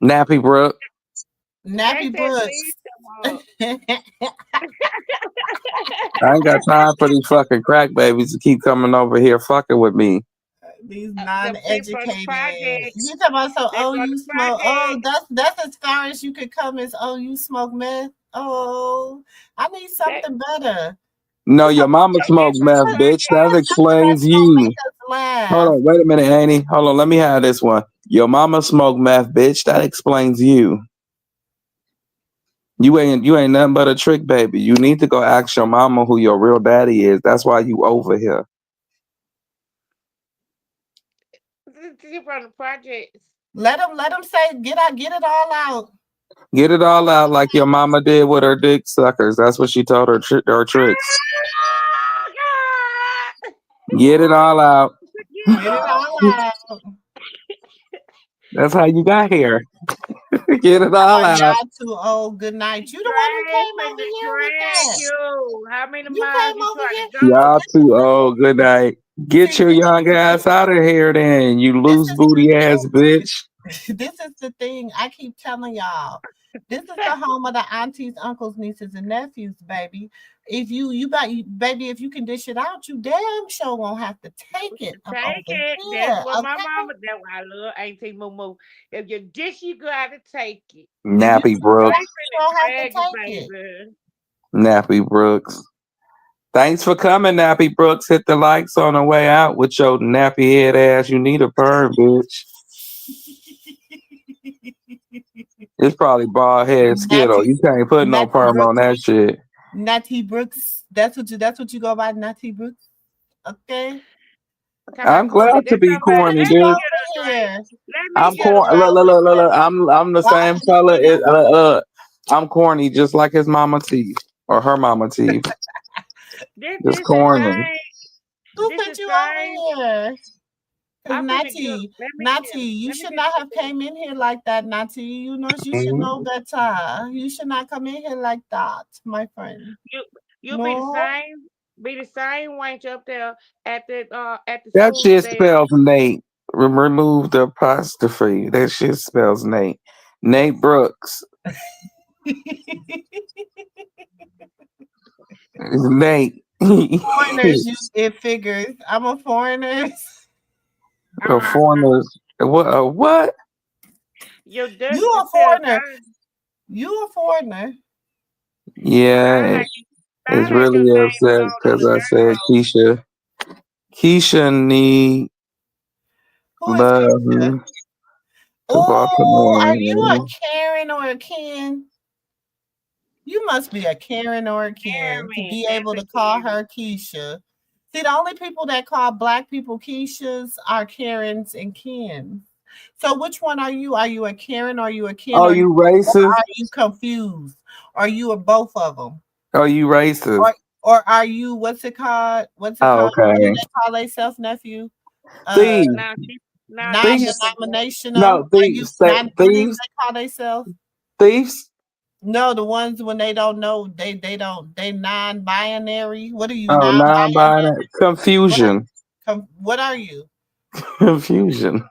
Nappy Brooke. Nappy Brooks. I ain't got time for these fucking crack babies to keep coming over here fucking with me. These Them people on the non-educated. project. You talking about so? They Oh, from you the smoke. Oh, project. that's as far as you could come. Is oh, you smoke meth? Oh, I need That something better. No, your mama they smoked just from the meth, bitch. That project. Something explains that's gonna you. make us Hold laugh. on, wait a minute, Annie. Hold on, let me have this one. Your mama smoked meth, bitch. That explains you. You ain't nothing but a trick baby. You need to go ask your mama who your real daddy is. That's why you over here. They from the projects. Let them say get it all out. Get it all out like your mama did with her dick suckers. That's what she told her tricks. Get it all out. Get it all out. That's how you got here. Get it all Oh, out. y'all too old. Good night. You the one who Drag came over the here with drag that. you. How many You miles came you over try here. to Y'all go? too old. Good night. Get See, your young ass out of here then, you this loose is booty ass bitch. this is the thing I keep telling y'all. This is the home of the aunties, uncles, nieces, and nephews, baby. If baby, if you can dish it out, you damn sure won't have to take it up over Take it. That's here. what my Okay? mama. That's why I love Auntie Moo. If you dish, you gotta take it. If you Nappy dish it Brooks. out, you don't have to Drag it, take it. baby. Nappy Brooks. Thanks for coming, Nappy Brooks. Hit the likes on the way out with your nappy head ass. You need a perm, bitch. It's probably bald head Skittle. You can't put no Natty perm on Brooks. that shit. Natty Brooks. That's what you go by, Natty Brooks. Okay. Talk I'm about corny. glad to That's be somebody. corny, Let Get me dude. get a over drink. here. Let me I'm This get a is corny. drink. Look. I'm the why same color. I'm corny, just like his mama teeth or her mama teeth. This Just is the corny. same. who This put is you same. over here? Because I'm finna get. Natty, you Let me should get. not have came in here like that, Natty. You should know better. You should not come in here like that, my friend. You you be the No. same. Be the same wench up there at the That school shit there. spells Nate. Remove the apostrophe. That shit spells Nate. Nate Brooks. It's Nate. Foreigners, it figures. I'm a foreigner. The foreigners. What? Your You Dutch a self. foreigner. You a foreigner. Yeah, it's Sound like your really name upset belong on because a I dirty said road. Keisha need Who is love Keisha? to Oh, are you a Baltimore. Karen or a Ken? You must be a Karen or a Ken to Karen. be That's able a to call Karen. her Keisha. See, the only people that call black people Keishas are Karens and Kens. So which one are you? Are you a Karen? Are you a Ken? Oh, Or you are racist? you confused? Are you a both of them? Oh, you racist? Or are you what's it called? What's it Oh, called? What do okay. they call themselves, nephew? Thieves. Now she Thieves. just a Non-denominational. No, Are you thieves. not? What do Thieves. they call themselves? Thieves. No, the ones when they don't know, they non-binary. What are you Oh, non-binary? non-binary. Confusion. What are you? Confusion.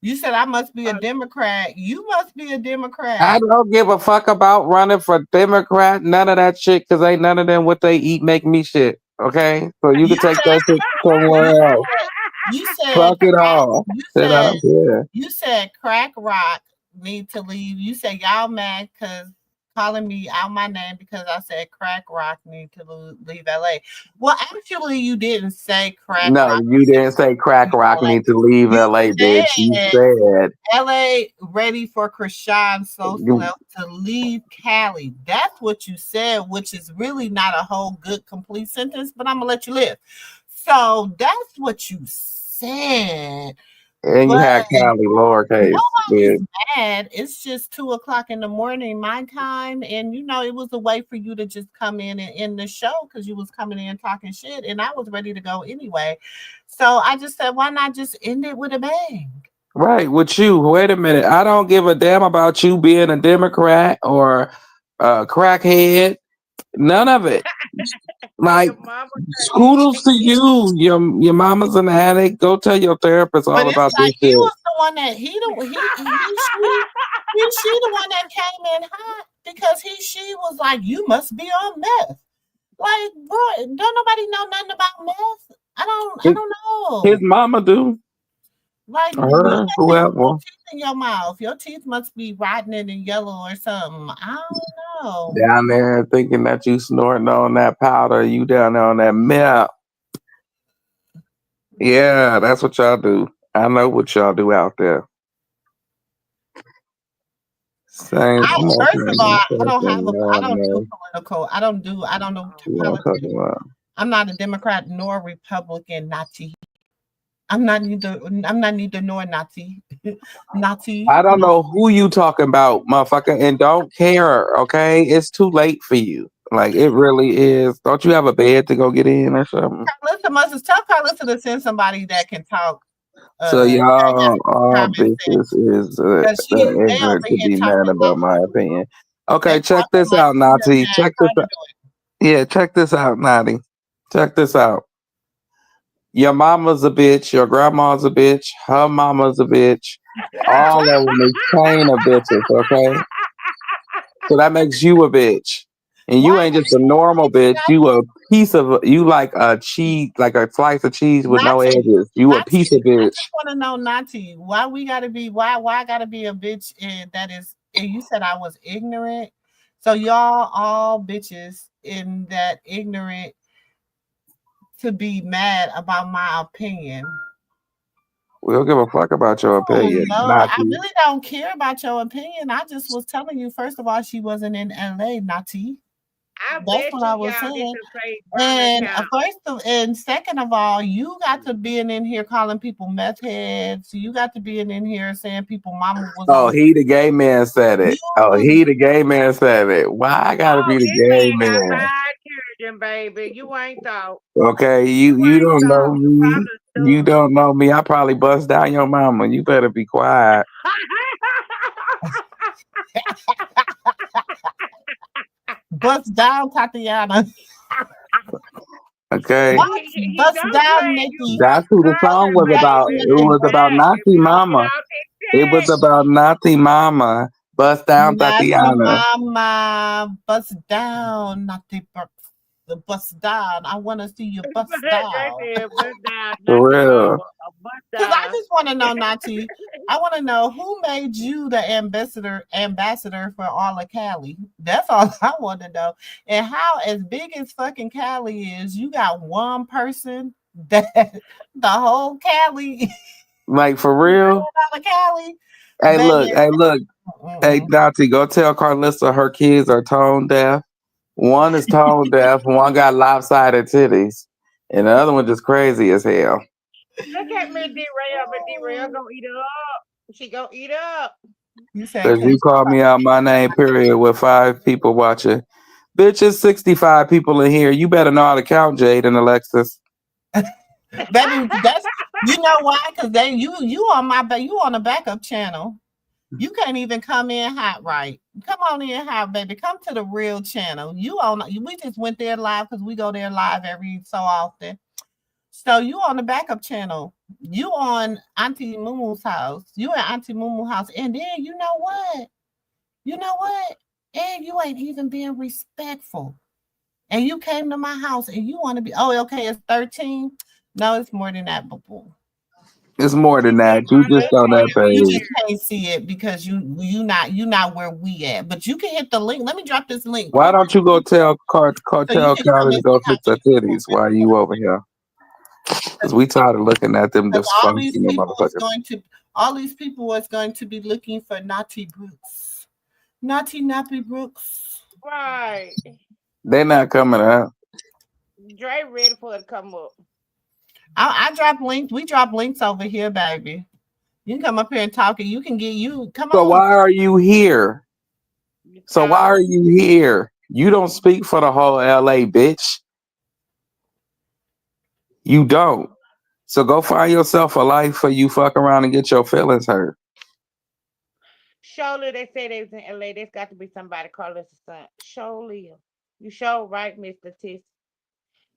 You said I must be a Democrat. You must be a I Democrat. don't give a fuck about running for Democrat. None of that shit, because ain't none of them what they eat make me shit. Okay, so you You can take said that shit somewhere else. you said Fuck it all. you Sit said up here. you said crack rock need to leave. You said y'all mad because calling me out my name because I said crack rock need to leave LA. Well, actually, you didn't say crack No, rock. you didn't say crack rock LA. need to leave You LA, bitch. You said said LA ready for Chrisean you, to leave Cali. That's what you said, which is really not a whole good complete sentence, but I'm gonna let you live. So that's what you said. and you But had Cali lowercase, nobody's bitch. mad. It's just 2 o'clock in the morning, my time. And it was a way for you to just come in and end the show because you was coming in talking shit, and I was ready to go anyway. So I just said, why not just end it with a bang? Right, with you. Wait a minute. I don't give a damn about you being a Democrat or a crackhead. None of it. Like, your mama kudos to you. Your mama's an addict. Go tell your therapist But all it's about this like you shit. was the one that she the one that came in hot because she was like, you must be on meth. Like, bro, don't nobody know nothing about meth. I don't His know. mama do. Like, you Her, got whoever. teeth in your mouth. Your teeth must be rotten and yellow or something. I don't know. Down there thinking that you snorting on that powder, you down there on that meth. Yeah, that's what y'all do. I know what y'all do out there. Same First of all, I don't do no. political. I don't know What I'm politics. talking about. I'm not a Democrat nor Republican Nazi. I'm not neither nor Nazi. Nazi. I don't know who you talking about, motherfucker, and don't care, okay? It's too late for you. Like, it really is. Don't you have a bed to go get in or something? Tell Karlissa to send somebody that can talk. So y'all all Common bitches is because they over ignorant to here be mad talking about like my opinion. they Okay, check talking this like out, you done Nazi. had Check this out. Yeah, check this out, Nati. Check this out. Your mama's a bitch. Your grandma's a bitch. Her mama's a bitch. All of them is chain of bitches, okay? So that makes you a bitch. And you ain't just a normal bitch. You a piece of you like a cheese, like a slice of cheese with no edges. You a piece of I bitch. just want to know, Nati, why we gotta be why I gotta be a bitch and that is and you said I was ignorant. So y'all all bitches in that ignorant to be mad about my opinion. We don't give a fuck about your Oh opinion, Lord, I Nazi. really don't care about your opinion. I just was telling you, first of all, she wasn't in LA, Nati. I That's bet what you I was y'all this saying. is fake burner account. And second of all, you got to being in here calling people meth heads. You got to being in here saying people mama was Oh, on. he the gay man said it. Oh, he the gay man said it. Why I gotta Oh, be the this gay man got man? 5 children, baby. You ain't thought. Okay, you don't know me. You don't know me. I probably bust down your mama. You better be quiet. Bust down, Tatiana. Okay. Bust down, Nikki. That's who the song was about. It was about Nazi mama. It was about Nazi mama. Bust down Nazi Tatiana. mama. Bust down, Nazi the bust down. I want to see you bust down. Bust down, For Nazi real. mama. Bust Because I down. just want to know, Nati. I want to know who made you the ambassador for all of Cali. That's all I want to know. And how, as big as fucking Cali is, you got one person that the whole Cali, Like for real. all of Cali, Hey, baby. look. Hey, Nazi, go tell Karlissa her kids are tone deaf. One is tone deaf. One got lopsided titties, and the other one just crazy as hell. Look at me, D-Rail, but D-Rail gonna eat up. She gonna eat up. You said, Cause you called me out my name, period, with 5 people watching. Bitch, it's 65 people in here. You better know how to count, Jade and Alexis. baby, that's you know why? Because you on you on the backup channel. You can't even come in hot, right? Come on in hot, baby. Come to the real channel. We just went there live because we go there live every so often. So you on the backup channel. You on Auntie Mumu's house. You at Auntie Mumu's house. And then you know what? You know what? And you ain't even being respectful. And you came to my house and you want to be, oh, okay, it's 13. No, it's more than that, boo. It's more than that. You just on that You page. just can't see it because you not where we at. But you can hit the link. Let me drop this link. Why don't you go tell Cartel can come Callie and to go see how fix her titties while you over here? Cause we tired of looking at them all these dysfunctional people is motherfuckers. going to be looking for Naughty Brooks. Naughty Nappy Brooks. Right. They not coming out. Dre ready for it to come up. I drop links. We drop links over here, baby. You can come up here and talk and you can get you come So on. why are you here? So why are you here? You don't speak for the whole LA, bitch. You don't. So go find yourself a life for you fuck around and get your feelings hurt. Surely they say they was in LA. There's got to be somebody call us a son. Surely. You sure right, Mr. Tiss.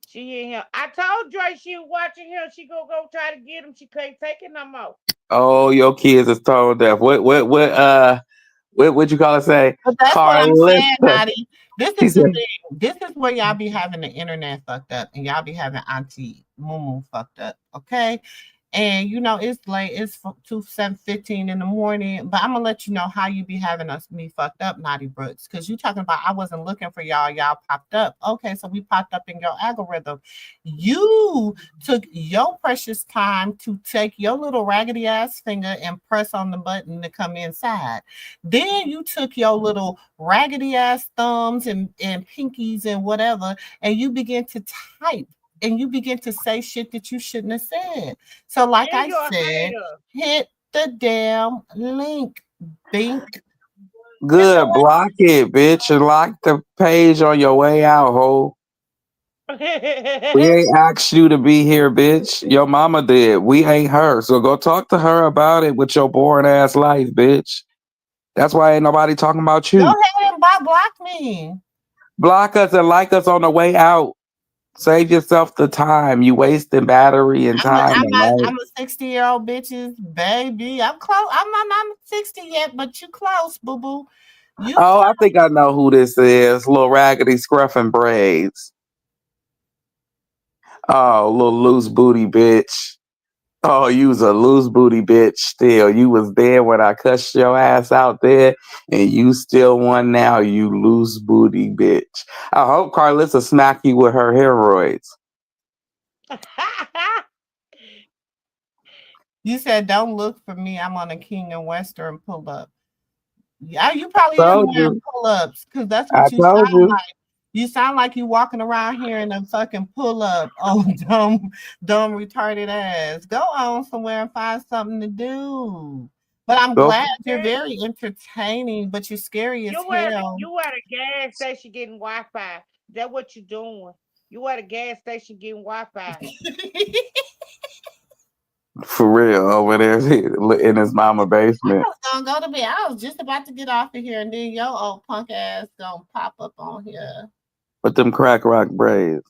She in here. I told Dre she was watching him. She go try to get him. She can't take it no more. Oh, your kids is tone deaf. What you call it? Say, But that's what I'm saying, Karlissa. Nadi. This She is the said, thing. This is where y'all be having the internet fucked up and y'all be having Auntie Mumu fucked up. Okay. And you know it's late. It's 7:15 in the morning. But I'm gonna let you know how you be having me fucked up, Naughty Brooks. Because you talking about I wasn't looking for y'all. Y'all popped up. Okay, so we popped up in your algorithm. You took your precious time to take your little raggedy ass finger and press on the button to come inside. Then you took your little raggedy ass thumbs and pinkies and whatever, and you begin to type and you begin to say shit that you shouldn't have said. So, like And I you're a said, hater. hit the damn link. Bink. Hit good, block it, bitch, and lock the page on your way out, ho. We ain't asked you to be here, bitch. Your mama did. We ain't her. So go talk to her about it with your boring ass life, bitch. That's why ain't nobody talking about Go you. ahead and block me. Block us and like us on the way out. Save yourself the time. You wasting battery and time tonight. I'm a 60-year-old bitches, baby. I'm close. I'm not 60 yet, but you close, boo boo. You Oh, I close. think I know who this is. Little raggedy scruff and braids. Oh, little loose booty bitch. Oh, you was a loose booty bitch still. You was there when I cussed your ass out there, and you still won now, you loose booty bitch. I hope Karlissa smack you with her hemorrhoids. You said don't look for me. I'm on a King and Western pull up. Yeah, you probably is Told wearing you. pull ups because that's I what you told sound you. like. You sound like you walking around here in a fucking pull up. Oh, dumb, retarded ass. Go on somewhere and find something to do. But I'm Go. glad you're very entertaining, but you're scary as hell. You at a gas station getting Wi-Fi. That's what you doing. You at a gas station getting Wi-Fi. For real, over there in his mama I basement was gonna go to bed. I was just about to get off of here, and then your old punk ass gonna pop up on here. with them crack rock braids.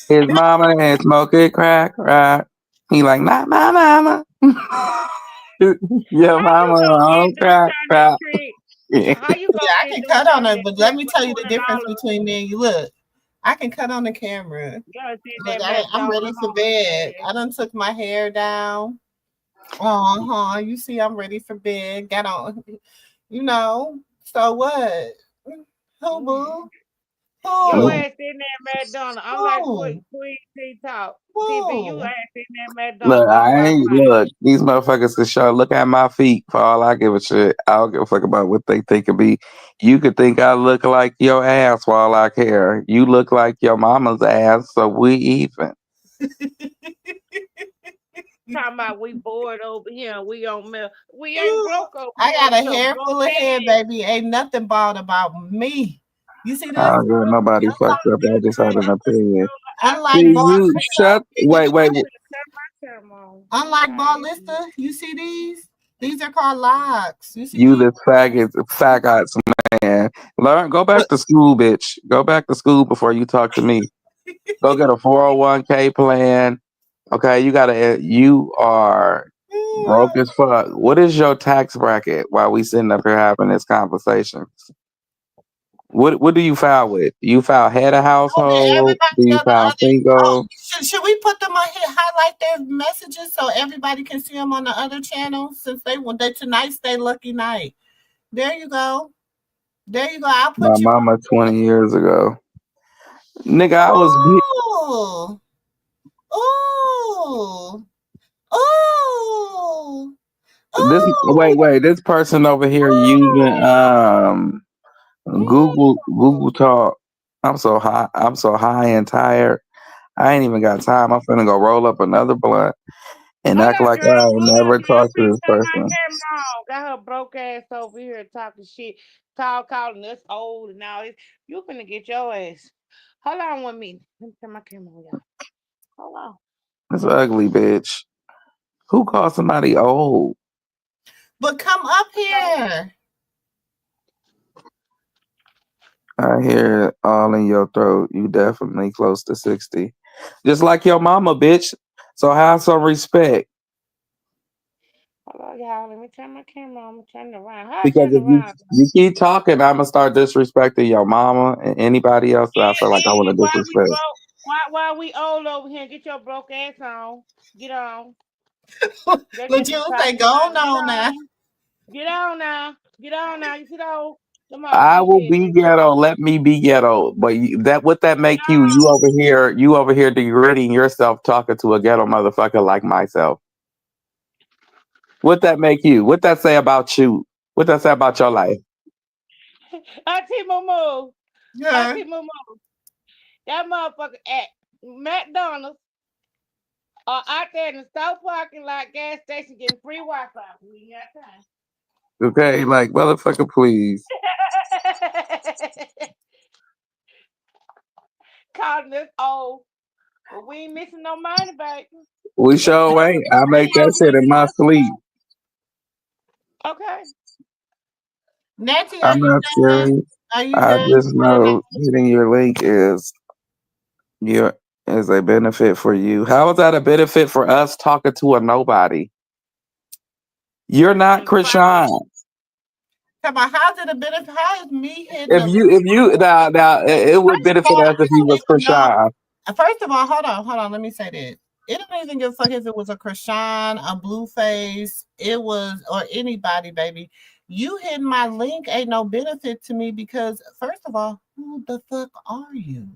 His mama ain't smoking crack rock. He like, not my mama. Your How you mama gonna get on them crack kind of rock. trick? Yeah, How you Yeah, gonna I get can them cut on kind it, of but let trick me for tell you the difference $20? between me and you. Look, I can cut on the camera. You gotta see Look, that I'm ready McDonald's for on bed. his I done took my hair down. Uh-huh. You see, I'm ready for bed. Got on, you know. So what? Who ass. boo? Your Who? ass in that McDonald's. Unlike Who? Queen T talk. TV, you Who? ass in that McDonald's look, getting I ain't Wi-Fi. look. These motherfuckers can show. Look at my feet. For all I give a shit, I don't give a fuck about what they think of me. You could think I look like your ass for all I care. You look like your mama's ass, so we even. Talking about we bored over here and we on milk. We ain't Ooh, broke over I here. got a We some hair broke full of hair, ass. baby. Ain't nothing bald about me. You see I this? don't give nobody fucked up. I just had an opinion. See Unlike you. Shut. Wait, wait. I'm finna cut my camera on. I'm Unlike tired of this. Ballista, you see these? These are called locks. You see You these? this faggots man. Learn. Go back to school, bitch. Go back to school before you talk to me. Go get a 401k plan. Okay, you gotta. You are broke as fuck. What is your tax bracket? While we sitting up here having this conversation, what do you file with? Do you file head of Oh, did household? Do everybody you on the file other? Oh, single? should we put them on here? Highlight their messages so everybody can see them on the other channel. Since they tonight's their lucky night. There you go. There you go. I'll My put you mama 20 years ago. Nigga, I was on. Ooh. Ooh. Ooh. this wait, this person over here using Google Talk. I'm so high and tired. I ain't even got time. I'm finna go roll up another blunt and Hold act up, like girl. I ain't Hold up, never girl. talked to Finna this cut my person. camera on. Got her broke ass over here talking shit. Calling us old and all this. You finna get your ass. Hold on with me. Let me turn my camera on, y'all. Hold on. This ugly bitch. Who called somebody old? But come up here. I hear it all in your throat. You definitely close to 60. Just like your mama, bitch. So have some respect. Hold on, y'all. Let me turn my camera on. I'm turning around. How I Because turn if you around? you keep talking, I'm gonna start disrespecting your mama and anybody else that I feel like I want to Why we disrespect. broke? Why we old over here? Get your broke ass on. Get on. That's Let just the you type say, of go time. Get on now. on. Get on now. Get on now. You see those? Come on, I she will said, be ghetto. Let me be ghetto. But that what that make you? You over here degrading yourself talking to a ghetto motherfucker like myself. What that make you? What that say about you? What that say about your life? Auntie Moo. Yeah. Auntie Moo. That motherfucker at McDonald's or out there in the store parking lot gas station getting free Wi-Fi. We ain't got time. Okay, like motherfucker, please. Calling us old. But we ain't missing no money, baby. We sure ain't. I make that shit in my sleep. Okay. Nancy, are I'm you not done? serious. Are you I done? just know hitting your link your is a benefit for you. How is that a benefit for us talking to a nobody? You're not Chrisean. Come on, how's it a benefit? How is me hitting If the you now it would First of benefit all, us if I he don't was even know. Chrisean. First of all, hold on. Let me say this. It don't even give a fuck if it was a Chrisean, a Blueface, it was, or anybody, baby. You hitting my link ain't no benefit to me because, first of all, who the fuck are you?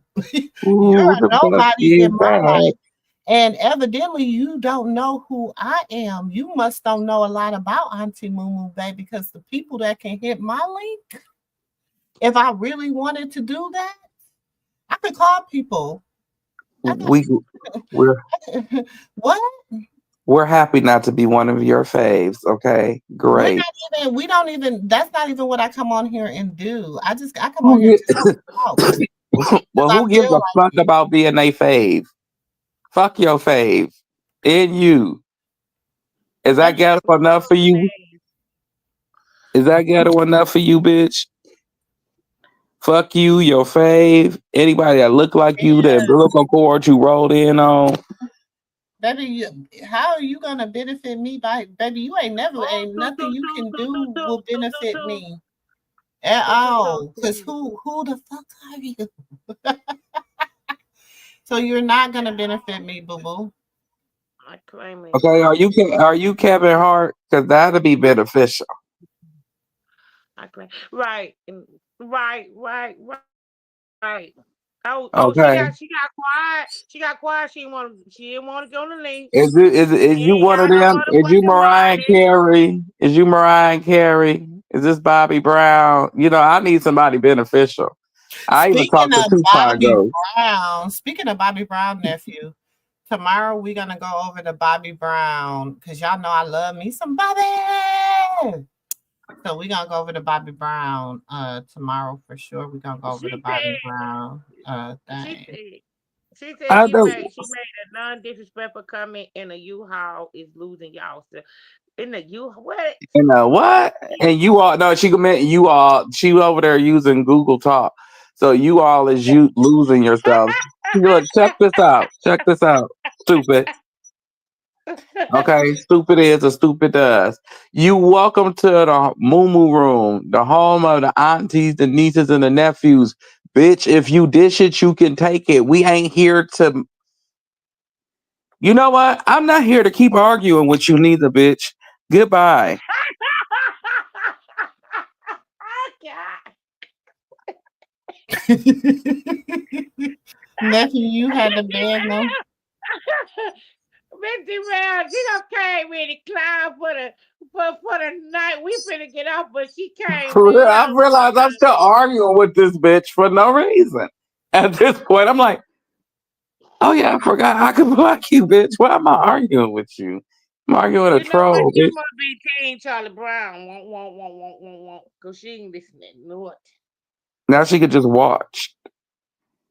You're Who a the fuck nobody is in my that? life. And evidently, you don't know who I am. You must don't know a lot about Auntie Moo, baby, because the people that can hit my link, if I really wanted to do that, I could call people. We're What? we're happy not to be one of your faves. Okay, great. We don't even, that's not even what I come on here and do. I come on Who here gi- just to talk. well, I who gives feel a fuck about being a fave? Fuck your fave. And you. Is that ghetto enough for you? Is that ghetto enough for you, bitch? Fuck you, your fave, anybody that look like you, the umbilical cord you rolled in on. baby, how are you gonna benefit me by, baby, you ain't nothing you can do will benefit me at all. Cause who the fuck are you? So you're not gonna benefit me, boo boo. I claim it. Okay, are you Kevin Hart? Because that'll be beneficial. I claim right. Right. Oh, she Okay, got quiet. She got quiet. She didn't want to go on the link. is She you ain't one of got no them? Is you motherfucking Mariah money. Carey? Is you Mariah Carey? Is this Bobby Brown? You know, I need somebody beneficial. I even Speaking talked to of Tupac Ghost. Bobby Brown, nephew, tomorrow we're gonna go over to Bobby Brown because y'all know I love me some Bobby. So we're gonna go over to Bobby Brown tomorrow for sure. We're gonna go over to Bobby Brown She thing. said she said I don't. she made a non-disrespectful comment in a U-Haul is losing y'all. So in the U what? You know what? And you all no, she meant you all. She over there using Google Talk, so you all is you losing yourselves. Look, check this out. Check this out. Stupid. Okay, stupid is a stupid does. You welcome to the Moo Room, the home of the aunties, the nieces, and the nephews. Bitch, if you dish it, you can take it. We ain't here to. You know what? I'm not here to keep arguing with you, neither, bitch. Goodbye. Nephew, you had the bed no. Missy Round, she done came in the cloud for the night. We finna get off, but she came For real, in I on realized I'm still arguing with this bitch for no reason. At this point, I'm like, oh yeah, I forgot I could block you, bitch. Why am I arguing with you? I'm arguing with a You know what? troll, She bitch. must be Team Charlie Brown. Won't. Cause she ain't listening. You know what? Now she could just watch.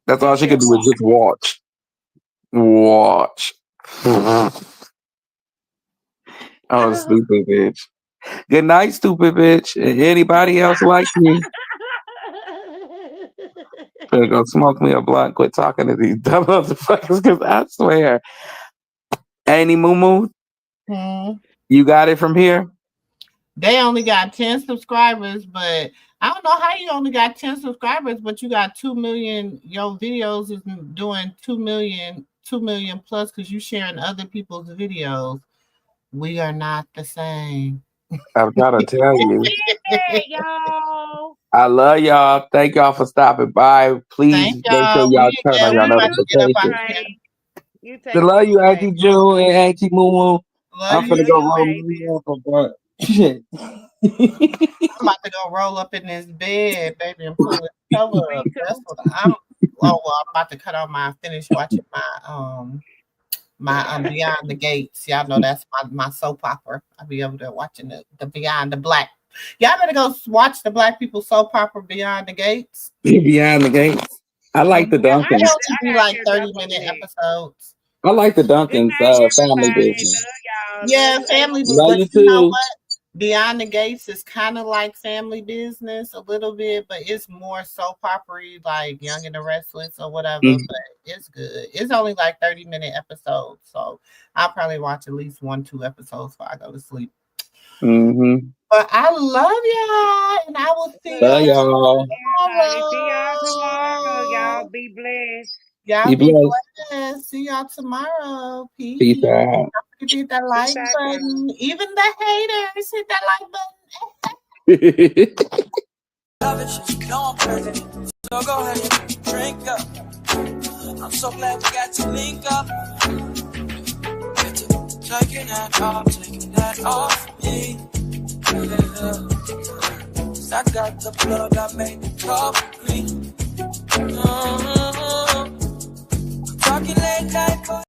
That's all She she could just do is just watch. Watch. Oh, watch. stupid bitch. Good night, stupid bitch. Anybody else like me? Better go smoke me a blunt. Quit talking to these dumb motherfuckers, because I swear. Annie Moo Moo, you got it from here? They only got 10 subscribers, but I don't know how you only got 10 subscribers, but you got 2 million. Your videos is doing 2 million plus because you sharing other people's videos. We are not the same. I'm trying to tell you. Y'all. I love y'all. Thank y'all for stopping by. Please make sure y'all turn on your notifications. I love you, Auntie June and Auntie Moo Moo. I'm finna go roll me up a blunt. Shit. I'm about to go roll up in this bed, baby, and pull it cover up. That's what I'm. Oh well, I'm about to finish watching my Beyond the Gates. Y'all know that's my soap opera. I'll be over there watching the Beyond the Black. Y'all better go watch the Black people soap opera Beyond the Gates. Beyond the Gates. I like the Duncans. They only be like 30-minute episodes. I like the Duncans family business. Yeah, family business. Love But you you know too. what? Beyond the Gates is kind of like family business a little bit, but it's more soap opera-y, like Young and the Restless or whatever. Mm-hmm. But it's good. It's only like 30-minute episodes, so I'll probably watch at least 1-2 episodes before I go to sleep. Mm-hmm. But I love y'all, and I will see Love y'all. tomorrow. See y'all tomorrow. Y'all be blessed. Y'all be blessed. See y'all tomorrow. Peace. Peace out. Don't forget to hit that like button. Even the haters, hit that like button. So go ahead and drink up. I'm so glad we got to link up. Taking that off me. I got the plug, I made the coffee. Talking late night.